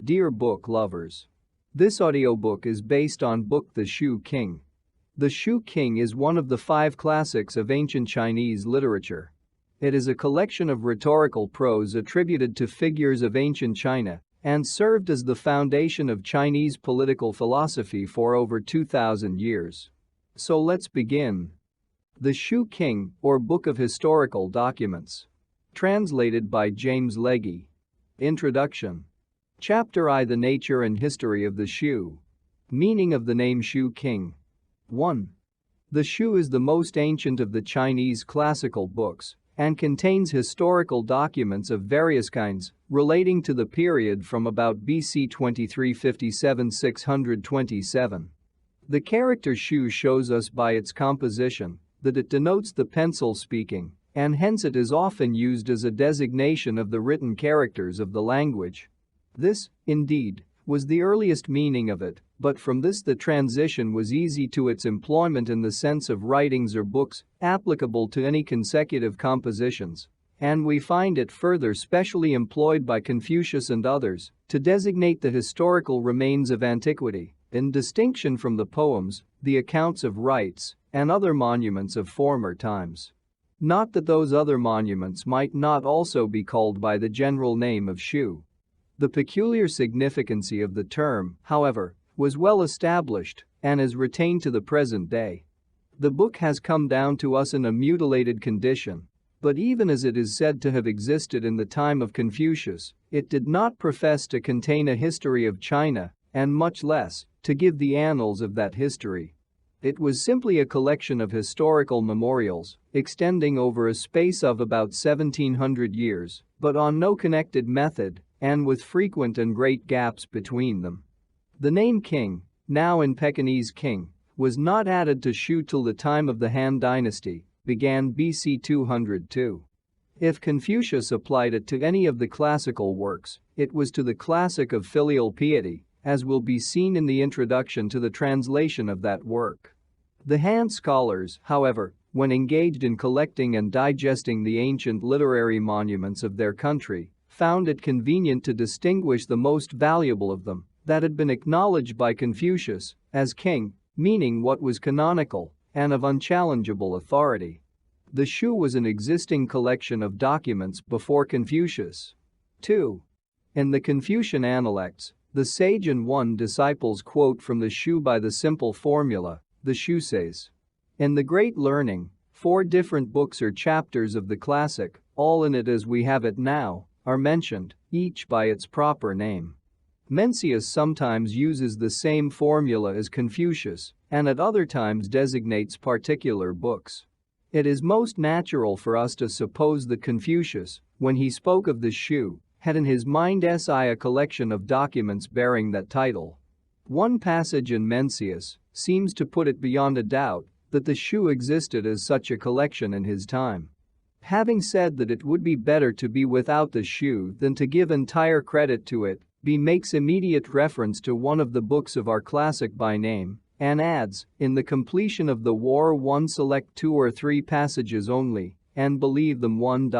Dear book lovers. This audiobook is based on book The Shu King. The Shu King is one of the 5 classics of ancient Chinese literature. It is a collection of rhetorical prose attributed to figures of ancient China and served as the foundation of Chinese political philosophy for over 2,000 years. So let's begin. The Shu King, or Book of Historical Documents. Translated by James Legge. Introduction. Chapter I. The Nature and History of the Shu. Meaning of the name Shu King. 1. The Shu is the most ancient of the Chinese classical books and contains historical documents of various kinds relating to the period from about BC 2357-627. The character Shu shows us by its composition that it denotes the pencil speaking, and hence it is often used as a designation of the written characters of the language. This, indeed, was the earliest meaning of it, but from this the transition was easy to its employment in the sense of writings or books applicable to any consecutive compositions, and we find it further specially employed by Confucius and others to designate the historical remains of antiquity, in distinction from the poems, the accounts of rites, and other monuments of former times. Not that those other monuments might not also be called by the general name of Shu. The peculiar significance of the term, however, was well established and is retained to the present day. The book has come down to us in a mutilated condition, but even as it is said to have existed in the time of Confucius, it did not profess to contain a history of China, and much less to give the annals of that history. It was simply a collection of historical memorials extending over a space of about 1700 years, but on no connected method and with frequent and great gaps between them. The name King, now in Pekingese King, was not added to Shu till the time of the Han Dynasty, began BC 202. If Confucius applied it to any of the classical works, it was to the classic of filial piety, as will be seen in the introduction to the translation of that work. The Han scholars, however, when engaged in collecting and digesting the ancient literary monuments of their country, found it convenient to distinguish the most valuable of them that had been acknowledged by Confucius as king, meaning what was canonical and of unchallengeable authority. The Shu was an existing collection of documents before Confucius. 2. In the Confucian Analects, the sage and one disciples quote from the Shu by the simple formula, the Shu says. In the Great Learning, 4 different books or chapters of the classic, all in it as we have it now, are mentioned, each by its proper name. Mencius sometimes uses the same formula as Confucius and at other times designates particular books. It is most natural for us to suppose that Confucius, when he spoke of the Shu, had in his mind a collection of documents bearing that title. One passage in Mencius seems to put it beyond a doubt that the Shu existed as such a collection in his time. Having said that it would be better to be without the Shu than to give entire credit to it, B makes immediate reference to one of the books of our classic by name, and adds, in the completion of the war one select 2 or 3 passages only, and believe them 1.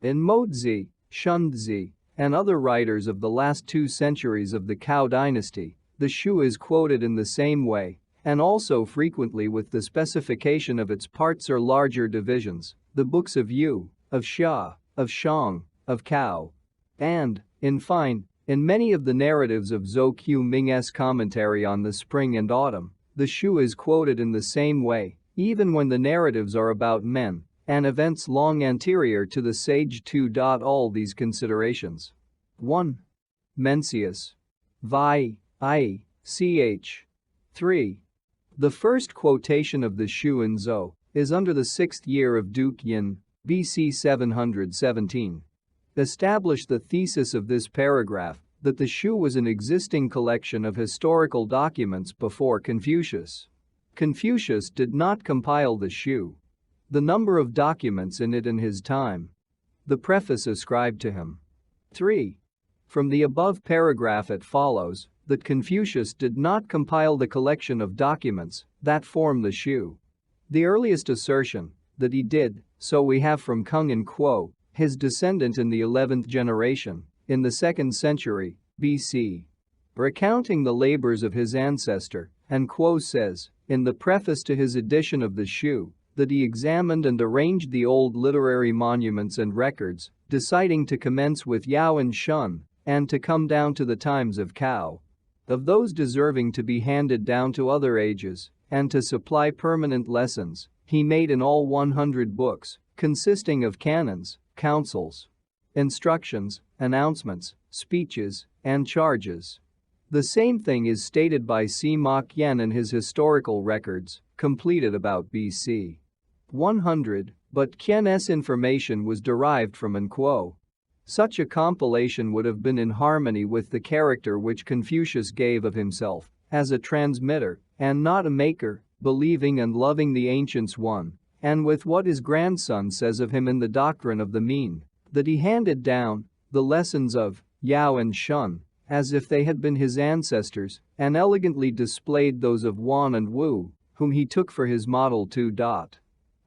In Mozi, Shunzi, and other writers of the last 2 centuries of the Cao dynasty, the Shu is quoted in the same way, and also frequently with the specification of its parts or larger divisions, the books of Yu, of Xia, of Shang, of Cao. And, in fine, in many of the narratives of Zhou Q Ming's commentary on the spring and autumn, the Shu is quoted in the same way, even when the narratives are about men and events long anterior to the sage 2. All these considerations. 1. Mencius. Vi. I. Ch. 3. The first quotation of the Shu in Zhou is under the 6th year of Duke Yin, BC 717. Established the thesis of this paragraph that the Shu was an existing collection of historical documents before Confucius. Confucius did not compile the Shu. The number of documents in it in his time. The preface ascribed to him. 3. From the above paragraph it follows that Confucius did not compile the collection of documents that form the Shu. The earliest assertion that he did so we have from Kung and Kuo, his descendant in the 11th generation, in the 2nd century, BC. Recounting the labors of his ancestor, and Kuo says, in the preface to his edition of the Shu, that he examined and arranged the old literary monuments and records, deciding to commence with Yao and Shun, and to come down to the times of Cao. Of those deserving to be handed down to other ages, and to supply permanent lessons, he made in all 100 books, consisting of canons, counsels, instructions, announcements, speeches, and charges. The same thing is stated by Sima Qian in his historical records, completed about BC 100, but Qian's information was derived from An Kuo. Such a compilation would have been in harmony with the character which Confucius gave of himself, as a transmitter, and not a maker, believing and loving the ancients one, and with what his grandson says of him in the doctrine of the mean, that he handed down the lessons of Yao and Shun, as if they had been his ancestors, and elegantly displayed those of Wan and Wu, whom he took for his model too.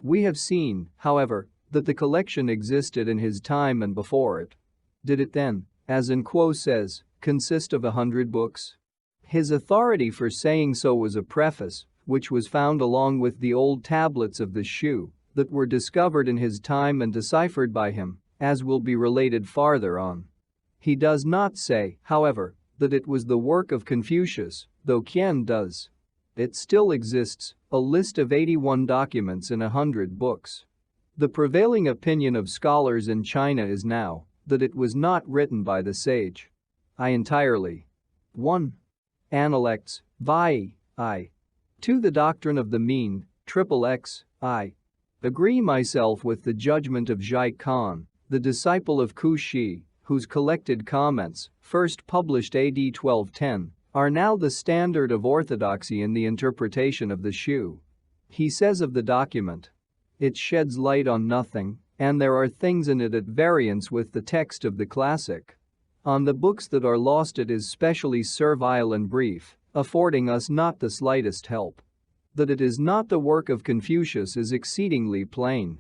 We have seen, however, that the collection existed in his time and before it. Did it then, as An Kuo says, consist of 100 books? His authority for saying so was a preface, which was found along with the old tablets of the Shu, that were discovered in his time and deciphered by him, as will be related farther on. He does not say, however, that it was the work of Confucius, though Qian does. It still exists, a list of 81 documents in 100 books. The prevailing opinion of scholars in China is now that it was not written by the sage. I entirely 1. Analects, vi, I. 2. The doctrine of the mean, XXX, I. Agree myself with the judgment of Zhai Khan, the disciple of Ku Shi, whose collected comments, first published AD 1210, are now the standard of orthodoxy in the interpretation of the Shu. He says of the document, it sheds light on nothing, and there are things in it at variance with the text of the classic. On the books that are lost it is specially servile and brief, affording us not the slightest help. That it is not the work of Confucius is exceedingly plain.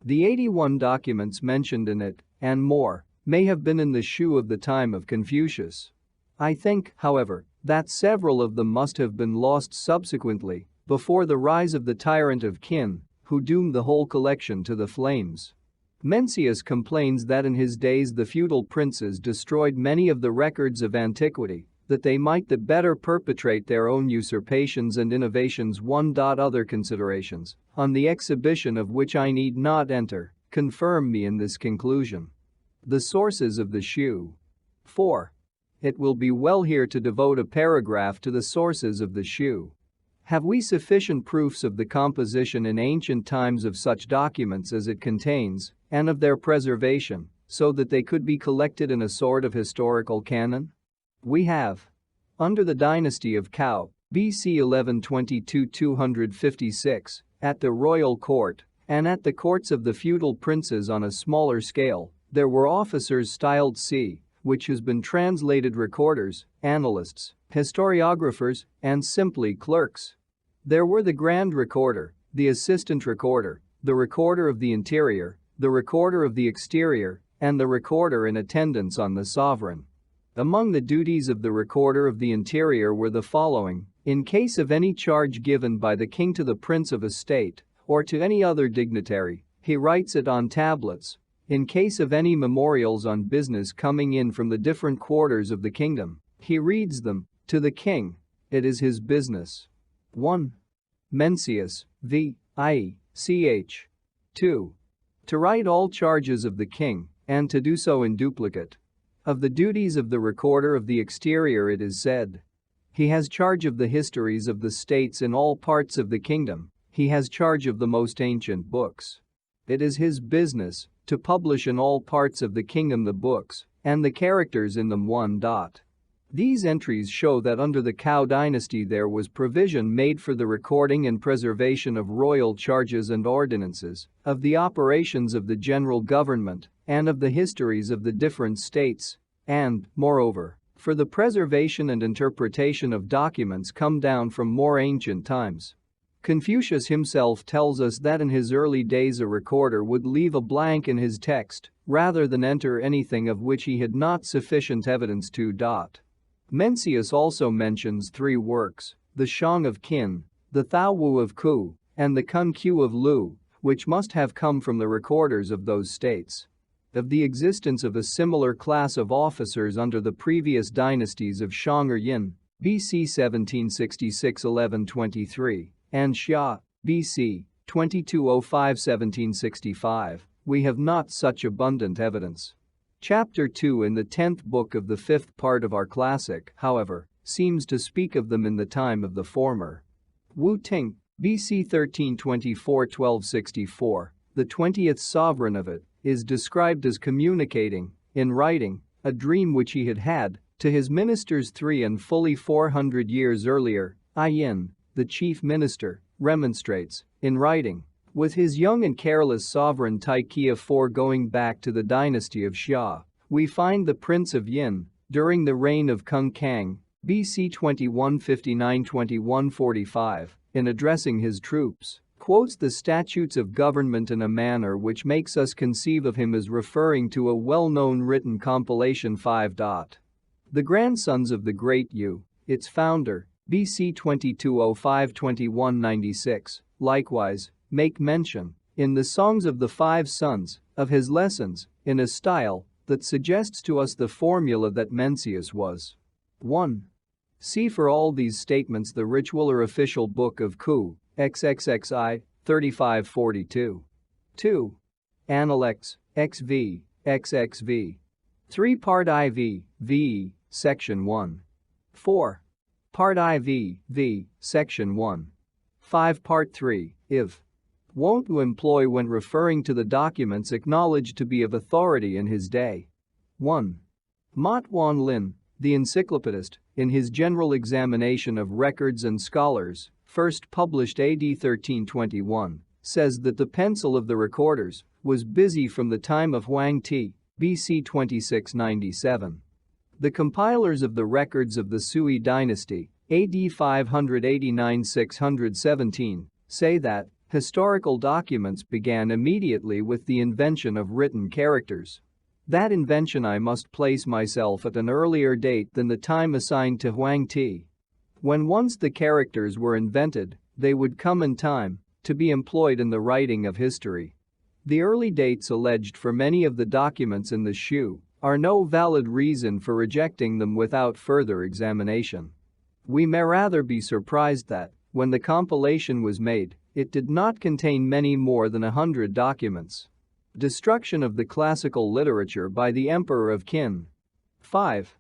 The 81 documents mentioned in it, and more, may have been in the Shu of the time of Confucius. I think, however, that several of them must have been lost subsequently, before the rise of the tyrant of Qin, who doomed the whole collection to the flames. Mencius complains that in his days the feudal princes destroyed many of the records of antiquity, that they might the better perpetrate their own usurpations and innovations. Other considerations, on the exhibition of which I need not enter, confirm me in this conclusion. The sources of the Shu. 4. It will be well here to devote a paragraph to the sources of the Shu. Have we sufficient proofs of the composition in ancient times of such documents as it contains, and of their preservation, so that they could be collected in a sort of historical canon? We have. Under the dynasty of Cao, BC 1122-256, at the royal court, and at the courts of the feudal princes on a smaller scale, there were officers styled C, which has been translated recorders, analysts, historiographers, and simply clerks. There were the Grand Recorder, the Assistant Recorder, the Recorder of the Interior, the Recorder of the Exterior, and the Recorder in attendance on the sovereign. Among the duties of the Recorder of the Interior were the following: in case of any charge given by the king to the prince of a state, or to any other dignitary, he writes it on tablets. In case of any memorials on business coming in from the different quarters of the kingdom, he reads them to the king. It is his business. 1. Mencius, v. I. ch. 2. To write all charges of the king, and to do so in duplicate. Of the duties of the Recorder of the Exterior it is said, he has charge of the histories of the states in all parts of the kingdom, he has charge of the most ancient books. It is his business to publish in all parts of the kingdom the books, and the characters in them. These entries show that under the Cao dynasty there was provision made for the recording and preservation of royal charges and ordinances, of the operations of the general government, and of the histories of the different states, and, moreover, for the preservation and interpretation of documents come down from more ancient times. Confucius himself tells us that in his early days a recorder would leave a blank in his text, rather than enter anything of which he had not sufficient evidence to. Mencius also mentions 3 works, the Shang of Qin, the Thao Wu of Ku, and the Kun Q of Lu, which must have come from the recorders of those states. Of the existence of a similar class of officers under the previous dynasties of Shang or Yin, BC 1766-1123, and Xia, BC 2205-1765, we have not such abundant evidence. Chapter 2 in the 10th book of the 5th part of our classic, however, seems to speak of them in the time of the former. Wu Ting, BC 1324-1264, the 20th sovereign of it, is described as communicating, in writing, a dream which he had had, to his ministers 3 and fully 400 years earlier. Yin, the chief minister, remonstrates, in writing, with his young and careless sovereign Taiki IV. Going back to the dynasty of Xia, we find the Prince of Yin, during the reign of Kung Kang, BC 2159-2145, in addressing his troops, quotes the statutes of government in a manner which makes us conceive of him as referring to a well-known written compilation 5. The grandsons of the great Yu, its founder, BC 2205-2196, likewise, make mention, in the Songs of the 5 Sons, of his lessons, in a style that suggests to us the formula that Mencius was. 1. See for all these statements the ritual or official book of Ku, XXXI, 3542. 2. Analects, XV, XXV. 3 Part IV, VE, Section 1. 4. Part IV, V, Section 1. 5 Part 3, IV. Wont to employ when referring to the documents acknowledged to be of authority in his day. 1. Mott Wan Lin, the encyclopedist, in his General Examination of Records and Scholars, first published AD 1321, says that the pencil of the recorders was busy from the time of Huang Ti, BC 2697. The compilers of the records of the Sui dynasty, AD 589-617, say that historical documents began immediately with the invention of written characters. That invention I must place myself at an earlier date than the time assigned to Huang Ti. When once the characters were invented, they would come in time to be employed in the writing of history. The early dates alleged for many of the documents in the Shu are no valid reason for rejecting them without further examination. We may rather be surprised that, when the compilation was made, it did not contain many more than 100 documents. Destruction of the classical literature by the Emperor of Qin. 5.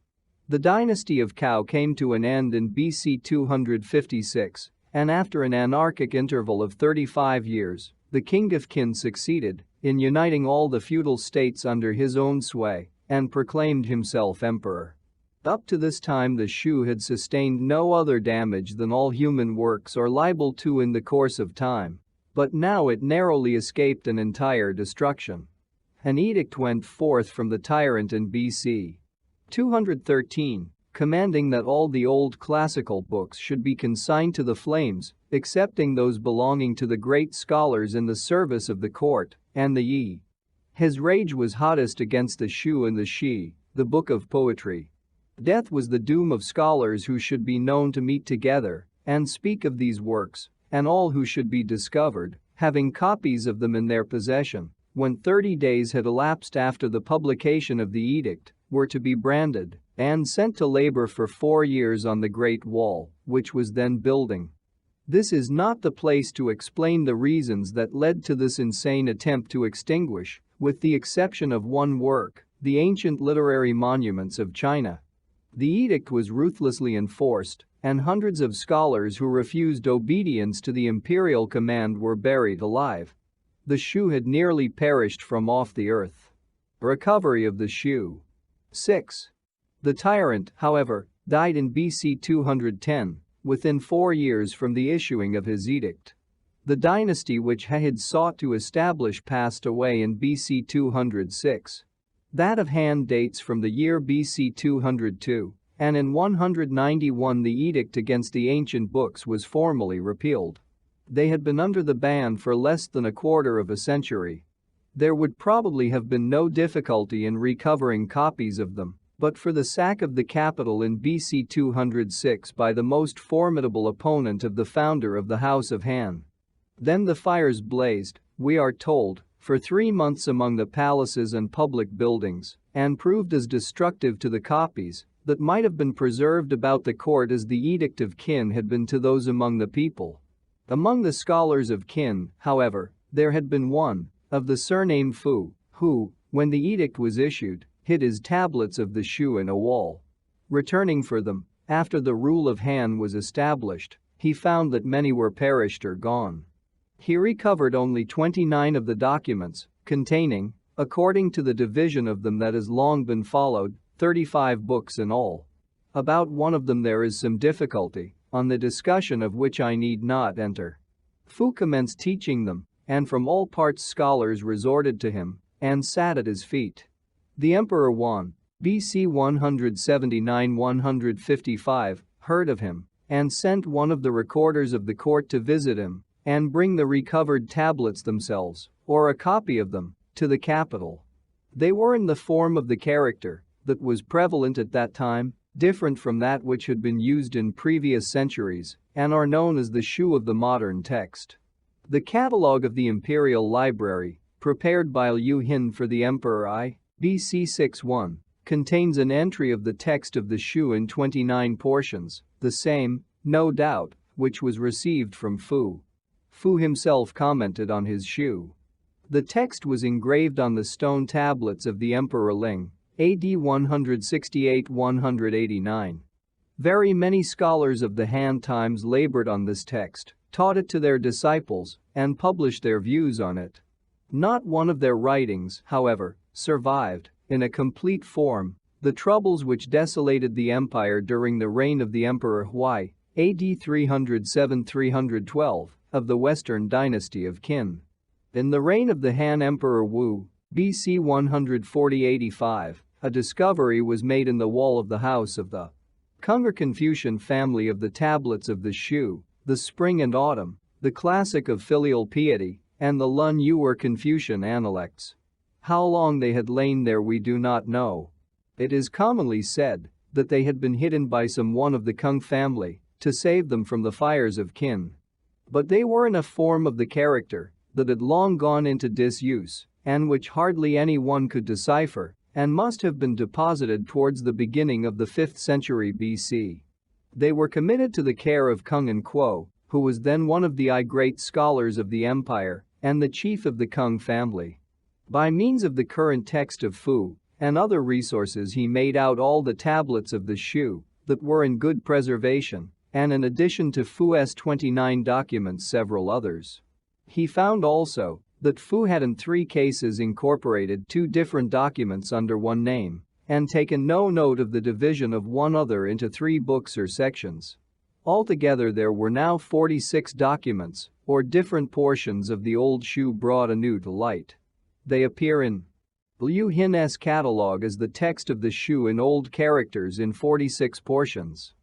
The dynasty of Cao came to an end in BC 256, and after an anarchic interval of 35 years, the king of Qin succeeded in uniting all the feudal states under his own sway and proclaimed himself emperor. Up to this time the Shu had sustained no other damage than all human works are liable to in the course of time, but now it narrowly escaped an entire destruction. An edict went forth from the tyrant in BC 213, commanding that all the old classical books should be consigned to the flames, excepting those belonging to the great scholars in the service of the court and the Yi. His rage was hottest against the Shu and the Shi, the book of poetry. Death was the doom of scholars who should be known to meet together and speak of these works, and all who should be discovered, having copies of them in their possession, when 30 days had elapsed after the publication of the edict, were to be branded and sent to labor for 4 years on the Great Wall, which was then building. This is not the place to explain the reasons that led to this insane attempt to extinguish, with the exception of one work, the ancient literary monuments of China. The edict was ruthlessly enforced, and hundreds of scholars who refused obedience to the imperial command were buried alive. The Shu had nearly perished from off the earth. Recovery of the Shu. 6. The tyrant, however, died in BC 210, within 4 years from the issuing of his edict. The dynasty which he had sought to establish passed away in BC 206. That of Han dates from the year BC 202, and in 191 the edict against the ancient books was formally repealed. They had been under the ban for less than a quarter of a century. There would probably have been no difficulty in recovering copies of them, but for the sack of the capital in BC 206 by the most formidable opponent of the founder of the House of Han. Then the fires blazed, we are told, for 3 months among the palaces and public buildings, and proved as destructive to the copies that might have been preserved about the court as the Edict of Qin had been to those among the people. Among the scholars of Qin, however, there had been one, of the surname Fu, who, when the edict was issued, hid his tablets of the Shu in a wall. Returning for them, after the rule of Han was established, he found that many were perished or gone. He recovered only 29 of the documents, containing, according to the division of them that has long been followed, 35 books in all. About one of them there is some difficulty, on the discussion of which I need not enter. Fu commenced teaching them, and from all parts scholars resorted to him and sat at his feet. The Emperor Wan, BC 179-155, heard of him and sent one of the recorders of the court to visit him and bring the recovered tablets themselves, or a copy of them, to the capital. They were in the form of the character that was prevalent at that time, different from that which had been used in previous centuries, and are known as the Shu of the modern text. The catalogue of the Imperial Library, prepared by Liu Hin for the Emperor I, BC 61, contains an entry of the text of the Shu in 29 portions, the same, no doubt, which was received from Fu. Fu himself commented on his Shu. The text was engraved on the stone tablets of the Emperor Ling, AD 168-189. Very many scholars of the Han times labored on this text, taught it to their disciples, and published their views on it. Not one of their writings, however, survived, in a complete form, the troubles which desolated the empire during the reign of the Emperor Huai, AD 307-312, of the Western dynasty of Qin. In the reign of the Han Emperor Wu, BC 140-85, a discovery was made in the wall of the house of the Kung or Confucian family of the tablets of the Shu, the Spring and Autumn, the classic of filial piety, and the Lun Yu or Confucian Analects. How long they had lain there we do not know. It is commonly said that they had been hidden by some one of the Kung family to save them from the fires of Qin. But they were in a form of the character that had long gone into disuse and which hardly anyone could decipher and must have been deposited towards the beginning of the 5th century BC. They were committed to the care of Kung and Kuo, who was then one of the great scholars of the empire and the chief of the Kung family. By means of the current text of Fu and other resources he made out all the tablets of the Shu that were in good preservation, and in addition to Fu's 29 documents several others. He found also that Fu had in 3 cases incorporated 2 different documents under one name and taken no note of the division of one other into 3 books or sections. Altogether there were now 46 documents, or different portions of the old Shu brought anew to light. They appear in Liu Hin's catalogue as the text of the Shu in old characters in 46 portions.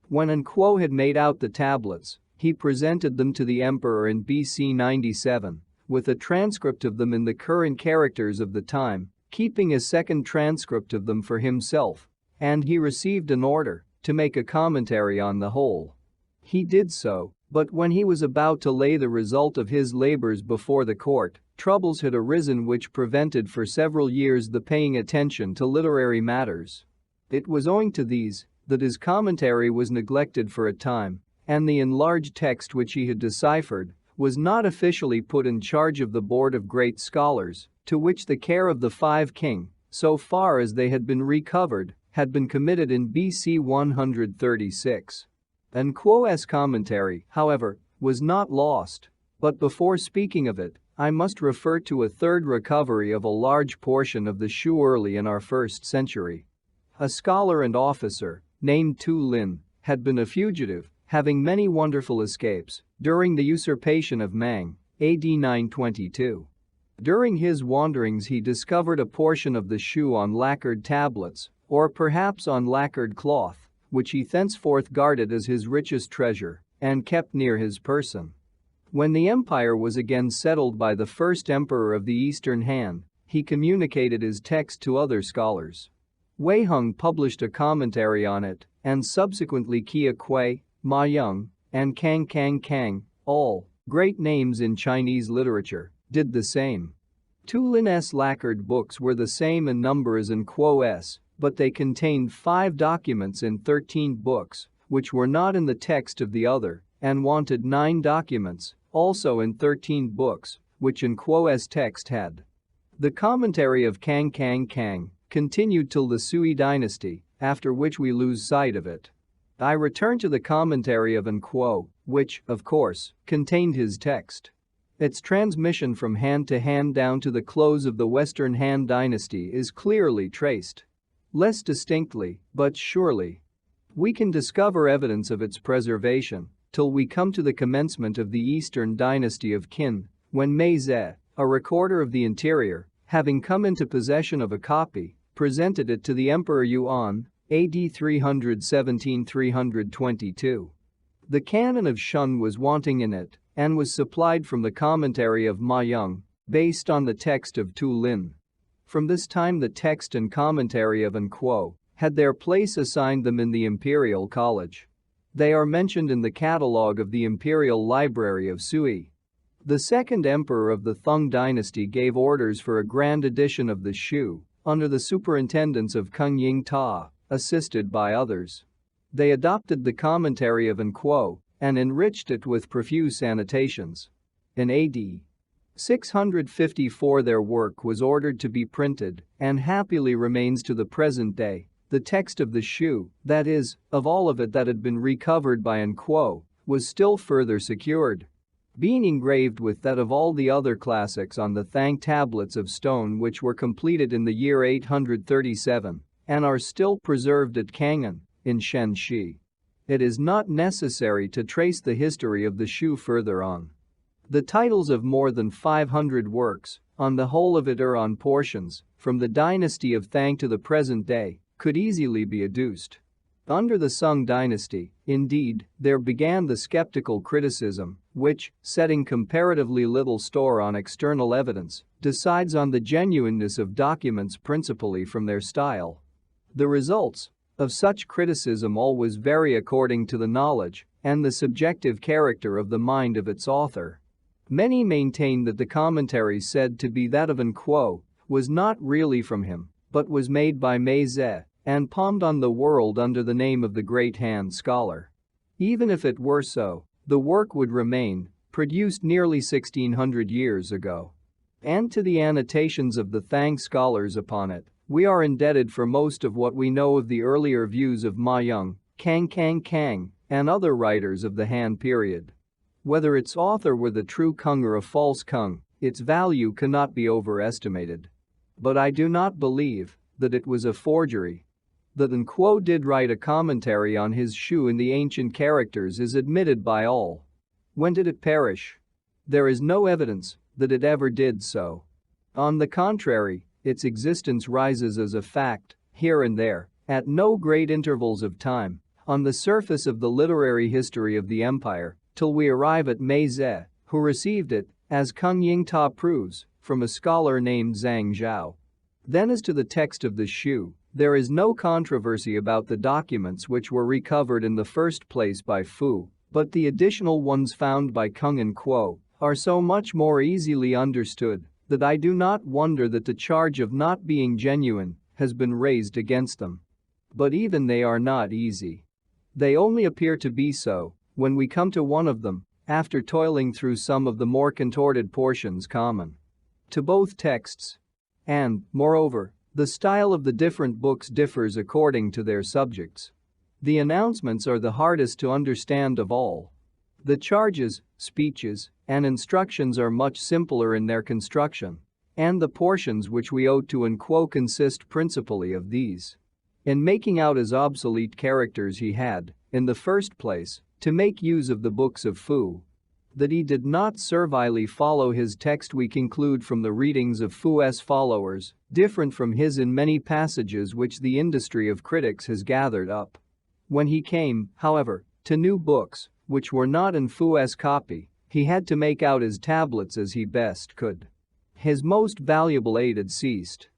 When An Kuo had made out the tablets, he presented them to the emperor in BC 97, with a transcript of them in the current characters of the time, keeping a second transcript of them for himself, and he received an order to make a commentary on the whole. He did so, but when he was about to lay the result of his labors before the court, troubles had arisen which prevented for several years the paying attention to literary matters. It was owing to these that his commentary was neglected for a time, and the enlarged text which he had deciphered was not officially put in charge of the Board of Great Scholars, to which the care of the 5 king, so far as they had been recovered, had been committed in BC 136. An Kuo's commentary, however, was not lost. But before speaking of it, I must refer to a third recovery of a large portion of the Shu early in our 1st century. A scholar and officer, named Tu Lin, had been a fugitive, having many wonderful escapes, during the usurpation of Mang, AD 922. During his wanderings he discovered a portion of the Shu on lacquered tablets, or perhaps on lacquered cloth, which he thenceforth guarded as his richest treasure and kept near his person. When the empire was again settled by the first emperor of the Eastern Han, he communicated his text to other scholars. Wei Hung published a commentary on it, and subsequently Qia Kui, Ma Yung, and Kang Kang, all great names in Chinese literature, did the same. Tu Lin's lacquered books were the same in number as in Quo's, but they contained 5 documents in 13 books, which were not in the text of the other, and wanted 9 documents, also in 13 books, which in Quo's text had. The commentary of Kang continued till the Sui dynasty, after which we lose sight of it. I return to the commentary of An Quo, which, of course, contained his text. Its transmission from Han to Han down to the close of the Western Han dynasty is clearly traced. Less distinctly, but surely. We can discover evidence of its preservation till we come to the commencement of the Eastern dynasty of Qin, when Mei Ze, a recorder of the interior, having come into possession of a copy, presented it to the Emperor Yuan, AD 317-322. The canon of Shun was wanting in it, and was supplied from the commentary of Ma Yung, based on the text of Tu Lin. From this time the text and commentary of An Quo had their place assigned them in the Imperial College. They are mentioned in the catalogue of the Imperial Library of Sui. The second emperor of the Thung dynasty gave orders for a grand edition of the Shu, under the superintendence of Kung Ying Ta, assisted by others. They adopted the commentary of An Quo and enriched it with profuse annotations. In AD 654 their work was ordered to be printed and happily remains to the present day. The text of the Shu, that is, of all of it that had been recovered by An Quo, was still further secured, being engraved with that of all the other classics on the Thang tablets of stone which were completed in the year 837 and are still preserved at Kangan, in Shenxi. It is not necessary to trace the history of the Shu further on. The titles of more than 500 works, on the whole of it or on portions, from the dynasty of Thang to the present day, could easily be adduced. Under the Sung dynasty, indeed, there began the skeptical criticism, which, setting comparatively little store on external evidence, decides on the genuineness of documents principally from their style. The results of such criticism always vary according to the knowledge and the subjective character of the mind of its author. Many maintain that the commentary said to be that of An Quo was not really from him, but was made by Mei Ze and palmed on the world under the name of the great Han scholar. Even if it were so, the work would remain, produced nearly 1600 years ago. And to the annotations of the Thang scholars upon it, we are indebted for most of what we know of the earlier views of Ma Yung, Kang, and other writers of the Han period. Whether its author were the true Kung or a false Kung, its value cannot be overestimated. But I do not believe that it was a forgery. That An Quo did write a commentary on his Shu in the ancient characters is admitted by all. When did it perish? There is no evidence that it ever did so. On the contrary, its existence rises as a fact, here and there, at no great intervals of time, on the surface of the literary history of the empire, till we arrive at Mei Ze, who received it, as Kung Ying Ta proves, from a scholar named Zhang Zhao. Then as to the text of the Shu, there is no controversy about the documents which were recovered in the first place by Fu, but the additional ones found by Kung and Quo are so much more easily understood that I do not wonder that the charge of not being genuine has been raised against them. But even they are not easy. They only appear to be so when we come to one of them, after toiling through some of the more contorted portions common to both texts. And, moreover, the style of the different books differs according to their subjects. The announcements are the hardest to understand of all. The charges, speeches, and instructions are much simpler in their construction, and the portions which we owe to An Quo consist principally of these. In making out his obsolete characters he had, in the first place, to make use of the books of Fu. That he did not servilely follow his text we conclude from the readings of Fu's followers, different from his in many passages which the industry of critics has gathered up. When he came, however, to new books, which were not in Fu's copy, He had to make out his tablets as he best could. His most valuable aid had ceased.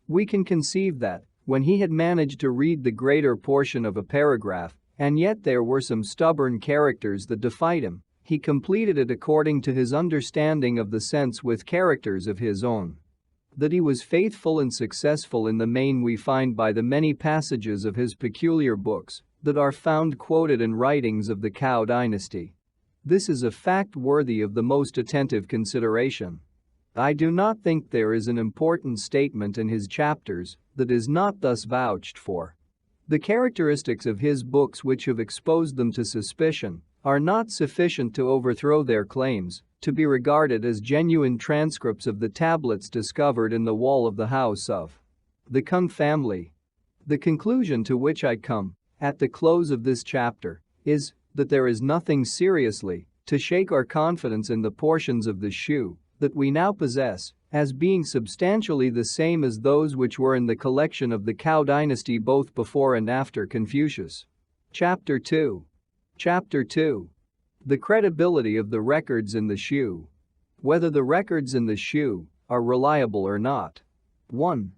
We can conceive that, when he had managed to read the greater portion of a paragraph, and yet there were some stubborn characters that defied him, he completed it according to his understanding of the sense with characters of his own. That he was faithful and successful in the main we find by the many passages of his peculiar books that are found quoted in writings of the Cao dynasty. This is a fact worthy of the most attentive consideration. I do not think there is an important statement in his chapters that is not thus vouched for. The characteristics of his books which have exposed them to suspicion are not sufficient to overthrow their claims to be regarded as genuine transcripts of the tablets discovered in the wall of the house of the Kung family. The conclusion to which I come at the close of this chapter is that there is nothing seriously to shake our confidence in the portions of the Shu that we now possess as being substantially the same as those which were in the collection of the Cao dynasty both before and after Confucius. Chapter 2. Chapter 2. The credibility of the records in the Shu. Whether the records in the Shu are reliable or not. 1.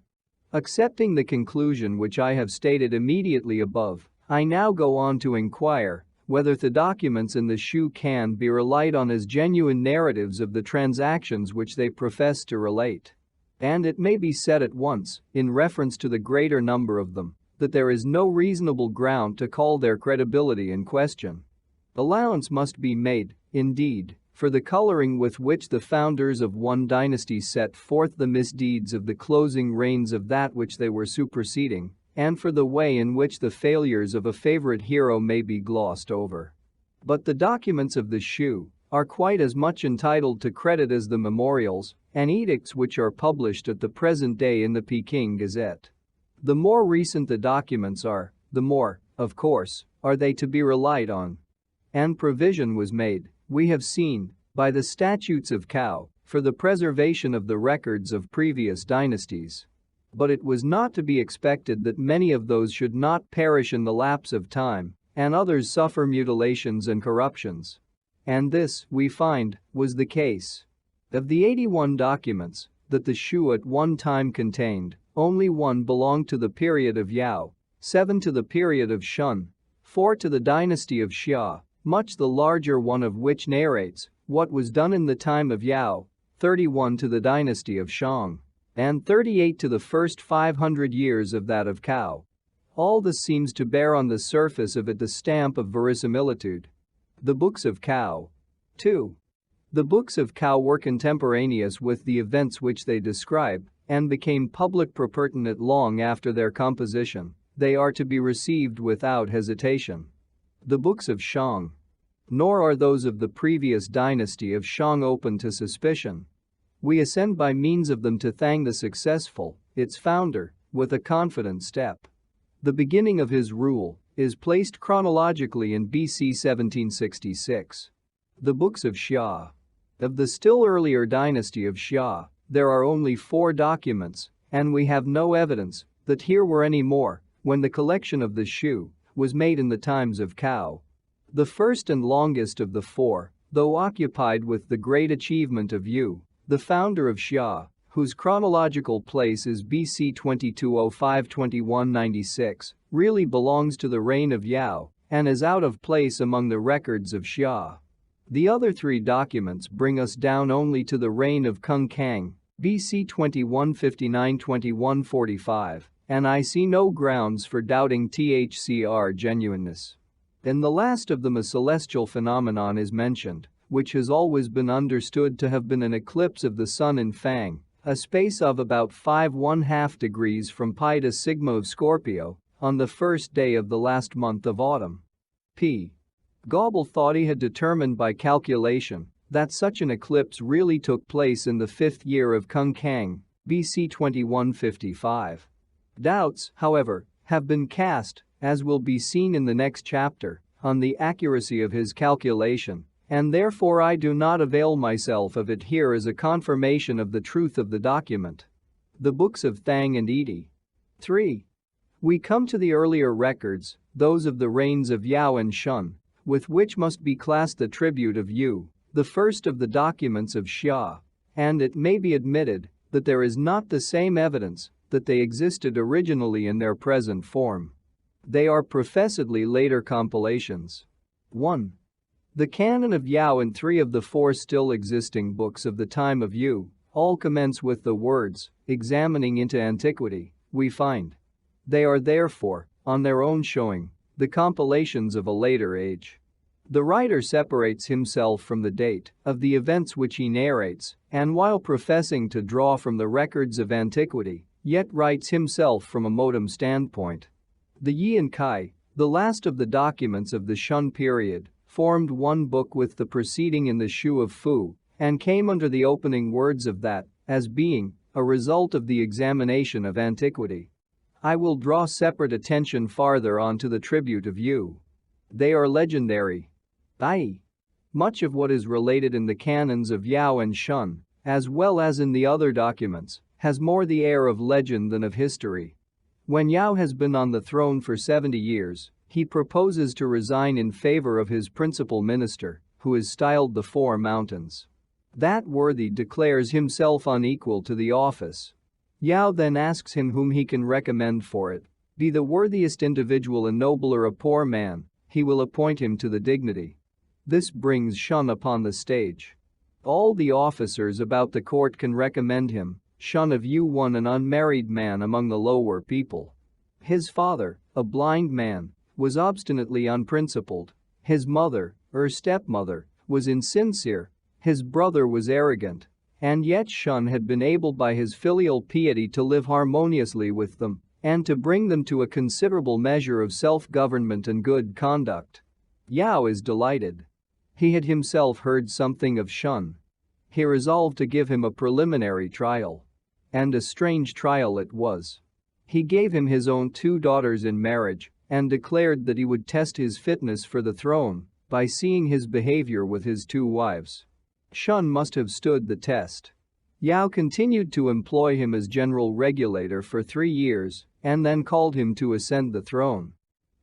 Accepting the conclusion which I have stated immediately above, I now go on to inquire whether the documents in the Shu can be relied on as genuine narratives of the transactions which they profess to relate. And it may be said at once, in reference to the greater number of them, that there is no reasonable ground to call their credibility in question. Allowance must be made, indeed, for the coloring with which the founders of one dynasty set forth the misdeeds of the closing reigns of that which they were superseding, and for the way in which the failures of a favorite hero may be glossed over. But the documents of the Shu are quite as much entitled to credit as the memorials and edicts which are published at the present day in the Peking Gazette. The more recent the documents are, the more, of course, are they to be relied on. And provision was made, we have seen, by the statutes of Cao, for the preservation of the records of previous dynasties. But it was not to be expected that many of those should not perish in the lapse of time, and others suffer mutilations and corruptions. And this, we find, was the case. Of the 81 documents that the Shu at one time contained, only 1 belonged to the period of Yao, 7 to the period of Shun, 4 to the dynasty of Xia, much the larger one of which narrates what was done in the time of Yao, 31 to the dynasty of Shang, and 38 to the first 500 years of that of Cao. All this seems to bear on the surface of it the stamp of verisimilitude. The books of Cao. 2. The books of Cao were contemporaneous with the events which they describe and became public pertinent long after their composition. They are to be received without hesitation. The books of Shang. Nor are those of the previous dynasty of Shang open to suspicion. We ascend by means of them to Thang the Successful, its founder, with a confident step. The beginning of his rule is placed chronologically in BC 1766. The books of Xia. Of the still earlier dynasty of Xia, there are only 4 documents, and we have no evidence that here were any more when the collection of the Shu was made in the times of Cao. The first and longest of the 4, though occupied with the great achievement of Yu, the founder of Xia, whose chronological place is BC 2205-2196, really belongs to the reign of Yao and is out of place among the records of Xia. The other 3 documents bring us down only to the reign of Kung Kang, BC 2159-2145, and I see no grounds for doubting THCR genuineness. In the last of them a celestial phenomenon is mentioned, which has always been understood to have been an eclipse of the sun in Fang, a space of about 5½ degrees from Pi to Sigma of Scorpio, on the first day of the last month of autumn. P. Gobble thought he had determined by calculation that such an eclipse really took place in the 5th year of Kung Kang, BC 2155. Doubts, however, have been cast, as will be seen in the next chapter, on the accuracy of his calculation, and therefore I do not avail myself of it here as a confirmation of the truth of the document. The books of Thang and Edi. 3. We come to the earlier records, those of the reigns of Yao and Shun, with which must be classed the tribute of Yu, the first of the documents of Xia. And it may be admitted that there is not the same evidence that they existed originally in their present form. They are professedly later compilations. 1. The canon of Yao and 3 of the 4 still existing books of the time of Yu all commence with the words, examining into antiquity, we find. They are therefore, on their own showing, the compilations of a later age. The writer separates himself from the date of the events which he narrates, and while professing to draw from the records of antiquity, yet writes himself from a modem standpoint. The Yi and Kai, the last of the documents of the Shun period, formed one book with the preceding in the Shu of Fu, and came under the opening words of that, as being a result of the examination of antiquity. I will draw separate attention farther on to the tribute of Yu. They are legendary. I. Much of what is related in the canons of Yao and Shun, as well as in the other documents, has more the air of legend than of history. When Yao has been on the throne for 70 years, he proposes to resign in favor of his principal minister, who is styled the Four Mountains. That worthy declares himself unequal to the office. Yao then asks him whom he can recommend for it. Be the worthiest individual a noble or a poor man, he will appoint him to the dignity. This brings Shun upon the stage. All the officers about the court can recommend him. Shun of Yu, one an unmarried man among the lower people. His father, a blind man, was obstinately unprincipled. His mother, or stepmother, was insincere. His brother was arrogant. And yet Shun had been able by his filial piety to live harmoniously with them and to bring them to a considerable measure of self-government and good conduct. Yao is delighted. He had himself heard something of Shun. He resolved to give him a preliminary trial. And a strange trial it was. He gave him his own 2 daughters in marriage and declared that he would test his fitness for the throne by seeing his behavior with his 2 wives. Shun must have stood the test. Yao continued to employ him as general regulator for 3 years and then called him to ascend the throne.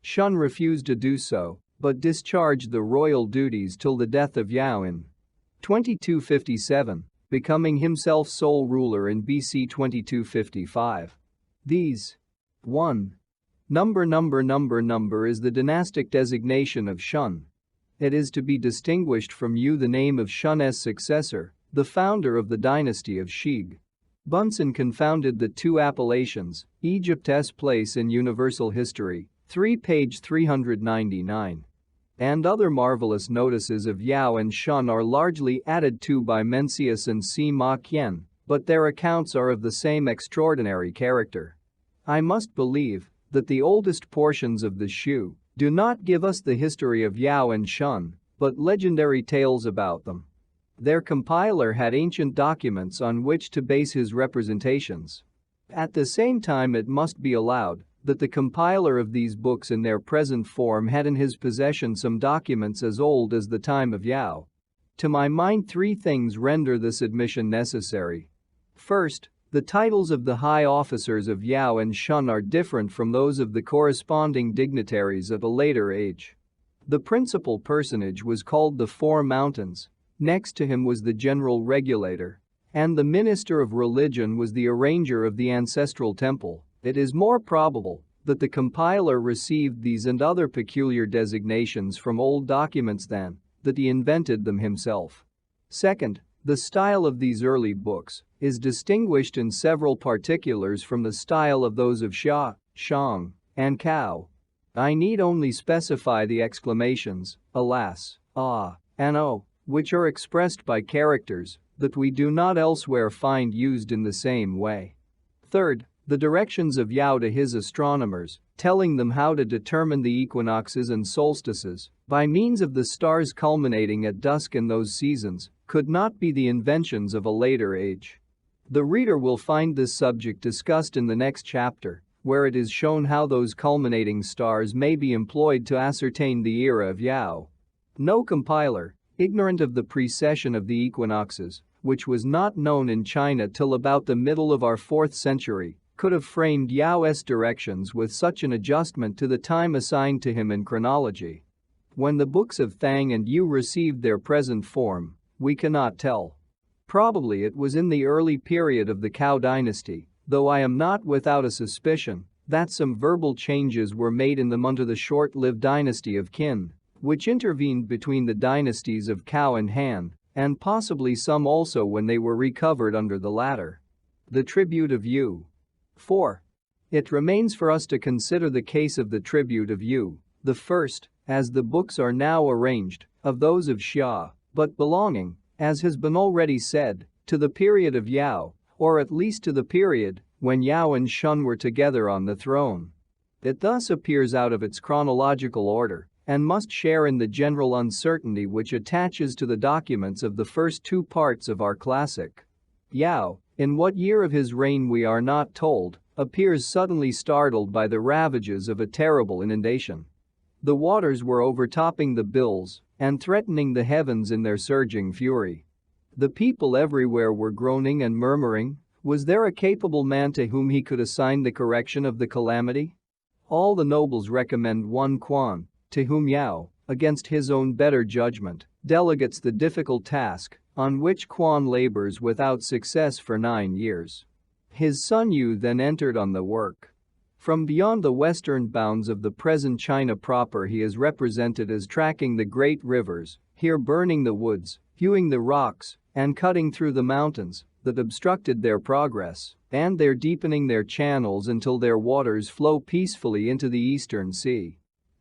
Shun refused to do so, but discharged the royal duties till the death of Yao in 2257, becoming himself sole ruler in BC 2255. These 1. Number is the dynastic designation of Shun. It is to be distinguished from Yu, the name of Shun's successor, the founder of the dynasty of Shig. Bunsen confounded the 2 appellations, Egypt's place in universal history, 3 page 399. And other marvelous notices of Yao and Shun are largely added to by Mencius and Sima Qian, but their accounts are of the same extraordinary character. I must believe that the oldest portions of the Shu do not give us the history of Yao and Shun, but legendary tales about them. Their compiler had ancient documents on which to base his representations. At the same time, it must be allowed that the compiler of these books in their present form had in his possession some documents as old as the time of Yao. To my mind, 3 things render this admission necessary. First, the titles of the high officers of Yao and Shun are different from those of the corresponding dignitaries of a later age. The principal personage was called the Four Mountains, next to him was the general regulator, and the minister of religion was the arranger of the ancestral temple. It is more probable that the compiler received these and other peculiar designations from old documents than that he invented them himself. Second, the style of these early books is distinguished in several particulars from the style of those of Xia, Shang, and Cao. I need only specify the exclamations, alas, ah, and oh, which are expressed by characters that we do not elsewhere find used in the same way. Third, the directions of Yao to his astronomers, telling them how to determine the equinoxes and solstices by means of the stars culminating at dusk in those seasons, could not be the inventions of a later age. The reader will find this subject discussed in the next chapter, where it is shown how those culminating stars may be employed to ascertain the era of Yao. No compiler, ignorant of the precession of the equinoxes, which was not known in China till about the middle of our 4th century, could have framed Yao's directions with such an adjustment to the time assigned to him in chronology. When the books of Thang and Yu received their present form, We cannot tell. Probably it was in the early period of the Cao dynasty, though I am not without a suspicion that some verbal changes were made in them under the short-lived dynasty of Qin, which intervened between the dynasties of Cao and Han, and possibly some also when they were recovered under the latter. The tribute of Yu. 4. It remains for us to consider the case of the tribute of Yu, the first, as the books are now arranged, of those of Xia, but belonging, as has been already said, to the period of Yao, or at least to the period when Yao and Shun were together on the throne. It thus appears out of its chronological order and must share in the general uncertainty which attaches to the documents of the first two parts of our classic. Yao, in what year of his reign we are not told, appears suddenly startled by the ravages of a terrible inundation. The waters were overtopping the bills and threatening the heavens in their surging fury. The people everywhere were groaning and murmuring. Was there a capable man to whom he could assign the correction of the calamity? All the nobles recommend one Quan, to whom Yao, against his own better judgment, delegates the difficult task, on which Quan labors without success for 9 years. His son Yu then entered on the work. From beyond the western bounds of the present China proper he is represented as tracking the great rivers, here burning the woods, hewing the rocks, and cutting through the mountains that obstructed their progress, and there deepening their channels until their waters flow peacefully into the eastern sea.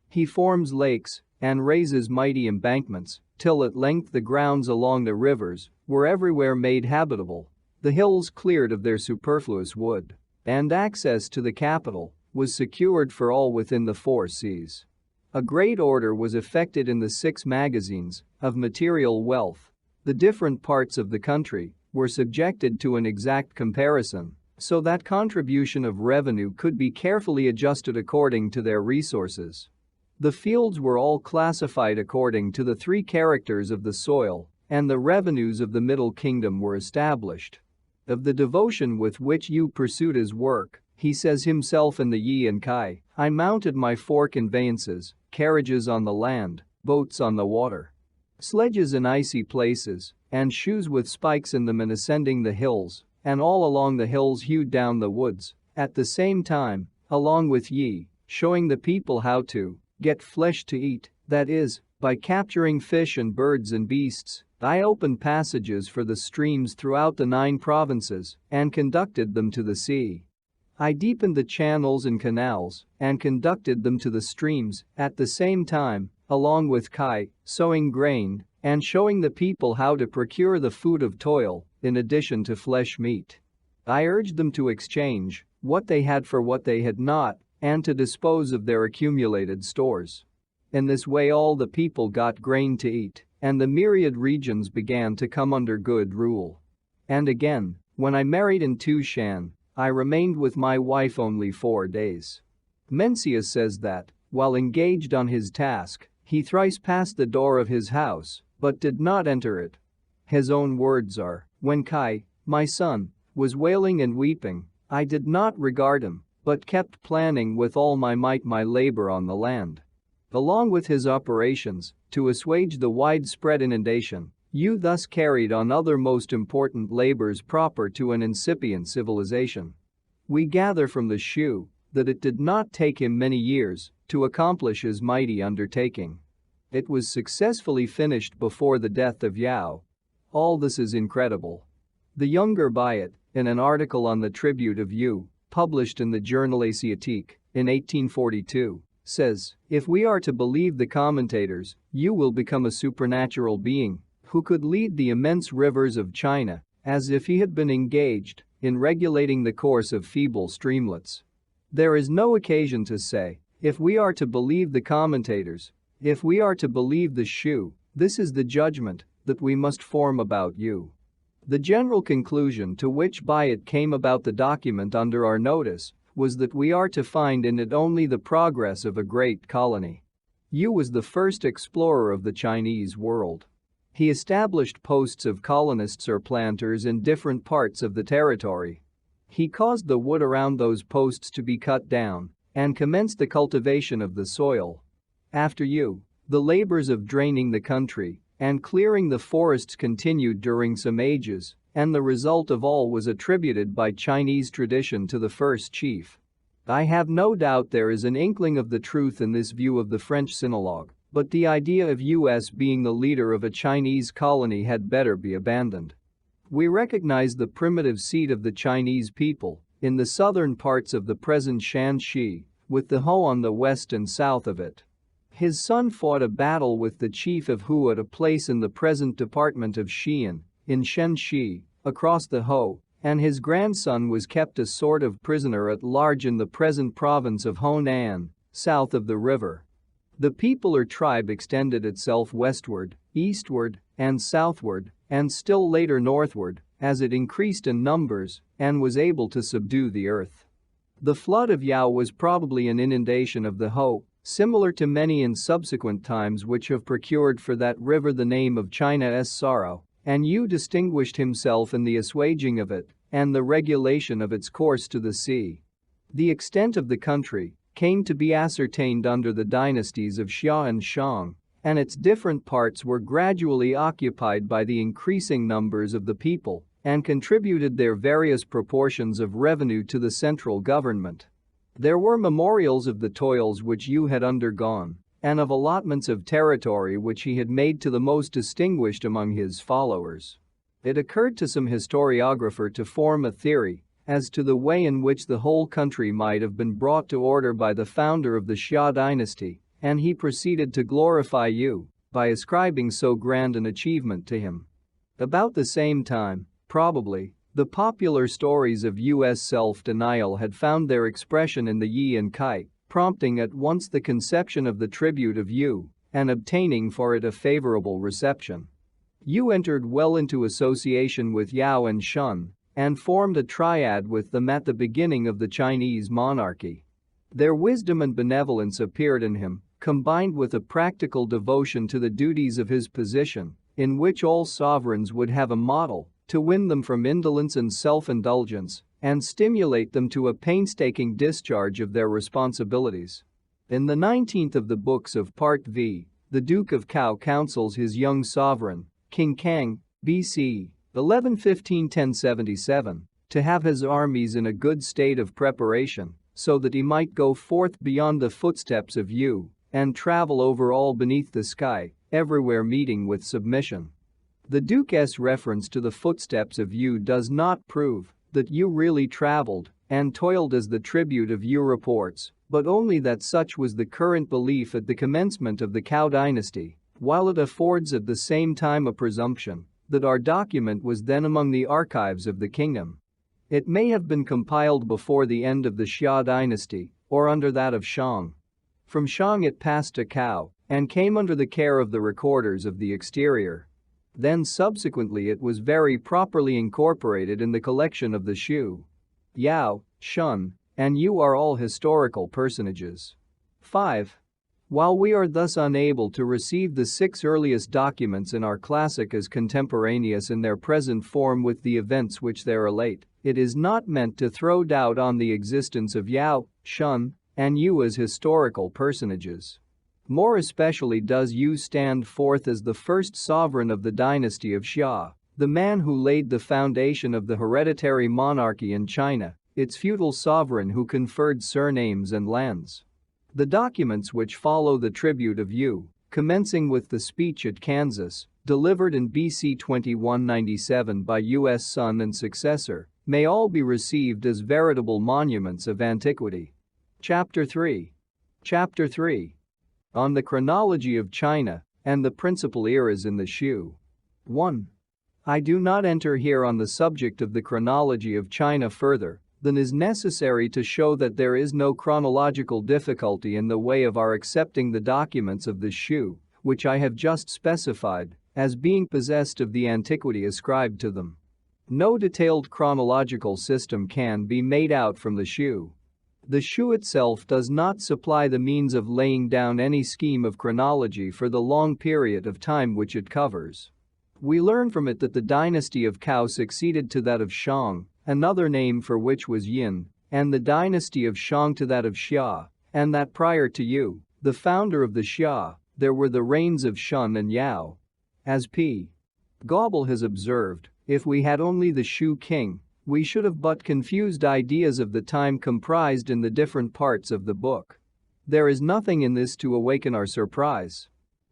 He forms lakes and raises mighty embankments, till at length the grounds along the rivers were everywhere made habitable, the hills cleared of their superfluous wood, and access to the capital was secured for all within the 4 seas. A great order was effected in the 6 magazines of material wealth. The different parts of the country were subjected to an exact comparison, so that contribution of revenue could be carefully adjusted according to their resources. The fields were all classified according to the 3 characters of the soil, and the revenues of the Middle Kingdom were established. Of the devotion with which Yu pursued his work, he says himself in the Yi and Kai, I mounted my 4 conveyances, carriages on the land, boats on the water, sledges in icy places, and shoes with spikes in them, and ascending the hills, and all along the hills hewed down the woods, at the same time, along with Yi, showing the people how to get flesh to eat, that is, by capturing fish and birds and beasts. I opened passages for the streams throughout the 9 provinces and conducted them to the sea. I deepened the channels and canals and conducted them to the streams at the same time, along with Kai, sowing grain and showing the people how to procure the food of toil, in addition to flesh meat. I urged them to exchange what they had for what they had not, and to dispose of their accumulated stores. In this way all the people got grain to eat, and the myriad regions began to come under good rule. And again, when I married in Tushan, I remained with my wife only 4 days. Mencius says that, while engaged on his task, he thrice passed the door of his house, but did not enter it. His own words are, when Kai, my son, was wailing and weeping, I did not regard him, but kept planning with all my might my labor on the land. Along with his operations, to assuage the widespread inundation, Yu thus carried on other most important labors proper to an incipient civilization. We gather from the Shu that it did not take him many years to accomplish his mighty undertaking. It was successfully finished before the death of Yao. All this is incredible. The younger Bayat, in an article on the tribute of Yu, published in the Journal Asiatique in 1842, says, if we are to believe the commentators, Yu will become a supernatural being who could lead the immense rivers of China as if he had been engaged in regulating the course of feeble streamlets. There is no occasion to say, if we are to believe the commentators, if we are to believe the Shu, this is the judgment that we must form about Yu. The general conclusion to which Bayat came about the document under our notice was that we are to find in it only the progress of a great colony. Yu was the first explorer of the Chinese world. He established posts of colonists or planters in different parts of the territory. He caused the wood around those posts to be cut down and commenced the cultivation of the soil. After Yu, the labors of draining the country and clearing the forests continued during some ages, and the result of all was attributed by Chinese tradition to the first chief. I have no doubt there is an inkling of the truth in this view of the French sinologue, but the idea of US being the leader of a Chinese colony had better be abandoned. We recognize the primitive seat of the Chinese people in the southern parts of the present Shanxi, with the Ho on the west and south of it. His son fought a battle with the chief of Hu at a place in the present department of Xi'an, in Shenxi, across the Ho, and his grandson was kept a sort of prisoner at large in the present province of Honan, south of the river. The people or tribe extended itself westward, eastward, and southward, and still later northward, as it increased in numbers and was able to subdue the earth. The flood of Yao was probably an inundation of the Ho, similar to many in subsequent times which have procured for that river the name of China's sorrow, and Yu distinguished himself in the assuaging of it and the regulation of its course to the sea. The extent of the country came to be ascertained under the dynasties of Xia and Shang, and its different parts were gradually occupied by the increasing numbers of the people and contributed their various proportions of revenue to the central government. There were memorials of the toils which Yu had undergone and of allotments of territory which he had made to the most distinguished among his followers. It occurred to some historiographer to form a theory as to the way in which the whole country might have been brought to order by the founder of the Xia dynasty, and he proceeded to glorify Yu by ascribing so grand an achievement to him. About the same time, probably, the popular stories of Yu's self-denial had found their expression in the Yi and Kai, prompting at once the conception of the tribute of Yu and obtaining for it a favorable reception. Yu entered well into association with Yao and Shun and formed a triad with them at the beginning of the Chinese monarchy. Their wisdom and benevolence appeared in him, combined with a practical devotion to the duties of his position, in which all sovereigns would have a model to win them from indolence and self-indulgence and stimulate them to a painstaking discharge of their responsibilities. In the 19th of the books of Part V, the Duke of Cao counsels his young sovereign, King Kang, B.C. 1115-1077, to have his armies in a good state of preparation so that he might go forth beyond the footsteps of Yu and travel over all beneath the sky, everywhere meeting with submission. The Duke's reference to the footsteps of Yu does not prove that Yu really traveled and toiled as the tribute of Yu reports, but only that such was the current belief at the commencement of the Cao dynasty, while it affords at the same time a presumption that our document was then among the archives of the kingdom. It may have been compiled before the end of the Xia dynasty or under that of Shang. From Shang it passed to Cao and came under the care of the recorders of the exterior. Then subsequently it was very properly incorporated in the collection of the Shu. Yao, Shun, and Yu are all historical personages. 5. While we are thus unable to receive the 6 earliest documents in our classic as contemporaneous in their present form with the events which they relate, it is not meant to throw doubt on the existence of Yao, Shun, and Yu as historical personages. More especially does Yu stand forth as the first sovereign of the dynasty of Xia, the man who laid the foundation of the hereditary monarchy in China, its feudal sovereign who conferred surnames and lands. The documents which follow the tribute of Yu, commencing with the speech at Kansas, delivered in BC 2197 by Yu's son and successor, may all be received as veritable monuments of antiquity. Chapter 3. Chapter 3. On the chronology of China and the principal eras in the Shu. 1. I do not enter here on the subject of the chronology of China further than is necessary to show that there is no chronological difficulty in the way of our accepting the documents of the Shu, which I have just specified, as being possessed of the antiquity ascribed to them. No detailed chronological system can be made out from the Shu. The Shu itself does not supply the means of laying down any scheme of chronology for the long period of time which it covers. We learn from it that the dynasty of Cao succeeded to that of Shang, another name for which was Yin, and the dynasty of Shang to that of Xia, and that prior to Yu, the founder of the Xia, there were the reigns of Shun and Yao. As P. Goebel has observed, if we had only the Shu King, we should have but confused ideas of the time comprised in the different parts of the book. There is nothing in this to awaken our surprise.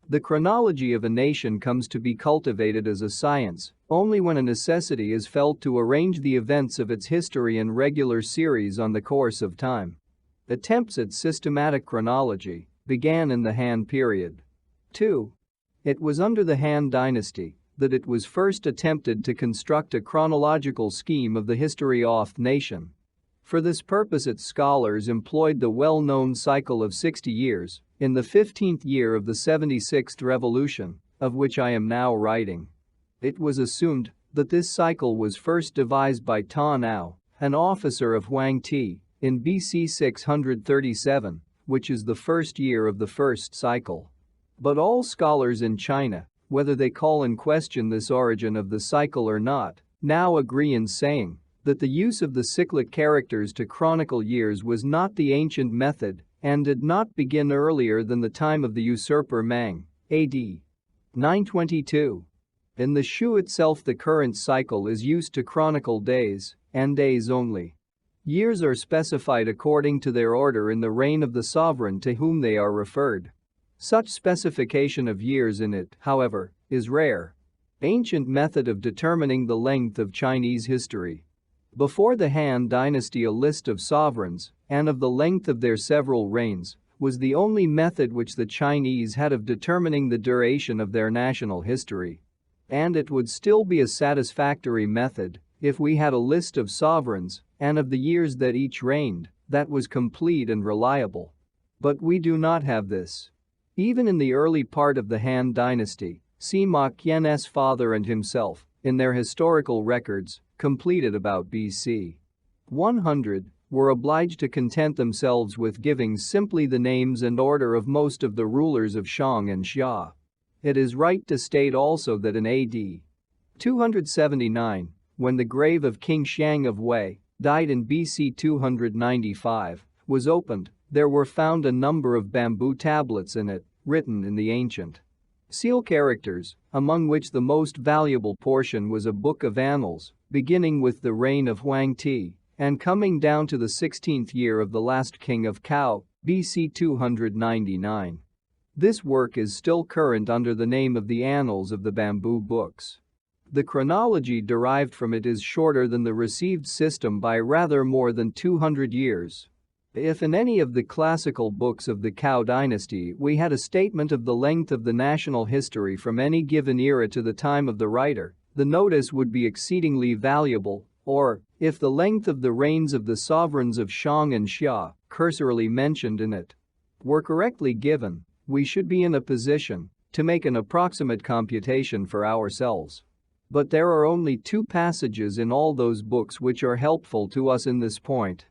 The chronology of a nation comes to be cultivated as a science only when a necessity is felt to arrange the events of its history in regular series on the course of time. Attempts at systematic chronology began in the Han period. 2. It was under the Han dynasty that it was first attempted to construct a chronological scheme of the history of the nation. For this purpose its scholars employed the well-known cycle of 60 years, in the 15th year of the 76th revolution, of which I am now writing. It was assumed that this cycle was first devised by Ta Nao, an officer of Huang Ti, in BC 637, which is the first year of the first cycle. But all scholars in China, whether they call in question this origin of the cycle or not, now agree in saying that the use of the cyclic characters to chronicle years was not the ancient method and did not begin earlier than the time of the usurper Mang, AD 922. In the Shu itself the current cycle is used to chronicle days, and days only. Years are specified according to their order in the reign of the sovereign to whom they are referred. Such specification of years in it, however, is rare. Ancient method of determining the length of Chinese history. Before the Han dynasty a list of sovereigns and of the length of their several reigns was the only method which the Chinese had of determining the duration of their national history. And it would still be a satisfactory method if we had a list of sovereigns and of the years that each reigned that was complete and reliable. But we do not have this. Even in the early part of the Han dynasty, Sima Qian's father and himself, in their historical records, completed about BC 100, were obliged to content themselves with giving simply the names and order of most of the rulers of Shang and Xia. It is right to state also that in AD 279, when the grave of King Xiang of Wei, died in BC 295, was opened, there were found a number of bamboo tablets in it, written in the ancient seal characters, among which the most valuable portion was a book of annals, beginning with the reign of Huang Ti and coming down to the 16th year of the last king of Cao, BC 299. This work is still current under the name of the Annals of the Bamboo Books. The chronology derived from it is shorter than the received system by rather more than 200 years. If in any of the classical books of the Cao dynasty we had a statement of the length of the national history from any given era to the time of the writer, the notice would be exceedingly valuable, or, if the length of the reigns of the sovereigns of Shang and Xia, cursorily mentioned in it, were correctly given, we should be in a position to make an approximate computation for ourselves. But there are only 2 passages in all those books which are helpful to us in this point.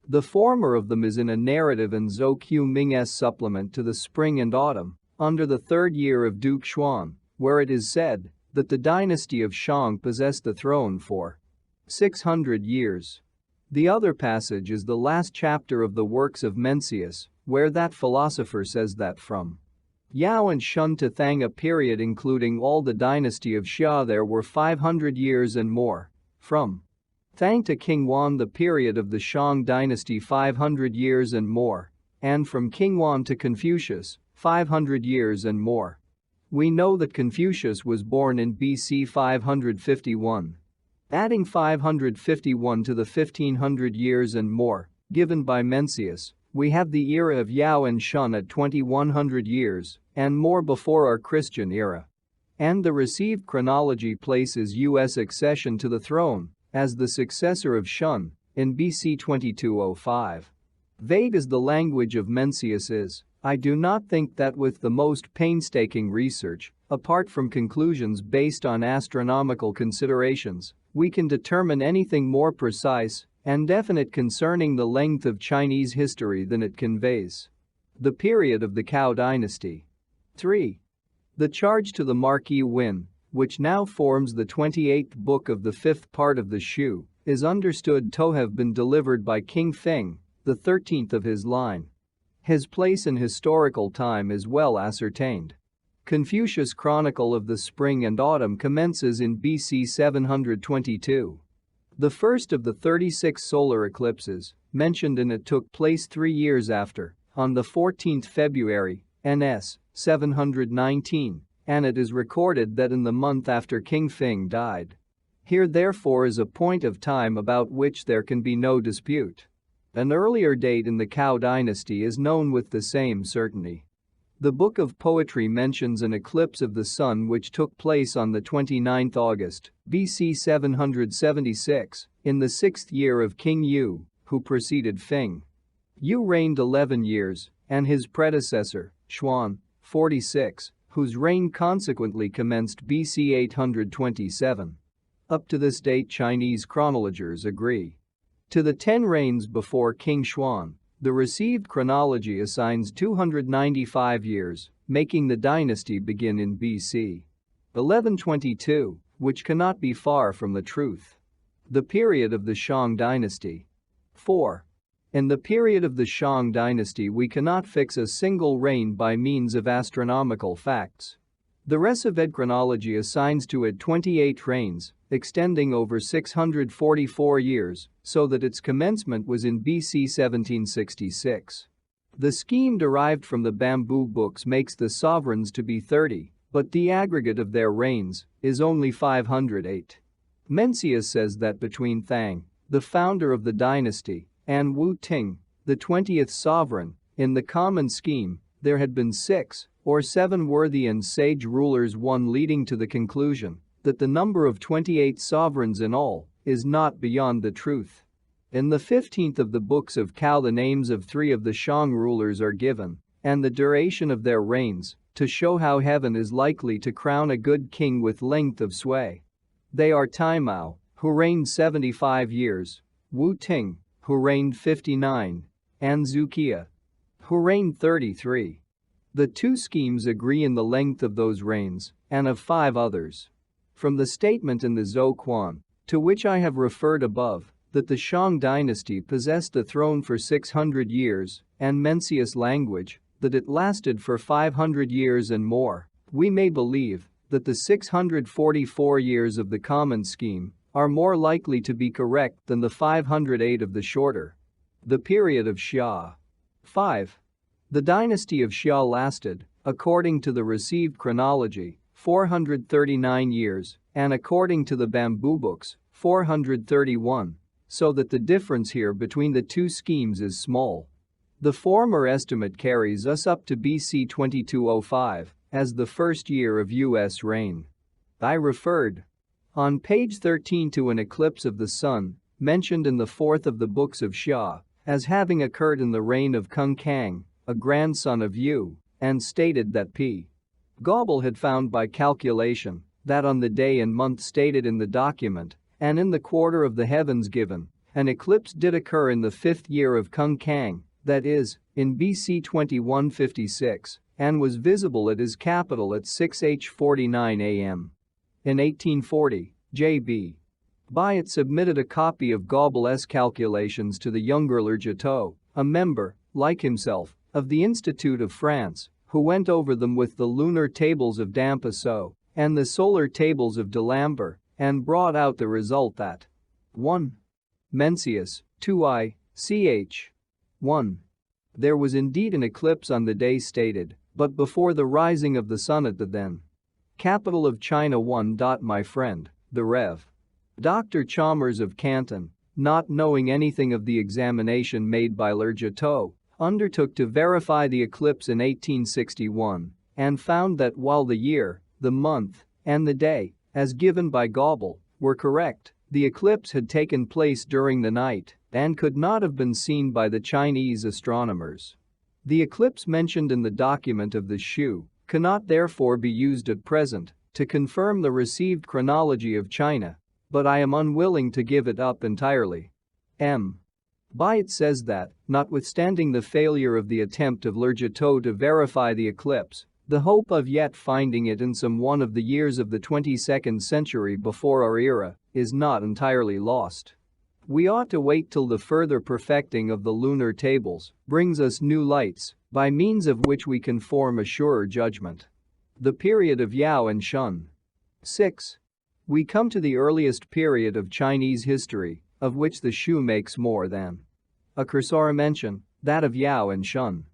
The former of them is in a narrative in Zhou Quming's supplement to the Spring and Autumn, under the 3rd year of Duke Xuan, where it is said that the dynasty of Shang possessed the throne for 600 years. The other passage is the last chapter of the works of Mencius, where that philosopher says that from Yao and Shun to Thang, a period including all the dynasty of Xia, there were 500 years and more. From Thang to King Wan, the period of the Shang dynasty, 500 years and more. And from King Wan to Confucius, 500 years and more. We know that Confucius was born in BC 551. Adding 551 to the 1500 years and more, given by Mencius, we have the era of Yao and Shun at 2100 years and more before our Christian era. And the received chronology places U.S. accession to the throne as the successor of Shun in BC 2205. Vague as the language of Mencius is, I do not think that with the most painstaking research, apart from conclusions based on astronomical considerations, we can determine anything more precise and definite concerning the length of Chinese history than it conveys. The period of the Cao dynasty. 3. The charge to the Marquis Win, which now forms the 28th book of the 5th part of the Shu, is understood to have been delivered by King Feng, the 13th of his line. His place in historical time is well ascertained. Confucius' Chronicle of the Spring and Autumn commences in BC 722. The first of the 36 solar eclipses mentioned in it took place 3 years after, on the 14th February, NS 719, and it is recorded that in the month after King Feng died. Here therefore is a point of time about which there can be no dispute. An earlier date in the Cao dynasty is known with the same certainty. The Book of Poetry mentions an eclipse of the sun which took place on the 29th August, BC 776, in the 6th year of King Yu, who preceded Feng. Yu reigned 11 years, and his predecessor, Xuan, 46, whose reign consequently commenced BC 827. Up to this date Chinese chronologers agree. To the 10 reigns before King Xuan, the received chronology assigns 295 years, making the dynasty begin in BC 1122, which cannot be far from the truth. The period of the Shang dynasty. 4. In the period of the Shang dynasty we cannot fix a single reign by means of astronomical facts. The Resaved chronology assigns to it 28 reigns, extending over 644 years, so that its commencement was in BC 1766. The scheme derived from the bamboo books makes the sovereigns to be 30, but the aggregate of their reigns is only 508. Mencius says that between Thang, the founder of the dynasty, and Wu Ting, the 20th sovereign, in the common scheme, there had been 6 or 7 worthy and sage rulers, one leading to the conclusion that the number of 28 sovereigns in all is not beyond the truth. In the 15th of the books of Cao the names of 3 of the Shang rulers are given, and the duration of their reigns, to show how heaven is likely to crown a good king with length of sway. They are Taimao, who reigned 75 years, Wu Ting, who reigned 59, and Zukia, who reigned 33. The 2 schemes agree in the length of those reigns, and of 5 others. From the statement in the Zhou Quan, to which I have referred above, that the Shang dynasty possessed the throne for 600 years, and Mencius' language, that it lasted for 500 years and more, we may believe that the 644 years of the common scheme are more likely to be correct than the 508 of the shorter. The period of Xia. 5. The dynasty of Xia lasted, according to the received chronology, 439 years, and according to the bamboo books, 431, so that the difference here between the 2 schemes is small. The former estimate carries us up to BC 2205 as the first year of U.S. reign. I referred on page 13 to an eclipse of the sun, mentioned in the 4th of the books of Xia, as having occurred in the reign of Kung Kang, a grandson of Yu, and stated that P. Gobble had found by calculation that on the day and month stated in the document, and in the quarter of the heavens given, an eclipse did occur in the 5th year of Kung Kang, that is, in BC 2156, and was visible at his capital at 6h49 am. In 1840, J.B. Byatt submitted a copy of Gobble's calculations to the younger Lergeteau, a member, like himself, of the Institute of France, who went over them with the lunar tables of Dampasseau and the solar tables of D'Alembert, and brought out the result that 1. Mencius, 2I, ch. 1. There was indeed an eclipse on the day stated, but before the rising of the sun at the then capital of China. 1. My friend, the Rev. Dr. Chalmers of Canton, not knowing anything of the examination made by Lergeteau, undertook to verify the eclipse in 1861 and found that while the year, the month, and the day, as given by Gobble, were correct, the eclipse had taken place during the night and could not have been seen by the Chinese astronomers. The eclipse mentioned in the document of the Shu cannot therefore be used at present to confirm the received chronology of China, but I am unwilling to give it up entirely. M. Byatt says that, notwithstanding the failure of the attempt of Lergeteau to verify the eclipse, the hope of yet finding it in some one of the years of the 22nd century before our era is not entirely lost. We ought to wait till the further perfecting of the lunar tables brings us new lights, by means of which we can form a surer judgment. The period of Yao and Shun. 6. We come to the earliest period of Chinese history, of which the Shu makes more than a cursory mention, that of Yao and Shun.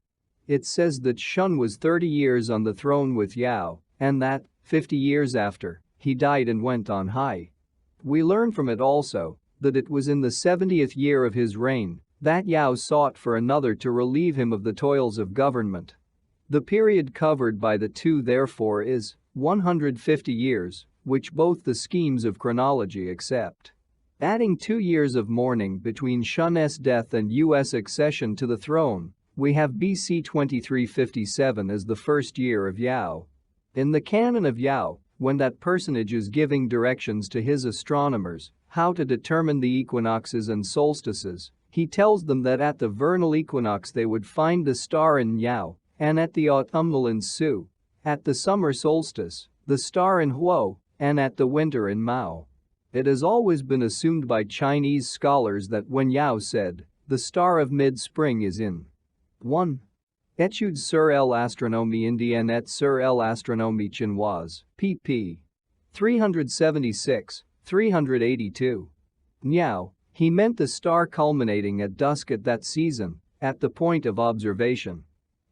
It says that Shun was 30 years on the throne with Yao, and that, 50 years after, he died and went on high. We learn from it also that it was in the 70th year of his reign that Yao sought for another to relieve him of the toils of government. The period covered by the two therefore is 150 years, which both the schemes of chronology accept. Adding 2 years of mourning between Shun's death and Yu's accession to the throne, we have BC 2357 as the first year of Yao. In the canon of Yao, when that personage is giving directions to his astronomers how to determine the equinoxes and solstices, he tells them that at the vernal equinox they would find the star in Yao, and at the autumnal in Su, at the summer solstice, the star in Huo, and at the winter in Mao. It has always been assumed by Chinese scholars that when Yao said, "The star of mid-spring is in 1. Études sur l'astronomie indienne et sur l'astronomie chinoise, pp. 376, 382. Niao, he meant the star culminating at dusk at that season, at the point of observation.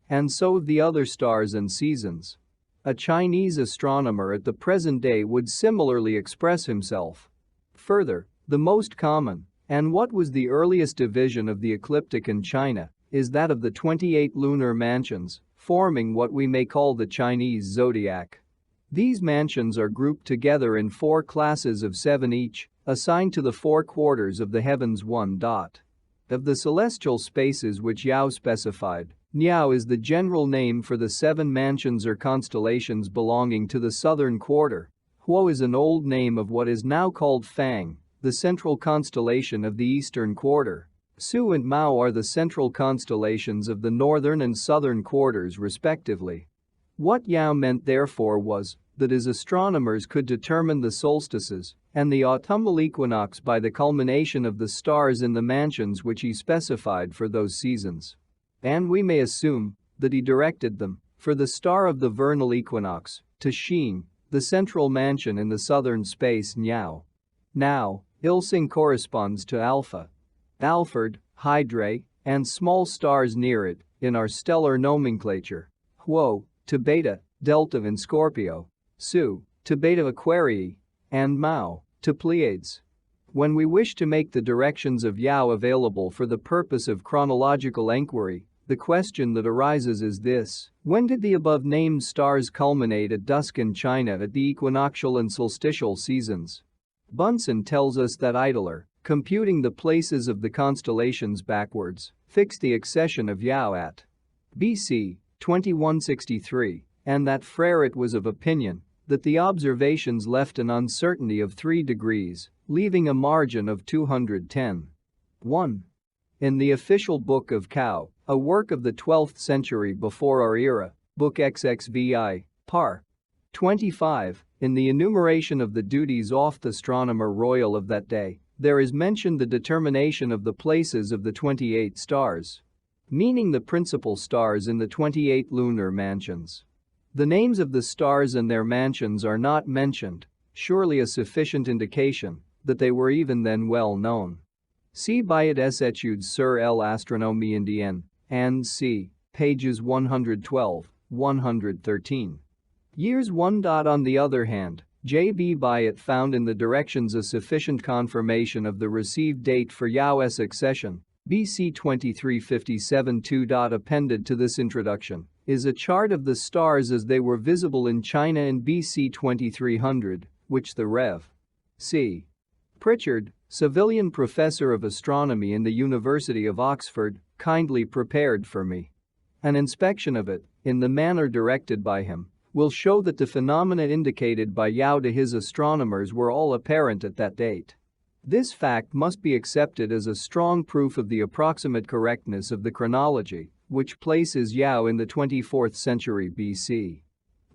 And so the other stars and seasons. A Chinese astronomer at the present day would similarly express himself. Further, the most common, and what was the earliest division of the ecliptic in China, is that of the 28 lunar mansions, forming what we may call the Chinese zodiac. These mansions are grouped together in 4 classes of 7 each, assigned to the 4 quarters of the heavens. 1. Of the celestial spaces which Yao specified, Niao is the general name for the 7 mansions or constellations belonging to the southern quarter. Huo is an old name of what is now called Fang, the central constellation of the eastern quarter. Su and Mao are the central constellations of the northern and southern quarters respectively. What Yao meant therefore was that his astronomers could determine the solstices and the autumnal equinox by the culmination of the stars in the mansions which he specified for those seasons. And we may assume that he directed them, for the star of the vernal equinox, to Xing, the central mansion in the southern space Niao. Now, Ilsing corresponds to Alpha, Alphard, Hydrae, and small stars near it in our stellar nomenclature. Huo, to Beta, Delta in Scorpio, Su, to Beta Aquarii, and Mao, to Pleiades. When we wish to make the directions of Yao available for the purpose of chronological enquiry, the question that arises is this: when did the above-named stars culminate at dusk in China at the equinoctial and solstitial seasons? Bunsen tells us that Idler, computing the places of the constellations backwards, fixed the accession of Yao at BC 2163, and that Freret was of opinion that the observations left an uncertainty of 3 degrees, leaving a margin of 210. 1. In the official Book of Cao, a work of the 12th century before our era, Book XXVI, par. 25, in the enumeration of the duties of the astronomer royal of that day, there is mentioned the determination of the places of the 28 stars, meaning the principal stars in the 28 lunar mansions. The names of the stars and their mansions are not mentioned, surely a sufficient indication that they were even then well known. See Bayat S. Études sur l'astronomie indienne, and c. pages 112, 113. Years 1. On the other hand, J.B. Bayat found in the directions a sufficient confirmation of the received date for Yao's accession, BC 2357. 2. Appended to this introduction is a chart of the stars as they were visible in China in BC 2300, which the Rev. C. Pritchard, civilian professor of astronomy in the University of Oxford, kindly prepared for me. An inspection of it, in the manner directed by him, will show that the phenomena indicated by Yao to his astronomers were all apparent at that date. This fact must be accepted as a strong proof of the approximate correctness of the chronology, which places Yao in the 24th century BC.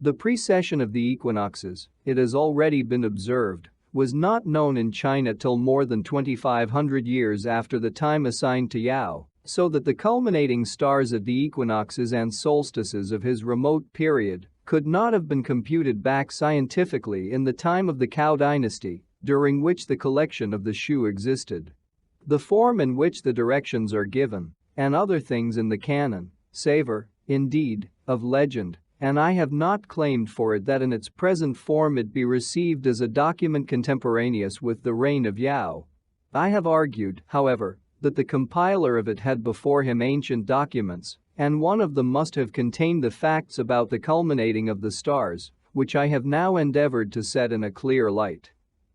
The precession of the equinoxes, it has already been observed, was not known in China till more than 2,500 years after the time assigned to Yao, so that the culminating stars at the equinoxes and solstices of his remote period could not have been computed back scientifically in the time of the Cao dynasty, during which the collection of the Shu existed. The form in which the directions are given, and other things in the canon, savor, indeed, of legend, and I have not claimed for it that in its present form it be received as a document contemporaneous with the reign of Yao. I have argued, however, that the compiler of it had before him ancient documents, and one of them must have contained the facts about the culminating of the stars, which I have now endeavored to set in a clear light.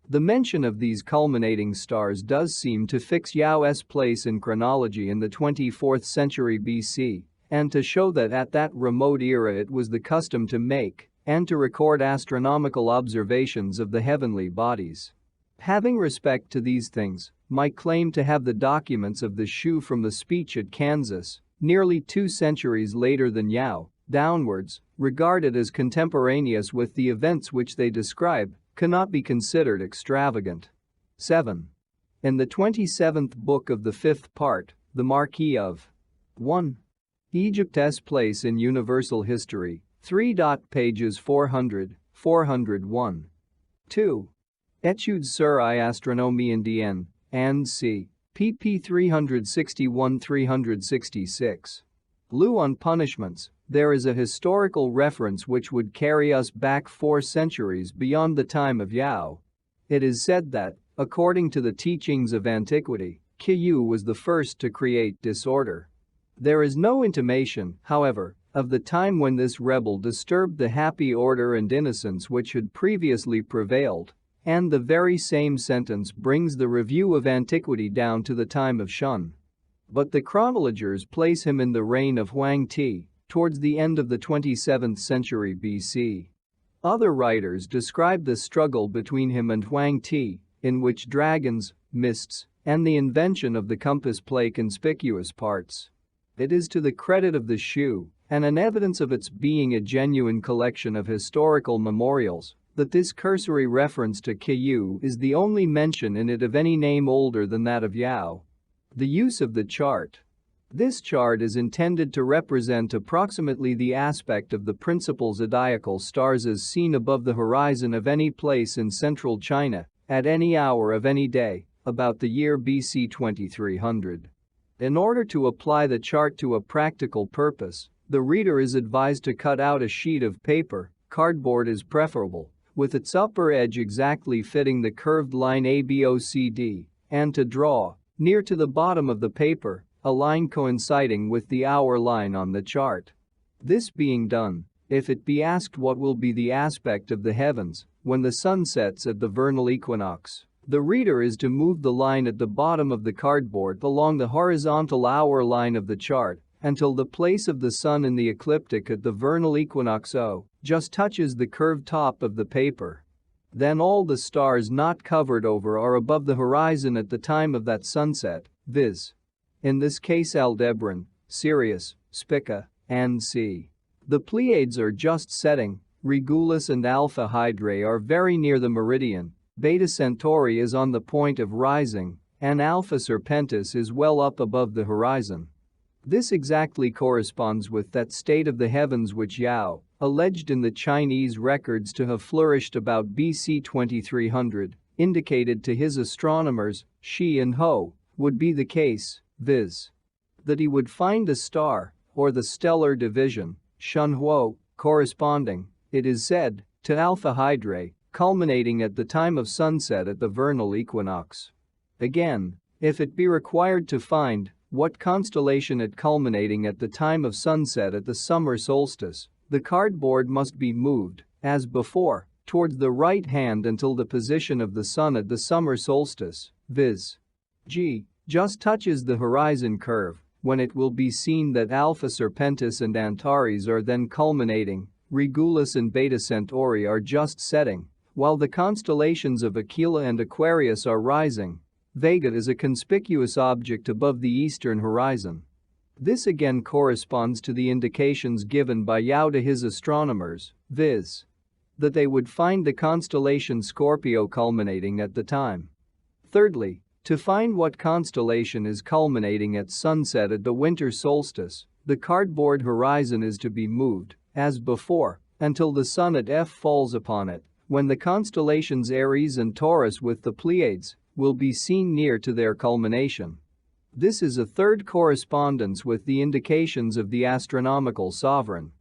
The mention of these culminating stars does seem to fix Yao's place in chronology in the 24th century BC, and to show that at that remote era it was the custom to make and to record astronomical observations of the heavenly bodies. Having respect to these things, my claim to have the documents of the Shu from the speech at Kansas, nearly 2 centuries later than Yao, downwards, regarded as contemporaneous with the events which they describe, cannot be considered extravagant. 7. In the 27th book of the 5th part, the Marquis of 1. Egypt's place in universal history, 3. Pages 400, 401. 2. Études sur l'astronomie indienne, and c. pp 361-366. Lu on punishments, there is a historical reference which would carry us back 4 centuries beyond the time of Yao. It is said that, according to the teachings of antiquity, Qiyu was the first to create disorder. There is no intimation, however, of the time when this rebel disturbed the happy order and innocence which had previously prevailed, and the very same sentence brings the review of antiquity down to the time of Shun. But the chronologers place him in the reign of Huang Ti, towards the end of the 27th century BC. Other writers describe the struggle between him and Huang Ti, in which dragons, mists, and the invention of the compass play conspicuous parts. It is to the credit of the Shu, and an evidence of its being a genuine collection of historical memorials, that this cursory reference to Qiyu is the only mention in it of any name older than that of Yao. The use of the chart. This chart is intended to represent approximately the aspect of the principal zodiacal stars as seen above the horizon of any place in central China, at any hour of any day, about the year BC 2300. In order to apply the chart to a practical purpose, the reader is advised to cut out a sheet of paper, cardboard is preferable, with its upper edge exactly fitting the curved line ABOCD, and to draw, near to the bottom of the paper, a line coinciding with the hour line on the chart. This being done, if it be asked what will be the aspect of the heavens when the sun sets at the vernal equinox, the reader is to move the line at the bottom of the cardboard along the horizontal hour line of the chart until the place of the sun in the ecliptic at the vernal equinox O just touches the curved top of the paper. Then all the stars not covered over are above the horizon at the time of that sunset, viz. In this case Aldebaran, Sirius, Spica, and C. The Pleiades are just setting, Regulus and Alpha Hydrae are very near the meridian, Beta Centauri is on the point of rising, and Alpha Serpentis is well up above the horizon. This exactly corresponds with that state of the heavens which Yao, alleged in the Chinese records to have flourished about BC 2300, indicated to his astronomers, Shi and Ho, would be the case, viz. That he would find a star, or the stellar division, Shunhuo, corresponding, it is said, to Alpha Hydrae, culminating at the time of sunset at the vernal equinox. Again, if it be required to find what constellation it culminating at the time of sunset at the summer solstice, the cardboard must be moved, as before, towards the right hand until the position of the sun at the summer solstice, viz. G, just touches the horizon curve, when it will be seen that Alpha Serpentis and Antares are then culminating, Regulus and Beta Centauri are just setting, while the constellations of Aquila and Aquarius are rising. Vega is a conspicuous object above the eastern horizon. This again corresponds to the indications given by Yao to his astronomers, viz. That they would find the constellation Scorpio culminating at the time. Thirdly, to find what constellation is culminating at sunset at the winter solstice, the cardboard horizon is to be moved, as before, until the sun at F falls upon it, when the constellations Aries and Taurus with the Pleiades will be seen near to their culmination. This is a third correspondence with the indications of the astronomical sovereign.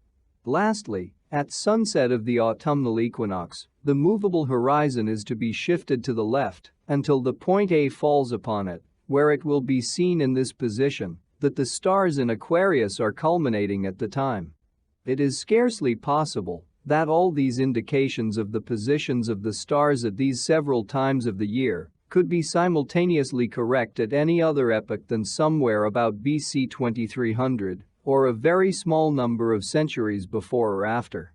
Lastly, at sunset of the autumnal equinox, the movable horizon is to be shifted to the left until the point A falls upon it, where it will be seen in this position that the stars in Aquarius are culminating at the time. It is scarcely possible that all these indications of the positions of the stars at these several times of the year could be simultaneously correct at any other epoch than somewhere about BC 2300, or a very small number of centuries before or after.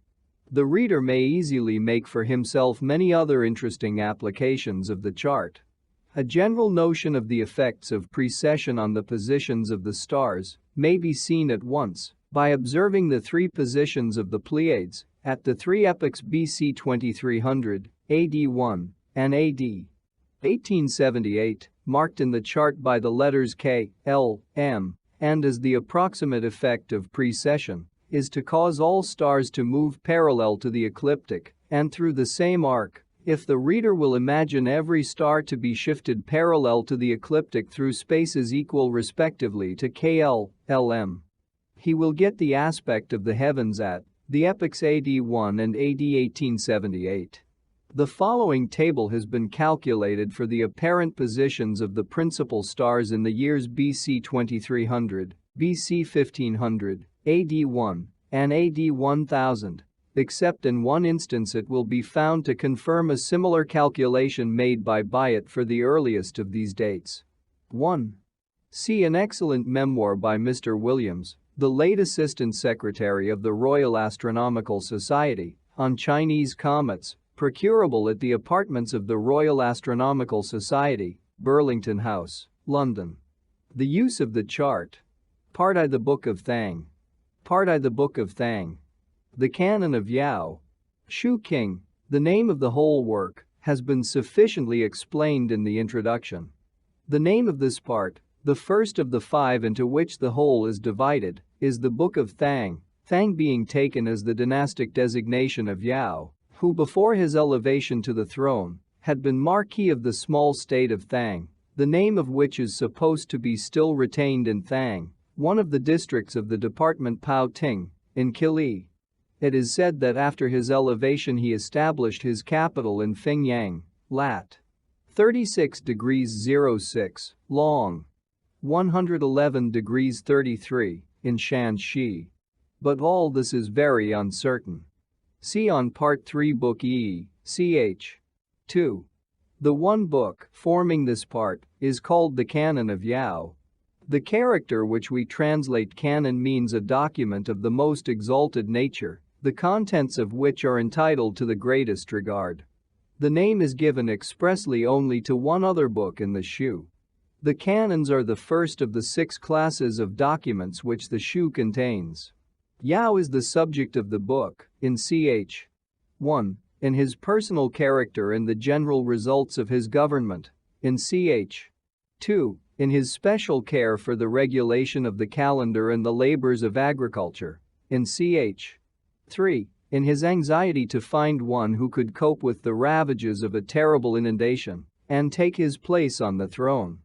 The reader may easily make for himself many other interesting applications of the chart. A general notion of the effects of precession on the positions of the stars may be seen at once by observing the three positions of the Pleiades at the three epochs BC 2300, AD 1, and AD 1878, marked in the chart by the letters K, L, M, and as the approximate effect of precession is to cause all stars to move parallel to the ecliptic and through the same arc. If the reader will imagine every star to be shifted parallel to the ecliptic through spaces equal respectively to KL, LM, he will get the aspect of the heavens at the epochs AD 1 and AD 1878. The following table has been calculated for the apparent positions of the principal stars in the years BC 2300, BC 1500, AD 1, and AD 1000. Except in one instance it will be found to confirm a similar calculation made by Byatt for the earliest of these dates. 1. See an excellent memoir by Mr. Williams, the late Assistant Secretary of the Royal Astronomical Society, on Chinese comets, procurable at the apartments of the Royal Astronomical Society, Burlington House, London. The use of the chart. Part I. The Book of Thang. Part I. The Book of Thang. The Canon of Yao. Shu King. The name of the whole work has been sufficiently explained in the introduction. The name of this part, the first of the five into which the whole is divided, is the Book of Thang, Thang being taken as the dynastic designation of Yao, who before his elevation to the throne had been Marquis of the small state of Thang, the name of which is supposed to be still retained in Thang, one of the districts of the department Pao Ting, in Kili. It is said that after his elevation he established his capital in Fingyang, lat. 36 degrees 06, long. 111 degrees 33, in Shanxi. But all this is very uncertain. See on Part 3 Book E, ch. 2. The one book forming this part is called the Canon of Yao. The character which we translate canon means a document of the most exalted nature, the contents of which are entitled to the greatest regard. The name is given expressly only to one other book in the Shu. The canons are the first of the 6 classes of documents which the Shu contains. Yao is the subject of the book, in ch. 1, in his personal character and the general results of his government, in ch. 2, in his special care for the regulation of the calendar and the labors of agriculture, in ch. 3, in his anxiety to find one who could cope with the ravages of a terrible inundation and take his place on the throne.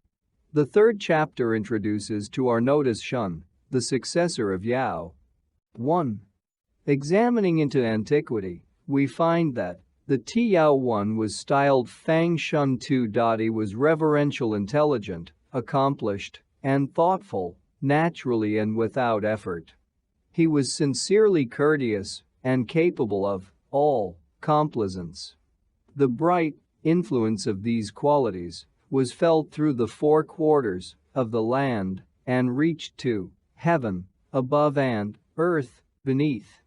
The third chapter introduces to our notice Shun, the successor of Yao. 1. Examining into antiquity, we find that the Yao 1 was styled Fang Shun 2. He was reverential, intelligent, accomplished, and thoughtful, naturally and without effort. He was sincerely courteous and capable of all complaisance. The bright influence of these qualities was felt through the 4 quarters of the land and reached to heaven above and earth beneath.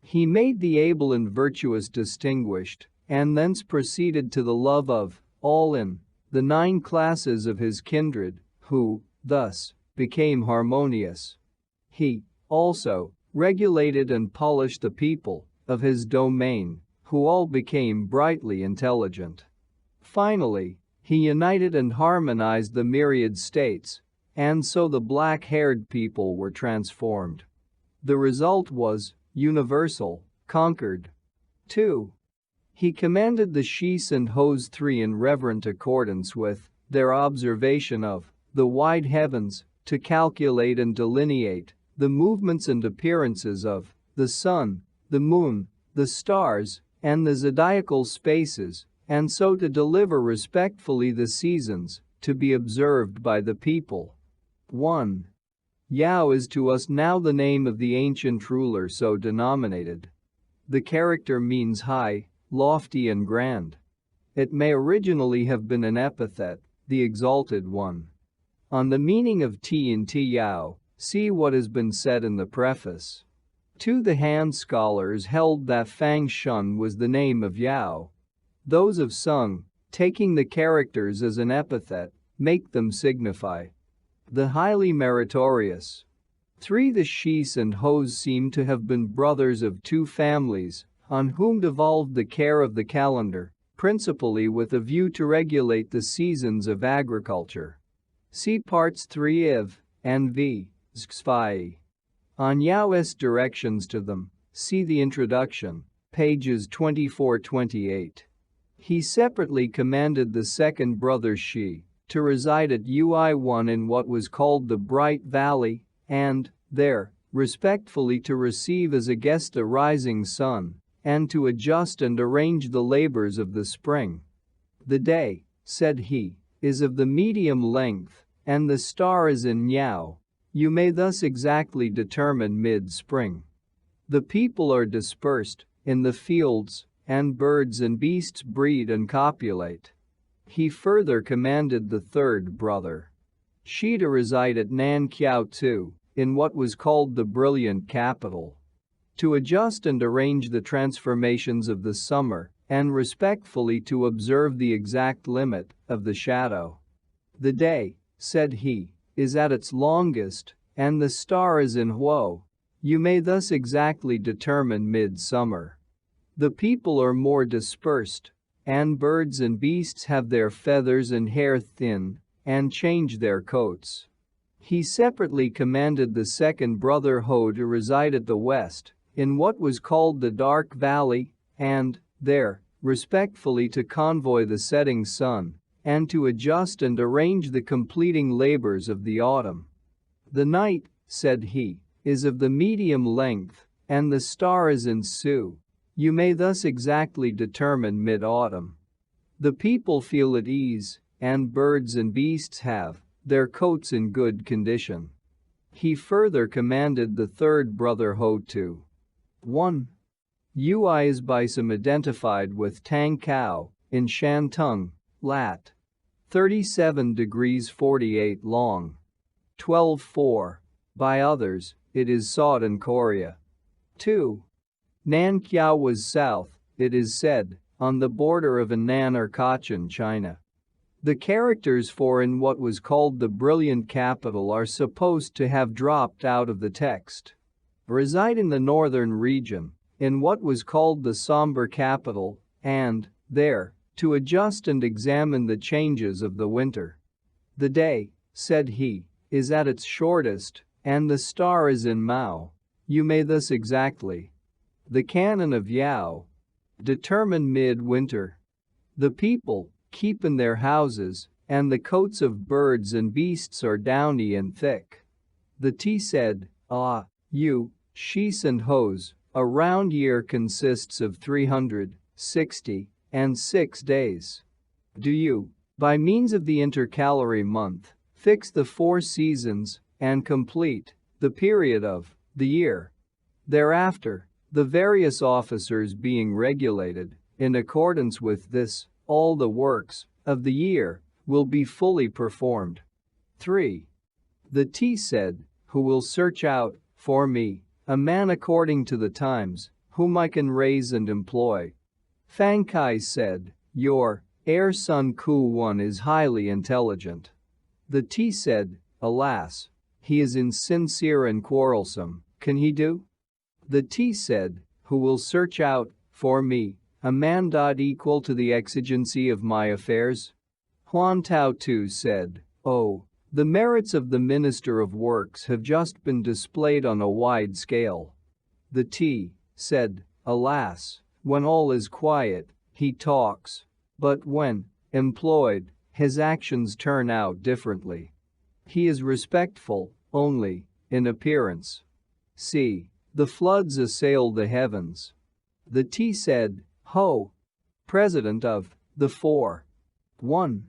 He made the able and virtuous distinguished, and thence proceeded to the love of all in the 9 classes of his kindred, who, thus, became harmonious. He, also, regulated and polished the people of his domain, who all became brightly intelligent. Finally, he united and harmonized the myriad states, and so the black-haired people were transformed. The result was universal conquered. 2. He commanded the Shis and Hos 3 in reverent accordance with their observation of the wide heavens to calculate and delineate the movements and appearances of the sun, the moon, the stars, and the zodiacal spaces, and so to deliver respectfully the seasons to be observed by the people. 1. Yao is to us now the name of the ancient ruler so denominated. The character means high, lofty and grand. It may originally have been an epithet, the exalted one. On the meaning of T in Ti Yao, see what has been said in the preface. 2. The Han scholars held that Fang Shun was the name of Yao. Those of Sung, taking the characters as an epithet, make them signify the highly meritorious. 3. The Shis and Hos seem to have been brothers of two families, on whom devolved the care of the calendar, principally with a view to regulate the seasons of agriculture. See parts 3 Iv and V. Xfai. On Yao's directions to them, see the introduction, pages 24-28. He separately commanded the second brother Shi to reside at Ui1 in what was called the Bright Valley, and, there, respectfully to receive as a guest a rising sun, and to adjust and arrange the labors of the spring. The day, said he, is of the medium length, and the star is in Yao. You may thus exactly determine mid-spring. The people are dispersed in the fields, and birds and beasts breed and copulate. He further commanded the third brother Shi to reside at Nankiao too, in what was called the brilliant capital, to adjust and arrange the transformations of the summer, and respectfully to observe the exact limit of the shadow. The day, said he, is at its longest, and the star is in Huo. You may thus exactly determine midsummer. The people are more dispersed, and birds and beasts have their feathers and hair thin, and change their coats. He separately commanded the second brother Ho to reside at the west, in what was called the Dark Valley, and, there, respectfully to convoy the setting sun, and to adjust and arrange the completing labors of the autumn. The night, said he, is of the medium length, and the star is in Su. You may thus exactly determine mid-autumn. The people feel at ease, and birds and beasts have their coats in good condition. He further commanded the third brother Ho to 1. Ui is by some identified with Tang Kao, in Shantung, lat. 37 degrees 48 long. 12-4. By others, it is sought in Korea. 2. Nankiao was south, it is said, on the border of Annan or Cochin, China. The characters for in what was called the brilliant capital are supposed to have dropped out of the text. Reside in the northern region, in what was called the somber capital, and, there, to adjust and examine the changes of the winter. The day, said he, is at its shortest, and the star is in Mao. You may thus exactly the canon of Yao determine mid-winter. The people keep in their houses, and the coats of birds and beasts are downy and thick. The T said, you, Shis and Hos, a round year consists of 366 days. Do you, by means of the intercalary month, fix the 4 seasons, and complete the period of the year. Thereafter, the various officers being regulated, in accordance with this, all the works of the year will be fully performed. 3. The T said, who will search out, for me, a man according to the times, whom I can raise and employ. Fang Kai said, your heir son Ku-1 is highly intelligent. The T said, alas, he is insincere and quarrelsome, can he do? The T said, who will search out, for me, a man equal to the exigency of my affairs? Huan Tao Tu said, oh, the merits of the Minister of Works have just been displayed on a wide scale. The T said, Alas, when all is quiet, he talks. But when employed, his actions turn out differently. He is respectful only in appearance. C. The floods assailed the heavens. The T said, Ho! President of the 4. 1.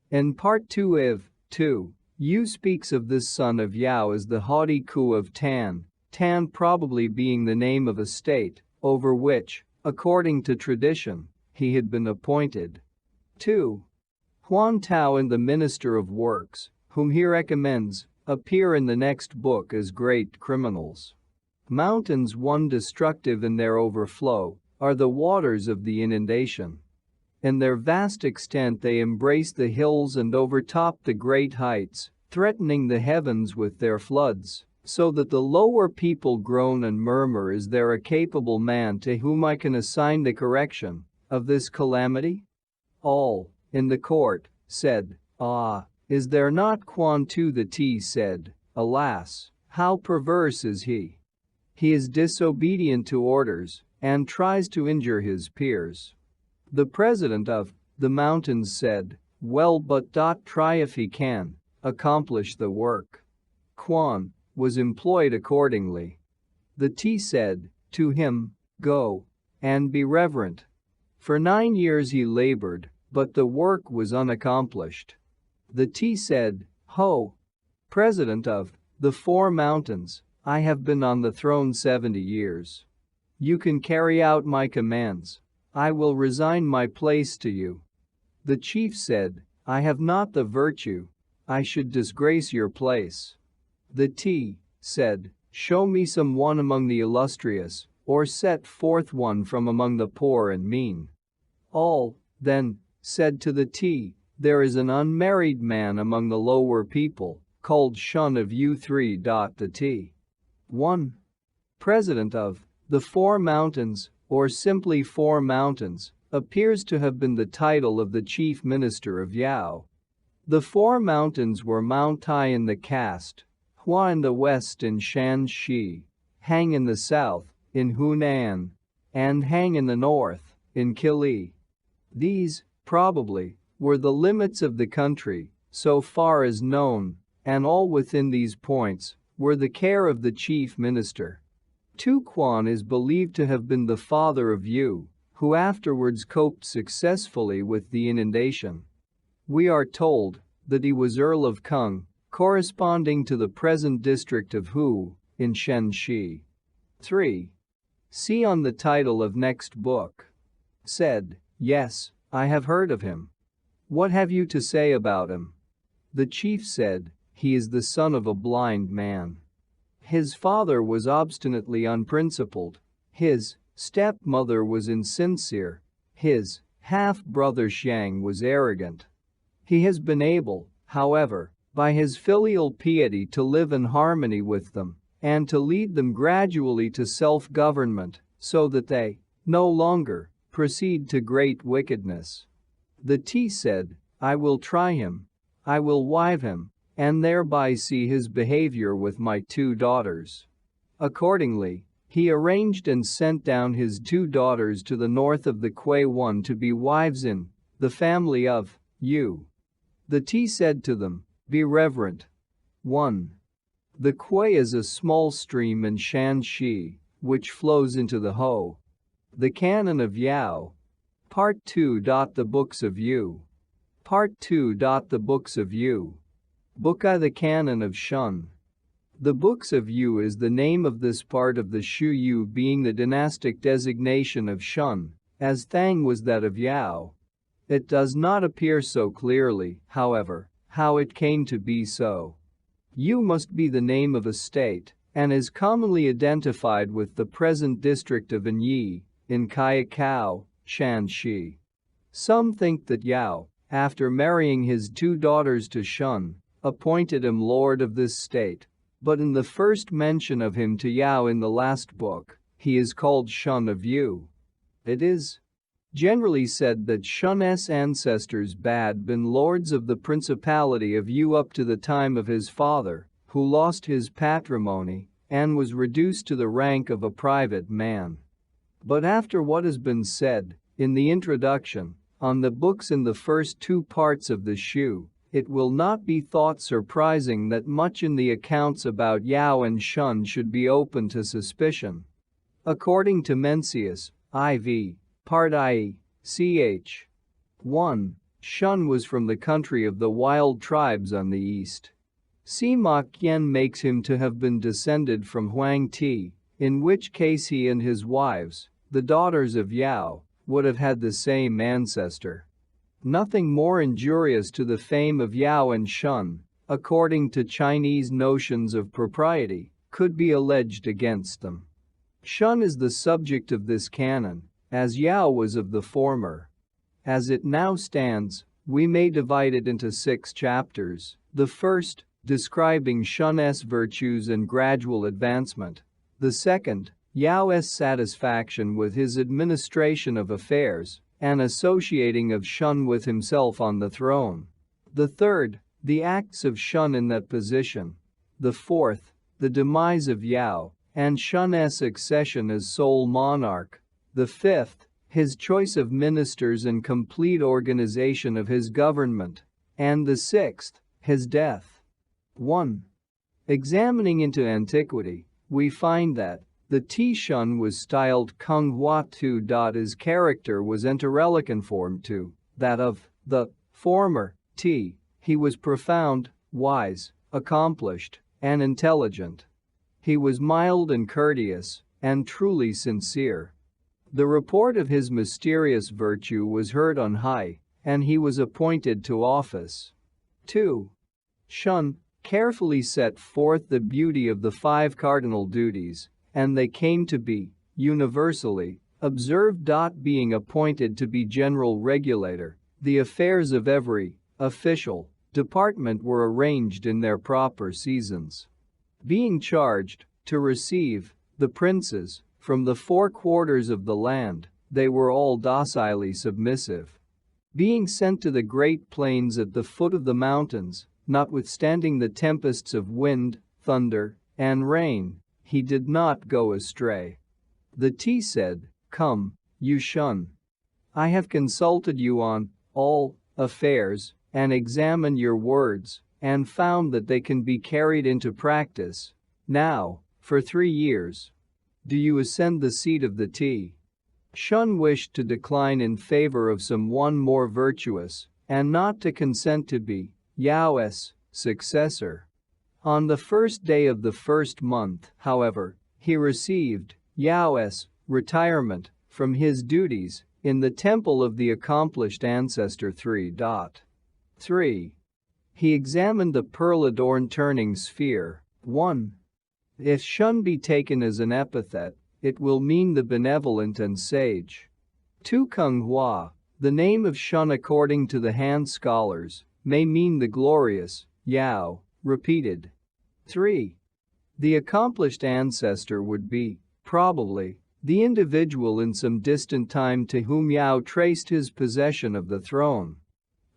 In Part 2 of 2, Yu speaks of this son of Yao as the haughty Ku of Tan, Tan probably being the name of a state over which, according to tradition, he had been appointed. 2. Huan Tao and the Minister of Works, whom he recommends, appear in the next book as great criminals. Mountains, one destructive in their overflow, are the waters of the inundation. In their vast extent they embrace the hills and overtop the great heights, threatening the heavens with their floods, so that the lower people groan and murmur. Is there a capable man to whom I can assign the correction of this calamity? All in the court said, Ah, is there not? Quan Tu the T said, Alas, how perverse is he! He is disobedient to orders and tries to injure his peers. The president of the mountains said, Well, but try if he can accomplish the work. Quan was employed accordingly. The T said to him, Go and be reverent. For 9 years he labored, but the work was unaccomplished. The T said, Ho! President of the 4 mountains, I have been on the throne 70 years. You can carry out my commands. I will resign my place to you. The chief said, I have not the virtue. I should disgrace your place. The T said, Show me some one among the illustrious, or set forth one from among the poor and mean. All, then, said to the T, There is an unmarried man among the lower people, called Shun of U3. The T. 1. President of the 4 mountains, or simply 4 mountains, appears to have been the title of the chief minister of Yao. The 4 mountains were Mount Tai in the Cast, Hua in the west in Shanxi, Hang in the south, in Hunan, and Hang in the north, in Kili. These, probably, were the limits of the country, so far as known, and all within these points were the care of the chief minister. Tu Quan is believed to have been the father of Yu, who afterwards coped successfully with the inundation. We are told that he was Earl of Kung, corresponding to the present district of Hu, in Shenxi. 3. See on the title of next book. Said, Yes, I have heard of him. What have you to say about him? The chief said, He is the son of a blind man. His father was obstinately unprincipled. His stepmother was insincere. His half-brother Xiang was arrogant. He has been able, however, by his filial piety to live in harmony with them, and to lead them gradually to self-government, so that they no longer proceed to great wickedness. The T said, I will try him. I will wive him, and thereby see his behavior with my 2 daughters. Accordingly, he arranged and sent down his 2 daughters to the north of the Kui One to be wives in the family of Yu. The T said to them, Be reverent. 1. The Kui is a small stream in Shanxi, which flows into the Ho. The Canon of Yao. Part 2. The Books of Yu. Part 2. The Books of Yu. Book I. The Canon of Shun. The Books of Yu is the name of this part of the Shu, Yu being the dynastic designation of Shun, as Thang was that of Yao. It does not appear so clearly, however, how it came to be so. Yu must be the name of a state, and is commonly identified with the present district of Anyi, in Kayakao, Shanxi. Some think that Yao, after marrying his 2 daughters to Shun, appointed him lord of this state, but in the first mention of him to Yao in the last book, he is called Shun of Yu. It is generally said that Shun's ancestors had been lords of the principality of Yu up to the time of his father, who lost his patrimony and was reduced to the rank of a private man. But after what has been said in the introduction on the books in the first two parts of the Shu, it will not be thought surprising that much in the accounts about Yao and Shun should be open to suspicion. According to Mencius, IV, Part IE, ch. 1, Shun was from the country of the wild tribes on the east. Sima Qian makes him to have been descended from Huang Ti, in which case he and his wives, the daughters of Yao, would have had the same ancestor. Nothing more injurious to the fame of Yao and Shun, according to Chinese notions of propriety, could be alleged against them. Shun is the subject of this canon, as Yao was of the former. As it now stands, we may divide it into 6 chapters, the first, describing Shun's virtues and gradual advancement. The second, Yao's satisfaction with his administration of affairs and associating of Shun with himself on the throne. The third, the acts of Shun in that position. The fourth, the demise of Yao and Shun's succession as sole monarch. The fifth, his choice of ministers and complete organization of his government. And the sixth, his death. 1. Examining into antiquity, we find that the T Shun was styled Kung Hua Tu. His character was entereliconform to that of the former T. He was profound, wise, accomplished, and intelligent. He was mild and courteous, and truly sincere. The report of his mysterious virtue was heard on high, and he was appointed to office. 2. Shun carefully set forth the beauty of the 5 cardinal duties, and they came to be universally observed. Being appointed to be general regulator, the affairs of every official department were arranged in their proper seasons. Being charged to receive the princes from the 4 quarters of the land, they were all docilely submissive. Being sent to the great plains at the foot of the mountains, notwithstanding the tempests of wind, thunder, and rain, he did not go astray. The T said, "Come, you Shun. I have consulted you on all affairs and examined your words and found that they can be carried into practice. Now, for 3 years. Do you ascend the seat of the T?" Shun wished to decline in favor of someone more virtuous and not to consent to be Yao's successor. On the first day of the first month, however, he received Yao's retirement from his duties in the temple of the accomplished ancestor. 3. He examined the pearl-adorned turning sphere. 1. If Shun be taken as an epithet, it will mean the benevolent and sage. 2. Kung Hua, the name of Shun according to the Han scholars, may mean the glorious Yao, repeated. 3. The accomplished ancestor would be, probably, the individual in some distant time to whom Yao traced his possession of the throne.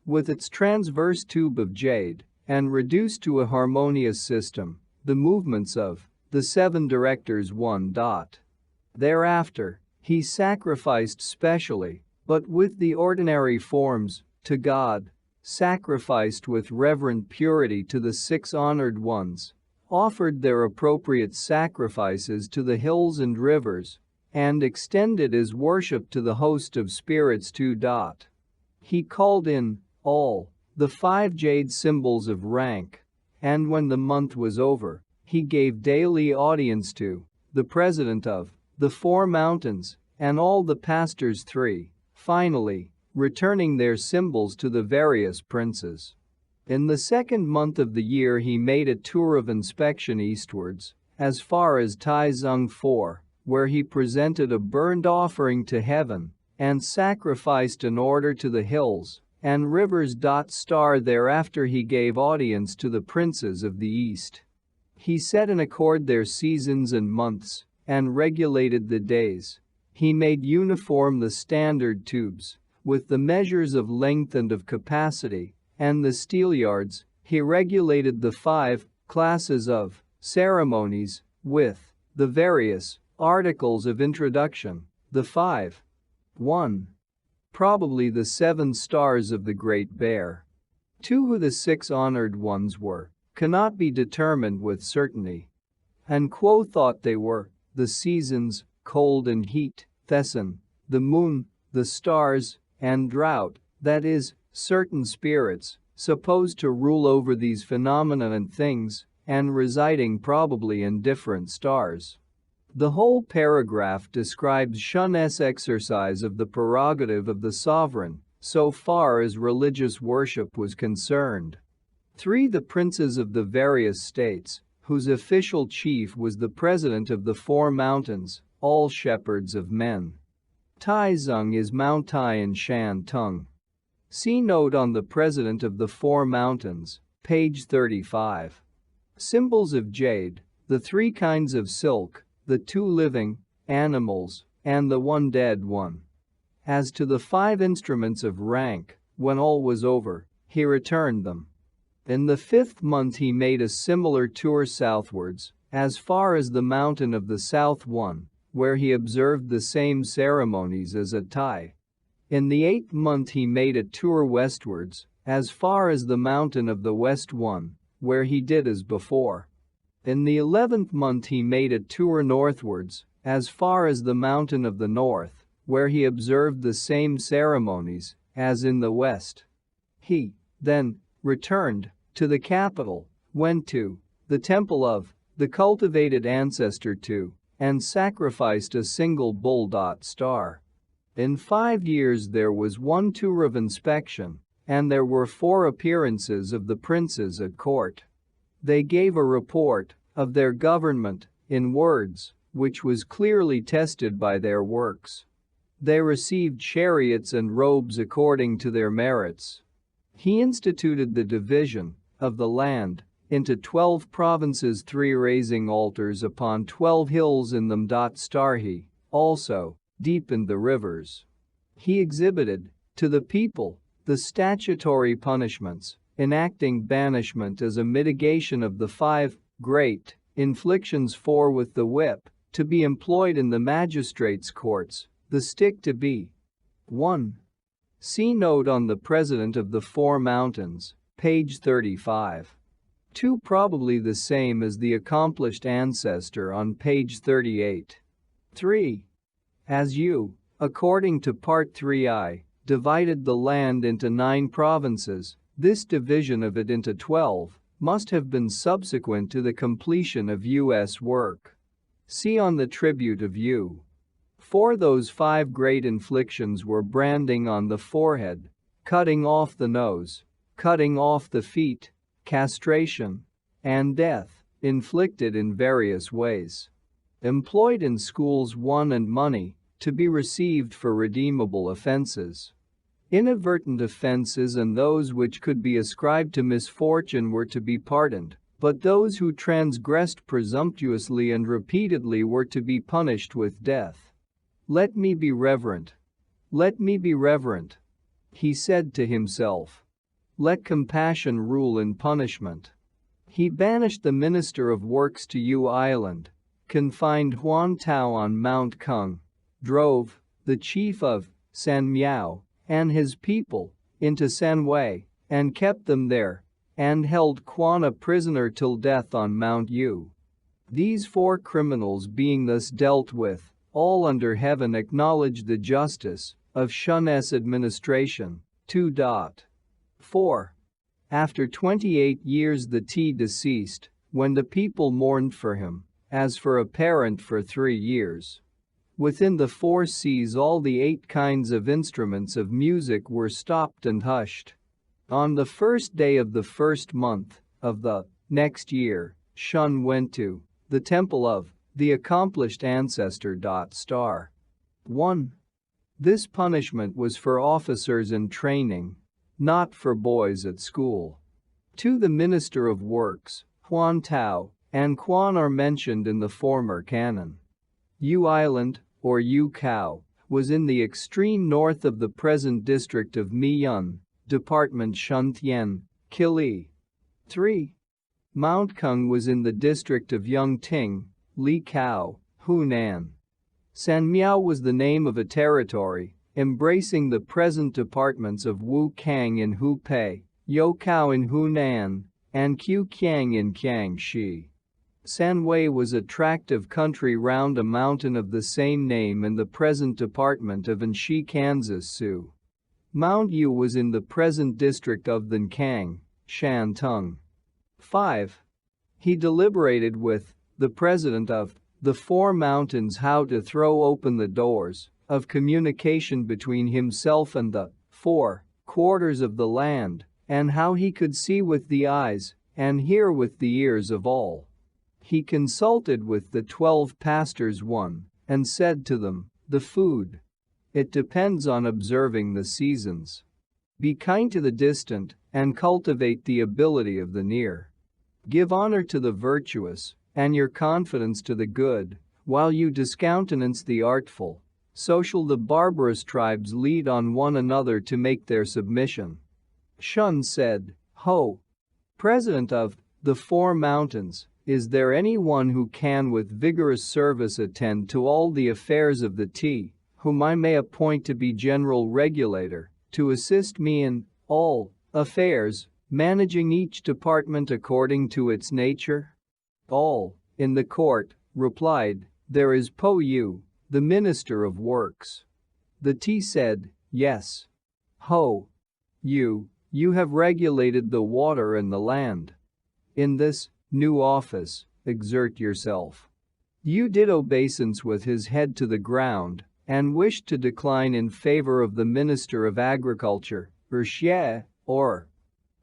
With its transverse tube of jade, and reduced to a harmonious system, the movements of the 7 directors. 1. Thereafter, he sacrificed specially, but with the ordinary forms, to God, sacrificed with reverent purity to the 6 honored ones, offered their appropriate sacrifices to the hills and rivers, and extended his worship to the host of spirits. 2. He called in all the 5 jade symbols of rank, and when the month was over, he gave daily audience to the president of the 4 mountains and all the pastors. 3. Finally, returning their symbols to the various princes. In the 2nd month of the year he made a tour of inspection eastwards, as far as Taizong 4, where he presented a burnt offering to heaven, and sacrificed an order to the hills and rivers. Thereafter he gave audience to the princes of the east. He set in accord their seasons and months, and regulated the days. He made uniform the standard tubes, with the measures of length and of capacity, and the steelyards. He regulated the 5 classes of ceremonies, with the various articles of introduction, The 5. 1. Probably the 7 stars of the Great Bear. 2. Who the 6 honored ones were cannot be determined with certainty. And Quo thought they were the seasons, cold and heat, Thesson, the moon, the stars, and drought, that is, certain spirits, supposed to rule over these phenomena and things, and residing probably in different stars. The whole paragraph describes Shun's exercise of the prerogative of the sovereign, so far as religious worship was concerned. 3. The princes of the various states, whose official chief was the president of the 4 mountains, all shepherds of men. Taizong is Mount Tai and Shan Tung. See note on the president of the 4 mountains, page 35. Symbols of jade, the 3 kinds of silk, the 2 living animals, and the 1 dead one. As to the 5 instruments of rank, when all was over, he returned them. In the 5th month he made a similar tour southwards, as far as the mountain of the south one, where he observed the same ceremonies as at Tai. In the 8th month he made a tour westwards, as far as the mountain of the west one, where he did as before. In the 11th month he made a tour northwards, as far as the mountain of the north, where he observed the same ceremonies as in the west. He, then, returned to the capital, went to the temple of the cultivated ancestor to, and sacrificed a single bull. Star. In 5 years there was 1 tour of inspection, and there were 4 appearances of the princes at court. They gave a report of their government in words, which was clearly tested by their works. They received chariots and robes according to their merits. He instituted the division of the land into 12 provinces, 3 raising altars upon 12 hills in them. He also deepened the rivers. He exhibited to the people the statutory punishments, enacting banishment as a mitigation of the 5 great inflictions, 4 with the whip, to be employed in the magistrates' courts, the stick to be 1. See note on the president of the 4 mountains, page 35. 2. Probably the same as the accomplished ancestor on page 38. 3. As you, according to part 3I, divided the land into 9 provinces, this division of it into 12 must have been subsequent to the completion of U.S. work. See on the tribute of U. 4. Those 5 great inflictions were branding on the forehead, cutting off the nose, cutting off the feet, castration, and death, inflicted in various ways. Employed in schools 1 and money, to be received for redeemable offenses. Inadvertent offenses and those which could be ascribed to misfortune were to be pardoned, but those who transgressed presumptuously and repeatedly were to be punished with death. Let me be reverent. Let me be reverent, he said to himself. Let compassion rule in punishment. He banished the minister of works to Yu Island, confined Huan Tao on Mount Kung, drove the chief of San Miao and his people into San Wei, and kept them there, and held Quan a prisoner till death on Mount Yu. These 4 criminals being thus dealt with, all under heaven acknowledged the justice of Shun's administration. 2. 4. After 28 years the T deceased, when the people mourned for him, as for a parent for 3 years. Within the 4 seas all the 8 kinds of instruments of music were stopped and hushed. On the 1st day of the 1st month of the next year, Shun went to the temple of the accomplished ancestor. 1. This punishment was for officers in training, not for boys at school. 2. The minister of works, Huan Tao, and Quan are mentioned in the former canon. Yu Island, or Yu Cao, was in the extreme north of the present district of Miyun, department Shuntian, Kili. 3. Mount Kung was in the district of Yongting, Li Cao, Hunan. Sanmiao was the name of a territory, embracing the present departments of Wu Kang in Hupei, Youkou in Hunan, and Qiang in Jiangxi. Sanwei was a tract of country round a mountain of the same name in the present department of Anshi, Kansas. Mount Yu was in the present district of Thenkang, Shantung. 5. He deliberated with the president of the Four Mountains how to throw open the doors of communication between himself and the four quarters of the land, and how he could see with the eyes and hear with the ears of all. He consulted with the 12 pastors one, and said to them, the food. It depends on observing the seasons. Be kind to the distant, and cultivate the ability of the near. Give honor to the virtuous, and your confidence to the good, while you discountenance the artful. So shall the barbarous tribes lead on one another to make their submission. Shun said, Ho! President of the Four Mountains, is there any one who can with vigorous service attend to all the affairs of the T, whom I may appoint to be general regulator, to assist me in all affairs, managing each department according to its nature? All, in the court, replied, there is Po Yu, the Minister of Works. The T said, yes. Ho! You have regulated the water and the land. In this new office, exert yourself. Yu did obeisance with his head to the ground, and wished to decline in favor of the Minister of Agriculture, Xie, or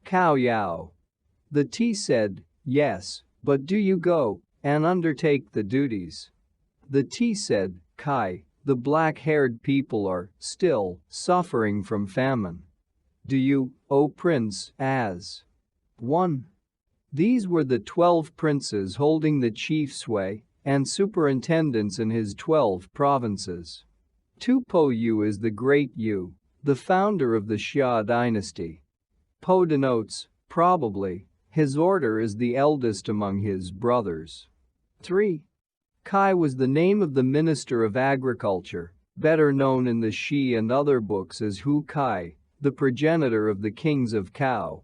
Cao Yao. The T said, yes, but do you go and undertake the duties? The T said, Kai, the black-haired people are still suffering from famine. Do you, O Prince, as 1. These were the 12 princes holding the chief sway and superintendence in his 12 provinces. 2. Po Yu is the great Yu, the founder of the Xia dynasty. Po denotes, probably, his order is the eldest among his brothers. 3. Kai was the name of the Minister of Agriculture, better known in the Shi and other books as Hu Kai, the progenitor of the kings of Cao.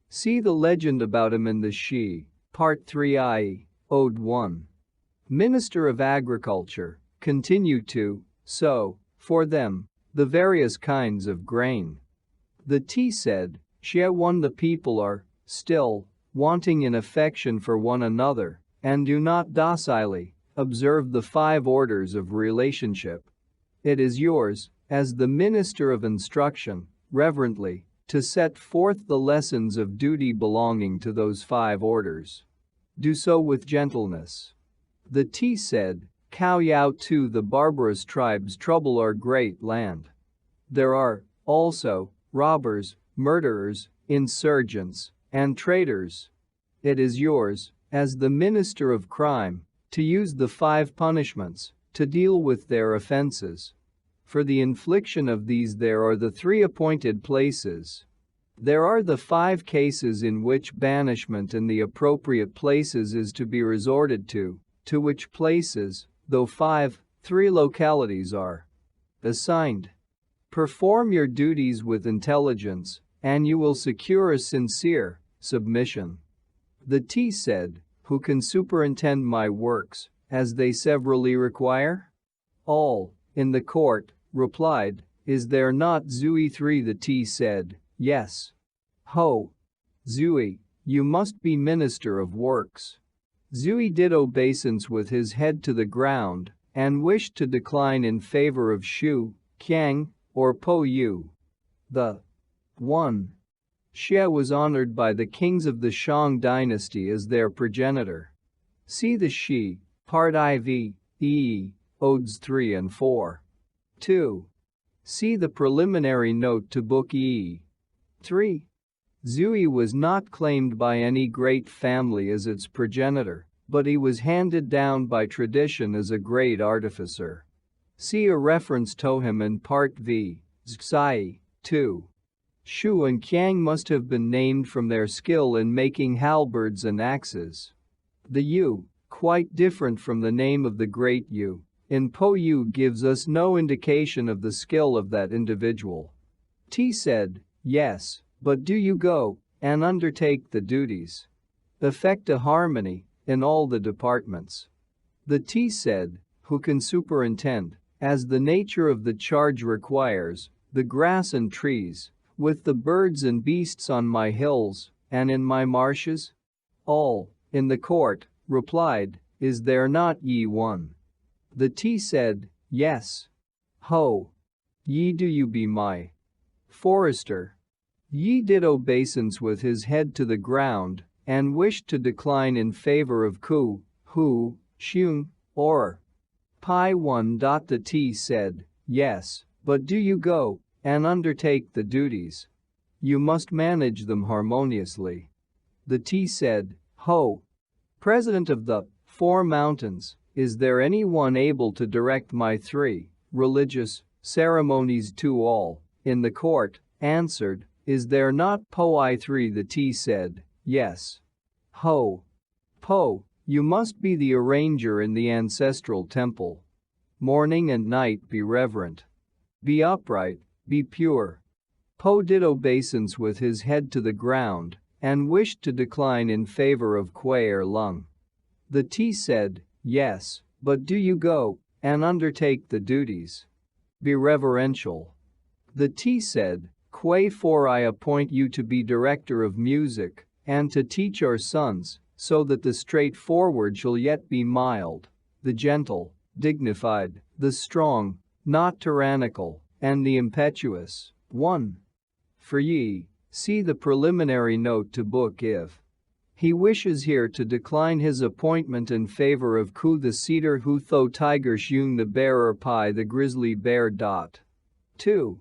See the legend about him in the Shi, Part 3 i.e., Ode 1. Minister of Agriculture, continue to sow, for them, the various kinds of grain. The T said, Xie 1. The people are still wanting in affection for one another, and do not docilely observe the 5 orders of relationship. It is yours, as the Minister of Instruction, reverently, to set forth the lessons of duty belonging to those 5 orders. Do so with gentleness. The T said, Cao Yao 2. The barbarous tribes trouble our great land. There are, also, robbers, murderers, insurgents, and traitors. It is yours, as the Minister of Crime, to use the 5 punishments, to deal with their offenses. For the infliction of these there are the 3 appointed places. There are the 5 cases in which banishment in the appropriate places is to be resorted to which places, though 3 localities are assigned. Perform your duties with intelligence, and you will secure a sincere submission. The T said, who can superintend my works, as they severally require? All, in the court, replied, is there not Zui 3? The T said, yes. Ho! Zui, you must be Minister of Works. Zui did obeisance with his head to the ground, and wished to decline in favor of Shu King, or Po Yu. The 1. Xie was honored by the kings of the Shang dynasty as their progenitor. See the Shi, Part IV, E, Odes 3 and 4. 2. See the preliminary note to Book E. 3. Zui was not claimed by any great family as its progenitor, but he was handed down by tradition as a great artificer. See a reference to him in Part V, Xi, 2. Shu and Qiang must have been named from their skill in making halberds and axes. The Yu, quite different from the name of the great Yu, in Po Yu gives us no indication of the skill of that individual. T said, yes, but do you go and undertake the duties? Effect a harmony in all the departments. The T said, who can superintend, as the nature of the charge requires, the grass and trees, with the birds and beasts on my hills and in my marshes? All, in the court, replied, is there not ye one? The T said, yes. Ho! Ye do you be my forester? Yi did obeisance with his head to the ground and wished to decline in favor of Ku, Hu, Shun, or Pi 1. The T said, yes, but do you go and undertake the duties? You must manage them harmoniously. The T said, ho! President of the 4 mountains, is there any one able to direct my 3 religious ceremonies to all? In the court, answered, is there not Po I 3? The T said, yes. Ho! Po, you must be the arranger in the ancestral temple. Morning and night be reverent. Be upright, be pure. Po did obeisance with his head to the ground and wished to decline in favor of Kuei or Lung. The T said, yes, but do you go and undertake the duties? Be reverential. The T said, Kuei 4, I appoint you to be director of music and to teach our sons, so that the straightforward shall yet be mild, the gentle, dignified, the strong, not tyrannical, and the impetuous. 1. For ye, see the preliminary note to book if he wishes here to decline his appointment in favor of Ku the cedar Hu Tho tiger Shun the bearer Pi the grizzly bear. 2.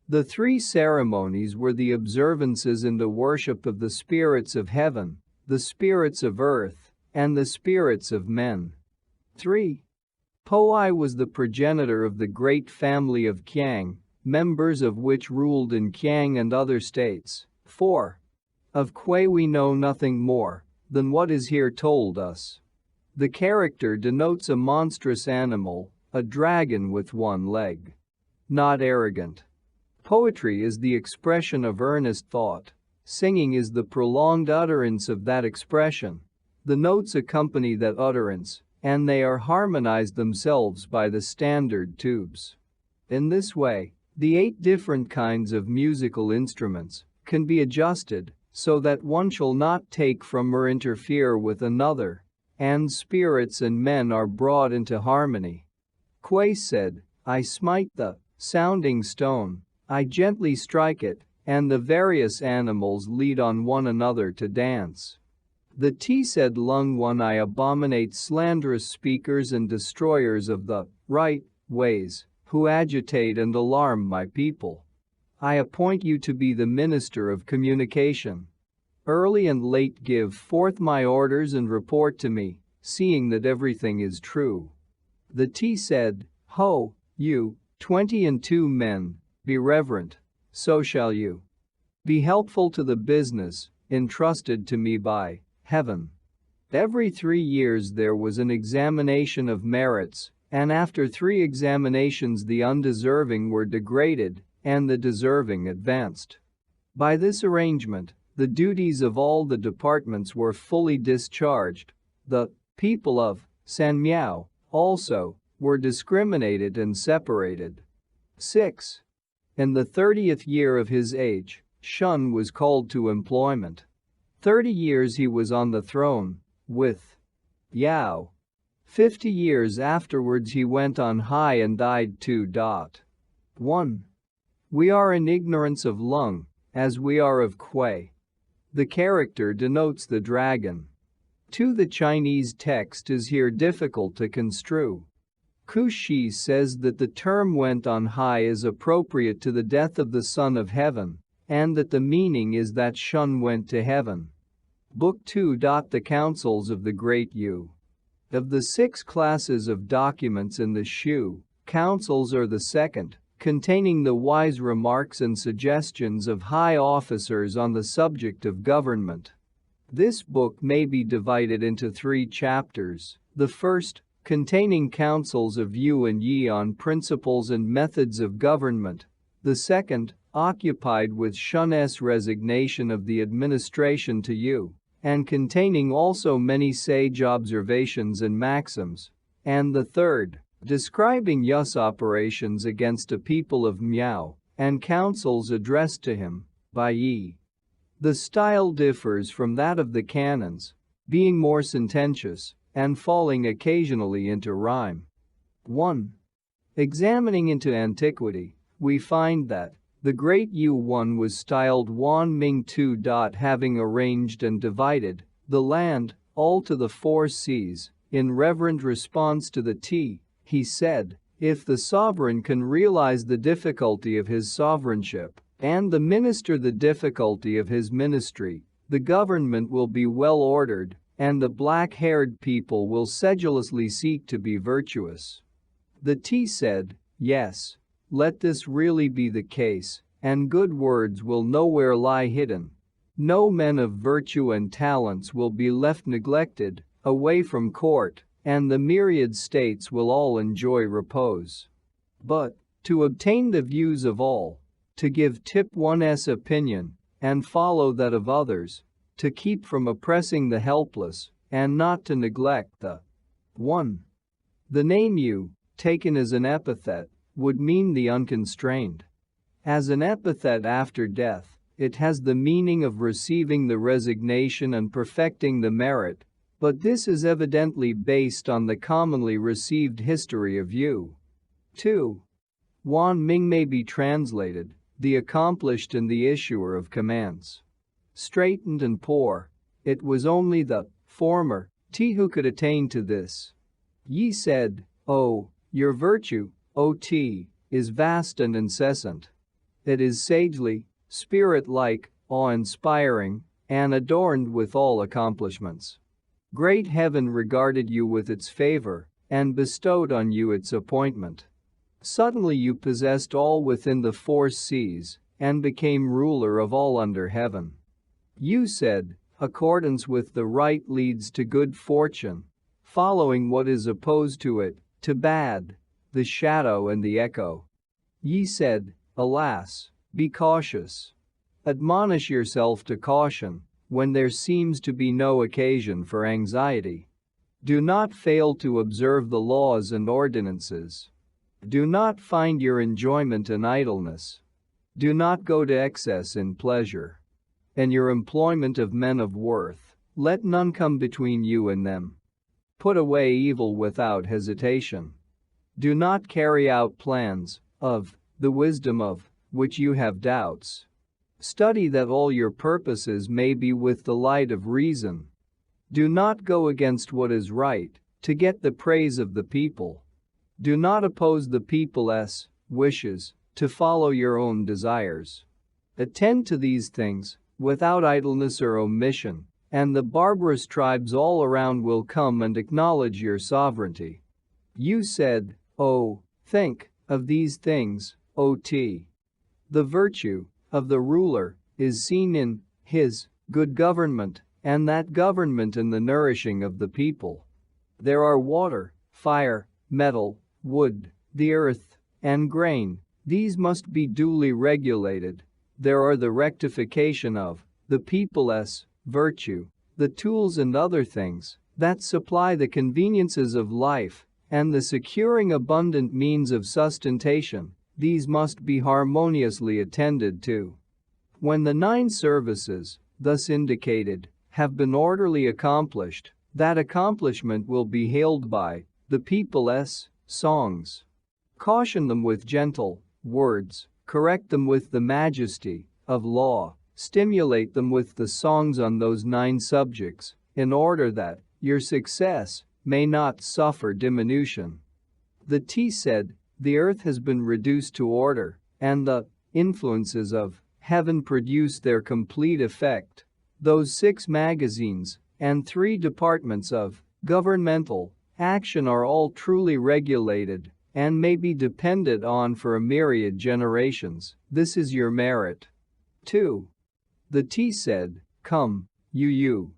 The 3 ceremonies were the observances in the worship of the spirits of heaven, the spirits of earth, and the spirits of men. 3. Po I was the progenitor of the great family of Qiang, members of which ruled in Qiang and other states. 4. Of Kuei we know nothing more than what is here told us. The character denotes a monstrous animal, a dragon with 1 leg. Not arrogant. Poetry is the expression of earnest thought. Singing is the prolonged utterance of that expression. The notes accompany that utterance, and they are harmonized themselves by the standard tubes. In this way, the 8 different kinds of musical instruments can be adjusted so that one shall not take from or interfere with another, and spirits and men are brought into harmony. Kuei said, I smite the sounding stone, I gently strike it, and the various animals lead on one another to dance. The T said, Lung 1, I abominate slanderous speakers and destroyers of the right ways, who agitate and alarm my people. I appoint you to be the minister of communication. Early and late give forth my orders and report to me, seeing that everything is true. The T said, Ho, you, 22 men, be reverent, so shall you. Be helpful to the business entrusted to me by heaven. Every 3 years there was an examination of merits, and after 3 examinations the undeserving were degraded, and the deserving advanced. By this arrangement, the duties of all the departments were fully discharged. The people of San Miao, also, were discriminated and separated. 6. In the 30th year of his age, Shun was called to employment. 30 years he was on the throne, with Yao. 50 years afterwards he went on high and died. 2.1. We are in ignorance of Lung, as we are of Kuei. The character denotes the dragon. 2. The Chinese text is here difficult to construe. Ku Shi says that the term went on high is appropriate to the death of the Son of Heaven, and that the meaning is that Shun went to heaven. Book 2. The Councils of the Great Yu. Of the 6 classes of documents in the Shu, councils are the second, containing the wise remarks and suggestions of high officers on the subject of government. This book may be divided into 3 chapters. The first, containing counsels of you and ye on principles and methods of government. The second, occupied with Shun's resignation of the administration to you, and containing also many sage observations and maxims. And the third, describing Yus operations against a people of Miao, and counsels addressed to him by ye. The style differs from that of the canons, being more sententious and falling occasionally into rhyme. 1. Examining into antiquity, we find that the great Yu-1 was styled Wan Ming 2. Having arranged and divided the land, all to the 4 seas, in reverent response to the T, he said, if the sovereign can realize the difficulty of his sovereignship, and the minister the difficulty of his ministry, the government will be well ordered, and the black-haired people will sedulously seek to be virtuous. The T said, yes, let this really be the case, and good words will nowhere lie hidden. No men of virtue and talents will be left neglected, away from court, and the myriad states will all enjoy repose. But, to obtain the views of all, to give tip one's opinion, and follow that of others, to keep from oppressing the helpless, and not to neglect the 1. The name you, taken as an epithet, would mean the unconstrained. As an epithet after death, it has the meaning of receiving the resignation and perfecting the merit, but this is evidently based on the commonly received history of you. 2. Wan Ming may be translated, the accomplished and the issuer of commands. Straitened and poor, it was only the former T who could attain to this. Ye said, oh, your virtue, O T, is vast and incessant. It is sagely, spirit-like, awe-inspiring, and adorned with all accomplishments. Great heaven regarded you with its favor, and bestowed on you its appointment. Suddenly you possessed all within the 4 seas, and became ruler of all under heaven. You said, accordance with the right leads to good fortune, following what is opposed to it, to bad, the shadow and the echo. Ye said, alas, be cautious. Admonish yourself to caution, when there seems to be no occasion for anxiety. Do not fail to observe the laws and ordinances. Do not find your enjoyment in idleness. Do not go to excess in pleasure. In your employment of men of worth, let none come between you and them. Put away evil without hesitation. Do not carry out plans, of the wisdom of which you have doubts. Study that all your purposes may be with the light of reason. Do not go against what is right, to get the praise of the people. Do not oppose the people's wishes, to follow your own desires. Attend to these things, without idleness or omission, and the barbarous tribes all around will come and acknowledge your sovereignty. You said, oh, think of these things, O T. The virtue of the ruler is seen in his good government, and that government in the nourishing of the people. There are water, fire, metal, wood, the earth, and grain. These must be duly regulated. There are the rectification of the people's virtue, the tools and other things that supply the conveniences of life, and the securing abundant means of sustentation. These must be harmoniously attended to. When the 9 services, thus indicated, have been orderly accomplished, that accomplishment will be hailed by the people's songs. Caution them with gentle words, correct them with the majesty of law, stimulate them with the songs on those 9 subjects, in order that your success may not suffer diminution. The T said, the earth has been reduced to order, and the influences of heaven produce their complete effect. Those 6 magazines and 3 departments of governmental action are all truly regulated and may be depended on for a myriad generations. This is your merit. 2. The T said, come, you.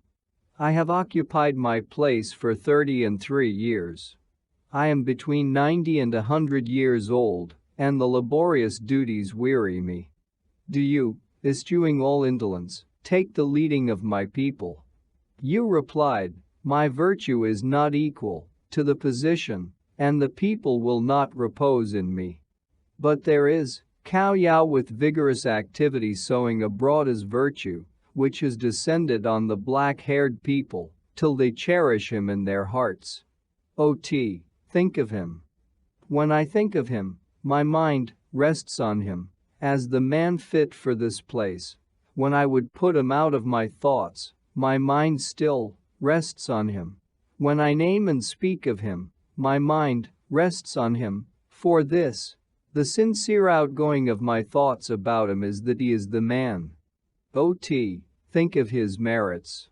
I have occupied my place for 33 years. I am between 90 and 100 years old, and the laborious duties weary me. Do you, eschewing all indolence, take the leading of my people?" Yu replied, "My virtue is not equal to the position, and the people will not repose in me. But there is Cao Yao with vigorous activity sowing abroad his virtue, which has descended on the black-haired people, till they cherish him in their hearts. Ot, think of him. When I think of him, my mind rests on him, as the man fit for this place. When I would put him out of my thoughts, my mind still rests on him. When I name and speak of him, my mind rests on him. For this, the sincere outgoing of my thoughts about him is that he is the man. Ot, think of his merits."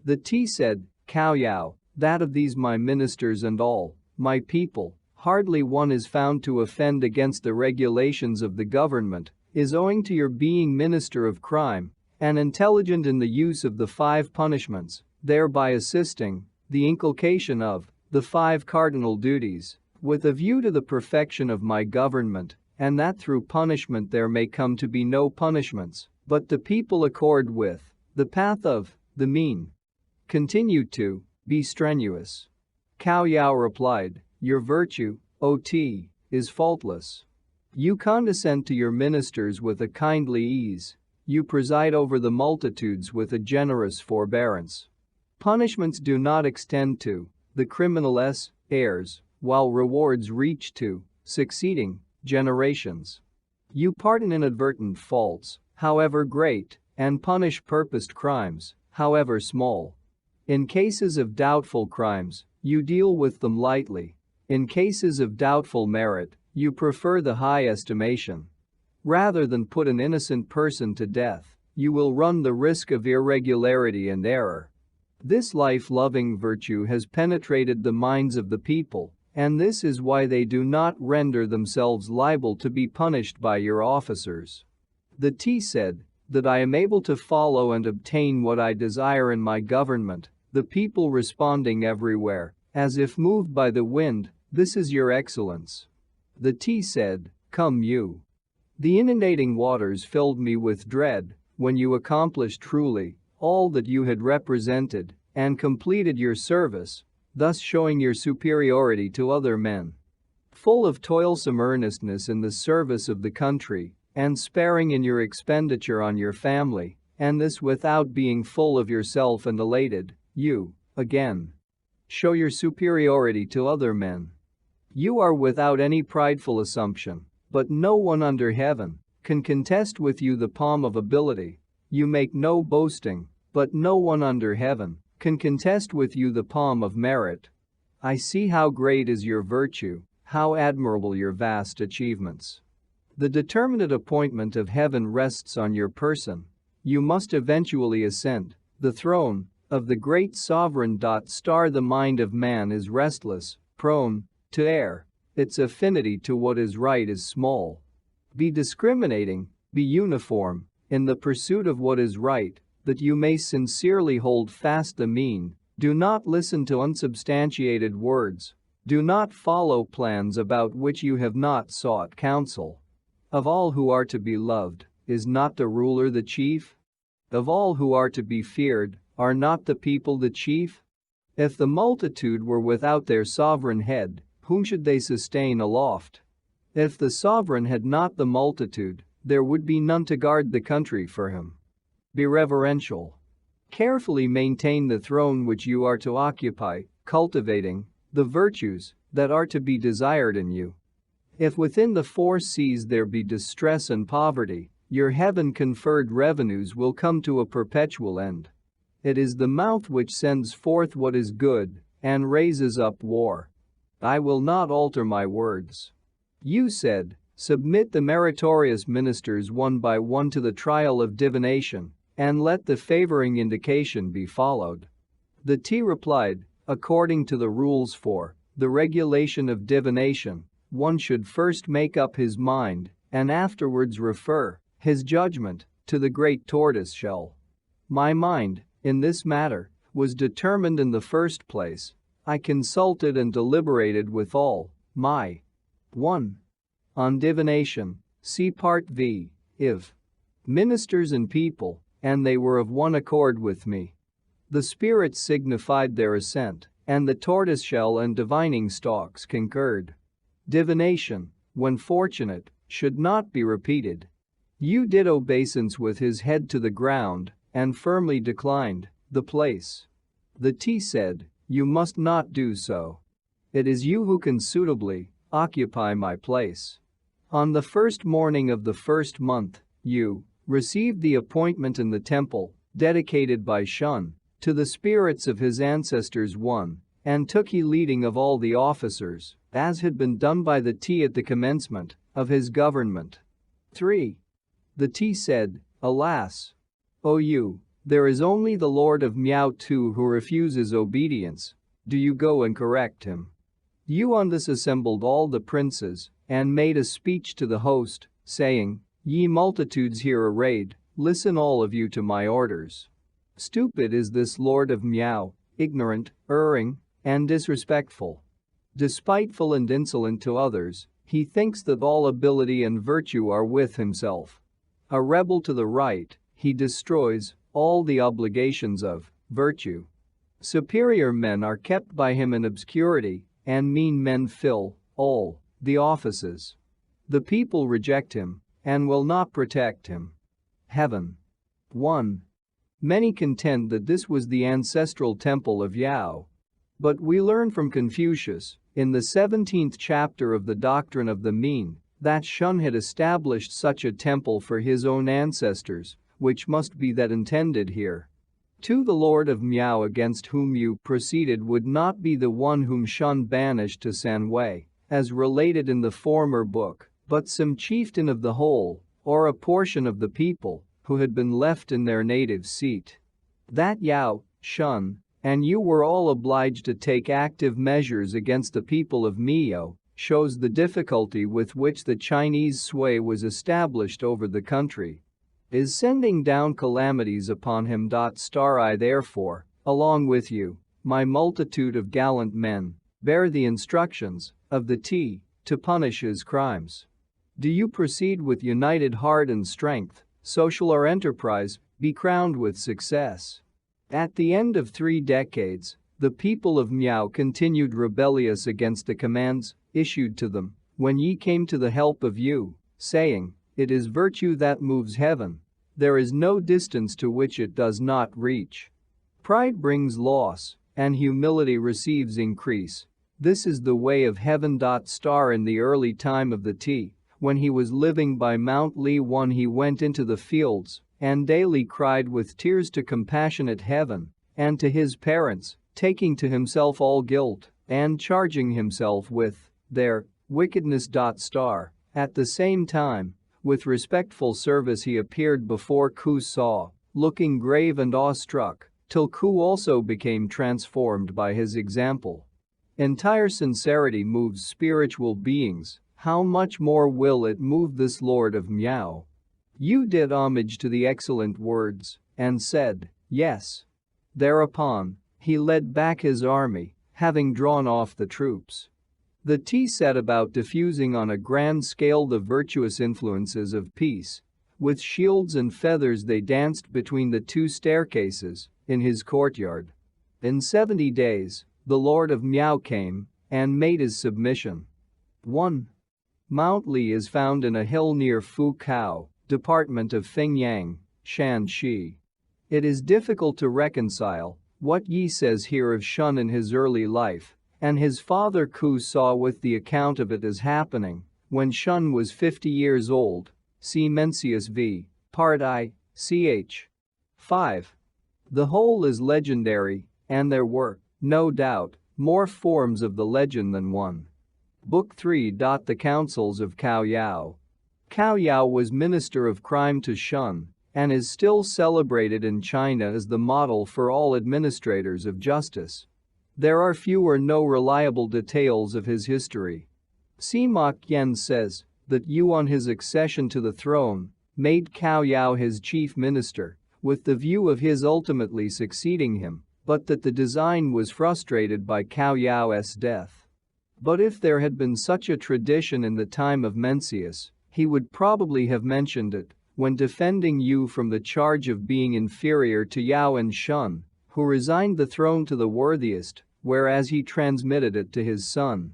The T said, "Cao Yao, that of these my ministers and all my people, hardly one is found to offend against the regulations of the government, is owing to your being minister of crime and intelligent in the use of the 5 punishments, thereby assisting the inculcation of the 5 cardinal duties, with a view to the perfection of my government, and that through punishment there may come to be no punishments, but the people accord with the path of the mean. Continue to be strenuous." Cao Yao replied, "Your virtue, Ot, is faultless. You condescend to your ministers with a kindly ease. You preside over the multitudes with a generous forbearance. Punishments do not extend to the criminal's heirs, while rewards reach to succeeding generations. You pardon inadvertent faults, however great, and punish purposed crimes, however small. In cases of doubtful crimes, you deal with them lightly. In cases of doubtful merit, you prefer the high estimation. Rather than put an innocent person to death, you will run the risk of irregularity and error. This life-loving virtue has penetrated the minds of the people, and this is why they do not render themselves liable to be punished by your officers." The T said, "That I am able to follow and obtain what I desire in my government," the people responding everywhere, as if moved by the wind, "This is your excellence." The T said, "Come you. The inundating waters filled me with dread when you accomplished truly all that you had represented and completed your service, thus showing your superiority to other men. Full of toilsome earnestness in the service of the country and sparing in your expenditure on your family, and this without being full of yourself and elated, you, again, show your superiority to other men. You are without any prideful assumption, but no one under heaven can contest with you the palm of ability. You make no boasting, but no one under heaven can contest with you the palm of merit. I see how great is your virtue, how admirable your vast achievements. The determinate appointment of heaven rests on your person. You must eventually ascend the throne of the great sovereign. The mind of man is restless, prone to err. Its affinity to what is right is small. Be discriminating, be uniform, in the pursuit of what is right, that you may sincerely hold fast the mean. Do not listen to unsubstantiated words. Do not follow plans about which you have not sought counsel. Of all who are to be loved, is not the ruler the chief? Of all who are to be feared, are not the people the chief? If the multitude were without their sovereign head, whom should they sustain aloft? If the sovereign had not the multitude, there would be none to guard the country for him. Be reverential. Carefully maintain the throne which you are to occupy, cultivating the virtues that are to be desired in you. If within the 4 seas there be distress and poverty, your heaven-conferred revenues will come to a perpetual end. It is the mouth which sends forth what is good and raises up war. I will not alter my words." You said, "Submit the meritorious ministers one by one to the trial of divination, and let the favoring indication be followed." The T replied, "According to the rules for the regulation of divination, one should first make up his mind and afterwards refer his judgment to the great tortoise shell. My mind, in this matter, was determined in the first place. I consulted and deliberated with all my 1. On divination, see Part V, If. Ministers and people, and they were of one accord with me. The spirits signified their assent, and the tortoiseshell and divining stalks concurred. Divination, when fortunate, should not be repeated. Yu did obeisance with his head to the ground, and firmly declined the place. The T said, you must not do so. It is you who can suitably occupy my place. On the first morning of the first month, Yu received the appointment in the temple, dedicated by Shun, to the spirits of his ancestors 1, and took he leading of all the officers, as had been done by the T at the commencement of his government. 3. The T said, alas! O Yu, there is only the Lord of Miao Tu who refuses obedience. Do you go and correct him? Yu on this assembled all the princes, and made a speech to the host, saying, ye multitudes here arrayed, listen all of you to my orders. Stupid is this Lord of Miao, ignorant, erring, and disrespectful. Despiteful and insolent to others, he thinks that all ability and virtue are with himself. A rebel to the right, he destroys all the obligations of virtue. Superior men are kept by him in obscurity, and mean men fill all the offices. The people reject him and will not protect him. Heaven. 1. Many contend that this was the ancestral temple of Yao. But we learn from Confucius, in the 17th chapter of the Doctrine of the Mean, that Shun had established such a temple for his own ancestors, which must be that intended here. 2. The Lord of Miao against whom Yu proceeded would not be the one whom Shun banished to Sanwei, as related in the former book, but some chieftain of the whole, or a portion of the people, who had been left in their native seat. That Yao, Shun, and Yu were all obliged to take active measures against the people of Miao shows the difficulty with which the Chinese sway was established over the country. Is sending down calamities upon him. I therefore, along with you, my multitude of gallant men, bear the instructions of the T to punish his crimes. Do you proceed with united heart and strength, so shall our enterprise be crowned with success. At the end of 3 decades, the people of Miao continued rebellious against the commands issued to them when ye came to the help of you, saying, it is virtue that moves heaven. There is no distance to which it does not reach. Pride brings loss, and humility receives increase. This is the way of heaven. In the early time of the T, when he was living by Mount Li 1, he went into the fields and daily cried with tears to compassionate heaven and to his parents, taking to himself all guilt and charging himself with their wickedness. At the same time, with respectful service he appeared before Ku Saw, looking grave and awestruck, till Ku also became transformed by his example. Entire sincerity moves spiritual beings, how much more will it move this Lord of Miao? Yu did homage to the excellent words, and said, yes. Thereupon, he led back his army, having drawn off the troops. The T set about diffusing on a grand scale the virtuous influences of peace. With shields and feathers they danced between the 2 staircases in his courtyard. In 70 days, the Lord of Miao came and made his submission. 1. Mount Li is found in a hill near Fukao, department of Fingyang, Shanxi. It is difficult to reconcile what Yi says here of Shun in his early life and his father Ku Saw with the account of it as happening when Shun was 50 years old. See Mencius v. Part I, ch. 5. The whole is legendary, and there were, no doubt, more forms of the legend than one. Book 3. The Councils of Cao Yao. Cao Yao was minister of crime to Shun and is still celebrated in China as the model for all administrators of justice. There are few or no reliable details of his history. Sima Qian says that Yu on his accession to the throne made Cao Yao his chief minister with the view of his ultimately succeeding him but that the design was frustrated by Cao Yao's death. But if there had been such a tradition in the time of Mencius, he would probably have mentioned it when defending Yu from the charge of being inferior to Yao and Shun, who resigned the throne to the worthiest, whereas he transmitted it to his son.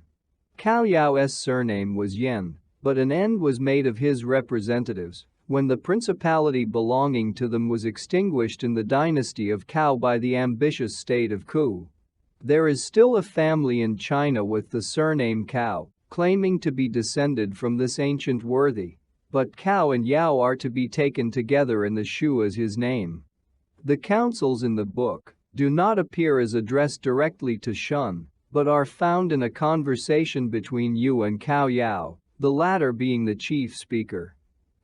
Cao Yao's surname was Yan, but an end was made of his representatives when the principality belonging to them was extinguished in the dynasty of Cao by the ambitious state of Ku. There is still a family in China with the surname Cao, claiming to be descended from this ancient worthy, but Cao and Yao are to be taken together in the Shu as his name. The counsels in the book do not appear as addressed directly to Shun, but are found in a conversation between Yu and Cao Yao, the latter being the chief speaker.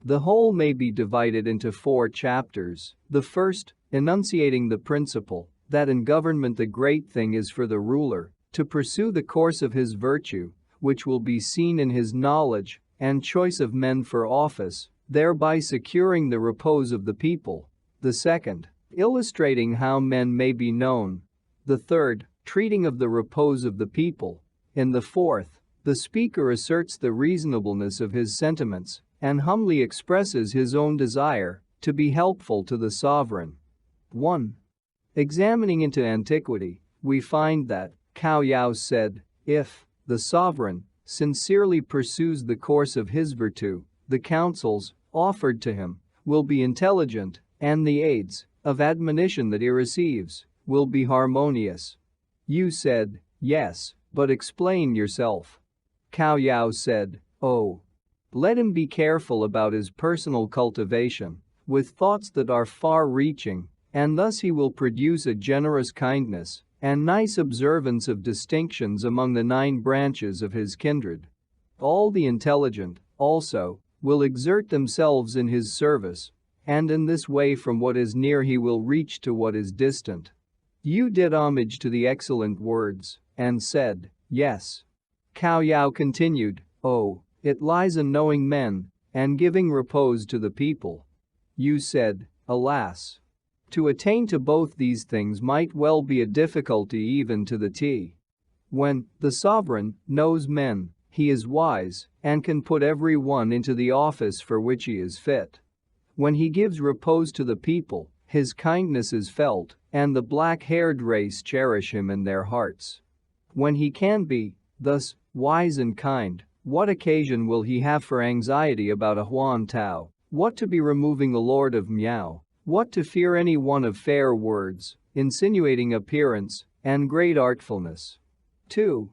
The whole may be divided into 4 chapters. The first, enunciating the principle that in government the great thing is for the ruler to pursue the course of his virtue, which will be seen in his knowledge and choice of men for office, thereby securing the repose of the people. The second, illustrating how men may be known. The third, treating of the repose of the people. In the fourth, the speaker asserts the reasonableness of his sentiments and humbly expresses his own desire to be helpful to the sovereign. 1. Examining into antiquity, we find that Cao Yao said, "If the sovereign sincerely pursues the course of his virtue, the counsels offered to him will be intelligent, and the aids of admonition that he receives will be harmonious." Yu said, "Yes, but explain yourself." Cao Yao said, "Oh, let him be careful about his personal cultivation, with thoughts that are far-reaching, and thus he will produce a generous kindness and nice observance of distinctions among the 9 branches of his kindred. All the intelligent, also, will exert themselves in his service, and in this way from what is near he will reach to what is distant." Yu did homage to the excellent words and said, "Yes." Cao Yao continued, "Oh, it lies in knowing men and giving repose to the people." Yu said, "Alas! To attain to both these things might well be a difficulty even to the T. When the sovereign knows men, he is wise and can put every one into the office for which he is fit. When he gives repose to the people, his kindness is felt, and the black-haired race cherish him in their hearts. When he can be, thus, wise and kind, what occasion will he have for anxiety about a Huan Tao, what to be removing the Lord of Miao, what to fear any one of fair words, insinuating appearance, and great artfulness?" 2.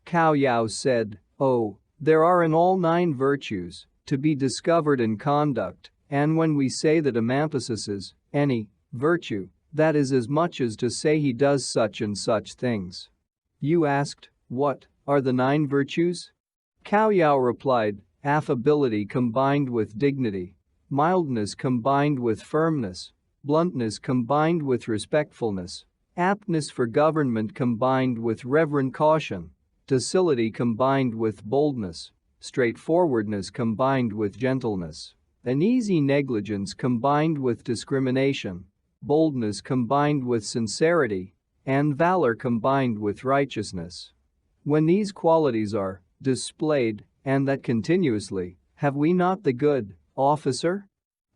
Cao Yao said, "Oh, there are in all 9 virtues to be discovered in conduct, and when we say that a man possesses any virtue, that is as much as to say he does such and such things." Yu asked, "What are the 9 virtues?" Cao Yao replied, "Affability combined with dignity, mildness combined with firmness, bluntness combined with respectfulness, aptness for government combined with reverent caution, docility combined with boldness, straightforwardness combined with gentleness, an easy negligence combined with discrimination, boldness combined with sincerity, and valor combined with righteousness. When these qualities are displayed, and that continuously, have we not the good officer?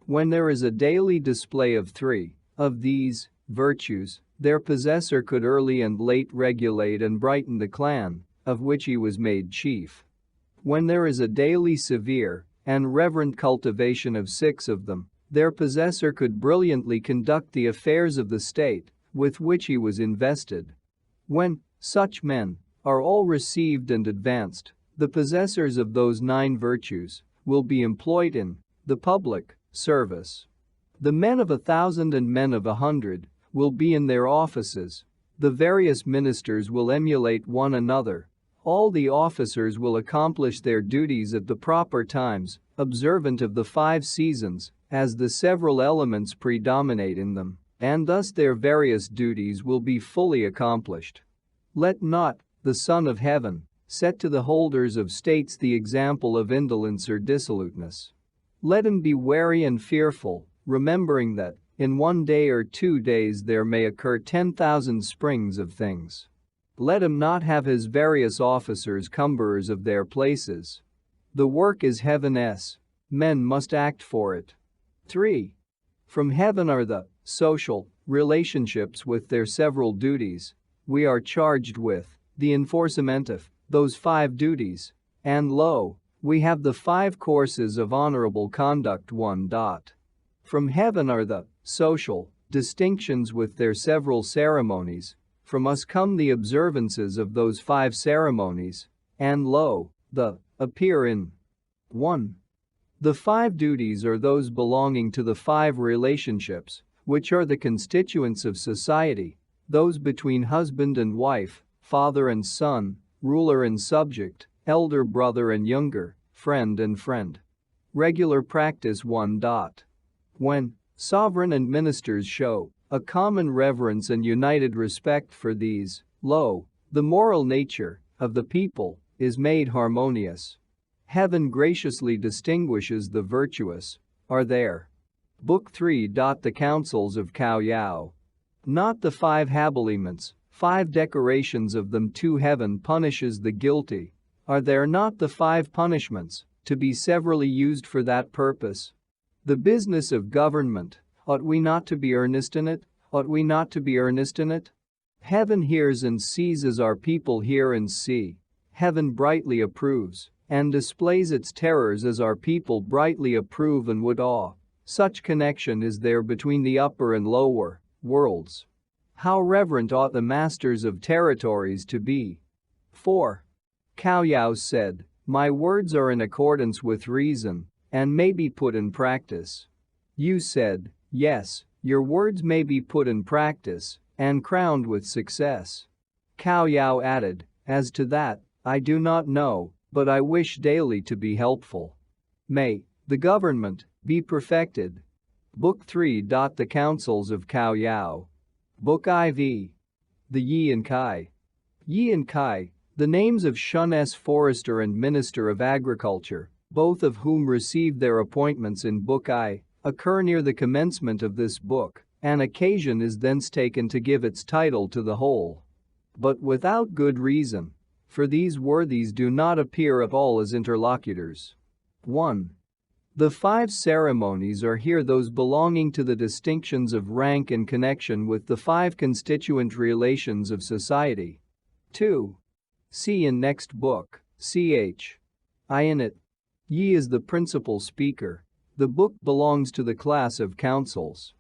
When there is a daily display of 3 of these virtues, their possessor could early and late regulate and brighten the clan of which he was made chief. When there is a daily severe and reverent cultivation of 6 of them, their possessor could brilliantly conduct the affairs of the state with which he was invested. When such men are all received and advanced, the possessors of those 9 virtues will be employed in the public service. The men of 1,000 and men of 100 will be in their offices. The various ministers will emulate one another. All the officers will accomplish their duties at the proper times, observant of the 5 seasons, as the several elements predominate in them, and thus their various duties will be fully accomplished. Let not the Son of Heaven set to the holders of states the example of indolence or dissoluteness. Let him be wary and fearful, remembering that In 1 day or 2 days there may occur 10,000 springs of things. Let him not have his various officers cumberers of their places. The work is heaven's. Men must act for it. 3. From heaven are the social relationships with their several duties. We are charged with the enforcement of those 5 duties. And lo, we have the 5 courses of honorable conduct. 1. From heaven are the social distinctions with their several ceremonies. From us come the observances of those 5 ceremonies. And lo, the appear in 1. The 5 duties are those belonging to the 5 relationships, which are the constituents of society, those between husband and wife, father and son, ruler and subject, elder brother and younger, friend and friend. Regular practice. 1. When sovereign and ministers show a common reverence and united respect for these, lo, the moral nature of the people is made harmonious. Heaven graciously distinguishes the virtuous. Are there? Book 3. The counsels of Cao Yao. Not the 5 habiliments, 5 decorations of them. 2. Heaven punishes the guilty. Are there not the 5 punishments, to be severally used for that purpose? The business of government, ought we not to be earnest in it? Ought we not to be earnest in it? Heaven hears and sees as our people hear and see. Heaven brightly approves and displays its terrors as our people brightly approve and would awe. Such connection is there between the upper and lower worlds. How reverent ought the masters of territories to be. 4. Cao Yao said, my words are in accordance with reason and may be put in practice. You said, yes, your words may be put in practice and crowned with success. Cao Yao added, as to that, I do not know, but I wish daily to be helpful. May the government be perfected. Book 3. The counsels of Cao Yao. Book IV. The Yi and Kai. Yi and Kai, the names of Shun's forester and minister of agriculture, both of whom received their appointments in Book I, occur near the commencement of this book. An occasion is thence taken to give its title to the whole. But without good reason, for these worthies do not appear at all as interlocutors. 1. The 5 ceremonies are here those belonging to the distinctions of rank and connection with the 5 constituent relations of society. 2. See in next book, ch. I in it. Yi is the principal speaker. The book belongs to the class of counsels.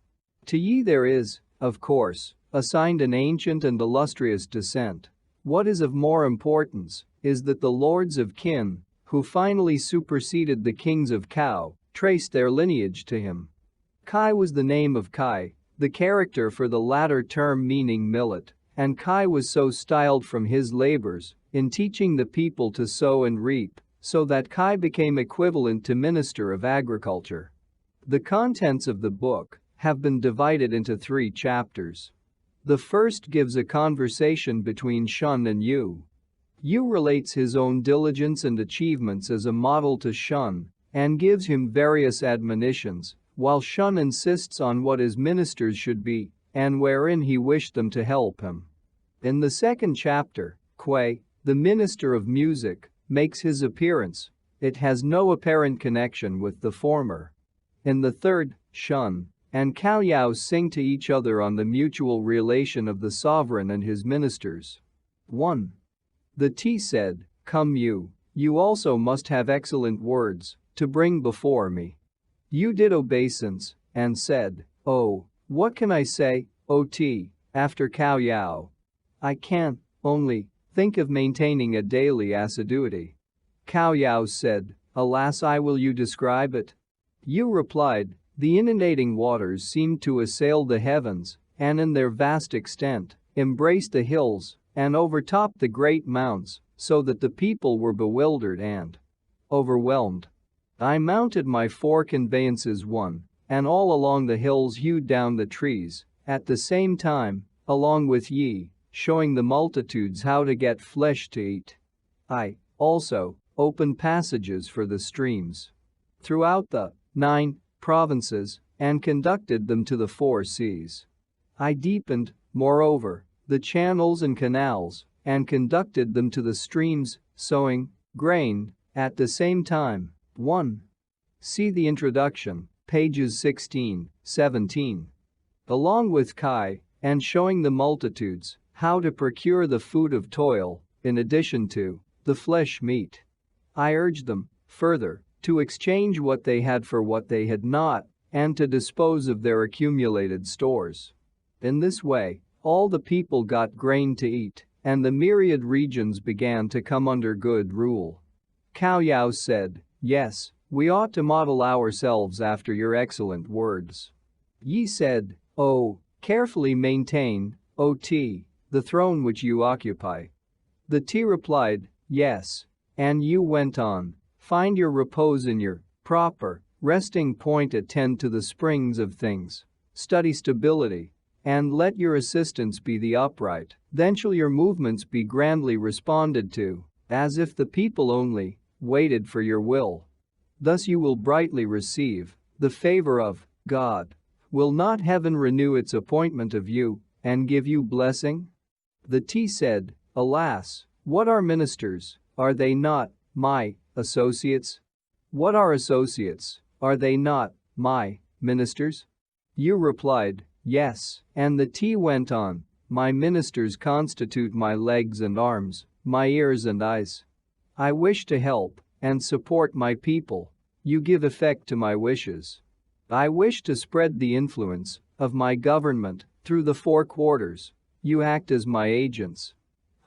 To Yi there is, of course, assigned an ancient and illustrious descent. What is of more importance is that the lords of Qin, who finally superseded the kings of Cao, traced their lineage to him. Kai was the name of Kai, the character for the latter term meaning millet, and Kai was so styled from his labors in teaching the people to sow and reap, so that Kai became equivalent to Minister of Agriculture. The contents of the book have been divided into 3 chapters. The first gives a conversation between Shun and Yu. Yu relates his own diligence and achievements as a model to Shun and gives him various admonitions, while Shun insists on what his ministers should be and wherein he wished them to help him. In the second chapter, Kuei, the minister of music, makes his appearance. It has no apparent connection with the former. In the third, Shun and Cao Yao sing to each other on the mutual relation of the sovereign and his ministers. 1. The T said, come you also must have excellent words to bring before me. You did obeisance and said, oh, what can I say, O T, after Cao Yao? I can only think of maintaining a daily assiduity. Cao Yao said, alas, I will you describe it? You replied, the inundating waters seemed to assail the heavens, and in their vast extent, embraced the hills, and overtopped the great mounts, so that the people were bewildered and overwhelmed. I mounted my 4 conveyances one, and all along the hills hewed down the trees, at the same time, along with Yi, showing the multitudes how to get flesh to eat. I, also, opened passages for the streams. Throughout the 9 provinces, and conducted them to the four seas. I deepened, moreover, the channels and canals, and conducted them to the streams, sowing grain at the same time. 1. See the introduction, pages 16, 17. Along with Kai, and showing the multitudes how to procure the food of toil, in addition to the flesh meat. I urged them, further, to exchange what they had for what they had not, and to dispose of their accumulated stores. In this way, all the people got grain to eat, and the myriad regions began to come under good rule. Cao Yao said, "Yes, we ought to model ourselves after your excellent words." Yi said, "Oh, carefully maintain, O T, the throne which you occupy." The T replied, "Yes." And Yu went on, "Find your repose in your proper resting point, attend to the springs of things, study stability, and let your assistance be the upright, then shall your movements be grandly responded to, as if the people only waited for your will. Thus you will brightly receive the favor of God. Will not heaven renew its appointment of you and give you blessing?" The T said, "Alas, what are ministers? Are they not my associates? What are associates? Are they not my ministers?" You replied, "Yes." And the T went on, "My ministers constitute my legs and arms, my ears and eyes. I wish to help and support my people. You give effect to my wishes. I wish to spread the influence of my government through the four quarters. You act as my agents.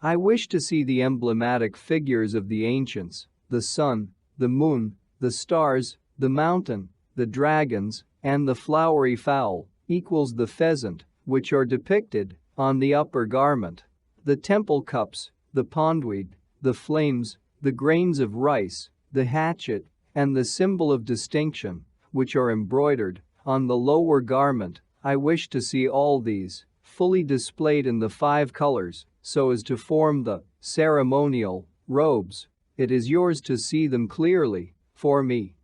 I wish to see the emblematic figures of the ancients, the sun, the moon, the stars, the mountain, the dragons, and the flowery fowl, equals the pheasant, which are depicted on the upper garment, the temple cups, the pondweed, the flames, the grains of rice, the hatchet, and the symbol of distinction, which are embroidered on the lower garment. I wish to see all these fully displayed in the 5 colors, so as to form the ceremonial robes. It is yours to see them clearly, for me.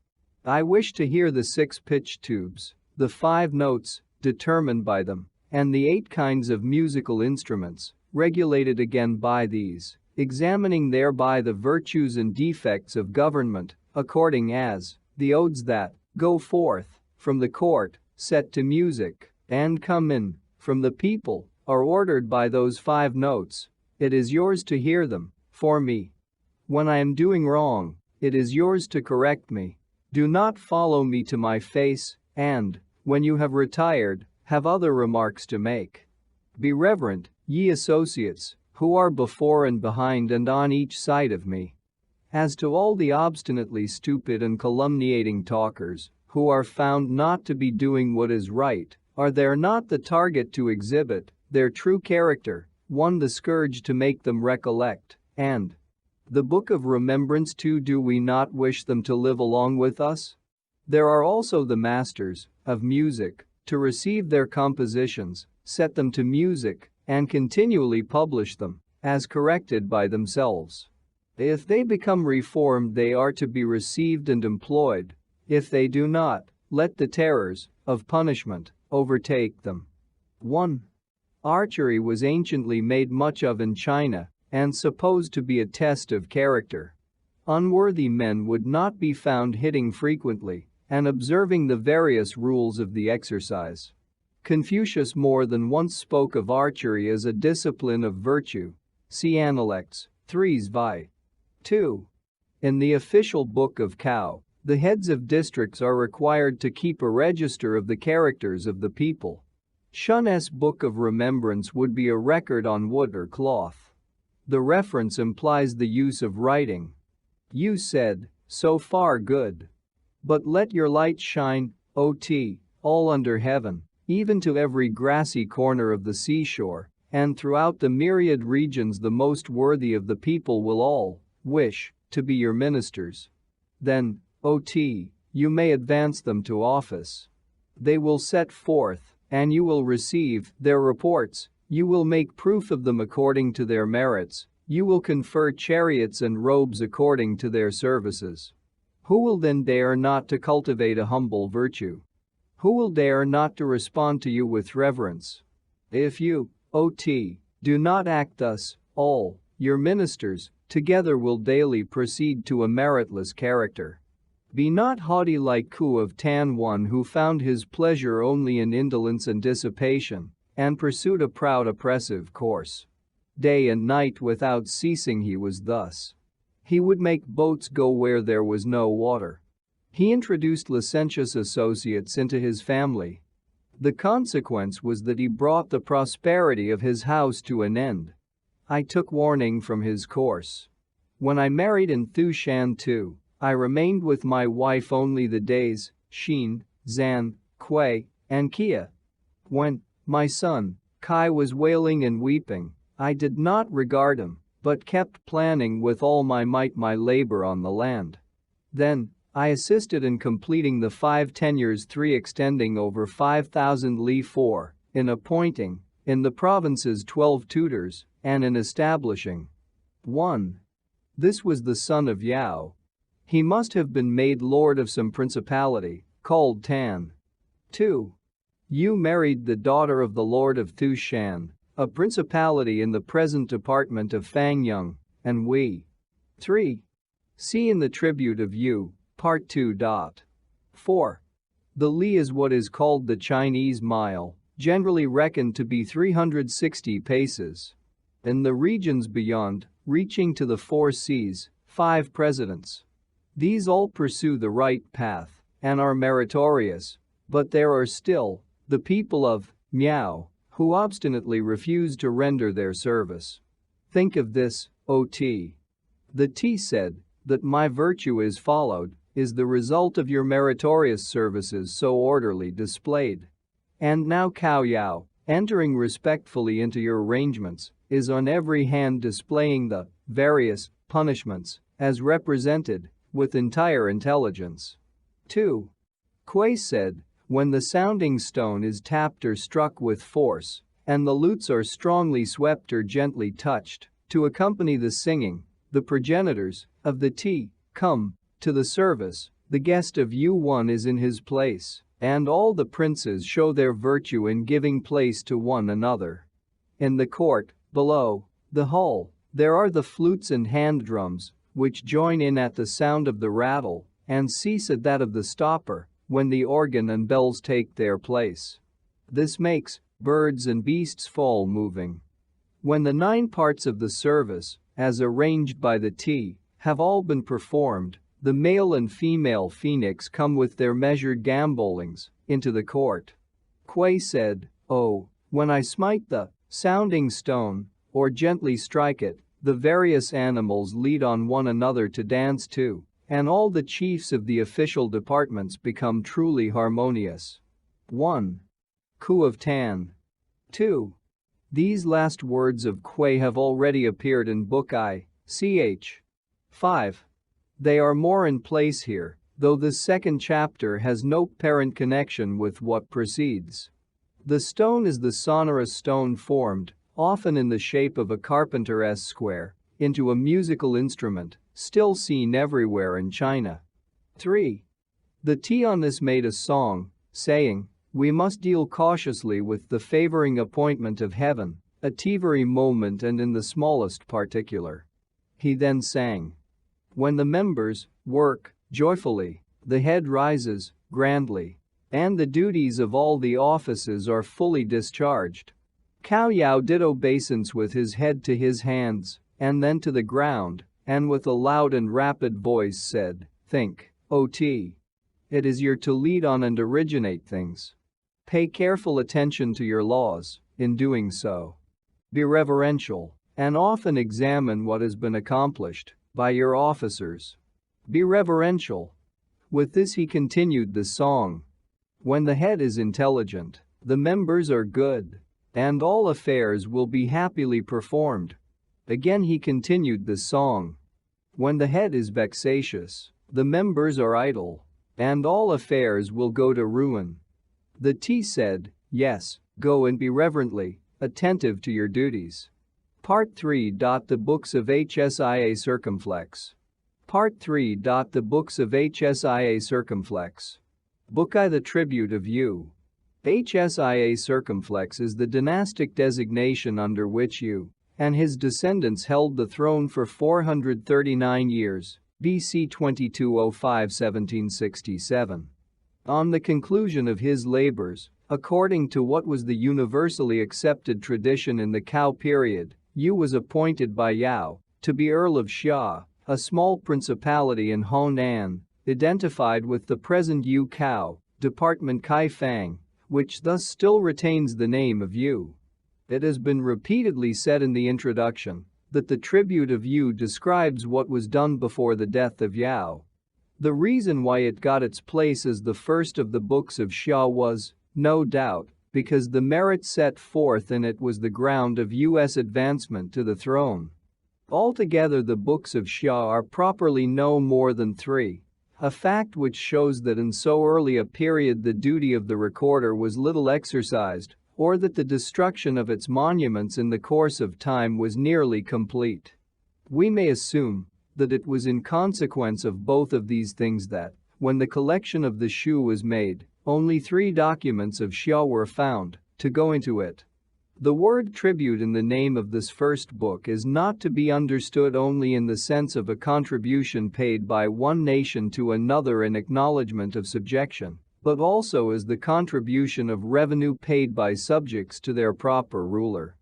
I wish to hear the 6 pitched tubes, the 5 notes, determined by them, and the 8 kinds of musical instruments, regulated again by these, examining thereby the virtues and defects of government, according as the odes that go forth from the court, set to music, and come in from the people, are ordered by those 5 notes. It is yours to hear them, for me. When I am doing wrong, it is yours to correct me. Do not follow me to my face, and, when you have retired, have other remarks to make. Be reverent, ye associates, who are before and behind and on each side of me. As to all the obstinately stupid and calumniating talkers, who are found not to be doing what is right, are there not the target to exhibit their true character, one the scourge to make them recollect, and the book of remembrance too? Do we not wish them to live along with us? There are also the masters of music, to receive their compositions, set them to music, and continually publish them, as corrected by themselves. If they become reformed, they are to be received and employed. If they do not, let the terrors of punishment overtake them. 1. Archery was anciently made much of in China, and supposed to be a test of character. Unworthy men would not be found hitting frequently and observing the various rules of the exercise. Confucius more than once spoke of archery as a discipline of virtue. See Analects 3's vi. 2. In the official book of Cao, the heads of districts are required to keep a register of the characters of the people. Shun's book of remembrance would be a record on wood or cloth. The reference implies the use of writing. You said, "So far good. But let your light shine, O T, all under heaven, even to every grassy corner of the seashore, and throughout the myriad regions the most worthy of the people will all wish to be your ministers. Then, O T, you may advance them to office. They will set forth, and you will receive their reports. You will make proof of them according to their merits. You will confer chariots and robes according to their services. Who will then dare not to cultivate a humble virtue? Who will dare not to respond to you with reverence? If you, O.T., do not act thus, all your ministers together will daily proceed to a meritless character. Be not haughty like Ku of Tan, one who found his pleasure only in indolence and dissipation, and pursued a proud oppressive course. Day and night without ceasing he was thus. He would make boats go where there was no water. He introduced licentious associates into his family. The consequence was that he brought the prosperity of his house to an end. I took warning from his course. When I married in Thushan too, I remained with my wife only the days, Xin, Zan, Kuei, and Kia. When my son, Kai, was wailing and weeping, I did not regard him, but kept planning with all my might my labor on the land. Then, I assisted in completing the 5 tenures, 3 extending over 5,000 li 4, in appointing, in the provinces 12 tutors, and in establishing 1. This was the son of Yao. He must have been made lord of some principality, called Tan. 2. You married the daughter of the lord of Thushan, a principality in the present department of Fangyang, and we. 3. See in the tribute of Yu, Part 2. 4. The li is what is called the Chinese mile, generally reckoned to be 360 paces. In the regions beyond, reaching to the 4 seas, 5 presidents. These all pursue the right path and are meritorious, but there are still the people of Miao who obstinately refuse to render their service. Think of this, O.T. The T said that my virtue is followed is the result of your meritorious services so orderly displayed. And now Cao Yao, entering respectfully into your arrangements, is on every hand displaying the various punishments as represented with entire intelligence. 2. Kuei said, when the sounding stone is tapped or struck with force, and the lutes are strongly swept or gently touched, to accompany the singing, the progenitors of the T come to the service, the guest of U1 is in his place, and all the princes show their virtue in giving place to one another. In the court, below the hall, there are the flutes and hand drums, which join in at the sound of the rattle and cease at that of the stopper when the organ and bells take their place. This makes birds and beasts fall moving. When the 9 parts of the service, as arranged by the T, have all been performed, the male and female phoenix come with their measured gambolings into the court. Kuei said, oh, when I smite the sounding stone, or gently strike it, the various animals lead on one another to dance too, and all the chiefs of the official departments become truly harmonious. 1. Ku of Tan. 2. These last words of Kuei have already appeared in Book I, ch. 5. They are more in place here, though this second chapter has no parent connection with what precedes. The stone is the sonorous stone formed, often in the shape of a carpenter's square, into a musical instrument, still seen everywhere in China. 3. The T on this made a song, saying, we must deal cautiously with the favoring appointment of heaven, at every moment and in the smallest particular. He then sang. When the members work joyfully, the head rises grandly, and the duties of all the offices are fully discharged. Cao Yao did obeisance with his head to his hands, and then to the ground, and with a loud and rapid voice said, think, O.T. It is your to lead on and originate things. Pay careful attention to your laws, in doing so. Be reverential, and often examine what has been accomplished by your officers. Be reverential. With this he continued the song. When the head is intelligent, the members are good, and all affairs will be happily performed. Again he continued the song. When the head is vexatious, the members are idle, and all affairs will go to ruin. The T said, yes, go and be reverently attentive to your duties. Part 3. The Books of Hsia Circumflex. Part 3. The Books of Hsia Circumflex. Book I. The Tribute of Yu. Hsia circumflex is the dynastic designation under which Yu and his descendants held the throne for 439 years, BC 2205-1767. On the conclusion of his labors, according to what was the universally accepted tradition in the Cao period, Yu was appointed by Yao to be Earl of Xia, a small principality in Honan, identified with the present Yu Cao, Department Kaifang, which thus still retains the name of Yu. It has been repeatedly said in the introduction that the Tribute of Yu describes what was done before the death of Yao. The reason why it got its place as the first of the books of Xia was, no doubt, because the merit set forth in it was the ground of Yu's advancement to the throne. Altogether, the books of Xia are properly no more than 3. A fact which shows that in so early a period the duty of the recorder was little exercised, or that the destruction of its monuments in the course of time was nearly complete. We may assume that it was in consequence of both of these things that, when the collection of the Shu was made, only 3 documents of Xia were found to go into it. The word tribute in the name of this first book is not to be understood only in the sense of a contribution paid by one nation to another in acknowledgement of subjection, but also as the contribution of revenue paid by subjects to their proper ruler.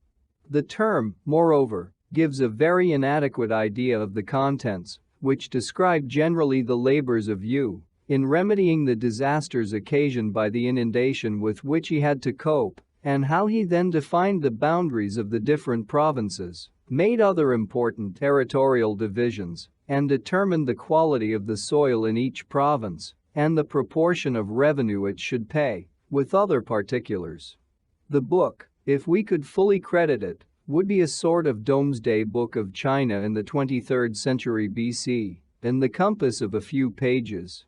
The term, moreover, gives a very inadequate idea of the contents, which describe generally the labors of Yu in remedying the disasters occasioned by the inundation with which he had to cope, and how he then defined the boundaries of the different provinces, made other important territorial divisions, and determined the quality of the soil in each province and the proportion of revenue it should pay, with other particulars. The book, if we could fully credit it, would be a sort of Domesday Book of China in the 23rd century BC, in the compass of a few pages.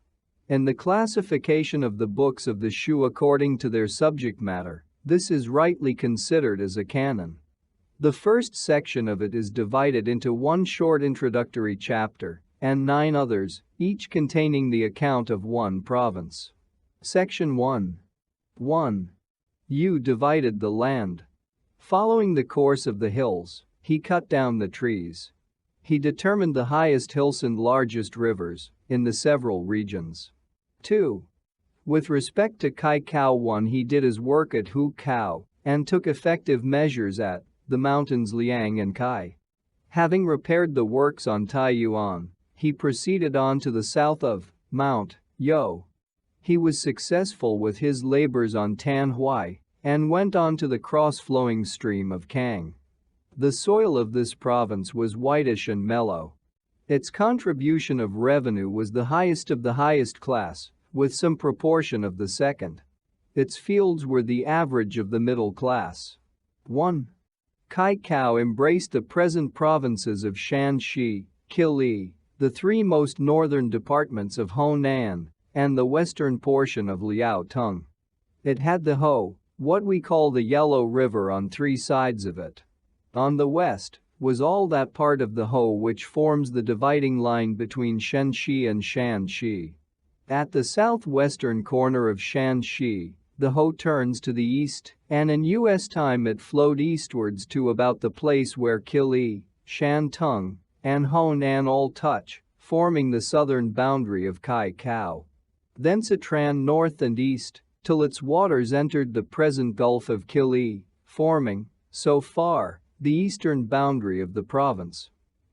In the classification of the books of the Shu according to their subject matter, this is rightly considered as a canon. The first section of it is divided into one short introductory chapter and 9 others, each containing the account of one province. Section 1. 1. Yu divided the land. Following the course of the hills, he cut down the trees. He determined the highest hills and largest rivers in the several regions. 2. With respect to Kai Cao 1, he did his work at Hu Cao and took effective measures at the mountains Liang and Kai. Having repaired the works on Taiyuan, he proceeded on to the south of Mount Yo. He was successful with his labors on Tanhui and went on to the cross-flowing stream of Kang. The soil of this province was whitish and mellow. Its contribution of revenue was the highest of the highest class, with some proportion of the second. Its fields were the average of the middle class. 1. Kai Cao embraced the present provinces of Shanxi, Qili, the 3 most northern departments of Honan, and the western portion of Liaotung. It had the Ho, what we call the Yellow River, on 3 sides of it. On the west was all that part of the Ho which forms the dividing line between Shenxi and Shanxi. At the southwestern corner of Shanxi, the Ho turns to the east, and in U.S. time it flowed eastwards to about the place where Qili, Shantung, and Honan all touch, forming the southern boundary of Kai Cao. Thence it ran north and east, till its waters entered the present Gulf of Qili, forming, so far, the eastern boundary of the province.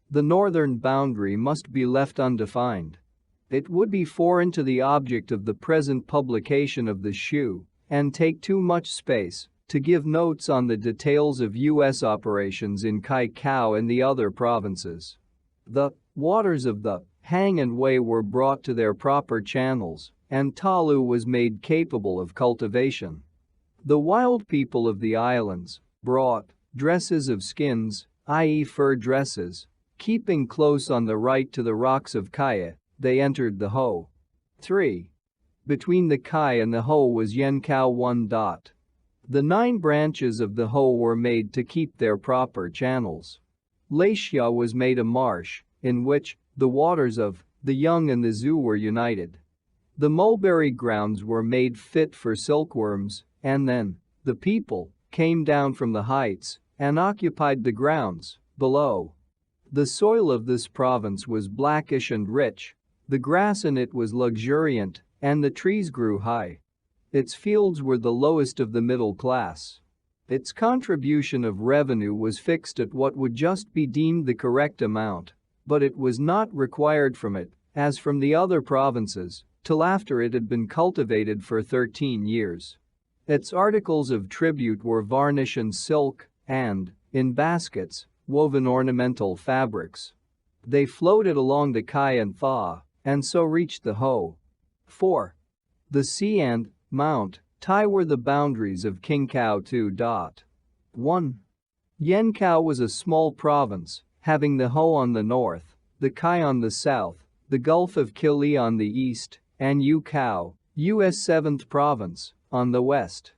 The northern boundary must be left undefined. It would be foreign to the object of the present publication of the Shu, and take too much space to give notes on the details of U.S. operations in Kai Cao and the other provinces. The waters of the Han and Wei were brought to their proper channels, and Talu was made capable of cultivation. The wild people of the islands brought dresses of skins, i.e. fur dresses, keeping close on the right to the rocks of Kaya. They entered the Ho. 3. Between the Kai and the Ho was Yenkao 1. The 9 branches of the Ho were made to keep their proper channels. Laixia was made a marsh, in which the waters of the Yung and the Zhu were united. The mulberry grounds were made fit for silkworms, and then the people came down from the heights and occupied the grounds below. The soil of this province was blackish and rich. The grass in it was luxuriant, and the trees grew high. Its fields were the lowest of the middle class. Its contribution of revenue was fixed at what would just be deemed the correct amount, but it was not required from it, as from the other provinces, till after it had been cultivated for 13 years. Its articles of tribute were varnish and silk, and, in baskets, woven ornamental fabrics. They floated along the Kai and Tha, and so reached the Ho. 4. The sea and Mount Tai were the boundaries of King Kao 2.1. Yen Kao was a small province, having the Ho on the north, the Kai on the south, the Gulf of Kili on the east, and Yu Kao, U.S. 7th Province, on the west.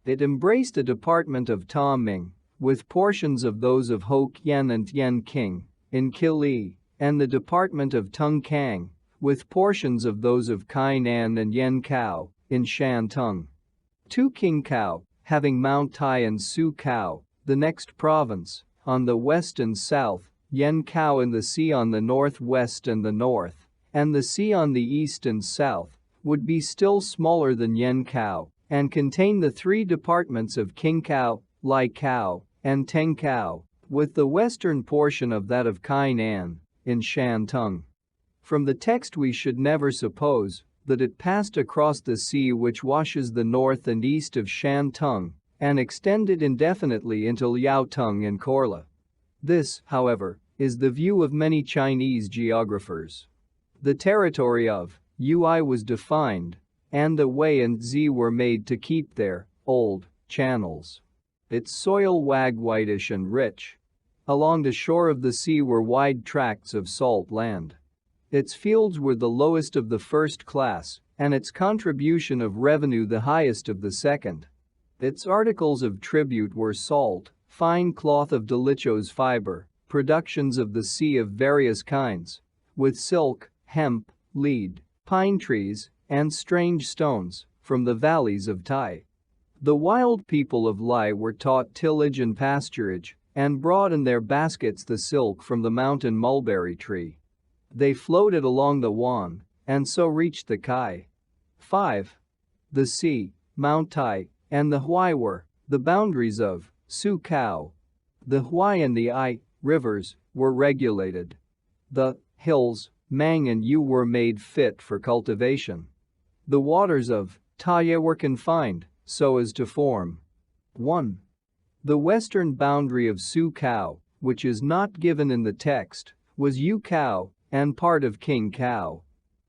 It embraced a department of Ta Ming, with portions of those of Ho Kien and Tien King, in Kili, and the department of Tung Kang, with portions of those of Kai Nan and Yen Kao, in Shan Tung. Tu King Kao, having Mount Tai and Su Kao, the next province, on the west and south, Yen Kao in the sea on the northwest and the north, and the sea on the east and south, would be still smaller than Yen Kao, and contain the 3 departments of King Kao, Lai Kao, and Teng Kao, with the western portion of that of Kai Nan, in Shan Tung. From the text we should never suppose that it passed across the sea which washes the north and east of Shan Tung, and extended indefinitely into Liao Tung and Korla. This, however, is the view of many Chinese geographers. The territory of Ui was defined, and the Wei and Zi were made to keep their old channels. Its soil was whitish and rich. Along the shore of the sea were wide tracts of salt land. Its fields were the lowest of the first class, and its contribution of revenue the highest of the second. Its articles of tribute were salt, fine cloth of dolichos fiber, productions of the sea of various kinds, with silk, hemp, lead, pine trees, and strange stones, from the valleys of Tai. The wild people of Lai were taught tillage and pasturage, and brought in their baskets the silk from the mountain mulberry tree. They floated along the Wan, and so reached the Kai. 5. The sea, Mount Tai, and the Huai were the boundaries of Su Kao. The Huai and the Ai rivers were regulated. The hills, Mang and Yu, were made fit for cultivation. The waters of Taya were confined so as to form 1. The western boundary of Su Kao, which is not given in the text, was Yu Kao and part of King Kao.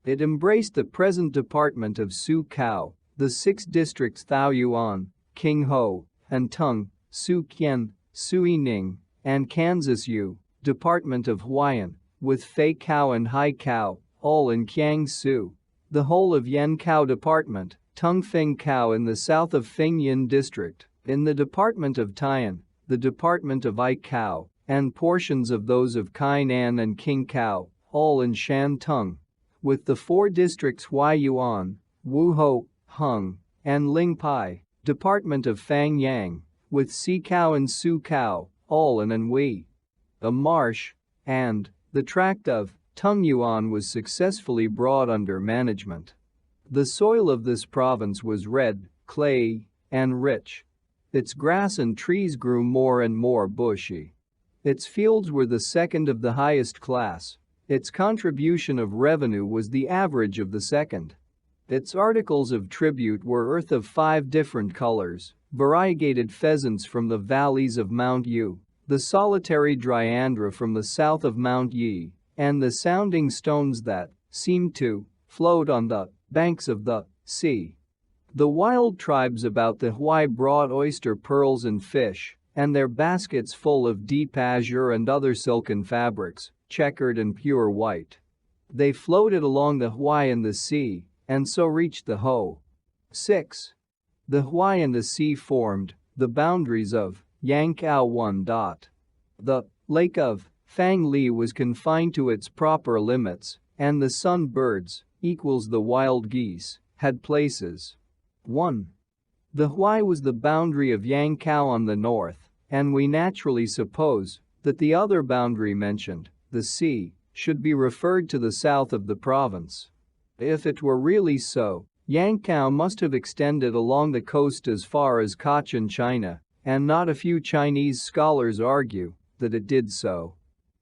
It embraced the present department of Su Kao, the 6 districts Thao Yuan, King Ho, and Tung, Su Kien, Sui Ning, and Kansas Yu, department of Huaiyan, with Fei Kao and Hai Kao, all in Kiangsu. The whole of Yen Kao department, Tung Feng Kao in the south of Fengyin district, in the department of Taiyan, the department of Ai Kao, and portions of those of Kai Nan and King Kao, all in Shan Tung, with the 4 districts Huai Yuan, Wu Ho, Hung, and Ling Pai, department of Fang Yang, with Si Kao and Su Kao, all in Anhui. A marsh, and the tract of Tung Yuan was successfully brought under management. The soil of this province was red, clay, and rich. Its grass and trees grew more and more bushy. Its fields were the second of the highest class. Its contribution of revenue was the average of the second. Its articles of tribute were earth of 5 different colors, variegated pheasants from the valleys of Mount Yu, the solitary dryandra from the south of Mount Yi, and the sounding stones that seemed to float on the banks of the sea. The wild tribes about the Huai brought oyster pearls and fish, and their baskets full of deep azure and other silken fabrics, checkered and pure white. They floated along the Huai and the sea, and so reached the Ho. 6. The Huai and the sea formed the boundaries of Yangkao 1. The lake of Fang Li was confined to its proper limits, and the sun birds, equals the wild geese had places. 1. The Hui was the boundary of Yangkou on the north, and we naturally suppose that the other boundary mentioned, the sea, should be referred to the south of the province. If it were really so, Yangkou must have extended along the coast as far as Cochin China, and not a few Chinese scholars argue that it did so.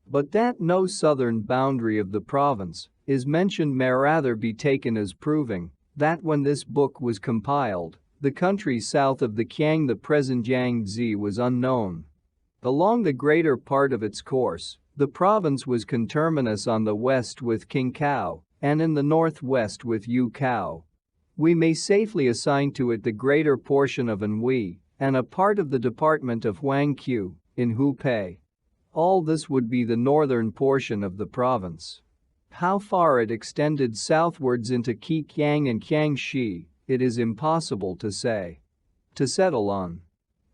But that no southern boundary of the province is mentioned may rather be taken as proving that when this book was compiled, the country south of the Kiang, the present Yangtze, was unknown. Along the greater part of its course, the province was conterminous on the west with Qingkou and in the northwest with Yukao. We may safely assign to it the greater portion of Anhui and a part of the department of Huangqiu in Hubei. All this would be the northern portion of the province. How far it extended southwards into Qiang and Jiangxi, it is impossible to say. To settle on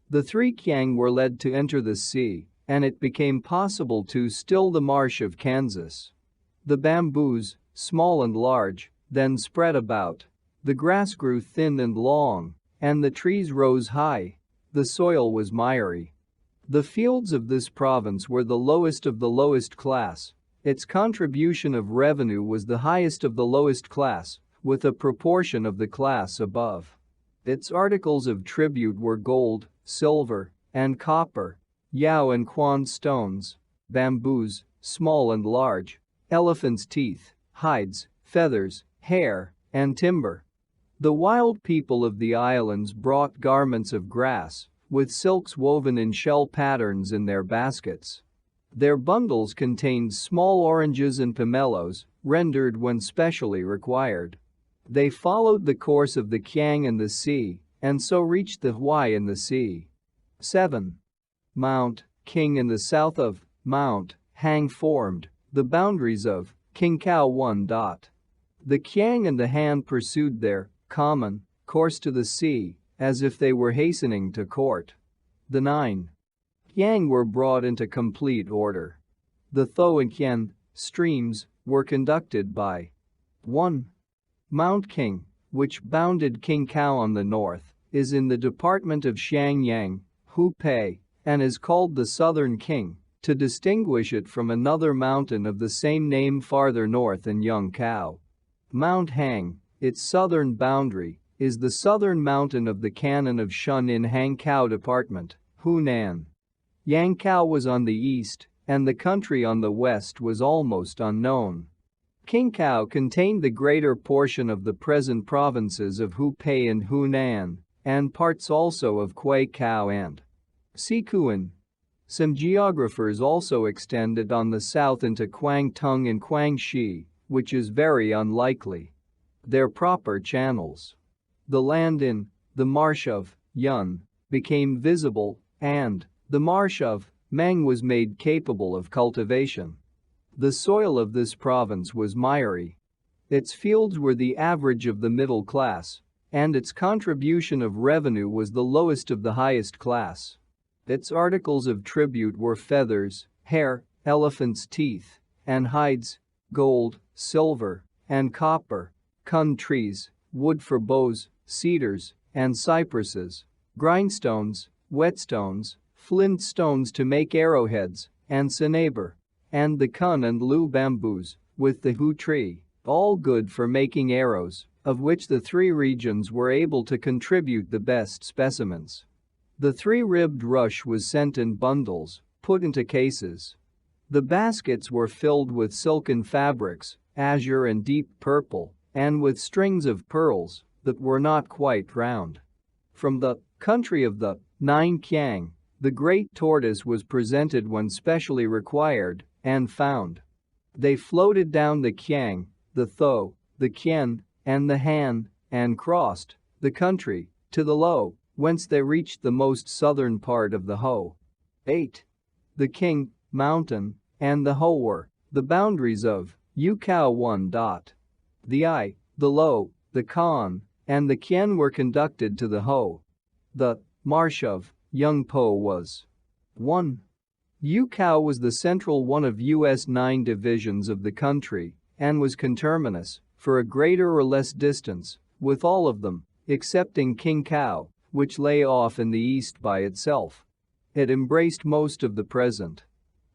the three Kiang were led to enter the sea, and it became possible to still the marsh of Kansas. The bamboos, small and large, then spread about. The grass grew thin and long, and the trees rose high. The soil was miry. The fields of this province were the lowest of the lowest class. Its contribution of revenue was the highest of the lowest class, with a proportion of the class above. Its articles of tribute were gold, silver, and copper, yao and quan stones, bamboos, small and large, elephant's teeth, hides, feathers, hair, and timber. The wild people of the islands brought garments of grass, with silks woven in shell patterns in their baskets. Their bundles contained small oranges and pomelos, rendered when specially required. They followed the course of the Kiang and the sea, and so reached the Hui in the sea. 7. Mount King in the south of Mount Hang formed the boundaries of Qingkou. 1. The Kiang and the Han pursued their common course to the sea, as if they were hastening to court. The 9. Yang were brought into complete order. The Tho and Qian streams were conducted by 1. Mount King, which bounded Qingkou on the north, is in the department of Xiangyang, Hubei, and is called the Southern King, to distinguish it from another mountain of the same name farther north in Yangkou. Mount Hang, its southern boundary, is the southern mountain of the canon of Shun in Hankou Department, Hunan. Yangkou was on the east, and the country on the west was almost unknown. Qingkou contained the greater portion of the present provinces of Hubei and Hunan, and parts also of Kweikou and Sichuan. Some geographers also extended on the south into Kwangtung and Guangxi, which is very unlikely. Their proper channels. The land in the marsh of Yun became visible, and the marsh of Meng was made capable of cultivation. The soil of this province was miry. Its fields were the average of the middle class, and its contribution of revenue was the lowest of the highest class. Its articles of tribute were feathers, hair, elephant's teeth, and hides, gold, silver, and copper, kun trees, wood for bows, cedars, and cypresses, grindstones, whetstones, flint stones to make arrowheads, and cinnabar, and the kun and lu bamboos, with the hu tree, all good for making arrows, of which the three regions were able to contribute the best specimens. The three-ribbed rush was sent in bundles, put into cases. The baskets were filled with silken fabrics, azure and deep purple, and with strings of pearls that were not quite round. From the country of the 9 Kiang, the great tortoise was presented when specially required and found. They floated down the Kiang, the Tho, the Qian, and the Han, and crossed the country to the Lo, whence they reached the most southern part of the Ho. 8. The King, Mountain, and the Ho were the boundaries of Yukao. 1. The I, the Lo, the Kan, and the Qian were conducted to the Ho. The marsh of Yungpo was 1. Yukao was the central one of U.S. 9 divisions of the country and was conterminous for a greater or less distance, with all of them, excepting King Kao, which lay off in the east by itself. It embraced most of the present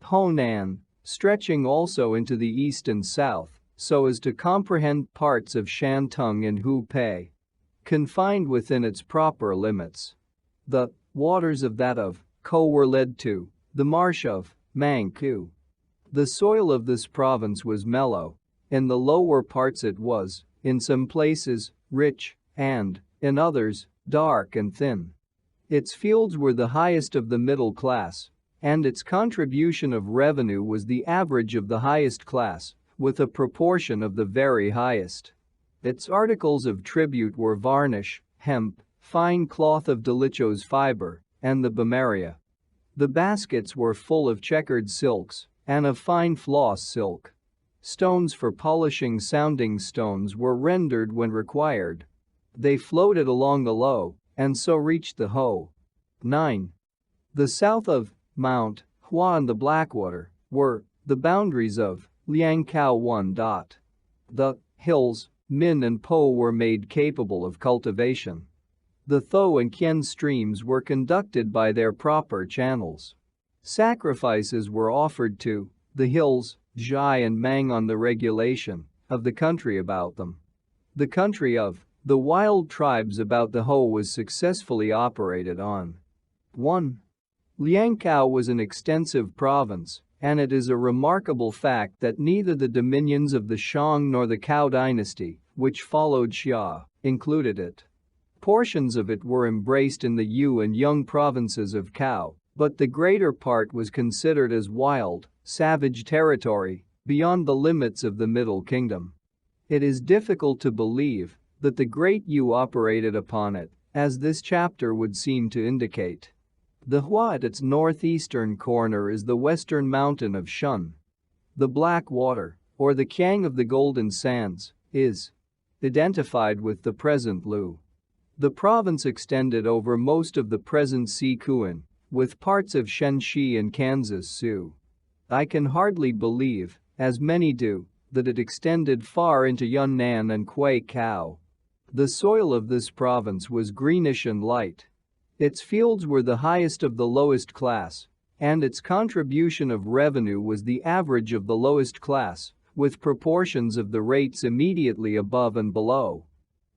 Honan, stretching also into the east and south, so as to comprehend parts of Shantung and Hupei. Confined within its proper limits. The waters of that of Ko were led to the marsh of Mangku. The soil of this province was mellow. In the lower parts it was, in some places, rich, and, in others, dark and thin. Its fields were the highest of the middle class, and its contribution of revenue was the average of the highest class, with a proportion of the very highest. Its articles of tribute were varnish, hemp, fine cloth of dolichos fiber, and the bamaria. The baskets were full of checkered silks and of fine floss silk. Stones for polishing sounding stones were rendered when required. They floated along the low and so reached the Ho. 9. The south of Mount Hua and the Blackwater were the boundaries of Liangkao 1. The hills, Min and Po, were made capable of cultivation. The Tho and Kien streams were conducted by their proper channels. Sacrifices were offered to the hills, Zhai and Mang on the regulation of the country about them. The country of the wild tribes about the Ho was successfully operated on. 1. Liangkao was an extensive province, and it is a remarkable fact that neither the dominions of the Shang nor the Cao dynasty, which followed Xia, included it. Portions of it were embraced in the Yu and Yung provinces of Cao, but the greater part was considered as wild, savage territory, beyond the limits of the Middle Kingdom. It is difficult to believe that the Great Yu operated upon it, as this chapter would seem to indicate. The Hua at its northeastern corner is the western mountain of Shun. The Black Water, or the Kiang of the Golden Sands, is identified with the present Lu. The province extended over most of the present Sichuan, with parts of Shenxi and Kansas Sioux. I can hardly believe, as many do, that it extended far into Yunnan and Kwei-Kao. The soil of this province was greenish and light. Its fields were the highest of the lowest class, and its contribution of revenue was the average of the lowest class, with proportions of the rates immediately above and below.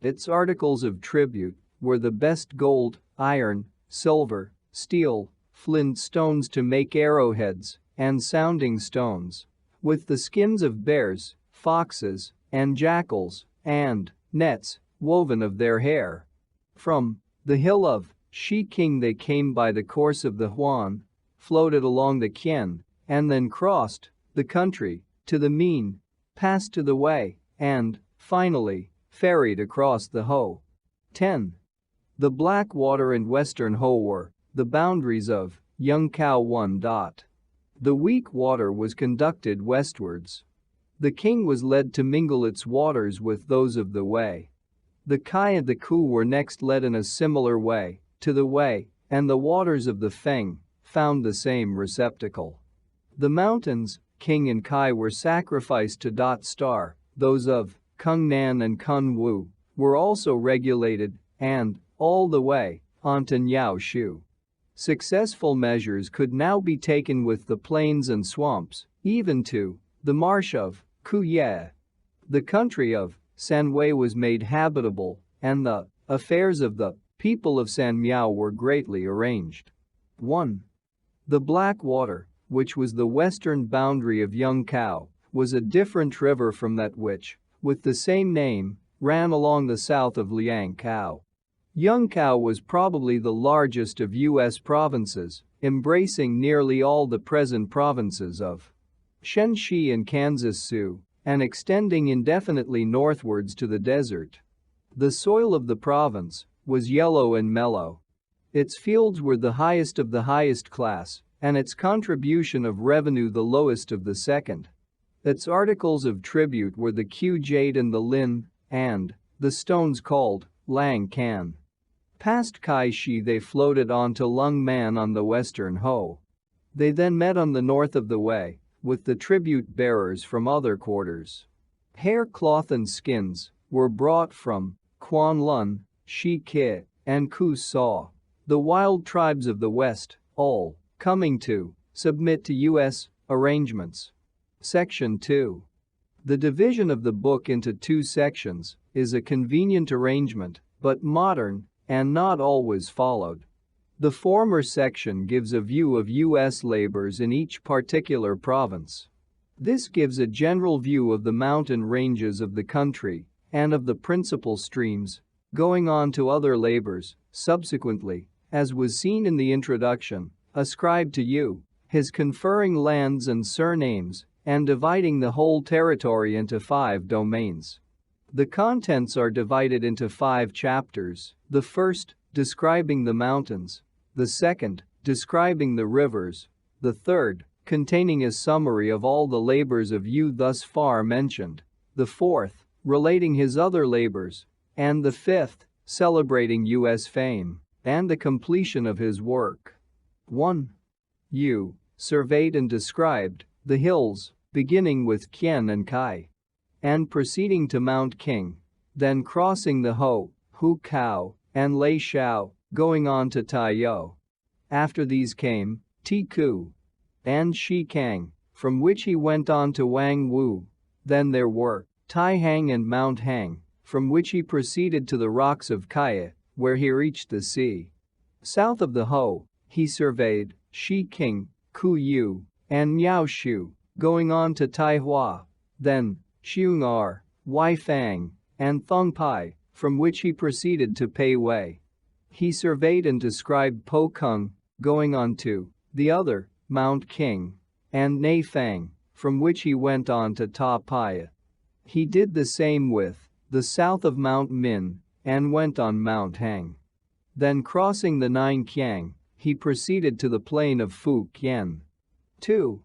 Its articles of tribute were the best gold, iron, silver, steel, flint stones to make arrowheads, and sounding stones, with the skins of bears, foxes, and jackals, and nets woven of their hair. From the hill of Shu King they came by the course of the Huan, floated along the Kien, and then crossed the country to the Min, passed to the Wei, and, finally, ferried across the Ho. 10. The Blackwater and Western Ho were the boundaries of Yungkao 1. The weak water was conducted westwards. The king was led to mingle its waters with those of the Wei. The Kai and the Ku were next led in a similar way to the Wei, and the waters of the Feng found the same receptacle. The mountains, King and Kai, were sacrificed to those of Kungnan and Kunwu were also regulated, and, all the way, on to Niao Shu. Successful measures could now be taken with the plains and swamps, even to the marsh of Kuye. The country of Sanwei was made habitable, and the affairs of the people of Sanmiao were greatly arranged. 1. The Blackwater, which was the western boundary of Yungkao, was a different river from that which, with the same name, ran along the south of Liangkao. Yungkao was probably the largest of U.S. provinces, embracing nearly all the present provinces of Shenxi and Kansas Sioux, and extending indefinitely northwards to the desert. The soil of the province was yellow and mellow. Its fields were the highest of the highest class, and its contribution of revenue the lowest of the second. Its articles of tribute were the Q jade and the Lin, and the stones called Lang Kan. Past Kai Shi they floated on to Lung Man on the western Ho. They then met on the north of the Wei, with the tribute bearers from other quarters. Hair cloth and skins were brought from Quan Lun, Shi Ke, and Ku Saw, the wild tribes of the West, all coming to submit to U.S. arrangements. Section 2. The division of the book into two sections is a convenient arrangement, but modern and not always followed. The former section gives a view of U.S. labors in each particular province. This gives a general view of the mountain ranges of the country and of the principal streams, going on to other labors, subsequently, as was seen in the introduction, ascribed to you, his conferring lands and surnames, and dividing the whole territory into 5 domains. The contents are divided into 5 chapters, the first, describing the mountains, the second, describing the rivers, the third, containing a summary of all the labors of you thus far mentioned, the fourth, relating his other labors, and the fifth, celebrating U.S. fame and the completion of his work. 1. You surveyed and described the hills, beginning with Kien and Kai, and proceeding to Mount King, then crossing the Ho, Hu Cao, and Lei Shao, going on to Tai Yo. After these came Ti Ku and Shi Kang, from which he went on to Wang Wu. Then there were Tai Hang and Mount Hang, from which he proceeded to the rocks of Kaya, where he reached the sea. South of the Ho, he surveyed Shi King, Ku Yu, and Miao Shu, going on to Tai Hua. Then Xiong R, Wai Fang, and Thong Pai, from which he proceeded to Pei Wei. He surveyed and described Po Kung, going on to the other, Mount King, and Nei Fang, from which he went on to Ta Paya. He did the same with the south of Mount Min, and went on Mount Hang. Then crossing the 9 Kiang, he proceeded to the plain of Fu Kien. 2.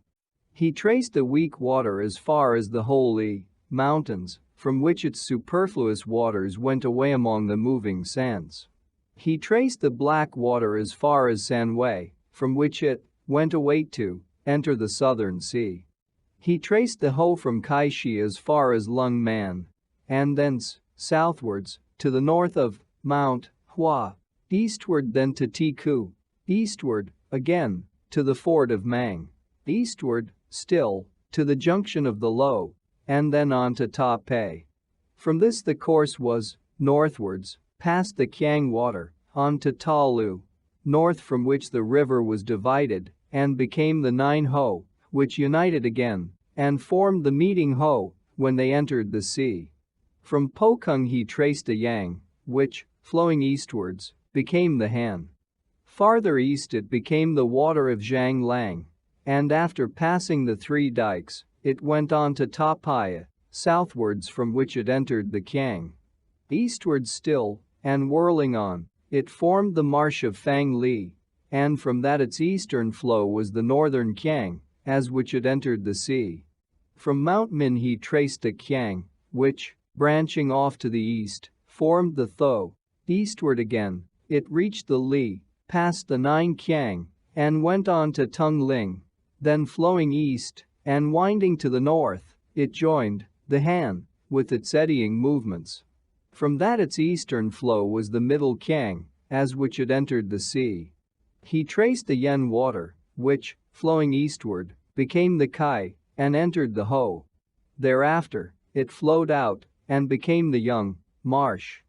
He traced the weak water as far as the Holy Mountains, from which its superfluous waters went away among the moving sands. He traced the black water as far as San Wei, from which it went away to enter the southern sea. He traced the Ho from Kaishi as far as Lung Man, and thence, southwards, to the north of Mount Hua, eastward then to Tiku, eastward, again, to the fort of Mang, eastward, still, to the junction of the Lo, and then on to Ta Pei. From this the course was northwards, past the Kiang water, on to Ta Lu, north from which the river was divided and became the 9 Ho, which united again and formed the meeting Ho when they entered the sea. From Pokung he traced a Yang, which, flowing eastwards, became the Han. Farther east it became the water of Zhang Lang, and after passing the 3 dikes, it went on to Ta Paya, southwards from which it entered the Kiang. Eastwards still, and whirling on, it formed the marsh of Fang Li, and from that its eastern flow was the northern Kiang, as which it entered the sea. From Mount Min he traced the Kiang, which, branching off to the east, formed the Tho. Eastward again, it reached the Li, passed the 9 Kiang, and went on to Tung Ling. Then flowing east, and winding to the north, it joined the Han, with its eddying movements. From that its eastern flow was the middle Kiang, as which it entered the sea. He traced the Yen water, which, flowing eastward, became the Kai, and entered the Ho. Thereafter, it flowed out, and became the Young marsh.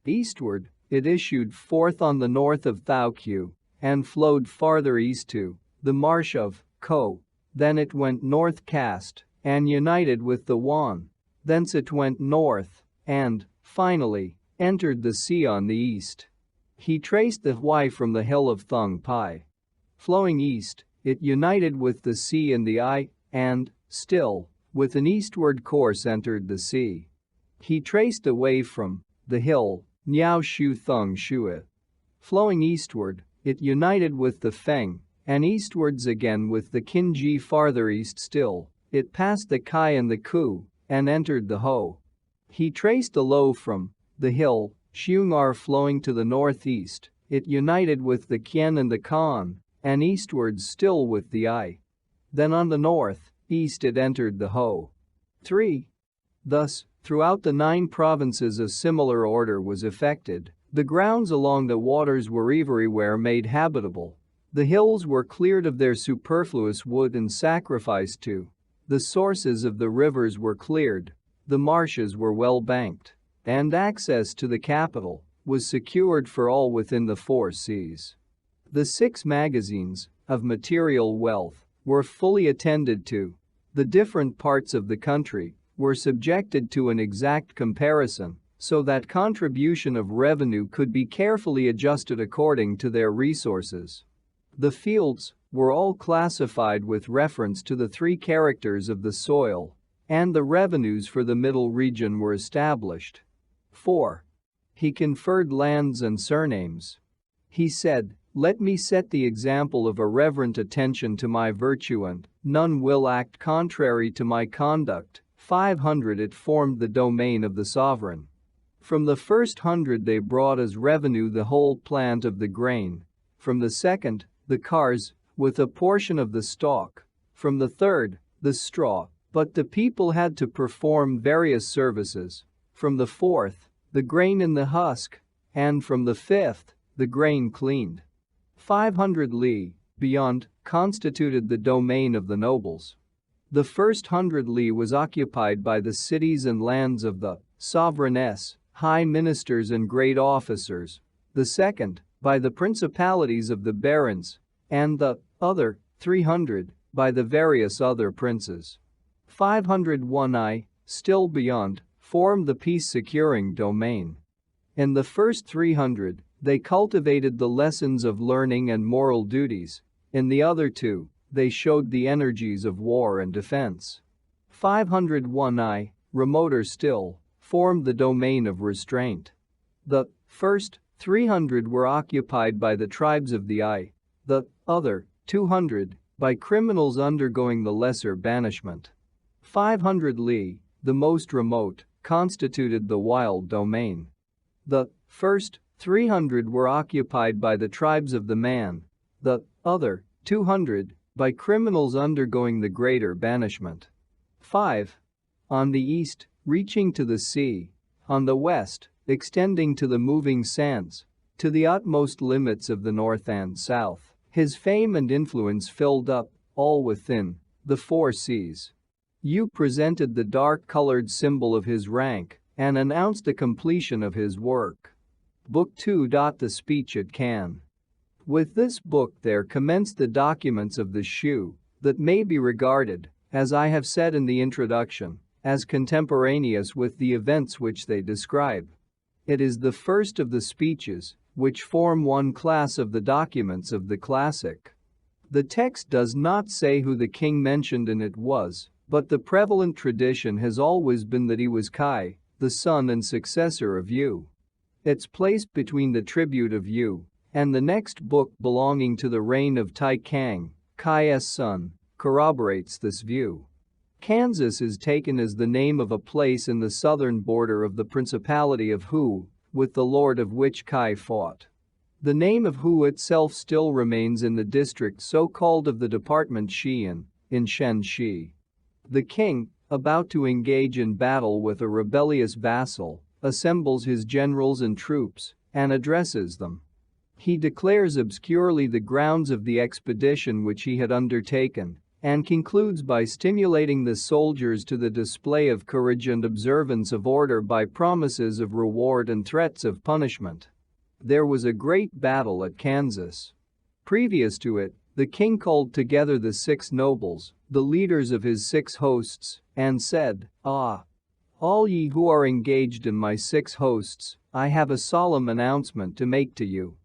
Eastward, it issued forth on the north of Thao-Q, and flowed farther east to the marsh of Ko. Then it went north cast, and united with the Wan. Thence it went north, and, finally, entered the sea on the east. He traced the Hui from the hill of Thung Pai. Flowing east, it united with the sea and the I, and, still, with an eastward course entered the sea. He traced away from the hill, Niao Shu Thung Shua. Flowing eastward, it united with the Feng, and eastwards again with the Qinji. Farther east still, it passed the Kai and the Ku, and entered the Ho. He traced the Lo from the hill, Xiungar. Flowing to the northeast, it united with the Qian and the Kan, and eastwards still with the I. Then on the north, east it entered the Ho. 3. Thus, throughout the 9 provinces a similar order was effected. The grounds along the waters were everywhere made habitable. The hills were cleared of their superfluous wood and sacrificed to. The sources of the rivers were cleared. The marshes were well banked. And access to the capital was secured for all within the 4 seas. The 6 magazines of material wealth were fully attended to. The different parts of the country were subjected to an exact comparison so that contribution of revenue could be carefully adjusted according to their resources. The fields were all classified with reference to the 3 characters of the soil, and the revenues for the middle region were established. 4. He conferred lands and surnames. He said, "Let me set the example of a reverent attention to my virtue, and none will act contrary to my conduct." 500 It formed the domain of the sovereign. From the first 100 they brought as revenue the whole plant of the grain. From the second, the cars, with a portion of the stalk. From the third, the straw, but the people had to perform various services. From the fourth, the grain in the husk, and from the fifth, the grain cleaned. 500 li, beyond, constituted the domain of the nobles. The first 100 li was occupied by the cities and lands of the sovereigness, high ministers and great officers. The second, by the principalities of the barons, and the other 300 by the various other princes. 501 I, still beyond, formed the peace-securing domain. In the first 300, they cultivated the lessons of learning and moral duties. In the other 2, they showed the energies of war and defense. 501 I, remoter still, formed the domain of restraint. The first 300 were occupied by the tribes of the I, the other 200 by criminals undergoing the lesser banishment. 500 li, the most remote, constituted the wild domain. The first 300 were occupied by the tribes of the man, the other 200 by criminals undergoing the greater banishment. 5. On the east, reaching to the sea. On the west, extending to the moving sands. To the utmost limits of the north and south, his fame and influence filled up, all within, the 4 seas. You presented the dark-colored symbol of his rank and announced the completion of his work. Book 2. The Speech at Cannes. With this book there commenced the documents of the Shu that may be regarded, as I have said in the introduction, as contemporaneous with the events which they describe. It is the first of the speeches, which form one class of the documents of the classic. The text does not say who the king mentioned in it was, but the prevalent tradition has always been that he was Kai, the son and successor of Yu. It's placed between the tribute of Yu and the next book belonging to the reign of Tai Kang, Kai's son, corroborates this view. Kansas is taken as the name of a place in the southern border of the Principality of Hu, with the lord of which Kai fought. The name of Hu itself still remains in the district so-called of the department Xi'an, in Shenxi. The king, about to engage in battle with a rebellious vassal, assembles his generals and troops and addresses them. He declares obscurely the grounds of the expedition which he had undertaken and concludes by stimulating the soldiers to the display of courage and observance of order by promises of reward and threats of punishment. There was a great battle at Kansas. Previous to it, the king called together the 6 nobles, the leaders of his 6 hosts, and said, "Ah! All ye who are engaged in my 6 hosts, I have a solemn announcement to make to you.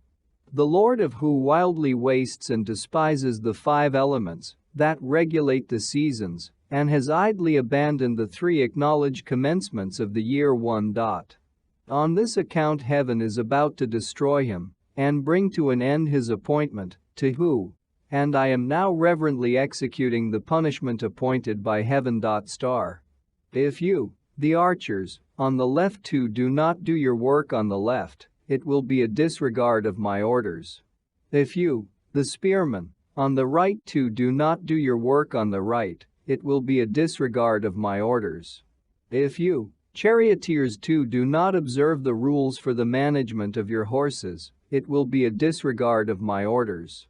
The Lord of Hu wildly wastes and despises the 5 elements that regulate the seasons and has idly abandoned the 3 acknowledged commencements of the year 1. On this account heaven is about to destroy him and bring to an end his appointment to Hu, and I am now reverently executing the punishment appointed by heaven. If you, the archers, on the left too do not do your work on the left, it will be a disregard of my orders. If you, the spearmen, on the right too do not do your work on the right, it will be a disregard of my orders. If you, charioteers too, do not observe the rules for the management of your horses, it will be a disregard of my orders.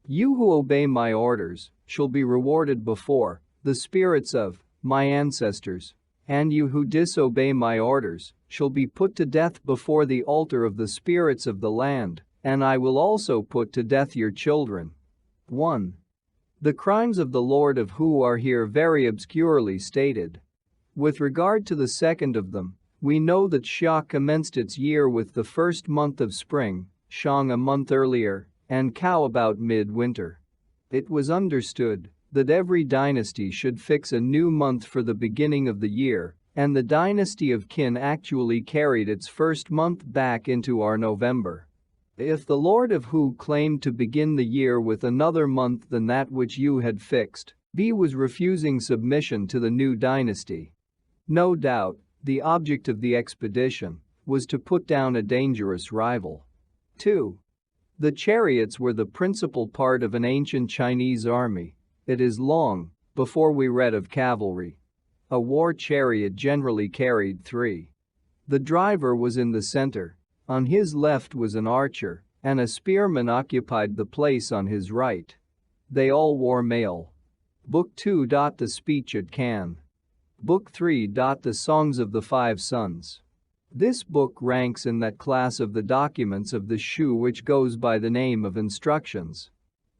You who obey my orders shall be rewarded before the spirits of my ancestors, and you who disobey my orders shall be put to death before the altar of the spirits of the land, and I will also put to death your children. 1. The crimes of the Lord of Hu are here very obscurely stated. With regard to the second of them, we know that Xia commenced its year with the first month of spring, Shang a month earlier, and Cao about mid-winter. It was understood that every dynasty should fix a new month for the beginning of the year, and the dynasty of Qin actually carried its first month back into our November. If the Lord of Hu claimed to begin the year with another month than that which Yu had fixed, B was refusing submission to the new dynasty. No doubt, the object of the expedition was to put down a dangerous rival. 2. The chariots were the principal part of an ancient Chinese army. It is long before we read of cavalry. A war chariot generally carried 3. The driver was in the center. On his left was an archer, and a spearman occupied the place on his right. They all wore mail. Book 2. The Speech at Cannes. Book 3. The Songs of the Five Sons. This book ranks in that class of the documents of the Shu which goes by the name of instructions.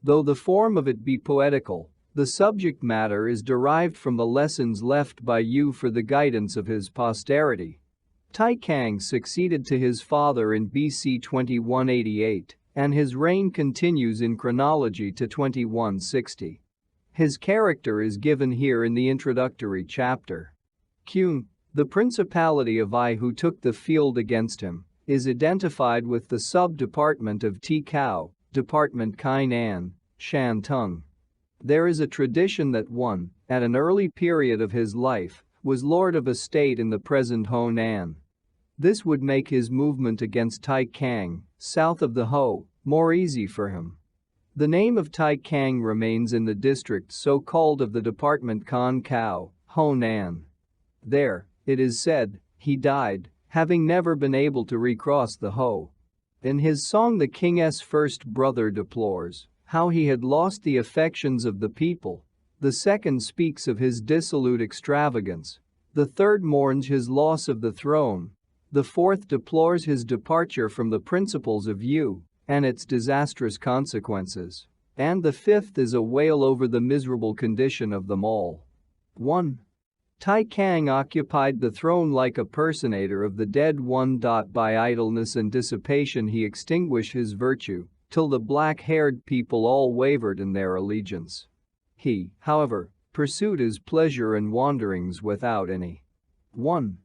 Though the form of it be poetical, the subject matter is derived from the lessons left by Yu for the guidance of his posterity. Tai Kang succeeded to his father in BC 2188, and his reign continues in chronology to 2160. His character is given here in the introductory chapter. Qun, the principality of Ai who took the field against him, is identified with the sub-department of Tikao, Department Kainan, Shantung. There is a tradition that one, at an early period of his life, was lord of a state in the present Honan. This would make his movement against Tai Kang, south of the Ho, more easy for him. The name of Tai Kang remains in the district so-called of the department Kan Kao, Honan. There, it is said, he died, having never been able to recross the Ho. In his song the king's first brother deplores how he had lost the affections of the people. The second speaks of his dissolute extravagance. The third mourns his loss of the throne. The fourth deplores his departure from the principles of Yu and its disastrous consequences. And the fifth is a wail over the miserable condition of them all. 1. Tai Kang occupied the throne like a personator of the dead one. By idleness and dissipation he extinguished his virtue, till the black-haired people all wavered in their allegiance. He, however, pursued his pleasure and wanderings without any. 1.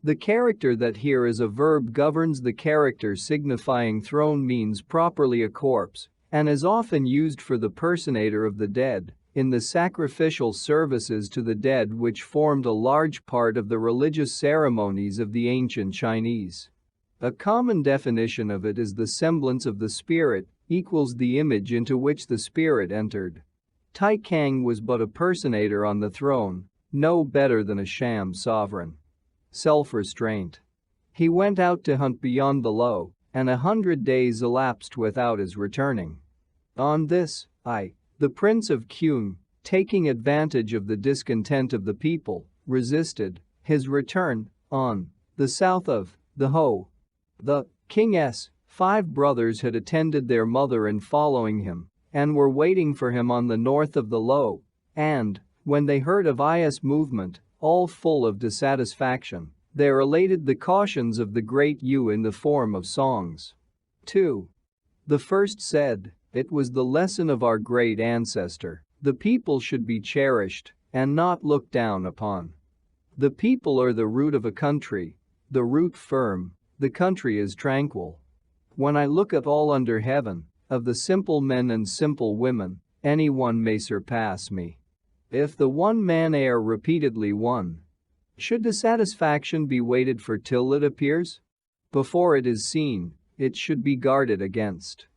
The character that here is a verb governs the character signifying throne means properly a corpse, and is often used for the personator of the dead in the sacrificial services to the dead which formed a large part of the religious ceremonies of the ancient Chinese. A common definition of it is the semblance of the spirit equals the image into which the spirit entered. Tai Kang was but a personator on the throne, no better than a sham sovereign. Self-restraint. He went out to hunt beyond the Lo, and 100 days elapsed without his returning. On this, the Prince of Qun, taking advantage of the discontent of the people, resisted his return on the south of the Ho. The king's 5 brothers had attended their mother in following him and were waiting for him on the north of the Lo, and, when they heard of Ai's movement, all full of dissatisfaction, they related the cautions of the great Yu in the form of songs. 2. The first said, "It was the lesson of our great ancestor, the people should be cherished and not looked down upon. The people are the root of a country, the root firm, the country is tranquil. When I look at all under heaven, of the simple men and simple women, anyone may surpass me. If the one man err repeatedly one, should dissatisfaction be waited for till it appears? Before it is seen, it should be guarded against.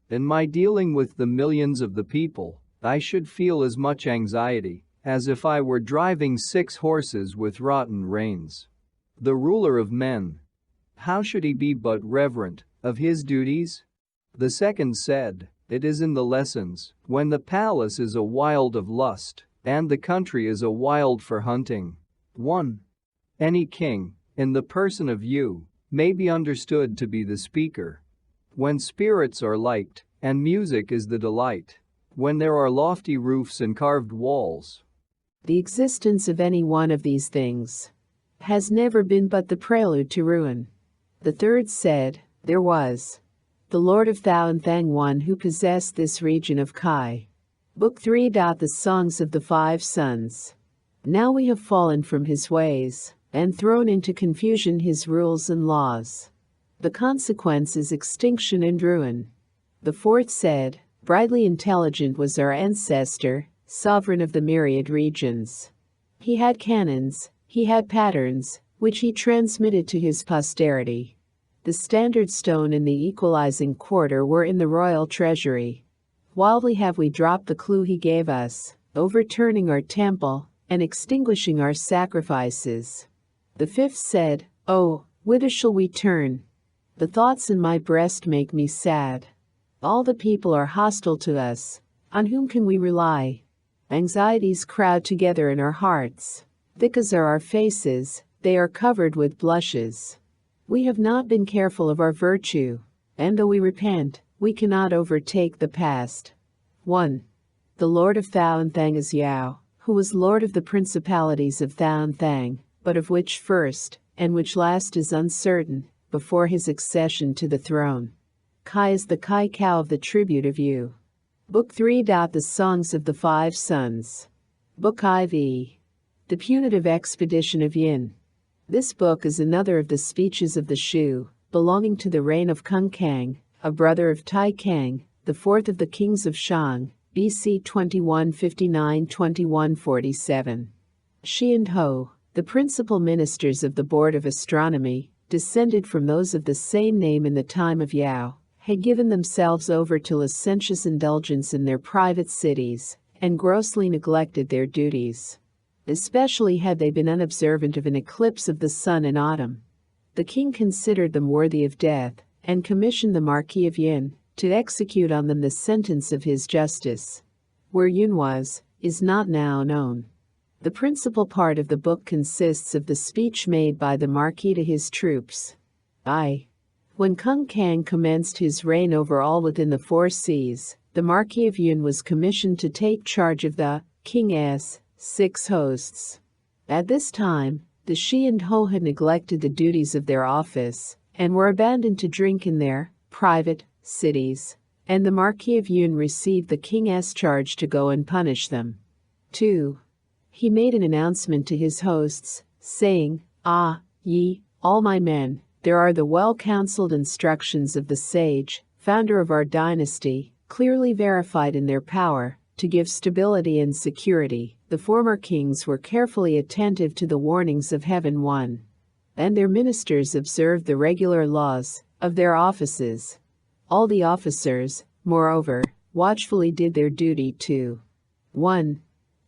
In my dealing with the millions of the people, I should feel as much anxiety as if I were driving 6 horses with rotten reins. The ruler of men. How should he be but reverent of his duties? The second said, it is in the lessons, when the palace is a wild of lust, and the country is a wild for hunting. 1. Any king, in the person of you, may be understood to be the speaker. When spirits are liked, and music is the delight. When there are lofty roofs and carved walls. The existence of any one of these things has never been but the prelude to ruin. The third said, there was the Lord of Thou and Thang, one who possessed this region of Kai. Book 3. The Songs of the Five Sons. Now we have fallen from his ways, and thrown into confusion his rules and laws. The consequence is extinction and ruin. The fourth said, brightly intelligent was our ancestor, sovereign of the myriad regions. He had canons, he had patterns, which he transmitted to his posterity. The standard stone and the equalizing quarter were in the royal treasury. Wildly have we dropped the clue he gave us, overturning our temple, and extinguishing our sacrifices. The fifth said, oh, whither shall we turn? The thoughts in my breast make me sad. All the people are hostile to us. On whom can we rely? Anxieties crowd together in our hearts. Thick as are our faces, they are covered with blushes. We have not been careful of our virtue, and though we repent, we cannot overtake the past. 1. The Lord of Thou and Thang is Yao, who was Lord of the principalities of Thou and Thang, but of which first, and which last is uncertain, before his accession to the throne. Kai is the Kai cow of the tribute of Yu. Book 3. The Songs of the Five Sons. Book IV. The Punitive Expedition of Yin. This book is another of the speeches of the Shu, belonging to the reign of Kung Kang, a brother of Tai Kang, the fourth of the kings of Shang, BC 2159-2147. Shi and Ho, the principal ministers of the Board of Astronomy, descended from those of the same name in the time of Yao, had given themselves over to licentious indulgence in their private cities, and grossly neglected their duties. Especially had they been unobservant of an eclipse of the sun in autumn. The king considered them worthy of death, and commissioned the Marquis of Yin to execute on them the sentence of his justice. Where Yun was, is not now known. The principal part of the book consists of the speech made by the Marquis to his troops. When Kung Kang commenced his reign over all within the 4 seas, the Marquis of Yun was commissioned to take charge of the King's 6 hosts. At this time, the Shi and Ho had neglected the duties of their office, and were abandoned to drink in their private cities, and the Marquis of Yun received the King's charge to go and punish them. 2. He made an announcement to his hosts, saying, ye, all my men, there are the well-counseled instructions of the sage, founder of our dynasty, clearly verified in their power, to give stability and security. The former kings were carefully attentive to the warnings of Heaven One, and their ministers observed the regular laws of their offices. All the officers, moreover, watchfully did their duty too. 1.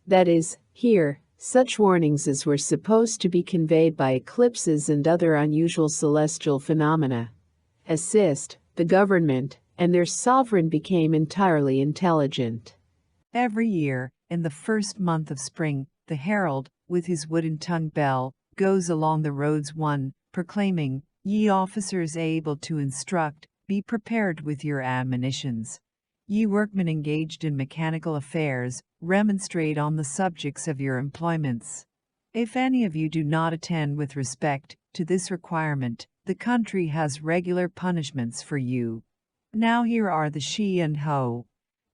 That is, hear such warnings as were supposed to be conveyed by eclipses and other unusual celestial phenomena. Assist the government, and their sovereign became entirely intelligent. Every year, in the first month of spring, the herald, with his wooden-tongued bell, goes along the roads proclaiming, ye officers able to instruct, be prepared with your admonitions. Ye workmen engaged in mechanical affairs, remonstrate on the subjects of your employments. If any of you do not attend with respect to this requirement, the country has regular punishments for you. Now here are the Shi and Ho.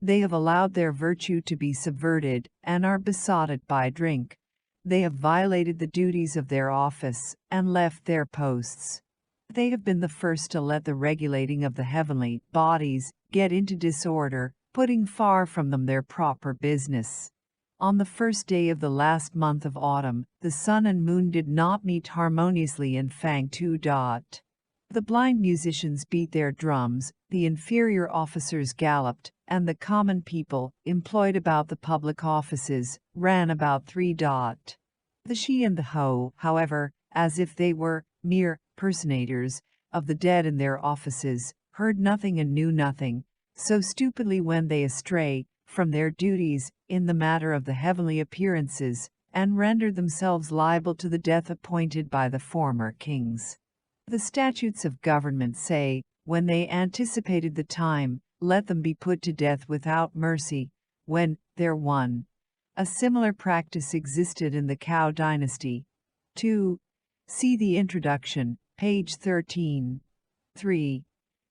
They have allowed their virtue to be subverted, and are besotted by drink. They have violated the duties of their office, and left their posts. They have been the first to let the regulating of the heavenly bodies get into disorder, putting far from them their proper business. On the first day of the last month of autumn, the sun and moon did not meet harmoniously in Fang Tu Dot. The blind musicians beat their drums, the inferior officers galloped, and the common people, employed about the public offices, ran about 3. The she and the ho, however, as if they were mere personators of the dead in their offices, heard nothing and knew nothing, so stupidly went they astray from their duties in the matter of the heavenly appearances, and rendered themselves liable to the death appointed by the former kings. The statutes of government say, when they anticipated the time, let them be put to death without mercy, when there one. A similar practice existed in the Cao dynasty. 2. See the introduction, page 13. 3.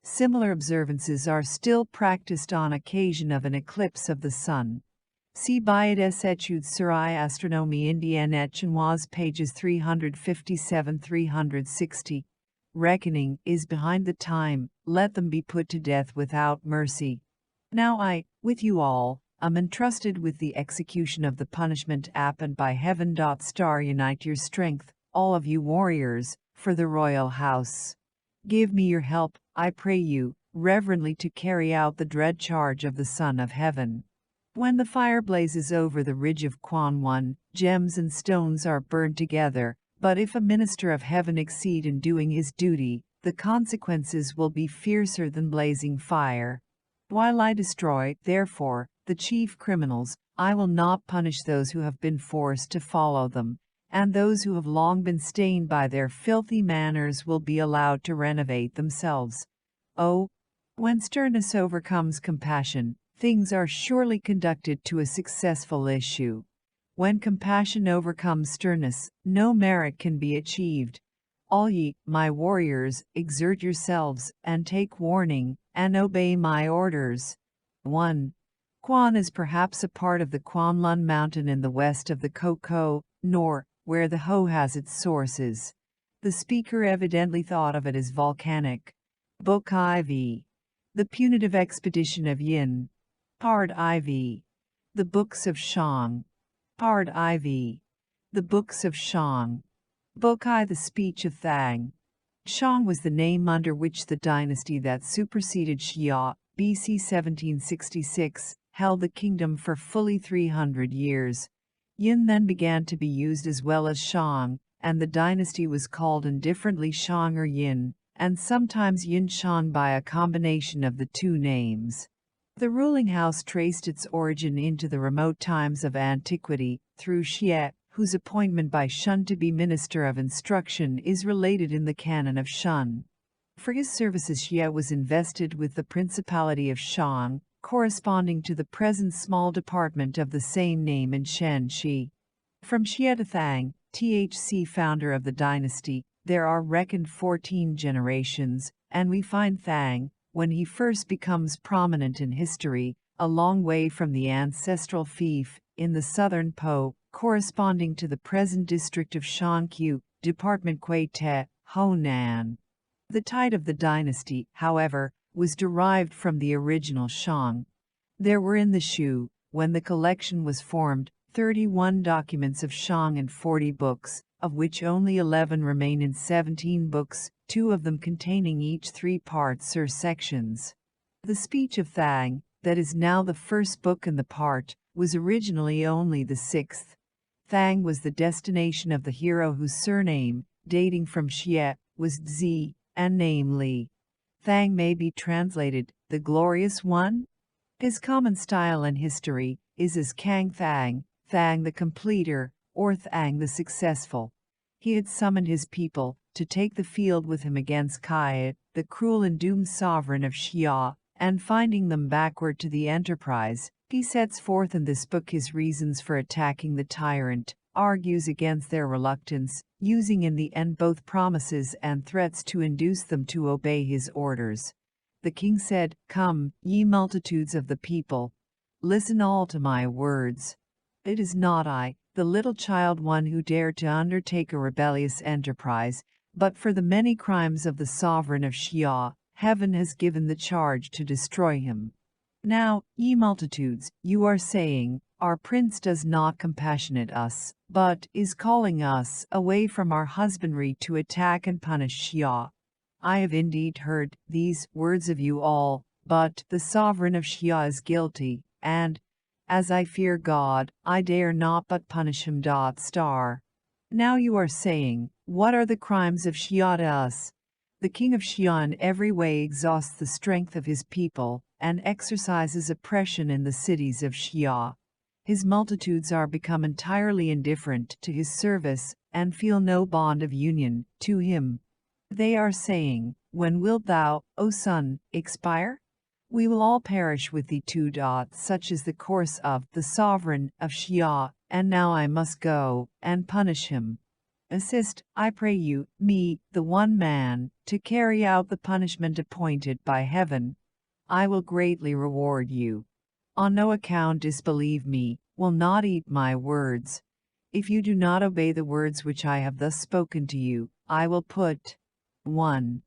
Similar observances are still practiced on occasion of an eclipse of the sun. See Baides Etudes sur Astronomie Indienne et Chinoise, pages 357-360. Reckoning is behind the time, let them be put to death without mercy. Now I, with you all, am entrusted with the execution of the punishment appointed by heaven. Unite your strength, all of you warriors, for the royal house. Give me your help, I pray you, reverently to carry out the dread charge of the Son of Heaven. When the fire blazes over the ridge of Quan One, gems and stones are burned together, but if a minister of heaven exceed in doing his duty, the consequences will be fiercer than blazing fire. While I destroy, therefore, the chief criminals, I will not punish those who have been forced to follow them, and those who have long been stained by their filthy manners will be allowed to renovate themselves. Oh, when sternness overcomes compassion, things are surely conducted to a successful issue. When compassion overcomes sternness, no merit can be achieved. All ye, my warriors, exert yourselves, and take warning, and obey my orders. 1. Quan is perhaps a part of the Quan Lun mountain in the west of the Coco, nor, where the Ho has its sources. The speaker evidently thought of it as volcanic. Book IV. The Punitive Expedition of Yin. Part IV. The Books of Shang. Part IV. The Books of Shang. Book I. The Speech of Thang. Shang was the name under which the dynasty that superseded Xia, BC 1766, held the kingdom for fully 300 years. Yin then began to be used as well as Shang, and the dynasty was called indifferently Shang or Yin, and sometimes Yin Shang by a combination of the two names. The ruling house traced its origin into the remote times of antiquity, through Xie, whose appointment by Shun to be Minister of Instruction is related in the canon of Shun. For his services Xie was invested with the Principality of Shang, corresponding to the present small department of the same name in Shanxi. From Xie to Thang, THC founder of the dynasty, there are reckoned 14 generations, and we find Thang, when he first becomes prominent in history, a long way from the ancestral fief, in the southern Po, corresponding to the present district of Shanqiu, Department Quai-te, Honan. The tide of the dynasty, however, was derived from the original Shang. There were in the Shu, when the collection was formed, 31 documents of Shang and 40 books, of which only 11 remain in 17 books, 2 of them containing each 3 parts or sections. The Speech of Thang, that is now the first book in the part, was originally only the 6th. Thang was the destination of the hero whose surname, dating from Xie, was Zi, and name Li. Thang may be translated, the glorious one? His common style in history is as Kang Thang, Thang the completer, or Thang the successful. He had summoned his people to take the field with him against Kai, the cruel and doomed sovereign of Xia, and finding them backward to the enterprise, he sets forth in this book his reasons for attacking the tyrant, argues against their reluctance, using in the end both promises and threats to induce them to obey his orders. The king said, "Come, ye multitudes of the people, listen all to my words. It is not I, the little child one who dared to undertake a rebellious enterprise, but for the many crimes of the sovereign of Xia, heaven has given the charge to destroy him. Now, ye multitudes, you are saying, our prince does not compassionate us, but is calling us away from our husbandry to attack and punish Xia. I have indeed heard these words of you all, but the sovereign of Xia is guilty, and, as I fear God, I dare not but punish him. Now you are saying, what are the crimes of Xia to us? The king of Xia in every way exhausts the strength of his people, and exercises oppression in the cities of Xia. His multitudes are become entirely indifferent to his service, and feel no bond of union to him. They are saying, when wilt thou, O sun, expire? We will all perish with thee. Such is the course of the sovereign of Xia, and now I must go and punish him. Assist, I pray you, me, the one man, to carry out the punishment appointed by heaven. I will greatly reward you. On no account disbelieve me, will not eat my words. If you do not obey the words which I have thus spoken to you, I will put 1.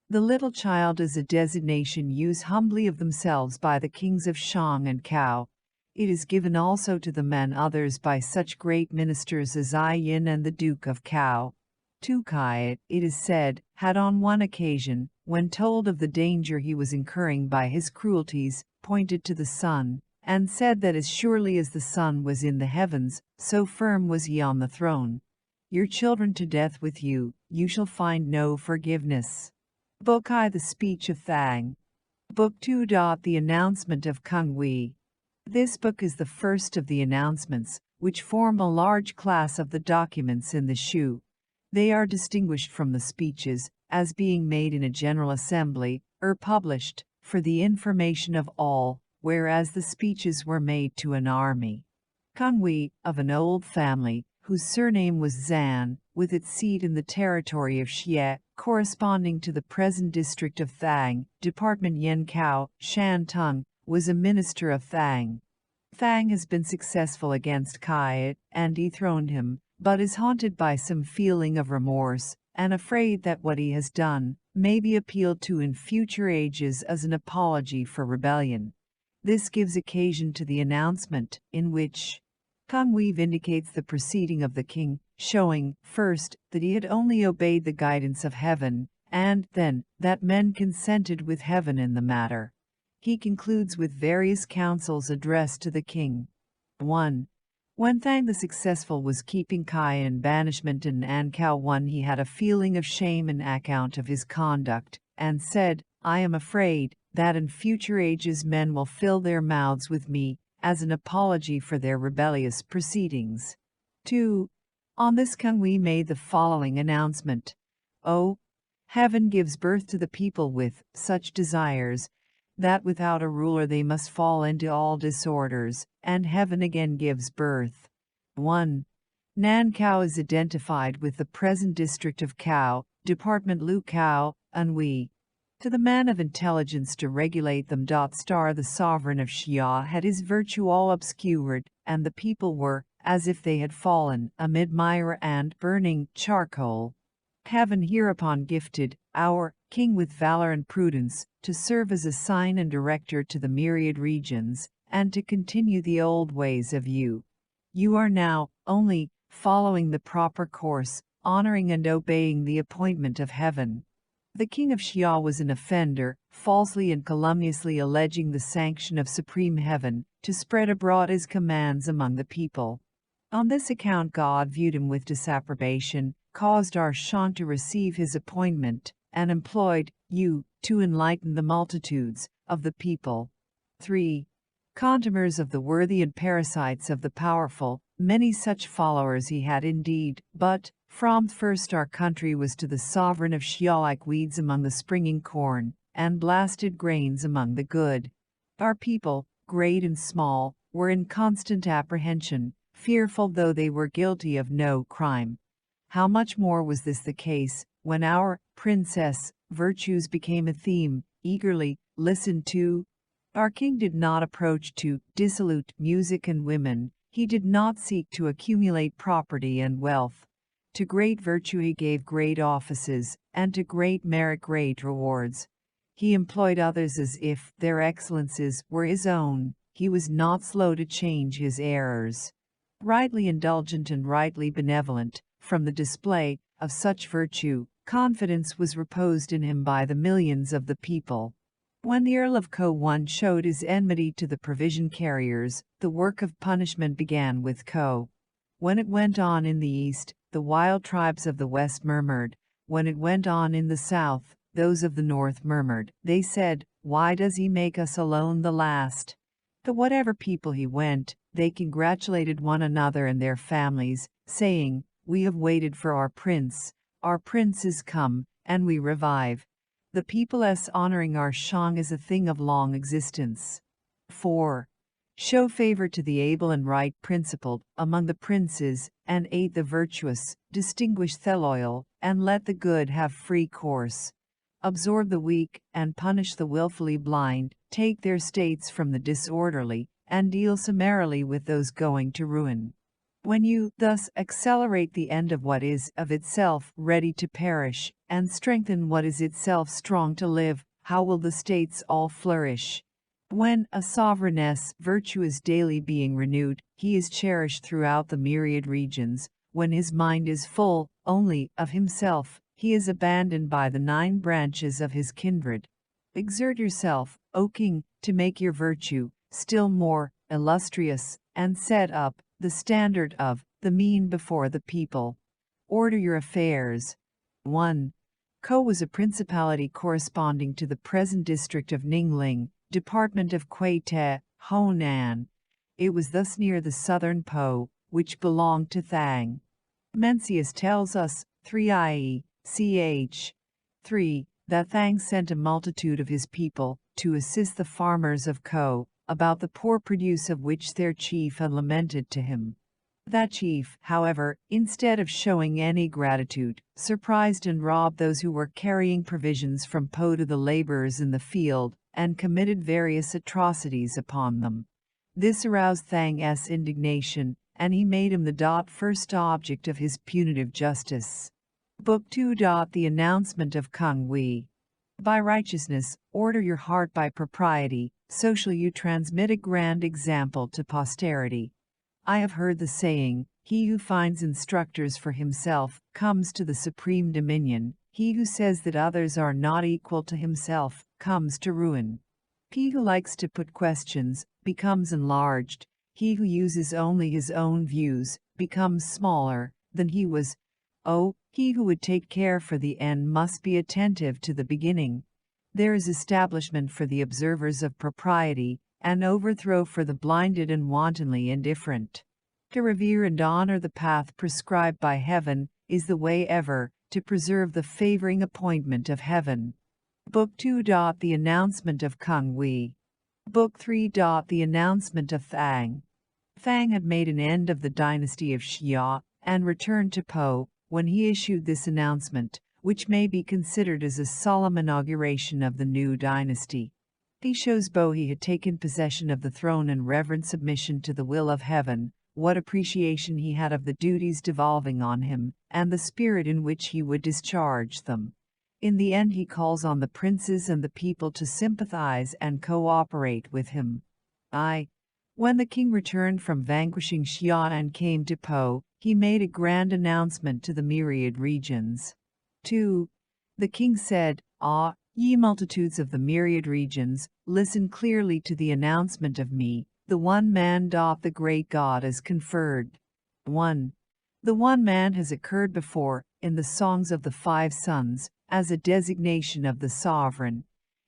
The little child is a designation used humbly of themselves by the kings of Shang and Cao. It is given also to the men others by such great ministers as I Yin and the Duke of Cao. 2. Kai, it is said, had on one occasion, when told of the danger he was incurring by his cruelties, pointed to the sun, and said that as surely as the sun was in the heavens, so firm was he on the throne. Your children to death with you, you shall find no forgiveness. Book I, the speech of Thang. Book 2. The announcement of Kung Wei. This book is the first of the announcements, which form a large class of the documents in the Shu. They are distinguished from the speeches, as being made in a general assembly, or published, for the information of all, whereas the speeches were made to an army. Kung Wei, of an old family, whose surname was Zan, with its seat in the territory of Xie, corresponding to the present district of Thang, Department Yankao, Shantung, was a minister of Thang. Thang has been successful against Kai and dethroned him, but is haunted by some feeling of remorse, and afraid that what he has done may be appealed to in future ages as an apology for rebellion. This gives occasion to the announcement, in which Kung Wei vindicates the proceeding of the king, showing, first, that he had only obeyed the guidance of heaven, and, then, that men consented with heaven in the matter. He concludes with various counsels addressed to the king. 1. When Thang the Successful was keeping Kai in banishment in Ankao 1, he had a feeling of shame on account of his conduct, and said, I am afraid that in future ages men will fill their mouths with me, as an apology for their rebellious proceedings. 2. On this Kung Wei made the following announcement. O, heaven gives birth to the people with such desires, that without a ruler they must fall into all disorders, and heaven again gives birth. 1. Nankao is identified with the present district of Cao, Department Lu Cao, Anhui. To the man of intelligence to regulate them. The sovereign of Xia had his virtue all obscured, and the people were, as if they had fallen amid mire and burning charcoal. Heaven hereupon gifted our king with valor and prudence, to serve as a sign and director to the myriad regions, and to continue the old ways of you. You are now only following the proper course, honoring and obeying the appointment of heaven. The king of Xia was an offender, falsely and calumniously alleging the sanction of supreme heaven, to spread abroad his commands among the people. On this account God viewed him with disapprobation, caused our Shan to receive his appointment, and employed you to enlighten the multitudes of the people. 3. Contemners of the worthy and parasites of the powerful, many such followers he had indeed, but, from first our country was to the sovereign of Xia like weeds among the springing corn, and blasted grains among the good. Our people, great and small, were in constant apprehension, fearful though they were guilty of no crime. How much more was this the case, when our princess virtues became a theme, eagerly listened to? Our king did not approach to dissolute music and women, he did not seek to accumulate property and wealth. To great virtue he gave great offices, and to great merit great rewards. He employed others as if their excellences were his own, he was not slow to change his errors. Rightly indulgent and rightly benevolent, from the display of such virtue, confidence was reposed in him by the millions of the people. When the Earl of Ko once showed his enmity to the provision carriers, the work of punishment began with Ko. When it went on in the east, the wild tribes of the west murmured. When it went on in the south, those of the north murmured. They said, "Why does he make us alone the last?" To whatever people he went, they congratulated one another and their families, saying, "We have waited for our prince is come, and we revive. The people's honoring our Shang is a thing of long existence." 4. Show favor to the able and right principled among the princes, and aid the virtuous, distinguish the loyal, and let the good have free course. Absorb the weak, and punish the willfully blind, take their states from the disorderly, and deal summarily with those going to ruin. When you thus accelerate the end of what is of itself ready to perish, and strengthen what is itself strong to live, how will the states all flourish? When a sovereign's virtue is daily being renewed, he is cherished throughout the myriad regions. When his mind is full only of himself, he is abandoned by the 9 branches of his kindred. Exert yourself, O king, to make your virtue still more illustrious, and set up the standard of the mean before the people. Order your affairs. 1. Ko was a principality corresponding to the present district of Ningling, department of Quate, Honan. It was thus near the southern Po, which belonged to Thang. Mencius tells us, 3 ch. 3, that Thang sent a multitude of his people to assist the farmers of Ko, about the poor produce of which their chief had lamented to him. That chief, however, instead of showing any gratitude, surprised and robbed those who were carrying provisions from Po to the laborers in the field, and committed various atrocities upon them. This aroused Thang's indignation, and he made him the first object of his punitive justice. Book 2. The announcement of Kung Wei. By righteousness, order your heart by propriety, so shall you transmit a grand example to posterity. I have heard the saying, he who finds instructors for himself comes to the supreme dominion, he who says that others are not equal to himself comes to ruin. He who likes to put questions becomes enlarged, he who uses only his own views becomes smaller than he was. Oh, he who would take care for the end must be attentive to the beginning. There is establishment for the observers of propriety, and overthrow for the blinded and wantonly indifferent. To revere and honor the path prescribed by heaven is the way ever to preserve the favoring appointment of heaven. Book 2. The announcement of Kung Wei. Book 3. The announcement of Thang. Thang had made an end of the dynasty of Xia, and returned to Po, when he issued this announcement, which may be considered as a solemn inauguration of the new dynasty. He shows Bo he had taken possession of the throne in reverent submission to the will of heaven, what appreciation he had of the duties devolving on him, and the spirit in which he would discharge them. In the end he calls on the princes and the people to sympathize and cooperate with him. When the king returned from vanquishing Xia and came to Po, he made a grand announcement to the myriad regions. 2. The king said, ye multitudes of the myriad regions, listen clearly to the announcement of me, the one man doth the great God has conferred. 1. The one man has occurred before, in the songs of the 5 sons, as a designation of the sovereign.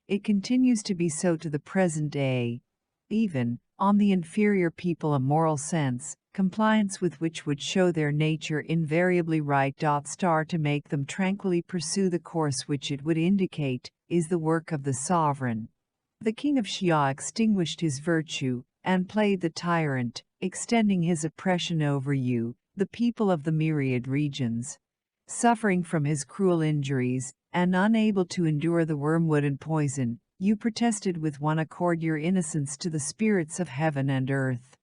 It continues to be so to the present day. Even, on the inferior people a moral sense, compliance with which would show their nature invariably right. To make them tranquilly pursue the course which it would indicate, is the work of the sovereign. The king of Xia extinguished his virtue, and played the tyrant, extending his oppression over you, the people of the myriad regions. Suffering from his cruel injuries, and unable to endure the wormwood and poison, you protested with one accord your innocence to the spirits of heaven and earth.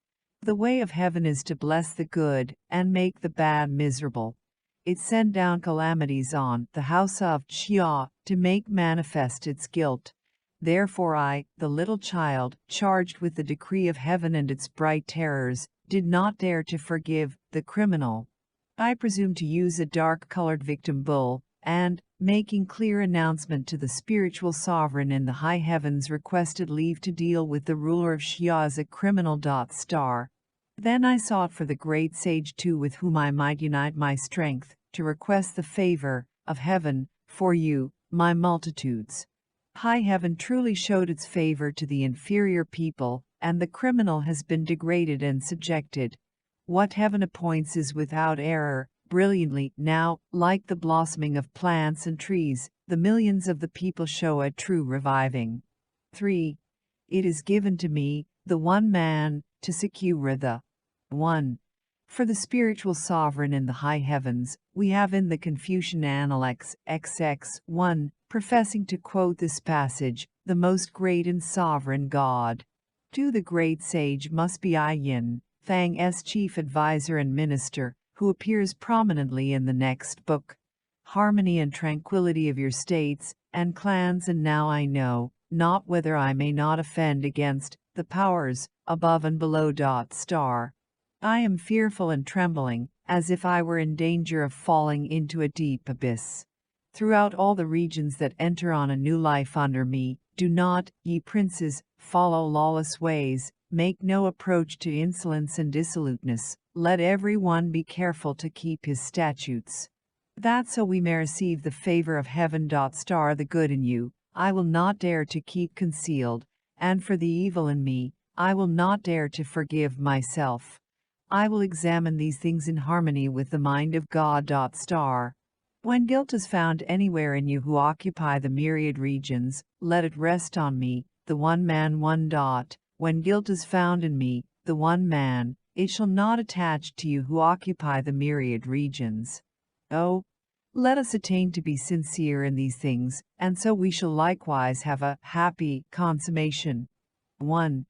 The way of heaven is to bless the good, and make the bad miserable. It sent down calamities on the house of Xia, to make manifest its guilt. Therefore I, the little child, charged with the decree of heaven and its bright terrors, did not dare to forgive the criminal. I presumed to use a dark-colored victim bull, and, making clear announcement to the spiritual sovereign in the high heavens, requested leave to deal with the ruler of Xia as a criminal. Then I sought for the great sage too, with whom I might unite my strength, to request the favor of heaven for you, my multitudes. High heaven truly showed its favor to the inferior people, and the criminal has been degraded and subjected. What heaven appoints is without error. Brilliantly now, like the blossoming of plants and trees, the millions of the people show a true reviving. 3. It is given to me, the one man, to secure the 1. For the spiritual sovereign in the high heavens, we have in the Confucian Analects XX 1, professing to quote this passage, the most great and sovereign God. 2. The great sage must be I Yin, Thang's chief advisor and minister, who appears prominently in the next book. Harmony and tranquility of your states and clans, and now I know not whether I may not offend against the powers above and below. I am fearful and trembling, as if I were in danger of falling into a deep abyss. Throughout all the regions that enter on a new life under me, do not, ye princes, follow lawless ways, make no approach to insolence and dissoluteness, let every one be careful to keep his statutes, that so we may receive the favor of heaven. The good in you, I will not dare to keep concealed, and for the evil in me, I will not dare to forgive myself. I will examine these things in harmony with the mind of God. When guilt is found anywhere in you who occupy the myriad regions, let it rest on me, the one man. When guilt is found in me, the one man, it shall not attach to you who occupy the myriad regions. Oh, let us attain to be sincere in these things, and so we shall likewise have a happy consummation. 1.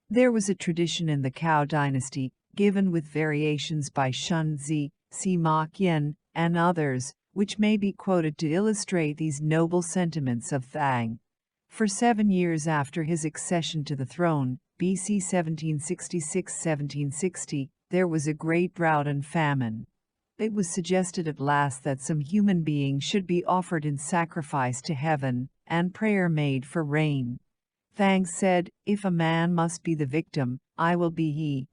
There was a tradition in the Cao dynasty, given with variations by Shun Zi, Sima Qian, and others, which may be quoted to illustrate these noble sentiments of Thang. For 7 years after his accession to the throne, BC 1766-1760, there was a great drought and famine. It was suggested at last that some human being should be offered in sacrifice to heaven, and prayer made for rain. Thang said, "If a man must be the victim, I will be he."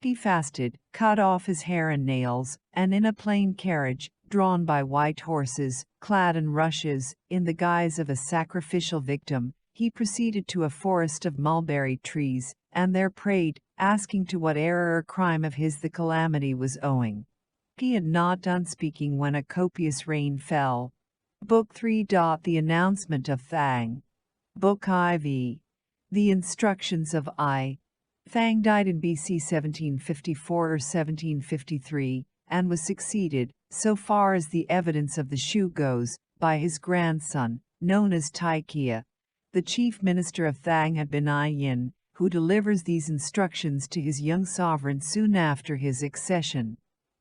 He fasted, cut off his hair and nails, and in a plain carriage, drawn by white horses, clad in rushes, in the guise of a sacrificial victim, he proceeded to a forest of mulberry trees, and there prayed, asking to what error or crime of his the calamity was owing. He had not done speaking when a copious rain fell. Book 3. The Announcement of Thang. Book IV. The Instructions of I. Thang died in BC 1754 or 1753, and was succeeded, so far as the evidence of the Shu goes, by his grandson, known as Taikia. The chief minister of Thang had been I Yin, who delivers these instructions to his young sovereign soon after his accession.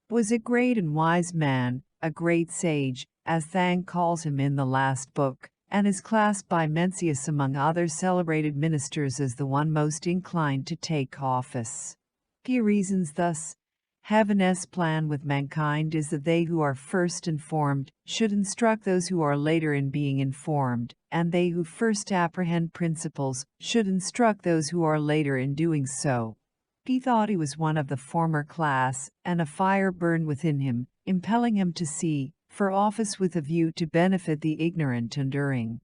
Was a great and wise man, a great sage, as Thang calls him in the last book, and is classed by Mencius among other celebrated ministers as the one most inclined to take office. He reasons thus: Heaven's plan with mankind is that they who are first informed should instruct those who are later in being informed, and they who first apprehend principles should instruct those who are later in doing so. He thought he was one of the former class, and a fire burned within him, impelling him to see for office with a view to benefit the ignorant and erring.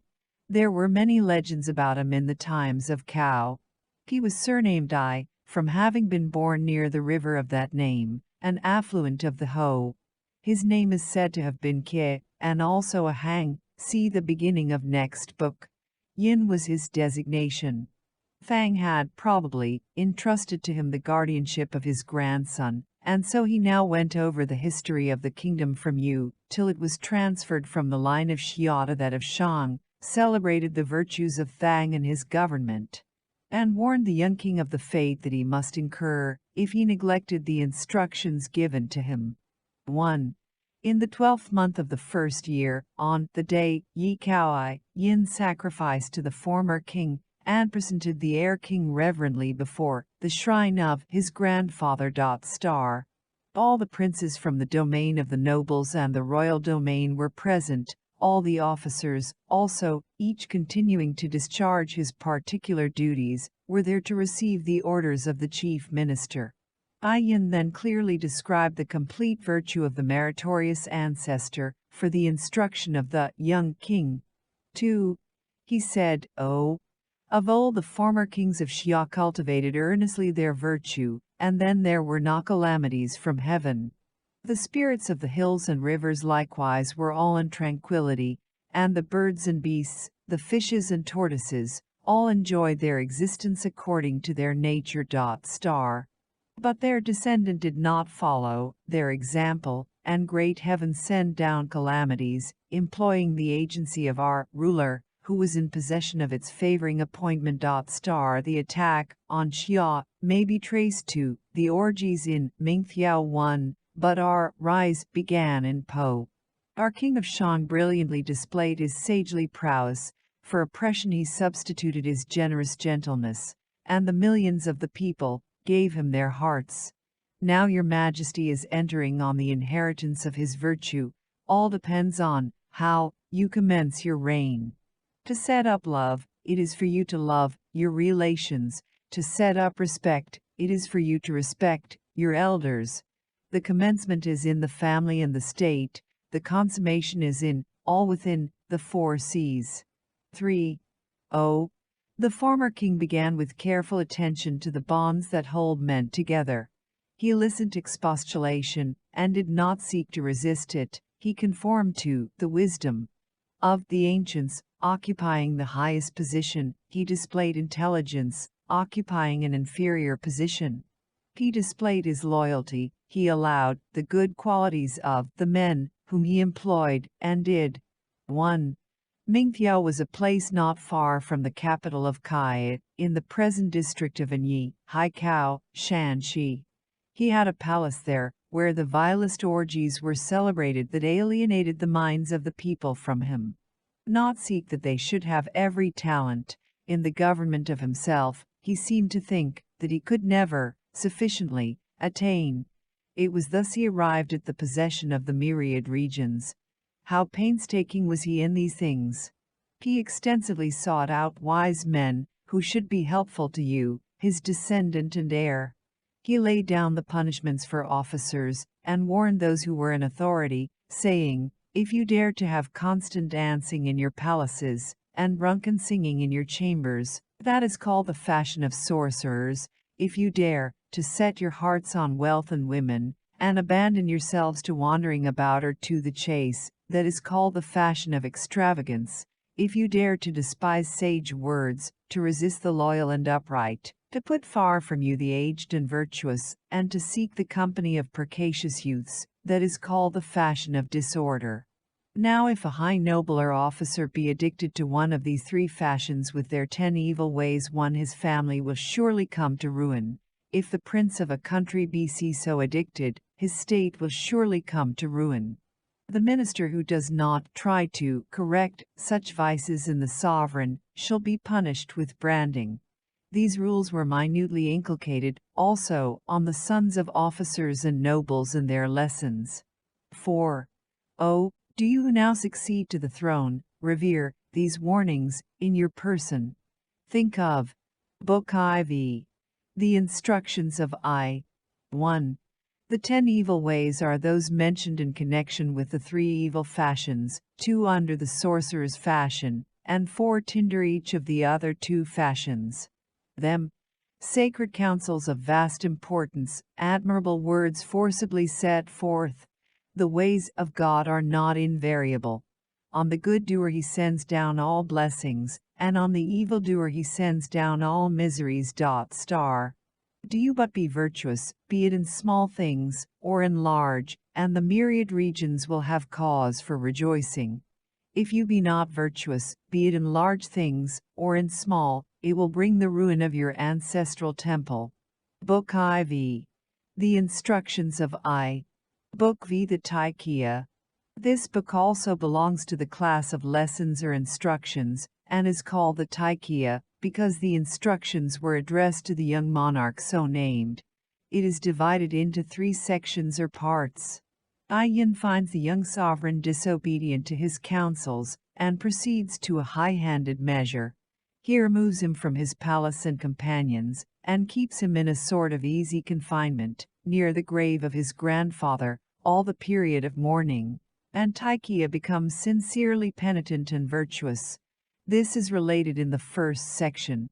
There were many legends about him in the times of Cao. He was surnamed I, from having been born near the river of that name, an affluent of the Ho. His name is said to have been Ke, and also a Hang, see the beginning of next book. Yin was his designation. Thang had, probably, entrusted to him the guardianship of his grandson, and so he now went over the history of the kingdom from Yu, till it was transferred from the line of Xia to that of Shang, celebrated the virtues of Thang and his government, and warned the young king of the fate that he must incur, if he neglected the instructions given to him. 1. In the 12th month of the first year, on the day Yi Cao Yin sacrificed to the former king, and presented the heir king reverently before the shrine of his grandfather. All the princes from the domain of the nobles and the royal domain were present, all the officers, also, each continuing to discharge his particular duties, were there to receive the orders of the chief minister. Yin then clearly described the complete virtue of the meritorious ancestor for the instruction of the young king. 2. He said, "Oh, of old the former kings of Xia cultivated earnestly their virtue, and then there were no calamities from heaven. The spirits of the hills and rivers likewise were all in tranquility, and the birds and beasts, the fishes and tortoises, all enjoyed their existence according to their nature. But their descendant did not follow their example, and great heaven sent down calamities, employing the agency of our ruler, who was in possession of its favoring appointment. The attack on Xia may be traced to the orgies in Mingtiao 1, but our rise began in Po. Our king of Shang brilliantly displayed his sagely prowess, for oppression he substituted his generous gentleness, and the millions of the people gave him their hearts. Now your majesty is entering on the inheritance of his virtue. All depends on how you commence your reign. To set up love, it is for you to love your relations. To set up respect, it is for you to respect your elders. The commencement is in the family and the state. The consummation is in all within the 4 seas. 3. The former king began with careful attention to the bonds that hold men together. He listened to expostulation, and did not seek to resist it. He conformed to the wisdom of the ancients. Occupying the highest position, he displayed intelligence. Occupying an inferior position, he displayed his loyalty. He allowed the good qualities of the men whom he employed, and did. 1. Mingtiao was a place not far from the capital of Kai, in the present district of Anyi, Haikao, Shanxi. He had a palace there, where the vilest orgies were celebrated that alienated the minds of the people from him. Not seek that they should have every talent in the government of himself, he seemed to think that he could never sufficiently attain. It was thus he arrived at the possession of the myriad regions. How painstaking was he in these things! He extensively sought out wise men who should be helpful to you, his descendant and heir. He laid down the punishments for officers, and warned those who were in authority, saying, "If you dare to have constant dancing in your palaces, and drunken singing in your chambers, that is called the fashion of sorcerers. If you dare to set your hearts on wealth and women, and abandon yourselves to wandering about or to the chase, that is called the fashion of extravagance. If you dare to despise sage words, to resist the loyal and upright, to put far from you the aged and virtuous, and to seek the company of precocious youths, that is called the fashion of disorder. Now if a high noble or officer be addicted to one of these 3 fashions with their 10 evil ways, his family will surely come to ruin. If the prince of a country be so addicted, his state will surely come to ruin. The minister who does not try to correct such vices in the sovereign shall be punished with branding. These rules were minutely inculcated also on the sons of officers and nobles in their lessons. 4. Do you now succeed to the throne, revere these warnings in your person. Think of Book IV. The instructions of I. 1. The 10 evil ways are those mentioned in connection with the 3 evil fashions, 2 under the sorcerer's fashion, and 4 tinder each of the other 2 fashions. Them. Sacred counsels of vast importance, admirable words forcibly set forth. The ways of God are not invariable. On the good doer he sends down all blessings, and on the evil doer he sends down all miseries. Do you but be virtuous, be it in small things, or in large, and the myriad regions will have cause for rejoicing. If you be not virtuous, be it in large things, or in small, it will bring the ruin of your ancestral temple. Book IV. The instructions of I. Book V. The Taikia. This book also belongs to the class of lessons or instructions, and is called the Taikia, because the instructions were addressed to the young monarch so named. It is divided into 3 sections or parts. Yin finds the young sovereign disobedient to his counsels and proceeds to a high-handed measure. He removes him from his palace and companions and keeps him in a sort of easy confinement near the grave of his grandfather all the period of mourning. And Taikia becomes sincerely penitent and virtuous. This is related in the first section.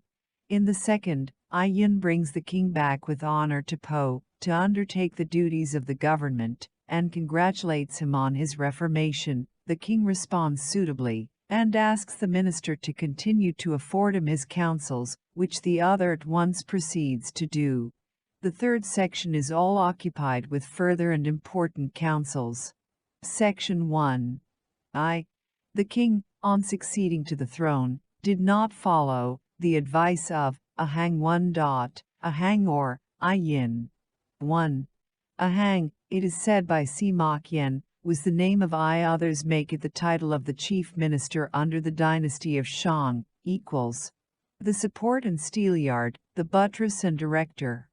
In the second, Yin brings the king back with honor to Po to undertake the duties of the government and congratulates him on his reformation. The king responds suitably and asks the minister to continue to afford him his counsels, which the other at once proceeds to do. The third section is all occupied with further and important counsels. Section 1. The king, on succeeding to the throne, did not follow the advice of Ahang or Yin. 1. Ahang, it is said by Simak Yen, was the name of others make it the title of the chief minister under the dynasty of Shang, equals the support and steelyard, the buttress and director.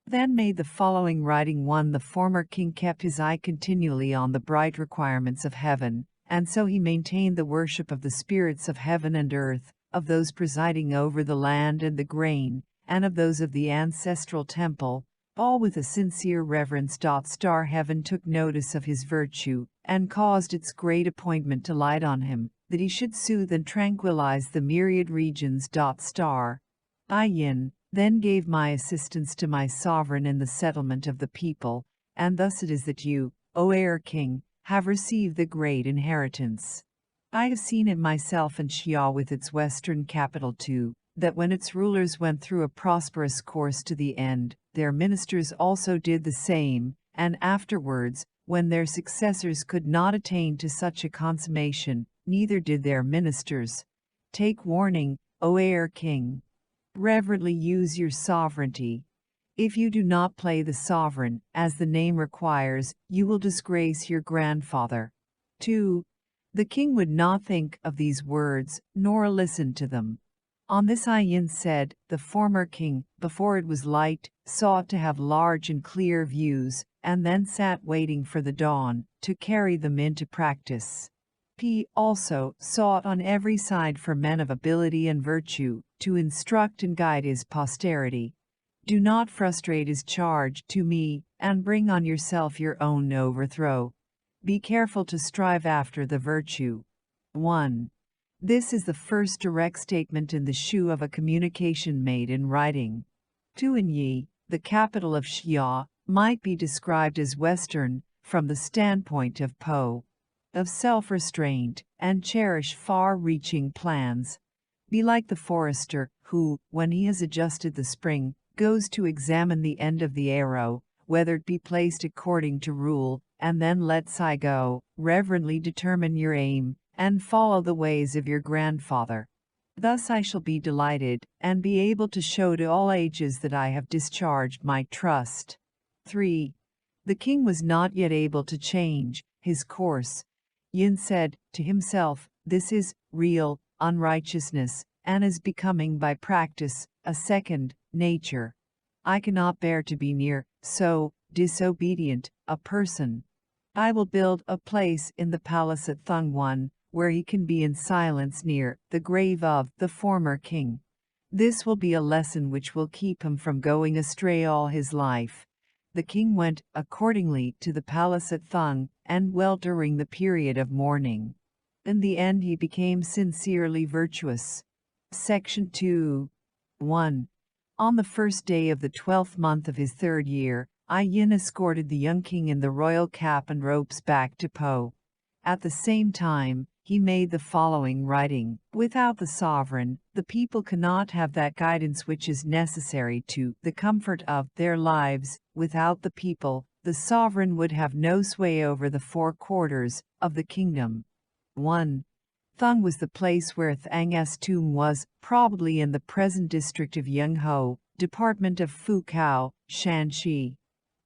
Then made the following writing. 1. The former king kept his eye continually on the bright requirements of heaven, and so he maintained the worship of the spirits of heaven and earth, of those presiding over the land and the grain, and of those of the ancestral temple, all with a sincere reverence. Heaven took notice of his virtue, and caused its great appointment to light on him, that he should soothe and tranquilize the myriad regions. Yin then gave my assistance to my sovereign in the settlement of the people, and thus it is that you, O heir king, have received the great inheritance. I have seen it myself in Xia with its western capital too, that when its rulers went through a prosperous course to the end, their ministers also did the same, and afterwards, when their successors could not attain to such a consummation, neither did their ministers. Take warning, O heir king. Reverently use your sovereignty. If you do not play the sovereign, as the name requires, you will disgrace your grandfather. 2. The king would not think of these words, nor listen to them. On this Yin said, the former king, before it was light, sought to have large and clear views, and then sat waiting for the dawn, to carry them into practice. He also sought on every side for men of ability and virtue, to instruct and guide his posterity. Do not frustrate his charge to me, and bring on yourself your own overthrow. Be careful to strive after the virtue. 1. This is the first direct statement in the Shu of a communication made in writing. 2. In Yi, the capital of Xia, might be described as Western, from the standpoint of Po, of self-restraint, and cherish far-reaching plans. Be like the forester, who, when he has adjusted the spring, goes to examine the end of the arrow, whether it be placed according to rule, and then lets go. Reverently determine your aim, and follow the ways of your grandfather. Thus I shall be delighted, and be able to show to all ages that I have discharged my trust. 3. The king was not yet able to change his course. Yin said to himself, this is real unrighteousness, and is becoming by practice a second nature. I cannot bear to be near so disobedient a person. I will build a place in the palace at Thungwan, where he can be in silence near the grave of the former king. This will be a lesson which will keep him from going astray all his life. The king went accordingly to the palace at Thung, and dwelt during the period of mourning. In the end he became sincerely virtuous. Section 2. 1. On the first day of the 12th month of his 3rd year, Yin escorted the young king in the royal cap and robes back to Po. At the same time, he made the following writing. Without the sovereign, the people cannot have that guidance which is necessary to the comfort of their lives. Without the people, the sovereign would have no sway over the 4 quarters of the kingdom. 1. Thung was the place where Thang's tomb was, probably in the present district of Yunho, department of Fukao, Shanxi.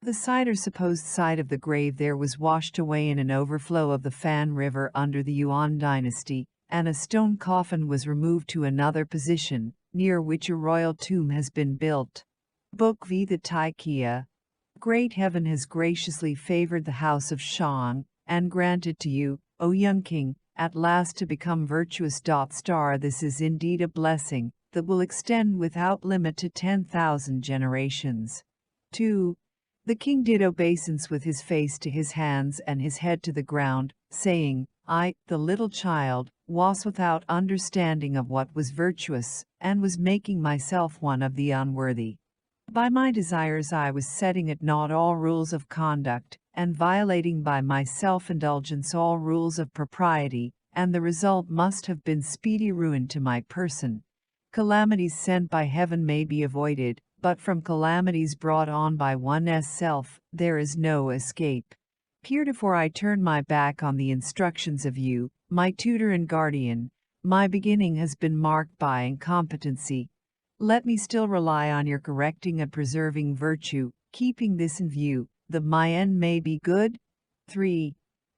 The site or supposed site of the grave there was washed away in an overflow of the Fan River under the Yuan dynasty, and a stone coffin was removed to another position, near which a royal tomb has been built. Book V. The Taikia. Great heaven has graciously favored the house of Shang, and granted to you, O young king, at last to become virtuous. This is indeed a blessing that will extend without limit to 10,000 generations. 2. The king did obeisance with his face to his hands and his head to the ground, saying, I, the little child, was without understanding of what was virtuous, and was making myself one of the unworthy. By my desires I was setting at naught all rules of conduct, and violating by my self-indulgence all rules of propriety, and the result must have been speedy ruin to my person. Calamities sent by heaven may be avoided, but from calamities brought on by one's self, there is no escape. Heretofore I turn my back on the instructions of you, my tutor and guardian. My beginning has been marked by incompetency. Let me still rely on your correcting and preserving virtue, keeping this in view, that my end may be good. 3.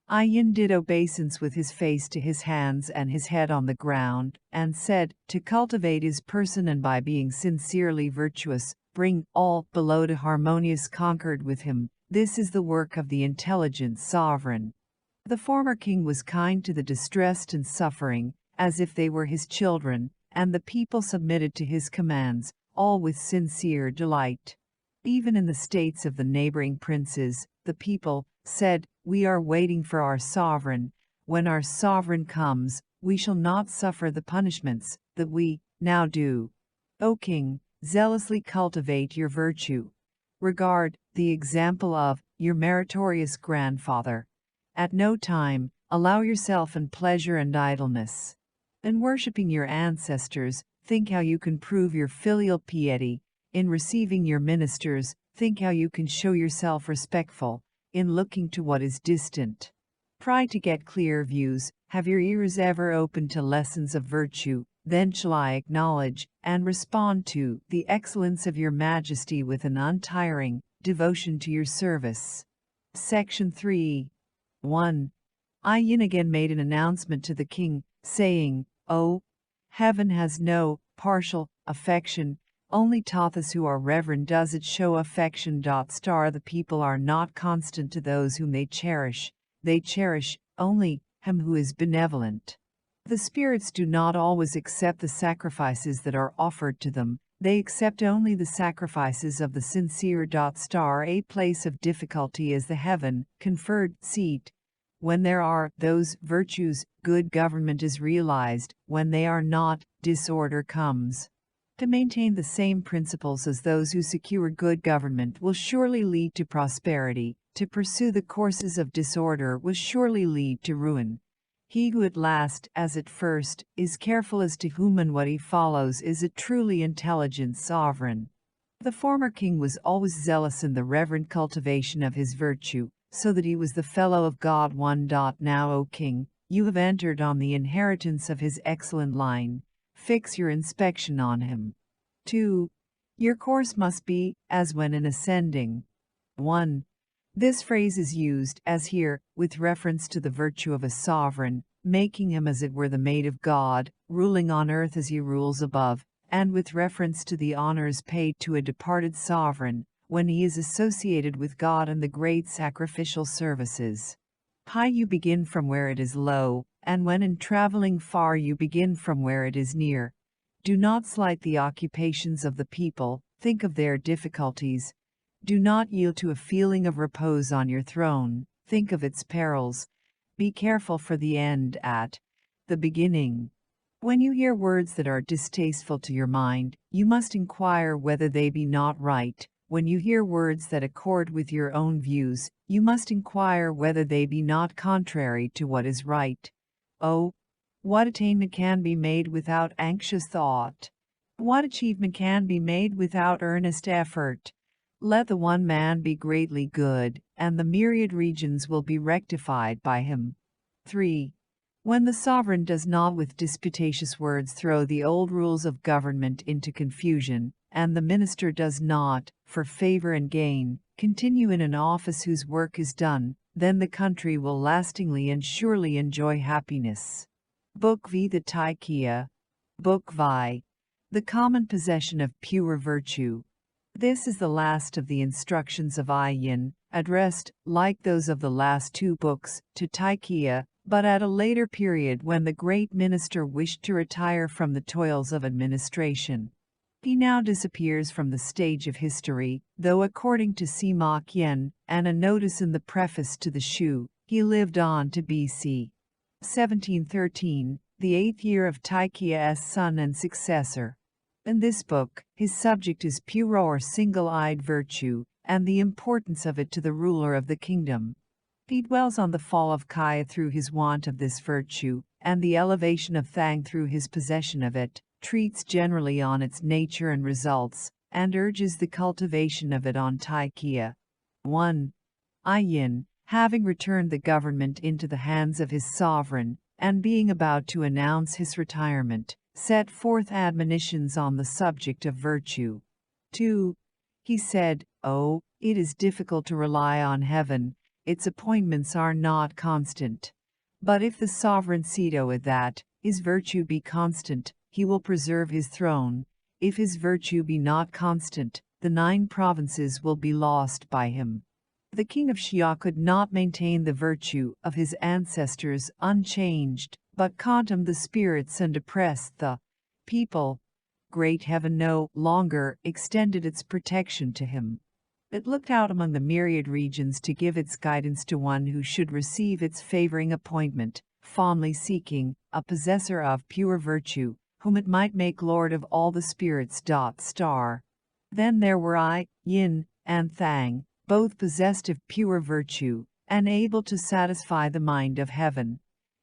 Yin did obeisance with his face to his hands and his head on the ground, and said, to cultivate his person and by being sincerely virtuous, bring all below to harmonious concord with him. This is the work of the intelligent sovereign. The former king was kind to the distressed and suffering, as if they were his children, and the people submitted to his commands, all with sincere delight. Even in the states of the neighboring princes, the people said, we are waiting for our sovereign. When our sovereign comes, we shall not suffer the punishments that we now do. O king, zealously cultivate your virtue. Regard the example of your meritorious grandfather. At no time allow yourself in pleasure and idleness. In worshipping your ancestors, think how you can prove your filial piety. In receiving your ministers, think how you can show yourself respectful. In looking to what is distant, try to get clear views. Have your ears ever open to lessons of virtue? Then shall I acknowledge and respond to the excellence of your majesty with an untiring devotion to your service. Section 3. 1. Yin again made an announcement to the king, saying, O, heaven has no partial affection, only Tathas who are reverend does it show affection. The people are not constant to those whom they cherish only him who is benevolent. The spirits do not always accept the sacrifices that are offered to them, they accept only the sacrifices of the sincere. A place of difficulty is the heaven conferred seat. When there are those virtues, good government is realized. When they are not, disorder comes. To maintain the same principles as those who secure good government will surely lead to prosperity. To pursue the courses of disorder will surely lead to ruin. He who at last, as at first, is careful as to whom and what he follows is a truly intelligent sovereign. The former king was always zealous in the reverent cultivation of his virtue, so that he was the fellow of God. 1. Now, O king, you have entered on the inheritance of his excellent line. Fix your inspection on him. 2. Your course must be, as when in ascending. 1. This phrase is used, as here, with reference to the virtue of a sovereign, making him as it were the mate of God, ruling on earth as he rules above, and with reference to the honors paid to a departed sovereign, when he is associated with God in the great sacrificial services. High you begin from where it is low, and when in traveling far you begin from where it is near. Do not slight the occupations of the people, think of their difficulties. Do not yield to a feeling of repose on your throne, think of its perils. Be careful for the end at the beginning. When you hear words that are distasteful to your mind, you must inquire whether they be not right. When you hear words that accord with your own views, you must inquire whether they be not contrary to what is right. Oh, what attainment can be made without anxious thought? What achievement can be made without earnest effort? Let the one man be greatly good, and the myriad regions will be rectified by him. 3. When the sovereign does not with disputatious words throw the old rules of government into confusion, and the minister does not, for favor and gain, continue in an office whose work is done, then the country will lastingly and surely enjoy happiness. Book V. The Taikia. Book Vi. The common possession of pure virtue. This is the last of the instructions of I Yin, addressed, like those of the last two books, to Taikya, but at a later period when the great minister wished to retire from the toils of administration. He now disappears from the stage of history, though according to Sima Qian and a notice in the preface to the Shu, he lived on to BC 1713, the 8th year of Taikya's son and successor. In this book, his subject is pure or single-eyed virtue, and the importance of it to the ruler of the kingdom. He dwells on the fall of Kaya through his want of this virtue, and the elevation of Thang through his possession of it, treats generally on its nature and results, and urges the cultivation of it on Taikya. 1. I Yin, having returned the government into the hands of his sovereign, and being about to announce his retirement, set forth admonitions on the subject of virtue. 2. He said, "Oh, it is difficult to rely on heaven, its appointments are not constant. But if the sovereign seed it that his virtue be constant, he will preserve his throne. If his virtue be not constant, the 9 provinces will be lost by him." The king of Xia could not maintain the virtue of his ancestors unchanged, but contemned the spirits and oppressed the people. Great heaven no longer extended its protection to him. It looked out among the myriad regions to give its guidance to one who should receive its favoring appointment, fondly seeking a possessor of pure virtue, whom it might make lord of all the spirits. Then there were I, Yin, and Thang, both possessed of pure virtue, and able to satisfy the mind of heaven.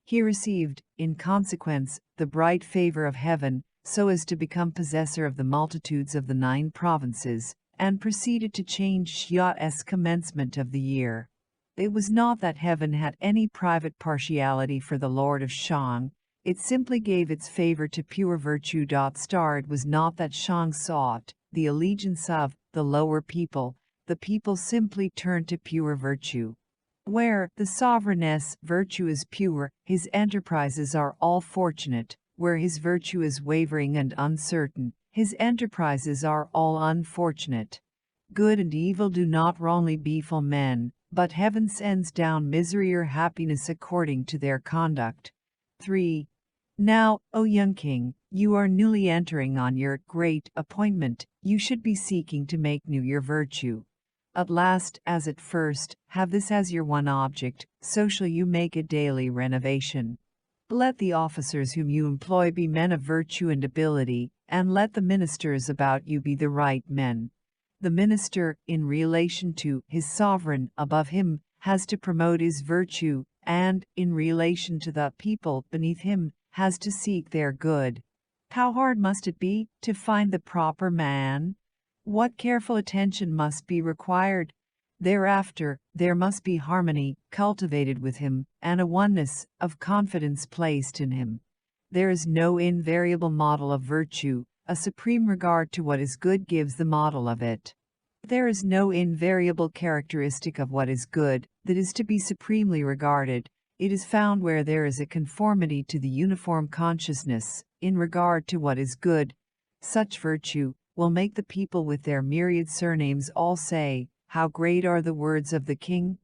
He received, in consequence, the bright favor of heaven, so as to become possessor of the multitudes of the 9 provinces, and proceeded to change Xia's commencement of the year. It was not that heaven had any private partiality for the Lord of Shang, it simply gave its favor to pure virtue. It was not that Shang sought the allegiance of the lower people, the people simply turned to pure virtue. Where the sovereign's virtue is pure, his enterprises are all fortunate. Where his virtue is wavering and uncertain, his enterprises are all unfortunate. Good and evil do not wrongly befall men, but heaven sends down misery or happiness according to their conduct. 3. Now, O young king, you are newly entering on your great appointment, you should be seeking to make new your virtue. At last, as at first, have this as your one object, so shall you make a daily renovation. Let the officers whom you employ be men of virtue and ability, and let the ministers about you be the right men. The minister, in relation to his sovereign above him, has to promote his virtue, and, in relation to the people beneath him, has to seek their good. How hard must it be to find the proper man? What careful attention must be required? Thereafter, there must be harmony cultivated with him, and a oneness of confidence placed in him. There is no invariable model of virtue, a supreme regard to what is good gives the model of it. There is no invariable characteristic of what is good that is to be supremely regarded. It is found where there is a conformity to the uniform consciousness in regard to what is good. Such virtue will make the people with their myriad surnames all say, "How great are the words of the king!"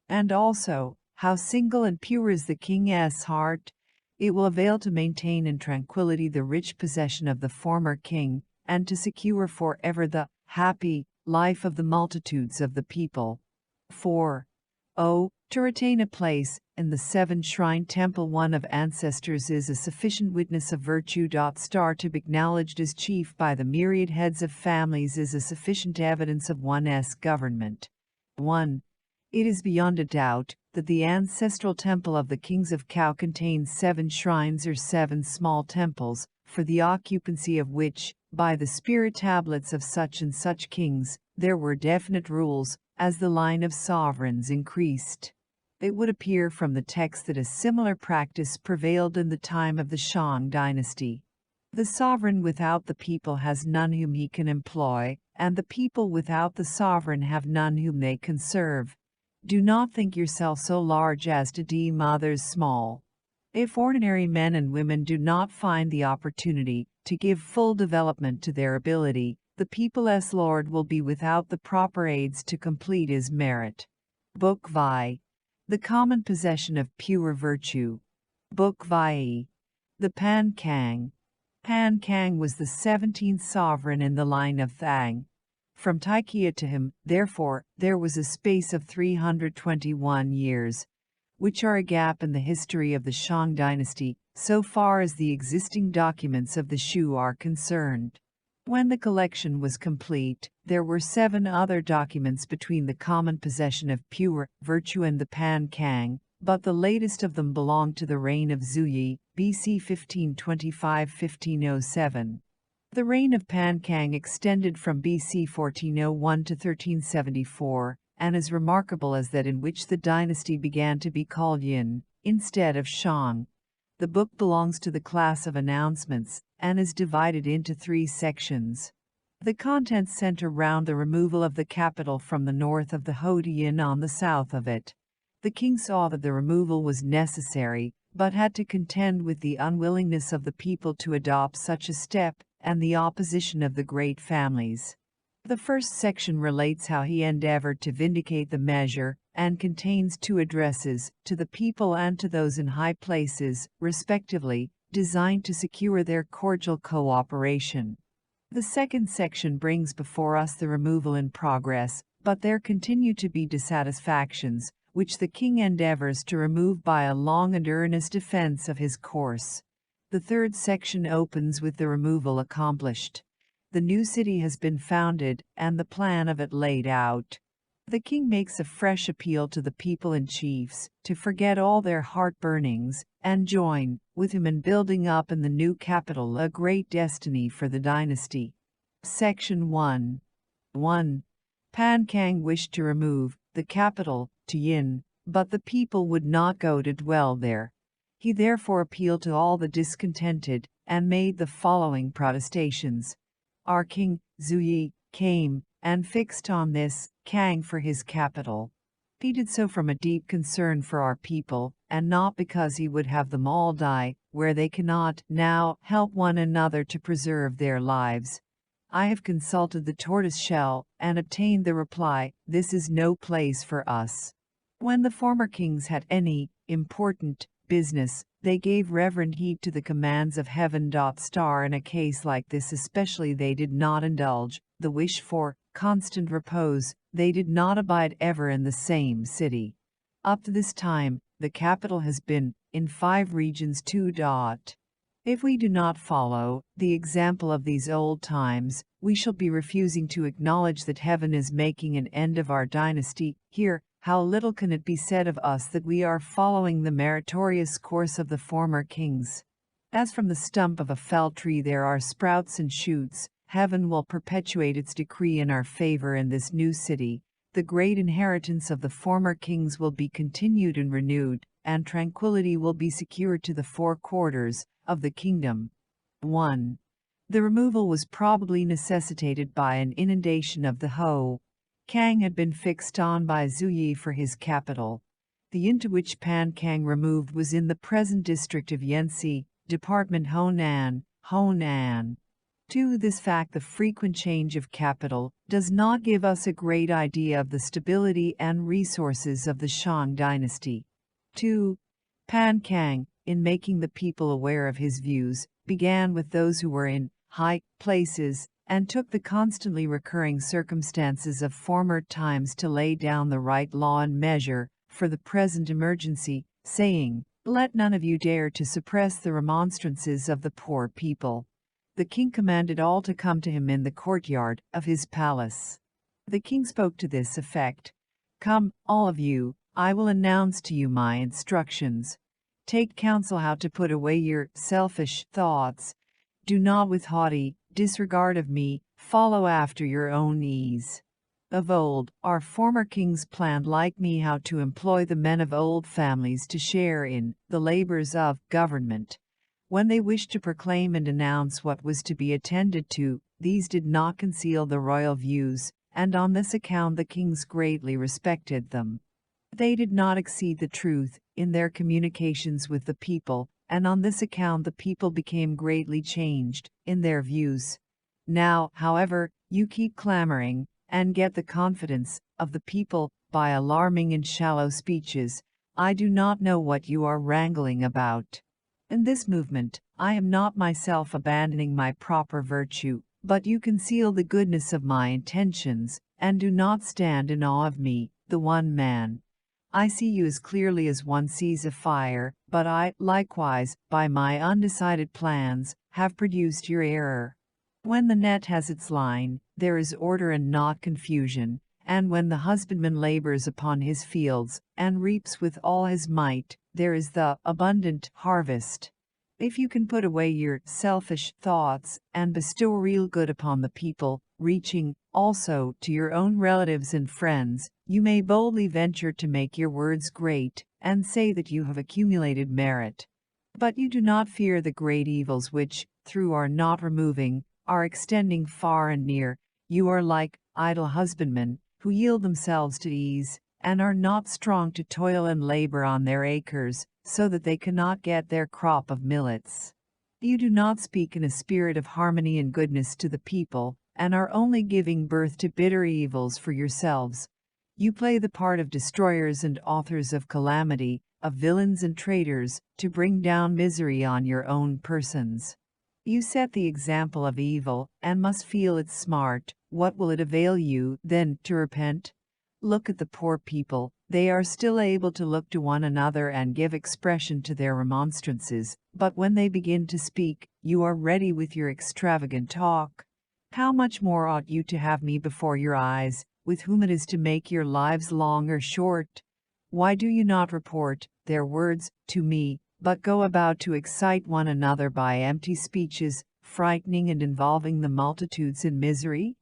And also, "How single and pure is the king's heart!" It will avail to maintain in tranquility the rich possession of the former king, and to secure forever the happy life of the multitudes of the people. 4. Oh, to retain a place in the 7-shrine temple one of ancestors is a sufficient witness of virtue. To be acknowledged as chief by the myriad heads of families is a sufficient evidence of one's government. 1. It is beyond a doubt that the ancestral temple of the kings of Cao contains 7 shrines or 7 small temples, for the occupancy of which, by the spirit tablets of such and such kings, there were definite rules. As the line of sovereigns increased, it would appear from the text that a similar practice prevailed in the time of the Shang dynasty. The sovereign without the people has none whom he can employ, and the people without the sovereign have none whom they can serve. Do not think yourself so large as to deem others small. If ordinary men and women do not find the opportunity to give full development to their ability, The people's lord will be without the proper aids to complete his merit. Book Vi. The common possession of pure virtue. Book Vi. The Pan Kang. Pan Kang was the 17th sovereign in the line of Thang. From Taikia to him, therefore, there was a space of 321 years, which are a gap in the history of the Shang dynasty, so far as the existing documents of the Shu are concerned. When the collection was complete, there were 7 other documents between the common possession of pure virtue and the Pan Kang, but the latest of them belonged to the reign of Zuyi, BC 1525-1507. The reign of Pan Kang extended from BC 1401 to 1374, and is remarkable as that in which the dynasty began to be called Yin, instead of Shang. The book belongs to the class of announcements, and is divided into 3 sections. The contents center round the removal of the capital from the north of the Yin on the south of it. The king saw that the removal was necessary, but had to contend with the unwillingness of the people to adopt such a step, and the opposition of the great families. The first section relates how he endeavored to vindicate the measure, and contains 2 addresses, to the people and to those in high places, respectively, designed to secure their cordial cooperation. The second section brings before us the removal in progress, but there continue to be dissatisfactions, which the king endeavors to remove by a long and earnest defense of his course. The third section opens with the removal accomplished. The new city has been founded, and the plan of it laid out. The king makes a fresh appeal to the people and chiefs to forget all their heart-burnings, and join with him in building up in the new capital a great destiny for the dynasty. Section 1. 1. Pan Kang wished to remove the capital to Yin, but the people would not go to dwell there. He therefore appealed to all the discontented, and made the following protestations. Our king, Zuyi, came, and fixed on this, Kang for his capital. He did so from a deep concern for our people, and not because he would have them all die, where they cannot now help one another to preserve their lives. I have consulted the tortoise shell, and obtained the reply, this is no place for us. When the former kings had any important business, they gave reverent heed to the commands of heaven. In a case like this especially they did not indulge the wish for constant repose, they did not abide ever in the same city. Up to this time, the capital has been in 5 regions. If we do not follow the example of these old times, we shall be refusing to acknowledge that heaven is making an end of our dynasty. Here, how little can it be said of us that we are following the meritorious course of the former kings. As from the stump of a felled tree there are sprouts and shoots, heaven will perpetuate its decree in our favor in this new city. The great inheritance of the former kings will be continued and renewed, and tranquility will be secured to the 4 quarters of the kingdom. 1. The removal was probably necessitated by an inundation of the Ho. Kang had been fixed on by Zuyi for his capital. The yin to which Pan Kang removed was in the present district of Yanxi, Department Honan. 2. This fact, the frequent change of capital, does not give us a great idea of the stability and resources of the Shang dynasty. 2. Pan Kang, in making the people aware of his views, began with those who were in high places, and took the constantly recurring circumstances of former times to lay down the right law and measure for the present emergency, saying, "Let none of you dare to suppress the remonstrances of the poor people." The king commanded all to come to him in the courtyard of his palace. The king spoke to this effect: "Come, all of you, I will announce to you my instructions. Take counsel how to put away your selfish thoughts. Do not with haughty disregard of me follow after your own ease. Of old, our former kings planned like me how to employ the men of old families to share in the labors of government. When they wished to proclaim and announce what was to be attended to, these did not conceal the royal views, and on this account the kings greatly respected them. They did not exceed the truth in their communications with the people, and on this account the people became greatly changed in their views. Now, however, you keep clamoring, and get the confidence of the people by alarming and shallow speeches. I do not know what you are wrangling about. In this movement, I am not myself abandoning my proper virtue, but you conceal the goodness of my intentions, and do not stand in awe of me, the one man. I see you as clearly as one sees a fire, but I, likewise, by my undecided plans, have produced your error. When the net has its line, there is order and not confusion, and when the husbandman labors upon his fields, and reaps with all his might, there is the abundant harvest. If you can put away your selfish thoughts, and bestow real good upon the people, reaching, also, to your own relatives and friends, you may boldly venture to make your words great, and say that you have accumulated merit. But you do not fear the great evils which, through our not removing, are extending far and near. You are like idle husbandmen, who yield themselves to ease, and are not strong to toil and labor on their acres, so that they cannot get their crop of millets. You do not speak in a spirit of harmony and goodness to the people, and are only giving birth to bitter evils for yourselves. You play the part of destroyers and authors of calamity, of villains and traitors, to bring down misery on your own persons. You set the example of evil, and must feel its smart. What will it avail you, then, to repent? Look at the poor people. They are still able to look to one another and give expression to their remonstrances, but when they begin to speak, you are ready with your extravagant talk. How much more ought you to have me before your eyes, with whom it is to make your lives long or short? Why do you not report their words to me, but go about to excite one another by empty speeches, frightening and involving the multitudes in misery?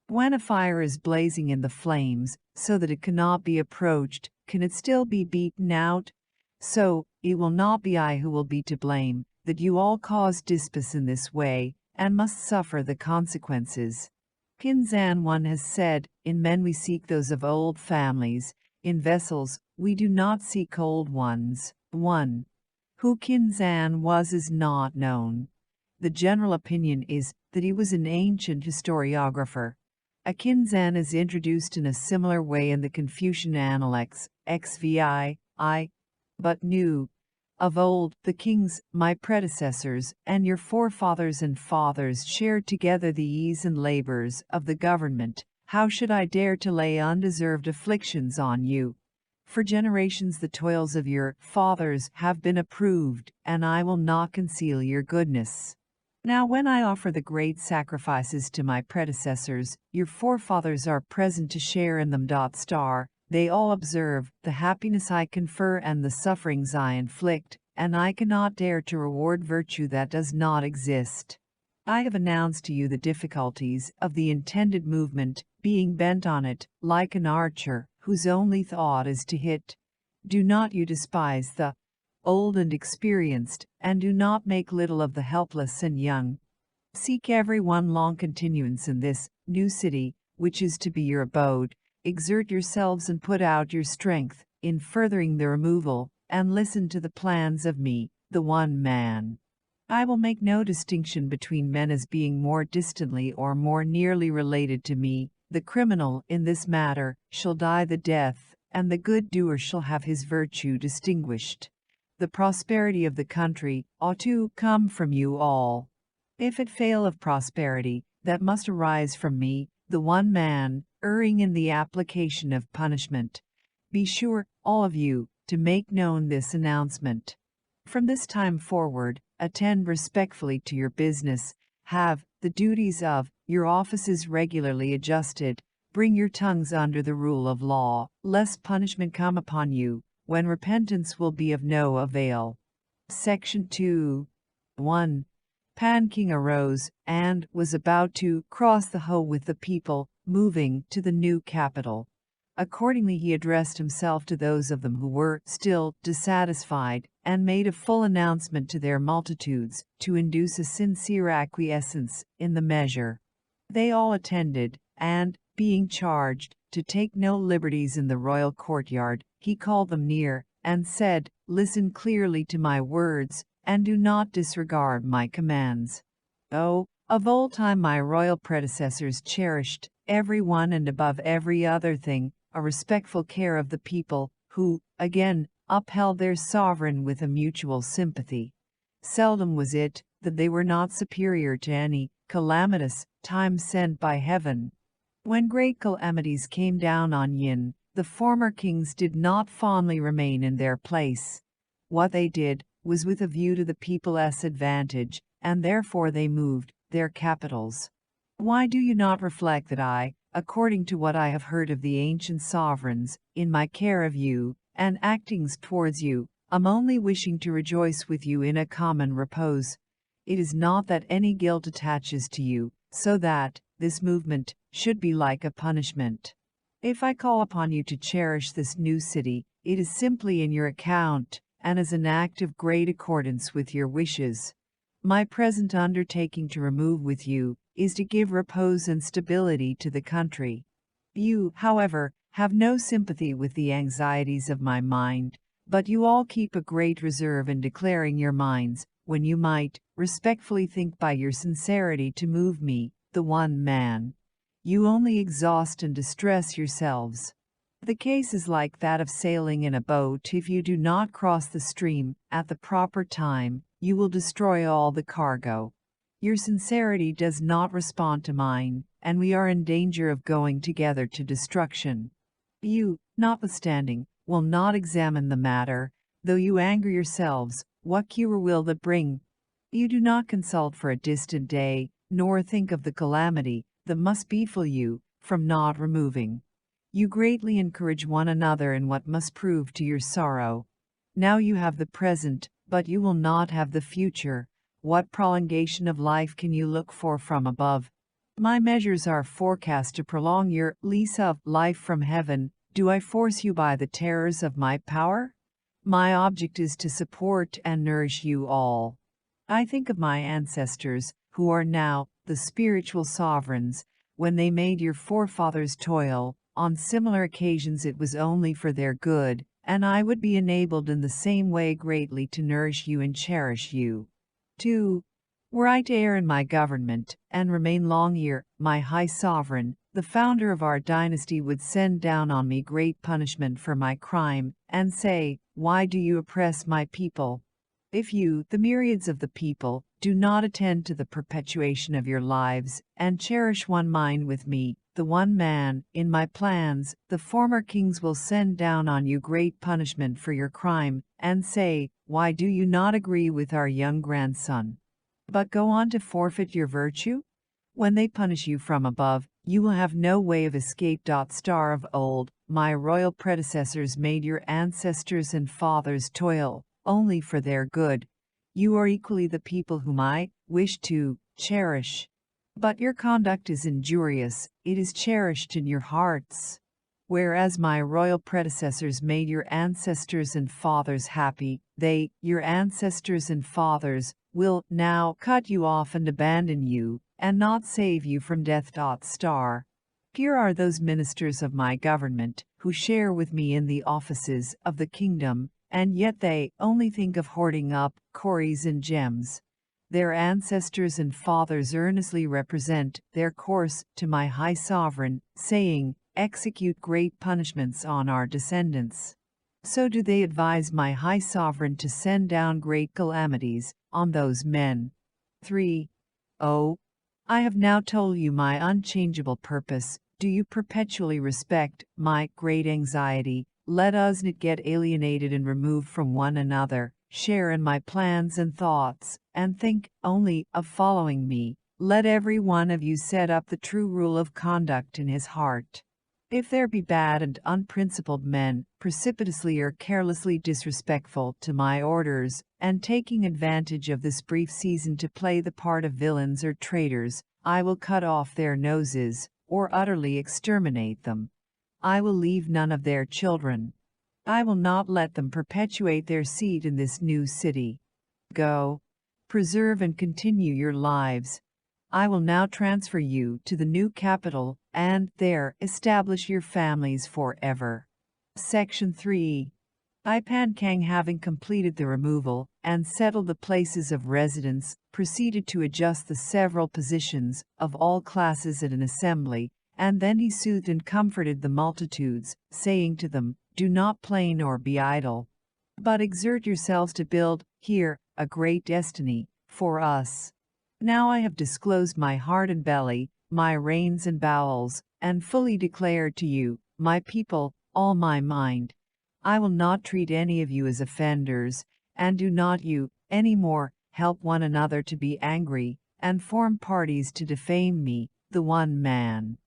When a fire is blazing in the flames, so that it cannot be approached, can it still be beaten out? So, it will not be I who will be to blame, that you all cause disputes in this way, and must suffer the consequences. Kinzan one has said, in men we seek those of old families, in vessels we do not seek old ones. 1. Who Kinzan was is not known. The general opinion is that he was an ancient historiographer. A Kinzan is introduced in a similar way in the Confucian Analects, XVI, but new. Of old, the kings, my predecessors, and your forefathers and fathers shared together the ease and labors of the government. How should I dare to lay undeserved afflictions on you? For generations the toils of your fathers have been approved, and I will not conceal your goodness. Now when I offer the great sacrifices to my predecessors, your forefathers are present to share in them. They all observe the happiness I confer and the sufferings I inflict, and I cannot dare to reward virtue that does not exist. I have announced to you the difficulties of the intended movement, being bent on it, like an archer, whose only thought is to hit. Do not you despise the old and experienced, and do not make little of the helpless and young. Seek every one long continuance in this new city, which is to be your abode. Exert yourselves and put out your strength in furthering the removal, and listen to the plans of me, the one man. I will make no distinction between men as being more distantly or more nearly related to me. The criminal in this matter shall die the death, and the good doer shall have his virtue distinguished. The prosperity of the country ought to come from you all. If it fail of prosperity, that must arise from me, the one man, erring in the application of punishment. Be sure, all of you, to make known this announcement. From this time forward, attend respectfully to your business, have the duties of your offices regularly adjusted, bring your tongues under the rule of law, lest punishment come upon you, when repentance will be of no avail. Section 2. 1. Pan King arose, and was about to cross the Ho with the people, moving to the new capital. Accordingly he addressed himself to those of them who were still dissatisfied, and made a full announcement to their multitudes, to induce a sincere acquiescence in the measure. They all attended, and, being charged to take no liberties in the royal courtyard, he called them near, and said, Listen clearly to my words, and do not disregard my commands. Oh, Of old time my royal predecessors cherished, every one and above every other thing, a respectful care of the people, who, again, upheld their sovereign with a mutual sympathy. Seldom was it that they were not superior to any calamitous time sent by heaven. When great calamities came down on Yin, the former kings did not fondly remain in their place. What they did was with a view to the people's advantage, and therefore they moved their capitals. Why do you not reflect that I, according to what I have heard of the ancient sovereigns, in my care of you, and actings towards you, am only wishing to rejoice with you in a common repose? It is not that any guilt attaches to you, so that this movement should be like a punishment. If I call upon you to cherish this new city, it is simply in your account, and as an act of great accordance with your wishes. My present undertaking to remove with you is to give repose and stability to the country. You, however, have no sympathy with the anxieties of my mind, but you all keep a great reserve in declaring your minds, when you might respectfully think by your sincerity to move me, the one man. You only exhaust and distress yourselves. The case is like that of sailing in a boat. If you do not cross the stream at the proper time, you will destroy all the cargo. Your sincerity does not respond to mine, and we are in danger of going together to destruction. You, notwithstanding, will not examine the matter, though you anger yourselves. What cure will that bring? You do not consult for a distant day, nor think of the calamity that must befall you from not removing. You greatly encourage one another in what must prove to your sorrow. Now you have the present, but you will not have the future. What prolongation of life can you look for from above? My measures are forecast to prolong your lease of life from heaven. Do I force you by the terrors of my power? My object is to support and nourish you all. I think of my ancestors, who are now the spiritual sovereigns. When they made your forefathers toil, on similar occasions it was only for their good, and I would be enabled in the same way greatly to nourish you and cherish you. 2. Were I to err in my government, and remain long here, my high sovereign, the founder of our dynasty, would send down on me great punishment for my crime, and say, "Why do you oppress my people?" If you, the myriads of the people, do not attend to the perpetuation of your lives, and cherish one mind with me, the one man, in my plans, the former kings will send down on you great punishment for your crime, and say, "Why do you not agree with our young grandson, but go on to forfeit your virtue?" When they punish you from above, you will have no way of escape. Of old, my royal predecessors made your ancestors and fathers toil, only for their good. You are equally the people whom I wish to cherish. But your conduct is injurious, it is cherished in your hearts. Whereas my royal predecessors made your ancestors and fathers happy, they, your ancestors and fathers, will now cut you off and abandon you, and not save you from death. Here are those ministers of my government, who share with me in the offices of the kingdom, and yet they only think of hoarding up cowries and gems. Their ancestors and fathers earnestly represent their course to my high sovereign, saying, "Execute great punishments on our descendants." So do they advise my high sovereign to send down great calamities on those men. 3. Oh, I have now told you my unchangeable purpose. Do you perpetually respect my great anxiety? Let us not get alienated and removed from one another. Share in my plans and thoughts, and think only of following me. Let every one of you set up the true rule of conduct in his heart. If there be bad and unprincipled men, precipitously or carelessly disrespectful to my orders, and taking advantage of this brief season to play the part of villains or traitors, I will cut off their noses, or utterly exterminate them. I will leave none of their children. I will not let them perpetuate their seat in this new city. Go, preserve and continue your lives. I will now transfer you to the new capital, and there establish your families forever. Section 3. Pan Kang, having completed the removal and settled the places of residence, proceeded to adjust the several positions of all classes at an assembly, and then he soothed and comforted the multitudes, saying to them, "Do not play nor be idle, but exert yourselves to build here a great destiny for us. Now I have disclosed my heart and belly, my reins and bowels, and fully declared to you, my people, all my mind. I will not treat any of you as offenders, and do not you, any more, help one another to be angry, and form parties to defame me, the one man.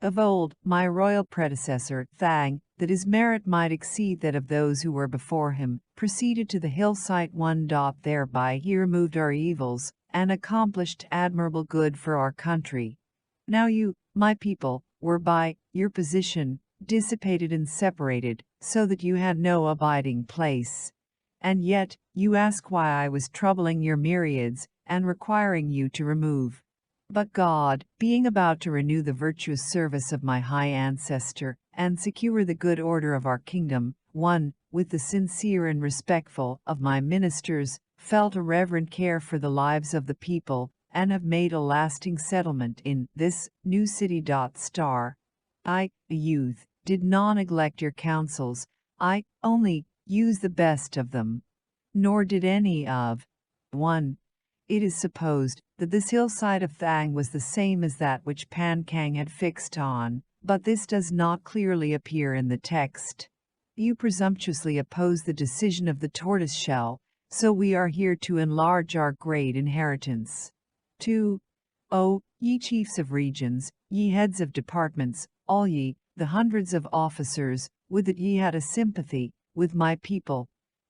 Of old, my royal predecessor, Thang, that his merit might exceed that of those who were before him, proceeded to the hillside one. Thereby he removed our evils, and accomplished admirable good for our country. Now you, my people, were by your position dissipated and separated, so that you had no abiding place. And yet, you ask why I was troubling your myriads, and requiring you to remove. But God, being about to renew the virtuous service of my high ancestor, and secure the good order of our kingdom, one, with the sincere and respectful of my ministers, felt a reverent care for the lives of the people, and have made a lasting settlement in this new city. I, a youth, did not neglect your counsels, I only used the best of them. Nor did any of 1. It is supposed that this hillside of Thang was the same as that which Pan Kang had fixed on, but this does not clearly appear in the text. You presumptuously oppose the decision of the tortoise shell, so we are here to enlarge our great inheritance. 2. O, ye chiefs of regions, ye heads of departments, all ye, the hundreds of officers, would that ye had a sympathy with my people.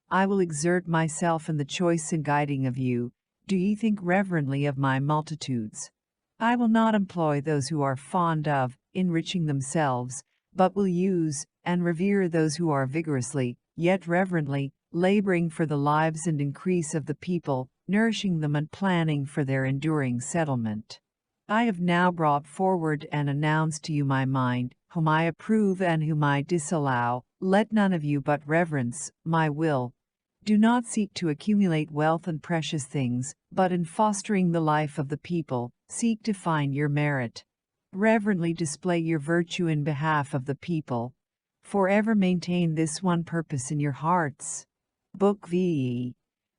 I will exert myself in the choice and guiding of you. Do ye think reverently of my multitudes? I will not employ those who are fond of enriching themselves, but will use and revere those who are vigorously, yet reverently, laboring for the lives and increase of the people, nourishing them and planning for their enduring settlement. I have now brought forward and announced to you my mind, whom I approve and whom I disallow. Let none of you but reverence my will. Do not seek to accumulate wealth and precious things, but in fostering the life of the people, seek to find your merit. Reverently display your virtue in behalf of the people. Forever maintain this one purpose in your hearts. Book V.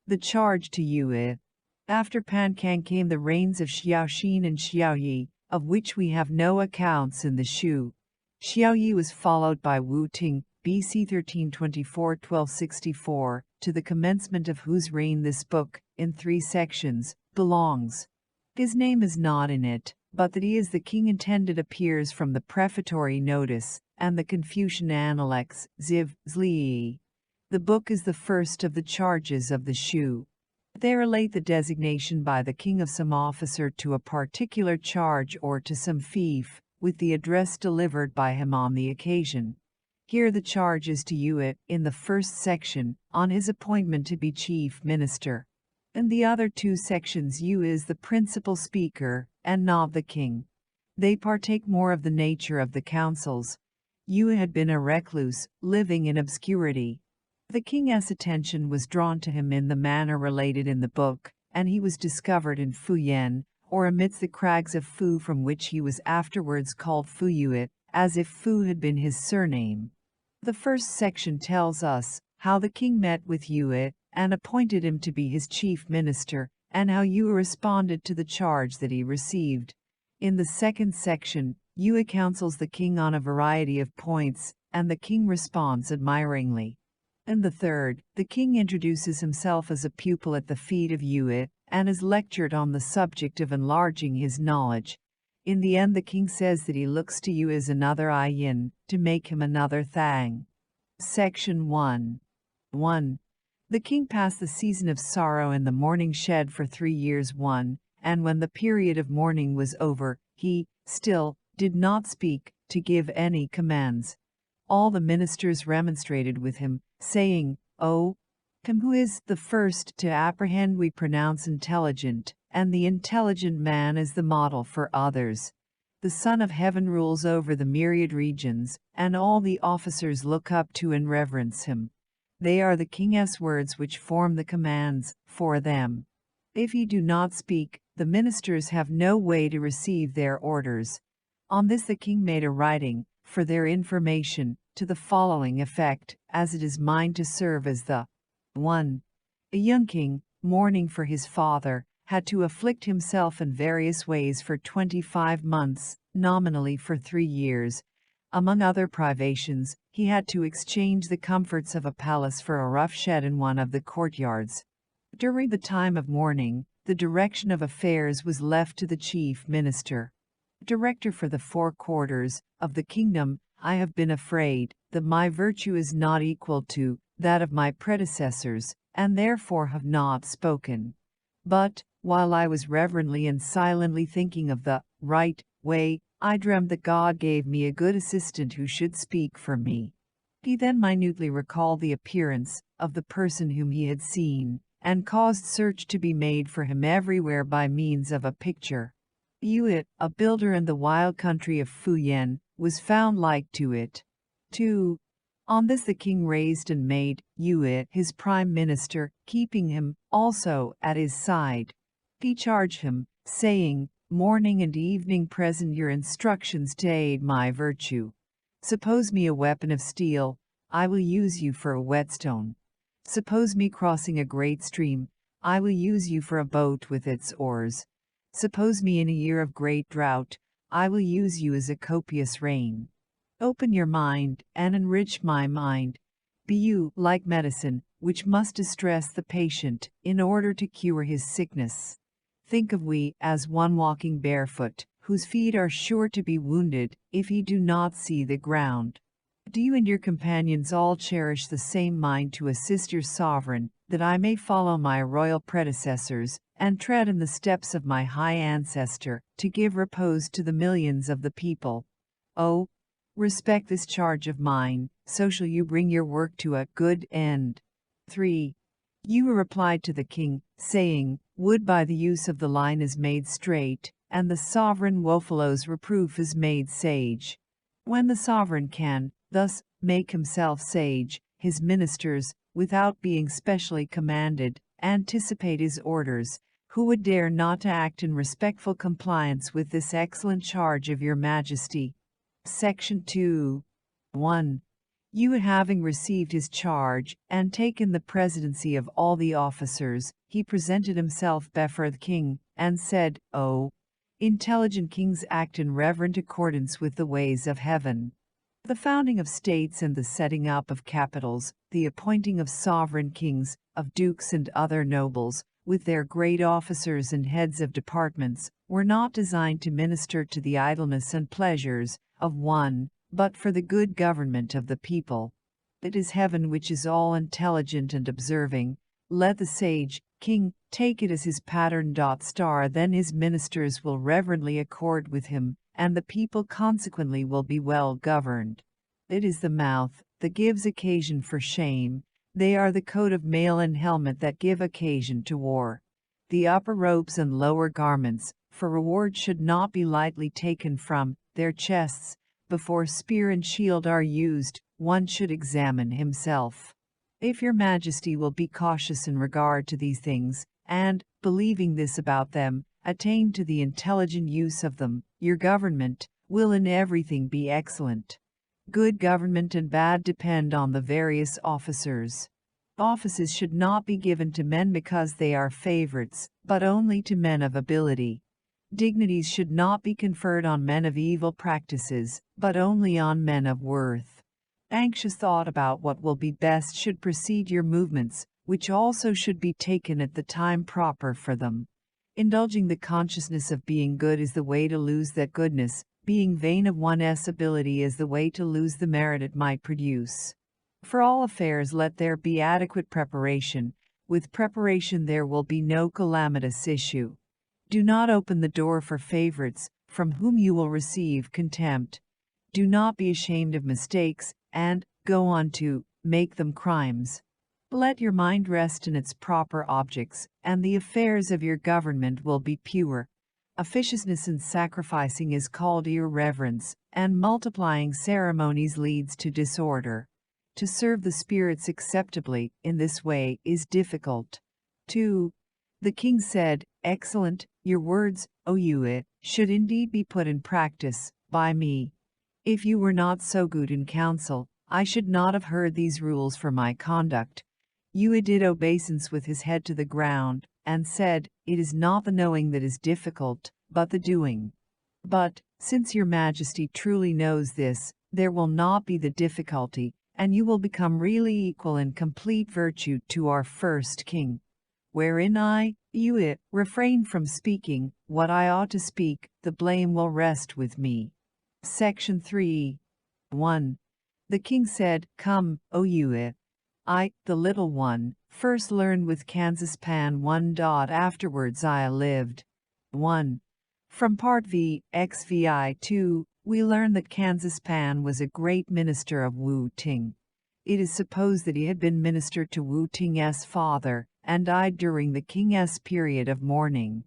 The charge to you. After Pan Kang came the reigns of Xiaoxin and Xiaoyi, of which we have no accounts in the Shu. Xiaoyi was followed by Wu Ting, BC 1324-1264, to the commencement of whose reign this book, in 3 sections, belongs. His name is not in it, but that he is the king intended appears from the prefatory notice, and the Confucian Analects, Ziv, Zli. The book is the first of the charges of the Shu. They relate the designation by the king of some officer to a particular charge or to some fief, with the address delivered by him on the occasion. Here the charge is to you in the first section, on his appointment to be chief minister. In the other 2 sections you is the principal speaker, and not the king. They partake more of the nature of the councils. You had been a recluse, living in obscurity. The king's attention was drawn to him in the manner related in the book, and he was discovered in Fuyan, or amidst the crags of Fu, from which he was afterwards called Fuyuit, as if Fu had been his surname. The first section tells us how the king met with Yue and appointed him to be his chief minister, and how Yue responded to the charge that he received. In the second section, Yue counsels the king on a variety of points, and the king responds admiringly. In the third, the king introduces himself as a pupil at the feet of Yue, and is lectured on the subject of enlarging his knowledge. In the end the king says that he looks to you as another Yin, to make him another Thang. Section 1. 1. The king passed the season of sorrow in the mourning shed for 3 years. 1. And when the period of mourning was over, he, still, did not speak, to give any commands. All the ministers remonstrated with him, saying, O, him who is the first to apprehend we pronounce intelligent, and the intelligent man is the model for others. The Son of Heaven rules over the myriad regions, and all the officers look up to and reverence him. They are the king's words which form the commands for them. If he do not speak, the ministers have no way to receive their orders. On this the king made a writing, for their information, to the following effect, as it is mine to serve as the 1. A young king, mourning for his father, had to afflict himself in various ways for 25 months, nominally for 3 years. Among other privations, he had to exchange the comforts of a palace for a rough shed in one of the courtyards. During the time of mourning, the direction of affairs was left to the chief minister. Director for the 4 quarters of the kingdom, I have been afraid that my virtue is not equal to that of my predecessors, and therefore have not spoken. But, while I was reverently and silently thinking of the right way, I dreamed that God gave me a good assistant who should speak for me. He then minutely recalled the appearance of the person whom he had seen, and caused search to be made for him everywhere by means of a picture. Yuit, a builder in the wild country of Fuyan, was found like to it. 2. On this the king raised and made Yuit his prime minister, keeping him also at his side. He charged him, saying, Morning and evening present your instructions to aid my virtue. Suppose me a weapon of steel, I will use you for a whetstone. Suppose me crossing a great stream, I will use you for a boat with its oars. Suppose me in a year of great drought, I will use you as a copious rain. Open your mind, and enrich my mind. Be you like medicine, which must distress the patient, in order to cure his sickness. Think of we as one walking barefoot, whose feet are sure to be wounded, if he do not see the ground. Do you and your companions all cherish the same mind to assist your sovereign, that I may follow my royal predecessors, and tread in the steps of my high ancestor, to give repose to the millions of the people? Oh, respect this charge of mine, so shall you bring your work to a good end. 3. You replied to the king, saying, Wood by the use of the line is made straight, and the sovereign Wofolo's reproof is made sage. When the sovereign can, thus, make himself sage, his ministers, without being specially commanded, anticipate his orders, who would dare not to act in respectful compliance with this excellent charge of your majesty? Section 2. 1. You having received his charge, and taken the presidency of all the officers, he presented himself before the king, and said, O intelligent kings, act in reverent accordance with the ways of heaven. The founding of states and the setting up of capitals, the appointing of sovereign kings, of dukes and other nobles, with their great officers and heads of departments, were not designed to minister to the idleness and pleasures of one, but for the good government of the people. It is heaven which is all intelligent and observing. Let the sage king take it as his pattern. Star. Then his ministers will reverently accord with him, and the people consequently will be well governed. It is the mouth that gives occasion for shame. They are the coat of mail and helmet that give occasion to war. The upper robes and lower garments, for reward should not be lightly taken from their chests. Before spear and shield are used, one should examine himself. If your majesty will be cautious in regard to these things, and, believing this about them, attain to the intelligent use of them, your government will in everything be excellent. Good government and bad depend on the various officers. Offices should not be given to men because they are favorites, but only to men of ability. Dignities should not be conferred on men of evil practices, but only on men of worth. Anxious thought about what will be best should precede your movements, which also should be taken at the time proper for them. Indulging the consciousness of being good is the way to lose that goodness. Being vain of one's ability is the way to lose the merit it might produce. For all affairs let there be adequate preparation. With preparation there will be no calamitous issue. Do not open the door for favorites, from whom you will receive contempt. Do not be ashamed of mistakes, and go on to make them crimes. Let your mind rest in its proper objects, and the affairs of your government will be pure. Officiousness in sacrificing is called irreverence, and multiplying ceremonies leads to disorder. to serve the spirits acceptably in this way is difficult. 2. The king said, "Excellent, your words, O Yue, should indeed be put in practice by me. If you were not so good in counsel, I should not have heard these rules for my conduct." Yue did obeisance with his head to the ground, and said, "It is not the knowing that is difficult, but the doing. But, since your majesty truly knows this, there will not be the difficulty, and you will become really equal in complete virtue to our first king. Wherein I, Yue, refrain from speaking what I ought to speak, the blame will rest with me." Section 3. 1. The king said, "Come, O Yue. I, the little one, first learned with Kansas Pan 1. Afterwards I lived. 1. From Part V, XVI 2, we learn that Kansas Pan was a great minister of Wu Ting. It is supposed that he had been minister to Wu Ting's father, and died during the king's period of mourning.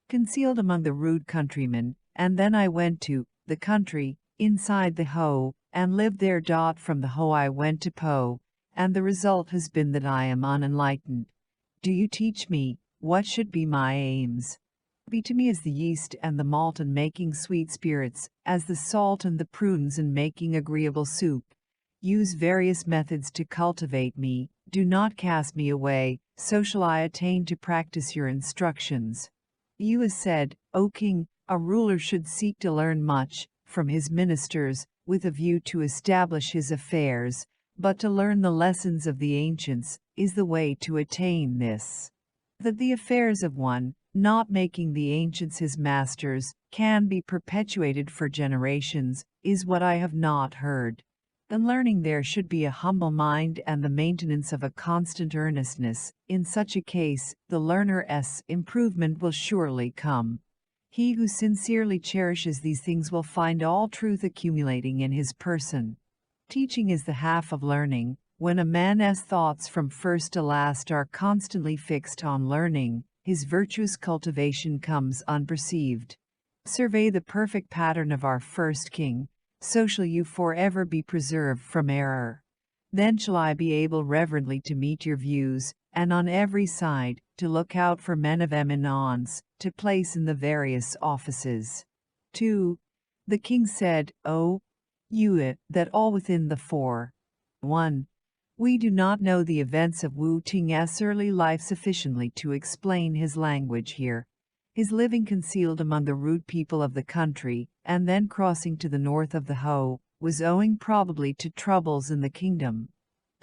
Concealed among the rude countrymen, and then I went to the country, inside the Ho, and lived there. From the Ho I went to Po, and the result has been that I am unenlightened. Do you teach me what should be my aims? Be to me as the yeast and the malt in making sweet spirits, as the salt and the prunes in making agreeable soup. Use various methods to cultivate me, do not cast me away, so shall I attain to practice your instructions." Yue said, "O king, a ruler should seek to learn much from his ministers, with a view to establish his affairs, but to learn the lessons of the ancients is the way to attain this. That the affairs of one, not making the ancients his masters, can be perpetuated for generations, is what I have not heard. In learning there should be a humble mind and the maintenance of a constant earnestness. In such a case, the learner's improvement will surely come. He who sincerely cherishes these things will find all truth accumulating in his person. Teaching is the half of learning. When a man's thoughts from first to last are constantly fixed on learning, his virtuous cultivation comes unperceived. Survey the perfect pattern of our first king, so shall you forever be preserved from error. Then shall I be able reverently to meet your views, and on every side, to look out for men of eminence, to place in the various offices." 2. The king said, "O Yue, that all within the 1. We do not know the events of Wu Ting's early life sufficiently to explain his language here. His living concealed among the rude people of the country, and then crossing to the north of the Ho, was owing probably to troubles in the kingdom.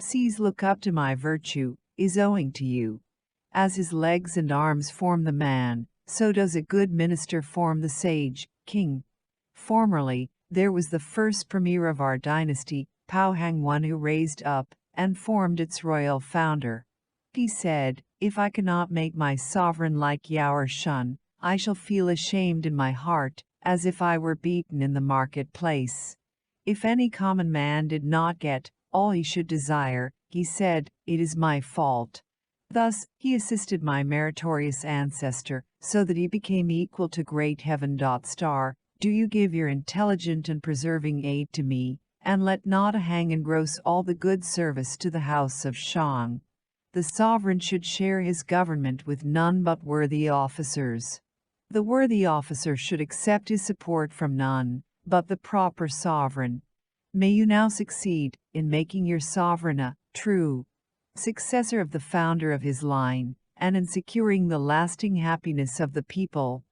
Sees look up to my virtue, is owing to you. As his legs and arms form the man, so does a good minister form the sage, king. Formerly, there was the first premier of our dynasty, Pao Hang, one who raised up and formed its royal founder. He said, 'If I cannot make my sovereign like Yao Shun, I shall feel ashamed in my heart, as if I were beaten in the marketplace. If any common man did not get all he should desire, he said, it is my fault.' Thus, he assisted my meritorious ancestor, so that he became equal to great heaven. Star, do you give your intelligent and preserving aid to me, and let not a hang engross all the good service to the house of Shang. The sovereign should share his government with none but worthy officers. The worthy officer should accept his support from none but the proper sovereign. May you now succeed in making your sovereign a true successor of the founder of his line, and in securing the lasting happiness of the people."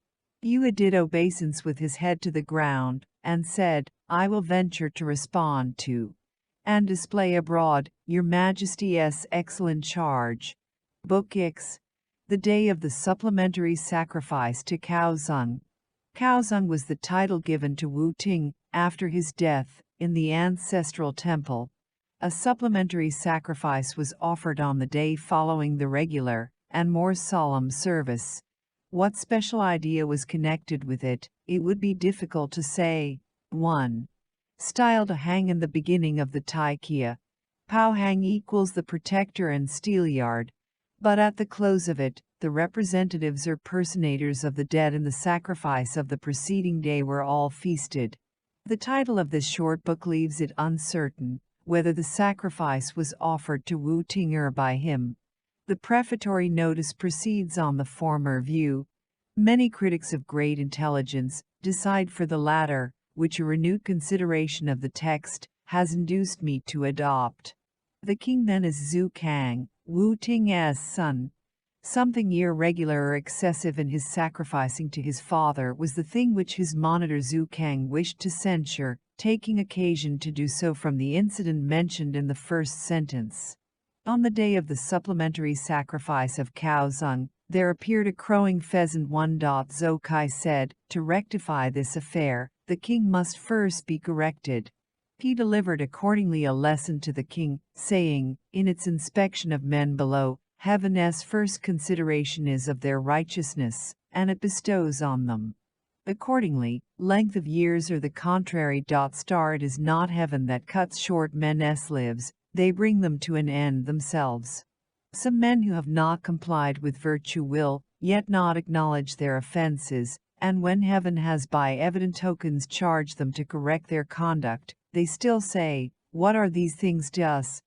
Yue did obeisance with his head to the ground, and said, "I will venture to respond to and display abroad your Majesty's excellent charge." Book X. The Day of the Supplementary Sacrifice to Kaozong. Kaozong was the title given to Wu Ting after his death in the ancestral temple. A supplementary sacrifice was offered on the day following the regular and more solemn service. What special idea was connected with it, it would be difficult to say. 1. Style to hang in the beginning of the Tai Kia. Pao Hang equals the protector and steelyard, but at the close of it, the representatives or personators of the dead in the sacrifice of the preceding day were all feasted. The title of this short book leaves it uncertain whether the sacrifice was offered to Wu Tinger by him. The prefatory notice proceeds on the former view. Many critics of great intelligence decide for the latter, which a renewed consideration of the text has induced me to adopt. The king then is Shu King, Wu Ting's son. Something irregular or excessive in his sacrificing to his father was the thing which his monitor Shu King wished to censure, taking occasion to do so from the incident mentioned in the first sentence. On the day of the supplementary sacrifice of Cao Zung, there appeared a crowing pheasant. Zhou Kai said, to rectify this affair, the king must first be corrected. He delivered accordingly a lesson to the king, saying, in its inspection of men below, heaven's first consideration is of their righteousness, and it bestows on them. Accordingly, length of years or the contrary. It is not heaven that cuts short men's lives, they bring them to an end themselves. Some men who have not complied with virtue will yet not acknowledge their offenses, and when heaven has by evident tokens charged them to correct their conduct, they still say, what are these things to us?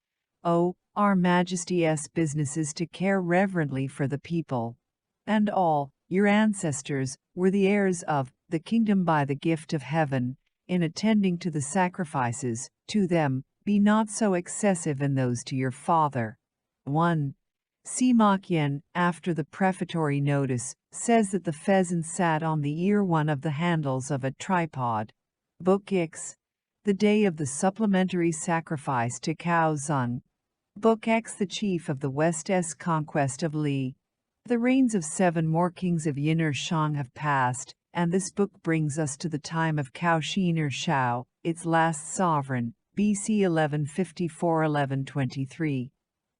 Oh, our Majesty's business is to care reverently for the people. And all your ancestors were the heirs of the kingdom by the gift of heaven, in attending to the sacrifices to them, be not so excessive in those to your father. 1. Sima Qian, after the prefatory notice, says that the pheasant sat on the ear one of the handles of a tripod. Book X. The day of the supplementary sacrifice to Cao Zung. Book X. The chief of the West's conquest of Li. The reigns of 7 more kings of Yin or Shang have passed, and this book brings us to the time of Cao Xin or Shao, its last sovereign, BC 1154–1123.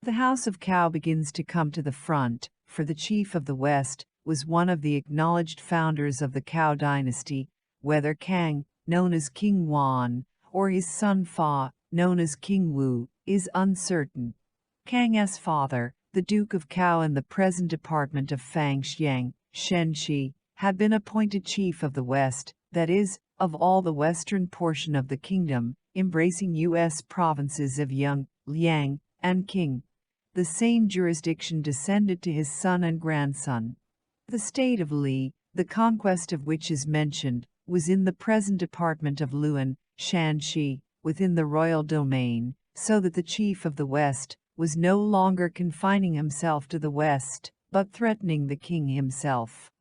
The house of Cao begins to come to the front, for the chief of the West was one of the acknowledged founders of the Cao dynasty, whether Kang, known as King Wan, or his son Fa, known as King Wu, is uncertain. Kang's father, the Duke of Cao in the present department of Fangxiang, Shenxi, had been appointed chief of the West, that is, of all the western portion of the kingdom, embracing U.S. provinces of Yang, Liang, and Qing. The same jurisdiction descended to his son and grandson. The state of Li, the conquest of which is mentioned, was in the present department of Luan, Shanxi, within the royal domain, so that the chief of the West was no longer confining himself to the West, but threatening the king himself.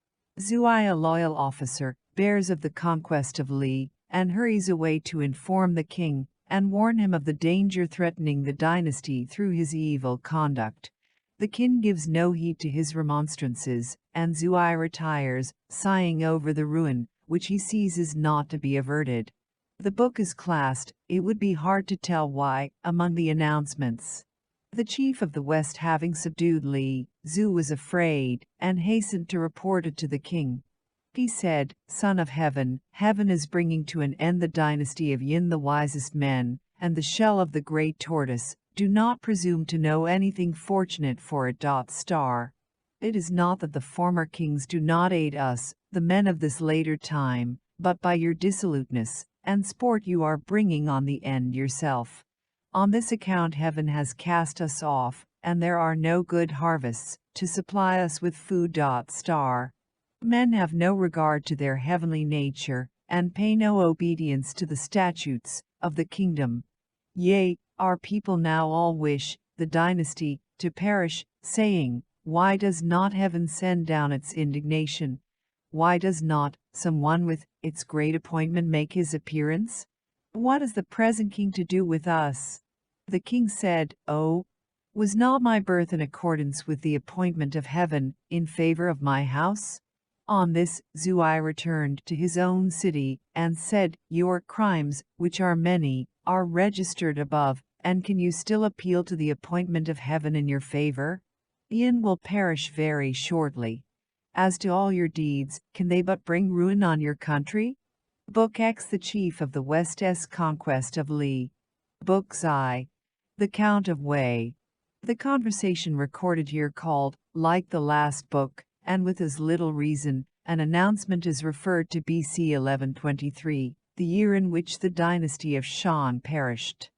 Zui, a loyal officer, bears of the conquest of Li, and hurries away to inform the king, and warn him of the danger threatening the dynasty through his evil conduct. The king gives no heed to his remonstrances, and Zui retires, sighing over the ruin, which he sees is not to be averted. The book is classed, it would be hard to tell why, among the announcements. The chief of the West having subdued Li, Zhu was afraid, and hastened to report it to the king. He said, Son of Heaven, heaven is bringing to an end the dynasty of Yin, the wisest men, and the shell of the great tortoise. Do not presume to know anything fortunate for it. It is not that the former kings do not aid us, the men of this later time, but by your dissoluteness and sport you are bringing on the end yourself. On this account heaven has cast us off, and there are no good harvests to supply us with food. Men have no regard to their heavenly nature, and pay no obedience to the statutes of the kingdom. Yea, our people now all wish the dynasty to perish, saying, why does not heaven send down its indignation? Why does not someone with its great appointment make his appearance? What is the present king to do with us? The king said, Oh, was not my birth in accordance with the appointment of heaven in favor of my house? On this, Zui returned to his own city, and said, Your crimes, which are many, are registered above, and can you still appeal to the appointment of heaven in your favor? Yin will perish very shortly. As to all your deeds, can they but bring ruin on your country? Book X. The chief of the West's conquest of Li. Book XI. The Count of Wei. The conversation recorded here called, like the last book, and with as little reason, an announcement is referred to BC 1123, the year in which the dynasty of Shang perished.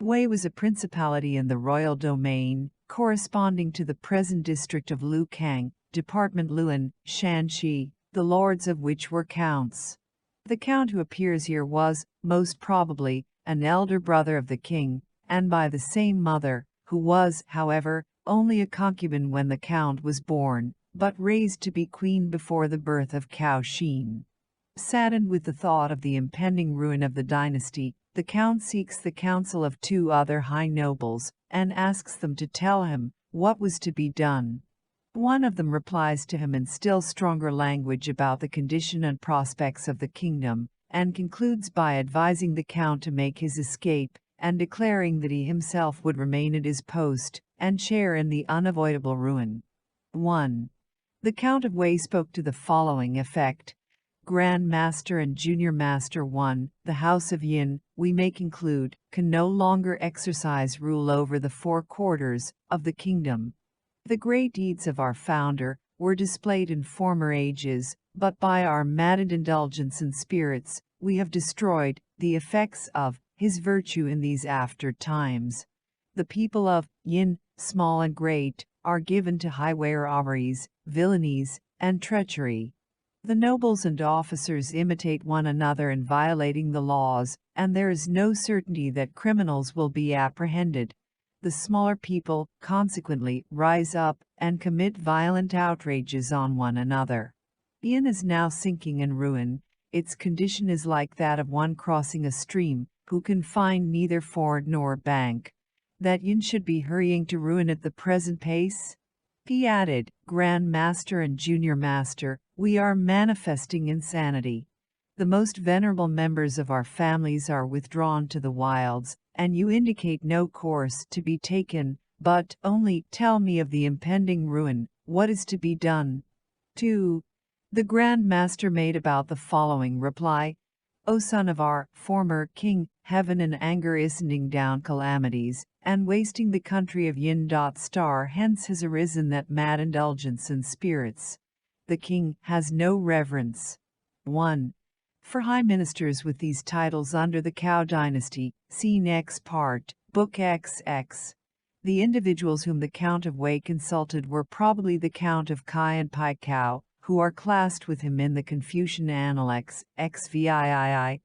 Wei was a principality in the royal domain, corresponding to the present district of Lukang, Department Luan, Shanxi, the lords of which were counts. The count who appears here was, most probably, an elder brother of the king, and by the same mother, who was, however, only a concubine when the count was born, but raised to be queen before the birth of Cao Xin. Saddened with the thought of the impending ruin of the dynasty, the count seeks the counsel of two other high nobles, and asks them to tell him what was to be done. One of them replies to him in still stronger language about the condition and prospects of the kingdom, and concludes by advising the count to make his escape, and declaring that he himself would remain at his post, and share in the unavoidable ruin. 1. The Count of Wei spoke to the following effect. Grand Master and Junior Master 1, the House of Yin, we may conclude, can no longer exercise rule over the four quarters of the kingdom. The great deeds of our founder were displayed in former ages, but by our maddened indulgence in spirits, we have destroyed the effects of his virtue in these after times. The people of Yin, small and great, are given to highway robberies, villainies, and treachery. The nobles and officers imitate one another in violating the laws, and there is no certainty that criminals will be apprehended. The smaller people, consequently, rise up and commit violent outrages on one another. Yin is now sinking in ruin. Its condition is like that of one crossing a stream, who can find neither ford nor bank. That Yin should be hurrying to ruin at the present pace? He added, Grand Master and Junior Master, we are manifesting insanity. The most venerable members of our families are withdrawn to the wilds, and you indicate no course to be taken, but only tell me of the impending ruin, what is to be done. 2. The Grand Master made about the following reply. O son of our former king, heaven in anger is sending down calamities, and wasting the country of Yin. Hence has arisen that mad indulgence in spirits. The king has no reverence. 1. For high ministers with these titles under the Cao dynasty, see next part, Book XX. The individuals whom the Count of Wei consulted were probably the Count of Kai and Pai Cao, who are classed with him in the Confucian Analects, XVIII,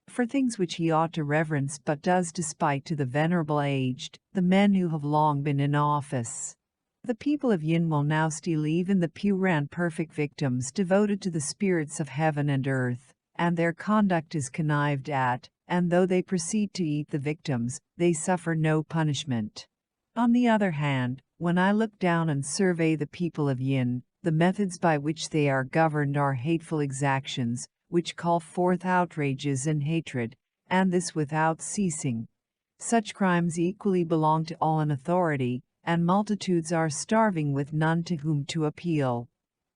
for things which he ought to reverence but does despite to the venerable aged, the men who have long been in office. The people of Yin will now steal even the pure and perfect victims devoted to the spirits of heaven and earth, and their conduct is connived at, and though they proceed to eat the victims, they suffer no punishment. On the other hand, when I look down and survey the people of Yin, the methods by which they are governed are hateful exactions, which call forth outrages and hatred, and this without ceasing. Such crimes equally belong to all in authority, and multitudes are starving with none to whom to appeal.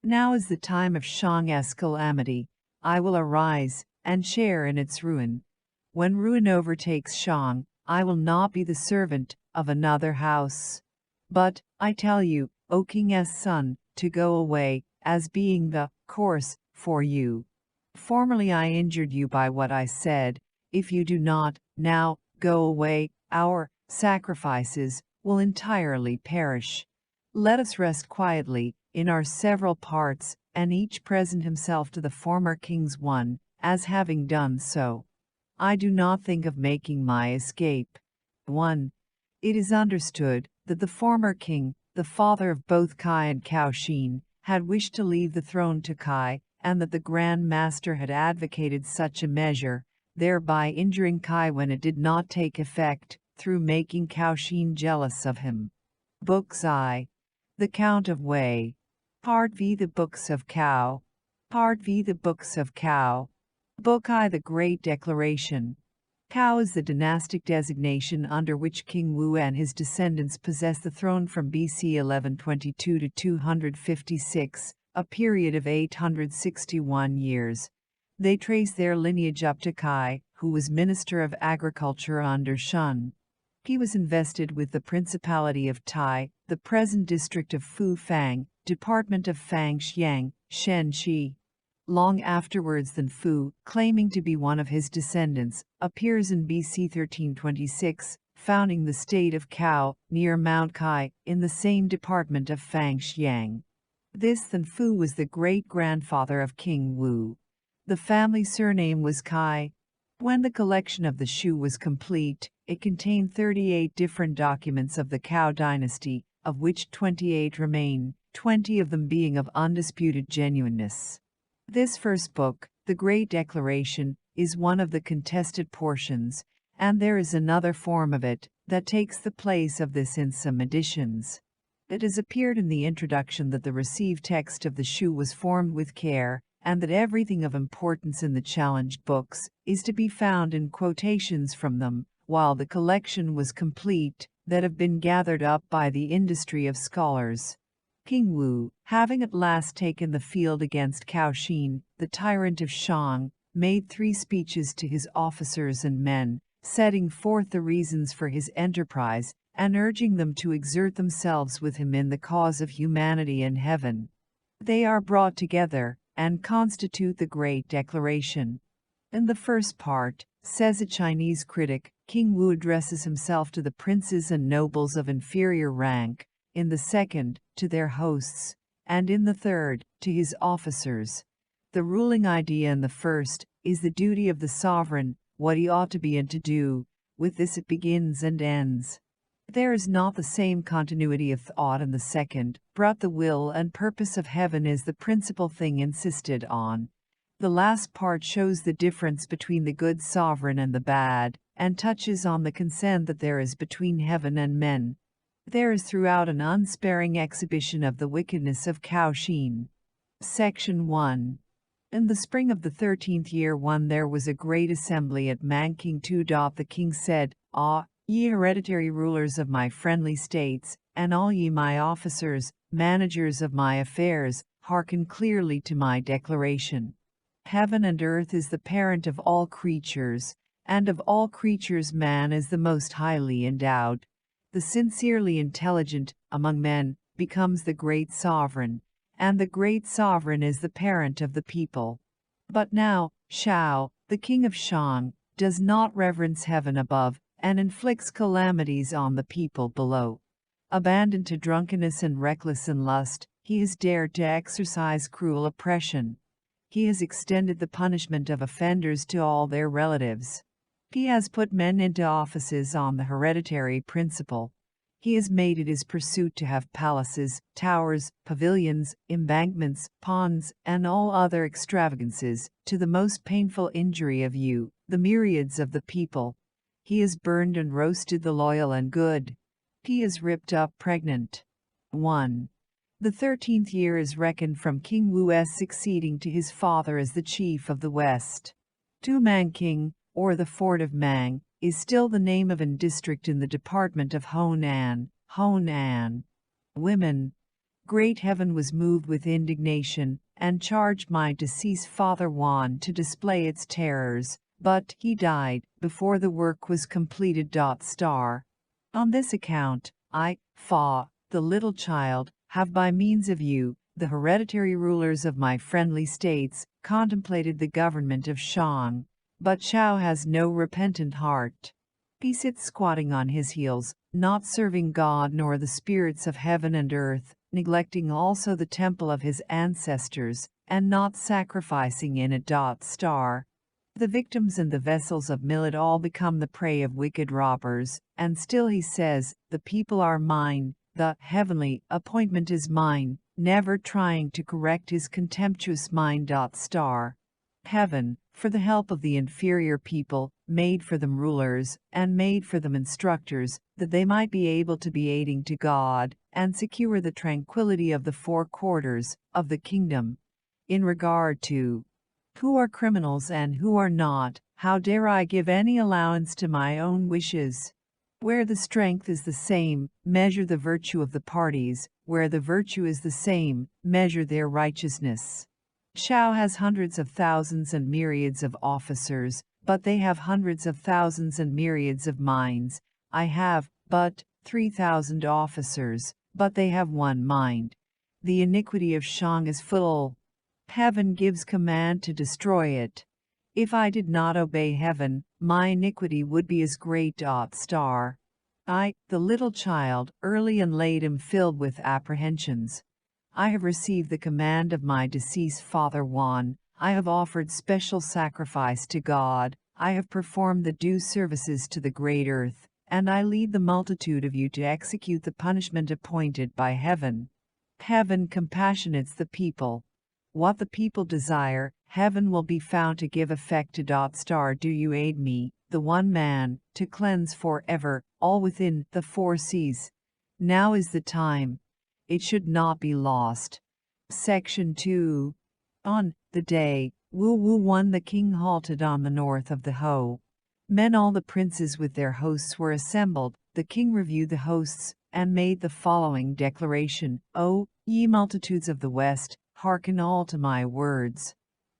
Now is the time of Shang's calamity. I will arise, and share in its ruin. When ruin overtakes Shang, I will not be the servant of another house. But, I tell you, O King's son, to go away, as being the course for you. Formerly I injured you by what I said. If you do not, now, go away, our sacrifices will entirely perish. Let us rest quietly, in our several parts, and each present himself to the former king's one, as having done so. I do not think of making my escape. 1. It is understood that the former king, the father of both Kai and Cao Xin, had wished to leave the throne to Kai, and that the Grand Master had advocated such a measure, thereby injuring Kai when it did not take effect, through making Cao Xin jealous of him. Books I. The Count of Wei. Part V. The Books of Cao. Part V. The Books of Cao. Book I. The Great Declaration. Cao is the dynastic designation under which King Wu and his descendants possessed the throne from BC 1122 to 256, a period of 861 years. They trace their lineage up to Kai, who was Minister of Agriculture under Shun. He was invested with the Principality of Tai, the present district of Fufang, Department of Fangxiang, Shenxi. long afterwards than Fu, claiming to be one of his descendants, appears in BC 1326, founding the state of Cao, near Mount Kai, in the same department of Fangxiang. This Than Fu was the great-grandfather of King Wu. The family surname was Kai. When the collection of the Shu was complete, it contained 38 different documents of the Cao dynasty, of which 28 remain, 20 of them being of undisputed genuineness. This first book, The Great Declaration, is one of the contested portions, and there is another form of it that takes the place of this in some editions. It has appeared in the introduction that the received text of the Shu was formed with care, and that everything of importance in the challenged books is to be found in quotations from them, while the collection was complete, that have been gathered up by the industry of scholars. King Wu, having at last taken the field against Cao Xin, the tyrant of Shang, made 3 speeches to his officers and men, setting forth the reasons for his enterprise, and urging them to exert themselves with him in the cause of humanity and heaven. They are brought together, and constitute the Great Declaration. In the first part, says a Chinese critic, King Wu addresses himself to the princes and nobles of inferior rank, in the second, to their hosts, and in the third, to his officers. The ruling idea in the first is the duty of the sovereign, what he ought to be and to do. With this it begins and ends. There is not the same continuity of thought in the second, but the will and purpose of heaven is the principal thing insisted on. The last part shows the difference between the good sovereign and the bad, and touches on the consent that there is between heaven and men. There is throughout an unsparing exhibition of the wickedness of Cao Xin. Section 1. In the spring of the 13th year there was a great assembly at Manking 2. The king said, "Ah, ye hereditary rulers of my friendly states, and all ye my officers, managers of my affairs, hearken clearly to my declaration. Heaven and earth is the parent of all creatures, and of all creatures man is the most highly endowed. The sincerely intelligent, among men, becomes the great sovereign, and the great sovereign is the parent of the people. But now, Shao, the king of Shang, does not reverence heaven above, and inflicts calamities on the people below. Abandoned to drunkenness and reckless in lust, he has dared to exercise cruel oppression. He has extended the punishment of offenders to all their relatives. He has put men into offices on the hereditary principle. He has made it his pursuit to have palaces, towers, pavilions, embankments, ponds, and all other extravagances, to the most painful injury of you, the myriads of the people. He has burned and roasted the loyal and good. He has ripped up pregnant." 1. The 13th year is reckoned from King Wu's succeeding to his father as the chief of the West. Tu Manking, or the Fort of Mang, is still the name of an district in the department of Honan. Women. Great heaven was moved with indignation, and charged my deceased father Wan to display its terrors, but he died before the work was completed. On this account, I, Fa, the little child, have by means of you, the hereditary rulers of my friendly states, contemplated the government of Shang. But Shao has no repentant heart. He sits squatting on his heels, not serving God nor the spirits of heaven and earth, neglecting also the temple of his ancestors, and not sacrificing in it. The victims and the vessels of millet all become the prey of wicked robbers, and still he says, "The people are mine, the heavenly appointment is mine," never trying to correct his contemptuous mind. Heaven, for the help of the inferior people, made for them rulers, and made for them instructors, that they might be able to be aiding to God, and secure the tranquility of the 4 quarters of the kingdom. In regard to who are criminals and who are not, how dare I give any allowance to my own wishes? Where the strength is the same, measure the virtue of the parties; where the virtue is the same, measure their righteousness. Shao has hundreds of thousands and myriads of officers, but they have hundreds of thousands and myriads of minds. I have but 3,000 officers, but they have one mind. The iniquity of Shang is full. Heaven gives command to destroy it. If I did not obey heaven, my iniquity would be as great. I, the little child, early and late am filled with apprehensions. I have received the command of my deceased father Juan. I have offered special sacrifice to God. I have performed the due services to the great earth, and I lead the multitude of you to execute the punishment appointed by heaven. Heaven compassionates the people. What the people desire, heaven will be found to give effect to. Do you aid me, the one man, to cleanse forever all within the four seas? Now is the time. It should not be lost. Section 2. On the day, Wu 1, the king halted on the north of the Ho. Men, all the princes with their hosts were assembled. The king reviewed the hosts, and made the following declaration. O, ye multitudes of the west, hearken all to my words.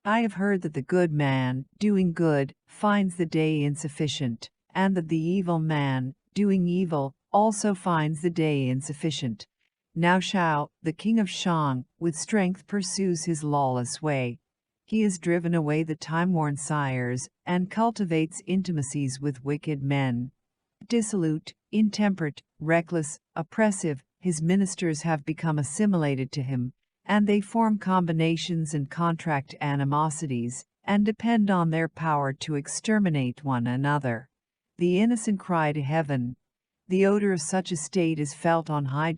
I have heard that the good man, doing good, finds the day insufficient, and that the evil man, doing evil, also finds the day insufficient. Now Shao, the king of Shang, with strength pursues his lawless way. He has driven away the time-worn sires, and cultivates intimacies with wicked men. Dissolute, intemperate, reckless, oppressive, his ministers have become assimilated to him, and they form combinations and contract animosities, and depend on their power to exterminate one another. The innocent cry to heaven. The odor of such a state is felt on high.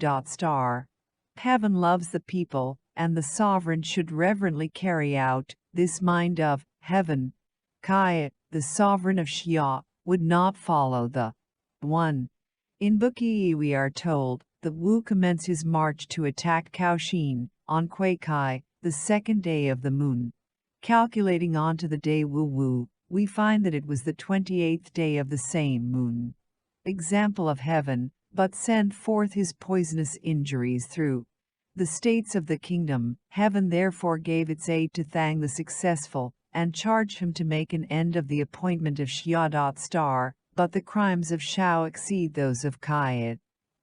Heaven loves the people, and the sovereign should reverently carry out this mind of heaven. Kai, the sovereign of Xia, would not follow the 1. In Book E we are told that Wu commenced his march to attack Kaohsiung on Kai, the second day of the moon. Calculating on to the day Wu, we find that it was the 28th day of the same moon. Example of heaven, but send forth his poisonous injuries through the states of the kingdom. Heaven therefore gave its aid to Thang the successful, and charged him to make an end of the appointment of Xia. But the crimes of Shao exceed those of Kai.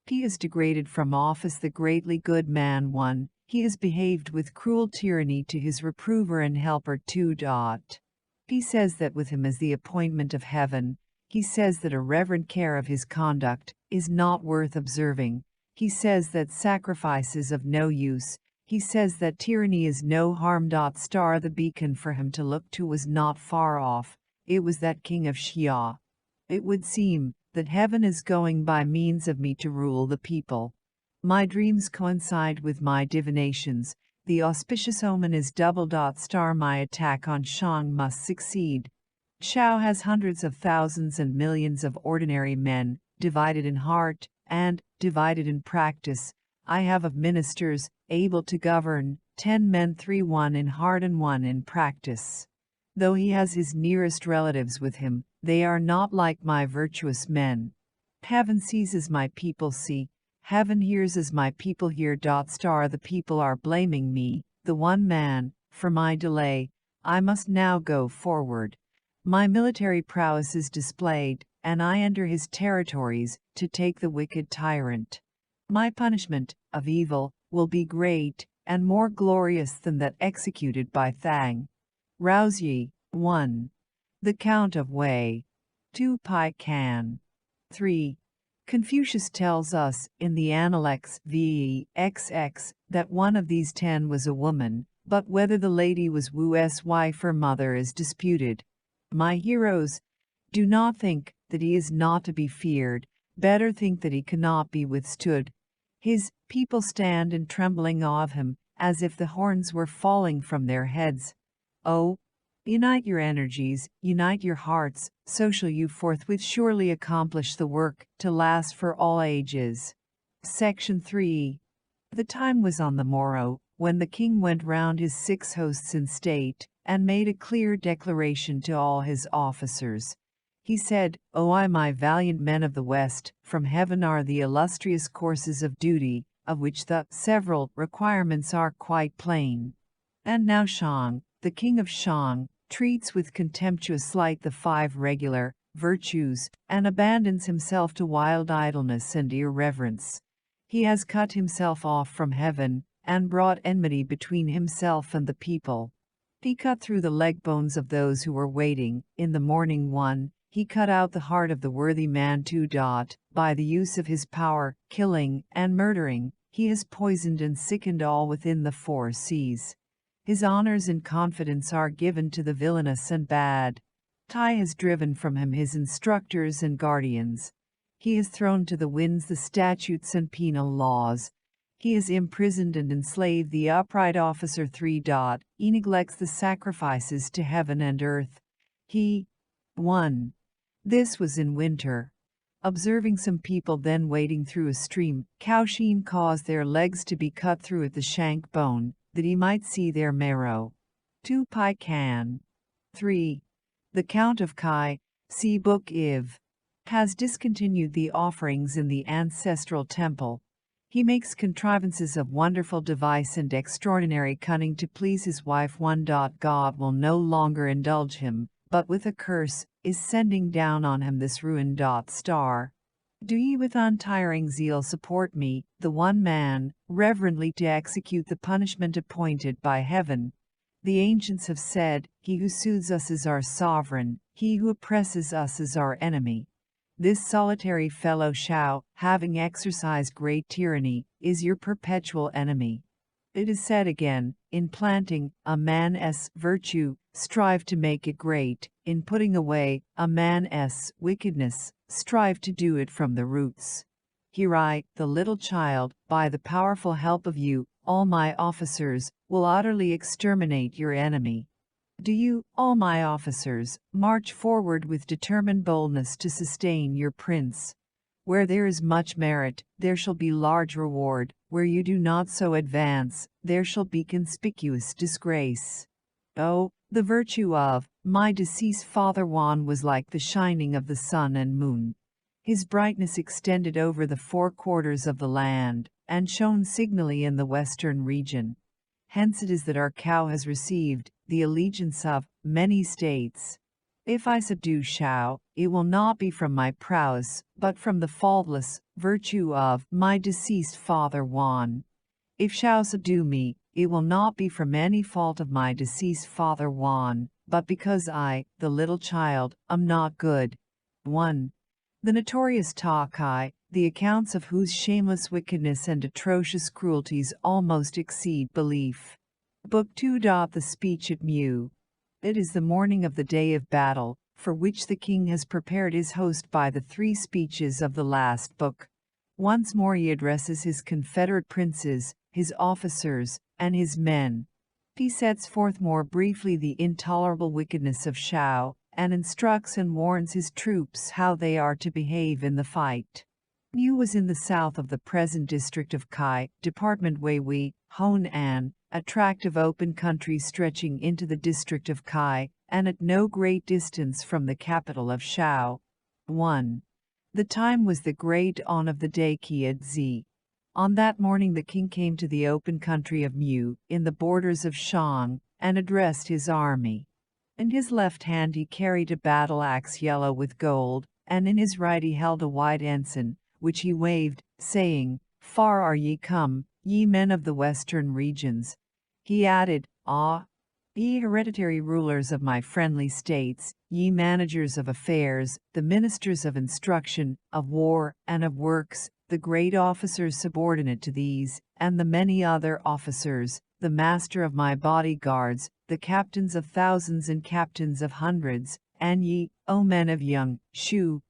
He is degraded from office, the greatly good man 1. He has behaved with cruel tyranny to his reprover and helper 2. He says that with him is the appointment of heaven. He says that a reverent care of his conduct is not worth observing. He says that sacrifice is of no use. He says that tyranny is no harm. The beacon for him to look to was not far off. It was that king of Xia. It would seem that heaven is going by means of me to rule the people. My dreams coincide with my divinations. The auspicious omen is double. My attack on Shang must succeed. Shao has hundreds of thousands and millions of ordinary men, divided in heart, and divided in practice. I have of ministers, able to govern, 10 men 3 1 in heart and 1 in practice. Though he has his nearest relatives with him, they are not like my virtuous men. Heaven sees as my people see. Heaven hears as my people hear. The people are blaming me, the one man, for my delay. I must now go forward. My military prowess is displayed, and I enter his territories to take the wicked tyrant. My punishment of evil will be great and more glorious than that executed by Thang. Rouse ye. 1. The Count of Wei. 2. Pai Can. 3. Confucius tells us in the Analects VXX that one of these 10 was a woman, but whether the lady was Wu's wife or mother is disputed. My heroes, do not think that he is not to be feared, better think that he cannot be withstood. His people stand in trembling awe of him, as if the horns were falling from their heads. Oh, unite your energies, unite your hearts, so shall you forthwith surely accomplish the work to last for all ages. Section 3. The time was on the morrow, when the king went round his 6 hosts in state, and made a clear declaration to all his officers. He said, O I, my valiant men of the West, from heaven are the illustrious courses of duty, of which the several requirements are quite plain. And now Shang, the king of Shang, treats with contemptuous slight the 5 regular virtues, and abandons himself to wild idleness and irreverence. He has cut himself off from heaven, and brought enmity between himself and the people. He cut through the leg bones of those who were waiting. In the morning 1, he cut out the heart of the worthy man 2. By the use of his power, killing and murdering, he has poisoned and sickened all within the 4 seas. His honors and confidence are given to the villainous and bad. Tai has driven from him his instructors and guardians. He has thrown to the winds the statutes and penal laws. He has imprisoned and enslaved the upright officer 3. He neglects the sacrifices to heaven and earth. He 1. This was in winter. Observing some people then wading through a stream, Kaoshin caused their legs to be cut through at the shank bone, that he might see their marrow. 2 Pai Can. 3. The Count of Kai, see Book IV, has discontinued the offerings in the ancestral temple. He makes contrivances of wonderful device and extraordinary cunning to please his wife. 1. God will no longer indulge him, but with a curse is sending down on him this ruin. Star. Do ye with untiring zeal support me, the one man, reverently to execute the punishment appointed by heaven. The ancients have said, he who soothes us is our sovereign, he who oppresses us is our enemy. This solitary fellow Shao, having exercised great tyranny, is your perpetual enemy. It is said again, in planting a man's virtue, strive to make it great, in putting away a man's wickedness, strive to do it from the roots. Here the little child, by the powerful help of you, all my officers, will utterly exterminate your enemy. Do you, all my officers, march forward with determined boldness to sustain your prince. Where there is much merit, there shall be large reward. Where you do not so advance, there shall be conspicuous disgrace. Oh, the virtue of my deceased father Wan was like the shining of the sun and moon. His brightness extended over the 4 quarters of the land, and shone signally in the western region. Hence it is that our cow has received the allegiance of many states. If I subdue Shao, it will not be from my prowess, but from the faultless virtue of my deceased father Wan. If Shao subdue me, it will not be from any fault of my deceased father Wan, but because I, the little child, am not good. 1. The notorious Ta Kai, the accounts of whose shameless wickedness and atrocious cruelties almost exceed belief. Book 2. The Speech at Mu. It is the morning of the day of battle, for which the king has prepared his host by the 3 speeches of the last book. Once more he addresses his confederate princes, his officers, and his men. He sets forth more briefly the intolerable wickedness of Shao, and instructs and warns his troops how they are to behave in the fight. Mu was in the south of the present district of Kai, Department Weiwei, Honan, a tract of open country stretching into the district of Kai, and at no great distance from the capital of Shao. 1. The time was the great dawn of the day Qianzi. On that morning the king came to the open country of Mu, in the borders of Shang, and addressed his army. In his left hand he carried a battle axe yellow with gold, and in his right he held a white ensign, which he waved, saying, Far are ye come, ye men of the western regions. He added, ye hereditary rulers of my friendly states, ye managers of affairs, the ministers of instruction, of war, and of works, the great officers subordinate to these, and the many other officers, the master of my bodyguards, the captains of thousands and captains of hundreds, and ye, O men of Yang, Shu,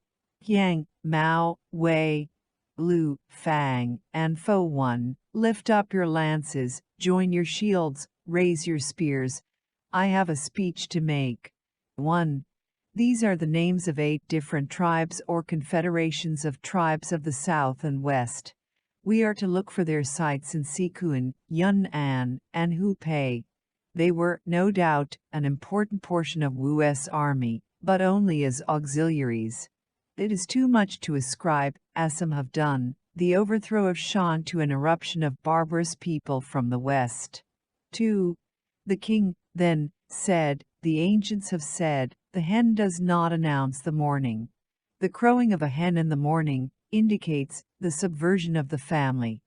Yang, Mao, Wei, Lu, Fang, and Fo 1, lift up your lances, join your shields, raise your spears. I have a speech to make. 1. These are the names of 8 different tribes or confederations of tribes of the south and west. We are to look for their sites in Sichuan, Yunnan, and Hubei. They were, no doubt, an important portion of Wu's army, but only as auxiliaries. It is too much to ascribe, as some have done, the overthrow of Shan to an eruption of barbarous people from the west. 2. The king, then, said, the ancients have said, the hen does not announce the morning. The crowing of a hen in the morning indicates the subversion of the family.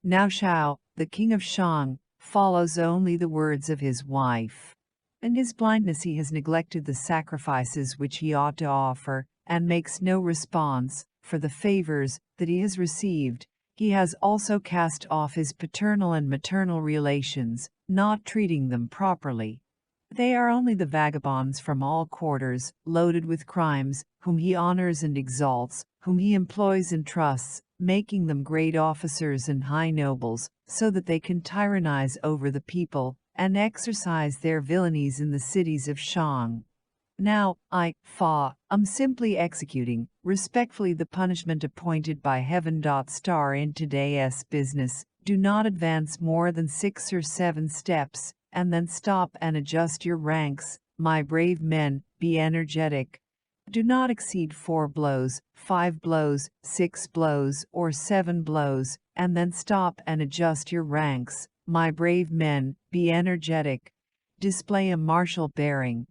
Now Shao, the king of Shang, follows only the words of his wife. In his blindness he has neglected the sacrifices which he ought to offer, and makes no response for the favors that he has received. He has also cast off his paternal and maternal relations, not treating them properly. They are only the vagabonds from all quarters, loaded with crimes, whom he honors and exalts, whom he employs and trusts, making them great officers and high nobles, so that they can tyrannize over the people, and exercise their villainies in the cities of Shang. Now, I, Fa, am simply executing, respectfully, the punishment appointed by heaven. Star in today's business. Do not advance more than 6 or 7 steps, and then stop and adjust your ranks, my brave men, be energetic. Do not exceed 4 blows, 5 blows, 6 blows, or 7 blows, and then stop and adjust your ranks, my brave men, be energetic. Display a martial bearing.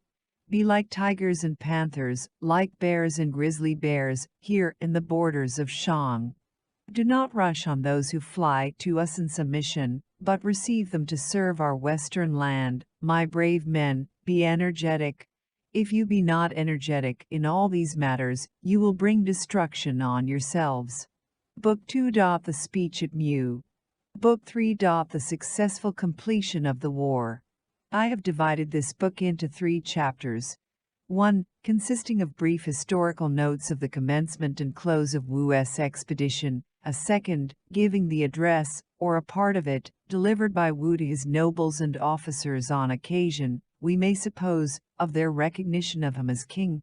Be like tigers and panthers, like bears and grizzly bears, here in the borders of Shang. Do not rush on those who fly to us in submission, but receive them to serve our western land, my brave men, be energetic. If you be not energetic in all these matters, you will bring destruction on yourselves. Book 2. The speech at Mu. Book 3. The successful completion of the war. I have divided this book into 3 chapters. 1. Consisting of brief historical notes of the commencement and close of Wu's expedition. A second, giving the address, or a part of it, delivered by Wu to his nobles and officers on occasion, we may suppose, of their recognition of him as king,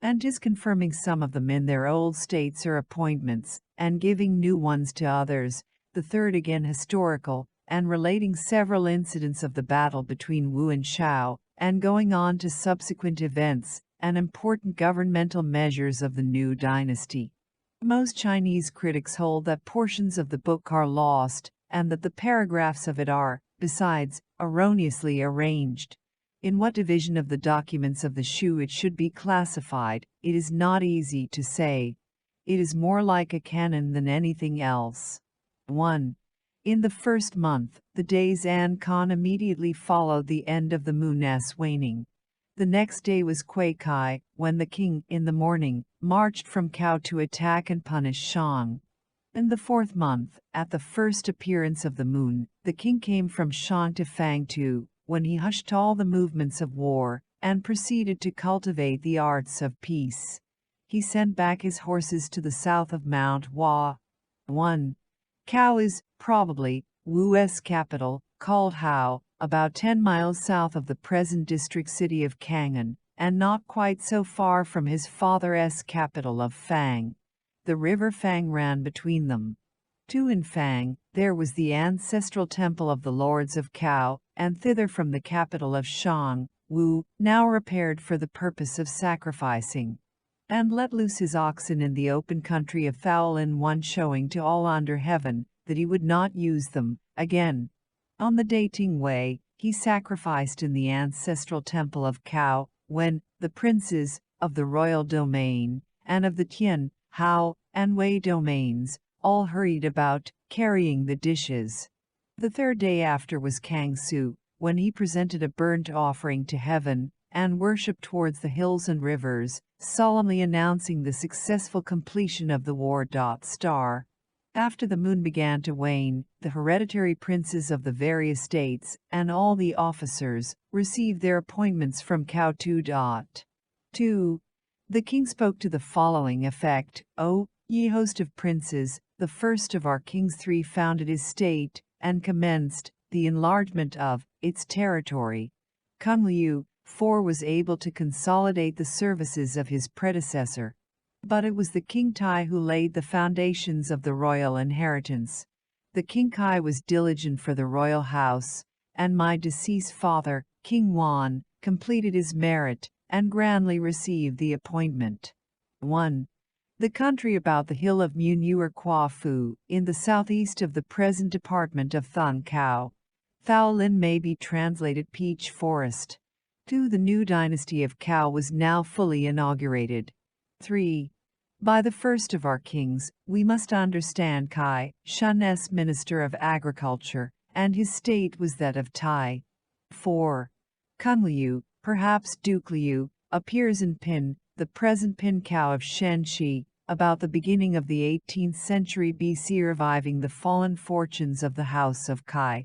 and his confirming some of them in their old states or appointments, and giving new ones to others. The third again historical, and relating several incidents of the battle between Wu and Shao, and going on to subsequent events, and important governmental measures of the new dynasty. Most Chinese critics hold that portions of the book are lost, and that the paragraphs of it are, besides, erroneously arranged. In what division of the documents of the Shu it should be classified, it is not easy to say. It is more like a canon than anything else. 1. In the first month, the days An Khan immediately followed the end of the moon's waning. The next day was Kui Kai, when the king, in the morning, marched from Cao to attack and punish Shang. In the 4th month, at the first appearance of the moon, the king came from Shang to Fangtu, when he hushed all the movements of war, and proceeded to cultivate the arts of peace. He sent back his horses to the south of Mount Hua. 1. Cao is, probably, Wu's capital, called Hao, about 10 miles south of the present district city of Kangan, and not quite so far from his father's capital of Fang. The river Fang ran between them. 2. In Fang, there was the ancestral temple of the lords of Cao, and thither from the capital of Shang, Wu, now repaired for the purpose of sacrificing, and let loose his oxen in the open country of Fowl in one showing to all under heaven that he would not use them again. On the Dating Way, he sacrificed in the ancestral temple of Cao, when the princes of the royal domain, and of the Tian, Hao, and Wei domains, all hurried about, carrying the dishes. The 3rd day after was Kang Su, when he presented a burnt offering to heaven, and worshipped towards the hills and rivers, solemnly announcing the successful completion of the war. Star. After the moon began to wane, the hereditary princes of the various states, and all the officers, received their appointments from Cao. 2. The king spoke to the following effect: O, ye host of princes, the first of our kings 3 founded his state, and commenced the enlargement of its territory. Kung Liu, 4 was able to consolidate the services of his predecessor. But it was the King Tai who laid the foundations of the royal inheritance. The King Kai was diligent for the royal house, and my deceased father, King Wan, completed his merit, and grandly received the appointment. 1. The country about the hill of Munyu or Kwa Fu, in the southeast of the present department of Thun Cao. Thao Lin may be translated Peach Forest. 2. The new dynasty of Cao was now fully inaugurated. 3. By the first of our kings, we must understand Kai, Shun's Minister of Agriculture, and his state was that of Tai. 4. Kung Liu, perhaps Duke Liu, appears in Pin, the present Pin Cao of Shenxi, about the beginning of the 18th century BC, reviving the fallen fortunes of the House of Kai.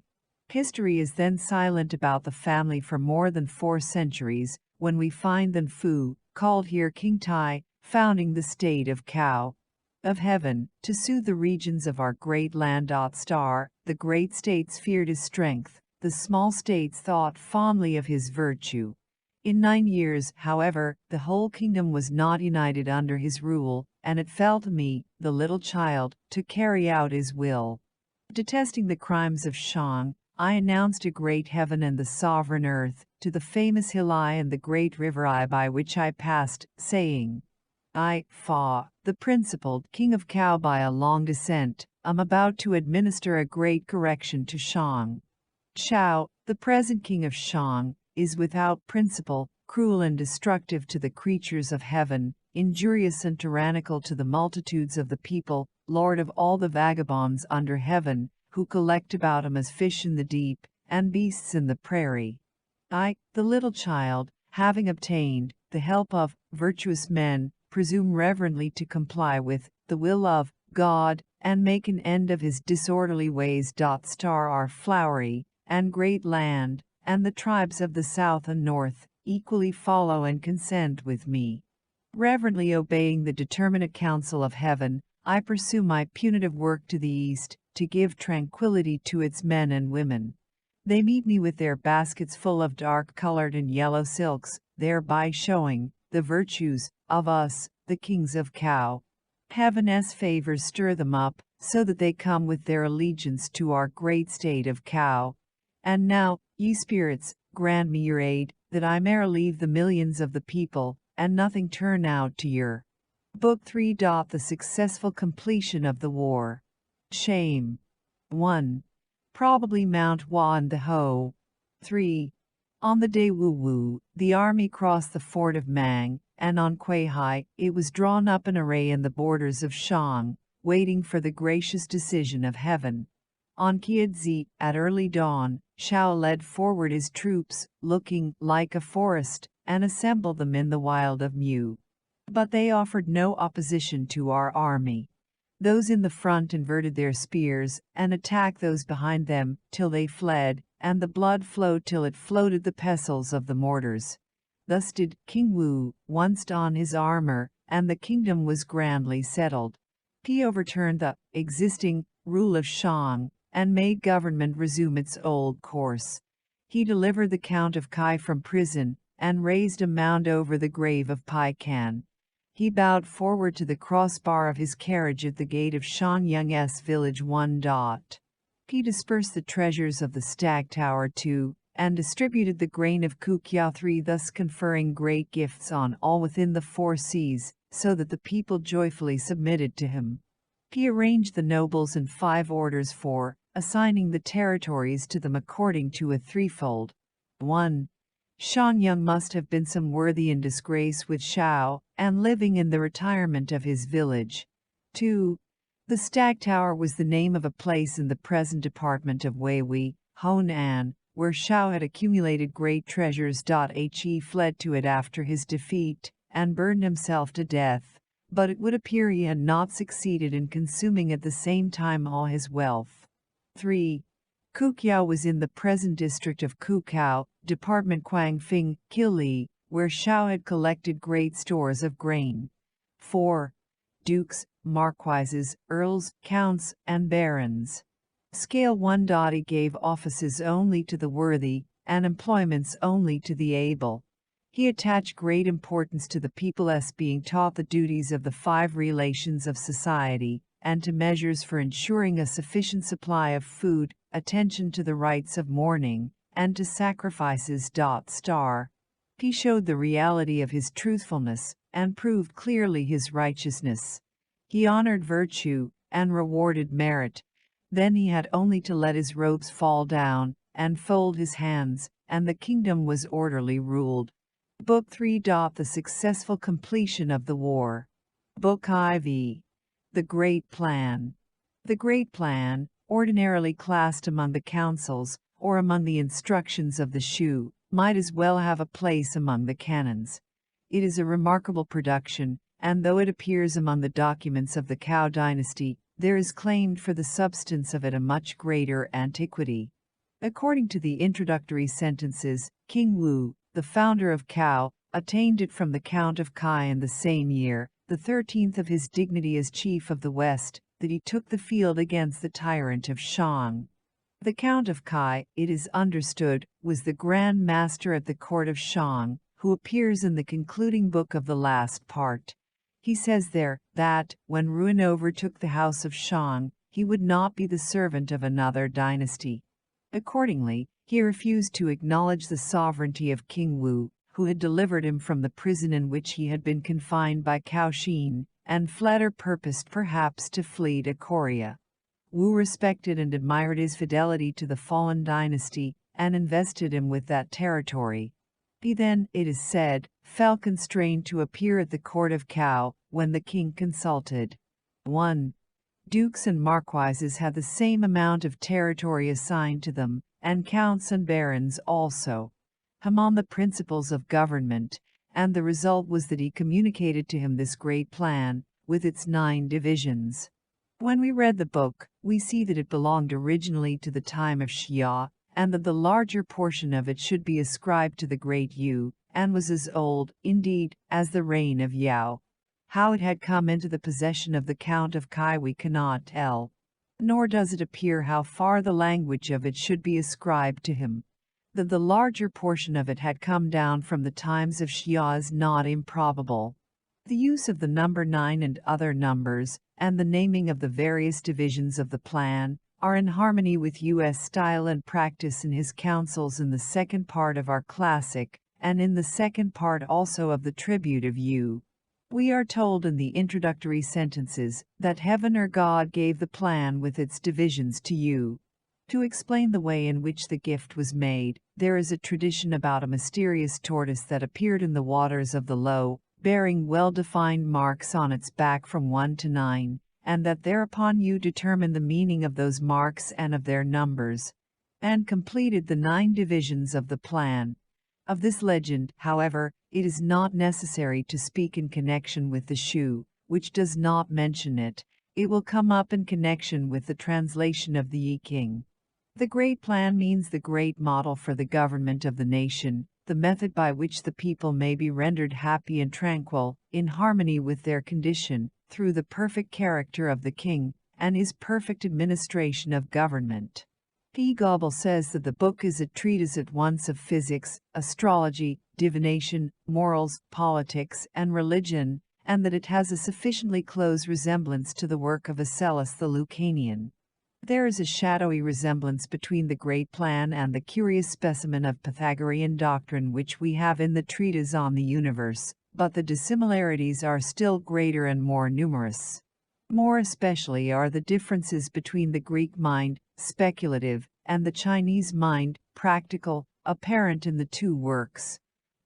History is then silent about the family for more than 4 centuries, when we find Then Fu, called here King Tai, founding the state of Cao, of heaven, to soothe the regions of our great land. The great states feared his strength, the small states thought fondly of his virtue. In 9 years, however, the whole kingdom was not united under his rule, and it fell to me, the little child, to carry out his will. Detesting the crimes of Shang, I announced a great heaven and the sovereign earth, to the famous hill I and the great river I by which I passed, saying, I, Fa, the principal king of Cao by a long descent, am about to administer a great correction to Shang. Shao, the present king of Shang, is without principle, cruel and destructive to the creatures of heaven, injurious and tyrannical to the multitudes of the people, lord of all the vagabonds under heaven, who collect about him as fish in the deep, and beasts in the prairie. I, the little child, having obtained the help of virtuous men, presume reverently to comply with the will of God, and make an end of his disorderly ways. Our flowery and great land, and the tribes of the south and north, equally follow and consent with me. Reverently obeying the determinate counsel of heaven, I pursue my punitive work to the east, to give tranquility to its men and women. They meet me with their baskets full of dark-colored and yellow silks, thereby showing the virtues of us, the kings of Cao. Heaven's favors stir them up, so that they come with their allegiance to our great state of Cao. And now, ye spirits, grant me your aid, that I may relieve the millions of the people, and nothing turn out to your. Book 3. The successful completion of the war. Shame. 1. Probably Mount Hua and the Ho. 3. On the day Wu Wu, the army crossed the fort of Mang, and on Kuihai, it was drawn up in array in the borders of Shang, waiting for the gracious decision of heaven. On Qianzi, at early dawn, Shao led forward his troops, looking like a forest, and assembled them in the wild of Mu. But they offered no opposition to our army. Those in the front inverted their spears, and attacked those behind them, till they fled, and the blood flowed till it floated the pestles of the mortars. Thus did King Wu once don his armor, and the kingdom was grandly settled. He overturned the existing rule of Shang, and made government resume its old course. He delivered the Count of Kai from prison, and raised a mound over the grave of Pai Kan. He bowed forward to the crossbar of his carriage at the gate of Shanyang's village. 1. He dispersed the treasures of the Stag Tower 2, and distributed the grain of Kukiao 3, thus conferring great gifts on all within the 4 seas, so that the people joyfully submitted to him. He arranged the nobles in 5 orders for assigning the territories to them according to a threefold. 1. Shanyang must have been some worthy in disgrace with Shao, and living in the retirement of his village. 2. The Stag Tower was the name of a place in the present department of Weiwei, Honan, where Shao had accumulated great treasures. He fled to it after his defeat, and burned himself to death, but it would appear he had not succeeded in consuming at the same time all his wealth. 3. Kukiao was in the present district of Kukao, department Guangfing, Kili, where Shao had collected great stores of grain. 4. Dukes, marquises, earls, counts, and barons. Scale 1. He gave offices only to the worthy, and employments only to the able. He attached great importance to the people's being taught the duties of the 5 relations of society, and to measures for ensuring a sufficient supply of food, attention to the rites of mourning, and to sacrifices. He showed the reality of his truthfulness, and proved clearly his righteousness. He honored virtue, and rewarded merit. Then he had only to let his robes fall down, and fold his hands, and the kingdom was orderly ruled. Book 3. The successful completion of the war. Book IV. The Great Plan. The Great Plan, ordinarily classed among the councils or among the instructions of the Shu, might as well have a place among the canons. It is a remarkable production, and though it appears among the documents of the Cao dynasty, there is claimed for the substance of it a much greater antiquity. According to the introductory sentences, King Wu, the founder of Cao, attained it from the Count of Kai in the same year, the 13th of his dignity as chief of the West, that he took the field against the tyrant of Shang. The Count of Kai, it is understood, was the Grand Master at the court of Shang, who appears in the concluding book of the last part. He says there that, when ruin overtook the house of Shang, he would not be the servant of another dynasty. Accordingly, he refused to acknowledge the sovereignty of King Wu, who had delivered him from the prison in which he had been confined by Cao Xin, and fled or purposed perhaps to flee to Korea. Wu respected and admired his fidelity to the fallen dynasty, and invested him with that territory. He then, it is said, felt constrained to appear at the court of Cao, when the king consulted. 1. Dukes and marquises had the same amount of territory assigned to them, and counts and barons also, on the principles of government, and the result was that he communicated to him this great plan, with its 9 divisions. When we read the book, we see that it belonged originally to the time of Xia, and that the larger portion of it should be ascribed to the great Yu, and was as old, indeed, as the reign of Yao. How it had come into the possession of the Count of Kai we cannot tell, nor does it appear how far the language of it should be ascribed to him. That the larger portion of it had come down from the times of Xia is not improbable. The use of the number 9 and other numbers, and the naming of the various divisions of the plan, are in harmony with U.S. style and practice in his councils in the second part of our classic, and in the second part also of the Tribute of Yu. We are told in the introductory sentences that heaven or God gave the plan with its divisions to Yu. To explain the way in which the gift was made, there is a tradition about a mysterious tortoise that appeared in the waters of the Lo, bearing well-defined marks on its back from 1 to 9, and that thereupon Yu determined the meaning of those marks and of their numbers, and completed the 9 divisions of the plan. Of this legend, however, it is not necessary to speak in connection with the Shu, which does not mention it. It will come up in connection with the translation of the Yi King. The great plan means the great model for the government of the nation, the method by which the people may be rendered happy and tranquil, in harmony with their condition, through the perfect character of the king, and his perfect administration of government. P. Goebel says that the book is a treatise at once of physics, astrology, divination, morals, politics, and religion, and that it has a sufficiently close resemblance to the work of Asellus the Lucanian. There is a shadowy resemblance between the great plan and the curious specimen of Pythagorean doctrine which we have in the treatise on the universe, but the dissimilarities are still greater and more numerous. More especially are the differences between the Greek mind, speculative, and the Chinese mind, practical, apparent in the 2 works.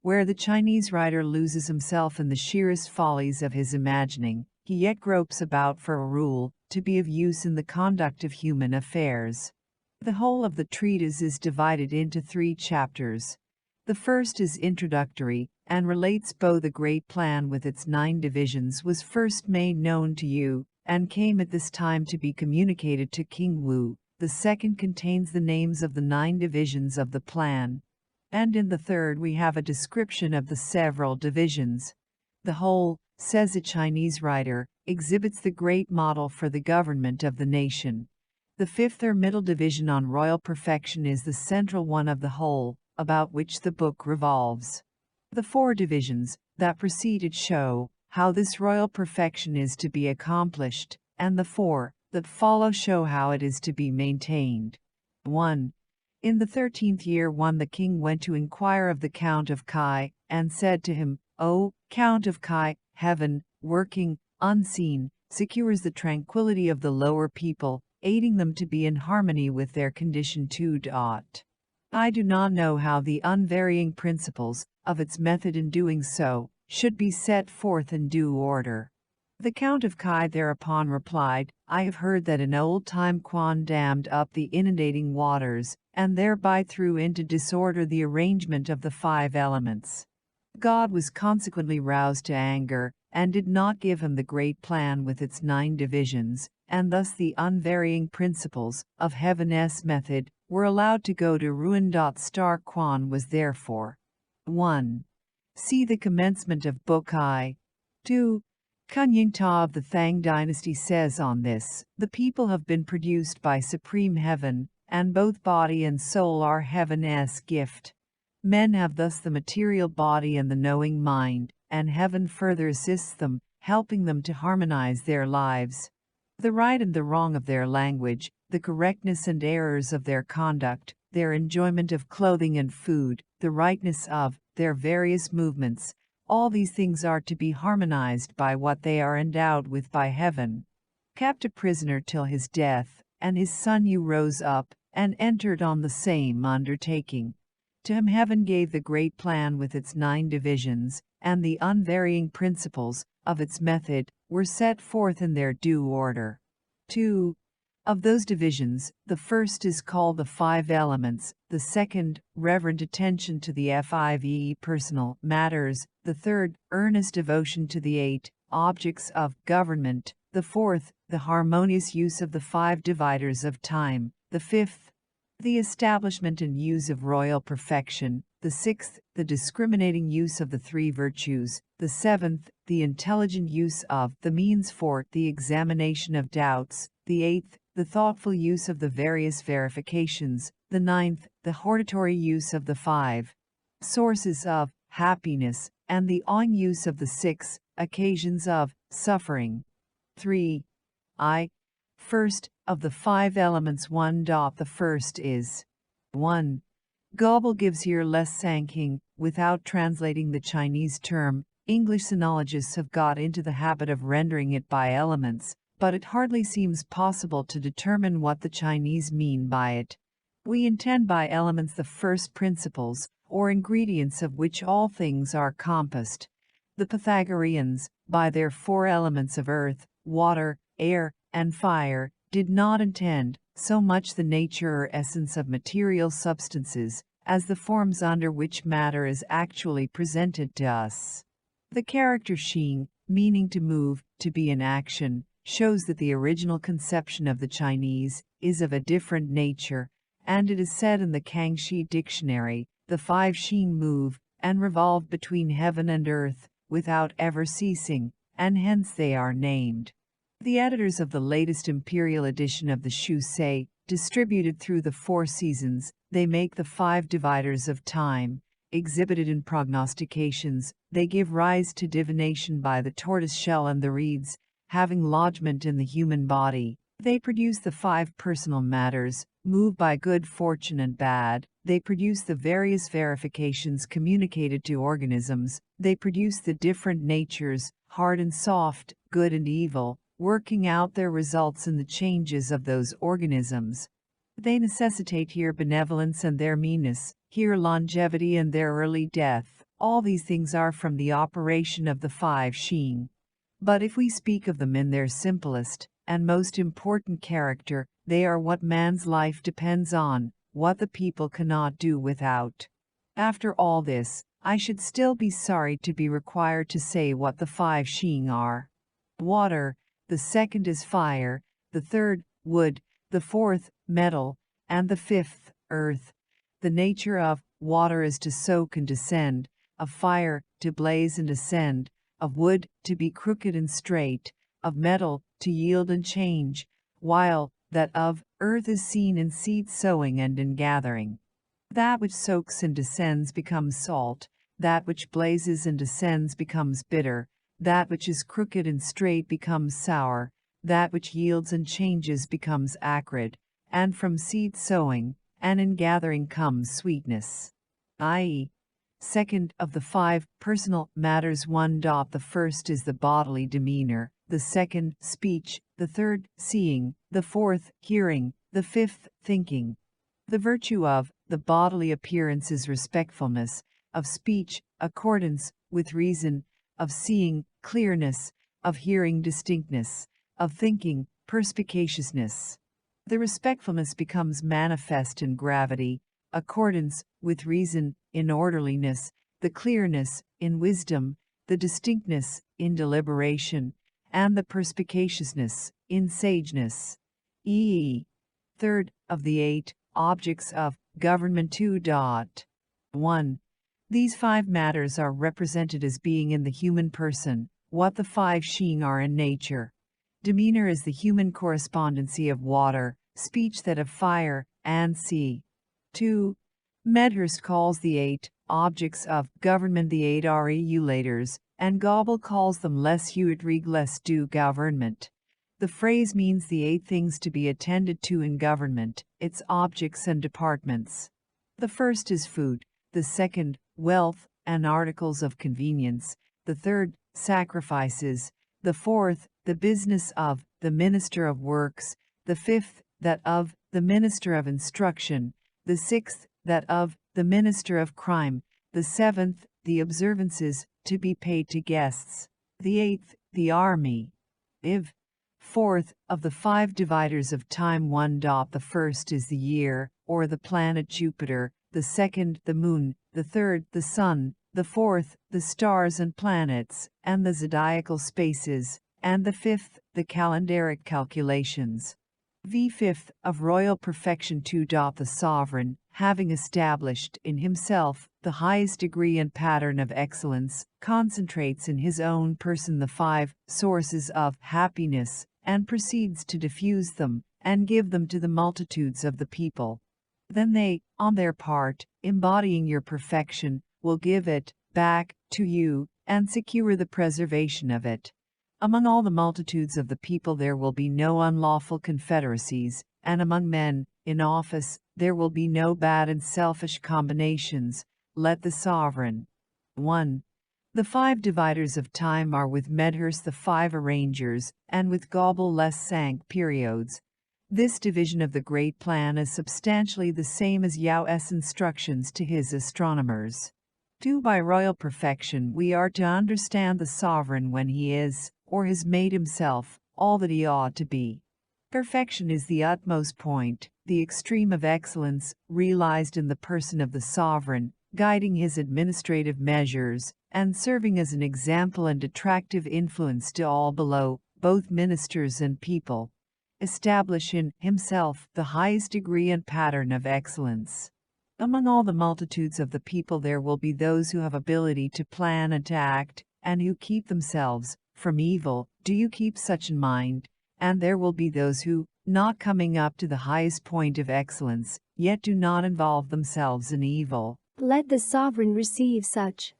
Where the Chinese writer loses himself in the sheerest follies of his imagining, he yet gropes about for a rule, to be of use in the conduct of human affairs. The whole of the treatise is divided into 3 chapters. The first is introductory, and relates both the great plan with its 9 divisions was first made known to you, and came at this time to be communicated to King Wu. The second contains the names of the 9 divisions of the plan. And in the third we have a description of the several divisions. The whole, says a Chinese writer, exhibits the great model for the government of the nation. The 5th or middle division on royal perfection is the central one of the whole, about which the book revolves. The 4 divisions that preceded show how this royal perfection is to be accomplished, and the 4 that follow show how it is to be maintained. 1. In the 13th year the king went to inquire of the Count of Kai, and said to him, O Count of Kai, heaven, working, unseen, secures the tranquility of the lower people, aiding them to be in harmony with their condition. 2. I do not know how the unvarying principles of its method in doing so should be set forth in due order. The Count of Kai thereupon replied, I have heard that in old time Quan dammed up the inundating waters, and thereby threw into disorder the arrangement of the 5 elements. God was consequently roused to anger, and did not give him the great plan with its 9 divisions, and thus the unvarying principles of heaven's method were allowed to go to ruin. Quan was therefore 1. See the commencement of Book I. 2. Kun Ying Ta of the Thang dynasty says on this, the people have been produced by supreme heaven, and both body and soul are heaven's gift. Men have thus the material body and the knowing mind, and heaven further assists them, helping them to harmonize their lives. The right and the wrong of their language, the correctness and errors of their conduct, their enjoyment of clothing and food, the rightness of their various movements, all these things are to be harmonized by what they are endowed with by heaven. Kept a prisoner till his death, and his son Yu rose up, and entered on the same undertaking. To him heaven gave the great plan with its 9 divisions, and the unvarying principles of its method were set forth in their due order. 2. Of those divisions, the first is called the 5 elements, the second, reverent attention to the 5 personal matters, the third, earnest devotion to the 8 objects of government, the fourth, the harmonious use of the 5 dividers of time, the fifth, the establishment and use of royal perfection, the sixth, the discriminating use of the 3 virtues, the seventh, the intelligent use of the means for the examination of doubts, the eighth, the thoughtful use of the various verifications, the 9th, the hortatory use of the 5 sources of happiness, and the awing use of the 6 occasions of suffering. 3. First, of the 5 elements 1. The first is 1. Gobble gives here less sanking. Without translating the Chinese term, English sinologists have got into the habit of rendering it by elements, but it hardly seems possible to determine what the Chinese mean by it. We intend by elements the first principles, or ingredients of which all things are compassed. The Pythagoreans, by their 4 elements of earth, water, air, and fire, did not intend so much the nature or essence of material substances, as the forms under which matter is actually presented to us. The character Xing, meaning to move, to be in action, shows that the original conception of the Chinese is of a different nature, and it is said in the Kangxi dictionary, the 5 Xing move and revolve between heaven and earth without ever ceasing, and hence they are named. The editors of the latest imperial edition of the Shu say, distributed through the 4 seasons, they make the 5 dividers of time. Exhibited in prognostications, they give rise to divination by the tortoise shell and the reeds, having lodgment in the human body. They produce the 5 personal matters, move by good fortune and bad. They produce the various verifications communicated to organisms. They produce the different natures, hard and soft, good and evil, working out their results in the changes of those organisms. They necessitate here benevolence and their meanness, here longevity and their early death. All these things are from the operation of the 5 Xing. But if we speak of them in their simplest and most important character, they are what man's life depends on, what the people cannot do without. After all this, I should still be sorry to be required to say what the 5 Xing are. Water, the second is fire, the third, wood, the fourth, metal, and the fifth, earth. The nature of water is to soak and descend, of fire, to blaze and ascend, of wood, to be crooked and straight, of metal, to yield and change, while that of earth is seen in seed sowing and in gathering. That which soaks and descends becomes salt, that which blazes and descends becomes bitter, that which is crooked and straight becomes sour, that which yields and changes becomes acrid, and from seed sowing and in gathering comes sweetness. I.e., second of the 5 personal matters 1. The first is the bodily demeanor, the second, speech, the third, seeing, the fourth, hearing, the fifth, thinking. The virtue of the bodily appearance is respectfulness, of speech, accordance with reason, of seeing, clearness, of hearing distinctness, of thinking perspicaciousness. The respectfulness becomes manifest in gravity, accordance with reason in orderliness, the clearness in wisdom, the distinctness in deliberation, and the perspicaciousness in sageness. Third of the 8 objects of government 2.1. These 5 matters are represented as being in the human person, what the 5 Shing are in nature. Demeanor is the human correspondency of water, speech that of fire and sea. 2. Medhurst calls the 8 objects of government the 8 regulators, and Goebel calls them les huitreg les du government. The phrase means the 8 things to be attended to in government, its objects and departments. The first is food, the second, wealth and articles of convenience, the third, sacrifices, the fourth, the business of the minister of works, the fifth, that of the minister of instruction, the sixth, that of the minister of crime, the seventh, the observances to be paid to guests, the eighth, the army. Fourth, of the 5 dividers of time 1. The first is the year, or the planet Jupiter, the second, the moon, the third, the sun, the fourth, the stars and planets, and the zodiacal spaces, and the fifth, the calendaric calculations. Fifth, of royal perfection 2. The sovereign, having established in himself the highest degree and pattern of excellence, concentrates in his own person the 5 sources of happiness, and proceeds to diffuse them, and give them to the multitudes of the people. Then they, on their part, embodying your perfection, will give it back to you, and secure the preservation of it. Among all the multitudes of the people there will be no unlawful confederacies, and among men in office there will be no bad and selfish combinations. Let the sovereign. 1. The 5 dividers of time are with Medhurst the 5 arrangers, and with Goebel les 5 periods. This division of the great plan is substantially the same as Yau's instructions to his astronomers. 2. By royal perfection we are to understand the sovereign when he is, or has made himself, all that he ought to be. Perfection is the utmost point, the extreme of excellence, realized in the person of the sovereign, guiding his administrative measures, and serving as an example and attractive influence to all below, both ministers and people. Establish in himself the highest degree and pattern of excellence. Among all the multitudes of the people there will be those who have ability to plan and to act, and who keep themselves from evil. Do you keep such in mind? And there will be those who, not coming up to the highest point of excellence, yet do not involve themselves in evil. Let the sovereign receive such.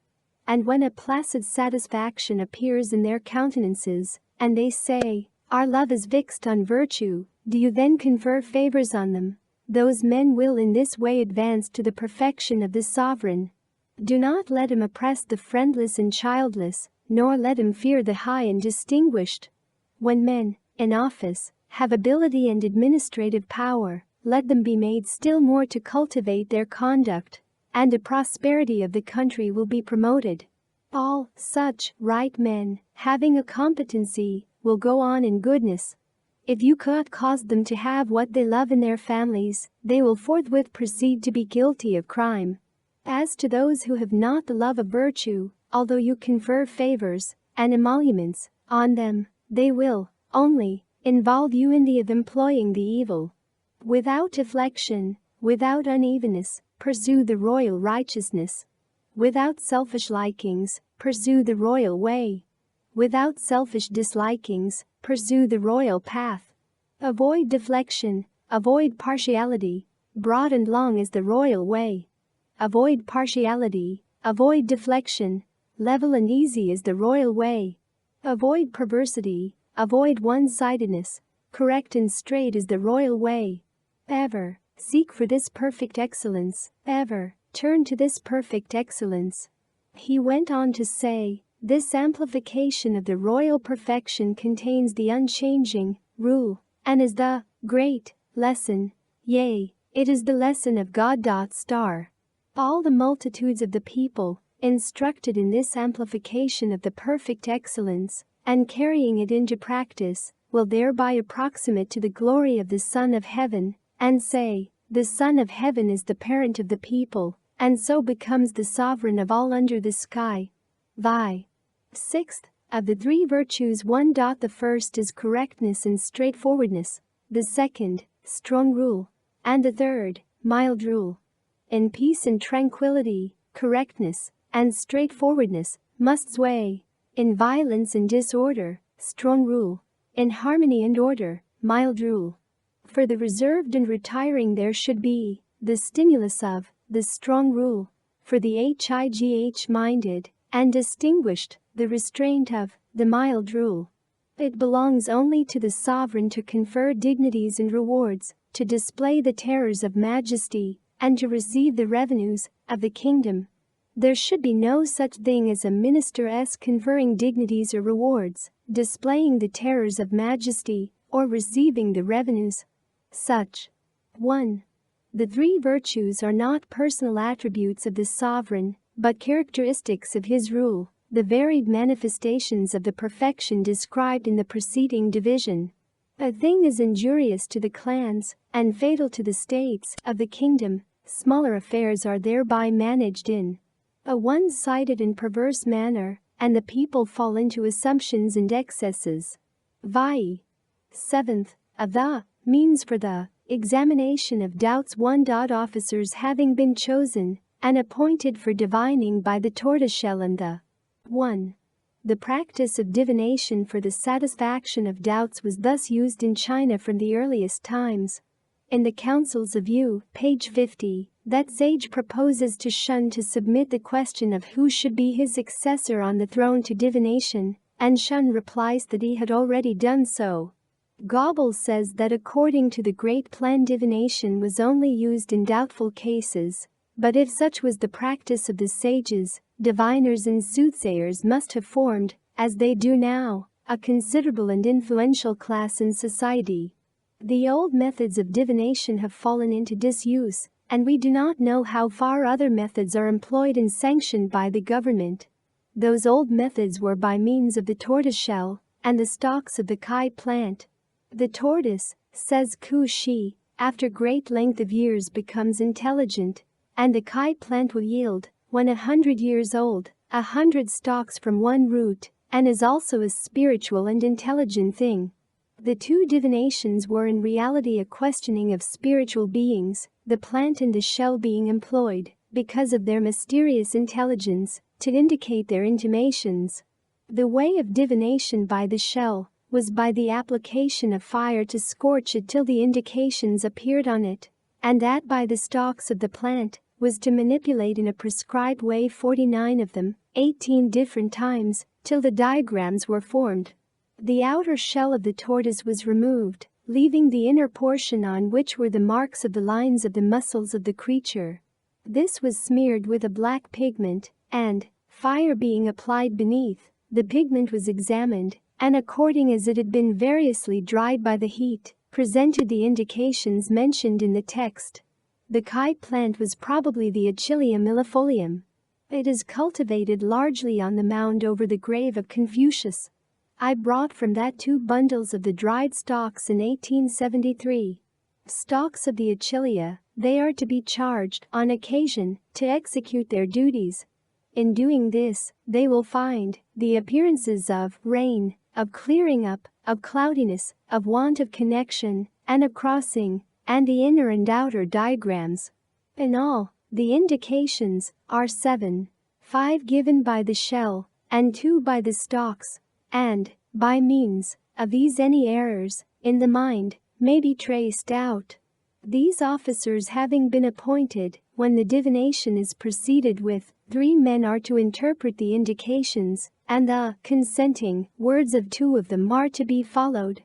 And when a placid satisfaction appears in their countenances, and they say, "Our love is fixed on virtue," do you then confer favors on them? Those men will in this way advance to the perfection of the sovereign. Do not let him oppress the friendless and childless, nor let him fear the high and distinguished. When men, in office, have ability and administrative power, let them be made still more to cultivate their conduct, and the prosperity of the country will be promoted. All such right men, having a competency, will go on in goodness. If you cannot cause them to have what they love in their families, they will forthwith proceed to be guilty of crime. As to those who have not the love of virtue, although you confer favors and emoluments on them, they will only involve you in the of employing the evil. Without deflection, without unevenness, pursue the royal righteousness. Without selfish likings, pursue the royal way. Without selfish dislikings, pursue the royal path. Avoid deflection, avoid partiality. Broad and long is the royal way. Avoid partiality, avoid deflection. Level and easy is the royal way. Avoid perversity, avoid one-sidedness. Correct and straight is the royal way. Ever seek for this perfect excellence, ever turn to this perfect excellence. He went on to say, this amplification of the royal perfection contains the unchanging rule, and is the great lesson, yea, it is the lesson of God. All the multitudes of the people, instructed in this amplification of the perfect excellence, and carrying it into practice, will thereby approximate to the glory of the Son of Heaven, and say, the Son of Heaven is the parent of the people, and so becomes the sovereign of all under the sky. Vi. Sixth, of the three virtues, the first is correctness and straightforwardness, the second, strong rule, and the third, mild rule. In peace and tranquility, correctness and straightforwardness must sway. In violence and disorder, strong rule. In harmony and order, mild rule. For the reserved and retiring there should be the stimulus of the strong rule. For the high-minded and distinguished, the restraint of the mild rule. It belongs only to the sovereign to confer dignities and rewards, to display the terrors of majesty, and to receive the revenues of the kingdom. There should be no such thing as a minister's conferring dignities or rewards, displaying the terrors of majesty, or receiving the revenues. Such 1. The three virtues are not personal attributes of the sovereign, but characteristics of his rule, the varied manifestations of the perfection described in the preceding division. A thing is injurious to the clans, and fatal to the states of the kingdom, smaller affairs are thereby managed in a one-sided and perverse manner, and the people fall into assumptions and excesses. Vi. Seventh, of the means for the examination of doubts. Officers having been chosen and appointed for divining by the tortoiseshell and the 1. The practice of divination for the satisfaction of doubts was thus used in China from the earliest times. In the Councils of Yu, page 50, that sage proposes to Shun to submit the question of who should be his successor on the throne to divination, and Shun replies that he had already done so. Gobble says that according to the great plan divination was only used in doubtful cases, but if such was the practice of the sages, diviners and soothsayers must have formed, as they do now, a considerable and influential class in society. The old methods of divination have fallen into disuse, and we do not know how far other methods are employed and sanctioned by the government. Those old methods were by means of the tortoiseshell and the stalks of the kai plant. The tortoise, says Ku Shi, after great length of years becomes intelligent, and the kai plant will yield, when 100 years old, 100 stalks from one root, and is also a spiritual and intelligent thing. The two divinations were in reality a questioning of spiritual beings, the plant and the shell being employed, because of their mysterious intelligence, to indicate their intimations. The way of divination by the shell was by the application of fire to scorch it till the indications appeared on it, and that by the stalks of the plant was to manipulate in a prescribed way 49 of them, 18 different times, till the diagrams were formed. The outer shell of the tortoise was removed, leaving the inner portion on which were the marks of the lines of the muscles of the creature. This was smeared with a black pigment, and, fire being applied beneath, the pigment was examined, and according as it had been variously dried by the heat, presented the indications mentioned in the text. The kai plant was probably the Achillea millefolium. It is cultivated largely on the mound over the grave of Confucius. I brought from that 2 bundles of the dried stalks in 1873. Stalks of the Achillea, they are to be charged, on occasion, to execute their duties. In doing this, they will find the appearances of rain, of clearing up, of cloudiness, of want of connection, and of crossing, and the inner and outer diagrams. In all, the indications are 7, 5 given by the shell, and 2 by the stalks, and, by means of these any errors in the mind may be traced out. These officers having been appointed, when the divination is proceeded with, 3 men are to interpret the indications, and the consenting words of 2 of them are to be followed.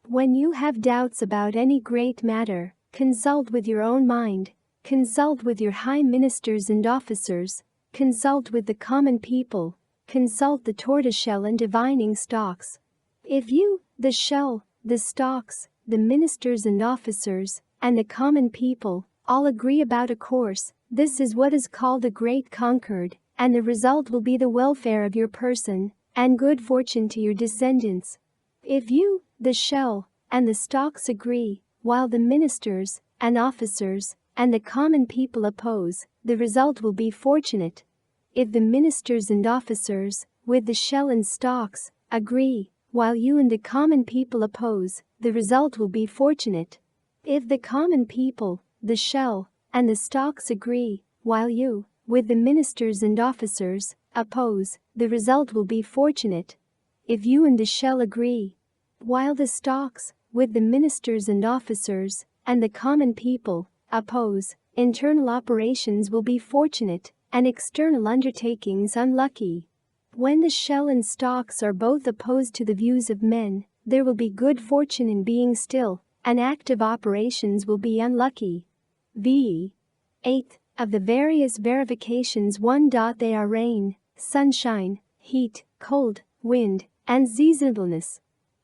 When you have doubts about any great matter, consult with your own mind, consult with your high ministers and officers, consult with the common people, consult the tortoiseshell and divining stalks. If you, the shell, the stalks, the ministers and officers, and the common people, all agree about a course, this is what is called the Great Concord, and the result will be the welfare of your person, and good fortune to your descendants. If you, the shell, and the stalks agree, while the ministers, and officers, and the common people oppose, the result will be fortunate. If the ministers and officers, with the shell and stalks, agree, while you and the common people oppose, the result will be fortunate. If the common people, the shell, and the stalks agree, while you, with the ministers and officers, oppose, the result will be fortunate. If you and the shell agree, while the stalks, with the ministers and officers, and the common people, oppose, internal operations will be fortunate, and external undertakings unlucky. When the shell and stalks are both opposed to the views of men, there will be good fortune in being still, and active operations will be unlucky. V. 8th. Of the various verifications 1. They are rain, sunshine, heat, cold, wind, and seasonableness.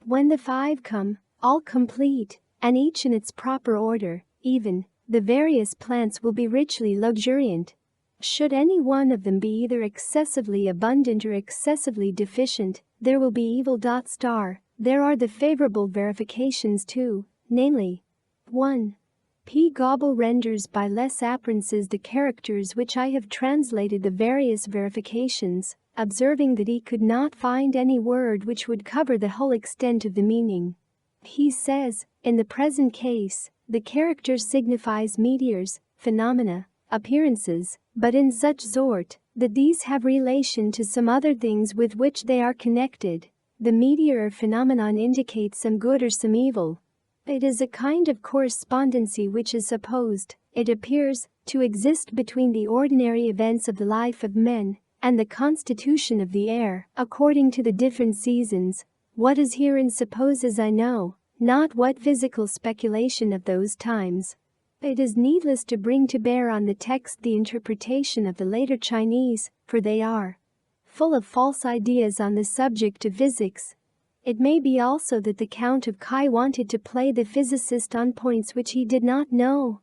When the 5 come, all complete, and each in its proper order, even, the various plants will be richly luxuriant. Should any one of them be either excessively abundant or excessively deficient, there will be evil. There are the favorable verifications too, namely, 1. P. Gobble renders by less appearances the characters which I have translated the various verifications, observing that he could not find any word which would cover the whole extent of the meaning. He says, in the present case, the character signifies meteors, phenomena, appearances, but in such sort that these have relation to some other things with which they are connected. The meteor or phenomenon indicates some good or some evil. It is a kind of correspondency which is supposed, it appears, to exist between the ordinary events of the life of men and the constitution of the air, according to the different seasons. What is herein supposes I know, not what physical speculation of those times. It is needless to bring to bear on the text the interpretation of the later Chinese, for they are full of false ideas on the subject of physics. It may be also that the Count of Kai wanted to play the physicist on points which he did not know.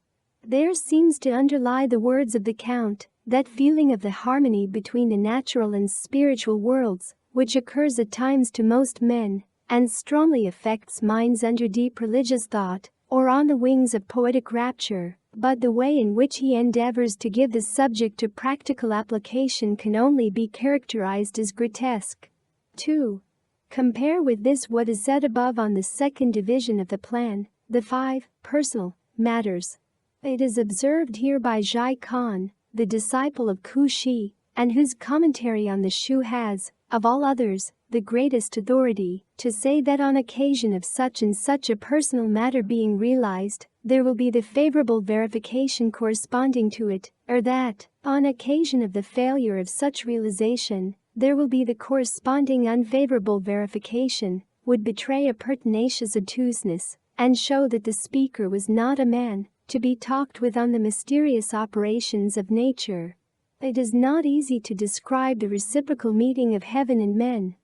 There seems to underlie the words of the Count, that feeling of the harmony between the natural and spiritual worlds, which occurs at times to most men, and strongly affects minds under deep religious thought, or on the wings of poetic rapture, but the way in which he endeavors to give the subject to practical application can only be characterized as grotesque. 2. Compare with this what is said above on the second division of the plan, the 5 personal matters. It is observed here by Zhai Khan, the disciple of Ku Shi, and whose commentary on the Shu has, of all others, the greatest authority, to say that on occasion of such and such a personal matter being realized, there will be the favorable verification corresponding to it, or that, on occasion of the failure of such realization, there will be the corresponding unfavorable verification, would betray a pertinacious obtuseness, and show that the speaker was not a man, to be talked with on the mysterious operations of nature. It is not easy to describe the reciprocal meeting of heaven and men.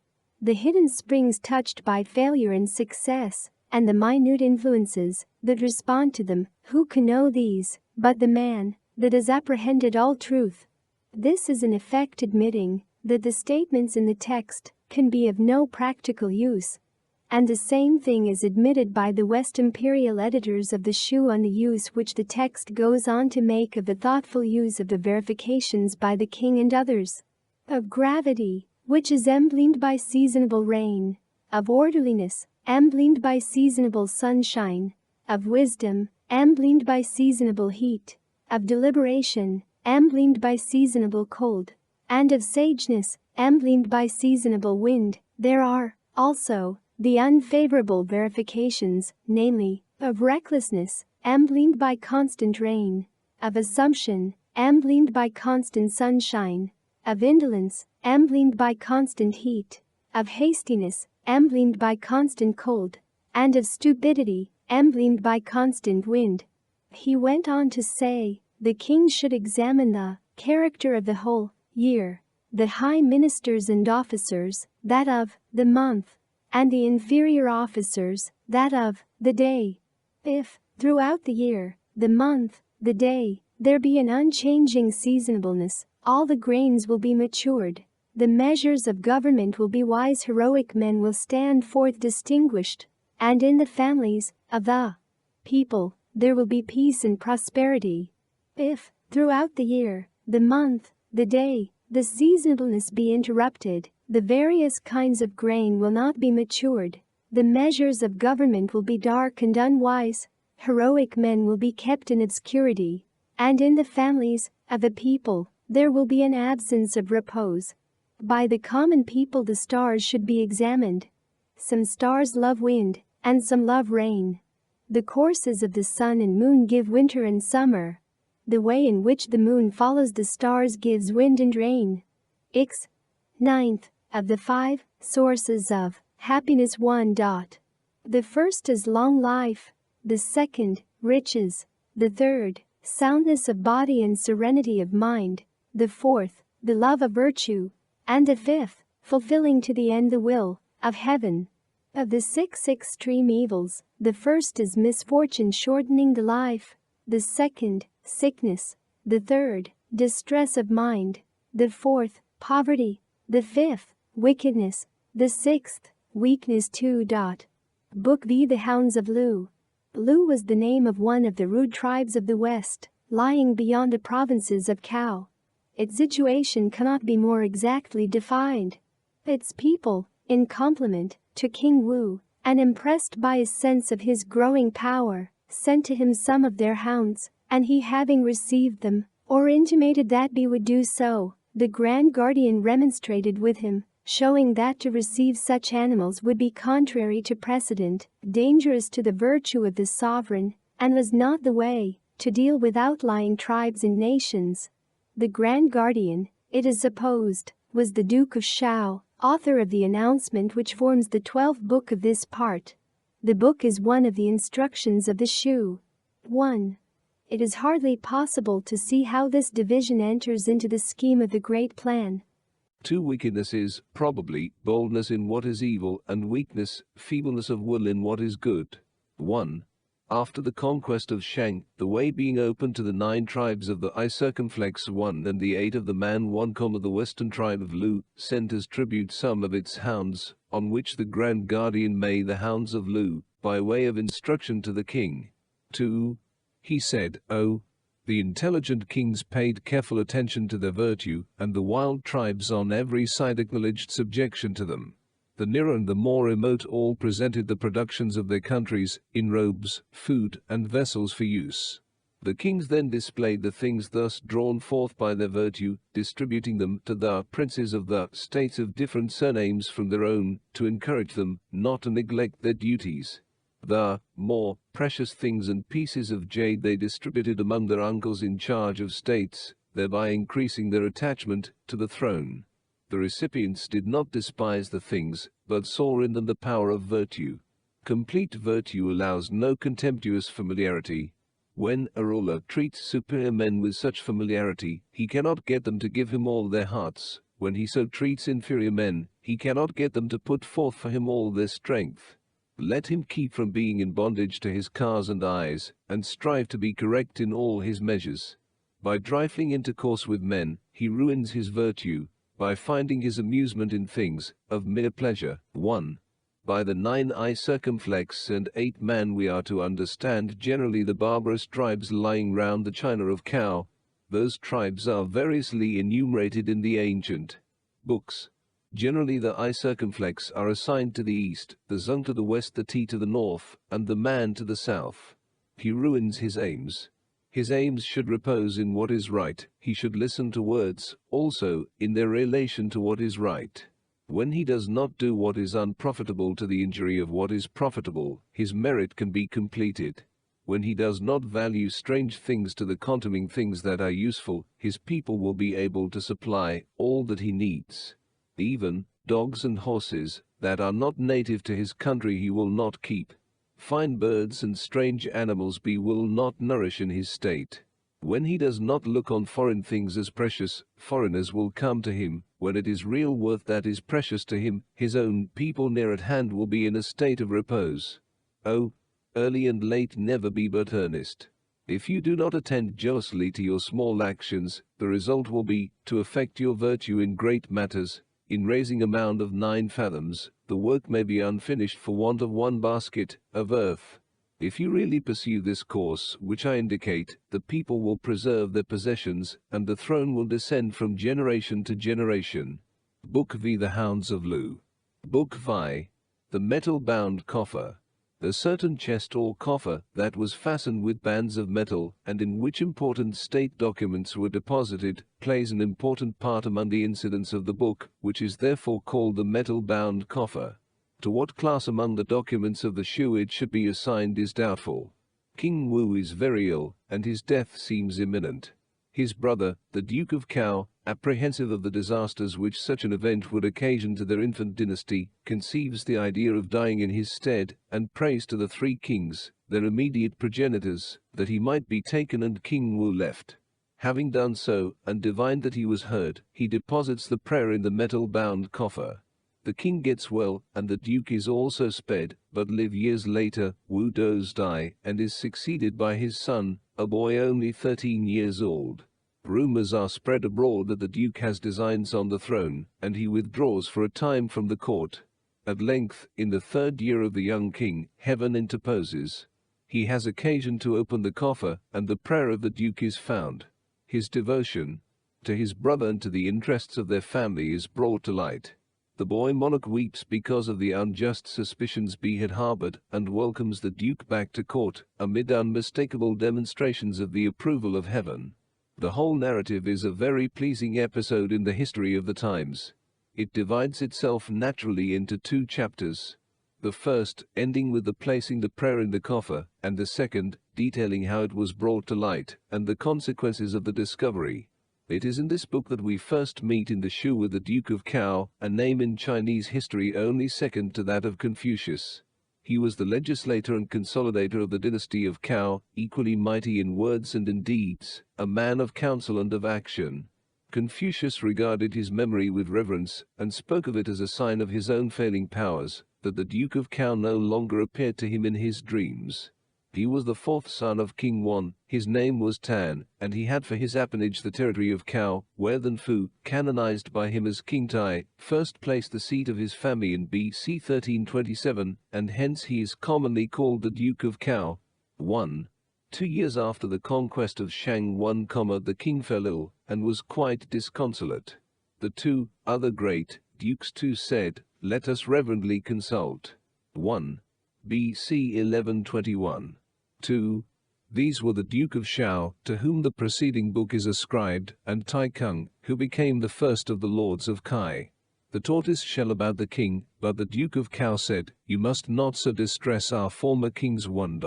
The hidden springs touched by failure and success, and the minute influences that respond to them, who can know these, but the man that has apprehended all truth? This is in effect admitting that the statements in the text can be of no practical use. And the same thing is admitted by the West Imperial editors of the Shu on the use which the text goes on to make of the thoughtful use of the verifications by the king and others. Of gravity, which is emblemed by seasonable rain. Of orderliness, emblemed by seasonable sunshine. Of wisdom, emblemed by seasonable heat. Of deliberation, emblemed by seasonable cold. And of sageness, emblemed by seasonable wind. There are, also, the unfavorable verifications, namely, of recklessness, emblemed by constant rain. Of assumption, emblemed by constant sunshine. Of indolence, emblemed by constant heat. Of hastiness, emblemed by constant cold. And of stupidity, emblemed by constant wind. He went on to say, the king should examine the character of the whole year, the high ministers and officers, that of the month, and the inferior officers, that of the day. If, throughout the year, the month, the day, there be an unchanging seasonableness, all the grains will be matured. The measures of government will be wise, heroic men will stand forth distinguished, and in the families of the people there will be peace and prosperity. If, throughout the year, the month, the day, the seasonableness be interrupted, the various kinds of grain will not be matured, the measures of government will be dark and unwise, heroic men will be kept in obscurity, and in the families of the people there will be an absence of repose. By the common people the stars should be examined. Some stars love wind, and some love rain. The courses of the sun and moon give winter and summer. The way in which the moon follows the stars gives wind and rain. X. Ninth, of the 5 sources of happiness 1. The first is long life, the second, riches, the third, soundness of body and serenity of mind, the fourth, the love of virtue, and the fifth, fulfilling to the end the will of heaven. Of the 6 extreme evils, the first is misfortune shortening the life, the second, sickness, the third, distress of mind, the fourth, poverty, the fifth, wickedness, the sixth, weakness 2. Book V. The Hounds of Lu. Lu was the name of one of the rude tribes of the West, lying beyond the provinces of Cao. Its situation cannot be more exactly defined. Its people, in compliment to King Wu, and impressed by a sense of his growing power, sent to him some of their hounds, and he having received them, or intimated that he would do so, the Grand Guardian remonstrated with him, showing that to receive such animals would be contrary to precedent, dangerous to the virtue of the sovereign, and was not the way to deal with outlying tribes and nations. The Grand Guardian, it is supposed, was the Duke of Shao, author of the announcement which forms the 12th book of this part. The book is one of the instructions of the Shu. 1. It is hardly possible to see how this division enters into the scheme of the great plan. 2. Wickedness is, probably, boldness in what is evil, and weakness, feebleness of will in what is good. 1. After the conquest of Shang, the way being open to the 9 tribes of the I circumflex 1 and the 8 of the Man 1, the western tribe of Lu, sent as tribute some of its hounds, on which the Grand Guardian made the hounds of Lu, by way of instruction to the king. 2. He said, "Oh, the intelligent kings paid careful attention to their virtue, and the wild tribes on every side acknowledged subjection to them. The nearer and the more remote all presented the productions of their countries, in robes, food, and vessels for use. The kings then displayed the things thus drawn forth by their virtue, distributing them to the princes of the states of different surnames from their own, to encourage them not to neglect their duties. The more precious things and pieces of jade they distributed among their uncles in charge of states, thereby increasing their attachment to the throne. The recipients did not despise the things, but saw in them the power of virtue. Complete virtue allows no contemptuous familiarity. When a ruler treats superior men with such familiarity, he cannot get them to give him all their hearts. When he so treats inferior men, he cannot get them to put forth for him all their strength. Let him keep from being in bondage to his cars and eyes, and strive to be correct in all his measures. By trifling intercourse with men, he ruins his virtue, by finding his amusement in things of mere pleasure. 1. By the 9 I circumflex and 8 Man we are to understand generally the barbarous tribes lying round the China of Cao. Those tribes are variously enumerated in the ancient books. Generally the I circumflex are assigned to the east, the Zung to the west, the T to the north, and the Man to the south. He ruins his aims. His aims should repose in what is right. He should listen to words, also, in their relation to what is right. When he does not do what is unprofitable to the injury of what is profitable, his merit can be completed. When he does not value strange things to the condemning things that are useful, his people will be able to supply all that he needs. Even dogs and horses that are not native to his country he will not keep. Fine birds and strange animals he will not nourish in his state. When he does not look on foreign things as precious, foreigners will come to him. When it is real worth that is precious to him, his own people near at hand will be in a state of repose. Oh, early and late never be but earnest. If you do not attend jealously to your small actions, the result will be to affect your virtue in great matters. In raising a mound of 9 fathoms, the work may be unfinished for want of 1 basket of earth. If you really pursue this course which I indicate, the people will preserve their possessions, and the throne will descend from generation to generation. Book V. The Hounds of Lu. Book V. The Metal-Bound Coffer. A certain chest or coffer that was fastened with bands of metal, and in which important state documents were deposited, plays an important part among the incidents of the book, which is therefore called the metal-bound coffer. To what class among the documents of the Shu it should be assigned is doubtful. King Wu is very ill, and his death seems imminent. His brother, the Duke of Cao, apprehensive of the disasters which such an event would occasion to their infant dynasty, conceives the idea of dying in his stead, and prays to the 3 kings, their immediate progenitors, that he might be taken and King Wu left. Having done so, and divined that he was heard, he deposits the prayer in the metal-bound coffer. The king gets well, and the duke is also sped, but years later, Wu does die, and is succeeded by his son, a boy only 13 years old. Rumors are spread abroad that the duke has designs on the throne, and he withdraws for a time from the court. At length, in the 3rd year of the young king, heaven interposes. He has occasion to open the coffer, and the prayer of the duke is found. His devotion to his brother and to the interests of their family is brought to light. The boy monarch weeps because of the unjust suspicions he had harbored, and welcomes the duke back to court, amid unmistakable demonstrations of the approval of heaven. The whole narrative is a very pleasing episode in the history of the times. It divides itself naturally into 2 chapters. The first, ending with the placing the prayer in the coffer, and the second, detailing how it was brought to light, and the consequences of the discovery. It is in this book that we first meet in the Shu with the Duke of Cao, a name in Chinese history only second to that of Confucius. He was the legislator and consolidator of the dynasty of Cao, equally mighty in words and in deeds, a man of counsel and of action. Confucius regarded his memory with reverence, and spoke of it as a sign of his own failing powers, that the Duke of Cao no longer appeared to him in his dreams. He was the 4th son of King Wan, his name was Tan, and he had for his appanage the territory of Cao, where Then Fu, canonized by him as King Tai, first placed the seat of his family in BC 1327, and hence he is commonly called the Duke of Cao. 1. 2 years after the conquest of Shang 1, the king fell ill, and was quite disconsolate. The 2 other great dukes too said, "Let us reverently consult." 1. BC 1121. 2. These were the Duke of Shao, to whom the preceding book is ascribed, and Tai Kung, who became the first of the lords of Kai. The tortoise shell about the king, but the Duke of Cao said, "You must not so distress our former kings." 1.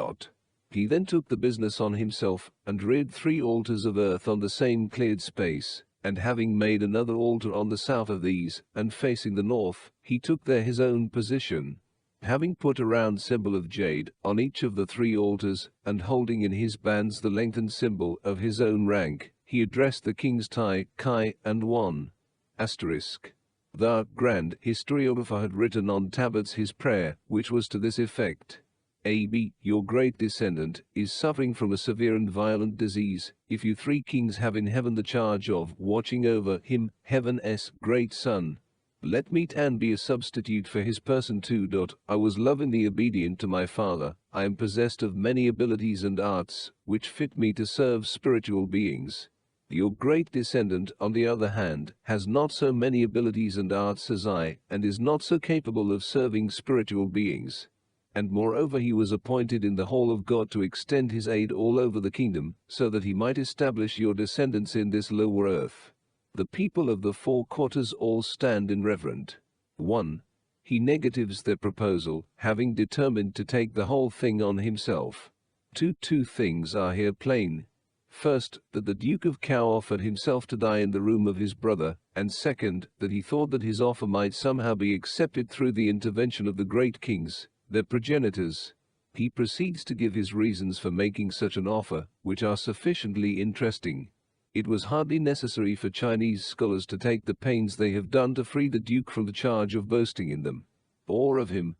He then took the business on himself, and reared 3 altars of earth on the same cleared space, and having made another altar on the south of these, and facing the north, he took there his own position. Having put a round symbol of jade on each of the 3 altars, and holding in his bands the lengthened symbol of his own rank, he addressed the kings Tai, Kai, and Wan. The grand historiographer had written on tablets his prayer, which was to this effect: "AB, your great descendant, is suffering from a severe and violent disease. If you 3 kings have in heaven the charge of watching over him, heaven's great son, let me Tan be a substitute for his person. 2. I was lovingly obedient to my father. I am possessed of many abilities and arts, which fit me to serve spiritual beings. Your great descendant, on the other hand, has not so many abilities and arts as I, and is not so capable of serving spiritual beings. And moreover he was appointed in the hall of God to extend his aid all over the kingdom, so that he might establish your descendants in this lower earth." The people of the 4 quarters all stand in reverent. 1. He negatives their proposal, having determined to take the whole thing on himself. 2. 2 things are here plain. First, that the Duke of Cao offered himself to die in the room of his brother, and second, that he thought that his offer might somehow be accepted through the intervention of the great kings, their progenitors. He proceeds to give his reasons for making such an offer, which are sufficiently interesting. It was hardly necessary for Chinese scholars to take the pains they have done to free the Duke from the charge of boasting in them, or of him,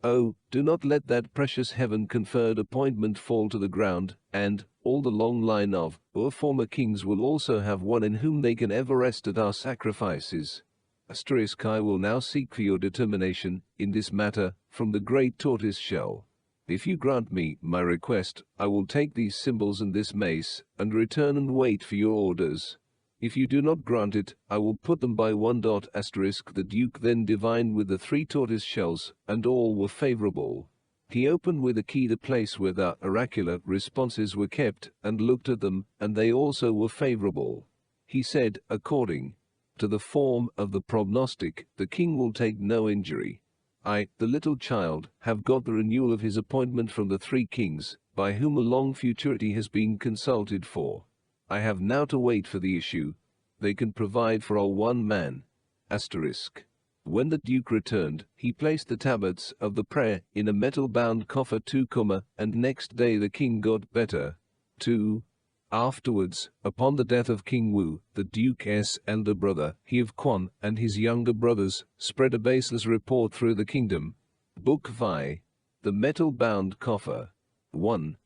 Oh, do not let that precious heaven-conferred appointment fall to the ground, and all the long line of our former kings will also have one in whom they can ever rest at our sacrifices. I will now seek for your determination in this matter from the great tortoise shell. If you grant me my request, I will take these symbols and this mace, and return and wait for your orders. If you do not grant it, I will put them by one. The Duke then divined with the 3 tortoise shells, and all were favorable. He opened with a key the place where the oracular responses were kept, and looked at them, and they also were favorable. He said, according to the form of the prognostic, the king will take no injury. I, the little child, have got the renewal of his appointment from the 3 kings, by whom a long futurity has been consulted for. I have now to wait for the issue. They can provide for our one man. When the Duke returned, he placed the tablets of the prayer in a metal-bound coffer 2, and next day the king got better. 2. Afterwards, upon the death of King Wu, the Duke's elder brother, he of Quan, and his younger brothers, spread a baseless report through the kingdom. Book Vi. The metal-bound coffer. 1.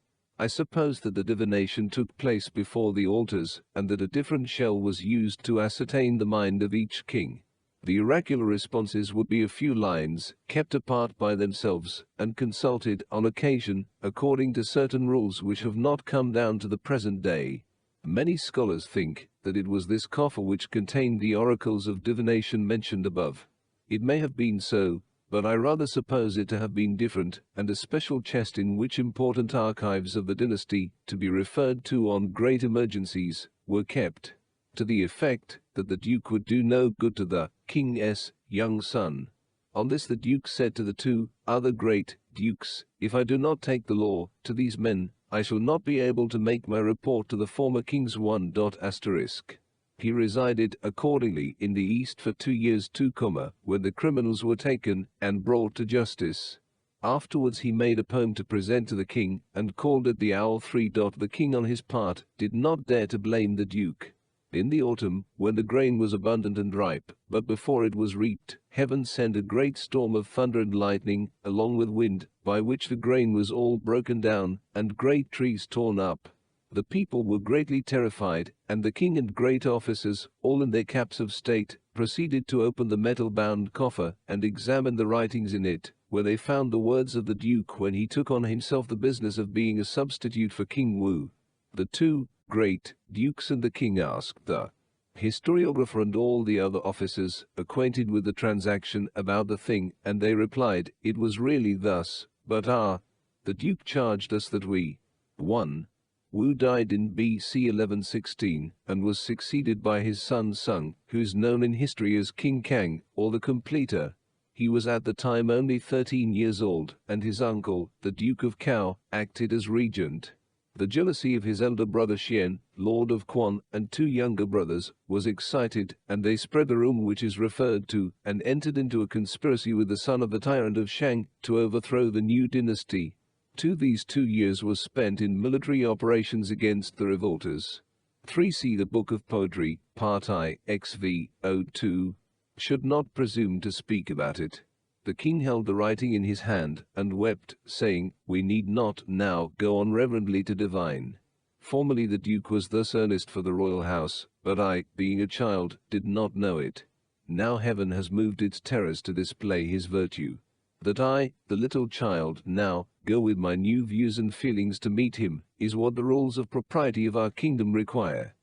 I suppose that the divination took place before the altars, and that a different shell was used to ascertain the mind of each king. The oracular responses would be a few lines, kept apart by themselves, and consulted on occasion, according to certain rules which have not come down to the present day. Many scholars think that it was this coffer which contained the oracles of divination mentioned above. It may have been so, but I rather suppose it to have been different, and a special chest in which important archives of the dynasty, to be referred to on great emergencies, were kept, to the effect that the Duke would do no good to the king's young son. On this the Duke said to the 2 other great dukes, if I do not take the law to these men, I shall not be able to make my report to the former kings. 1. He resided accordingly in the east for 2 years 2, when the criminals were taken and brought to justice. Afterwards he made a poem to present to the king, and called it the Owl. 3. The king on his part did not dare to blame the Duke. In the autumn, when the grain was abundant and ripe, but before it was reaped, heaven sent a great storm of thunder and lightning, along with wind, by which the grain was all broken down, and great trees torn up. The people were greatly terrified, and the king and great officers, all in their caps of state, proceeded to open the metal-bound coffer, and examine the writings in it, where they found the words of the Duke when he took on himself the business of being a substitute for King Wu. The 2 great dukes and the king asked the historiographer and all the other officers acquainted with the transaction about the thing, and they replied, it was really thus, but the Duke charged us that we. 1. Wu died in BC 1116, and was succeeded by his son Sung, who is known in history as King Kang, or the Completer. He was at the time only 13 years old, and his uncle, the Duke of Cao, acted as regent. The jealousy of his elder brother Xian, Lord of Quan, and 2 younger brothers, was excited, and they spread the rumor which is referred to, and entered into a conspiracy with the son of the tyrant of Shang, to overthrow the new dynasty. These 2 years were spent in military operations against the revolters. 3. See the Book of Poetry, Part I, XV, 02. Should not presume to speak about it. The king held the writing in his hand, and wept, saying, we need not now go on reverently to divine. Formerly the Duke was thus earnest for the royal house, but I, being a child, did not know it. Now heaven has moved its terrors to display his virtue. That I, the little child, now go with my new views and feelings to meet him, is what the rules of propriety of our kingdom require.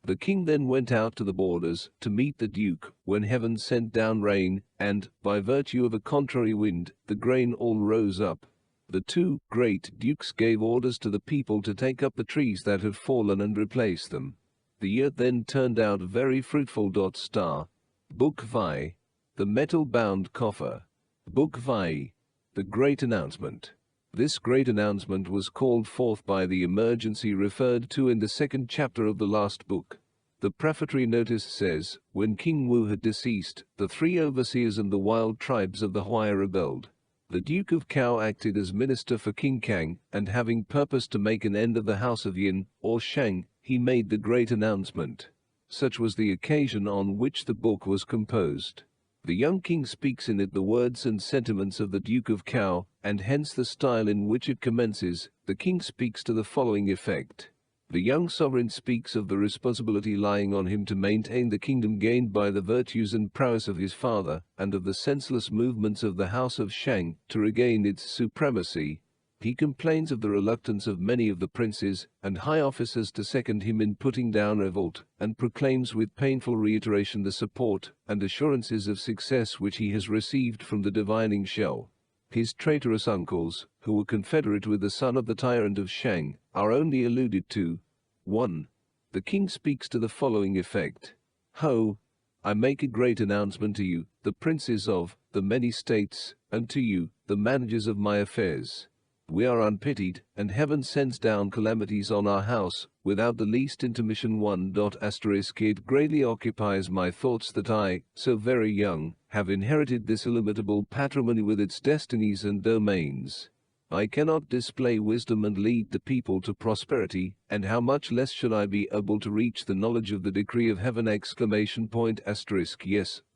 The king then went out to the borders to meet the Duke, when heaven sent down rain, and, by virtue of a contrary wind, the grain all rose up. The 2 great dukes gave orders to the people to take up the trees that had fallen and replace them. The year then turned out very fruitful. Book Vi. The metal-bound coffer. Book Vi. The great announcement. This great announcement was called forth by the emergency referred to in the 2nd chapter of the last book. The prefatory notice says, when King Wu had deceased, the 3 overseers and the wild tribes of the Huai rebelled. The Duke of Cao acted as minister for King Kang, and having purposed to make an end of the house of Yin, or Shang, he made the great announcement. Such was the occasion on which the book was composed. The young king speaks in it the words and sentiments of the Duke of Cao, and hence the style in which it commences. The king speaks to the following effect. The young sovereign speaks of the responsibility lying on him to maintain the kingdom gained by the virtues and prowess of his father, and of the senseless movements of the house of Shang to regain its supremacy. He complains of the reluctance of many of the princes and high officers to second him in putting down revolt, and proclaims with painful reiteration the support and assurances of success which he has received from the divining shell. His traitorous uncles, who were confederate with the son of the tyrant of Shang, are only alluded to. 1. The king speaks to the following effect. Ho! I make a great announcement to you, the princes of the many states, and to you, the managers of my affairs. We are unpitied, and heaven sends down calamities on our house, without the least intermission. It greatly occupies my thoughts that I, so very young, have inherited this illimitable patrimony with its destinies and domains. I cannot display wisdom and lead the people to prosperity, and how much less should I be able to reach the knowledge of the decree of heaven! Yes,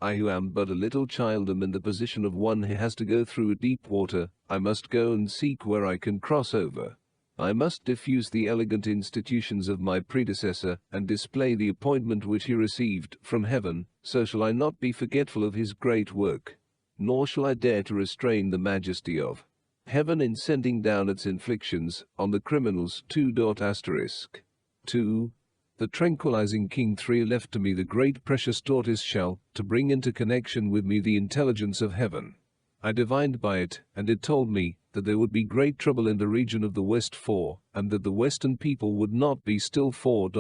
I who am but a little child am in the position of one who has to go through deep water. I must go and seek where I can cross over. I must diffuse the elegant institutions of my predecessor, and display the appointment which he received from heaven. So shall I not be forgetful of his great work, nor shall I dare to restrain the majesty of heaven in sending down its inflictions on the criminals. 2. The tranquilizing king 3 left to me the great precious tortoise shell, to bring into connection with me the intelligence of heaven. I divined by it, and it told me that there would be great trouble in the region of the West 4, and that the Western people would not be still 4.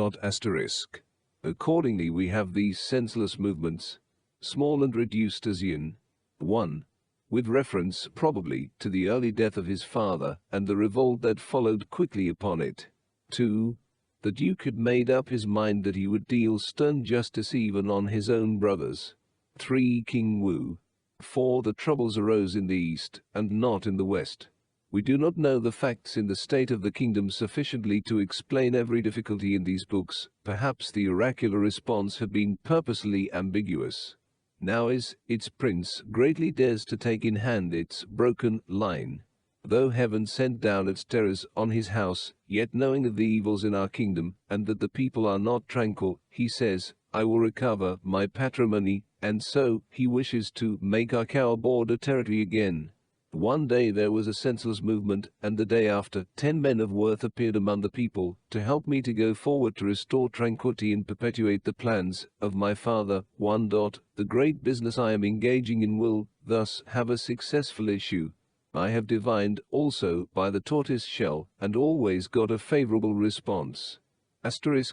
Accordingly we have these senseless movements, small and reduced as yin. 1. With reference, probably, to the early death of his father, and the revolt that followed quickly upon it. 2. The Duke had made up his mind that he would deal stern justice even on his own brothers. 3. King Wu. 4. The troubles arose in the east, and not in the west. We do not know the facts in the state of the kingdom sufficiently to explain every difficulty in these books. Perhaps the oracular response had been purposely ambiguous. Now is its prince greatly dares to take in hand its broken line. Though heaven sent down its terrors on his house, yet knowing of the evils in our kingdom, and that the people are not tranquil, he says, I will recover my patrimony, and so he wishes to make our cow border territory again. One day there was a senseless movement, and the day after, 10 men of worth appeared among the people, to help me to go forward to restore tranquility and perpetuate the plans of my father. 1. The great business I am engaging in will, thus, have a successful issue. I have divined, also, by the tortoise shell, and always got a favorable response.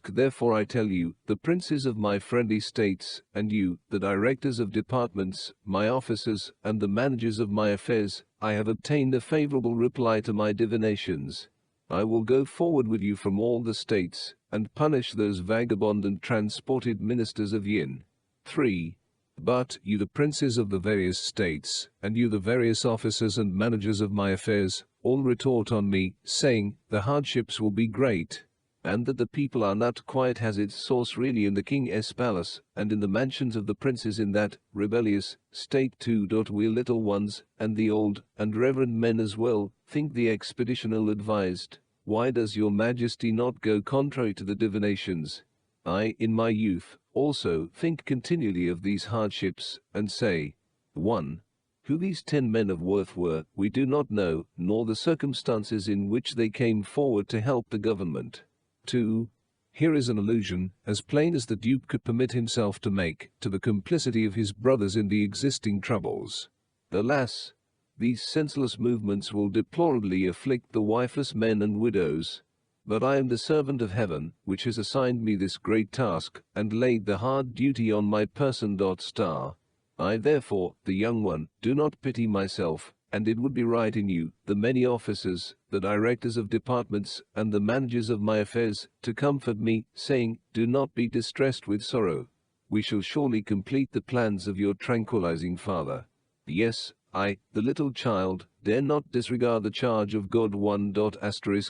Therefore I tell you, the princes of my friendly states, and you, the directors of departments, my officers, and the managers of my affairs, I have obtained a favorable reply to my divinations. I will go forward with you from all the states, and punish those vagabond and transported ministers of yin. 3. But you, the princes of the various states, and you, the various officers and managers of my affairs, all retort on me, saying, the hardships will be great, and that the people are not quiet has its source really in the king's palace, and in the mansions of the princes in that rebellious state. 2. We little ones, and the old and reverend men as well, think the expedition ill-advised. Why does your majesty not go contrary to the divinations? I, in my youth, also think continually of these hardships, and say, 1. Who these 10 men of worth were, we do not know, nor the circumstances in which they came forward to help the government. 2. Here is an allusion, as plain as the Duke could permit himself to make, to the complicity of his brothers in the existing troubles. Alas! These senseless movements will deplorably afflict the wifeless men and widows. But I am the servant of heaven, which has assigned me this great task, and laid the hard duty on my person. I therefore, the young one, do not pity myself, and it would be right in you, the many officers, the directors of departments, and the managers of my affairs, to comfort me, saying, do not be distressed with sorrow. We shall surely complete the plans of your tranquilizing father. Yes, I, the little child, dare not disregard the charge of God. 1.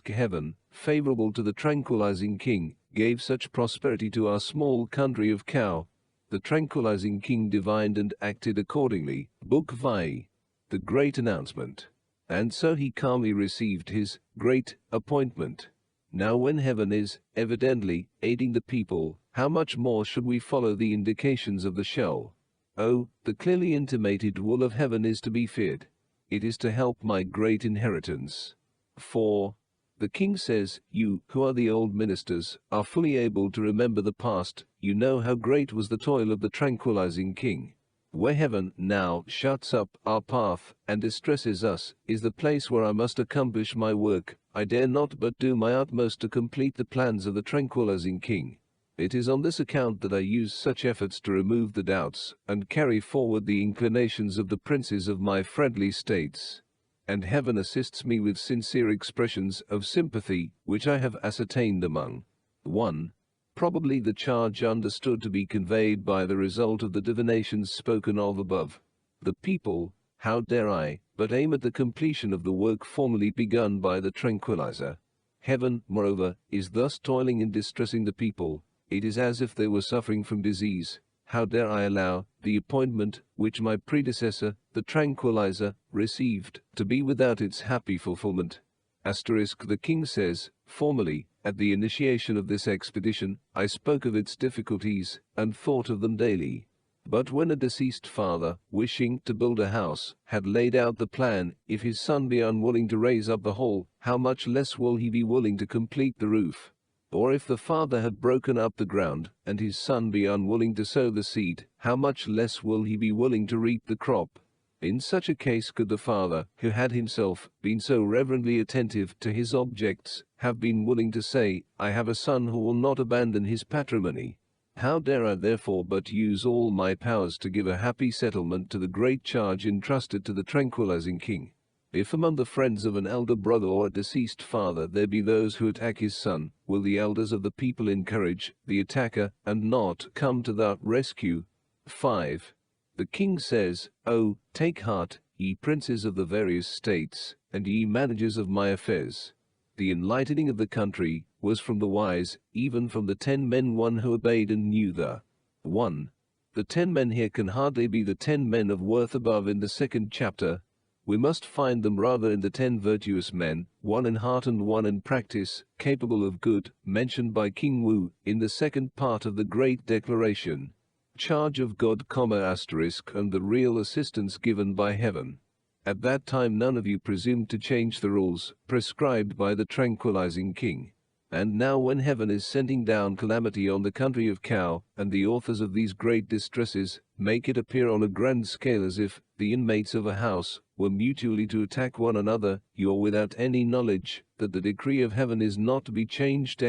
Heaven, favorable to the tranquilizing king, gave such prosperity to our small country of Cao. The tranquilizing king divined and acted accordingly. Book Vi. The Great Announcement. And so he calmly received his great appointment. Now when heaven is evidently aiding the people, how much more should we follow the indications of the shell? Oh, the clearly intimated will of heaven is to be feared. It is to help my great inheritance. 4. The king says, you, who are the old ministers, are fully able to remember the past. You know how great was the toil of the tranquilizing king. Where heaven now shuts up our path and distresses us, is the place where I must accomplish my work. I dare not but do my utmost to complete the plans of the tranquilizing king. It is on this account that I use such efforts to remove the doubts and carry forward the inclinations of the princes of my friendly states. And heaven assists me with sincere expressions of sympathy, which I have ascertained among 1. Probably the charge understood to be conveyed by the result of the divinations spoken of above. The people, how dare I, but aim at the completion of the work formerly begun by the tranquilizer. Heaven, moreover, is thus toiling and distressing the people. It is as if they were suffering from disease. How dare I allow the appointment which my predecessor, the tranquilizer, received, to be without its happy fulfillment? The king says, formerly, at the initiation of this expedition, I spoke of its difficulties, and thought of them daily. But when a deceased father, wishing to build a house, had laid out the plan, if his son be unwilling to raise up the whole, how much less will he be willing to complete the roof? Or if the father had broken up the ground, and his son be unwilling to sow the seed, how much less will he be willing to reap the crop? In such a case could the father, who had himself been so reverently attentive to his objects, have been willing to say, I have a son who will not abandon his patrimony. How dare I therefore but use all my powers to give a happy settlement to the great charge entrusted to the tranquilizing king? If among the friends of an elder brother or a deceased father there be those who attack his son, will the elders of the people encourage the attacker and not come to the rescue? 5. The king says, oh, take heart, ye princes of the various states, and ye managers of my affairs. The enlightening of the country was from the wise, even from the 10 men one who obeyed and knew the 1. The 10 men here can hardly be the 10 men of worth above in the 2nd chapter. We must find them rather in the 10 virtuous men, one in heart and one in practice, capable of good, mentioned by King Wu in the 2nd part of the Great Declaration. Charge of God, and the real assistance given by heaven. At that time none of you presumed to change the rules prescribed by the tranquilizing king. And now when heaven is sending down calamity on the country of Cow, and the authors of these great distresses make it appear on a grand scale as if the inmates of a house were mutually to attack one another, you are without any knowledge that the decree of heaven is not to be changed!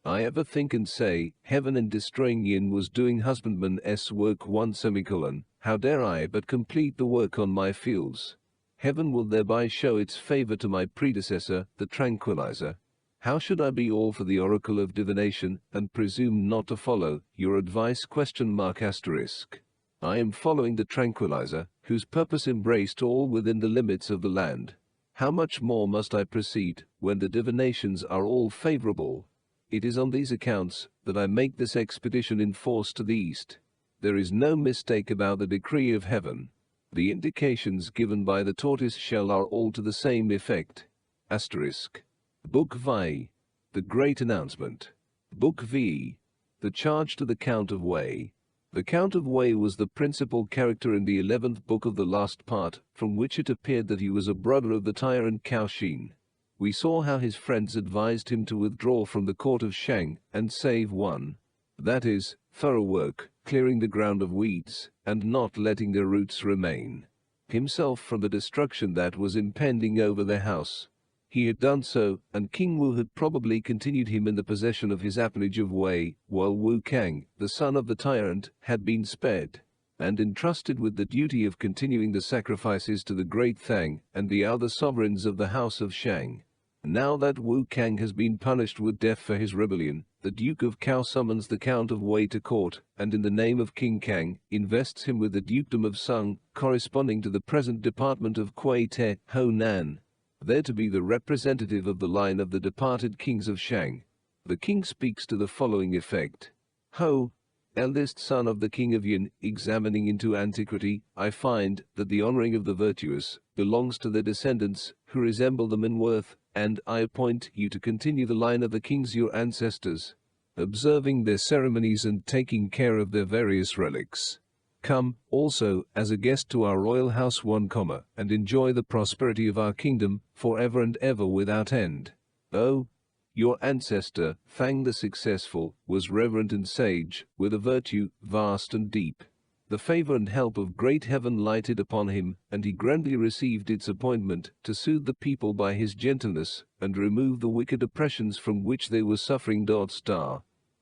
I ever think and say, heaven in destroying yin was doing husbandman's work. How dare I but complete the work on my fields? Heaven will thereby show its favor to my predecessor, the tranquilizer. How should I be all for the oracle of divination, and presume not to follow your advice? I am following the tranquilizer, whose purpose embraced all within the limits of the land. How much more must I proceed, when the divinations are all favorable? It is on these accounts that I make this expedition in force to the east. There is no mistake about the decree of heaven. The indications given by the tortoise shell are all to the same effect. Book Vi. The Great Announcement. Book V. The Charge to the Count of Wei. The Count of Wei was the principal character in the 11th book of the last part, from which it appeared that he was a brother of the tyrant Cao Xin. We saw how his friends advised him to withdraw from the court of Shang and save one. That is, thorough work, clearing the ground of weeds, and not letting their roots remain. Himself from the destruction that was impending over their house. He had done so, and King Wu had probably continued him in the possession of his appanage of Wei, while Wu Kang, the son of the tyrant, had been spared, and entrusted with the duty of continuing the sacrifices to the great Thang and the other sovereigns of the house of Shang. Now that Wu Kang has been punished with death for his rebellion, the Duke of Cao summons the Count of Wei to court, and in the name of King Kang, invests him with the dukedom of Sung, corresponding to the present department of Kuei Te, Ho Nan, there to be the representative of the line of the departed kings of Shang. The king speaks to the following effect. Ho, eldest son of the king of Yin, examining into antiquity, I find that the honoring of the virtuous belongs to their descendants, who resemble them in worth, and I appoint you to continue the line of the kings your ancestors, observing their ceremonies and taking care of their various relics. Come, also, as a guest to our royal house 1, and enjoy the prosperity of our kingdom, forever and ever without end. Oh, your ancestor, Fang the Successful, was reverent and sage, with a virtue vast and deep. The favor and help of great heaven lighted upon him, and he grandly received its appointment, to soothe the people by his gentleness, and remove the wicked oppressions from which they were suffering.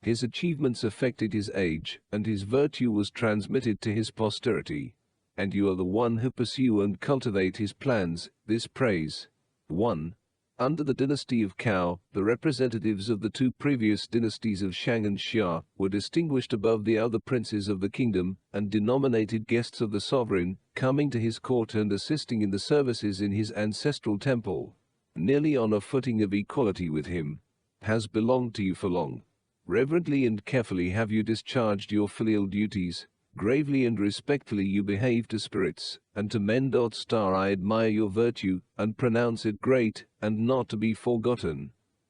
His achievements affected his age, and his virtue was transmitted to his posterity. And you are the one who pursue and cultivate his plans, this praise. 1. Under the dynasty of Cao, the representatives of the 2 previous dynasties of Shang and Xia were distinguished above the other princes of the kingdom, and denominated guests of the sovereign, coming to his court and assisting in the services in his ancestral temple, nearly on a footing of equality with him, has belonged to you for long. Reverently and carefully have you discharged your filial duties. Gravely and respectfully you behave to spirits, and to men. I admire your virtue, and pronounce it great, and not to be forgotten.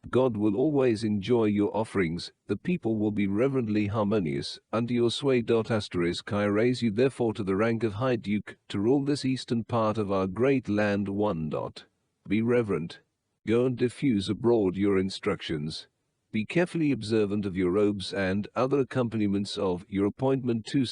God will always enjoy your offerings, the people will be reverently harmonious, under your sway. I raise you therefore to the rank of High Duke, to rule this eastern part of our great land. 1. Be reverent. Go and diffuse abroad your instructions. Be carefully observant of your robes and other accompaniments of your appointment. 2.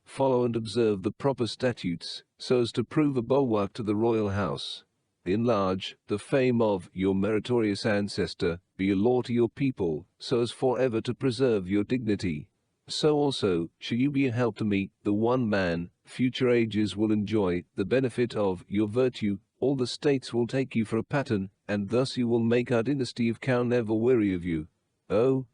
Follow and observe the proper statutes, so as to prove a bulwark to the royal house. Enlarge the fame of your meritorious ancestor, be a law to your people, so as forever to preserve your dignity. So also shall you be a help to me, the one man. Future ages will enjoy the benefit of your virtue. All the states will take you for a pattern, and thus you will make our dynasty of Cao never weary of you. Oh,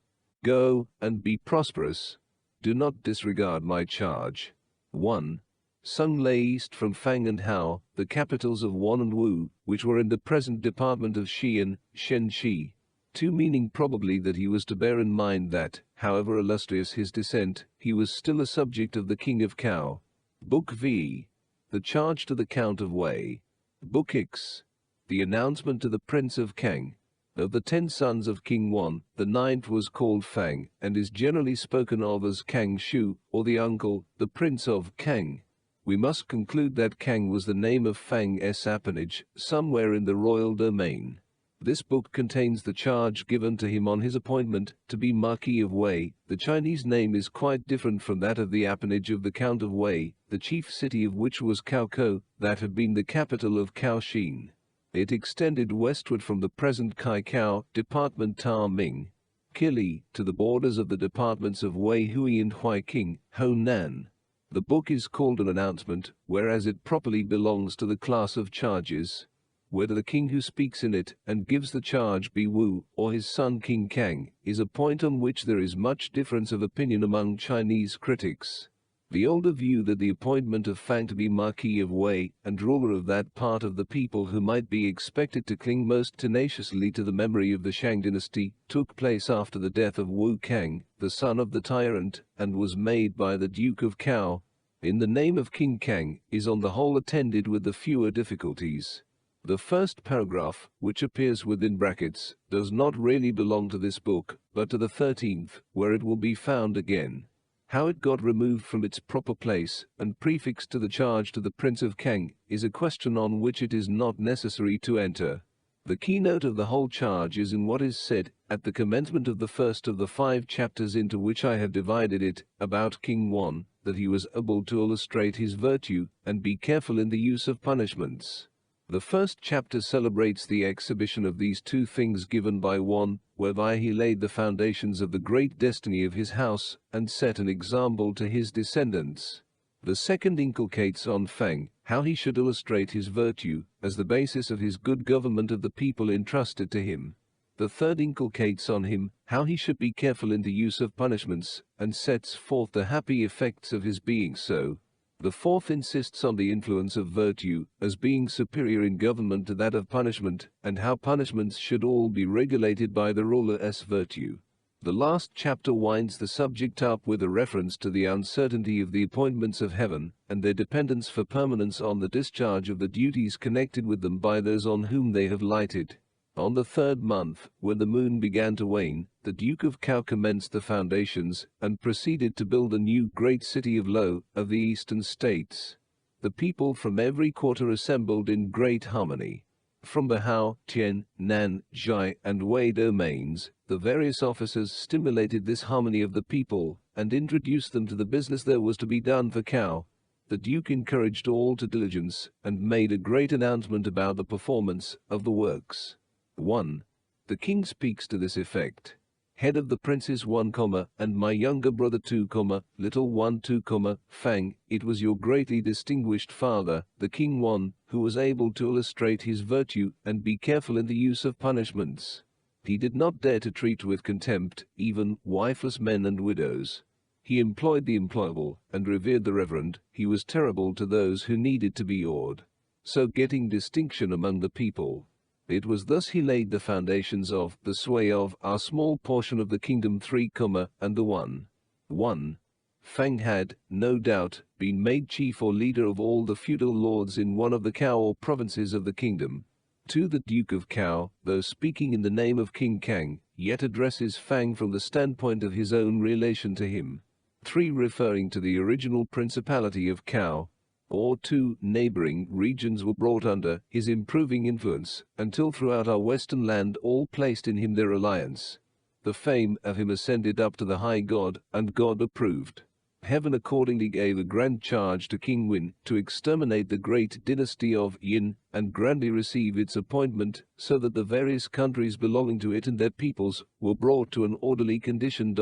go and be prosperous. Do not disregard my charge. 1. Sung lay east from Fang and Hao, the capitals of Wan and Wu, which were in the present department of Xi'an, Shenxi. 2. Meaning probably that he was to bear in mind that, however illustrious his descent, he was still a subject of the king of Cao. Book V. The charge to the Count of Wei. Book X. The announcement to the Prince of Kang. Of the 10 sons of King Wan, the 9th was called Fang, and is generally spoken of as Kang Shu, or the uncle, the Prince of Kang. We must conclude that Kang was the name of Fang's appanage, somewhere in the royal domain. This book contains the charge given to him on his appointment to be Marquis of Wei. The Chinese name is quite different from that of the appanage of the Count of Wei, the chief city of which was Kaokou, that had been the capital of Kaohsiung. It extended westward from the present Kaikao department Ta-Ming, Kili, to the borders of the departments of Wei Hui and Huiqing, Honan. The book is called an announcement, whereas it properly belongs to the class of charges. Whether the king who speaks in it and gives the charge be Wu or his son King Kang is a point on which there is much difference of opinion among Chinese critics. The older view that the appointment of Fang to be Marquis of Wei and ruler of that part of the people who might be expected to cling most tenaciously to the memory of the Shang dynasty took place after the death of Wu Kang, the son of the tyrant, and was made by the Duke of Cao, in the name of King Kang, is on the whole attended with the fewer difficulties. The first paragraph, which appears within brackets, does not really belong to this book, but to the 13th, where it will be found again. How it got removed from its proper place and prefixed to the charge to the Prince of Kang is a question on which it is not necessary to enter. The keynote of the whole charge is in what is said at the commencement of the first of the 5 chapters into which I have divided it, about King Wan, that he was able to illustrate his virtue and be careful in the use of punishments. The first chapter celebrates the exhibition of these 2 things given by Wan, whereby he laid the foundations of the great destiny of his house and set an example to his descendants. The second inculcates on Fang how he should illustrate his virtue as the basis of his good government of the people entrusted to him. The third inculcates on him how he should be careful in the use of punishments and sets forth the happy effects of his being so. The fourth insists on the influence of virtue as being superior in government to that of punishment, and how punishments should all be regulated by the ruler's virtue. The last chapter winds the subject up with a reference to the uncertainty of the appointments of heaven, and their dependence for permanence on the discharge of the duties connected with them by those on whom they have lighted. On the 3rd month, when the moon began to wane, the Duke of Cao commenced the foundations, and proceeded to build a new great city of Lo, of the eastern states. The people from every quarter assembled in great harmony. From the Hao, Tian, Nan, Zhai, and Wei domains, the various officers stimulated this harmony of the people, and introduced them to the business that was to be done for Cao. The Duke encouraged all to diligence, and made a great announcement about the performance of the works. 1. The king speaks to this effect. Head of the princes 1, and my younger brother 2, little one 2, Fang, it was your greatly distinguished father, the king 1, who was able to illustrate his virtue and be careful in the use of punishments. He did not dare to treat with contempt even wifeless men and widows. He employed the employable and revered the reverend. He was terrible to those who needed to be awed, so getting distinction among the people. It was thus he laid the foundations of the sway of our small portion of the kingdom 3, and the 1. Fang had, no doubt, been made chief or leader of all the feudal lords in one of the Cao or provinces of the kingdom. 2. The Duke of Cao, though speaking in the name of King Kang, yet addresses Fang from the standpoint of his own relation to him. 3. Referring to the original principality of Cao, or 2 neighboring regions were brought under his improving influence, until throughout our western land all placed in him their alliance. The fame of him ascended up to the high God, and God approved. Heaven accordingly gave a grand charge to King Win to exterminate the great dynasty of Yin, and grandly receive its appointment, so that the various countries belonging to it and their peoples were brought to an orderly condition.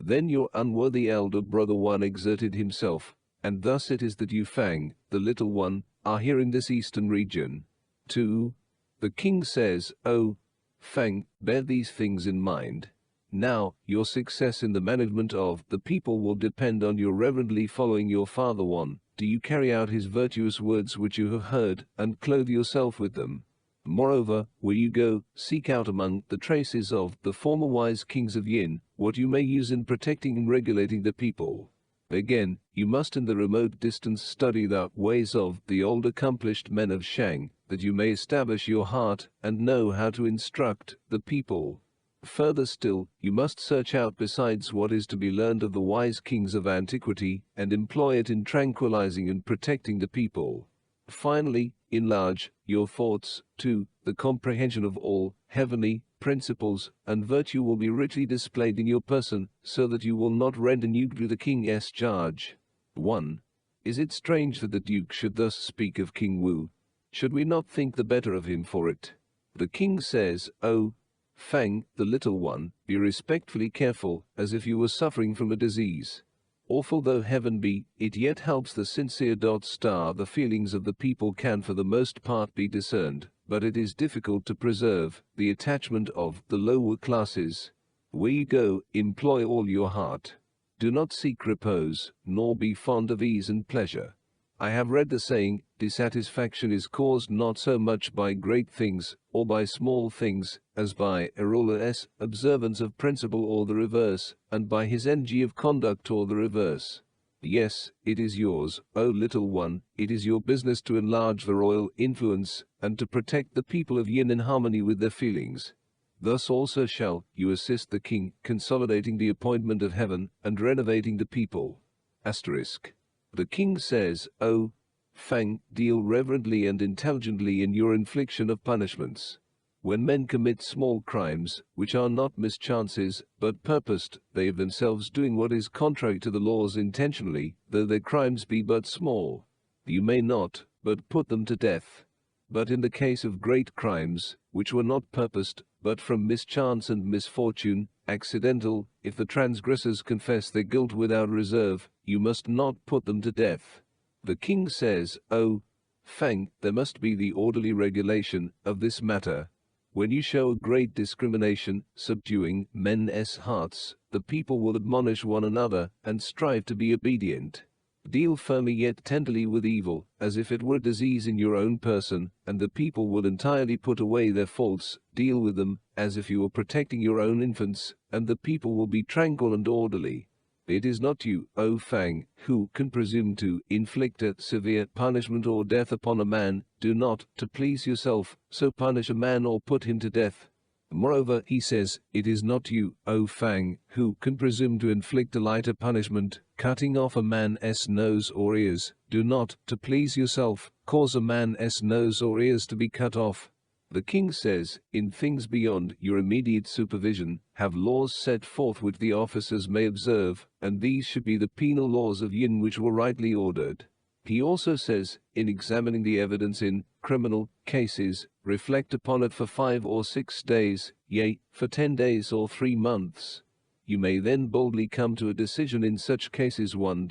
Then your unworthy elder brother 1 exerted himself, and thus it is that you Fang, the little one, are here in this eastern region. 2. The king says, O Fang, bear these things in mind. Now, your success in the management of the people will depend on your reverently following your father 1. Do you carry out his virtuous words which you have heard, and clothe yourself with them? Moreover, where you go, seek out among the traces of the former wise kings of Yin, what you may use in protecting and regulating the people. Again, you must in the remote distance study the ways of the old accomplished men of Shang, that you may establish your heart and know how to instruct the people. Further still, you must search out besides what is to be learned of the wise kings of antiquity, and employ it in tranquilizing and protecting the people. Finally, enlarge your thoughts to the comprehension of all heavenly principles, and virtue will be richly displayed in your person, so that you will not render nude to the king's charge. 1. Is it strange that the Duke should thus speak of King Wu? Should we not think the better of him for it? The king says, O Fang, the little one, be respectfully careful, as if you were suffering from a disease. Awful though heaven be, it yet helps the sincere. The feelings of the people can for the most part be discerned, but it is difficult to preserve the attachment of the lower classes. Where you go, employ all your heart. Do not seek repose, nor be fond of ease and pleasure. I have read the saying, dissatisfaction is caused not so much by great things, or by small things, as by a ruler's observance of principle or the reverse, and by his energy of conduct or the reverse. Yes, it is yours, O little one, it is your business to enlarge the royal influence, and to protect the people of Yin in harmony with their feelings. Thus also shall you assist the king, consolidating the appointment of heaven, and renovating the people. Asterisk. The king says, O Fang, deal reverently and intelligently in your infliction of punishments. When men commit small crimes, which are not mischances, but purposed, they of themselves doing what is contrary to the laws intentionally, though their crimes be but small, you may not, but put them to death. But in the case of great crimes, which were not purposed, but from mischance and misfortune, accidental, if the transgressors confess their guilt without reserve, you must not put them to death. The king says, O Fang, there must be the orderly regulation of this matter. When you show a great discrimination, subduing men's hearts, the people will admonish one another, and strive to be obedient. Deal firmly yet tenderly with evil, as if it were a disease in your own person, and the people will entirely put away their faults. Deal with them, as if you were protecting your own infants, and the people will be tranquil and orderly. It is not you, O Fang, who can presume to inflict a severe punishment or death upon a man. Do not, to please yourself, so punish a man or put him to death. Moreover, he says, it is not you, O Fang, who can presume to inflict a lighter punishment, cutting off a man's nose or ears. Do not, to please yourself, cause a man's nose or ears to be cut off. The king says, in things beyond your immediate supervision, have laws set forth which the officers may observe, and these should be the penal laws of Yin which were rightly ordered. He also says, in examining the evidence in criminal cases, reflect upon it for 5 or 6 days, yea, for 10 days or 3 months. You may then boldly come to a decision in such cases. 1.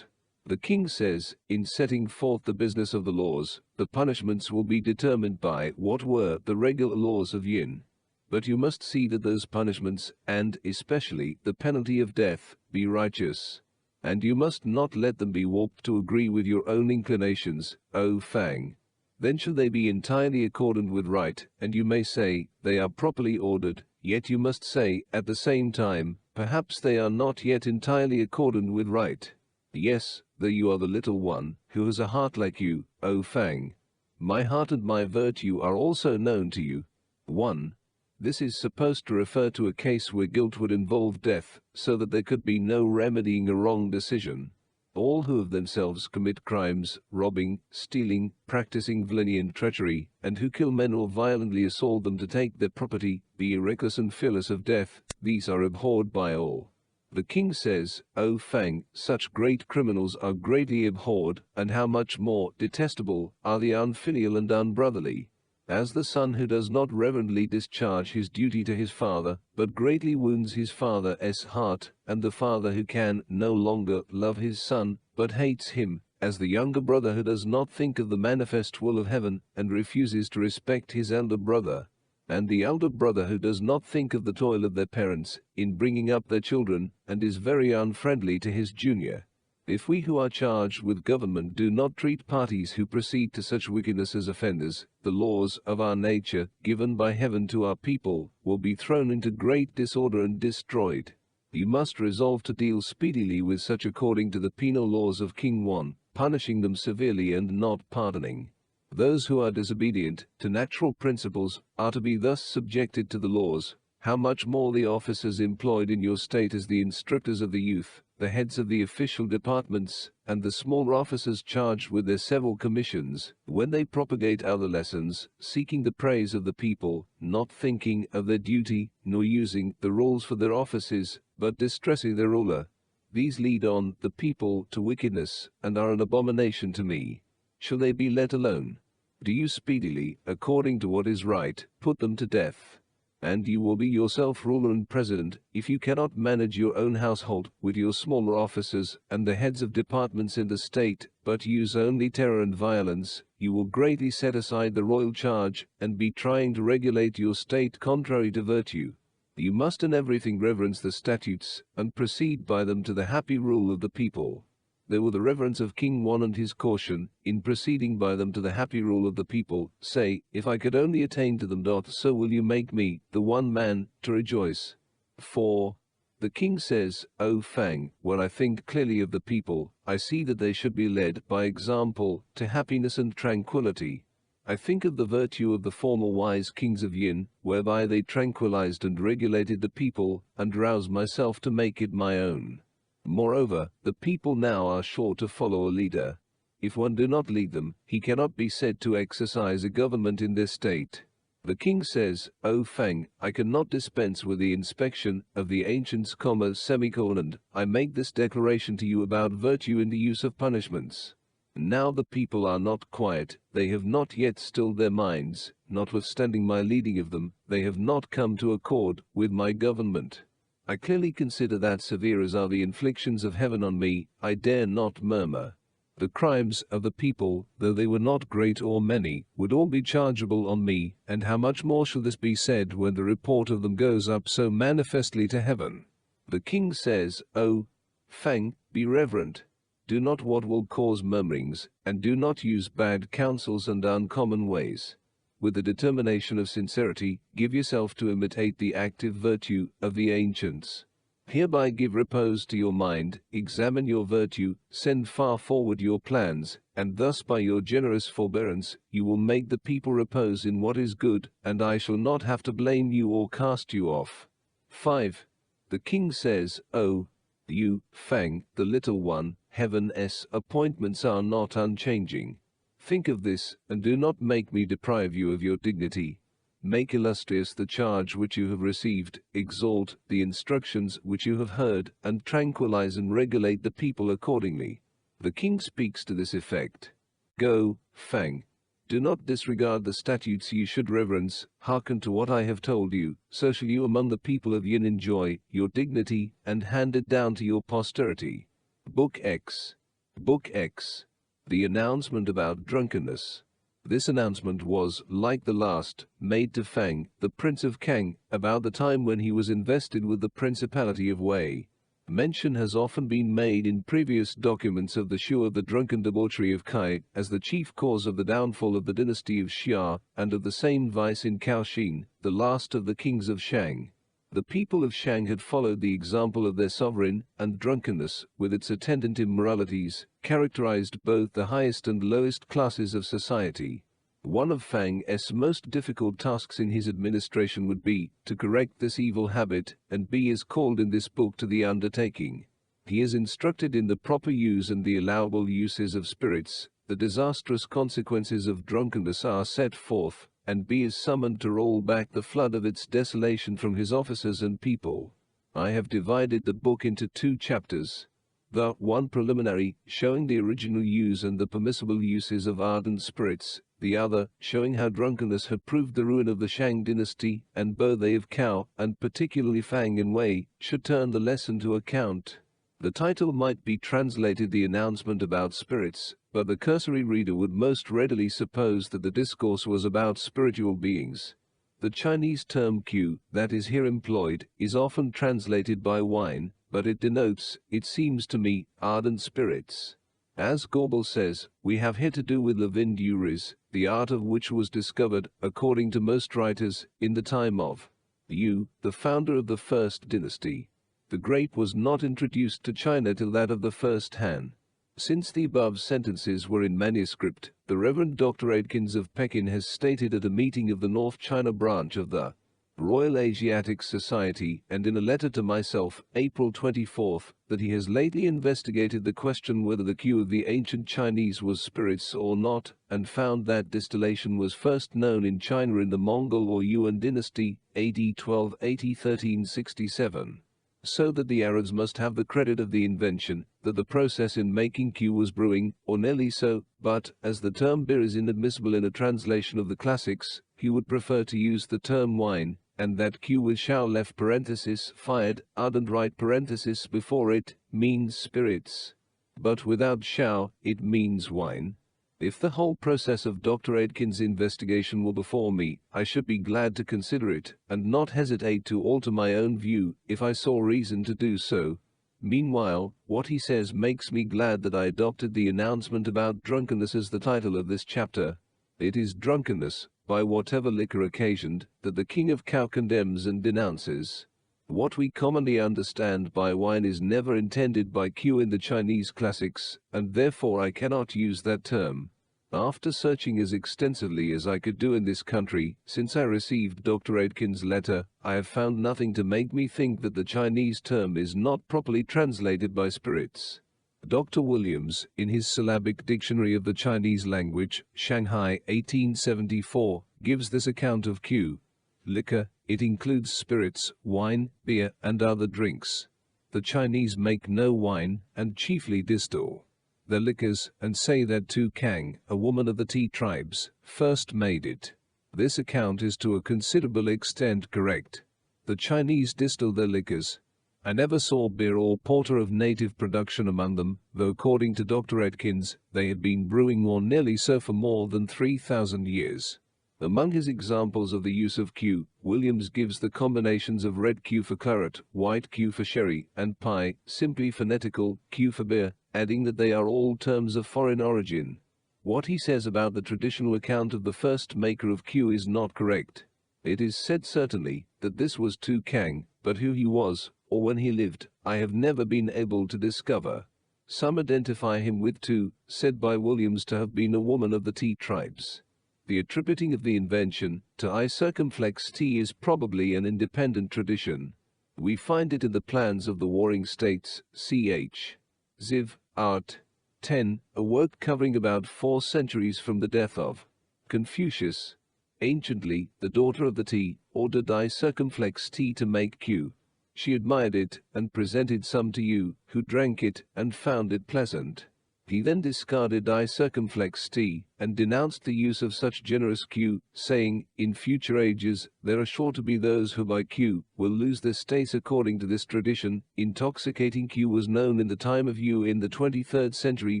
The king says, in setting forth the business of the laws, the punishments will be determined by what were the regular laws of Yin. But you must see that those punishments, and especially the penalty of death, be righteous. And you must not let them be warped to agree with your own inclinations, O Fang. Then shall they be entirely accordant with right, and you may say, they are properly ordered, yet you must say, at the same time, perhaps they are not yet entirely accordant with right. Yes, though you are the little one, who has a heart like you, O Fang. My heart and my virtue are also known to you. 1. This is supposed to refer to a case where guilt would involve death, so that there could be no remedying a wrong decision. All who of themselves commit crimes, robbing, stealing, practicing villainy and treachery, and who kill men or violently assault them to take their property, be reckless and fearless of death, these are abhorred by all. The king says, O Fang, such great criminals are greatly abhorred, and how much more detestable are the unfilial and unbrotherly. As the son who does not reverently discharge his duty to his father, but greatly wounds his father's heart, and the father who can no longer love his son, but hates him, as the younger brother who does not think of the manifest will of heaven, and refuses to respect his elder brother, and the elder brother who does not think of the toil of their parents in bringing up their children, and is very unfriendly to his junior. If we who are charged with government do not treat parties who proceed to such wickedness as offenders, the laws of our nature, given by heaven to our people, will be thrown into great disorder and destroyed. You must resolve to deal speedily with such according to the penal laws of King Wan, punishing them severely and not pardoning. Those who are disobedient to natural principles are to be thus subjected to the laws. How much more the officers employed in your state as the instructors of the youth, the heads of the official departments, and the smaller officers charged with their several commissions, when they propagate other lessons, seeking the praise of the people, not thinking of their duty, nor using the rules for their offices, but distressing their ruler. These lead on the people to wickedness, and are an abomination to me. Shall they be let alone? Do you speedily, according to what is right, put them to death. And you will be yourself ruler and president, if you cannot manage your own household with your smaller officers and the heads of departments in the state, but use only terror and violence. You will greatly set aside the royal charge, and be trying to regulate your state contrary to virtue. You must in everything reverence the statutes, and proceed by them to the happy rule of the people. There were the reverence of King Wan and his caution, in proceeding by them to the happy rule of the people, say, if I could only attain to them, so will you make me, the one man, to rejoice. 4. The king says, O Fang, when I think clearly of the people, I see that they should be led by example to happiness and tranquility. I think of the virtue of the former wise kings of Yin, whereby they tranquilized and regulated the people, and roused myself to make it my own. Moreover, the people now are sure to follow a leader. If one do not lead them, he cannot be said to exercise a government in this state. The king says, O Fang, I cannot dispense with the inspection of the ancients, and I make this declaration to you about virtue in the use of punishments. Now the people are not quiet, they have not yet stilled their minds, notwithstanding my leading of them, they have not come to accord with my government. I clearly consider that severe as are the inflictions of heaven on me, I dare not murmur. The crimes of the people, though they were not great or many, would all be chargeable on me, and how much more shall this be said when the report of them goes up so manifestly to heaven? The king says, O Fang, be reverent. do not what will cause murmurings, and do not use bad counsels and uncommon ways. With the determination of sincerity, give yourself to imitate the active virtue of the ancients. Hereby give repose to your mind, examine your virtue, send far forward your plans, and thus by your generous forbearance, you will make the people repose in what is good, and I shall not have to blame you or cast you off. 5. The king says, "Oh, you, Fang, the little one, heaven's appointments are not unchanging. Think of this, and do not make me deprive you of your dignity. Make illustrious the charge which you have received, exalt the instructions which you have heard, and tranquilize and regulate the people accordingly." The king speaks to this effect. "Go, Fang. Do not disregard the statutes you should reverence, hearken to what I have told you, so shall you among the people of Yin enjoy your dignity, and hand it down to your posterity." Book X. Book X. The announcement about drunkenness. This announcement was, like the last, made to Fang, the Prince of Kang, about the time when he was invested with the Principality of Wei. Mention has often been made in previous documents of the Shu of the drunken debauchery of Kai as the chief cause of the downfall of the dynasty of Xia, and of the same vice in Kaoxin, the last of the kings of Shang. The people of Shang had followed the example of their sovereign, and drunkenness, with its attendant immoralities, characterized both the highest and lowest classes of society. One of Fang's most difficult tasks in his administration would be to correct this evil habit, and B is called in this book to the undertaking. He is instructed in the proper use and the allowable uses of spirits. The disastrous consequences of drunkenness are set forth, and B is summoned to roll back the flood of its desolation from his officers and people. I have divided the book into 2 chapters. The one preliminary, showing the original use and the permissible uses of ardent spirits, the other, showing how drunkenness had proved the ruin of the Shang dynasty, and both they of Cao, and particularly Fang and Wei, should turn the lesson to account. The title might be translated "The Announcement About Spirits," but the cursory reader would most readily suppose that the discourse was about spiritual beings. The Chinese term Q, that is here employed, is often translated by wine, but it denotes, it seems to me, ardent spirits. As Gorbel says, we have here to do with lavinduris, the art of which was discovered, according to most writers, in the time of Yu, the founder of the first dynasty. The grape was not introduced to China till that of the first Han. Since the above sentences were in manuscript, the Reverend Dr. Aitken of Pekin has stated at a meeting of the North China branch of the Royal Asiatic Society, and in a letter to myself, April 24, that he has lately investigated the question whether the Q of the ancient Chinese was spirits or not, and found that distillation was first known in China in the Mongol or Yuan dynasty, AD 1280-1367. So that the Arabs must have the credit of the invention, that the process in making Q was brewing, or nearly so, but, as the term beer is inadmissible in a translation of the classics, he would prefer to use the term wine, and that Q with shao left parenthesis, fired, ardent right parenthesis before it, means spirits. But without shao, it means wine. If the whole process of Dr. Aitken's investigation were before me, I should be glad to consider it, and not hesitate to alter my own view, if I saw reason to do so. Meanwhile, what he says makes me glad that I adopted the announcement about drunkenness as the title of this chapter. It is drunkenness, by whatever liquor occasioned, that the King of Cao condemns and denounces. What we commonly understand by wine is never intended by Q in the Chinese classics, and therefore I cannot use that term. After searching as extensively as I could do in this country, since I received Dr. Aitken's letter, I have found nothing to make me think that the Chinese term is not properly translated by spirits. Dr. Williams, in his Syllabic Dictionary of the Chinese Language, Shanghai, 1874, gives this account of Q. Liquor, it includes spirits, wine, beer, and other drinks. The Chinese make no wine, and chiefly distill their liquors, and say that Tu Kang, a woman of the Tea tribes, first made it. This account is to a considerable extent correct. The Chinese distill their liquors. I never saw beer or porter of native production among them, though according to Dr. Aitken, they had been brewing or nearly so for more than 3,000 years. Among his examples of the use of Q, Williams gives the combinations of red Q for claret, white Q for sherry, and pie, simply phonetical, Q for beer, adding that they are all terms of foreign origin. What he says about the traditional account of the first maker of Q is not correct. It is said certainly that this was Tu Kang, but who he was, or when he lived, I have never been able to discover. Some identify him with Tu, said by Williams to have been a woman of the T tribes. The attributing of the invention to I circumflex T is probably an independent tradition. We find it in the plans of the Warring States, ch. Ziv. Art. 10, a work covering about 4 centuries from the death of Confucius. Anciently, the daughter of the T ordered I circumflex T to make Q. She admired it and presented some to you, who drank it and found it pleasant. He then discarded I circumflex T and denounced the use of such generous Q, saying, in future ages, there are sure to be those who by Q will lose their states. According to this tradition, intoxicating Q was known in the time of Yu in the 23rd century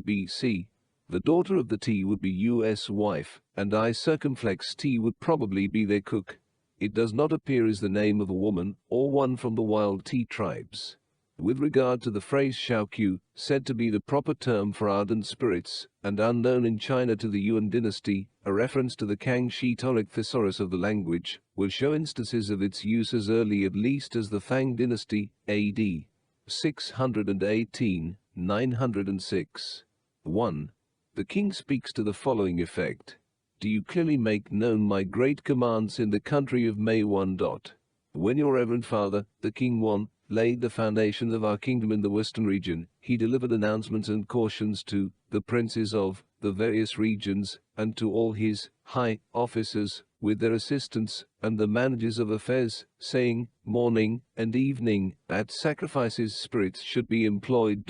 BC. The daughter of the T would be Yu's wife, and I circumflex T would probably be their cook. It does not appear as the name of a woman or one from the wild T tribes. With regard to the phrase Shao Q, said to be the proper term for ardent spirits, and unknown in China to the Yuan dynasty, a reference to the Kangxi-Tauric thesaurus of the language, will show instances of its use as early at least as the Tang dynasty, AD 618-906. 1. The king speaks to the following effect. Do you clearly make known my great commands in the country of Mei 1. When your reverend father, the king 1, laid the foundations of our kingdom in the western region, he delivered announcements and cautions to the princes of the various regions, and to all his high officers, with their assistants, and the managers of affairs, saying, morning and evening, that sacrifices spirits should be employed.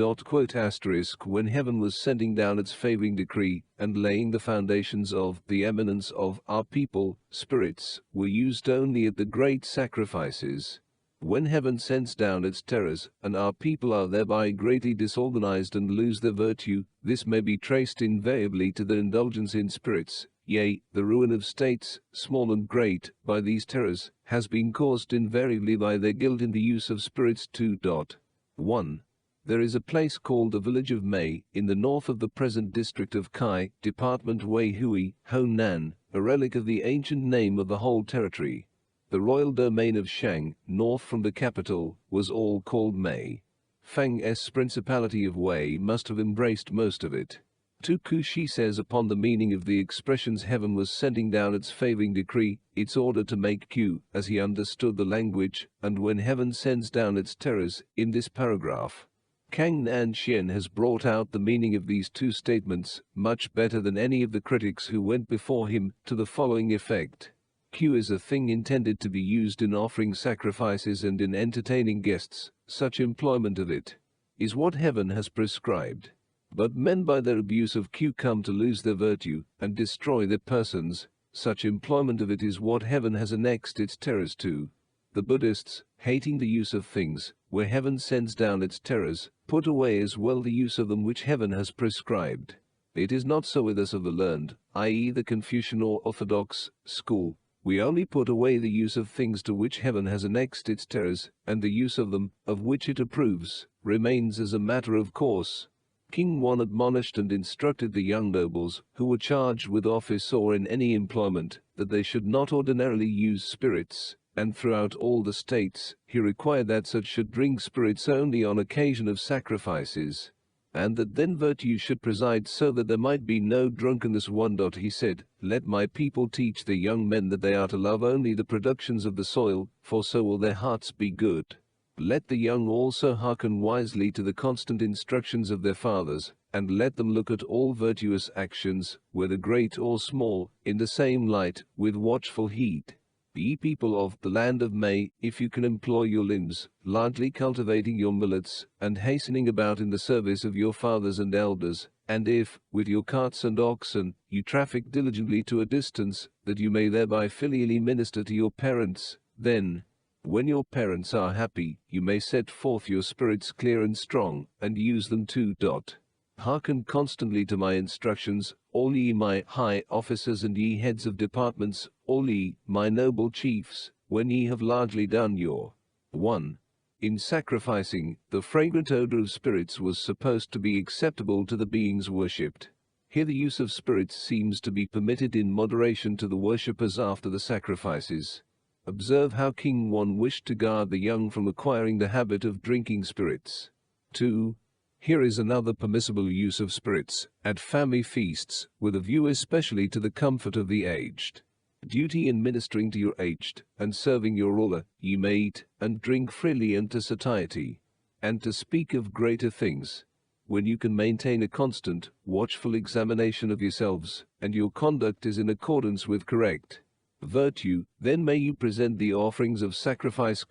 When heaven was sending down its favoring decree, and laying the foundations of the eminence of our people, spirits were used only at the great sacrifices. When heaven sends down its terrors, and our people are thereby greatly disorganized and lose their virtue, this may be traced invariably to their indulgence in spirits. Yea, the ruin of states, small and great, by these terrors, has been caused invariably by their guilt in the use of spirits. 2.1. There is a place called the village of Mei, in the north of the present district of Kai, Department Wei Hui, Honan, a relic of the ancient name of the whole territory. The royal domain of Shang, north from the capital, was all called Mei. Fang's principality of Wei must have embraced most of it. Tu Kushi says upon the meaning of the expressions heaven was sending down its favoring decree, its order to make Q, as he understood the language, and when heaven sends down its terrors, in this paragraph. Kang Nan Xian has brought out the meaning of these two statements, much better than any of the critics who went before him, to the following effect. Q is a thing intended to be used in offering sacrifices and in entertaining guests. Such employment of it is what heaven has prescribed. But men by their abuse of Q come to lose their virtue and destroy their persons. Such employment of it is what heaven has annexed its terrors to. The Buddhists, hating the use of things where heaven sends down its terrors, put away as well the use of them which heaven has prescribed. It is not so with us of the learned, i.e. the Confucian or Orthodox school. We only put away the use of things to which heaven has annexed its terrors, and the use of them, of which it approves, remains as a matter of course. King 1 admonished and instructed the young nobles, who were charged with office or in any employment, that they should not ordinarily use spirits, and throughout all the states, he required that such should drink spirits only on occasion of sacrifices, and that then virtue should preside so that there might be no drunkenness. 1. He said, let my people teach the young men that they are to love only the productions of the soil, for so will their hearts be good. Let the young also hearken wisely to the constant instructions of their fathers, and let them look at all virtuous actions, whether great or small, in the same light, with watchful heed. Ye people of the land of Mei, if you can employ your limbs, largely cultivating your millets, and hastening about in the service of your fathers and elders, and if, with your carts and oxen, you traffic diligently to a distance, that you may thereby filially minister to your parents, then, when your parents are happy, you may set forth your spirits clear and strong, and use them too. Hearken constantly to my instructions, all ye my high officers and ye heads of departments, all ye, my noble chiefs, when ye have largely done your 1. In sacrificing, the fragrant odor of spirits was supposed to be acceptable to the beings worshipped. Here the use of spirits seems to be permitted in moderation to the worshippers after the sacrifices. Observe how King 1 wished to guard the young from acquiring the habit of drinking spirits. 2. Here is another permissible use of spirits, at family feasts, with a view especially to the comfort of the aged. Duty in ministering to your aged, and serving your ruler, ye may eat and drink freely unto satiety, and to speak of greater things, when you can maintain a constant, watchful examination of yourselves, and your conduct is in accordance with correct virtue, then may you present the offerings of sacrifice,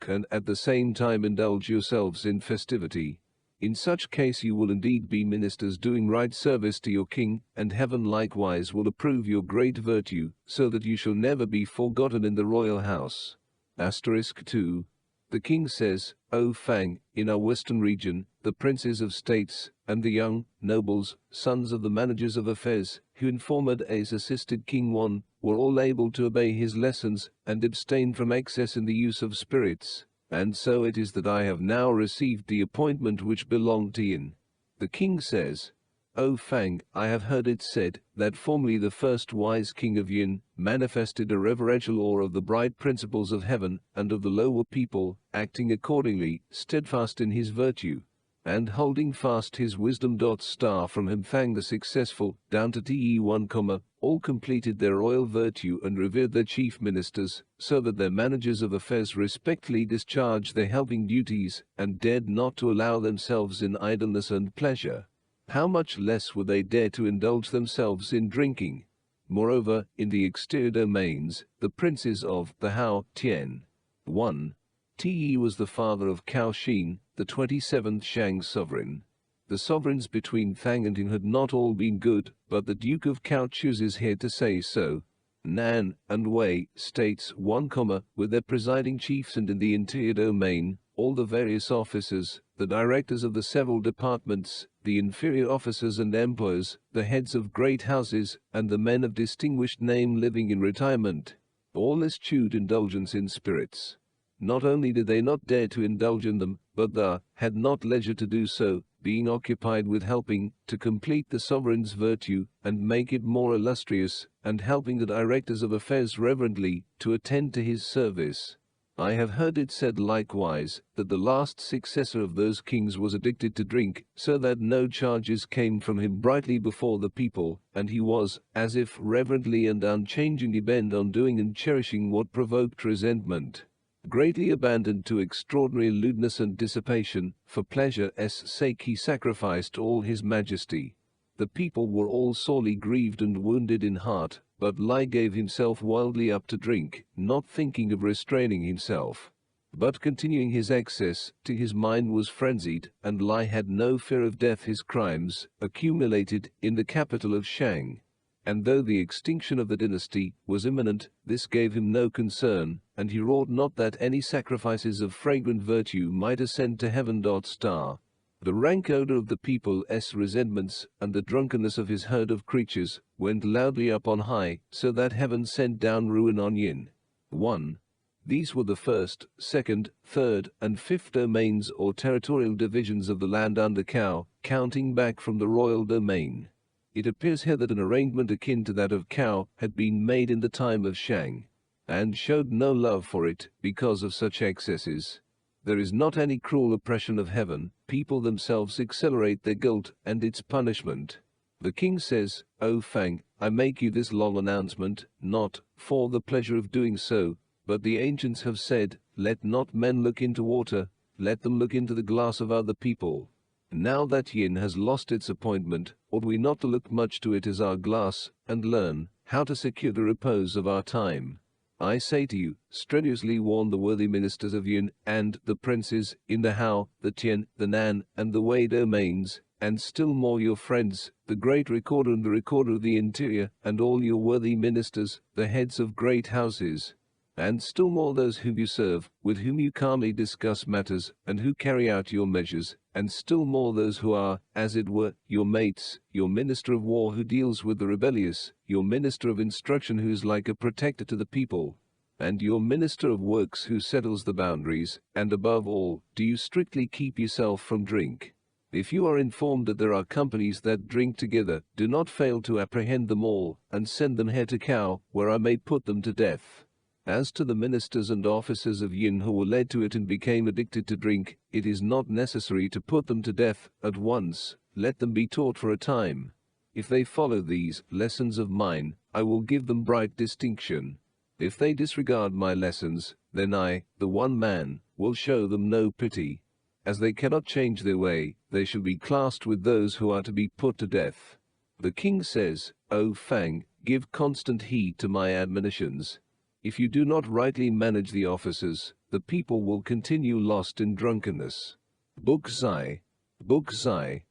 and at the same time indulge yourselves in festivity. In such case you will indeed be ministers doing right service to your king, and heaven likewise will approve your great virtue, so that you shall never be forgotten in the royal house. 2. The king says, O Fang, in our western region, the princes of states, and the young nobles, sons of the managers of affairs, who in former days assisted King 1, were all able to obey his lessons, and abstain from excess in the use of spirits. And so it is that I have now received the appointment which belonged to Yin. The king says, O Fang, I have heard it said, that formerly the first wise king of Yin manifested a reverential awe of the bright principles of heaven and of the lower people, acting accordingly, steadfast in his virtue, and holding fast his wisdom. From him Fang the successful, down to Te1, all completed their royal virtue and revered their chief ministers, so that their managers of affairs respectfully discharged their helping duties, and dared not to allow themselves in idleness and pleasure. How much less would they dare to indulge themselves in drinking? Moreover, in the exterior domains, the princes of the Hao Tian. 1. Te was the father of Cao Xin, the 27th Shang sovereign. The sovereigns between Fang and Yin had not all been good, but the Duke of Cao chooses here to say so. Nan and Wei states 1, with their presiding chiefs, and in the interior domain, all the various officers, the directors of the several departments, the inferior officers and employers, the heads of great houses, and the men of distinguished name living in retirement, all eschewed indulgence in spirits. Not only did they not dare to indulge in them, but had not leisure to do so, being occupied with helping to complete the sovereign's virtue and make it more illustrious, and helping the directors of affairs reverently to attend to his service. I have heard it said likewise, that the last successor of those kings was addicted to drink, so that no charges came from him brightly before the people, and he was, as if reverently and unchangingly bent on doing and cherishing what provoked resentment. Greatly abandoned to extraordinary lewdness and dissipation, for pleasure's sake he sacrificed all his majesty. The people were all sorely grieved and wounded in heart, but Lai gave himself wildly up to drink, not thinking of restraining himself, but continuing his excess, till his mind was frenzied, and Lai had no fear of death. His crimes accumulated in the capital of Shang, and though the extinction of the dynasty was imminent, this gave him no concern, and he wrought not that any sacrifices of fragrant virtue might ascend to heaven. The rank odor of the people's resentments, and the drunkenness of his herd of creatures, went loudly up on high, so that heaven sent down ruin on Yin. 1. These were the first, second, third, and fifth domains or territorial divisions of the land under Cao, counting back from the royal domain. It appears here that an arrangement akin to that of Cao had been made in the time of Shang, and showed no love for it because of such excesses. There is not any cruel oppression of heaven, people themselves accelerate their guilt and its punishment. The king says, O Fang, I make you this long announcement, not for the pleasure of doing so, but the ancients have said, let not men look into water, let them look into the glass of other people. Now that Yin has lost its appointment, ought we not to look much to it as our glass, and learn how to secure the repose of our time? I say to you, strenuously warn the worthy ministers of Yin and the princes in the Hao, the Tian, the Nan, and the Wei domains, and still more your friends, the great recorder and the recorder of the interior, and all your worthy ministers, the heads of great houses, and still more those whom you serve, with whom you calmly discuss matters, and who carry out your measures, and still more those who are, as it were, your mates, your minister of war who deals with the rebellious, your minister of instruction who is like a protector to the people, And your minister of works who settles the boundaries, and above all, do you strictly keep yourself from drink? If you are informed that there are companies that drink together, do not fail to apprehend them all, and send them head to cow, where I may put them to death. As to the ministers and officers of Yin who were led to it and became addicted to drink, it is not necessary to put them to death at once, let them be taught for a time. If they follow these lessons of mine, I will give them bright distinction. If they disregard my lessons, then I, the one man, will show them no pity. As they cannot change their way, they shall be classed with those who are to be put to death. The king says, O Fang, give constant heed to my admonitions. If you do not rightly manage the officers, the people will continue lost in drunkenness. Book Zai. Book Zai.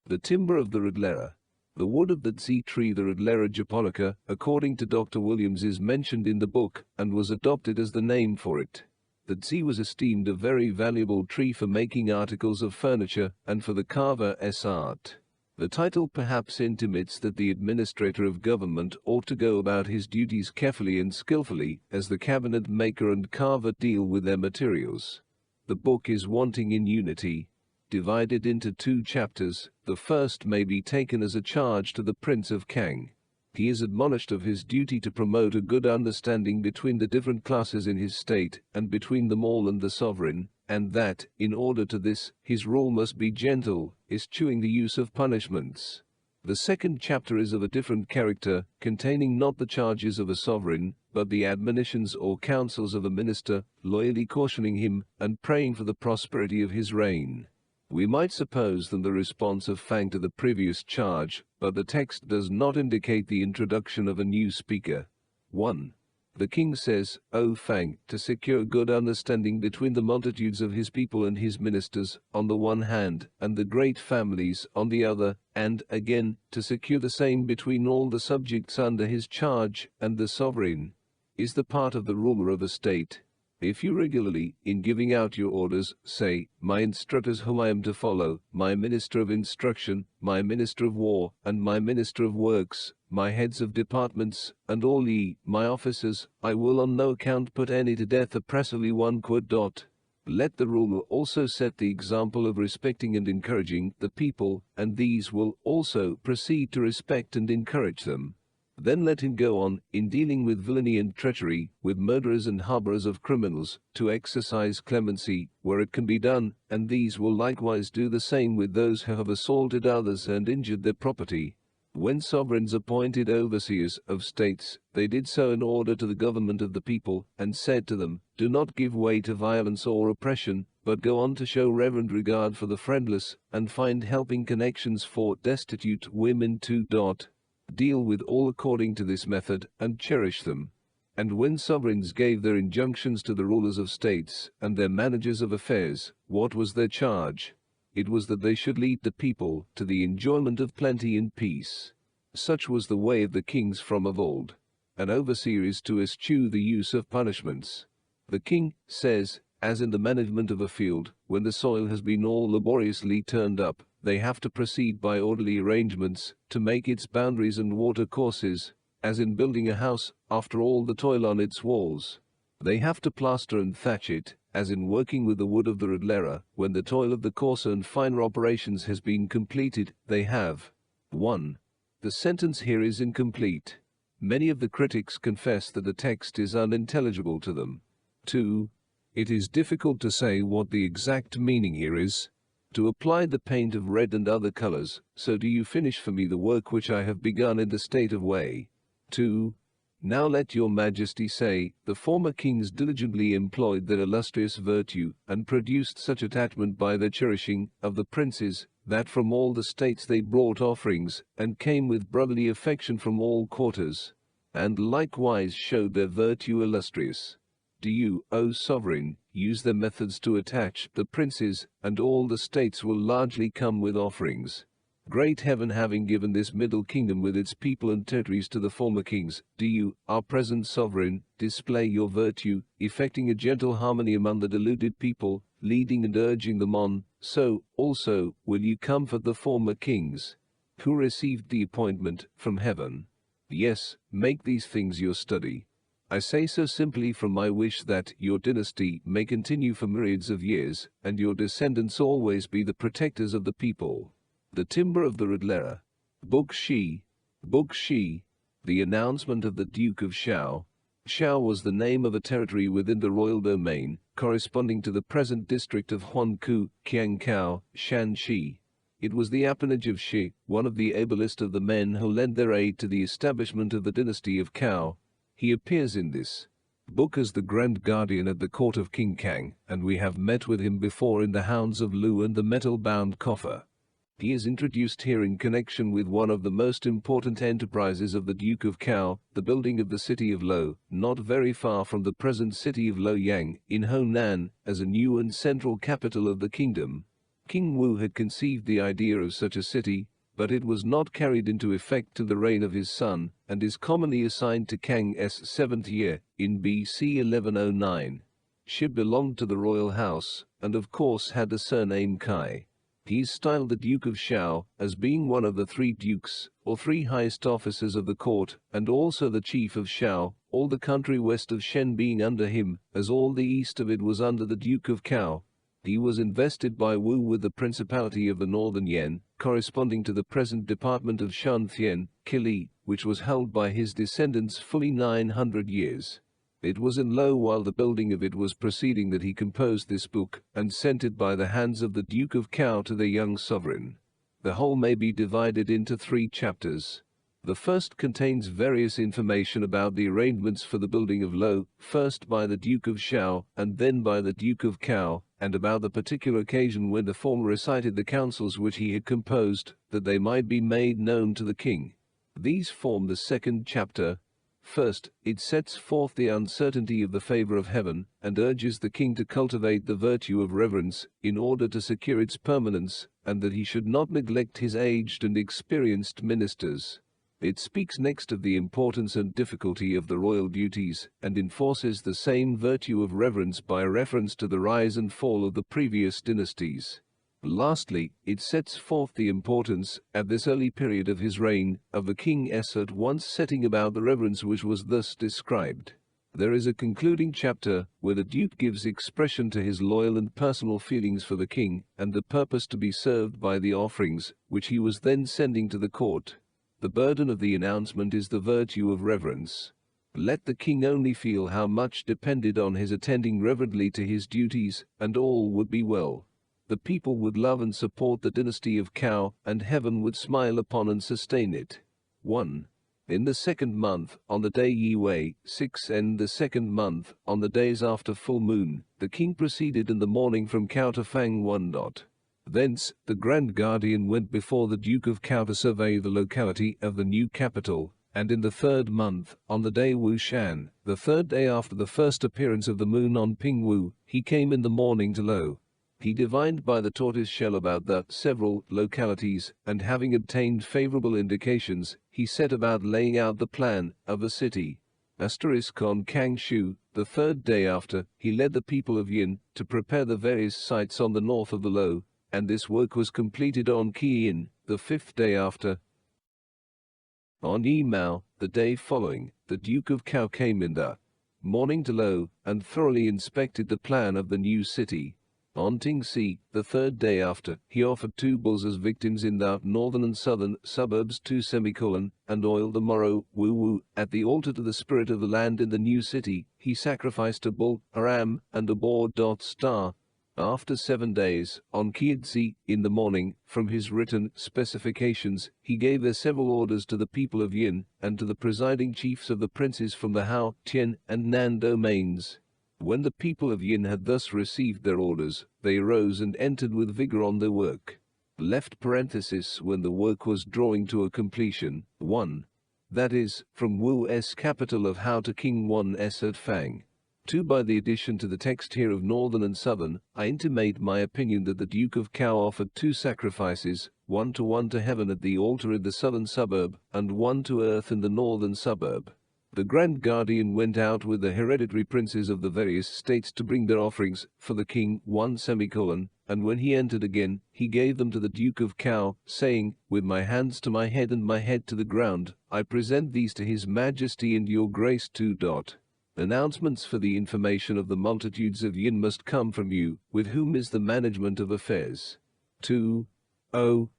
The timber of the Ridlera. The wood of the Tzi tree, the Ridlera japonica, according to Dr. Williams, is mentioned in the book, and was adopted as the name for it. The Tzi was esteemed a very valuable tree for making articles of furniture, and for the carver's art. The title perhaps intimates that the administrator of government ought to go about his duties carefully and skillfully, as the cabinet maker and carver deal with their materials. The book is wanting in unity. Divided into 2 chapters, the first may be taken as a charge to the Prince of Kang. He is admonished of his duty to promote a good understanding between the different classes in his state, and between them all and the sovereign, and that, in order to this, his rule must be gentle, eschewing the use of punishments. The second chapter is of a different character, containing not the charges of a sovereign, but the admonitions or counsels of a minister, loyally cautioning him, and praying for the prosperity of his reign. We might suppose them the response of Fang to the previous charge, but the text does not indicate the introduction of a new speaker. 1. The king says, O Fang, to secure good understanding between the multitudes of his people and his ministers, on the one hand, and the great families on the other, and, again, to secure the same between all the subjects under his charge and the sovereign, is the part of the ruler of a state. If you regularly, in giving out your orders, say, my instructors whom I am to follow, my minister of instruction, my minister of war, and my minister of works, my heads of departments, and all ye, my officers, I will on no account put any to death oppressively. 1. Let the ruler also set the example of respecting and encouraging the people, and these will also proceed to respect and encourage them. Then let him go on, in dealing with villainy and treachery, with murderers and harborers of criminals, to exercise clemency, where it can be done, and these will likewise do the same with those who have assaulted others and injured their property. When sovereigns appointed overseers of states, they did so in order to the government of the people, and said to them, do not give way to violence or oppression, but go on to show reverent regard for the friendless, and find helping connections for destitute women. 2. Deal with all according to this method, and cherish them. And when sovereigns gave their injunctions to the rulers of states, and their managers of affairs, what was their charge? It was that they should lead the people to the enjoyment of plenty and peace. Such was the way of the kings from of old. An overseer is to eschew the use of punishments. The king says, as in the management of a field, when the soil has been all laboriously turned up, they have to proceed by orderly arrangements to make its boundaries and water courses, as in building a house, after all the toil on its walls. They have to plaster and thatch it, as in working with the wood of the Ridlera, when the toil of the coarser and finer operations has been completed, they have. 1. The sentence here is incomplete. Many of the critics confess that the text is unintelligible to them. 2. It is difficult to say what the exact meaning here is. To apply the paint of red and other colors, so do you finish for me the work which I have begun in the state of Wei. 2. Now let your majesty say, the former kings diligently employed their illustrious virtue, and produced such attachment by their cherishing of the princes, that from all the states they brought offerings, and came with brotherly affection from all quarters, and likewise showed their virtue illustrious. Do you, O sovereign, use their methods to attach the princes, and all the states will largely come with offerings. Great heaven having given this middle kingdom with its people and territories to the former kings, do you, our present sovereign, display your virtue, effecting a gentle harmony among the deluded people, leading and urging them on, so, also, will you comfort the former kings, who received the appointment from heaven. Yes, make these things your study. I say so simply from my wish that your dynasty may continue for myriads of years, and your descendants always be the protectors of the people. The timber of the Riddlera. Book Shi. The announcement of the Duke of Shao. Shao was the name of a territory within the royal domain, corresponding to the present district of Huankou, Qiangkao, Shanxi. It was the appanage of Shi, one of the ablest of the men who lent their aid to the establishment of the dynasty of Cao. He appears in this book as the grand guardian at the court of King Kang, and we have met with him before in the Hounds of Lu and the metal-bound coffer. He is introduced here in connection with one of the most important enterprises of the Duke of Cao, the building of the city of Lo, not very far from the present city of Luoyang, in Honan, as a new and central capital of the kingdom. King Wu had conceived the idea of such a city, but it was not carried into effect till the reign of his son, and is commonly assigned to Kang's 7th year, in BC 1109. Shi belonged to the royal house, and of course had the surname Kai. He is styled the Duke of Shao, as being one of the 3 dukes, or 3 highest officers of the court, and also the chief of Shao, all the country west of Shen being under him, as all the east of it was under the Duke of Cao. He was invested by Wu with the principality of the northern Yan, corresponding to the present department of Shantian, Kili, which was held by his descendants fully 900 years. It was in Lo while the building of it was proceeding that he composed this book, and sent it by the hands of the Duke of Cao to the young sovereign. The whole may be divided into 3 chapters. The first contains various information about the arrangements for the building of Lo, first by the Duke of Shao, and then by the Duke of Cao, and about the particular occasion when the former recited the counsels which he had composed, that they might be made known to the king. These form the second chapter. First, it sets forth the uncertainty of the favor of heaven, and urges the king to cultivate the virtue of reverence, in order to secure its permanence, and that he should not neglect his aged and experienced ministers. It speaks next of the importance and difficulty of the royal duties, and enforces the same virtue of reverence by reference to the rise and fall of the previous dynasties. Lastly, it sets forth the importance, at this early period of his reign, of the king at once setting about the reverence which was thus described. There is a concluding chapter, where the Duke gives expression to his loyal and personal feelings for the king, and the purpose to be served by the offerings, which he was then sending to the court. The burden of the announcement is the virtue of reverence. Let the king only feel how much depended on his attending reverently to his duties, and all would be well. The people would love and support the dynasty of Cao, and heaven would smile upon and sustain it. 1. In the 2nd month, on the day Yi Wei, 6 and the 2nd month, on the days after full moon, the king proceeded in the morning from Cao to Fang 1. Thence, the grand guardian went before the Duke of Cao to survey the locality of the new capital, and in the 3rd month, on the day Wu Shan, the 3rd day after the first appearance of the moon on Ping Wu, he came in the morning to Lo. He divined by the tortoise shell about the several localities, and having obtained favorable indications, he set about laying out the plan of the city. On Kangshu, the 3rd day after, he led the people of Yin to prepare the various sites on the north of the Lo, and this work was completed on Qiyin, the 5th day after. On Yimao, the day following, the Duke of Cao came in the morning to Lo, and thoroughly inspected the plan of the new city. On Tingxi, the 3rd day after, he offered 2 bulls as victims in the northern and southern suburbs 2 and oiled the morrow, Wu, at the altar to the spirit of the land in the new city. He sacrificed a bull, a ram, and a boar. After 7 days, on Qianzi, in the morning, from his written specifications, he gave their several orders to the people of Yin, and to the presiding chiefs of the princes from the Hao, Tian, and Nan domains. When the people of Yin had thus received their orders, they arose and entered with vigor on their work. Left parenthesis when the work was drawing to a completion. 1. That is, from Wu's capital of Hao to King 1's at Fang. 2. By the addition to the text here of northern and southern, I intimate my opinion that the Duke of Cao offered 2 sacrifices, 1 to heaven at the altar in the southern suburb, and 1 to earth in the northern suburb. The grand guardian went out with the hereditary princes of the various states to bring their offerings for the king 1 and when he entered again, he gave them to the Duke of Cao, saying, with my hands to my head and my head to the ground, I present these to his majesty and your grace 2. Announcements for the information of the multitudes of yin must come from you, with whom is the management of affairs. 2. O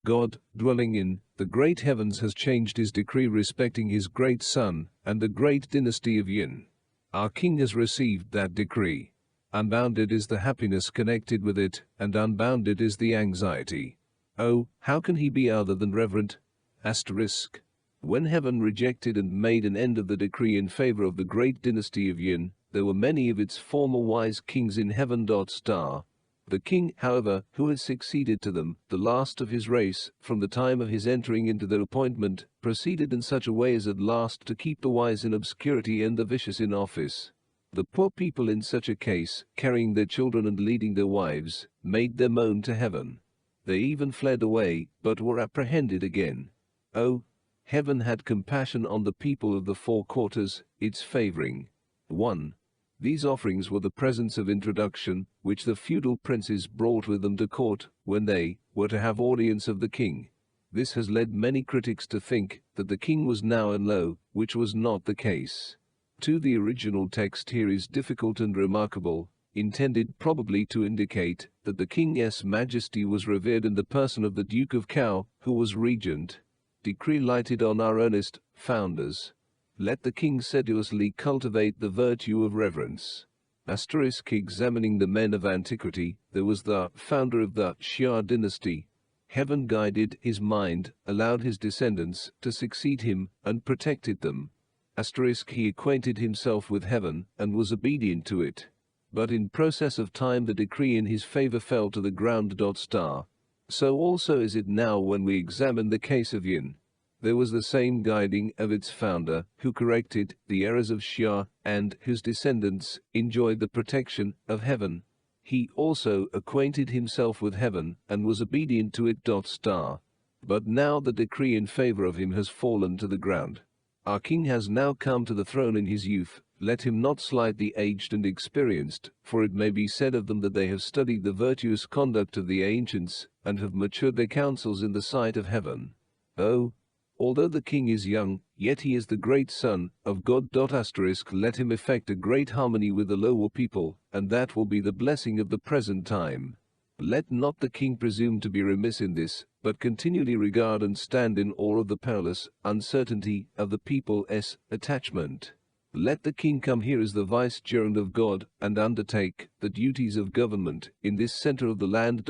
God, dwelling in the great heavens, has changed his decree respecting his great son and the great dynasty of yin. Our king has received that decree. Unbounded is the happiness connected with it, and unbounded is the anxiety. Oh, how can he be other than reverent? Asterisk. When heaven rejected and made an end of the decree in favor of the great dynasty of yin, there were many of its former wise kings in heaven. The king, however, who had succeeded to them, the last of his race, from the time of his entering into their appointment, proceeded in such a way as at last to keep the wise in obscurity and the vicious in office. The poor people in such a case, carrying their children and leading their wives, made their moan to heaven. They even fled away, but were apprehended again. Oh, heaven had compassion on the people of the four quarters, its favoring. 1. These offerings were the presents of introduction, which the feudal princes brought with them to court, when they were to have audience of the king. This has led many critics to think that the king was now in low, which was not the case. 2. The original text here is difficult and remarkable, intended probably to indicate that the king's majesty was revered in the person of the Duke of Cao, who was regent. Decree lighted on our earnest founders. Let the king sedulously cultivate the virtue of reverence. Asterisk. Examining the men of antiquity, there was the founder of the Xia dynasty. Heaven guided his mind, allowed his descendants to succeed him, and protected them. Asterisk. He acquainted himself with heaven, and was obedient to it. But in process of time the decree in his favor fell to the ground. So also is it now when we examine the case of yin. There was the same guiding of its founder, who corrected the errors of Xia, and whose descendants enjoyed the protection of heaven. He also acquainted himself with heaven, and was obedient to it. But now the decree in favor of him has fallen to the ground. Our king has now come to the throne in his youth. Let him not slight the aged and experienced, for it may be said of them that they have studied the virtuous conduct of the ancients, and have matured their counsels in the sight of heaven. Oh, although the king is young, yet he is the great son of God. Let him effect a great harmony with the lower people, and that will be the blessing of the present time. Let not the king presume to be remiss in this, but continually regard and stand in awe of the perilous uncertainty of the people's attachment. Let the king come here as the vicegerent of God, and undertake the duties of government in this center of the land.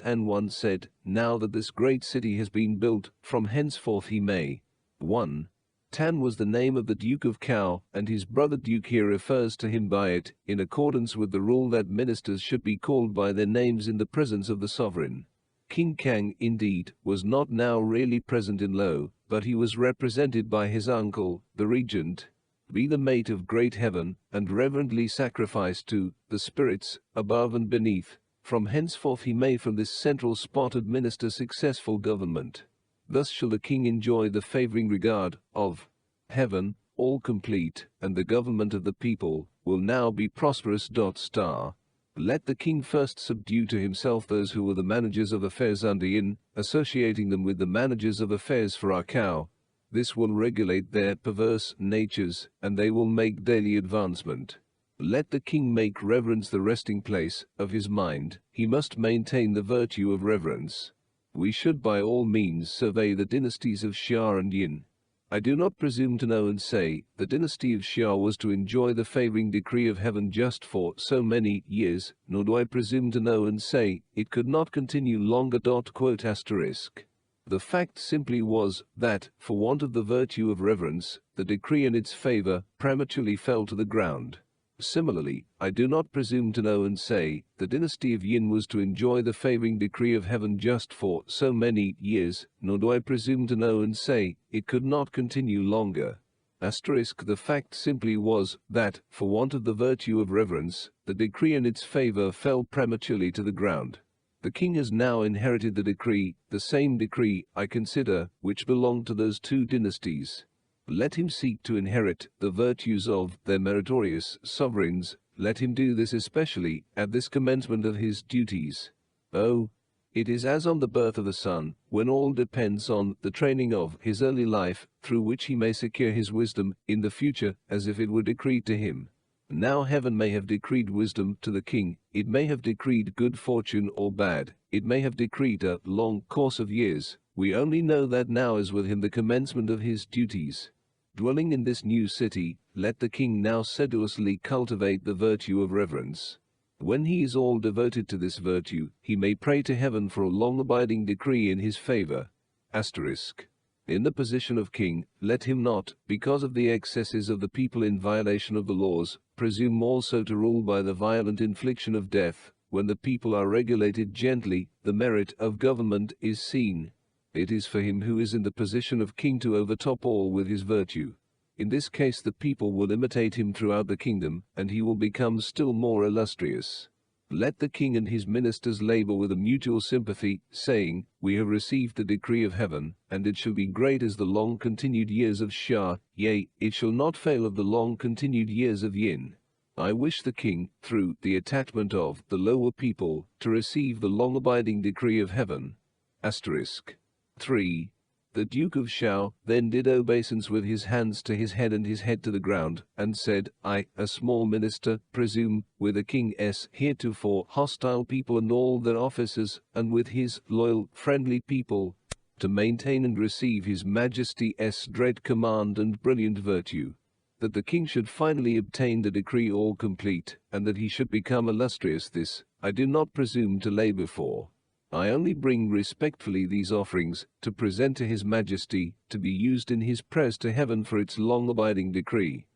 And one said, now that this great city has been built, from henceforth he may. 1. Tan was the name of the Duke of Cao, and his brother Duke here refers to him by it, in accordance with the rule that ministers should be called by their names in the presence of the sovereign. King Kang, indeed, was not now really present in Lo, but he was represented by his uncle, the regent. Be the mate of great heaven, and reverently sacrifice to the spirits above and beneath. From henceforth he may from this central spot administer successful government. Thus shall the king enjoy the favoring regard of heaven, all complete, and the government of the people will now be prosperous. Let the king first subdue to himself those who were the managers of affairs under yin, associating them with the managers of affairs for our Cao. This will regulate their perverse natures, and they will make daily advancement. Let the king make reverence the resting place of his mind. He must maintain the virtue of reverence. We should by all means survey the dynasties of Xia and Yin. I do not presume to know and say the dynasty of Xia was to enjoy the favoring decree of heaven just for so many years, nor do I presume to know and say it could not continue longer. The fact simply was that, for want of the virtue of reverence, the decree in its favor prematurely fell to the ground. Similarly, I do not presume to know and say the dynasty of Yin was to enjoy the favoring decree of heaven just for so many years, nor do I presume to know and say it could not continue longer. The fact simply was that, for want of the virtue of reverence, the decree in its favor fell prematurely to the ground. The king has now inherited the decree, the same decree, I consider, which belonged to those two dynasties. Let him seek to inherit the virtues of their meritorious sovereigns. Let him do this especially at this commencement of his duties. Oh, It is as on the birth of a son, when all depends on the training of his early life, through which he may secure his wisdom in the future, as if it were decreed to him. Now heaven may have decreed wisdom to the king, it may have decreed good fortune or bad, it may have decreed a long course of years. We only know that now is with him the commencement of his duties. Dwelling in this new city, let the king now sedulously cultivate the virtue of reverence. When he is all devoted to this virtue, he may pray to heaven for a long-abiding decree in his favor. In the position of king, let him not, because of the excesses of the people in violation of the laws, presume also to rule by the violent infliction of death. When the people are regulated gently, the merit of government is seen. It is for him who is in the position of king to overtop all with his virtue. In this case the people will imitate him throughout the kingdom, and he will become still more illustrious. Let the king and his ministers labor with a mutual sympathy, saying, We have received the decree of heaven, and it shall be great as the long-continued years of Shah, yea, it shall not fail of the long-continued years of Yin. I wish the king, through the attachment of the lower people, to receive the long-abiding decree of heaven. 3. The Duke of Shao then did obeisance with his hands to his head and his head to the ground, and said, I, a small minister, presume, with the king's heretofore hostile people and all their officers, and with his loyal, friendly people, to maintain and receive his Majesty's dread command and brilliant virtue, that the king should finally obtain the decree all complete, and that he should become illustrious. This I do not presume to lay before. I only bring respectfully these offerings, to present to his Majesty, to be used in his prayers to heaven for its long-abiding decree.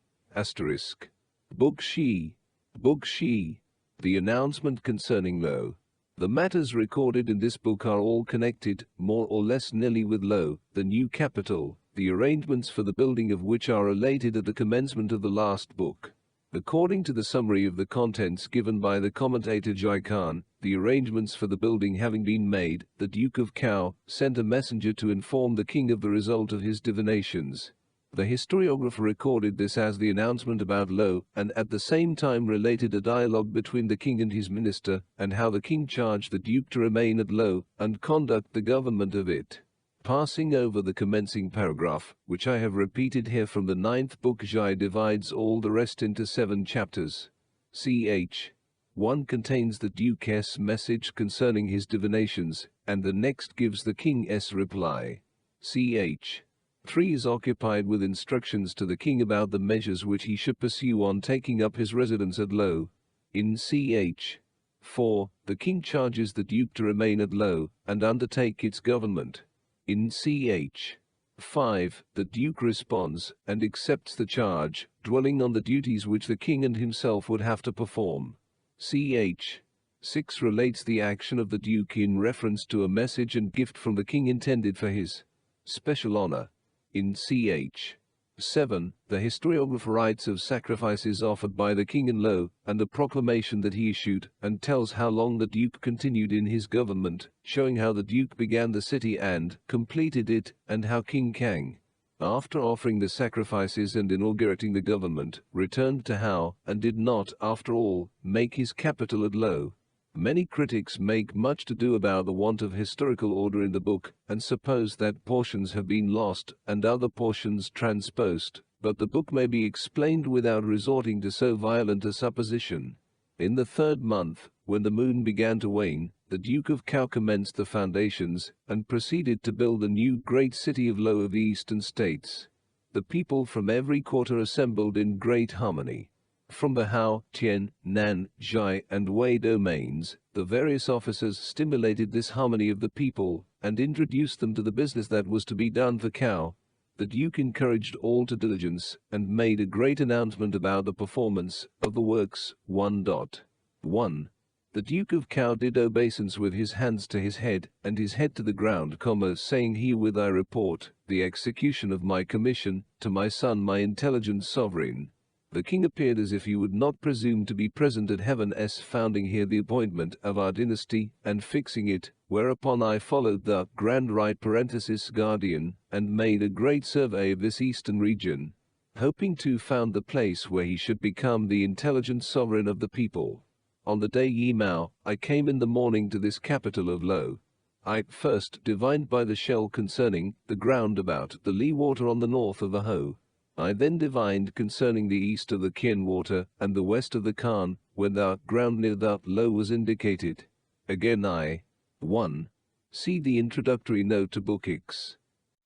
Book Shi. The announcement concerning Lo. The matters recorded in this book are all connected, more or less nearly, with Lo, the new capital, the arrangements for the building of which are related at the commencement of the last book. According to the summary of the contents given by the commentator Jai Khan, the arrangements for the building having been made, the Duke of Cao sent a messenger to inform the king of the result of his divinations. The historiographer recorded this as the announcement about Lo, and at the same time related a dialogue between the king and his minister, and how the king charged the duke to remain at Lo, and conduct the government of it. Passing over the commencing paragraph, which I have repeated here from the 9th book, Jai divides all the rest into 7 chapters. Ch. 1 contains the Duke's message concerning his divinations, and the next gives the king's reply. Ch. 3 is occupied with instructions to the king about the measures which he should pursue on taking up his residence at Lo. In Ch. 4, the king charges the duke to remain at Lo, and undertake its government. In Ch. 5, the duke responds, and accepts the charge, dwelling on the duties which the king and himself would have to perform. Ch. 6 relates the action of the duke in reference to a message and gift from the king intended for his special honor. In Ch. 7, the historiographer writes of sacrifices offered by the king in Lo, and the proclamation that he issued, and tells how long the duke continued in his government, showing how the duke began the city and completed it, and how King Kang, after offering the sacrifices and inaugurating the government, returned to Hao, and did not, after all, make his capital at Lo. Many critics make much to do about the want of historical order in the book, and suppose that portions have been lost, and other portions transposed, but the book may be explained without resorting to so violent a supposition. In the 3rd month, when the moon began to wane, the Duke of Cao commenced the foundations, and proceeded to build the new great city of Lo of the eastern states. The people from every quarter assembled in great harmony. From the Hao, Tian, Nan, Zhai, and Wei domains, the various officers stimulated this harmony of the people, and introduced them to the business that was to be done for Cao. The Duke encouraged all to diligence, and made a great announcement about the performance of the works. 1. The Duke of Cao did obeisance with his hands to his head, and his head to the ground, saying, Herewith I report the execution of my commission, to my son, my intelligent sovereign. The king appeared as if he would not presume to be present at heaven's founding here the appointment of our dynasty, and fixing it, whereupon I followed the grand right guardian, and made a great survey of this eastern region, hoping to found the place where he should become the intelligent sovereign of the people. On the day Yi Mao, I came in the morning to this capital of Lo. I first divined by the shell concerning the ground about the Li water on the north of the Ho. I then divined concerning the east of the Kien water and the west of the Khan, when the ground near that Lo was indicated. Again I 1. See the introductory note to Book X.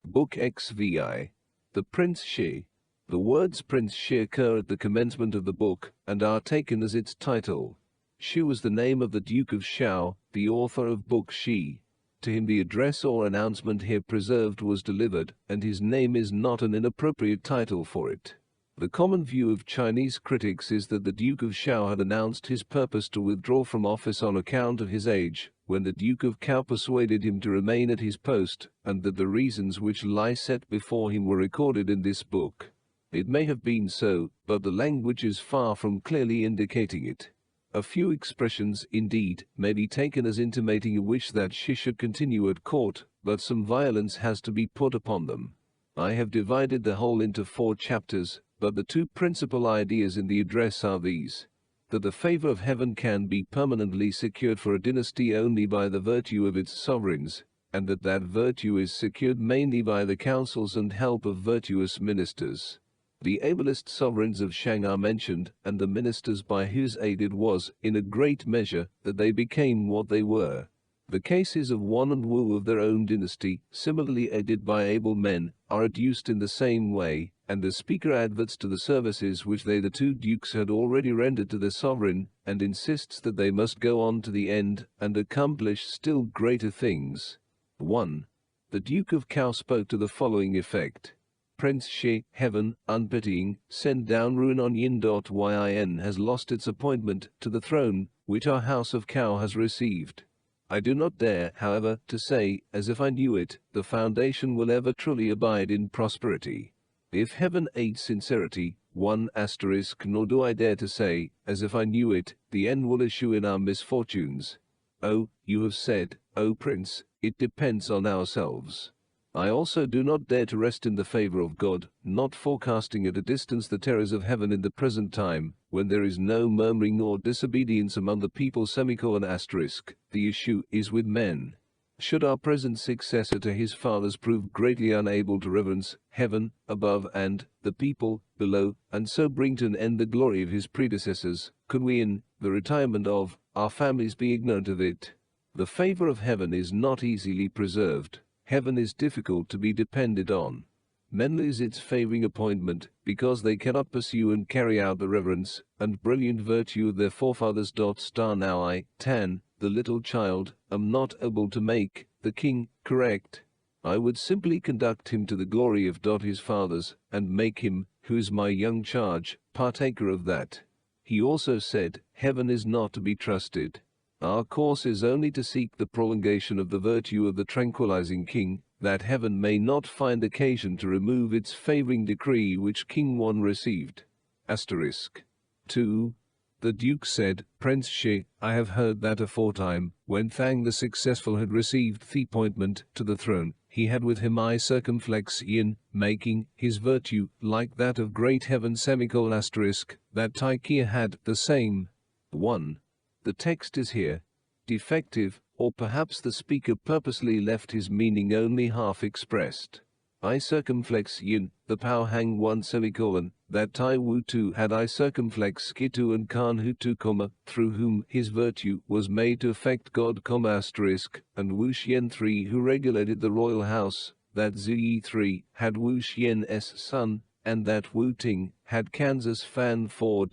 Book XVI. The Prince Shi. The words Prince Shi occur at the commencement of the book and are taken as its title. Shu was the name of the Duke of Shao, the author of Book Shi. To him the address or announcement here preserved was delivered, and his name is not an inappropriate title for it. The common view of Chinese critics is that the Duke of Shao had announced his purpose to withdraw from office on account of his age, when the Duke of Cao persuaded him to remain at his post, and that the reasons which lie set before him were recorded in this book. It may have been so, but the language is far from clearly indicating it. A few expressions, indeed, may be taken as intimating a wish that Shi should continue at court, but some violence has to be put upon them. I have divided the whole into 4 chapters, but the 2 principal ideas in the address are these: that the favor of heaven can be permanently secured for a dynasty only by the virtue of its sovereigns, and that that virtue is secured mainly by the counsels and help of virtuous ministers. The ablest sovereigns of Shang are mentioned, and the ministers by whose aid it was, in a great measure, that they became what they were. The cases of Wan and Wu of their own dynasty, similarly aided by able men, are adduced in the same way, and the speaker adverts to the services which they the 2 dukes had already rendered to their sovereign, and insists that they must go on to the end, and accomplish still greater things. 1. The Duke of Cao spoke to the following effect: Prince Shi, heaven, unpitying, send down ruin on Yin. Yin has lost its appointment to the throne, which our house of Cao has received. I do not dare, however, to say, as if I knew it, the foundation will ever truly abide in prosperity. If heaven aids sincerity, 1 asterisk, nor do I dare to say, as if I knew it, the end will issue in our misfortunes. Oh, you have said, O Prince, it depends on ourselves. I also do not dare to rest in the favor of God, not forecasting at a distance the terrors of heaven in the present time, when there is no murmuring nor disobedience among the people. Asterisk, the issue is with men. Should our present successor to his fathers prove greatly unable to reverence heaven above and the people below, and so bring to an end the glory of his predecessors, could we in the retirement of our families be ignorant of it? The favor of heaven is not easily preserved. Heaven is difficult to be depended on. Men lose its favoring appointment because they cannot pursue and carry out the reverence and brilliant virtue of their forefathers. Now I, Tan, the little child, am not able to make the king correct. I would simply conduct him to the glory of his fathers, and make him, who is my young charge, partaker of that. He also said, heaven is not to be trusted. Our course is only to seek the prolongation of the virtue of the tranquilizing king, that heaven may not find occasion to remove its favoring decree which King Wan received. Asterisk. 2. The Duke said, Prince Shi, I have heard that aforetime, when Fang the Successful had received the appointment to the throne, he had with him I circumflex Yin, making his virtue like that of great heaven. Asterisk, that Tai Kia had the same. 1. The text is here defective, or perhaps the speaker purposely left his meaning only half expressed. I circumflex Yin, the Pao Hang 1 that Tai Wu 2 had I circumflex Kitu and Khan Hu 2, through whom his virtue was made to affect God, asterisk, and Wu Xian 3 who regulated the royal house, that Zhi 3 had Wu Xian's son, and that Wu Ting had Kansas Fan 4.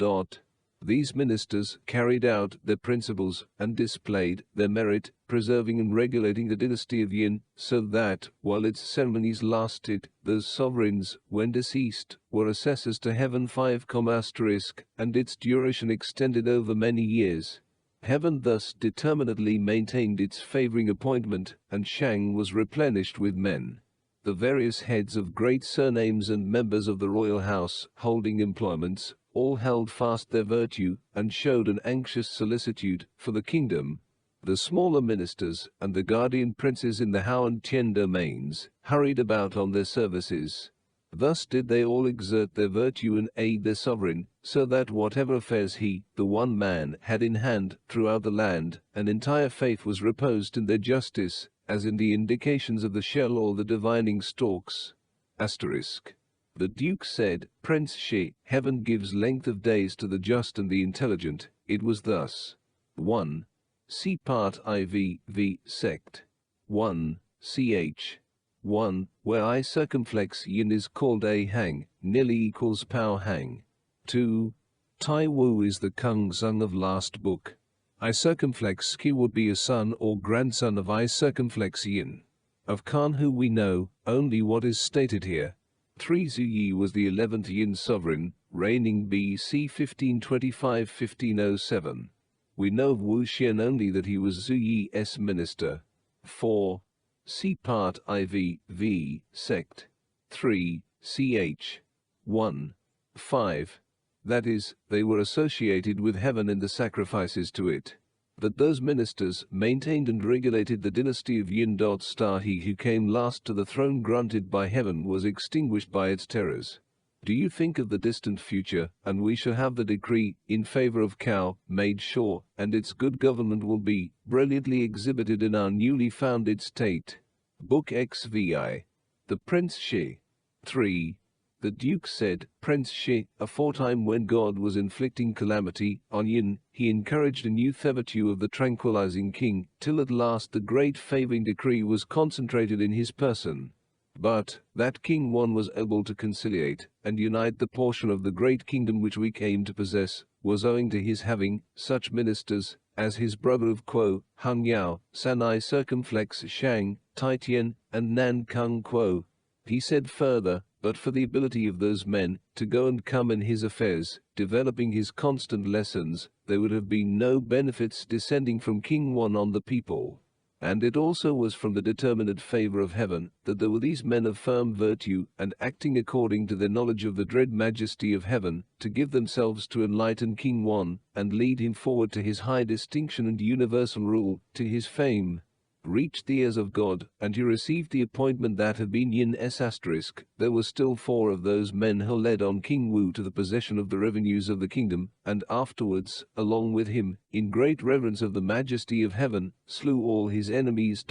These ministers carried out their principles and displayed their merit, preserving and regulating the dynasty of Yin, so that, while its ceremonies lasted, those sovereigns, when deceased, were assessors to heaven 5, asterisk, and its duration extended over many years. Heaven thus determinedly maintained its favoring appointment, and Shang was replenished with men. The various heads of great surnames and members of the royal house, holding employments, all held fast their virtue, and showed an anxious solicitude for the kingdom. The smaller ministers, and the guardian princes in the Hao and Tian domains, hurried about on their services. Thus did they all exert their virtue and aid their sovereign, so that whatever affairs he, the one man, had in hand throughout the land, an entire faith was reposed in their justice, as in the indications of the shell or the divining stalks. Asterisk. The Duke said, Prince Shi, heaven gives length of days to the just and the intelligent. It was thus. 1. See part IV, v. sect. 1. Ch. 1, where I circumflex yin is called a hang, nearly equals pow hang. 2. Tai Wu is the Kung Zung of last book. I circumflex ki would be a son or grandson of I circumflex yin. Of Khan who we know only what is stated here. 3. Zhu Yi was the 11th yin sovereign, reigning BC 1525-1507. We know of Wu Xian only that he was Zhu Yi's minister. 4. See part IV, v. sect. 3. Ch. 1. 5. That is, they were associated with heaven in the sacrifices to it. That those ministers maintained and regulated the dynasty of Yin. He who came last to the throne granted by heaven was extinguished by its terrors. Do you think of the distant future, and we shall have the decree in favor of Cao made sure, and its good government will be brilliantly exhibited in our newly founded state. Book XVI. The Prince Shi. 3. The Duke said, Prince Shi, aforetime when God was inflicting calamity on Yin, he encouraged a new virtue of the tranquilizing king, till at last the great favoring decree was concentrated in his person. But that King One was able to conciliate and unite the portion of the great kingdom which we came to possess, was owing to his having such ministers as his brother of Kuo, Hung Yao, Sanai Circumflex Shang, Taitian, and Nan Kung Kuo. He said further, but for the ability of those men to go and come in his affairs, developing his constant lessons, there would have been no benefits descending from King One on the people. And it also was from the determinate favor of heaven that there were these men of firm virtue and acting according to their knowledge of the dread majesty of heaven, to give themselves to enlighten King One and lead him forward to his high distinction and universal rule, to his fame. Reached the ears of God, and he received the appointment that had been Yin-s asterisk. There were still 4 of those men who led on King Wu to the possession of the revenues of the kingdom, and afterwards, along with him, in great reverence of the majesty of heaven, slew all his enemies.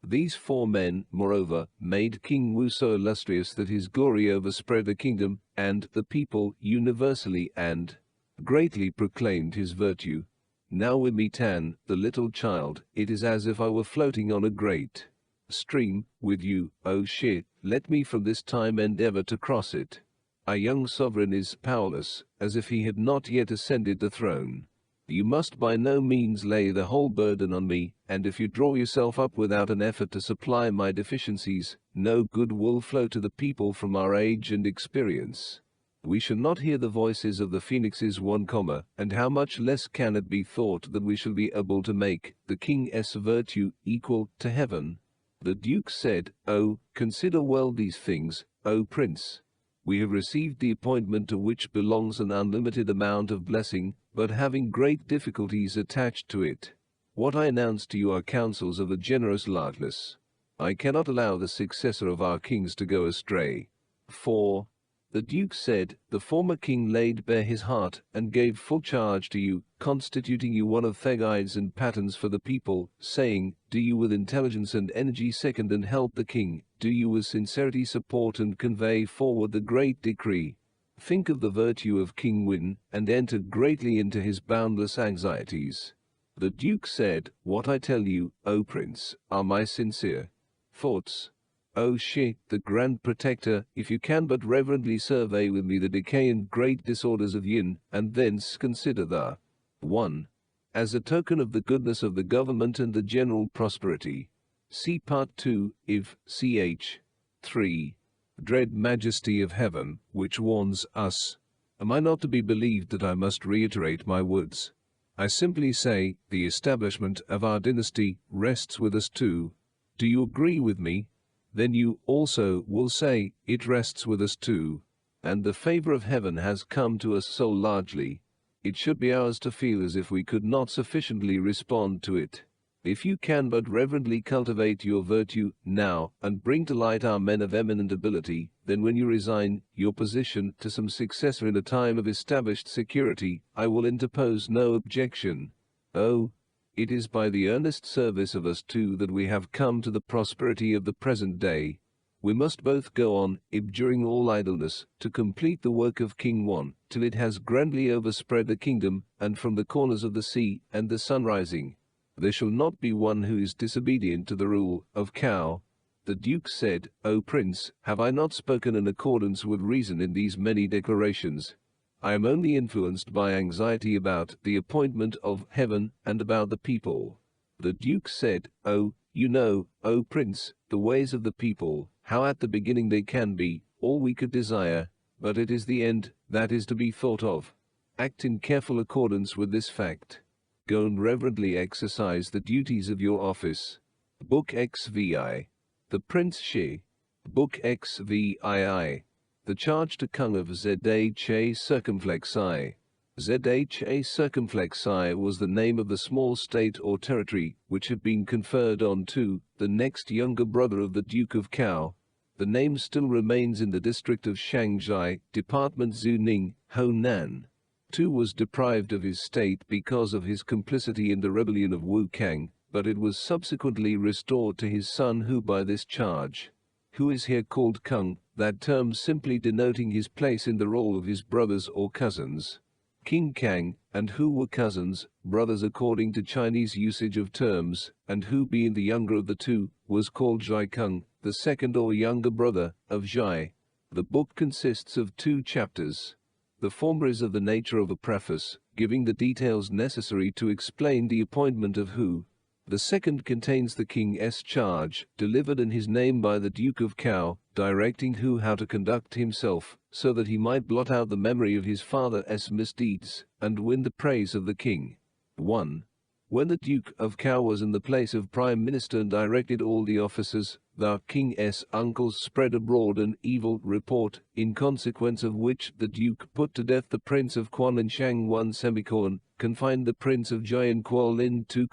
These 4 men, moreover, made King Wu so illustrious that his glory overspread the kingdom and the people universally, and greatly proclaimed his virtue. Now with me Tan, the little child, it is as if I were floating on a great stream with you, oh shit, let me from this time endeavor to cross it. Our young sovereign is powerless, as if he had not yet ascended the throne. You must by no means lay the whole burden on me, and if you draw yourself up without an effort to supply my deficiencies, no good will flow to the people from our age and experience. We shall not hear the voices of the phoenixes 1, and how much less can it be thought that we shall be able to make the king's virtue equal to heaven. The Duke said, Oh, consider well these things, O Prince. We have received the appointment to which belongs an unlimited amount of blessing, but having great difficulties attached to it. What I announce to you are counsels of the generous Lartless. I cannot allow the successor of our kings to go astray. 4. The Duke said, The former king laid bare his heart, and gave full charge to you, constituting you one of the guides and patterns for the people, saying, Do you with intelligence and energy second and help the king, do you with sincerity support and convey forward the great decree. Think of the virtue of King Win, and enter greatly into his boundless anxieties. The Duke said, What I tell you, O Prince, are my sincere thoughts. O Shi, the Grand Protector, if you can but reverently survey with me the decay and great disorders of Yin, and thence consider the 1. As a token of the goodness of the government and the general prosperity. See Part 2, if ch. 3. Dread majesty of heaven, which warns us. Am I not to be believed that I must reiterate my words? I simply say, the establishment of our dynasty rests with us too. Do you agree with me? Then you also will say, it rests with us too. And the favor of heaven has come to us so largely. It should be ours to feel as if we could not sufficiently respond to it. If you can but reverently cultivate your virtue now and bring to light our men of eminent ability, then when you resign your position to some successor in a time of established security, I will interpose no objection. Oh, it is by the earnest service of us two that we have come to the prosperity of the present day. We must both go on, abjuring all idleness, to complete the work of King One, till it has grandly overspread the kingdom, and from the corners of the sea and the sun rising, there shall not be one who is disobedient to the rule of Cao. The Duke said, O Prince, have I not spoken in accordance with reason in these many declarations? I am only influenced by anxiety about the appointment of heaven and about the people. The Duke said, you know, O Prince, the ways of the people, how at the beginning they can be all we could desire, but it is the end that is to be thought of. Act in careful accordance with this fact. Go and reverently exercise the duties of your office. Book XVI. The Prince Shi. Book XVII. The charge to Kung of Zha circumflex-I. Zha circumflex-I was the name of the small state or territory which had been conferred on to the next younger brother of the Duke of Cao. The name still remains in the district of Shanghai, Department Zuning, Honan. Tu was deprived of his state because of his complicity in the rebellion of Wu Kang, but it was subsequently restored to his son who by this charge, who is here called Kung, that term simply denoting his place in the role of his brothers or cousins. King Kang and Hu were cousins, brothers according to Chinese usage of terms, and Hu being the younger of the two, was called Zhai Kung, the second or younger brother of Zhai. The book consists of 2 chapters. The former is of the nature of a preface, giving the details necessary to explain the appointment of Hu. The second contains the king's charge, delivered in his name by the Duke of Cao, directing Hu how to conduct himself, so that he might blot out the memory of his father's misdeeds, and win the praise of the king. 1. When the Duke of Cao was in the place of Prime Minister and directed all the officers, the king's uncles spread abroad an evil report, in consequence of which the Duke put to death the Prince of Quan and Shang 1, confined the Prince of Jai and Kualin 2,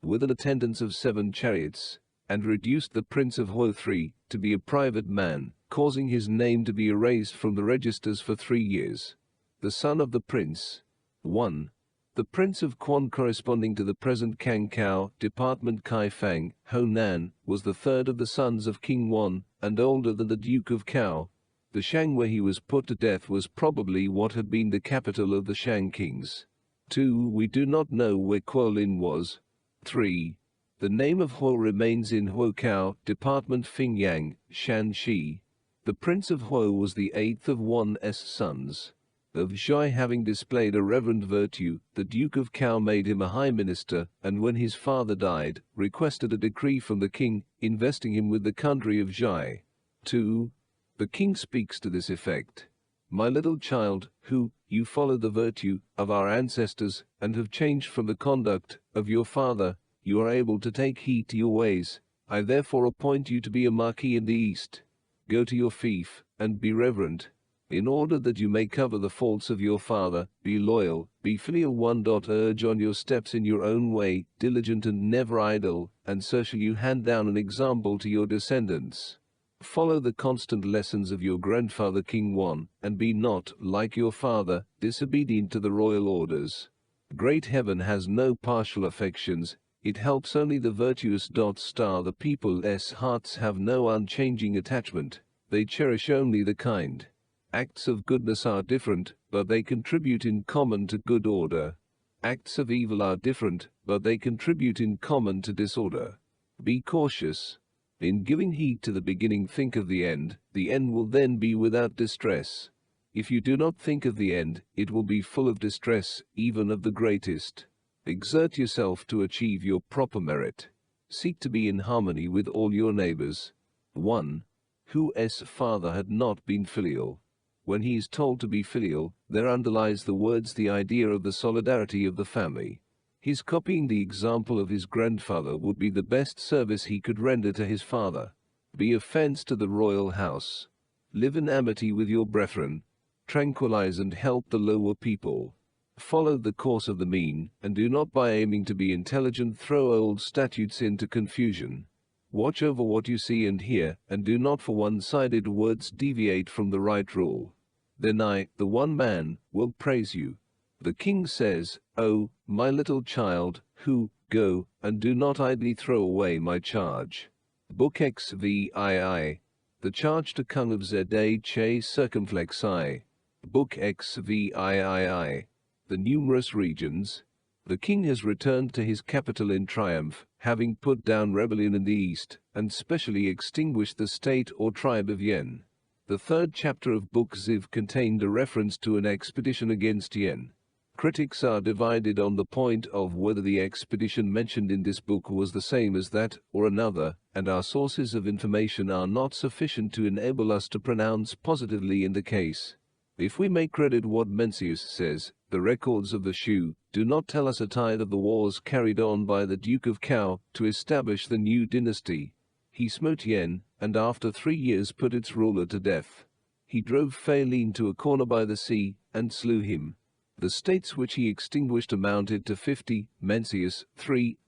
with an attendance of 7 chariots, and reduced the Prince of Huo 3 to be a private man, causing his name to be erased from the registers for 3 years. The son of the Prince. 1. The Prince of Quan corresponding to the present Kang Cao, Department Kai Fang, Honan, was the third of the sons of King Wan, and older than the Duke of Cao. The Shang where he was put to death was probably what had been the capital of the Shang kings. 2. We do not know where Kuolin was. 3. The name of Huo remains in Huokao, Department Fingyang, Shanxi. The Prince of Huo was the 8th of Wan's sons. Of Zhai having displayed a reverend virtue, the Duke of Cao made him a high minister, and when his father died, requested a decree from the king, investing him with the country of Zhai. 2. The king speaks to this effect. My little child, who, you follow the virtue of our ancestors, and have changed from the conduct of your father, you are able to take heed to your ways. I therefore appoint you to be a marquis in the east. Go to your fief, and be reverent. In order that you may cover the faults of your father, be loyal, be filial. 1. Urge on your steps in your own way, diligent and never idle, and so shall you hand down an example to your descendants. Follow the constant lessons of your grandfather King Wan, and be not, like your father, disobedient to the royal orders. Great heaven has no partial affections, it helps only the virtuous. The people's hearts have no unchanging attachment, they cherish only the kind. Acts of goodness are different, but they contribute in common to good order. Acts of evil are different, but they contribute in common to disorder. Be cautious. In giving heed to the beginning, think of the end will then be without distress. If you do not think of the end, it will be full of distress, even of the greatest. Exert yourself to achieve your proper merit. Seek to be in harmony with all your neighbors. 1. Whose father had not been filial. When he is told to be filial, there underlies the words the idea of the solidarity of the family. His copying the example of his grandfather would be the best service he could render to his father. Be a fence to the royal house. Live in amity with your brethren. Tranquilize and help the lower people. Follow the course of the mean, and do not by aiming to be intelligent throw old statutes into confusion. Watch over what you see and hear, and do not for one-sided words deviate from the right rule. Then I, the one man, will praise you. The king says, "O, my little child, who, go, and do not idly throw away my charge." Book XVI. The charge to Kung of Zda Che circumflex I. Book XVI. The numerous regions. The king has returned to his capital in triumph, having put down rebellion in the east, and specially extinguished the state or tribe of Yen. The third chapter of Book Ziv contained a reference to an expedition against Yen. Critics are divided on the point of whether the expedition mentioned in this book was the same as that or another, and our sources of information are not sufficient to enable us to pronounce positively in the case. If we may credit what Mencius says, the records of the Shu do not tell us a tithe of the wars carried on by the Duke of Cao to establish the new dynasty. He smote Yen, and after 3 years put its ruler to death. He drove Fei Lin to a corner by the sea, and slew him. The states which he extinguished amounted to 50, Mencius 3,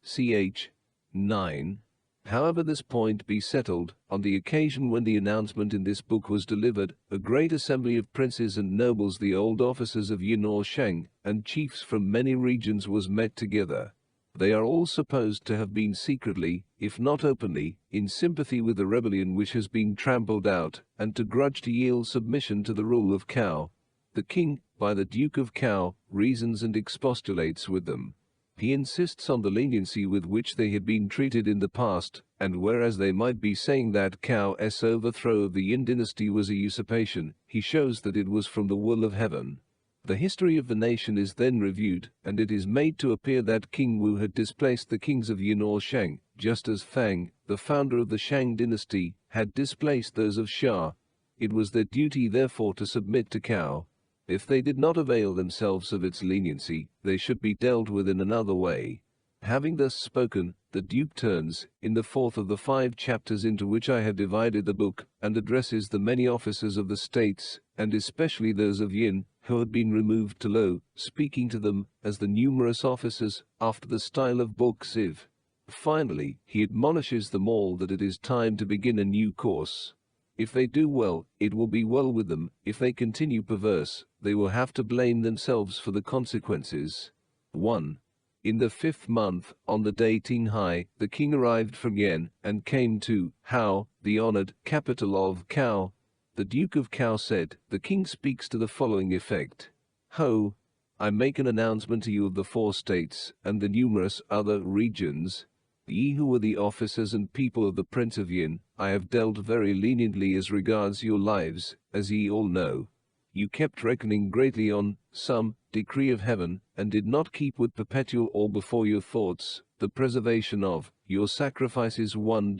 ch. 9. However this point be settled, on the occasion when the announcement in this book was delivered, a great assembly of princes and nobles, the old officers of Yin or Shang, and chiefs from many regions was met together. They are all supposed to have been secretly, if not openly, in sympathy with the rebellion which has been trampled out, and to grudge to yield submission to the rule of Cao. The king, by the Duke of Cao, reasons and expostulates with them. He insists on the leniency with which they had been treated in the past, and whereas they might be saying that Cao's overthrow of the Yin dynasty was a usurpation, he shows that it was from the will of heaven. The history of the nation is then reviewed, and it is made to appear that King Wu had displaced the kings of Yin or Shang, just as Fang, the founder of the Shang dynasty, had displaced those of Xia. It was their duty therefore to submit to Cao. If they did not avail themselves of its leniency, they should be dealt with in another way. Having thus spoken, the Duke turns, in the fourth of the 5 chapters into which I have divided the book, and addresses the many officers of the states, and especially those of Yin, who had been removed to Lo, speaking to them as the numerous officers, after the style of Book Ziv. Finally, he admonishes them all that it is time to begin a new course. If they do well, it will be well with them. If they continue perverse, they will have to blame themselves for the consequences. 1. In the 5th month, on the day Tinghai, the king arrived from Yen, and came to Hao, the honored capital of Cao. The Duke of Cao said, the king speaks to the following effect. Ho! I make an announcement to you of the 4 states, and the numerous other regions. Ye who were the officers and people of the Prince of Yin, I have dealt very leniently as regards your lives, as ye all know. You kept reckoning greatly on some decree of heaven, and did not keep with perpetual or before your thoughts the preservation of your sacrifices. 1.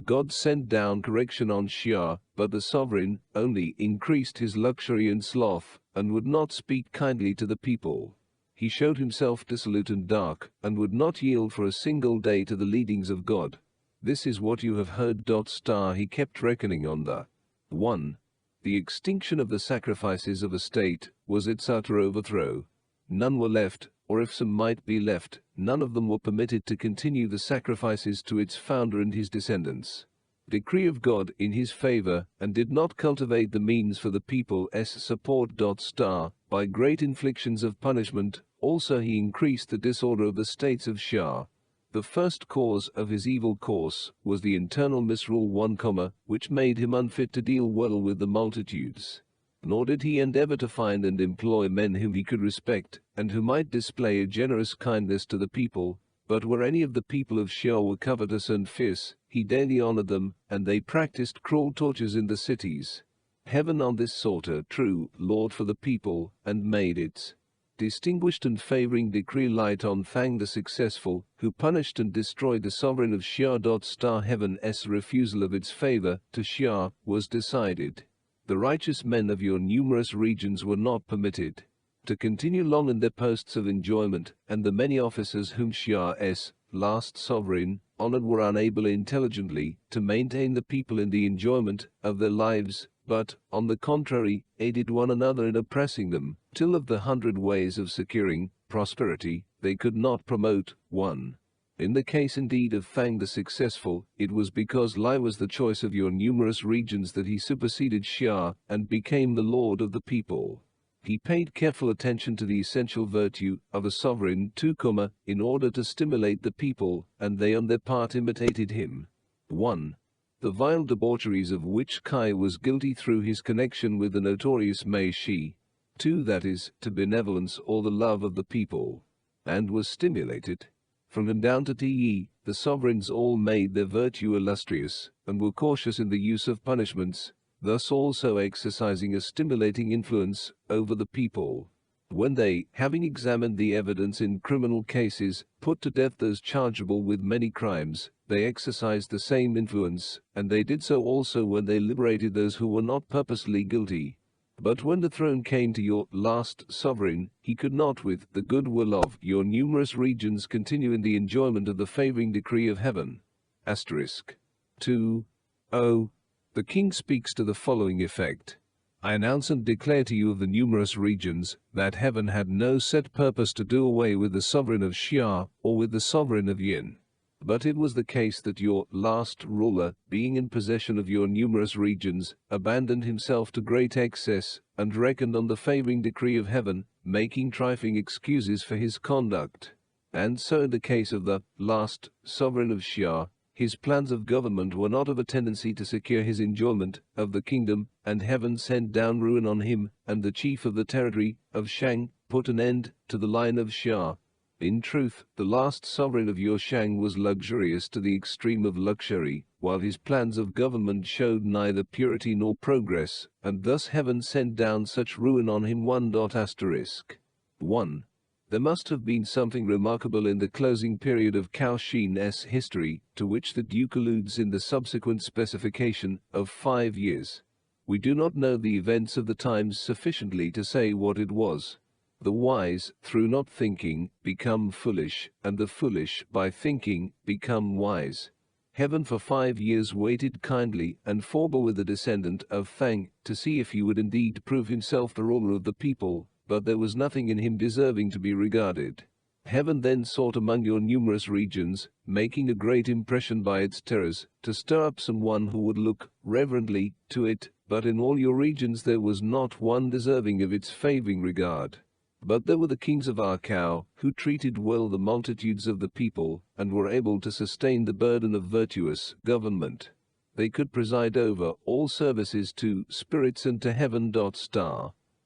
God sent down correction on Xia, but the sovereign only increased his luxury and sloth, and would not speak kindly to the people. He showed himself dissolute and dark, and would not yield for a single day to the leadings of God. This is what you have heard. He kept reckoning on the 1. The extinction of the sacrifices of a state was its utter overthrow. None were left, or if some might be left, none of them were permitted to continue the sacrifices to its founder and his descendants. Decree of God in his favor, and did not cultivate the means for the people's support. By great inflictions of punishment, also he increased the disorder of the states of Xia. The first cause of his evil course was the internal misrule 1, which made him unfit to deal well with the multitudes. Nor did he endeavor to find and employ men whom he could respect, and who might display a generous kindness to the people. But where any of the people of Xia were covetous and fierce, he daily honored them, and they practiced cruel tortures in the cities. Heaven on this sought a true Lord for the people, and made its distinguished and favoring decree light on Fang the successful, who punished and destroyed the sovereign of Xia. Heaven's refusal of its favor to Xia was decided. The righteous men of your numerous regions were not permitted to continue long in their posts of enjoyment, and the many officers whom Xia's last sovereign honored were unable intelligently to maintain the people in the enjoyment of their lives but, on the contrary, aided one another in oppressing them, till of the 100 ways of securing prosperity, they could not promote one. In the case indeed of Fang the Successful, it was because Lai was the choice of your numerous regions that he superseded Xia and became the lord of the people. He paid careful attention to the essential virtue of a sovereign too, in order to stimulate the people, and they on their part imitated him. 1. The vile debaucheries of which Kai was guilty through his connection with the notorious Mei Shi. 2. That is, to benevolence or the love of the people. And was stimulated. From him down to Te, the sovereigns all made their virtue illustrious, and were cautious in the use of punishments, thus also exercising a stimulating influence over the people. When they, having examined the evidence in criminal cases, put to death those chargeable with many crimes, they exercised the same influence, and they did so also when they liberated those who were not purposely guilty. But when the throne came to your last sovereign, he could not with the goodwill of your numerous regions continue in the enjoyment of the favoring decree of heaven. Asterisk. 2. O. The king speaks to the following effect. I announce and declare to you of the numerous regions, that heaven had no set purpose to do away with the sovereign of Xia, or with the sovereign of Yin. But it was the case that your last ruler, being in possession of your numerous regions, abandoned himself to great excess, and reckoned on the favoring decree of heaven, making trifling excuses for his conduct. And so in the case of the last sovereign of Xia, his plans of government were not of a tendency to secure his enjoyment of the kingdom, and heaven sent down ruin on him, and the chief of the territory of Shang put an end to the line of Xia. In truth, the last sovereign of your Shang was luxurious to the extreme of luxury, while his plans of government showed neither purity nor progress, and thus heaven sent down such ruin on him. 1. 1. There must have been something remarkable in the closing period of Cao Xin's history, to which the Duke alludes in the subsequent specification of 5 years. We do not know the events of the times sufficiently to say what it was. The wise, through not thinking, become foolish, and the foolish, by thinking, become wise. Heaven for 5 years waited kindly and forbore with the descendant of Fang, to see if he would indeed prove himself the ruler of the people, but there was nothing in him deserving to be regarded. Heaven then sought among your numerous regions, making a great impression by its terrors, to stir up some one who would look reverently to it, but in all your regions there was not one deserving of its favoring regard. But there were the kings of Arkau, who treated well the multitudes of the people, and were able to sustain the burden of virtuous government. They could preside over all services to spirits and to heaven.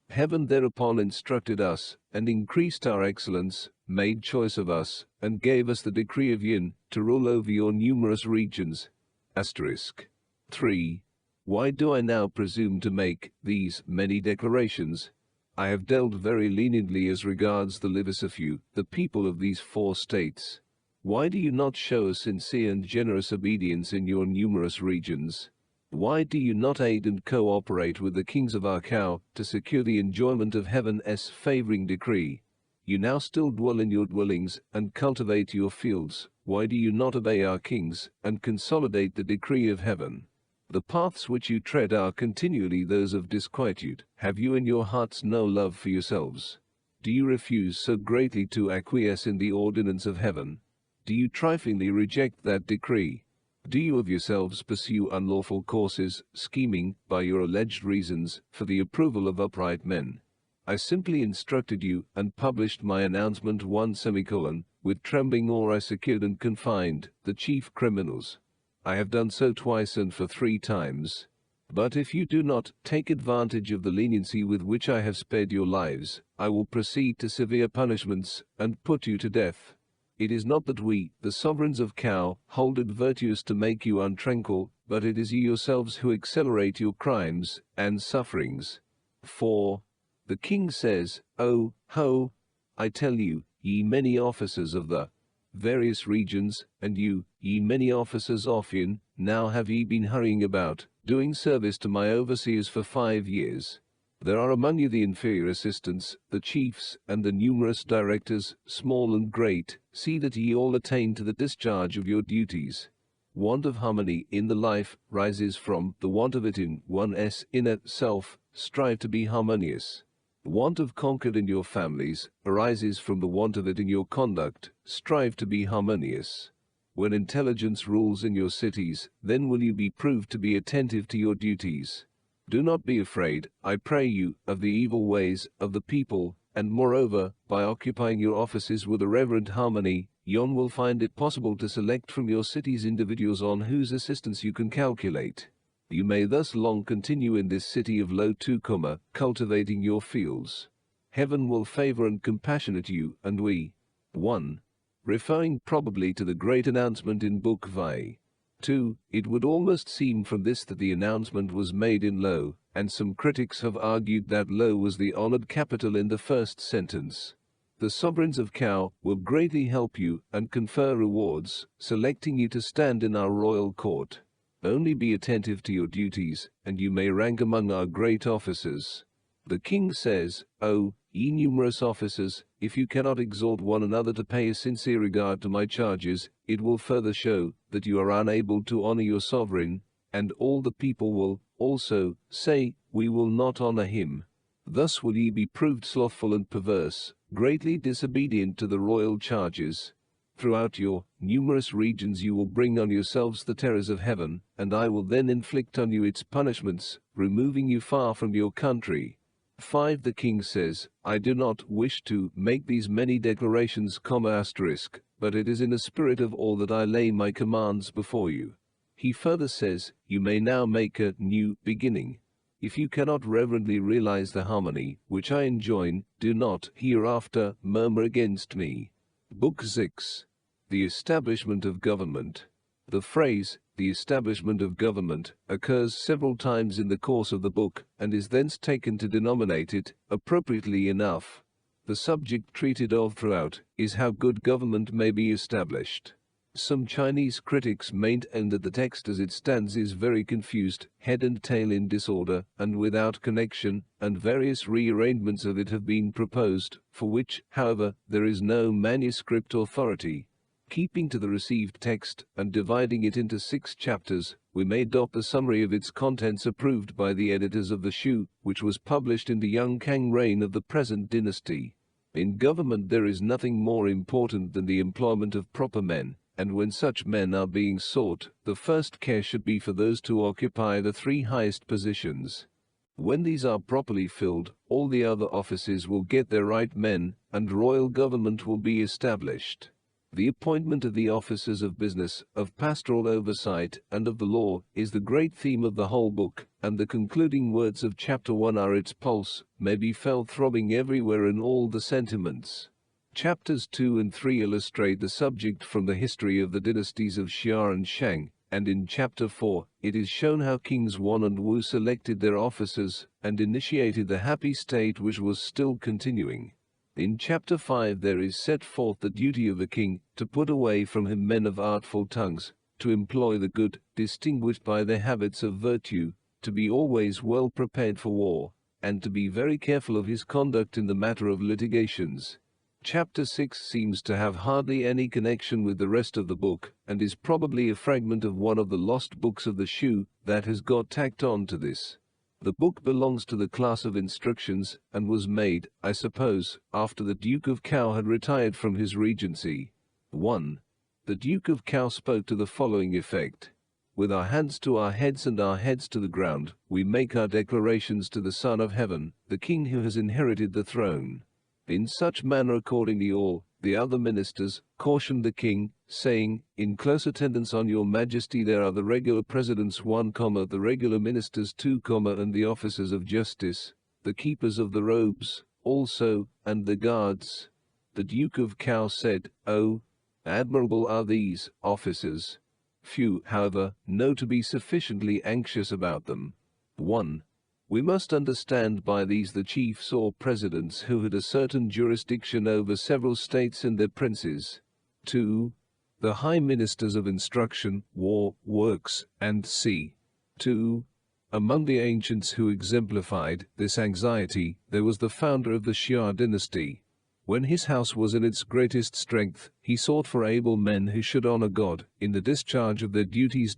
Heaven thereupon instructed us, and increased our excellence, made choice of us, and gave us the decree of Yin, to rule over your numerous regions. Asterisk. 3. Why do I now presume to make these many declarations? I have dealt very leniently as regards the livers of you, the people of these 4 states. Why do you not show a sincere and generous obedience in your numerous regions? Why do you not aid and cooperate with the kings of Arkau to secure the enjoyment of heaven's favoring decree? You now still dwell in your dwellings and cultivate your fields. Why do you not obey our kings and consolidate the decree of heaven? The paths which you tread are continually those of disquietude. Have you in your hearts no love for yourselves? Do you refuse so greatly to acquiesce in the ordinance of heaven? Do you triflingly reject that decree? Do you of yourselves pursue unlawful courses, scheming, by your alleged reasons, for the approval of upright men? I simply instructed you, and published my announcement 1 semicolon, with trembling awe I secured and confined the chief criminals. I have done so twice and for 3 times. But if you do not take advantage of the leniency with which I have spared your lives, I will proceed to severe punishments, and put you to death. It is not that we, the sovereigns of Cao, hold it virtuous to make you untranquil, but it is you yourselves who accelerate your crimes and sufferings. 4. The king says, "Oh, ho! I tell you, ye many officers of the various regions, and you, ye many officers of Yin, now have ye been hurrying about, doing service to my overseers for 5 years. There are among you the inferior assistants, the chiefs, and the numerous directors, small and great. See that ye all attain to the discharge of your duties. want of harmony in the life rises from the want of it in one's inner self. Strive to be harmonious. The want of concord in your families arises from the want of it in your conduct. Strive to be harmonious. When intelligence rules in your cities, then will you be proved to be attentive to your duties. Do not be afraid, I pray you, of the evil ways of the people, and moreover, by occupying your offices with a reverent harmony, yon will find it possible to select from your cities individuals on whose assistance you can calculate. You may thus long continue in this city of low two-comma, cultivating your fields. Heaven will favor and compassionate you, and we. 1. Referring probably to the great announcement in Book Vi. 2. It would almost seem from this that the announcement was made in Lo, and some critics have argued that Lo was the honored capital in the first sentence. The sovereigns of Cao will greatly help you and confer rewards, selecting you to stand in our royal court. Only be attentive to your duties, and you may rank among our great officers. The king says, O, ye numerous officers, if you cannot exhort one another to pay a sincere regard to my charges, it will further show that you are unable to honor your sovereign, and all the people will also say, we will not honor him. Thus will ye be proved slothful and perverse, greatly disobedient to the royal charges. Throughout your numerous regions you will bring on yourselves the terrors of heaven, and I will then inflict on you its punishments, removing you far from your country. 5. The king says, I do not wish to make these many declarations, but it is in the spirit of all that I lay my commands before you. He further says, you may now make a new beginning. If you cannot reverently realize the harmony which I enjoin, do not hereafter murmur against me. Book 6. The establishment of government. The phrase, the establishment of government, occurs several times in the course of the book, and is thence taken to denominate it, appropriately enough. The subject treated of throughout is how good government may be established. Some Chinese critics maintain that the text as it stands is very confused, head and tail in disorder, and without connection, and various rearrangements of it have been proposed, for which, however, there is no manuscript authority. Keeping to the received text, and dividing it into 6 chapters, we may adopt a summary of its contents approved by the editors of the Shu, which was published in the Young Kang reign of the present dynasty. In government there is nothing more important than the employment of proper men, and when such men are being sought, the first care should be for those to occupy the 3 highest positions. When these are properly filled, all the other offices will get their right men, and royal government will be established. The appointment of the officers of business, of pastoral oversight, and of the law is the great theme of the whole book, and the concluding words of chapter 1 are its pulse, may be felt throbbing everywhere in all the sentiments. Chapters 2 and 3 illustrate the subject from the history of the dynasties of Xia and Shang, and in chapter 4, it is shown how kings Wan and Wu selected their officers, and initiated the happy state which was still continuing. In chapter 5 there is set forth the duty of a king, to put away from him men of artful tongues, to employ the good, distinguished by their habits of virtue, to be always well prepared for war, and to be very careful of his conduct in the matter of litigations. Chapter 6 seems to have hardly any connection with the rest of the book, and is probably a fragment of one of the lost books of the Shu that has got tacked on to this. The book belongs to the class of instructions, and was made, I suppose, after the Duke of Cao had retired from his regency. 1. The Duke of Cao spoke to the following effect. With our hands to our heads and our heads to the ground, we make our declarations to the Son of Heaven, the King who has inherited the throne. In such manner accordingly all the other ministers cautioned the king, saying, in close attendance on your majesty there are the regular presidents 1, the regular ministers 2, and the officers of justice, the keepers of the robes, also, and the guards. The Duke of Cao said, Oh, admirable are these officers. Few, however, know to be sufficiently anxious about them. 1. We must understand by these the chiefs or presidents who had a certain jurisdiction over several states and their princes. 2. The high ministers of instruction, war, works, and sea. 2. Among the ancients who exemplified this anxiety, there was the founder of the Xia dynasty. When his house was in its greatest strength, he sought for able men who should honor God in the discharge of their duties.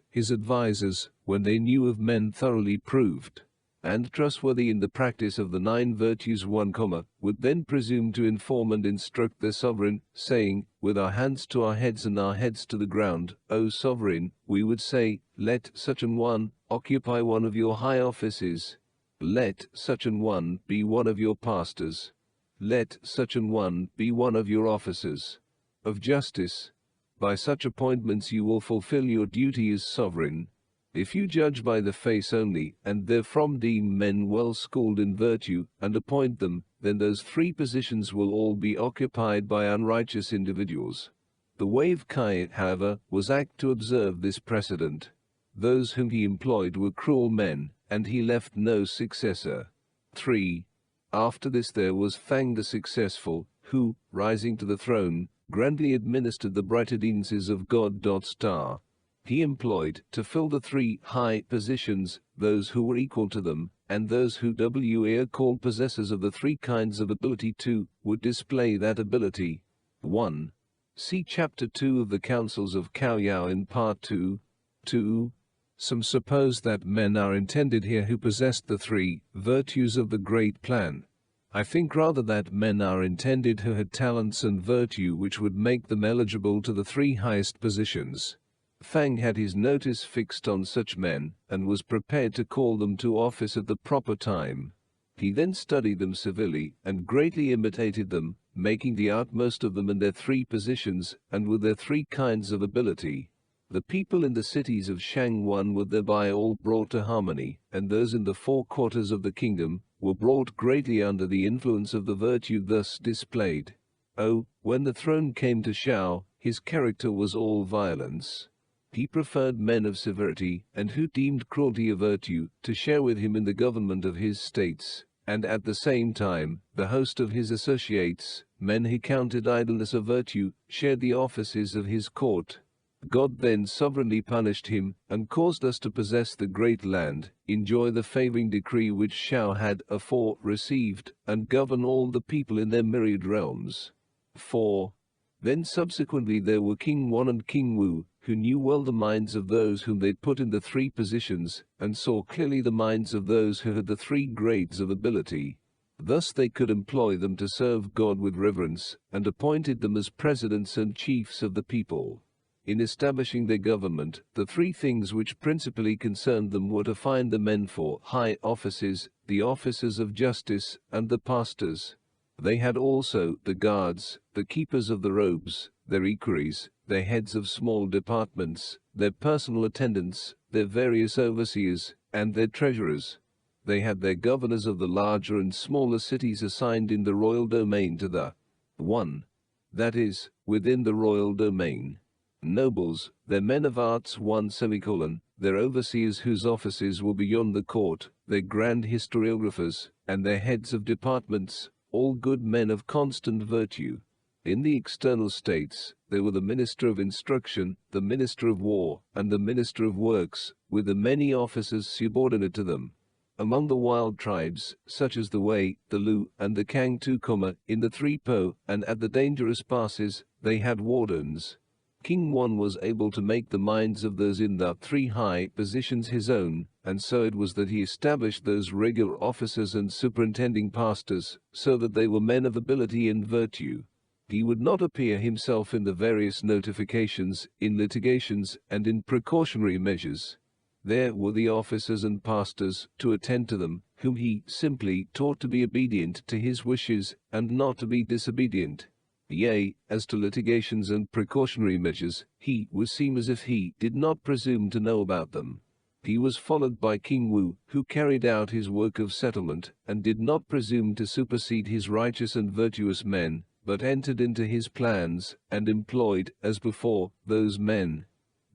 His advisers, when they knew of men thoroughly proved and trustworthy in the practice of the 9 virtues 1, would then presume to inform and instruct their sovereign, saying, with our hands to our heads and our heads to the ground, O sovereign, we would say, let such an one occupy one of your high offices. Let such an one be one of your pastors. Let such an one be one of your officers of justice. By such appointments you will fulfill your duty as sovereign. If you judge by the face only, and therefrom deem men well schooled in virtue, and appoint them, then those 3 positions will all be occupied by unrighteous individuals. The way of Kai, however, was apt to observe this precedent. Those whom he employed were cruel men, and he left no successor. 3. After this there was Fang the successful, who, rising to the throne, grandly administered the bright ordinances of God. He employed to fill the 3 high positions those who were equal to them, and those who were called possessors of the 3 kinds of ability 2 would display that ability. 1. See Chapter 2 of the Councils of Cao Yao in Part 2. 2. Some suppose that men are intended here who possessed the 3 virtues of the great plan. I think rather that men are intended who had talents and virtue which would make them eligible to the 3 highest positions. Fang had his notice fixed on such men, and was prepared to call them to office at the proper time. He then studied them severely, and greatly imitated them, making the utmost of them in their 3 positions, and with their 3 kinds of ability. The people in the cities of Shangwan were thereby all brought to harmony, and those in the 4 quarters of the kingdom were brought greatly under the influence of the virtue thus displayed. Oh, when the throne came to Shao, his character was all violence. He preferred men of severity, and who deemed cruelty a virtue, to share with him in the government of his states, and at the same time, the host of his associates, men who counted idleness a virtue, shared the offices of his court. God then sovereignly punished him, and caused us to possess the great land, enjoy the favoring decree which Shao had afore received, and govern all the people in their myriad realms. 4. Then subsequently there were King Wan and King Wu, who knew well the minds of those whom they put in the 3 positions, and saw clearly the minds of those who had the 3 grades of ability. Thus they could employ them to serve God with reverence, and appointed them as presidents and chiefs of the people. In establishing their government, the 3 things which principally concerned them were to find the men for high offices, the officers of justice, and the pastors. They had also the guards, the keepers of the robes, their equerries, their heads of small departments, their personal attendants, their various overseers, and their treasurers. They had their governors of the larger and smaller cities assigned in the royal domain to the 1. That is, within the royal domain. Nobles, their men of arts 1, their overseers whose offices were beyond the court, their grand historiographers, and their heads of departments, all good men of constant virtue. In the external states, there were the minister of instruction, the minister of war, and the minister of works, with the many officers subordinate to them. Among the wild tribes, such as the Wei, the Lu, and the Kang in the 3 Po, and at the dangerous passes, they had wardens. King Wan was able to make the minds of those in the 3 high positions his own, and so it was that he established those regular officers and superintending pastors, so that they were men of ability and virtue. He would not appear himself in the various notifications, in litigations, and in precautionary measures. There were the officers and pastors to attend to them, whom he simply taught to be obedient to his wishes, and not to be disobedient. Yea, as to litigations and precautionary measures, he would seem as if he did not presume to know about them. He was followed by King Wu, who carried out his work of settlement, and did not presume to supersede his righteous and virtuous men, but entered into his plans, and employed, as before, those men.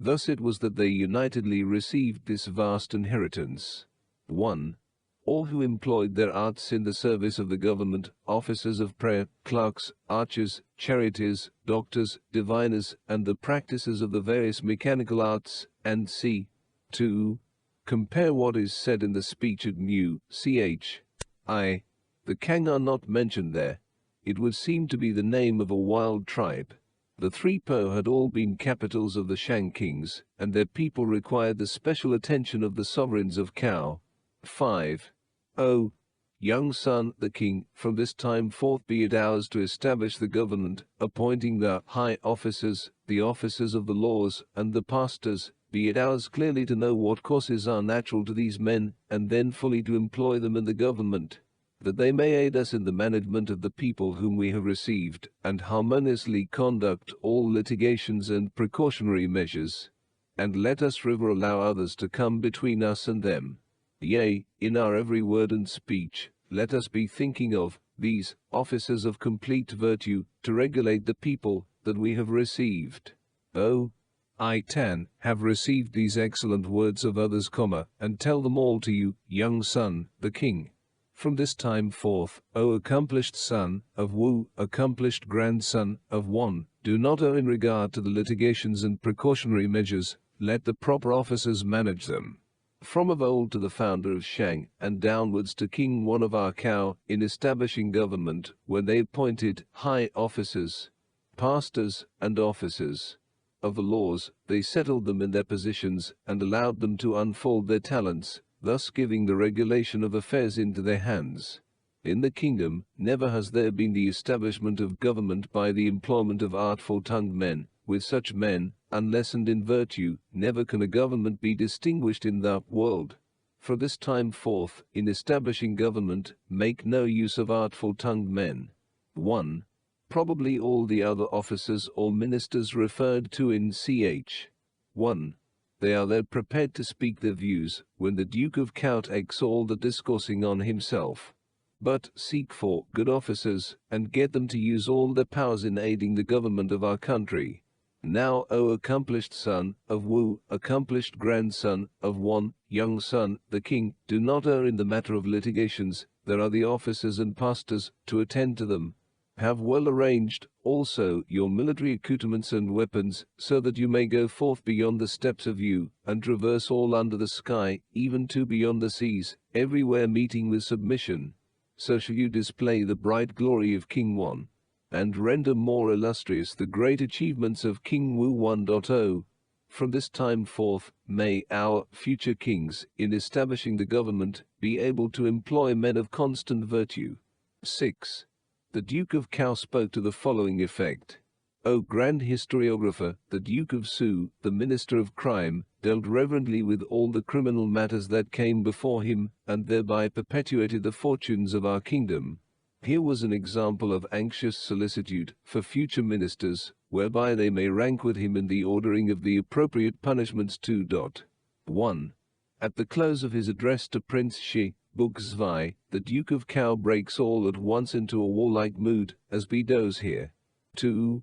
Thus it was that they unitedly received this vast inheritance. 1. All who employed their arts in the service of the government, officers of prayer, clerks, archers, charioteers, doctors, diviners, and the practices of the various mechanical arts, and c. 2. Compare what is said in the speech at Mu, ch. I. The Kang are not mentioned there. it would seem to be the name of a wild tribe. The 3 Po had all been capitals of the Shang kings, and their people required the special attention of the sovereigns of Cao. 5. O young son, the king, from this time forth be it ours to establish the government, appointing the high officers, the officers of the laws, and the pastors, be it ours clearly to know what courses are natural to these men, and then fully to employ them in the government, that they may aid us in the management of the people whom we have received, and harmoniously conduct all litigations and precautionary measures. And let us never allow others to come between us and them. Yea, in our every word and speech, let us be thinking of these officers of complete virtue to regulate the people that we have received. Oh, I have received these excellent words of others, and tell them all to you, young son, the king. From this time forth, O accomplished son of Wu, accomplished grandson of Wan, do not owe in regard to the litigations and precautionary measures, let the proper officers manage them. From of old to the founder of Shang, and downwards to King Wan of our Cao, in establishing government, when they appointed high officers, pastors, and officers of the laws, they settled them in their positions, and allowed them to unfold their talents, thus giving the regulation of affairs into their hands. In the kingdom, never has there been the establishment of government by the employment of artful-tongued men. With such men, unlessoned in virtue, never can a government be distinguished in the world. From this time forth, in establishing government, make no use of artful-tongued men. 1. Probably all the other officers or ministers referred to in ch. 1. They are there prepared to speak their views, when the Duke of Cao takes all the discoursing on himself. But seek for good officers, and get them to use all their powers in aiding the government of our country. Now, O accomplished son of Wu, accomplished grandson of Wan, young son, the king, do not err in the matter of litigations. There are the officers and pastors to attend to them. Have well arranged, also, your military accoutrements and weapons, so that you may go forth beyond the steppes of you, and traverse all under the sky, even to beyond the seas, everywhere meeting with submission. So shall you display the bright glory of King Wan, and render more illustrious the great achievements of King Wu 1.0. From this time forth, may our future kings, in establishing the government, be able to employ men of constant virtue. 6. The Duke of Cao spoke to the following effect. O grand historiographer, the Duke of Shu, the Minister of Crime, dealt reverently with all the criminal matters that came before him, and thereby perpetuated the fortunes of our kingdom. Here was an example of anxious solicitude for future ministers, whereby they may rank with him in the ordering of the appropriate punishments. 2.1. At the close of his address to Prince Shi, Book Zwei, the Duke of Cao breaks all at once into a warlike mood, as bedows here. 2.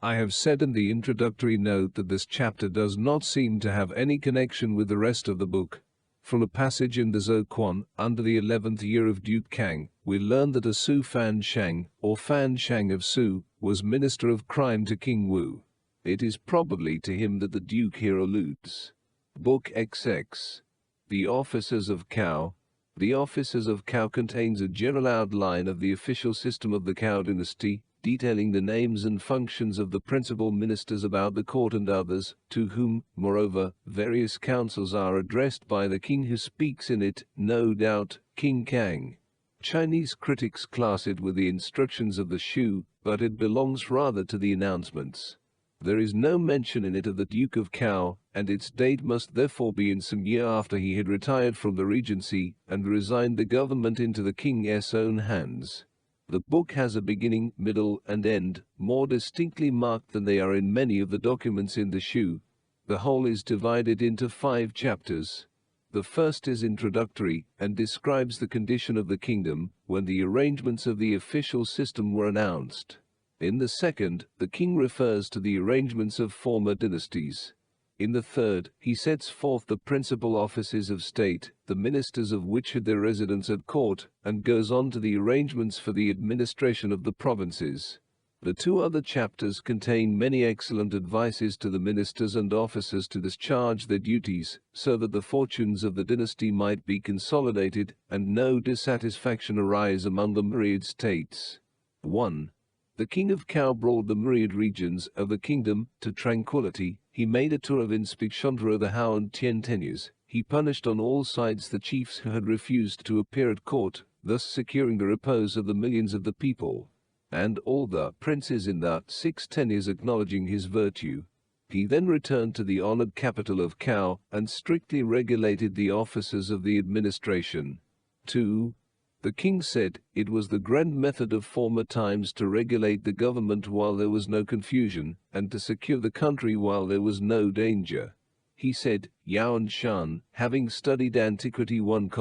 I have said in the introductory note that this chapter does not seem to have any connection with the rest of the book. From a passage in the Zhou under the 11th year of Duke Kang, we learn that a Su Fan Shang, or Fan Shang of Shu, was Minister of Crime to King Wu. It is probably to him that the Duke here alludes. Book XX. The Officers of Cao. The Officers of Cao contains a general outline of the official system of the Cao dynasty, detailing the names and functions of the principal ministers about the court and others, to whom, moreover, various counsels are addressed by the king who speaks in it, no doubt, King Kang. Chinese critics class it with the instructions of the Shu, but it belongs rather to the announcements. There is no mention in it of the Duke of Cao, and its date must therefore be in some year after he had retired from the regency and resigned the government into the king's own hands. The book has a beginning, middle, and end, more distinctly marked than they are in many of the documents in the Shu. The whole is divided into 5 chapters. The first is introductory, and describes the condition of the kingdom, when the arrangements of the official system were announced. In the second, the king refers to the arrangements of former dynasties. In the third, he sets forth the principal offices of state, the ministers of which had their residence at court, and goes on to the arrangements for the administration of the provinces. The 2 other chapters contain many excellent advices to the ministers and officers to discharge their duties, so that the fortunes of the dynasty might be consolidated, and no dissatisfaction arise among the myriad states. 1. The king of Cao brought the myriad regions of the kingdom to tranquility. He made a tour of inspection through the Hao and Tian tenures. He punished on all sides the chiefs who had refused to appear at court, thus securing the repose of the millions of the people, and all the princes in the 6 tenures acknowledging his virtue. He then returned to the honored capital of Cao and strictly regulated the officers of the administration. 2. The king said it was the grand method of former times to regulate the government while there was no confusion, and to secure the country while there was no danger. He said, Yuan Shan, having studied antiquity 1,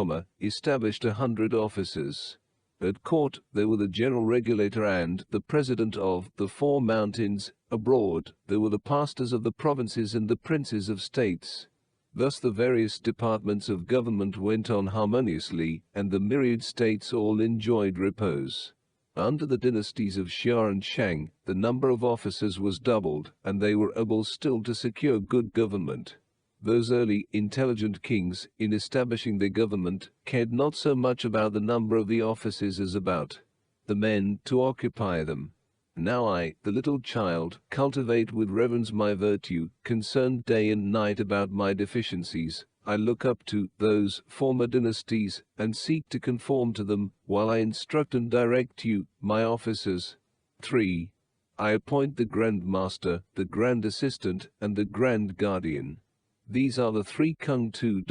established 100 officers. At court, there were the general regulator and the president of the 4 mountains. Abroad, there were the pastors of the provinces and the princes of states. Thus the various departments of government went on harmoniously, and the myriad states all enjoyed repose. Under the dynasties of Xia and Shang, the number of officers was doubled, and they were able still to secure good government. Those early, intelligent kings, in establishing their government, cared not so much about the number of the offices as about the men to occupy them. Now I, the little child, cultivate with reverence my virtue, concerned day and night about my deficiencies. I look up to those former dynasties, and seek to conform to them, while I instruct and direct you, my officers. 3. I appoint the Grand Master, the Grand Assistant, and the Grand Guardian. These are the 3 Kung Tu.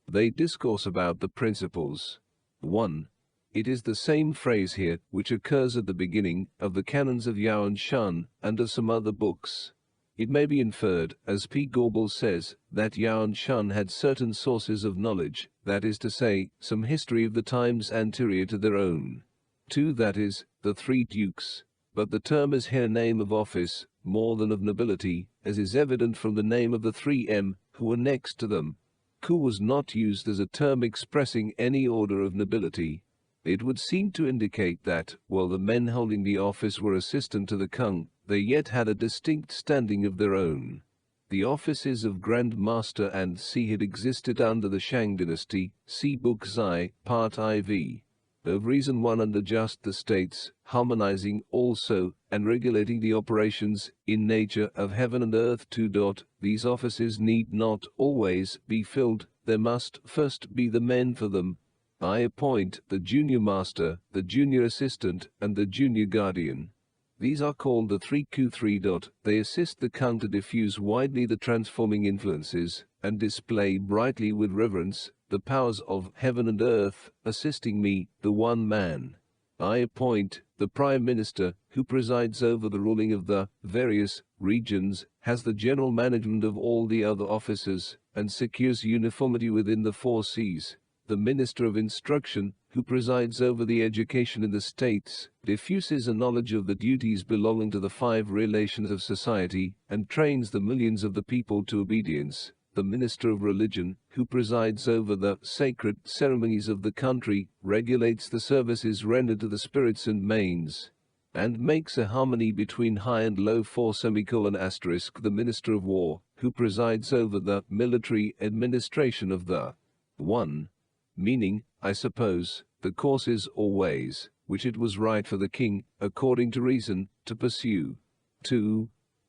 They discourse about the principles. 1. It is the same phrase here which occurs at the beginning of the canons of Yuan Shan and of some other books. It may be inferred, as P. Gorbel says, that Yuan Shan had certain sources of knowledge, that is to say, some history of the times anterior to their own. 2. That is, the 3 dukes. But the term is here name of office, more than of nobility, as is evident from the name of the 3 M who were next to them. Ku was not used as a term expressing any order of nobility. It would seem to indicate that, while the men holding the office were assistant to the Kung, they yet had a distinct standing of their own. The offices of Grand Master and C had existed under the Shang dynasty, see Book Zai, Part IV. Of reason 1 under just the states, harmonizing also and regulating the operations in nature of heaven and earth. 2. These offices need not always be filled, there must first be the men for them. I appoint the junior master, the junior assistant, and the junior guardian. These are called the 3 Q3. They assist the Kung to diffuse widely the transforming influences, and display brightly with reverence the powers of heaven and earth, assisting me, the one man. I appoint the Prime Minister, who presides over the ruling of the various regions, has the general management of all the other officers, and secures uniformity within the 4 seas. The Minister of Instruction, who presides over the education in the states, diffuses a knowledge of the duties belonging to the 5 relations of society, and trains the millions of the people to obedience. The Minister of Religion, who presides over the sacred ceremonies of the country, regulates the services rendered to the spirits and mains, and makes a harmony between high and low. 4 The Minister of War, who presides over the military administration of the 1. Meaning, I suppose, the courses or ways, which it was right for the king, according to reason, to pursue. 2.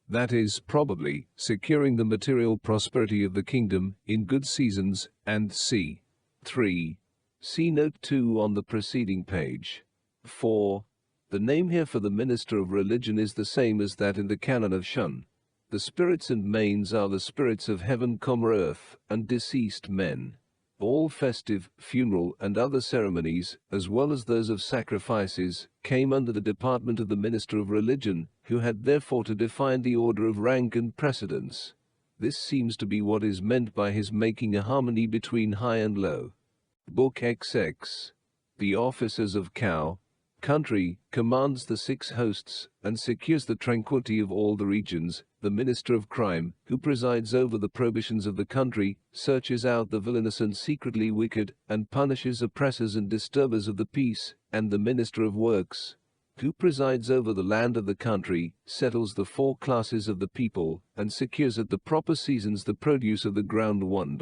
That is, probably, securing the material prosperity of the kingdom in good seasons, and c. 3. See note 2 on the preceding page. 4. The name here for the Minister of Religion is the same as that in the canon of Shun. The spirits and mains are the spirits of heaven, earth, and deceased men. All festive, funeral, and other ceremonies, as well as those of sacrifices, came under the department of the Minister of Religion, who had therefore to define the order of rank and precedence. This seems to be what is meant by his making a harmony between high and low. Book XX. The officers of Cao country commands the 6 hosts, and secures the tranquility of all the regions. The Minister of Crime, who presides over the prohibitions of the country, searches out the villainous and secretly wicked, and punishes oppressors and disturbers of the peace. And the Minister of Works, who presides over the land of the country, settles the 4 classes of the people, and secures at the proper seasons the produce of the ground. 1.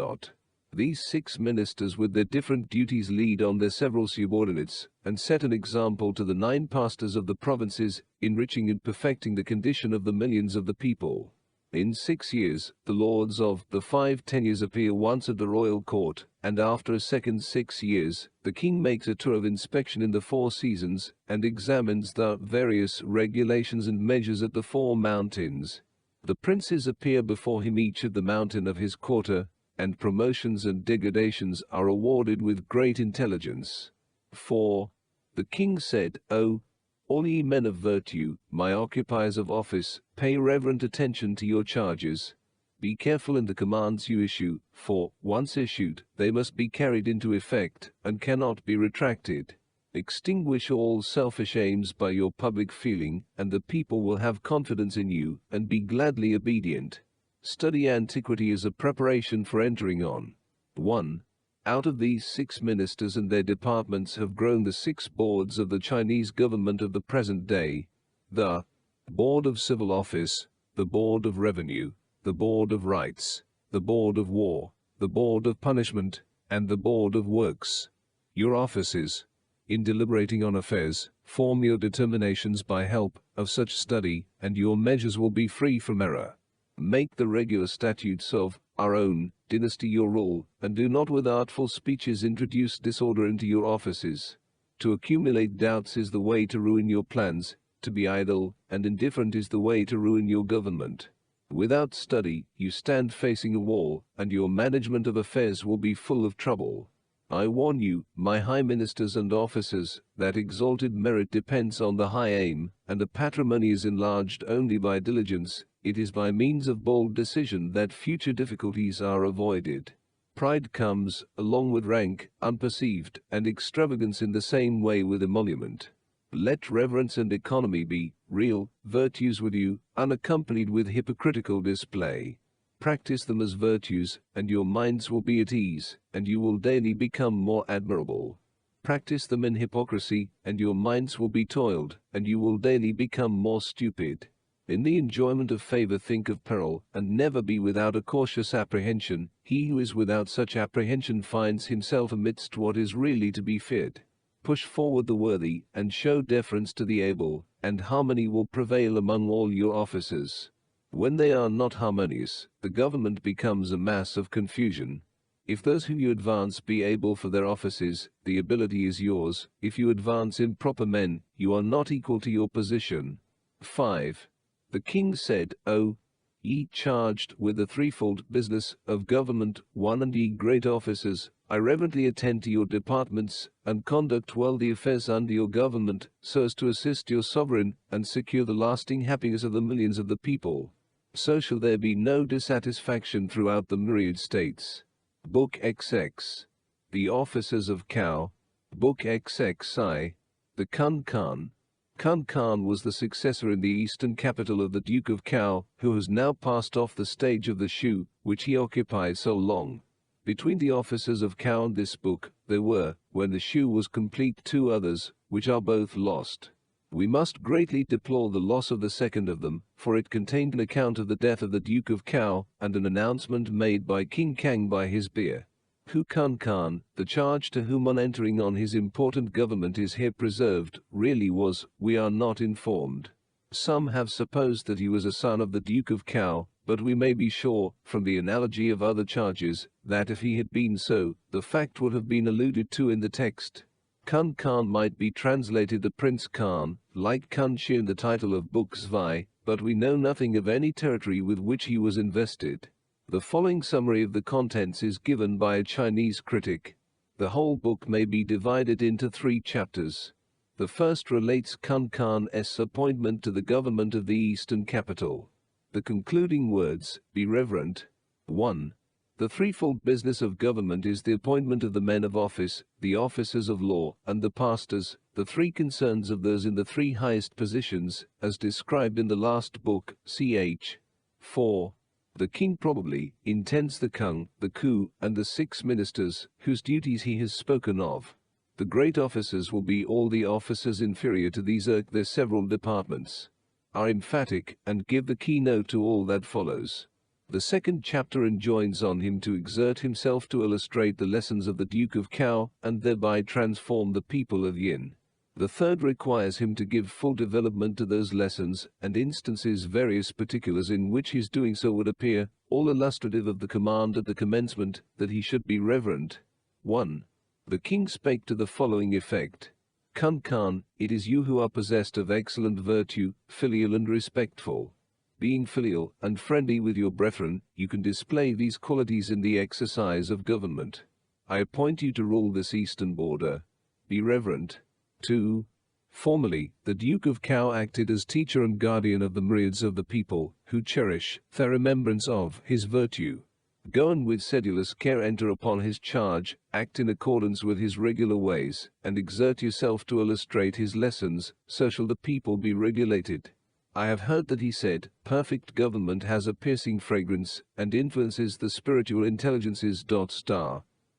These 6 ministers with their different duties lead on their several subordinates, and set an example to the 9 pastors of the provinces, enriching and perfecting the condition of the millions of the people. In 6 years, the lords of the 5 tenures appear once at the royal court, and after a second 6 years, the king makes a tour of inspection in the 4 seasons, and examines the various regulations and measures at the 4 mountains. The princes appear before him each at the mountain of his quarter, and promotions and degradations are awarded with great intelligence. 4. The king said, O, all ye men of virtue, my occupiers of office, pay reverent attention to your charges. Be careful in the commands you issue, for, once issued, they must be carried into effect, and cannot be retracted. Extinguish all selfish aims by your public feeling, and the people will have confidence in you, and be gladly obedient. Study antiquity as a preparation for entering on. 1. Out of these 6 ministers and their departments have grown the 6 boards of the Chinese government of the present day: the Board of Civil Office, the Board of Revenue, the Board of Rights, the Board of War, the Board of Punishment, and the Board of Works. Your offices, in deliberating on affairs, form your determinations by help of such study, and your measures will be free from error. Make the regular statutes of our own dynasty your rule, and do not with artful speeches introduce disorder into your offices. To accumulate doubts is the way to ruin your plans, to be idle and indifferent is the way to ruin your government. Without study, you stand facing a wall, and your management of affairs will be full of trouble. I warn you, my high ministers and officers, that exalted merit depends on the high aim, and the patrimony is enlarged only by diligence. It is by means of bold decision that future difficulties are avoided. Pride comes, along with rank, unperceived, and extravagance in the same way with emolument. Let reverence and economy be real virtues with you, unaccompanied with hypocritical display. Practice them as virtues, and your minds will be at ease, and you will daily become more admirable. Practice them in hypocrisy, and your minds will be toiled, and you will daily become more stupid. In the enjoyment of favor think of peril, and never be without a cautious apprehension. He who is without such apprehension finds himself amidst what is really to be feared. Push forward the worthy, and show deference to the able, and harmony will prevail among all your officers. When they are not harmonious, the government becomes a mass of confusion. If those whom you advance be able for their offices, the ability is yours. If you advance improper men, you are not equal to your position. 5. The king said, O, ye charged with the threefold business of government, 1, and ye great officers, I reverently attend to your departments, and conduct well the affairs under your government, so as to assist your sovereign, and secure the lasting happiness of the millions of the people. So shall there be no dissatisfaction throughout the myriad states. Book XX. The officers of Cao. Book XXI. The Kun Khan. Kun Khan was the successor in the eastern capital of the Duke of Cao, who has now passed off the stage of the Shu, which he occupied so long. Between the officers of Cao and this book, there were, when the Shu was complete, 2 others, which are both lost. We must greatly deplore the loss of the second of them, for it contained an account of the death of the Duke of Cao, and an announcement made by King Kang by his beer. Hu Kun Khan, the charge to whom on entering on his important government is here preserved, really was, we are not informed. Some have supposed that he was a son of the Duke of Cao, but we may be sure, from the analogy of other charges, that if he had been so, the fact would have been alluded to in the text. Kun Khan might be translated the Prince Khan, like Kun Shi in the title of Book Zwei, but we know nothing of any territory with which he was invested. The following summary of the contents is given by a Chinese critic. The whole book may be divided into 3 chapters. The first relates Kun Khan's appointment to the government of the eastern capital. The concluding words, be reverent. 1. The threefold business of government is the appointment of the men of office, the officers of law, and the pastors, the 3 concerns of those in the 3 highest positions, as described in the last book, ch. 4. The king probably intends the Kung, the Ku, and the 6 ministers, whose duties he has spoken of. The great officers will be all the officers inferior to these their several departments. Are emphatic, and give the keynote to all that follows. The second chapter enjoins on him to exert himself to illustrate the lessons of the Duke of Cao and thereby transform the people of Yin. The third requires him to give full development to those lessons and instances various particulars in which his doing so would appear, all illustrative of the command at the commencement that he should be reverent. 1. The king spake to the following effect. Kun Khan, it is you who are possessed of excellent virtue, filial and respectful. Being filial and friendly with your brethren, you can display these qualities in the exercise of government. I appoint you to rule this eastern border. Be reverent. 2. Formerly, the Duke of Cao acted as teacher and guardian of the myriads of the people, who cherish the remembrance of his virtue. Go and with sedulous care enter upon his charge, act in accordance with his regular ways, and exert yourself to illustrate his lessons, so shall the people be regulated. I have heard that he said, perfect government has a piercing fragrance, and influences the spiritual intelligences.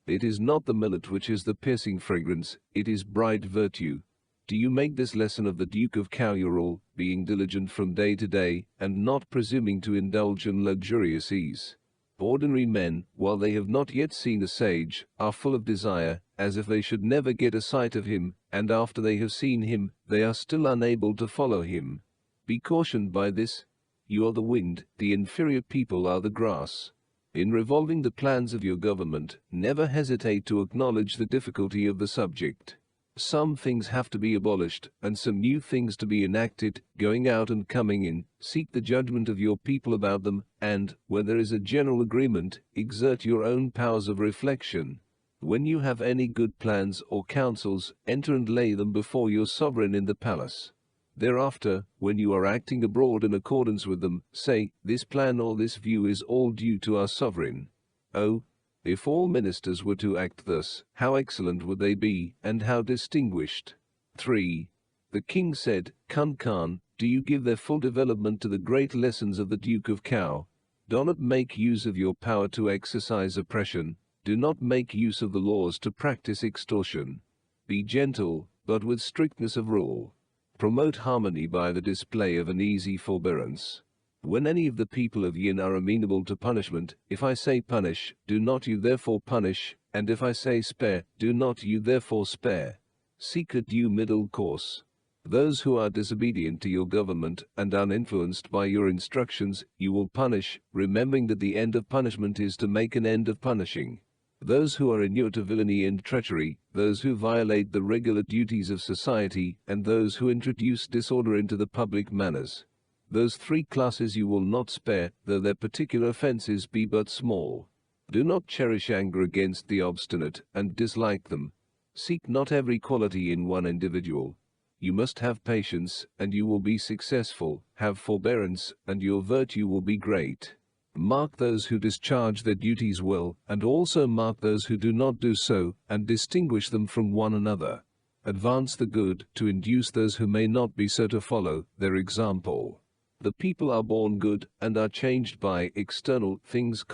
It is not the millet which is the piercing fragrance, it is bright virtue. Do you make this lesson of the Duke of Cao your rule, being diligent from day to day, and not presuming to indulge in luxurious ease? Ordinary men, while they have not yet seen a sage, are full of desire, as if they should never get a sight of him, and after they have seen him, they are still unable to follow him. Be cautioned by this. You are the wind, the inferior people are the grass. In revolving the plans of your government, never hesitate to acknowledge the difficulty of the subject. Some things have to be abolished, and some new things to be enacted, going out and coming in. Seek the judgment of your people about them, and, where there is a general agreement, exert your own powers of reflection. When you have any good plans or counsels, enter and lay them before your sovereign in the palace. Thereafter, when you are acting abroad in accordance with them, say, this plan or this view is all due to our sovereign. Oh, if all ministers were to act thus, how excellent would they be, and how distinguished. 3. The king said, Kun Khan, do you give their full development to the great lessons of the Duke of Cao? Do not make use of your power to exercise oppression. Do not make use of the laws to practice extortion. Be gentle, but with strictness of rule. Promote harmony by the display of an easy forbearance. When any of the people of Yin are amenable to punishment, if I say punish, do not you therefore punish, and if I say spare, do not you therefore spare. Seek a due middle course. Those who are disobedient to your government and uninfluenced by your instructions, you will punish, remembering that the end of punishment is to make an end of punishing. Those who are inured to villainy and treachery, those who violate the regular duties of society, and those who introduce disorder into the public manners. Those three classes you will not spare, though their particular offenses be but small. Do not cherish anger against the obstinate, and dislike them. Seek not every quality in one individual. You must have patience, and you will be successful. Have forbearance, and your virtue will be great. Mark those who discharge their duties well, and also mark those who do not do so, and distinguish them from one another. Advance the good, to induce those who may not be so to follow their example. The people are born good, and are changed by external things,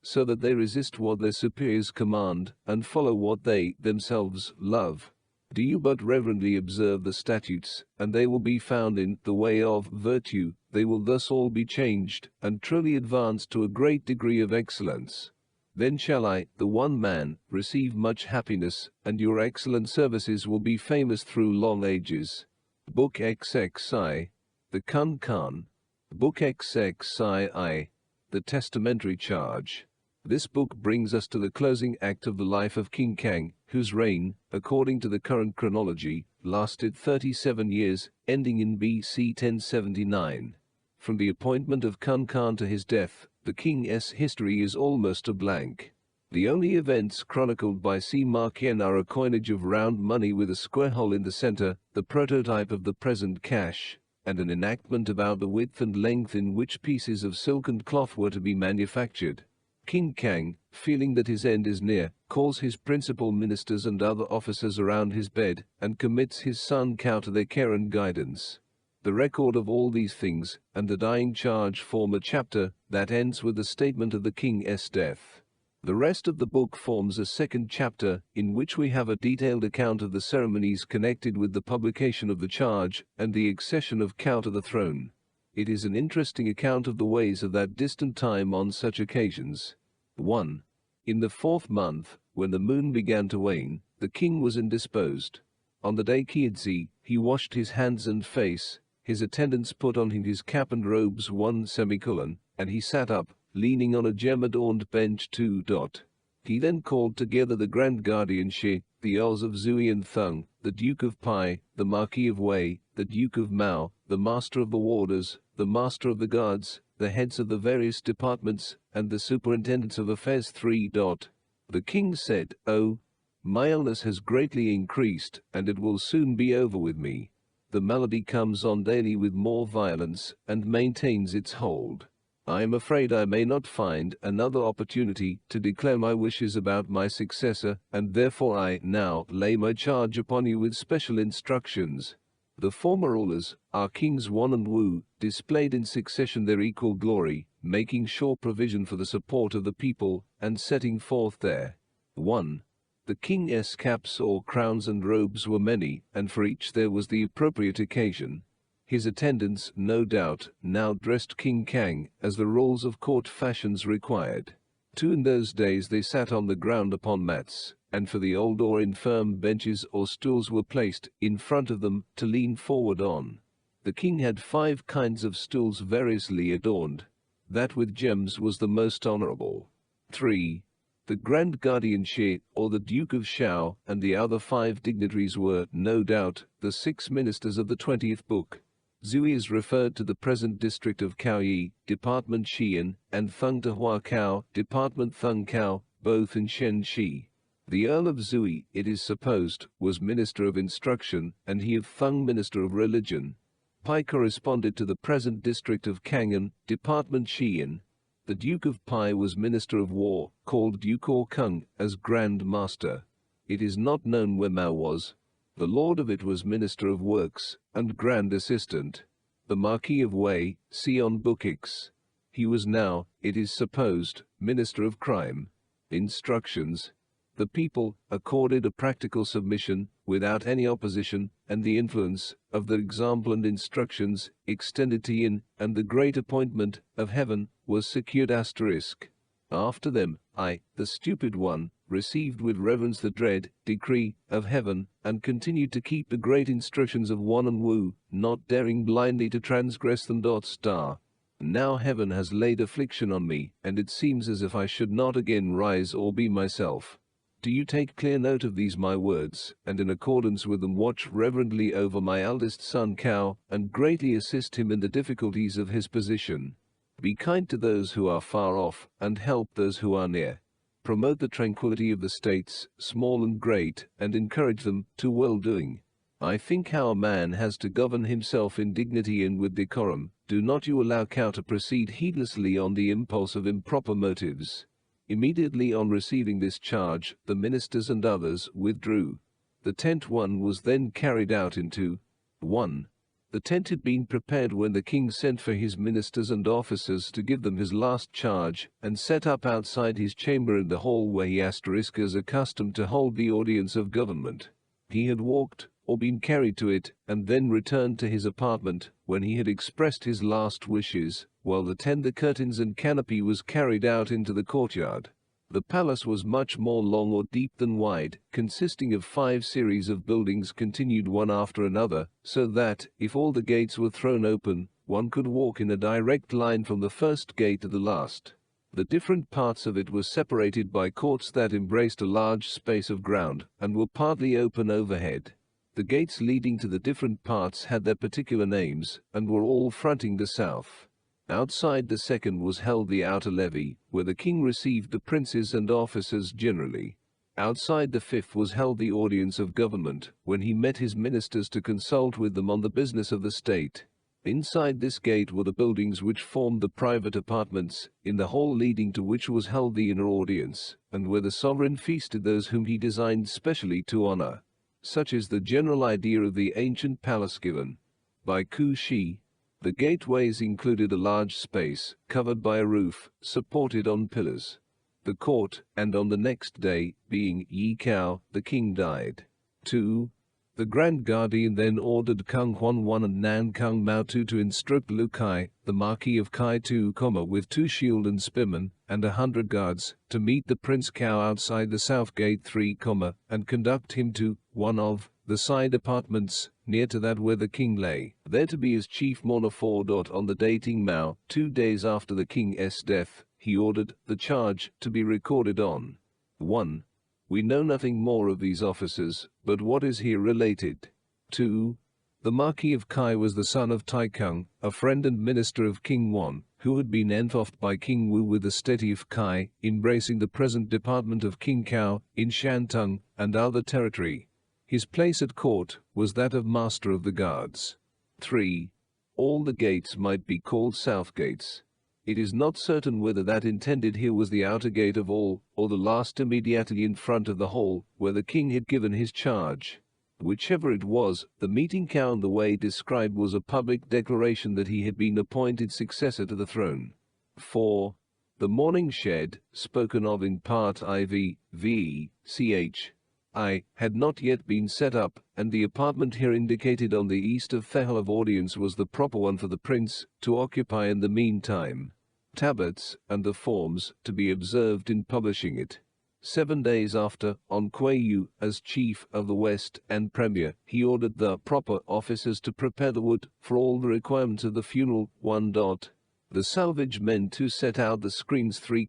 so that they resist what their superiors command, and follow what they themselves love. Do you but reverently observe the statutes, and they will be found in the way of virtue, they will thus all be changed, and truly advance to a great degree of excellence. Then shall I, the one man, receive much happiness, and your excellent services will be famous through long ages. Book XXI. The Kun Khan. Book XXII. The Testamentary Charge. This book brings us to the closing act of the life of King Kang, whose reign, according to the current chronology, lasted 37 years, ending in BC 1079. From the appointment of Kun Khan to his death, the king's history is almost a blank. The only events chronicled by Sima Qian are a coinage of round money with a square hole in the center, the prototype of the present cash, and an enactment about the width and length in which pieces of silk and cloth were to be manufactured. King Kang, feeling that his end is near, calls his principal ministers and other officers around his bed, and commits his son Cao to their care and guidance. The record of all these things, and the dying charge form a chapter that ends with the statement of the king's death. The rest of the book forms a second chapter, in which we have a detailed account of the ceremonies connected with the publication of the charge, and the accession of Cao to the throne. It is an interesting account of the ways of that distant time on such occasions. 1. In the 4th month, when the moon began to wane, the king was indisposed. On the day Kiedzi, he washed his hands and face, his attendants put on him his cap and robes 1 semicolon, and he sat up, leaning on a gem-adorned bench 2. He then called together the Grand Guardianship, the Earls of Zui and Thung, the Duke of Pai, the Marquis of Wei, the Duke of Mao, the Master of the Warders, the Master of the Guards, the heads of the various departments, and the superintendents of affairs 3. The king said, "Oh, my illness has greatly increased, and it will soon be over with me. The malady comes on daily with more violence, and maintains its hold. I am afraid I may not find another opportunity to declare my wishes about my successor, and therefore I now lay my charge upon you with special instructions." The former rulers, our kings Wan and Wu, displayed in succession their equal glory, making sure provision for the support of the people, and setting forth their 1. The king's caps or crowns and robes were many, and for each there was the appropriate occasion. His attendants, no doubt, now dressed King Kang, as the rules of court fashions required. 2. In those days they sat on the ground upon mats, and for the old or infirm benches or stools were placed in front of them to lean forward on. The king had 5 kinds of stools variously adorned. That with gems was the most honorable. 3. The Grand Guardianship, or the Duke of Shao, and the other 5 dignitaries were, no doubt, the 6 ministers of the 20th book. Zui is referred to the present district of Kaoyi, Department Xi'an, and Thung to Huakao, Department Thung Kao, both in Shenxi. The Earl of Zui, it is supposed, was Minister of Instruction, and he of Thung Minister of Religion. Pai corresponded to the present district of Kangan, Department Xi'an. The Duke of Pai was Minister of War, called Duke or Kung, as Grand Master. It is not known where Mao was. The Lord of it was Minister of Works, and Grand Assistant. The Marquis of Wei, see on Book X. He was now, it is supposed, Minister of Crime. Instructions. The people accorded a practical submission, without any opposition, and the influence of the example and instructions extended to Yin, and the great appointment of heaven was secured. After them, I, the stupid one, received with reverence the dread decree of heaven, and continued to keep the great instructions of Wan and Wu, not daring blindly to transgress them. Now heaven has laid affliction on me, and it seems as if I should not again rise or be myself. Do you take clear note of these my words, and in accordance with them watch reverently over my eldest son Cao, and greatly assist him in the difficulties of his position. Be kind to those who are far off, and help those who are near. Promote the tranquility of the states, small and great, and encourage them to well-doing. I think how a man has to govern himself in dignity and with decorum. Do not you allow Cao to proceed heedlessly on the impulse of improper motives. Immediately on receiving this charge, the ministers and others withdrew. The tent one was then carried out into 1. The tent had been prepared when the king sent for his ministers and officers to give them his last charge, and set up outside his chamber in the hall where he is accustomed to hold the audience of government. He had walked, or been carried to it, and then returned to his apartment, when he had expressed his last wishes, while the tender curtains and canopy was carried out into the courtyard. The palace was much more long or deep than wide, consisting of 5 series of buildings continued one after another, so that, if all the gates were thrown open, one could walk in a direct line from the first gate to the last. The different parts of it were separated by courts that embraced a large space of ground, and were partly open overhead. The gates leading to the different parts had their particular names, and were all fronting the south. Outside the second was held the outer levee, where the king received the princes and officers generally. Outside the fifth was held the audience of government, when he met his ministers to consult with them on the business of the state. Inside this gate were the buildings which formed the private apartments, in the hall leading to which was held the inner audience, and where the sovereign feasted those whom he designed specially to honor. Such is the general idea of the ancient palace given by Ku Shi. The gateways included a large space, covered by a roof, supported on pillars. The court, and on the next day, being Yi Kao, the king died. 2. The Grand Guardian then ordered Kung Huan Wan and Nan Kung Mao Tu to instruct Lu Kai, the Marquis of Kai Tu, with 2 shield and spearmen, and 100 guards, to meet the Prince Cao outside the South Gate 3, and conduct him to one of the side apartments, near to that where the king lay, there to be his chief mourner. 4. On the dating Mao, 2 days after the king's death, he ordered the charge to be recorded on 1. We know nothing more of these officers, but what is here related. 2. The Marquis of Kai was the son of Tai Kung, a friend and minister of King Wan, who had been enfoffed by King Wu with the city of Kai, embracing the present department of King Cao, in Shantung, and other territory. His place at court was that of Master of the Guards. 3. All the gates might be called South Gates. It is not certain whether that intended here was the outer gate of all, or the last immediately in front of the hall, where the king had given his charge. Whichever it was, the meeting Cao in the way described was a public declaration that he had been appointed successor to the throne. 4. The mourning shed, spoken of in part IV, VE, CH, I, had not yet been set up, and the apartment here indicated on the east of the hall of audience was the proper one for the prince to occupy in the meantime. Tablets, and the forms to be observed in publishing it. 7 days after, on Kuei Yu, as chief of the West and premier, he ordered the proper officers to prepare the wood for all the requirements of the funeral. 1. The salvage men to set out the screens 3,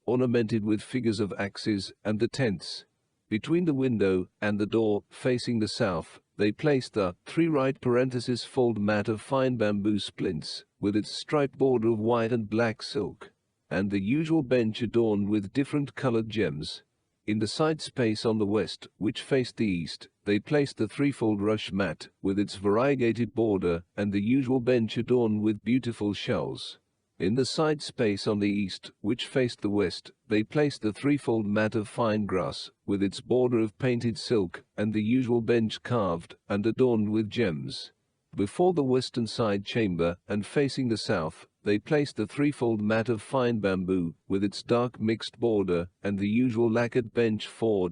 ornamented with figures of axes, and the tents. Between the window and the door, facing the south, they placed the 3 right parentheses fold mat of fine bamboo splints, with its striped border of white and black silk, and the usual bench adorned with different colored gems. In the side space on the west, which faced the east, they placed the 3-fold rush mat, with its variegated border, and the usual bench adorned with beautiful shells. In the side space on the east, which faced the west, they placed the 3-fold mat of fine grass, with its border of painted silk, and the usual bench carved and adorned with gems. Before the western side chamber, and facing the south, they placed the 3-fold mat of fine bamboo, with its dark mixed border, and the usual lacquered bench. 4.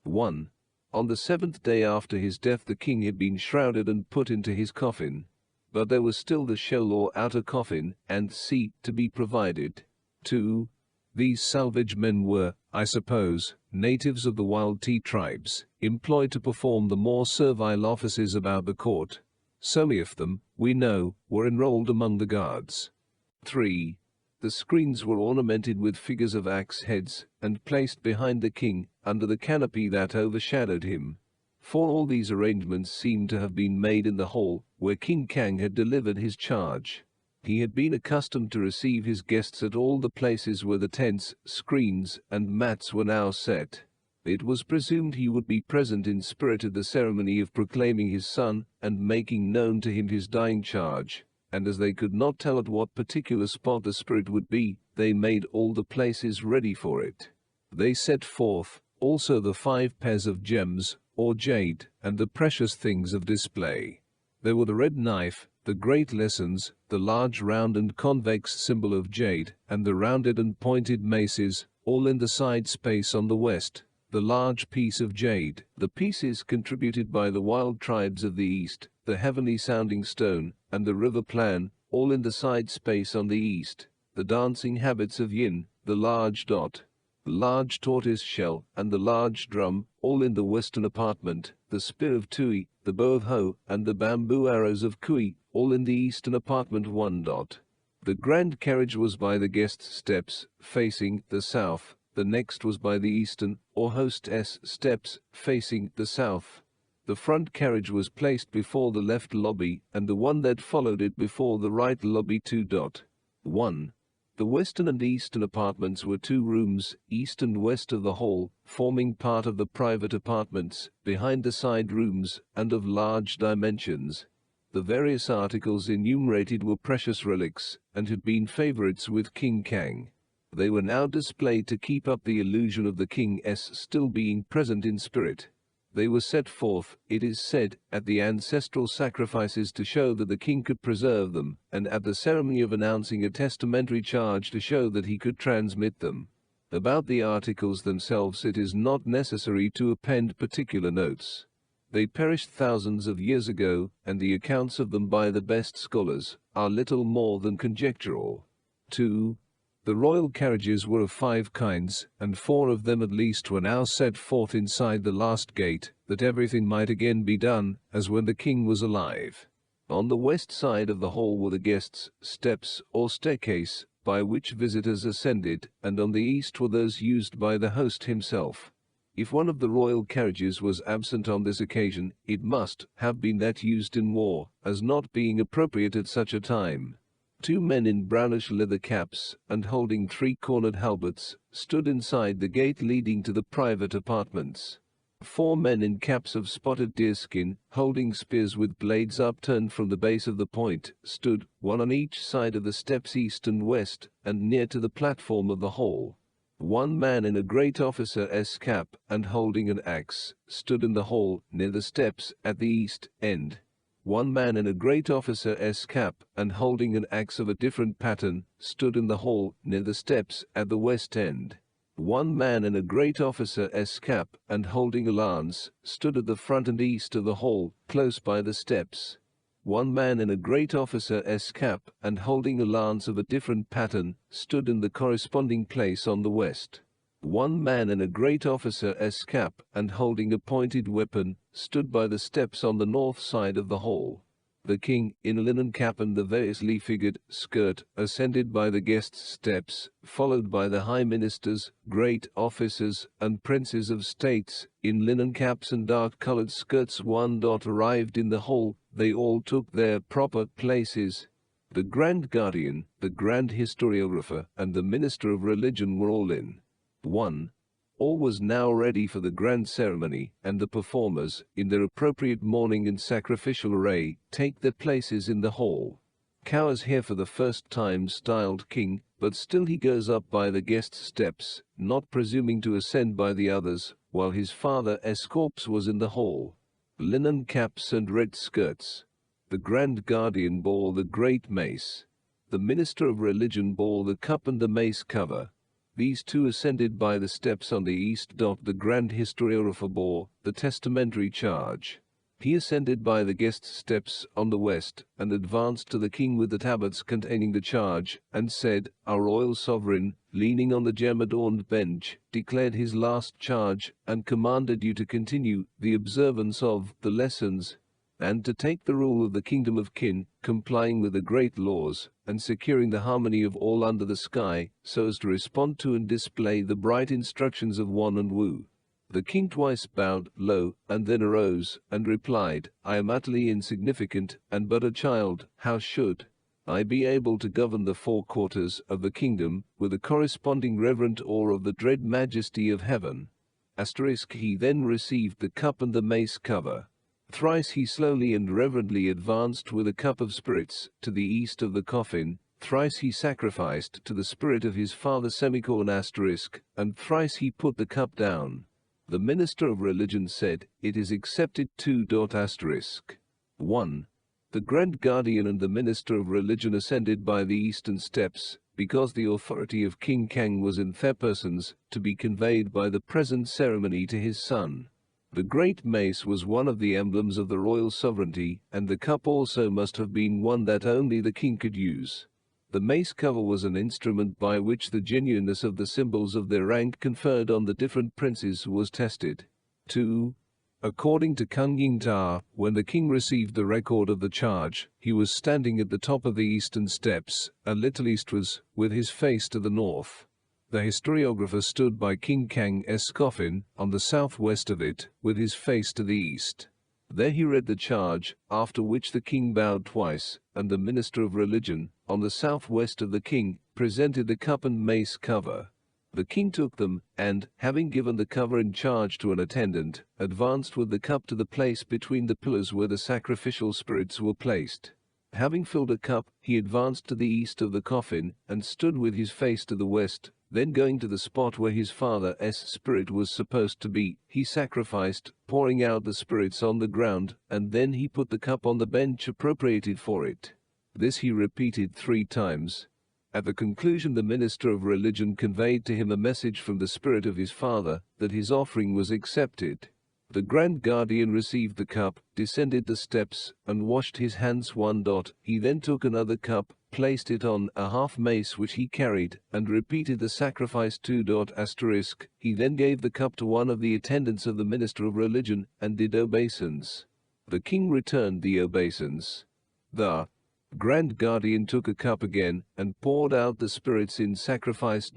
1. On the 7th day after his death the king had been shrouded and put into his coffin. But there was still the shell or outer coffin and seat to be provided. 2. These salvage men were, I suppose, natives of the wild tea tribes, employed to perform the more servile offices about the court. So many of them, we know, were enrolled among the guards. 3. The screens were ornamented with figures of axe heads, and placed behind the king, under the canopy that overshadowed him. For all these arrangements seem to have been made in the hall, where King Kang had delivered his charge. He had been accustomed to receive his guests at all the places where the tents, screens, and mats were now set. It was presumed he would be present in spirit at the ceremony of proclaiming his son, and making known to him his dying charge, and as they could not tell at what particular spot the spirit would be, they made all the places ready for it. They set forth also the 5 pairs of gems, or jade, and the precious things of display. There were the red knife, the great lessons, the large round and convex symbol of jade, and the rounded and pointed maces, all in the side space on the west, the large piece of jade, the pieces contributed by the wild tribes of the east, the heavenly sounding stone, and the river plan, all in the side space on the east, the dancing habits of yin, the large dot, the large tortoise shell, and the large drum, all in the western apartment, the spear of Tui, the bow of Ho, and the bamboo arrows of Kui, all in the eastern apartment. 1. The grand carriage was by the guest steps, facing the south. The next was by the eastern, or hostess steps, facing the south. The front carriage was placed before the left lobby, and the one that followed it before the right lobby. 2. 1. The western and eastern apartments were 2 rooms, east and west of the hall, forming part of the private apartments, behind the side rooms, and of large dimensions. The various articles enumerated were precious relics, and had been favorites with King Kang. They were now displayed to keep up the illusion of the king's still being present in spirit. They were set forth, it is said, at the ancestral sacrifices to show that the king could preserve them, and at the ceremony of announcing a testamentary charge to show that he could transmit them. About the articles themselves it is not necessary to append particular notes. They perished thousands of years ago, and the accounts of them by the best scholars are little more than conjectural. 2. The royal carriages were of 5 kinds, and 4 of them at least were now set forth inside the last gate, that everything might again be done, as when the king was alive. On the west side of the hall were the guests' steps or staircase, by which visitors ascended, and on the east were those used by the host himself. If one of the royal carriages was absent on this occasion, it must have been that used in war, as not being appropriate at such a time. 2 men in brownish leather caps, and holding 3-cornered halberds, stood inside the gate leading to the private apartments. 4 men in caps of spotted deerskin, holding spears with blades upturned from the base of the point, stood, one on each side of the steps east and west, and near to the platform of the hall. 1 man in a great officer's cap, and holding an axe, stood in the hall, near the steps, at the east end. 1 man in a great officer's cap, and holding an axe of a different pattern, stood in the hall, near the steps, at the west end. 1 man in a great officer's cap, and holding a lance, stood at the front and east of the hall, close by the steps. 1 man in a great officer's cap, and holding a lance of a different pattern, stood in the corresponding place on the west. 1 man in a great officer's cap, and holding a pointed weapon, stood by the steps on the north side of the hall. The king, in a linen cap and the variously figured skirt, ascended by the guests' steps, followed by the high ministers, great officers, and princes of states, in linen caps and dark-colored skirts. Arrived in the hall, they all took their proper places. The grand guardian, the grand historiographer, and the minister of religion were all in. 1. All was now ready for the grand ceremony, and the performers, in their appropriate mourning and sacrificial array, take their places in the hall. Cow is here for the first time styled king, but still he goes up by the guest steps, not presuming to ascend by the others, while his father's corpse was in the hall. Linen caps and red skirts. The grand guardian bore the great mace. The minister of religion bore the cup and the mace cover. These 2 ascended by the steps on the east. The grand historiographer bore the testamentary charge. He ascended by the guest steps on the west, and advanced to the king with the tablets containing the charge, and said, "Our royal sovereign, leaning on the gem-adorned bench, declared his last charge, and commanded you to continue the observance of the lessons, and to take the rule of the kingdom of Qin, complying with the great laws, and securing the harmony of all under the sky, so as to respond to and display the bright instructions of Wan and Wu." The king twice bowed low, and then arose, and replied, "I am utterly insignificant, and but a child. How should I be able to govern the 4 quarters of the kingdom, with a corresponding reverent awe of the dread majesty of heaven?" He then received the cup and the mace cover. Thrice he slowly and reverently advanced with a cup of spirits to the east of the coffin. Thrice he sacrificed to the spirit of his father ***, and thrice he put the cup down. The minister of religion said, "It is accepted 2. 1. The grand guardian and the minister of religion ascended by the eastern steps, because the authority of King Kang was in their persons, to be conveyed by the present ceremony to his son. The great mace was one of the emblems of the royal sovereignty, and the cup also must have been one that only the king could use. The mace cover was an instrument by which the genuineness of the symbols of their rank conferred on the different princes was tested. 2. According to Kun Ying Ta, when the king received the record of the charge, he was standing at the top of the eastern steps, a little eastwards, with his face to the north. The historiographer stood by King Kang's coffin, on the southwest of it, with his face to the east. There he read the charge, after which the king bowed twice, and the minister of religion, on the southwest of the king, presented the cup and mace cover. The king took them, and, having given the cover in charge to an attendant, advanced with the cup to the place between the pillars where the sacrificial spirits were placed. Having filled a cup, he advanced to the east of the coffin, and stood with his face to the west. Then going to the spot where his father's spirit was supposed to be, he sacrificed, pouring out the spirits on the ground, and then he put the cup on the bench appropriated for it. This he repeated 3 times. At the conclusion the minister of religion conveyed to him a message from the spirit of his father, that his offering was accepted. The Grand Guardian received the cup, descended the steps, and washed his hands. He then took another cup, placed it on a half mace which he carried, and repeated the sacrifice. He then gave the cup to one of the attendants of the minister of religion, and did obeisance. The king returned the obeisance. The Grand Guardian took a cup again, and poured out the spirits in sacrifice.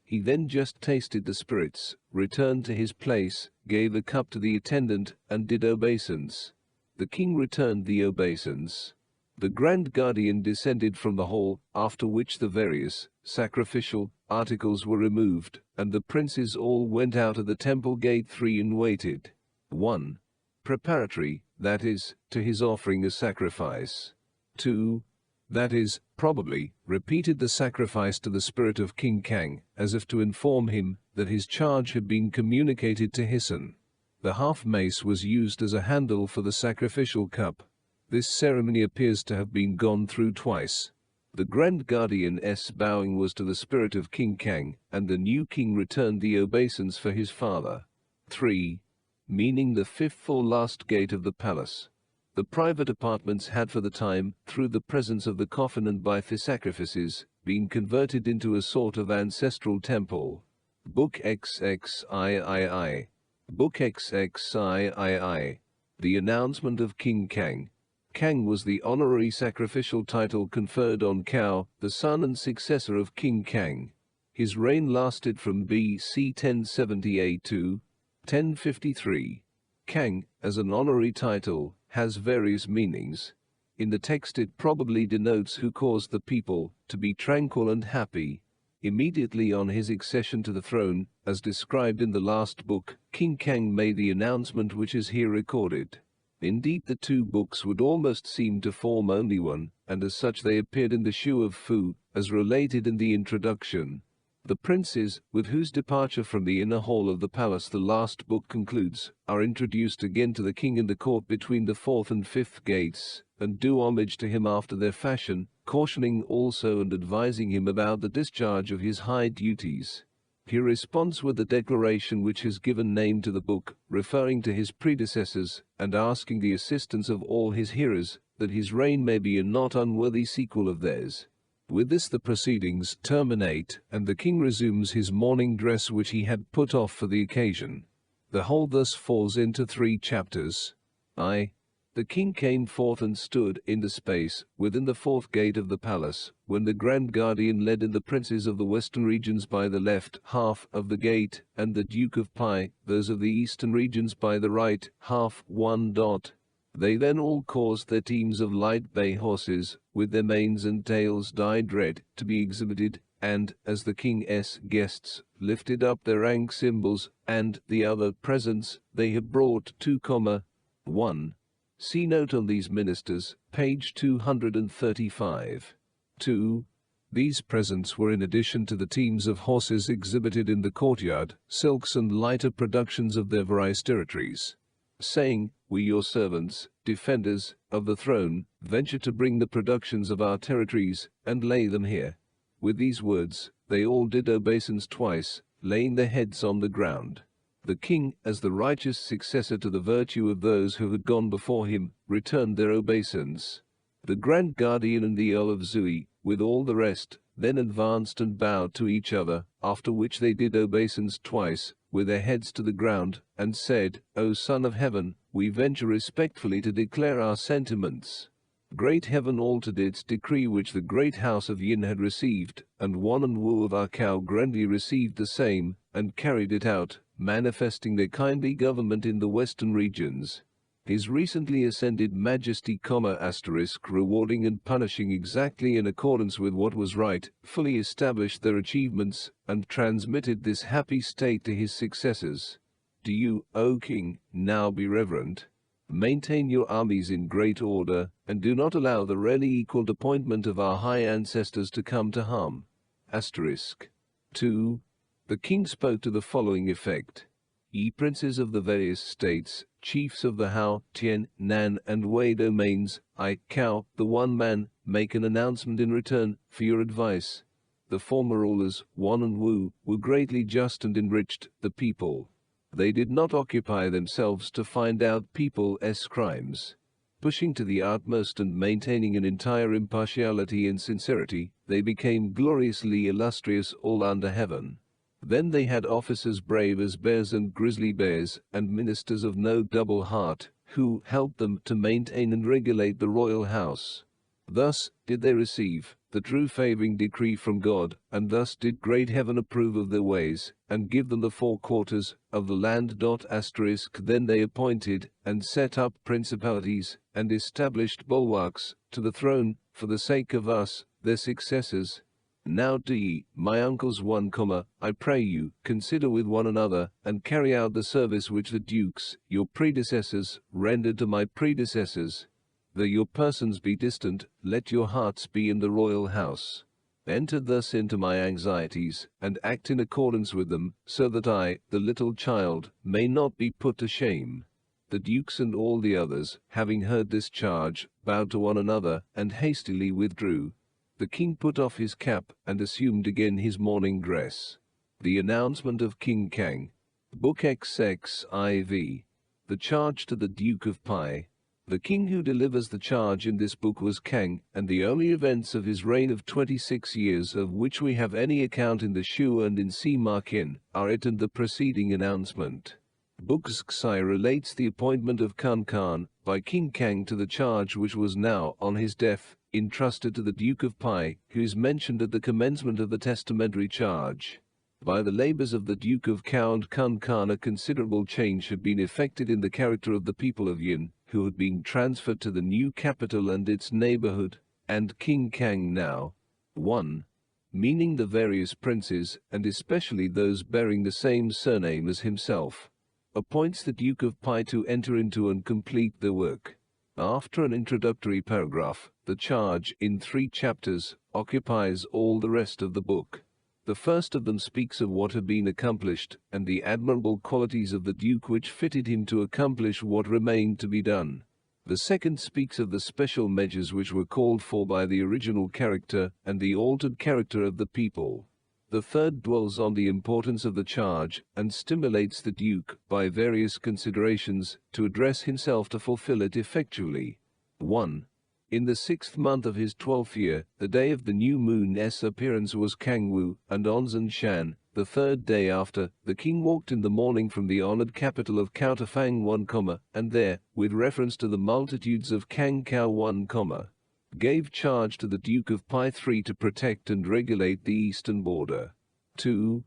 He then just tasted the spirits, returned to his place, gave the cup to the attendant, and did obeisance. The king returned the obeisance. The Grand Guardian descended from the hall, after which the various sacrificial articles were removed, and the princes all went out of the temple gate 3 and waited. 1. Preparatory, that is, to his offering a sacrifice. 2. That is, probably, repeated the sacrifice to the spirit of King Kang, as if to inform him that his charge had been communicated to Hissen. The half mace was used as a handle for the sacrificial cup. This ceremony appears to have been gone through twice. The Grand Guardian's bowing was to the spirit of King Kang, and the new king returned the obeisance for his father. 3. Meaning the fifth or last gate of the palace. The private apartments had for the time, through the presence of the coffin and by the sacrifices, been converted into a sort of ancestral temple. Book XXIII. Book XXIII. The announcement of King Kang. Kang was the honorary sacrificial title conferred on Cao, the son and successor of King Kang. His reign lasted from BC 1078 to 1053. Kang, as an honorary title, has various meanings. In the text it probably denotes who caused the people to be tranquil and happy. Immediately on his accession to the throne, as described in the last book, King Kang made the announcement which is here recorded. Indeed, the two books would almost seem to form only one, and as such they appeared in the Shu of Fu, as related in the introduction. The princes, with whose departure from the inner hall of the palace the last book concludes, are introduced again to the king in the court between the fourth and fifth gates, and do homage to him after their fashion, cautioning also and advising him about the discharge of his high duties. He responds with the declaration which has given name to the book, referring to his predecessors, and asking the assistance of all his hearers, that his reign may be a not unworthy sequel of theirs. With this the proceedings terminate, and the king resumes his mourning dress which he had put off for the occasion. The whole thus falls into 3 chapters. The king came forth and stood in the space within the fourth gate of the palace, when the Grand Guardian led in the princes of the western regions by the left half of the gate, and the Duke of Pi, those of the eastern regions by the right half. They then all caused their teams of light bay horses, with their manes and tails dyed red, to be exhibited, and, as the king's guests lifted up their rank symbols and the other presents, they had brought 2,1. See note on these ministers, page 235. 2. These presents were in addition to the teams of horses exhibited in the courtyard, silks and lighter productions of their various territories. Saying, we your servants, defenders of the throne, venture to bring the productions of our territories, and lay them here. With these words, they all did obeisance twice, laying their heads on the ground. The king, as the righteous successor to the virtue of those who had gone before him, returned their obeisance. The Grand Guardian and the Earl of Zui, with all the rest, then advanced and bowed to each other, after which they did obeisance twice, with their heads to the ground, and said, O Son of Heaven, we venture respectfully to declare our sentiments. Great Heaven altered its decree which the great house of Yin had received, and Wan and Wu of our cow grandly received the same, and carried it out, manifesting their kindly government in the western regions. His recently ascended Majesty, rewarding and punishing exactly in accordance with what was right, fully established their achievements, and transmitted this happy state to his successors. Do you, O King, now be reverent. Maintain your armies in great order, and do not allow the rarely equaled appointment of our high ancestors to come to harm. 2. The king spoke to the following effect. Ye princes of the various states, chiefs of the Hao, Tien, Nan, and Wei domains, I, Cao, the one man, make an announcement in return for your advice. The former rulers, Wan and Wu, were greatly just and enriched the people. They did not occupy themselves to find out people's crimes. Pushing to the utmost and maintaining an entire impartiality and sincerity, they became gloriously illustrious all under heaven. Then they had officers brave as bears and grizzly bears, and ministers of no double heart, who helped them to maintain and regulate the royal house. Thus did they receive the true favoring decree from God, and thus did great heaven approve of their ways, and give them the 4 quarters of the land. Then they appointed and set up principalities, and established bulwarks to the throne, for the sake of us, their successors. Now do ye, my uncles, I pray you, consider with one another, and carry out the service which the dukes, your predecessors, rendered to my predecessors. Though your persons be distant, let your hearts be in the royal house. Enter thus into my anxieties, and act in accordance with them, so that I, the little child, may not be put to shame. The dukes and all the others, having heard this charge, bowed to one another, and hastily withdrew. The king put off his cap, and assumed again his mourning dress. The announcement of King Kang. Book XXIV. The charge to the Duke of Pai. The king who delivers the charge in this book was Kang, and the only events of his reign of 26 years of which we have any account in the Shu and in Sima Qin are it and the preceding announcement. Book Xi relates the appointment of Kun Khan by King Kang to the charge which was now, on his death, entrusted to the Duke of Pai, who is mentioned at the commencement of the testamentary charge. By the labors of the Duke of Cao and Kun Khan a considerable change had been effected in the character of the people of Yin, who had been transferred to the new capital and its neighborhood, and King Kang now, 1. Meaning the various princes, and especially those bearing the same surname as himself, appoints the Duke of Pai to enter into and complete the work. After an introductory paragraph, the charge, in 3 chapters, occupies all the rest of the book. The first of them speaks of what had been accomplished, and the admirable qualities of the Duke which fitted him to accomplish what remained to be done. The second speaks of the special measures which were called for by the original character and the altered character of the people. The third dwells on the importance of the charge, and stimulates the Duke, by various considerations, to address himself to fulfill it effectually. 1. In the 6th month of his 12th year, the day of the new moon's appearance was Kangwu, and Onzan Shan, the 3rd day after, the king walked in the morning from the honored capital of Cao to Fang 1, and there, with reference to the multitudes of Kang Cao 1, gave charge to the Duke of Pai 3 to protect and regulate the eastern border. 2.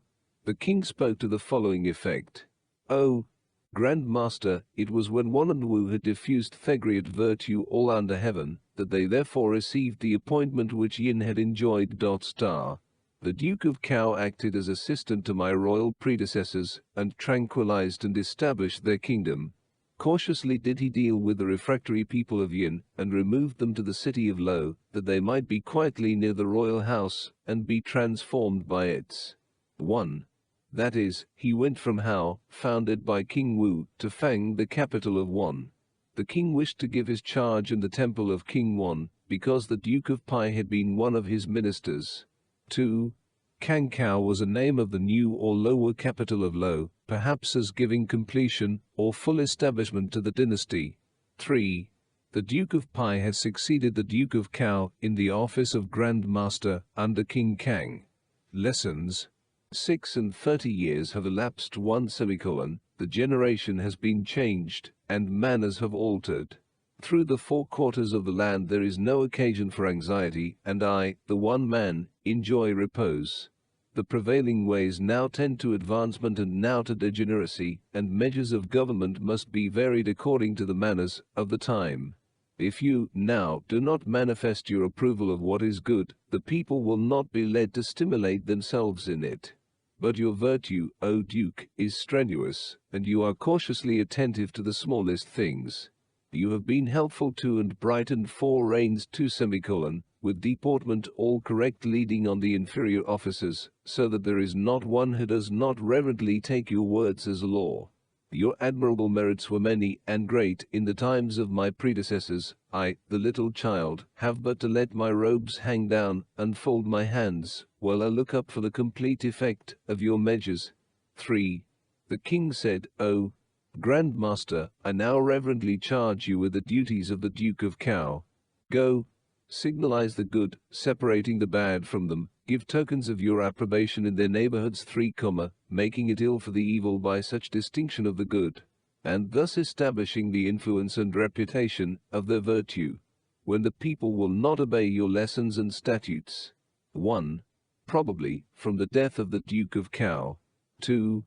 The king spoke to the following effect. O Grand Master, it was when Wan and Wu had diffused thegriate virtue all under heaven, that they therefore received the appointment which Yin had enjoyed. The Duke of Cao acted as assistant to my royal predecessors, and tranquilized and established their kingdom. Cautiously did he deal with the refractory people of Yin, and removed them to the city of Lo, that they might be quietly near the royal house, and be transformed by its 1. That is, he went from Hao, founded by King Wu, to Fang, the capital of Wan. The king wished to give his charge in the temple of King Wan, because the Duke of Pai had been one of his ministers. 2. Kang Kao was a name of the new or lower capital of Lo, perhaps as giving completion or full establishment to the dynasty. 3. The Duke of Pai had succeeded the Duke of Cao in the office of Grand Master under King Kang. Lessons. 6 and 30 years have elapsed. The generation has been changed, and manners have altered. Through the 4 quarters of the land there is no occasion for anxiety, and I, the one man, enjoy repose. The prevailing ways now tend to advancement and now to degeneracy, and measures of government must be varied according to the manners of the time. If you, now, do not manifest your approval of what is good, the people will not be led to stimulate themselves in it. But your virtue, O Duke, is strenuous, and you are cautiously attentive to the smallest things. You have been helpful to and brightened 4 reigns with deportment all correct leading on the inferior officers, so that there is not one who does not reverently take your words as law. Your admirable merits were many and great in the times of my predecessors. I, the little child, have but to let my robes hang down and fold my hands, while I look up for the complete effect of your measures. 3. The king said, "O Grand Master, I now reverently charge you with the duties of the Duke of Cao. Go, signalize the good, separating the bad from them, give tokens of your approbation in their neighborhoods 3, making it ill for the evil by such distinction of the good, and thus establishing the influence and reputation of their virtue, when the people will not obey your lessons and statutes. 1. Probably, from the death of the Duke of Cao. 2.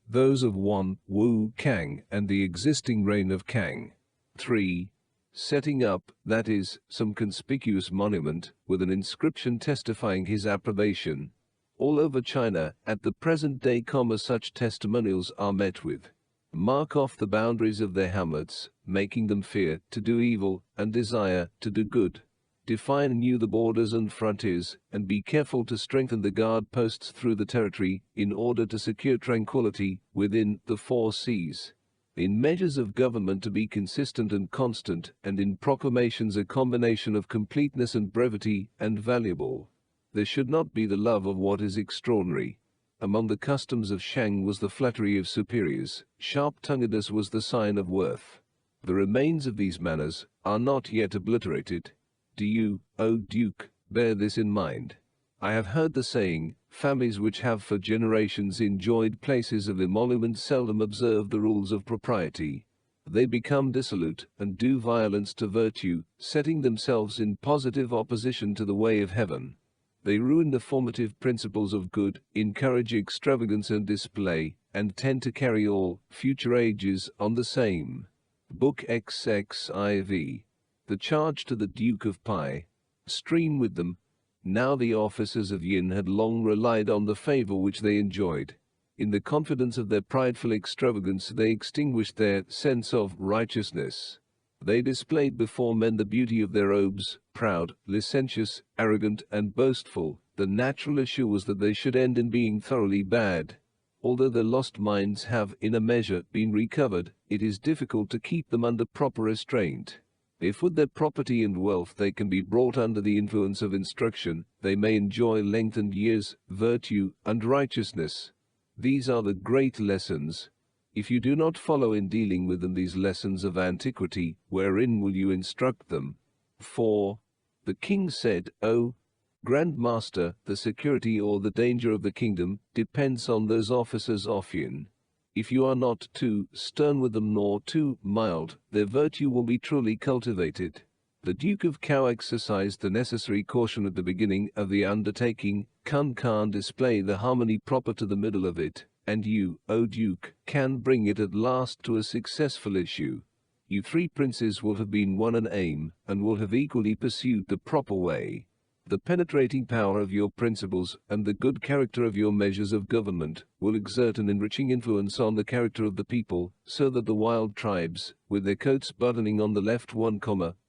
Those of one Wu Kang and the existing reign of Kang. 3. Setting up, that is, some conspicuous monument, with an inscription testifying his approbation. All over China, at the present day, such testimonials are met with. Mark off the boundaries of their hamlets, making them fear to do evil and desire to do good. Define anew the borders and frontiers, and be careful to strengthen the guard posts through the territory, in order to secure tranquility within the 4 seas. In measures of government to be consistent and constant, and in proclamations a combination of completeness and brevity and valuable. There should not be the love of what is extraordinary. Among the customs of Shang was the flattery of superiors, sharp-tonguedness was the sign of worth. The remains of these manners are not yet obliterated. Do you, O Duke, bear this in mind. I have heard the saying, families which have for generations enjoyed places of emolument seldom observe the rules of propriety. They become dissolute and do violence to virtue, setting themselves in positive opposition to the way of heaven. They ruin the formative principles of good, encourage extravagance and display, and tend to carry all future ages on the same. Book XXIV. The charge to the Duke of Pai. Stream with them. Now the officers of Yin had long relied on the favor which they enjoyed. In the confidence of their prideful extravagance they extinguished their sense of righteousness. They displayed before men the beauty of their robes, proud, licentious, arrogant, and boastful. The natural issue was that they should end in being thoroughly bad. Although their lost minds have, in a measure, been recovered, it is difficult to keep them under proper restraint. If with their property and wealth they can be brought under the influence of instruction, they may enjoy lengthened years, virtue, and righteousness. These are the great lessons. If you do not follow in dealing with them these lessons of antiquity, wherein will you instruct them? 4. The king said, "O Grand Master, the security or the danger of the kingdom depends on those officers of Yin. If you are not too stern with them nor too mild, their virtue will be truly cultivated." The Duke of Cao exercised the necessary caution at the beginning of the undertaking. Can display the harmony proper to the middle of it, and you, O Duke, can bring it at last to a successful issue. You 3 princes will have been one and aim, and will have equally pursued the proper way. The penetrating power of your principles and the good character of your measures of government will exert an enriching influence on the character of the people, so that the wild tribes, with their coats buttoning on the left 1,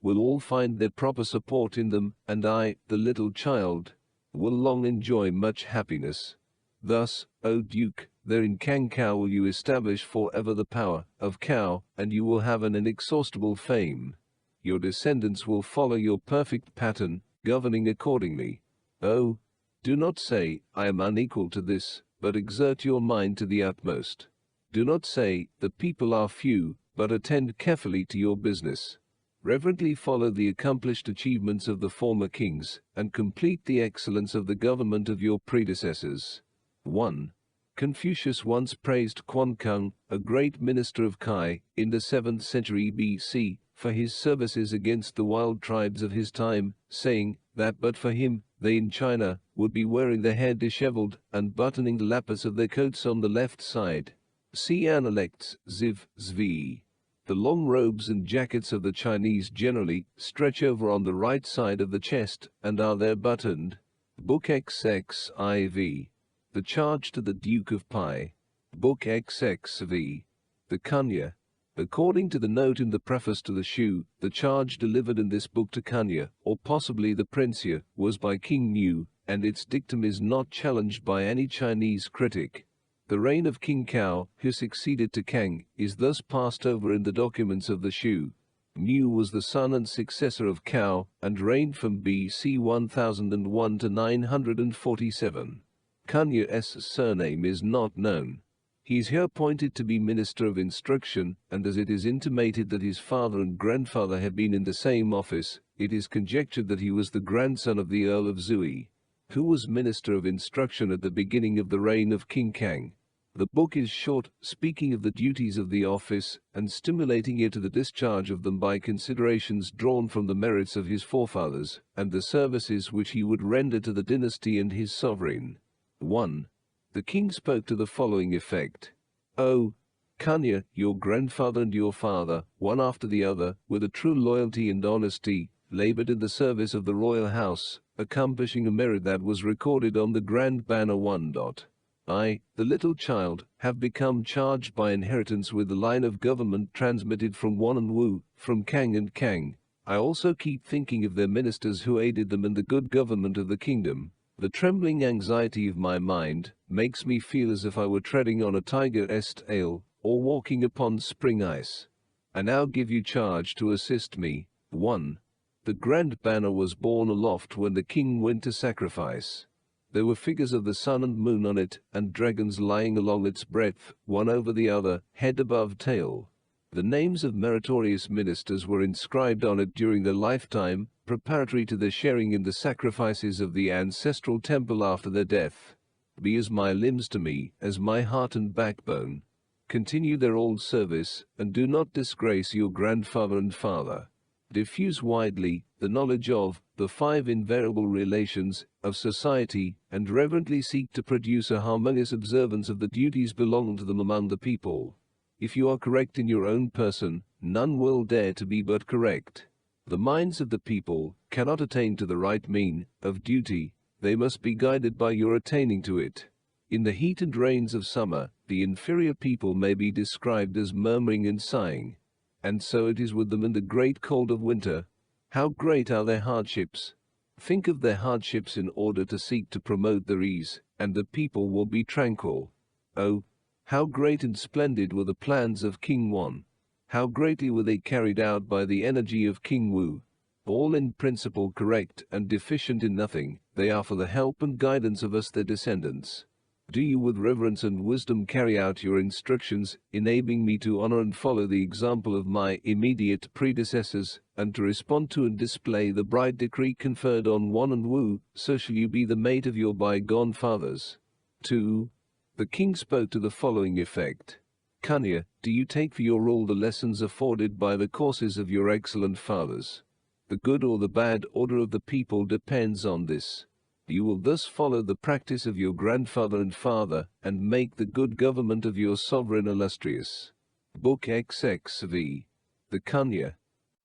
will all find their proper support in them, and I, the little child, will long enjoy much happiness. Thus, O Duke, there in Kangkao will you establish forever the power of Cao, and you will have an inexhaustible fame. Your descendants will follow your perfect pattern, governing accordingly. Oh, do not say, "I am unequal to this," but exert your mind to the utmost. Do not say, "The people are few," but attend carefully to your business. Reverently follow the accomplished achievements of the former kings, and complete the excellence of the government of your predecessors. 1. Confucius once praised Quan Kung, a great minister of Kai, in the 7th century BC, for his services against the wild tribes of his time, saying that but for him, they in China would be wearing their hair disheveled and buttoning the lapels of their coats on the left side. See Analects, Ziv, Zvi. The long robes and jackets of the Chinese generally stretch over on the right side of the chest and are there buttoned. Book XXIV. The charge to the Duke of Pai. Book XXV. The Kanya. According to the note in the preface to the Shu, the charge delivered in this book to Kanya, or possibly the Prince, was by King Niu, and its dictum is not challenged by any Chinese critic. The reign of King Cao, who succeeded to Kang, is thus passed over in the documents of the Shu. Niu was the son and successor of Cao, and reigned from BC 1001 to 947. Kanya's surname is not known. He is here appointed to be Minister of Instruction, and as it is intimated that his father and grandfather have been in the same office, it is conjectured that he was the grandson of the Earl of Zui, who was Minister of Instruction at the beginning of the reign of King Kang. The book is short, speaking of the duties of the office, and stimulating it to the discharge of them by considerations drawn from the merits of his forefathers, and the services which he would render to the dynasty and his sovereign. 1. The king spoke to the following effect. "O Kanya, your grandfather and your father, one after the other, with a true loyalty and honesty, labored in the service of the royal house, accomplishing a merit that was recorded on the grand banner 1. I, the little child, have become charged by inheritance with the line of government transmitted from Wan and Wu, from Kang and Kang. I also keep thinking of their ministers who aided them in the good government of the kingdom. The trembling anxiety of my mind makes me feel as if I were treading on a tiger's tail, or walking upon spring ice. I now give you charge to assist me." 1. The grand banner was borne aloft when the king went to sacrifice. There were figures of the sun and moon on it, and dragons lying along its breadth, one over the other, head above tail. The names of meritorious ministers were inscribed on it during their lifetime, preparatory to their sharing in the sacrifices of the ancestral temple after their death. Be as my limbs to me, as my heart and backbone. Continue their old service, and do not disgrace your grandfather and father. Diffuse widely the knowledge of the 5 invariable relations of society, and reverently seek to produce a harmonious observance of the duties belonging to them among the people. If you are correct in your own person, none will dare to be but correct. The minds of the people cannot attain to the right mean of duty, they must be guided by your attaining to it. In the heat and rains of summer, the inferior people may be described as murmuring and sighing. And so it is with them in the great cold of winter. How great are their hardships! Think of their hardships in order to seek to promote their ease, and the people will be tranquil. Oh, how great and splendid were the plans of King Wan! How greatly were they carried out by the energy of King Wu! All in principle correct and deficient in nothing, they are for the help and guidance of us their descendants. Do you with reverence and wisdom carry out your instructions, enabling me to honor and follow the example of my immediate predecessors, and to respond to and display the bright decree conferred on Wan and Wu, so shall you be the mate of your bygone fathers. 2. The king spoke to the following effect. Kanya, do you take for your rule the lessons afforded by the courses of your excellent fathers? The good or the bad order of the people depends on this. You will thus follow the practice of your grandfather and father, and make the good government of your sovereign illustrious. Book XXV. The Kanya.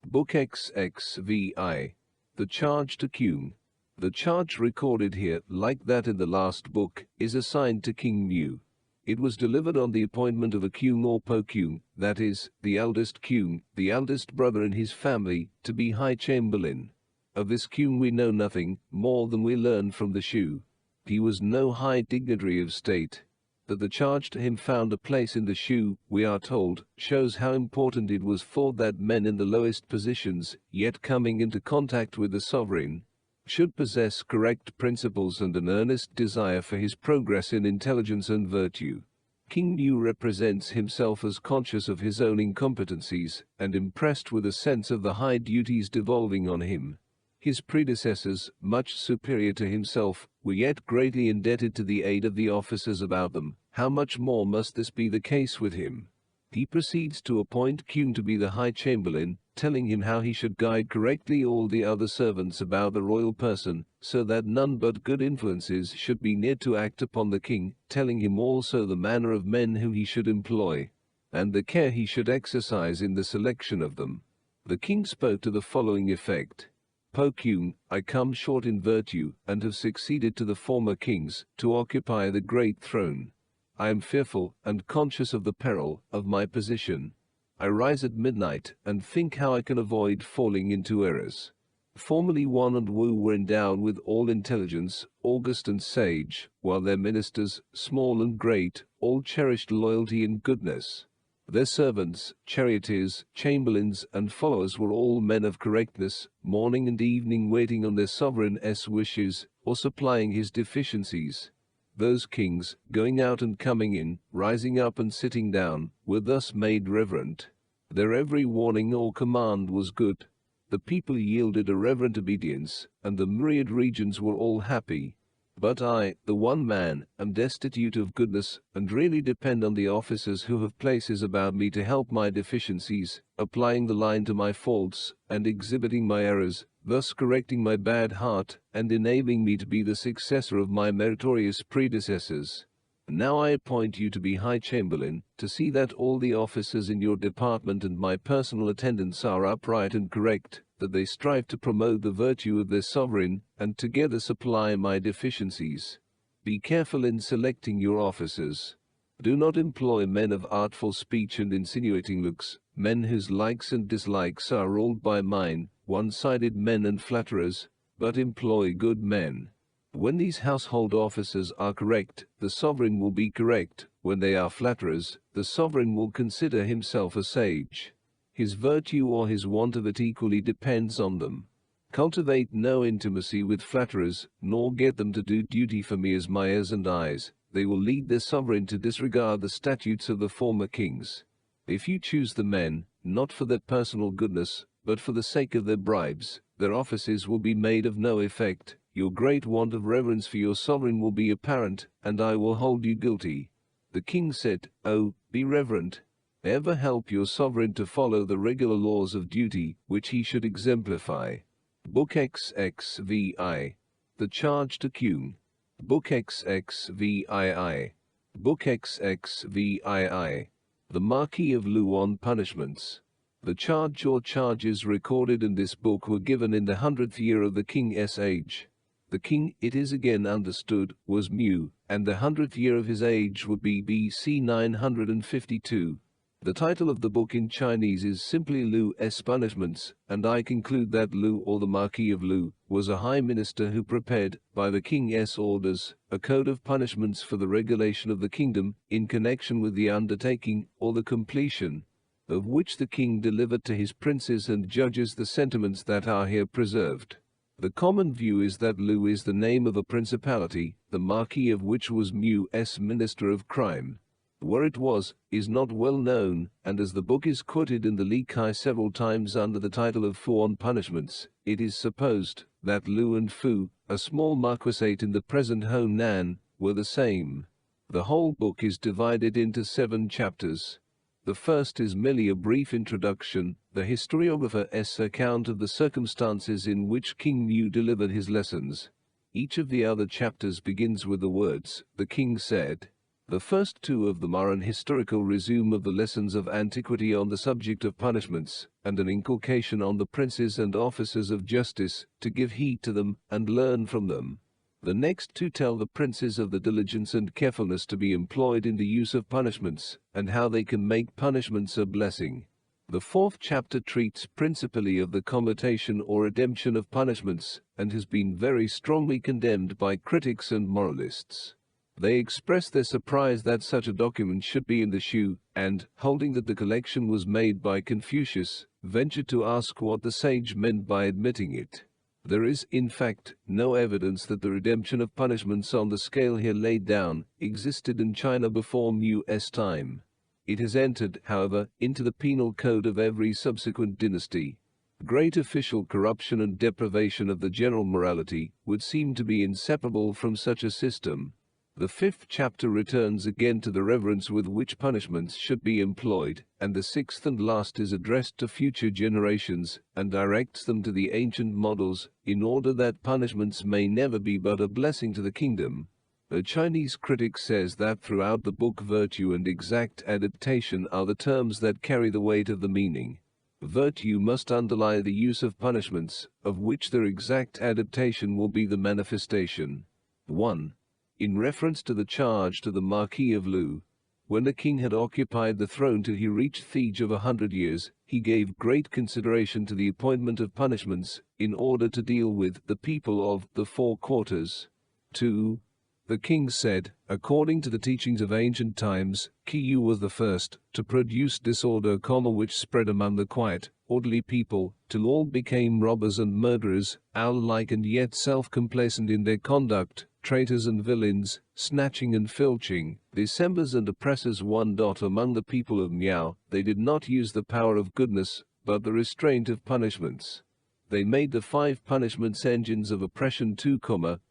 Book XXVI. The charge to Kyung. The charge recorded here, like that in the last book, is assigned to King Mu. It was delivered on the appointment of a Kyung or Po Kyung, that is, the eldest Kyung, the eldest brother in his family, to be High Chamberlain. Of this Kyung we know nothing more than we learn from the Shu. He was no high dignitary of state. That the charge to him found a place in the Shu, we are told, shows how important it was for that men in the lowest positions, yet coming into contact with the sovereign, should possess correct principles and an earnest desire for his progress in intelligence and virtue. King Mu represents himself as conscious of his own incompetencies, and impressed with a sense of the high duties devolving on him. His predecessors, much superior to himself, were yet greatly indebted to the aid of the officers about them. How much more must this be the case with him? He proceeds to appoint Kyung to be the High Chamberlain, telling him how he should guide correctly all the other servants about the royal person, so that none but good influences should be near to act upon the king, telling him also the manner of men whom he should employ, and the care he should exercise in the selection of them. The king spoke to the following effect. Po Kyung, I come short in virtue, and have succeeded to the former kings, to occupy the great throne. I am fearful and conscious of the peril of my position. I rise at midnight and think how I can avoid falling into errors. Formerly Wan and Wu were endowed with all intelligence, august and sage, while their ministers, small and great, all cherished loyalty and goodness. Their servants, charioteers, chamberlains, and followers were all men of correctness, morning and evening waiting on their sovereign's wishes, or supplying his deficiencies. those kings, going out and coming in, rising up and sitting down, were thus made reverent. Their every warning or command was good. The people yielded a reverent obedience, and the myriad regions were all happy. But I, the one man, am destitute of goodness, and really depend on the officers who have places about me to help my deficiencies, applying the line to my faults, and exhibiting my errors, thus correcting my bad heart, and enabling me to be the successor of my meritorious predecessors. Now I appoint you to be High Chamberlain, to see that all the officers in your department and my personal attendants are upright and correct, that they strive to promote the virtue of their sovereign, and together supply my deficiencies. Be careful in selecting your officers. Do not employ men of artful speech and insinuating looks, men whose likes and dislikes are ruled by mine, one-sided men and flatterers, but employ good men. When these household officers are correct, the sovereign will be correct. When they are flatterers, the sovereign will consider himself a sage. His virtue or his want of it equally depends on them. Cultivate no intimacy with flatterers, nor get them to do duty for me as my ears and eyes. They will lead their sovereign to disregard the statutes of the former kings. If you choose the men, not for their personal goodness, but for the sake of their bribes, their offices will be made of no effect. Your great want of reverence for your sovereign will be apparent, and I will hold you guilty. The king said, "Oh, be reverent. Ever help your sovereign to follow the regular laws of duty, which he should exemplify." Book XXVI. The Charge to King. Book XXVII. Book XXVII. The Marquis of Lu on Punishments. The charge or charges recorded in this book were given in the 100th year of the king's age. The king, it is again understood, was Mu, and the 100th year of his age would be BC 952. The title of the book in Chinese is simply Lu's Punishments, and I conclude that Lu, or the Marquis of Lu, was a high minister who prepared, by the king's orders, a code of punishments for the regulation of the kingdom, in connection with the undertaking, or the completion, of which the king delivered to his princes and judges the sentiments that are here preserved. The common view is that Lu is the name of a principality, the Marquis of which was Mu's minister of crime. Where it was, is not well known, and as the book is quoted in the Li Kai several times under the title of Fu on Punishments, it is supposed that Lu and Fu, a small marquisate in the present Honan, were the same. The whole book is divided into 7 chapters. The first is merely a brief introduction, the historiographer's account of the circumstances in which King Mu delivered his lessons. Each of the other chapters begins with the words, "The king said." The first 2 of them are an historical resume of the lessons of antiquity on the subject of punishments, and an inculcation on the princes and officers of justice, to give heed to them, and learn from them. The next 2 tell the princes of the diligence and carefulness to be employed in the use of punishments, and how they can make punishments a blessing. The 4th chapter treats principally of the commutation or redemption of punishments, and has been very strongly condemned by critics and moralists. They express their surprise that such a document should be in the Shu, and, holding that the collection was made by Confucius, venture to ask what the sage meant by admitting it. There is, in fact, no evidence that the redemption of punishments on the scale here laid down existed in China before Mu's time. It has entered, however, into the penal code of every subsequent dynasty. Great official corruption and deprivation of the general morality would seem to be inseparable from such a system. The 5th chapter returns again to the reverence with which punishments should be employed, and the 6th and last is addressed to future generations, and directs them to the ancient models, in order that punishments may never be but a blessing to the kingdom. A Chinese critic says that throughout the book virtue and exact adaptation are the terms that carry the weight of the meaning. Virtue must underlie the use of punishments, of which their exact adaptation will be the manifestation. 1. In reference to the charge to the Marquis of Lu, when the king had occupied the throne till he reached the age of 100 years, he gave great consideration to the appointment of punishments, in order to deal with the people of the 4 quarters. 2. The king said, according to the teachings of ancient times, Qiyu was the first to produce disorder, which spread among the quiet, orderly people, till all became robbers and murderers, owl-like and yet self-complacent in their conduct, traitors and villains, snatching and filching, dissembers and oppressors. Among the people of Miao, they did not use the power of goodness, but the restraint of punishments. They made the 5 punishments engines of oppression 2,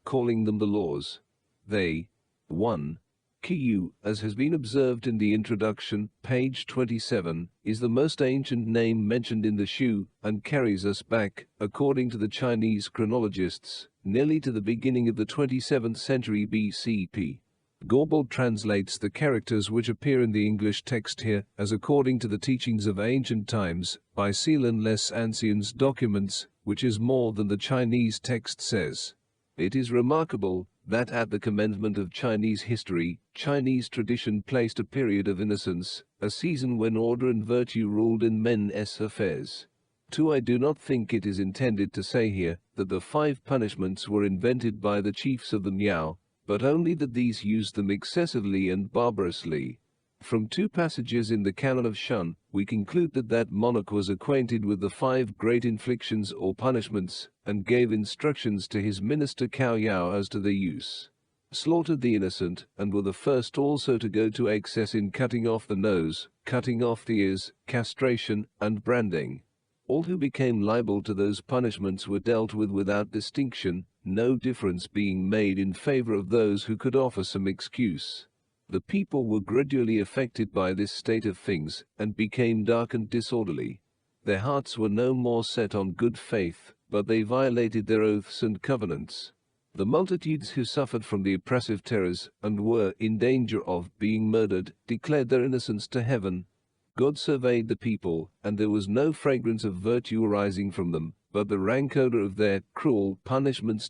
calling them the laws. They 1. Kiyu, as has been observed in the introduction, page 27, is the most ancient name mentioned in the Shu, and carries us back, according to the Chinese chronologists, nearly to the beginning of the 27th century BCP. Gorbel translates the characters which appear in the English text here as according to the teachings of ancient times, by Sealan les Anciens documents, which is more than the Chinese text says. It is remarkable that at the commencement of Chinese history, Chinese tradition placed a period of innocence, a season when order and virtue ruled in men's affairs. 2. I do not think it is intended to say here that the 5 punishments were invented by the chiefs of the Miao, but only that these used them excessively and barbarously. From 2 passages in the canon of Shun, we conclude that that monarch was acquainted with the 5 great inflictions or punishments, and gave instructions to his minister Cao Yao as to their use. Slaughtered the innocent, and were the first also to go to excess in cutting off the nose, cutting off the ears, castration, and branding. All who became liable to those punishments were dealt with without distinction, no difference being made in favor of those who could offer some excuse. The people were gradually affected by this state of things, and became dark and disorderly. Their hearts were no more set on good faith, but they violated their oaths and covenants. The multitudes who suffered from the oppressive terrors, and were in danger of being murdered, declared their innocence to heaven. God surveyed the people, and there was no fragrance of virtue arising from them, but the rank odor of their cruel punishments.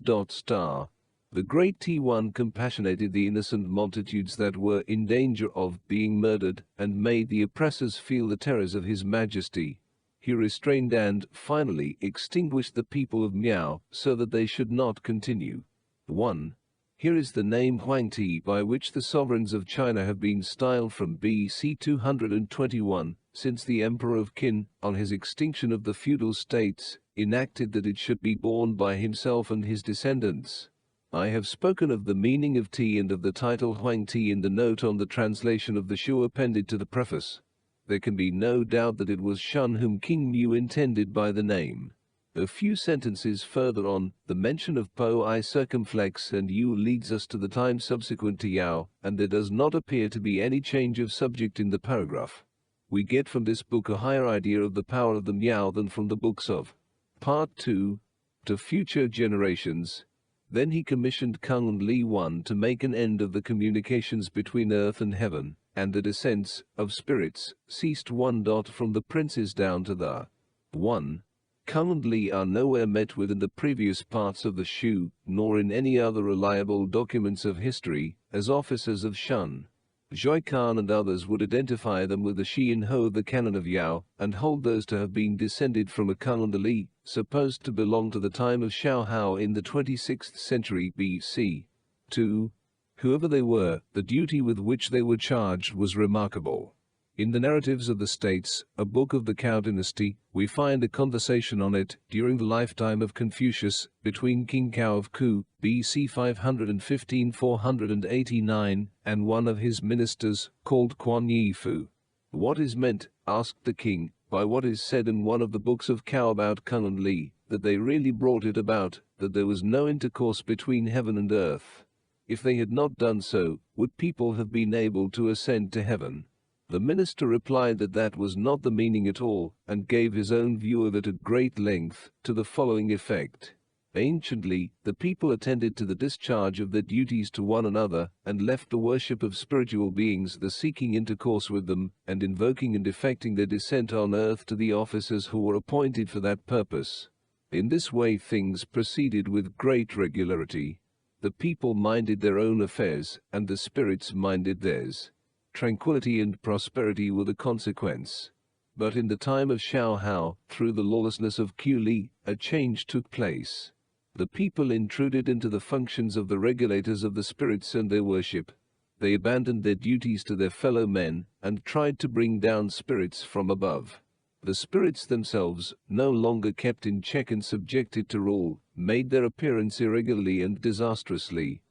The great T1 compassionated the innocent multitudes that were in danger of being murdered, and made the oppressors feel the terrors of his majesty. He restrained and, finally, extinguished the people of Miao, so that they should not continue. 1. Here is the name Huangti by which the sovereigns of China have been styled from BC 221, since the Emperor of Qin, on his extinction of the feudal states, enacted that it should be borne by himself and his descendants. I have spoken of the meaning of Ti and of the title Huangti in the note on the translation of the Shu appended to the preface. There can be no doubt that it was Shun whom King Mu intended by the name. A few sentences further on, the mention of Po I circumflex and Yu leads us to the time subsequent to Yao, and there does not appear to be any change of subject in the paragraph. We get from this book a higher idea of the power of the Miao than from the books of Part 2, to future generations. Then he commissioned Kung Li I to make an end of the communications between earth and heaven, and the descents of spirits ceased. From the princes down to the 1. Kung Li are nowhere met with in the previous parts of the Shu, nor in any other reliable documents of history, as officers of Shun. Zhoi Khan and others would identify them with the Shi and Ho of the canon of Yao, and hold those to have been descended from a Kung Li, supposed to belong to the time of Xiao Hao in the 26th century BC. 2. Whoever they were, the duty with which they were charged was remarkable. In the Narratives of the States, a book of the Cao dynasty, we find a conversation on it during the lifetime of Confucius between King Cao of Ku, BC 515–489, and one of his ministers, called Quan Yi Fu. What is meant, asked the king, by what is said in one of the books of Cao about Kung Li, that they really brought it about, that there was no intercourse between heaven and earth? If they had not done so, would people have been able to ascend to heaven? The minister replied that that was not the meaning at all, and gave his own view of it at great length, to the following effect. Anciently, the people attended to the discharge of their duties to one another, and left the worship of spiritual beings, the seeking intercourse with them, and invoking and effecting their descent on earth to the officers who were appointed for that purpose. In this way things proceeded with great regularity. The people minded their own affairs, and the spirits minded theirs. Tranquility and prosperity were the consequence. But in the time of Xiao Hao, through the lawlessness of Q Li, a change took place. The people intruded into the functions of the regulators of the spirits and their worship. They abandoned their duties to their fellow men, and tried to bring down spirits from above. The spirits themselves, no longer kept in check and subjected to rule, made their appearance irregularly and disastrously.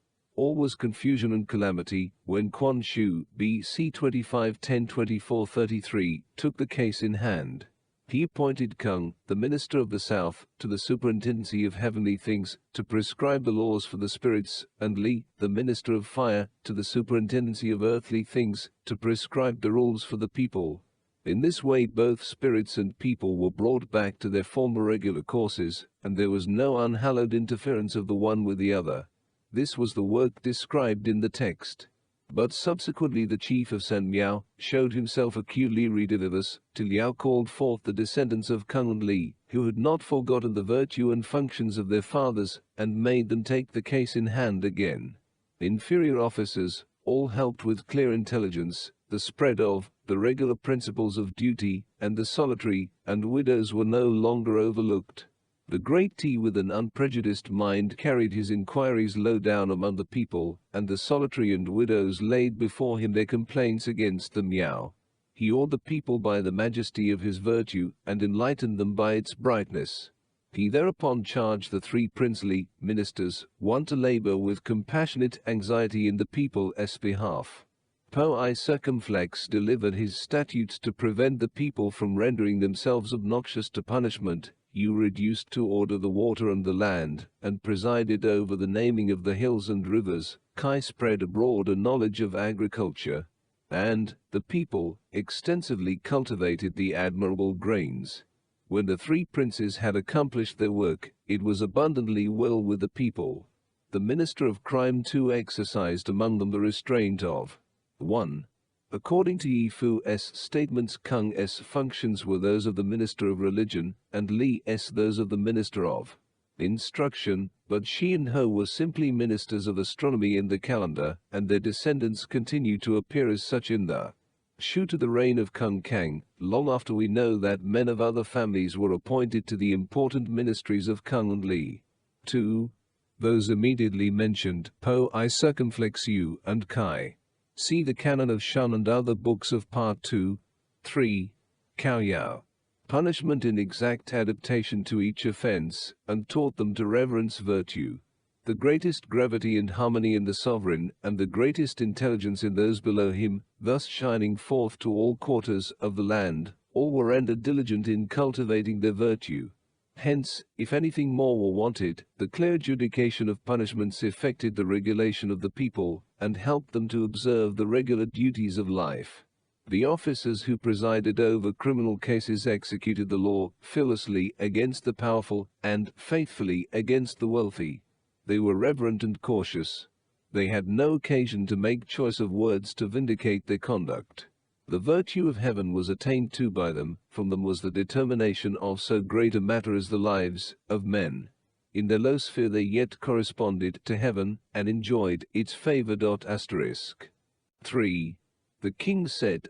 all was confusion and calamity, when Quan Shu, B.C. 2510-2433, took the case in hand. He appointed Kung, the minister of the south, to the superintendency of heavenly things, to prescribe the laws for the spirits, and Li, the minister of fire, to the superintendency of earthly things, to prescribe the rules for the people. In this way both spirits and people were brought back to their former regular courses, and there was no unhallowed interference of the one with the other. This was the work described in the text. But subsequently the chief of San Miao showed himself acutely redivivus, till Liao called forth the descendants of Kung and Li, who had not forgotten the virtue and functions of their fathers, and made them take the case in hand again. Inferior officers all helped with clear intelligence the spread of the regular principles of duty, and the solitary and widows were no longer overlooked. The great T with an unprejudiced mind carried his inquiries low down among the people, and the solitary and widows laid before him their complaints against the Miao. He awed the people by the majesty of his virtue, and enlightened them by its brightness. He thereupon charged the three princely ministers, one to labor with compassionate anxiety in the people's behalf. Po I Circumflex delivered his statutes to prevent the people from rendering themselves obnoxious to punishment. You reduced to order the water and the land, and presided over the naming of the hills and rivers. Kai spread abroad a knowledge of agriculture, and the people extensively cultivated the admirable grains. When the three princes had accomplished their work, it was abundantly well with the people. The minister of crime too exercised among them the restraint of 1. According to Yi Fu's statements, Kung's functions were those of the minister of religion, and Li's those of the minister of instruction, but Shi and Ho were simply ministers of astronomy in the calendar, and their descendants continue to appear as such in the Shu to the reign of Kung Kang. Long after we know that men of other families were appointed to the important ministries of Kung and Li. 2. Those immediately mentioned, Po I Circumflex Yu and Kai. See the Canon of Shun and other books of Part 2. 3. Cao Yao. Punishment in exact adaptation to each offense, and taught them to reverence virtue. The greatest gravity and harmony in the sovereign, and the greatest intelligence in those below him, thus shining forth to all quarters of the land, all were rendered diligent in cultivating their virtue. Hence, if anything more were wanted, the clear adjudication of punishments effected the regulation of the people, and helped them to observe the regular duties of life. The officers who presided over criminal cases executed the law fearlessly against the powerful, and faithfully against the wealthy. They were reverent and cautious. They had no occasion to make choice of words to vindicate their conduct. The virtue of heaven was attained to by them. From them was the determination of so great a matter as the lives of men. In their low sphere they yet corresponded to heaven, and enjoyed its favor. 3. The king said,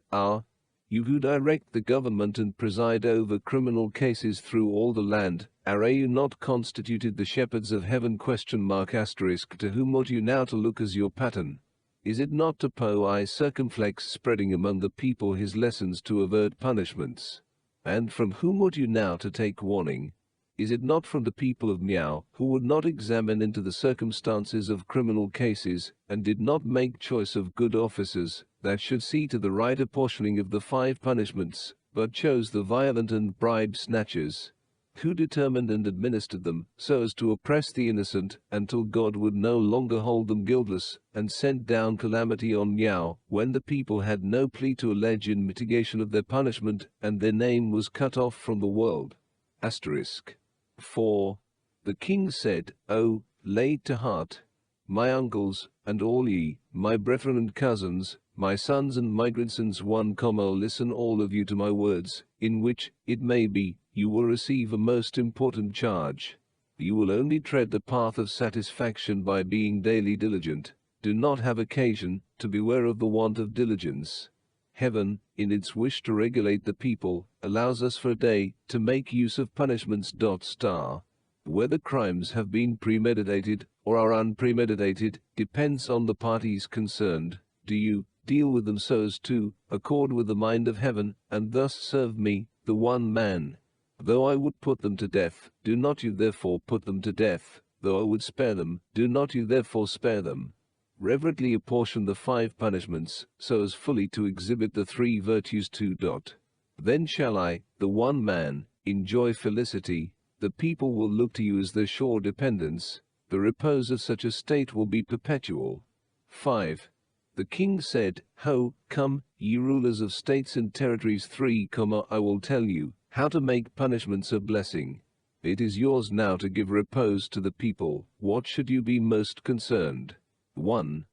You who direct the government and preside over criminal cases through all the land, are you not constituted the shepherds of heaven? To whom ought you now to look as your pattern? Is it not to Po I Circumflex spreading among the people his lessons to avert punishments? And from whom ought you now to take warning? Is it not from the people of Miao, who would not examine into the circumstances of criminal cases, and did not make choice of good officers, that should see to the right apportioning of the 5 punishments, but chose the violent and bribe snatchers? Who determined and administered them, so as to oppress the innocent, until God would no longer hold them guiltless, and sent down calamity on Miao, when the people had no plea to allege in mitigation of their punishment, and their name was cut off from the world? 4. The king said, lay to heart, my uncles, and all ye, my brethren and cousins, my sons and my grandsons, listen all of you to my words, in which, it may be, you will receive a most important charge. You will only tread the path of satisfaction by being daily diligent. Do not have occasion to beware of the want of diligence. Heaven, in its wish to regulate the people, allows us for a day to make use of punishments. Whether crimes have been premeditated or are unpremeditated depends on the parties concerned. Do you deal with them so as to accord with the mind of heaven, and thus serve me, the one man? Though I would put them to death, do not you therefore put them to death. Though I would spare them, do not you therefore spare them. reverently apportion the 5 punishments, so as fully to exhibit the 3 virtues. 2. Then shall I, the one man, enjoy felicity, the people will look to you as their sure dependence, the repose of such a state will be perpetual. 5. The king said, Ho, come, ye rulers of states and territories. 3, I will tell you how to make punishments a blessing. It is yours now to give repose to the people. What should you be most concerned? 1.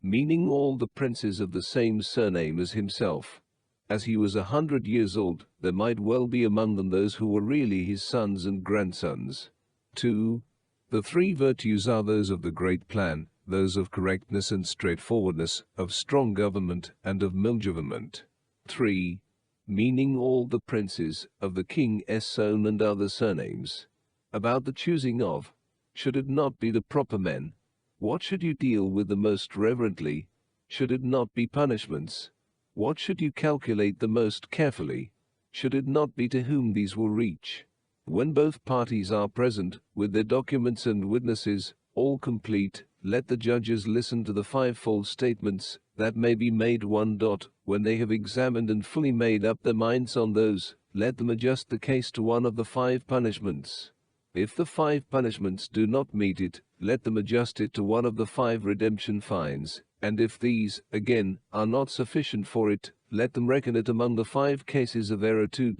Meaning all the princes of the same surname as himself. As he was 100 years old, there might well be among them those who were really his sons and grandsons. 2. The 3 virtues are those of the great plan, those of correctness and straightforwardness, of strong government, and of milgovernment. 3. Meaning all the princes of the king's own and other surnames. About the choosing of, should it not be the proper men? What should you deal with the most reverently? Should it not be punishments? What should you calculate the most carefully? Should it not be to whom these will reach? When both parties are present, with their documents and witnesses, all complete, let the judges listen to the 5-fold statements that may be made. 1. When they have examined and fully made up their minds on those, let them adjust the case to one of the 5 punishments. If the 5 punishments do not meet it, let them adjust it to one of the 5 redemption fines, and if these, again, are not sufficient for it, let them reckon it among the 5 cases of error. 2.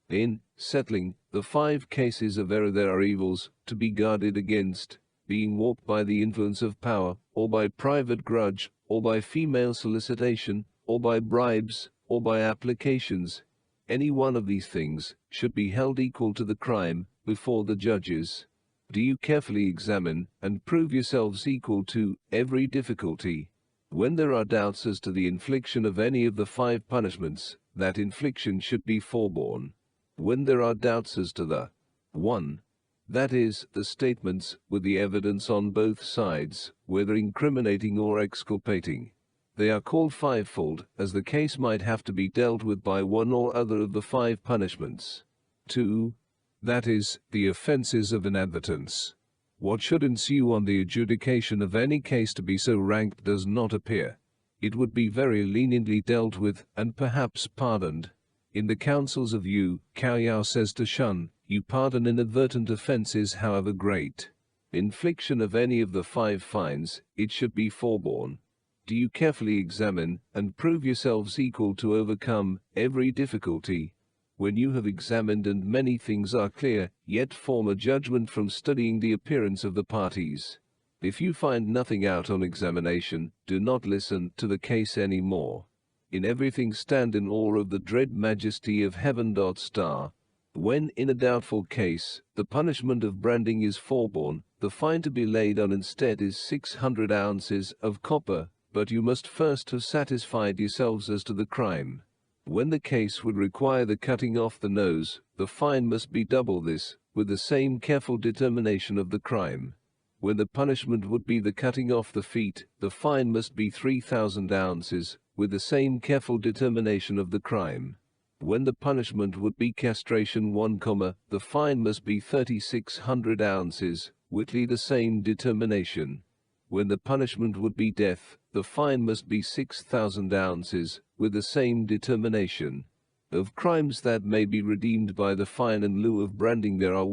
In settling the 5 cases of error there are evils to be guarded against, being warped by the influence of power, or by private grudge, or by female solicitation, or by bribes, or by applications. Any one of these things should be held equal to the crime before the judges. Do you carefully examine and prove yourselves equal to every difficulty? When there are doubts as to the infliction of any of the 5 punishments, that infliction should be forborne. When there are doubts as to the 1. That is, the statements with the evidence on both sides, whether incriminating or exculpating. They are called 5-fold, as the case might have to be dealt with by one or other of the 5 punishments. 2. That is, the offences of inadvertence. What should ensue on the adjudication of any case to be so ranked does not appear. It would be very leniently dealt with, and perhaps pardoned. In the counsels of Yu, Cao says to Shun, you pardon inadvertent offences however great. Infliction of any of the 5 fines, it should be forborne. Do you carefully examine, and prove yourselves equal to overcome every difficulty? When you have examined and many things are clear, yet form a judgment from studying the appearance of the parties. If you find nothing out on examination, do not listen to the case any more. In everything stand in awe of the dread majesty of heaven. When in a doubtful case, the punishment of branding is forborne, the fine to be laid on instead is 600 ounces of copper, but you must first have satisfied yourselves as to the crime. When the case would require the cutting off the nose, the fine must be double this, with the same careful determination of the crime. When the punishment would be the cutting off the feet, the fine must be 3,000 ounces, with the same careful determination of the crime. When the punishment would be castration 1, the fine must be 3,600 ounces, with the same determination. When the punishment would be death, the fine must be 6,000 ounces, with the same determination. Of crimes that may be redeemed by the fine in lieu of branding there are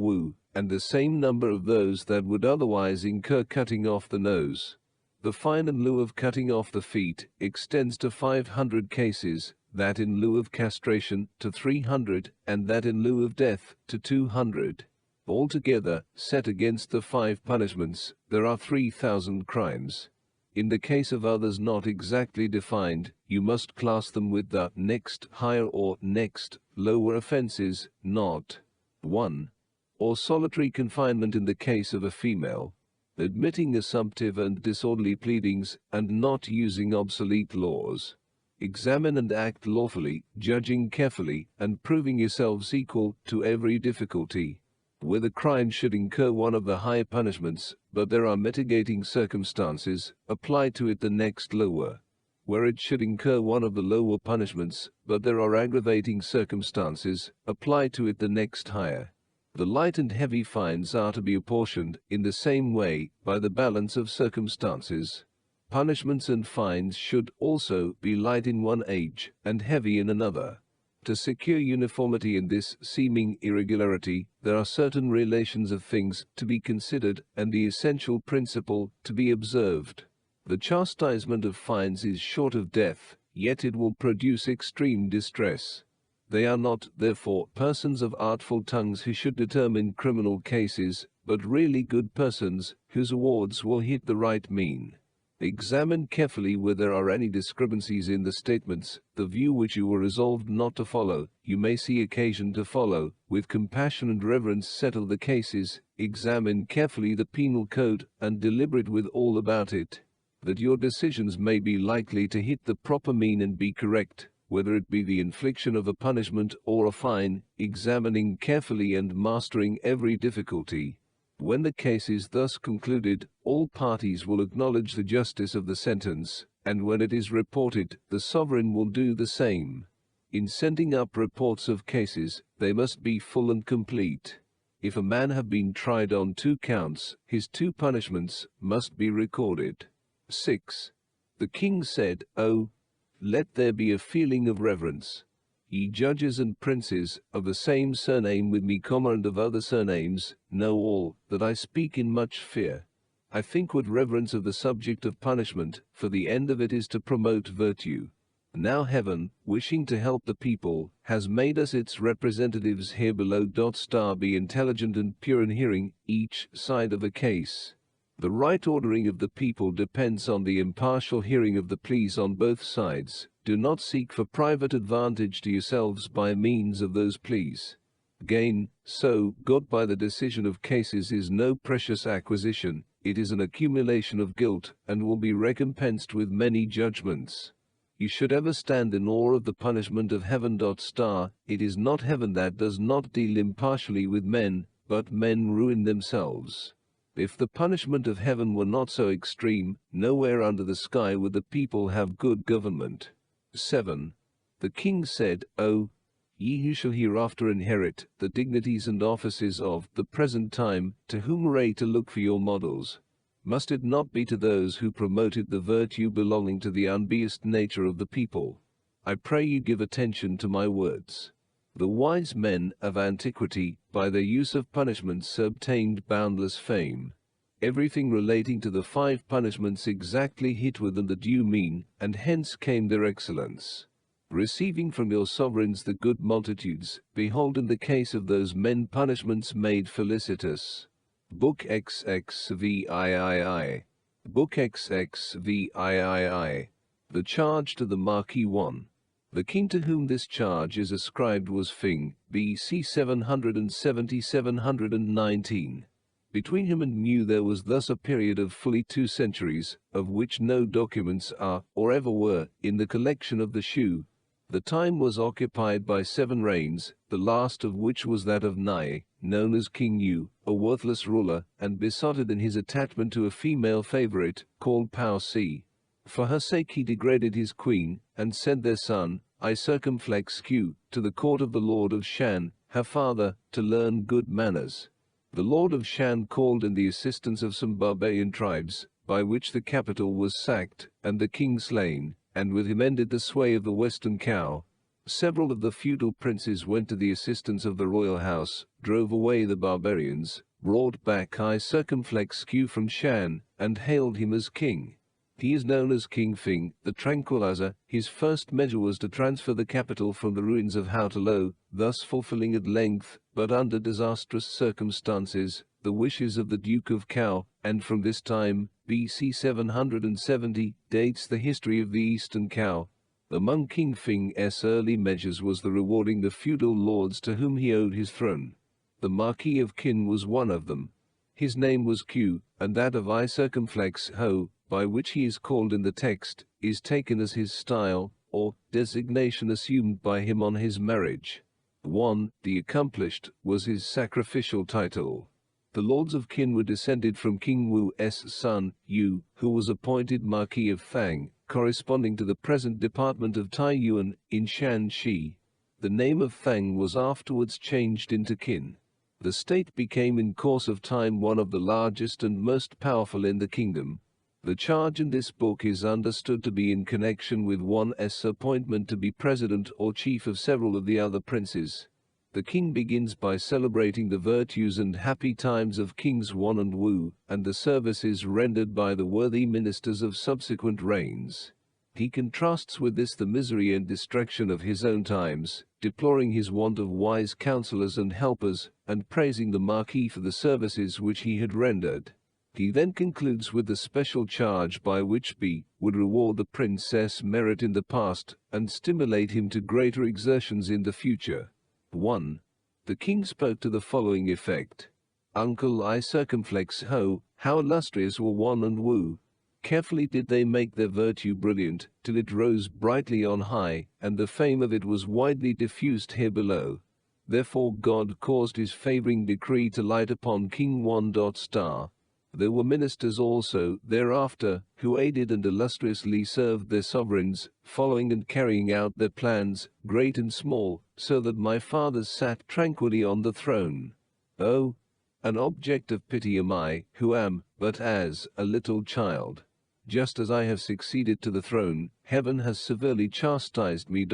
and the same number of those that would otherwise incur cutting off the nose. The fine in lieu of cutting off the feet extends to 500 cases, that in lieu of castration to 300, and that in lieu of death to 200. Altogether, set against the 5 punishments, there are 3,000 crimes. In the case of others not exactly defined, you must class them with the next higher or next lower offences, not 1. Or solitary confinement in the case of a female, admitting assumptive and disorderly pleadings, and not using obsolete laws. Examine and act lawfully, judging carefully, and proving yourselves equal to every difficulty. Where the crime should incur one of the high punishments, but there are mitigating circumstances, apply to it the next lower. Where it should incur one of the lower punishments, but there are aggravating circumstances, apply to it the next higher. The light and heavy fines are to be apportioned in the same way by the balance of circumstances. Punishments and fines should also be light in one age and heavy in another. To secure uniformity in this seeming irregularity, there are certain relations of things to be considered and the essential principle to be observed. The chastisement of fines is short of death, yet it will produce extreme distress. They are not, therefore, persons of artful tongues who should determine criminal cases, but really good persons, whose awards will hit the right mean. Examine carefully whether there are any discrepancies in the statements, the view which you were resolved not to follow, you may see occasion to follow, with compassion and reverence settle the cases, examine carefully the penal code, and deliberate with all about it, that your decisions may be likely to hit the proper mean and be correct, whether it be the infliction of a punishment or a fine, examining carefully and mastering every difficulty. When the case is thus concluded, all parties will acknowledge the justice of the sentence, and when it is reported, the sovereign will do the same. In sending up reports of cases, they must be full and complete. If a man have been tried on 2 counts, his 2 punishments must be recorded. 6. The king said, "Oh, let there be a feeling of reverence. Ye judges and princes, of the same surname with me, and of other surnames, know all, that I speak in much fear. I think with reverence of the subject of punishment, for the end of it is to promote virtue. Now heaven, wishing to help the people, has made us its representatives here below. Be intelligent and pure in hearing each side of a case. The right ordering of the people depends on the impartial hearing of the pleas on both sides. Do not seek for private advantage to yourselves by means of those pleas. Gain, so, got by the decision of cases is no precious acquisition, it is an accumulation of guilt, and will be recompensed with many judgments. You should ever stand in awe of the punishment of heaven. It is not heaven that does not deal impartially with men, but men ruin themselves. If the punishment of heaven were not so extreme, nowhere under the sky would the people have good government. 7. The king said, "O, ye who shall hereafter inherit the dignities and offices of the present time, to whom array to look for your models? Must it not be to those who promoted the virtue belonging to the unbiased nature of the people? I pray you give attention to my words. The wise men of antiquity, by their use of punishments, obtained boundless fame. Everything relating to the 5 punishments exactly hit within the due mean, and hence came their excellence. Receiving from your sovereigns the good multitudes, behold in the case of those men punishments made felicitous." Book XXVIII. Book XXVIII. The charge to the Marquis 1. The king to whom this charge is ascribed was Fing, B.C. 770-719. Between him and Mu there was thus a period of fully 2 centuries, of which no documents are, or ever were, in the collection of the Shu. The time was occupied by 7 reigns, the last of which was that of Nai, known as King Yu, a worthless ruler, and besotted in his attachment to a female favorite, called Pao Si. For her sake he degraded his queen, and sent their son, I circumflex Q, to the court of the Lord of Shan, her father, to learn good manners. The Lord of Shan called in the assistance of some barbarian tribes, by which the capital was sacked, and the king slain, and with him ended the sway of the western cow. Several of the feudal princes went to the assistance of the royal house, drove away the barbarians, brought back I circumflex Q from Shan, and hailed him as king. He is known as King Fing, the tranquilizer. His first measure was to transfer the capital from the ruins of Hautalo, thus fulfilling at length, but under disastrous circumstances, the wishes of the Duke of Cao, and from this time, B.C. 770, dates the history of the Eastern Cao. Among King Fing's early measures was the rewarding the feudal lords to whom he owed his throne. The Marquis of Qin was one of them. His name was Q, and that of I circumflex Ho, by which he is called in the text, is taken as his style, or designation assumed by him on his marriage. 1. The accomplished was his sacrificial title. The lords of Qin were descended from King Wu's son, Yu, who was appointed Marquis of Fang, corresponding to the present department of Taiyuan, in Shanxi. The name of Fang was afterwards changed into Qin. The state became in course of time one of the largest and most powerful in the kingdom. The charge in this book is understood to be in connection with one's appointment to be president or chief of several of the other princes. The king begins by celebrating the virtues and happy times of Kings Wan and Wu, and the services rendered by the worthy ministers of subsequent reigns. He contrasts with this the misery and distraction of his own times, deploring his want of wise counselors and helpers, and praising the Marquis for the services which he had rendered. He then concludes with the special charge by which B would reward the princess' merit in the past and stimulate him to greater exertions in the future. 1. The king spoke to the following effect. Uncle, I circumflex ho, how illustrious were Wan and Wu. Carefully did they make their virtue brilliant, till it rose brightly on high, and the fame of it was widely diffused here below. Therefore God caused his favoring decree to light upon King Wan. There were ministers also, thereafter, who aided and illustriously served their sovereigns, following and carrying out their plans, great and small, so that my fathers sat tranquilly on the throne. Oh, an object of pity am I, who am but as a little child. Just as I have succeeded to the throne, heaven has severely chastised me.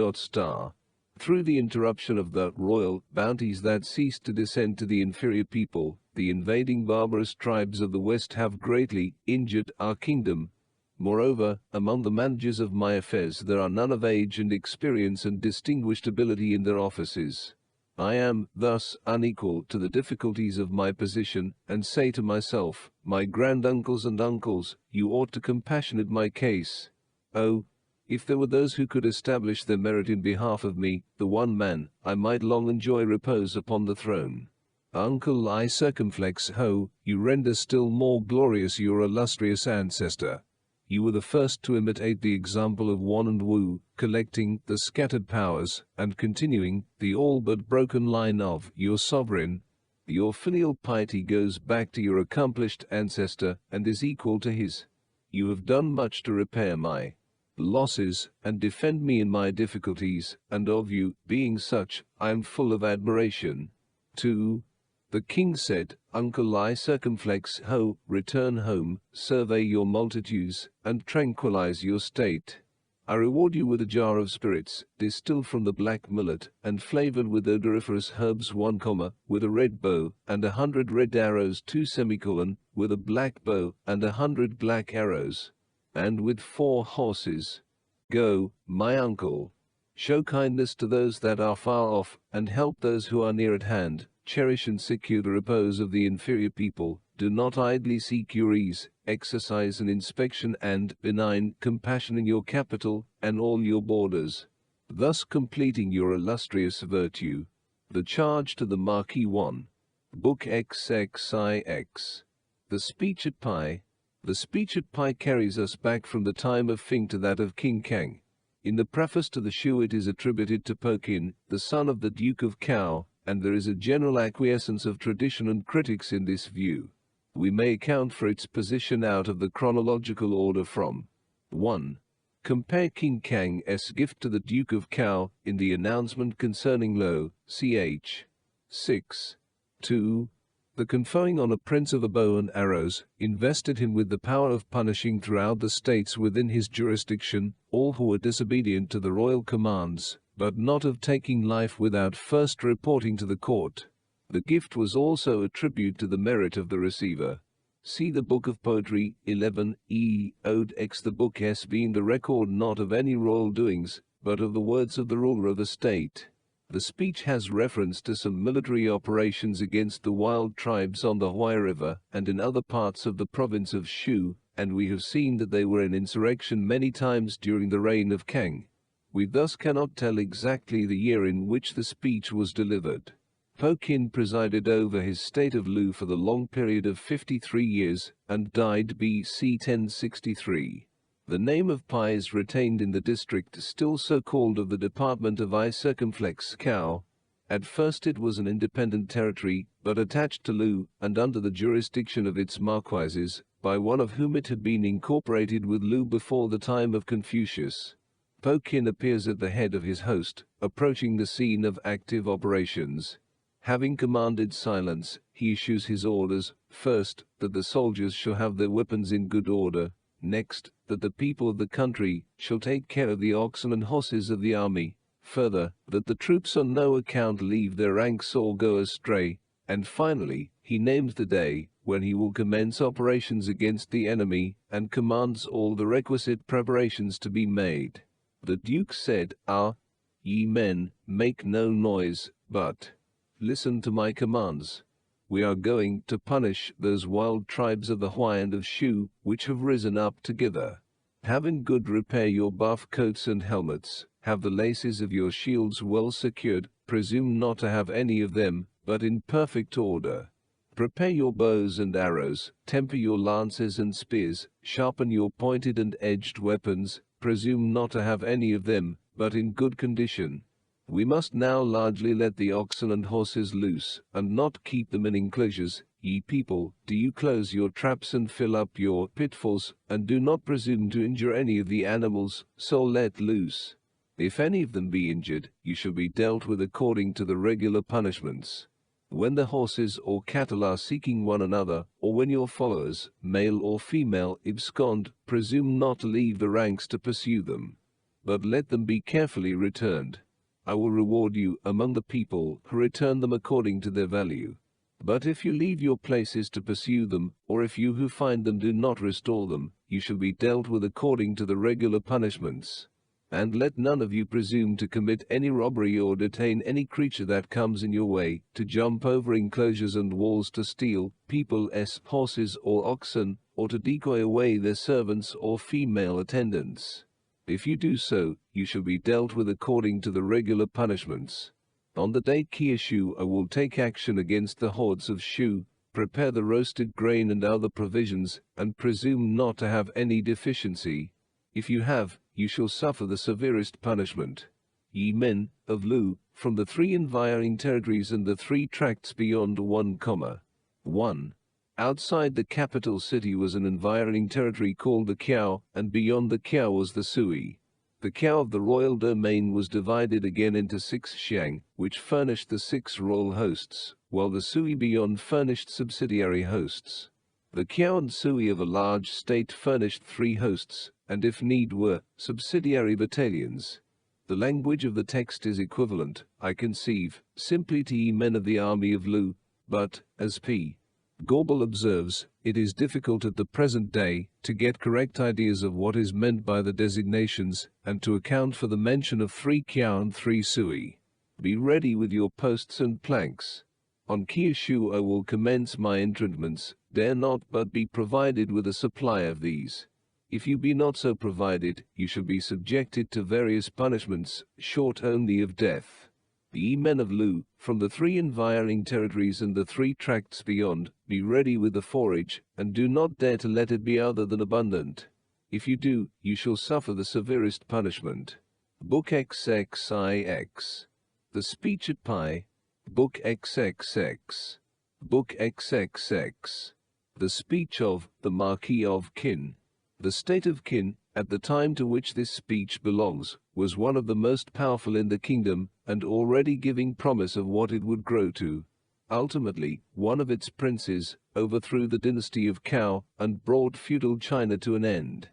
Through the interruption of the royal bounties that ceased to descend to the inferior people, the invading barbarous tribes of the West have greatly injured our kingdom. Moreover, among the managers of my affairs there are none of age and experience and distinguished ability in their offices. I am, thus, unequal to the difficulties of my position, and say to myself, my granduncles and uncles, you ought to compassionate my case. Oh, if there were those who could establish their merit in behalf of me, the one man, I might long enjoy repose upon the throne. Uncle, I circumflex ho, you render still more glorious your illustrious ancestor. You were the first to imitate the example of Wan and Wu, collecting the scattered powers, and continuing the all but broken line of your sovereign. Your filial piety goes back to your accomplished ancestor, and is equal to his. You have done much to repair my losses, and defend me in my difficulties, and of you, being such, I am full of admiration. 2. The king said, Uncle, I circumflex ho, return home, survey your multitudes, and tranquilize your state. I reward you with a jar of spirits, distilled from the black millet, and flavored with odoriferous herbs 1, with a red bow, and 100 red arrows 2, with a black bow, and 100 black arrows, and with 4 horses. Go, my uncle. Show kindness to those that are far off, and help those who are near at hand. Cherish and secure the repose of the inferior people. Do not idly seek your ease. Exercise an inspection and benign compassion in your capital and all your borders, thus completing your illustrious virtue. The charge to the Marquis 1. Book XXIX. The Speech at Pai. The Speech at Pai carries us back from the time of Fing to that of King Kang. In the preface to the Shu it is attributed to Po Kin, the son of the Duke of Cao, and there is a general acquiescence of tradition and critics in this view. We may account for its position out of the chronological order from 1. Compare King Kang's gift to the Duke of Cao in the announcement concerning Lo, ch. 6. 2. The conferring on a prince of a bow and arrows invested him with the power of punishing throughout the states within his jurisdiction all who were disobedient to the royal commands, but not of taking life without first reporting to the court. The gift was also a tribute to the merit of the receiver. See the Book of Poetry 11e Ode X. The book S being the record not of any royal doings, but of the words of the ruler of a state. The speech has reference to some military operations against the wild tribes on the Huai River and in other parts of the province of Shu, and we have seen that they were in insurrection many times during the reign of Kang. We thus cannot tell exactly the year in which the speech was delivered. Po Kin presided over his state of Lu for the long period of 53 years, and died BC 1063. The name of Pai is retained in the district still so called of the department of I circumflex Cao. At first it was an independent territory, but attached to Lu, and under the jurisdiction of its marquises, by one of whom it had been incorporated with Lu before the time of Confucius. Po Kin appears at the head of his host, approaching the scene of active operations. Having commanded silence, he issues his orders, first, that the soldiers shall have their weapons in good order, Next, that the people of the country shall take care of the oxen and horses of the army. Further, that the troops on no account leave their ranks or go astray. And finally, he names the day when he will commence operations against the enemy, and commands all the requisite preparations to be made. The Duke said, ye men, make no noise, but listen to my commands. We are going to punish those wild tribes of the Hui and of Shu, which have risen up together. Have in good repair your buff coats and helmets, have the laces of your shields well secured, presume not to have any of them, but in perfect order. Prepare your bows and arrows, temper your lances and spears, sharpen your pointed and edged weapons, presume not to have any of them, but in good condition. We must now largely let the oxen and horses loose, and not keep them in enclosures. Ye people, do you close your traps and fill up your pitfalls, and do not presume to injure any of the animals, so let loose. If any of them be injured, you shall be dealt with according to the regular punishments. When the horses or cattle are seeking one another, or when your followers, male or female, abscond, presume not to leave the ranks to pursue them, but let them be carefully returned. I will reward you among the people who return them according to their value. But if you leave your places to pursue them, or if you who find them do not restore them, you shall be dealt with according to the regular punishments. And let none of you presume to commit any robbery or detain any creature that comes in your way, to jump over enclosures and walls to steal people's horses or oxen, or to decoy away their servants or female attendants. If you do so, you shall be dealt with according to the regular punishments. On the day Kyushu I will take action against the hordes of Shu, prepare the roasted grain and other provisions, and presume not to have any deficiency. If you have, you shall suffer the severest punishment. Ye men of Lu, from the 3 environing territories and the 3 tracts beyond 1, outside the capital city was an environing territory called the Kiao, and beyond the Kiao was the Sui. The Kiao of the royal domain was divided again into 6 xiang, which furnished the 6 royal hosts, while the Sui beyond furnished subsidiary hosts. The Kiao and Sui of a large state furnished 3 hosts, and if need were, subsidiary battalions. The language of the text is equivalent, I conceive, simply to ye men of the army of Lu, but, as P. Gorbel observes, it is difficult at the present day to get correct ideas of what is meant by the designations, and to account for the mention of 3 Kiao and 3 Sui. Be ready with your posts and planks. On Kyushu I will commence my entrenchments, dare not but be provided with a supply of these. If you be not so provided, you shall be subjected to various punishments, short only of death. Ye men of Lu, from the 3 environing territories and the 3 tracts beyond, be ready with the forage, and do not dare to let it be other than abundant. If you do, you shall suffer the severest punishment. Book XXIX. The Speech at Pi. Book XXX. Book XXX. The Speech of the Marquis of Qin. The state of Qin, at the time to which this speech belongs, was one of the most powerful in the kingdom, and already giving promise of what it would grow to. Ultimately, one of its princes overthrew the dynasty of Cao and brought feudal China to an end.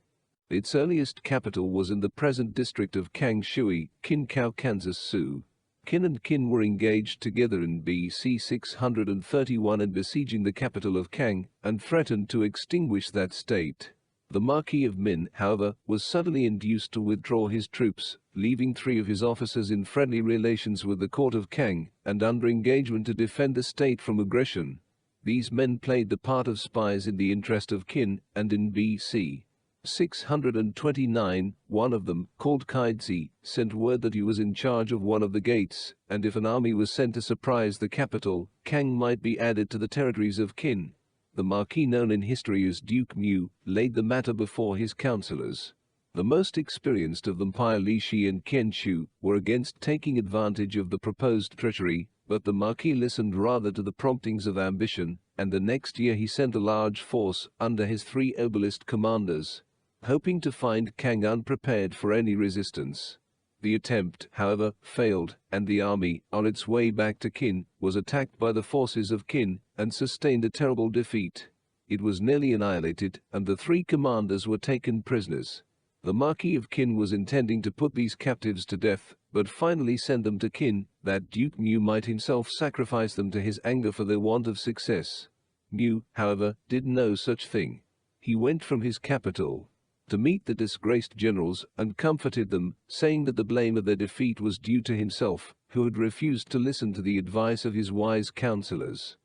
Its earliest capital was in the present district of Kangshui, Qin Cao, Kansas Sioux. Qin and Qin were engaged together in BC 631 in besieging the capital of Kang, and threatened to extinguish that state. The Marquis of Min, however, was suddenly induced to withdraw his troops, leaving 3 of his officers in friendly relations with the court of Kang, and under engagement to defend the state from aggression. These men played the part of spies in the interest of Qin, and in BC 629, one of them, called Kaidzi, sent word that he was in charge of one of the gates, and if an army was sent to surprise the capital, Kang might be added to the territories of Qin. The Marquis, known in history as Duke Mu, laid the matter before his counselors. The most experienced of them, Pai Lishi and Qianshu, were against taking advantage of the proposed treachery, but the Marquis listened rather to the promptings of ambition, and the next year he sent a large force under his 3 obelisk commanders, hoping to find Kang unprepared for any resistance. The attempt, however, failed, and the army, on its way back to Qin, was attacked by the forces of Qin, and sustained a terrible defeat. it was nearly annihilated, and the 3 commanders were taken prisoners. The Marquis of Qin was intending to put these captives to death, but finally sent them to Qin, that Duke Mu might himself sacrifice them to his anger for their want of success. Mu, however, did no such thing. He went from his capital to meet the disgraced generals and comforted them, saying that the blame of their defeat was due to himself, who had refused to listen to the advice of his wise counselors.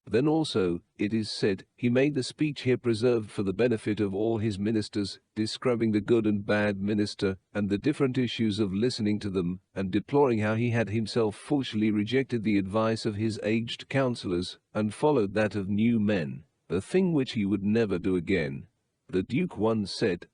Then also, it is said, he made the speech here preserved for the benefit of all his ministers, describing the good and bad minister, and the different issues of listening to them, and deploring how he had himself foolishly rejected the advice of his aged counselors, and followed that of new men, a thing which he would never do again. The Duke once said,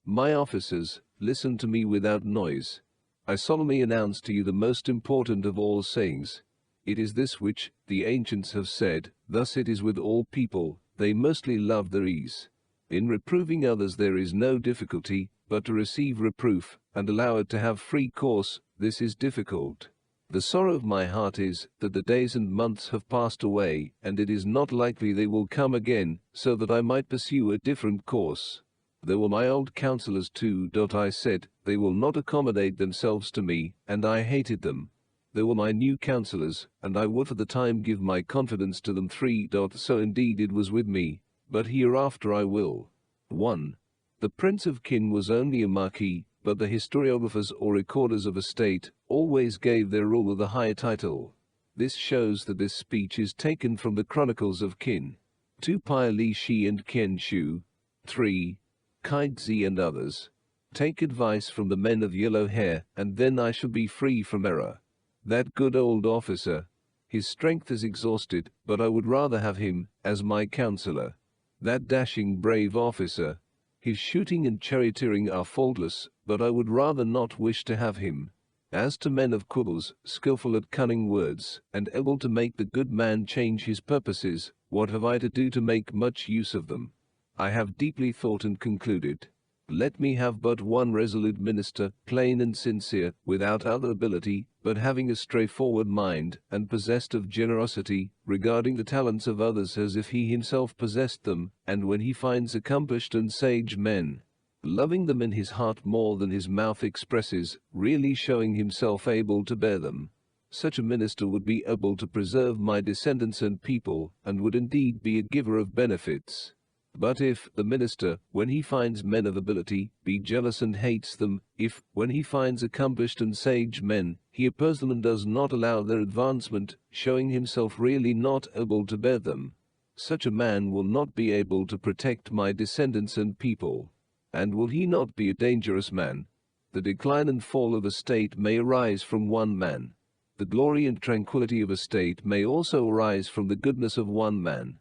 my officers, listen to me without noise. I solemnly announce to you the most important of all sayings. It is this which, the ancients have said, thus it is with all people, they mostly love their ease. In reproving others there is no difficulty, but to receive reproof, and allow it to have free course, this is difficult. The sorrow of my heart is, that the days and months have passed away, and it is not likely they will come again, so that I might pursue a different course. There were my old counselors too. I said, they will not accommodate themselves to me, and I hated them. There were my new counselors, and I would for the time give my confidence to them. 3. So indeed it was with me, but hereafter I will. 1. The Prince of Qin was only a marquis, but the historiographers or recorders of a state always gave their ruler the higher title. This shows that this speech is taken from the Chronicles of Qin. 2. Pai Li Shi and Qian Shu. 3. Kai Zi and others. Take advice from the men of yellow hair, and then I shall be free from error. That good old officer, his strength is exhausted, but I would rather have him as my counselor. That dashing brave officer, his shooting and charioteering are faultless, but I would rather not wish to have him. As to men of quibbles, skillful at cunning words, and able to make the good man change his purposes, what have I to do to make much use of them? I have deeply thought and concluded. Let me have but one resolute minister, plain and sincere, without other ability, but having a straightforward mind, and possessed of generosity, regarding the talents of others as if he himself possessed them, and when he finds accomplished and sage men, loving them in his heart more than his mouth expresses, really showing himself able to bear them. Such a minister would be able to preserve my descendants and people, and would indeed be a giver of benefits. But if the minister, when he finds men of ability, be jealous and hates them, if, when he finds accomplished and sage men, he opposes them and does not allow their advancement, showing himself really not able to bear them, such a man will not be able to protect my descendants and people. And will he not be a dangerous man? The decline and fall of a state may arise from one man. The glory and tranquility of a state may also arise from the goodness of one man.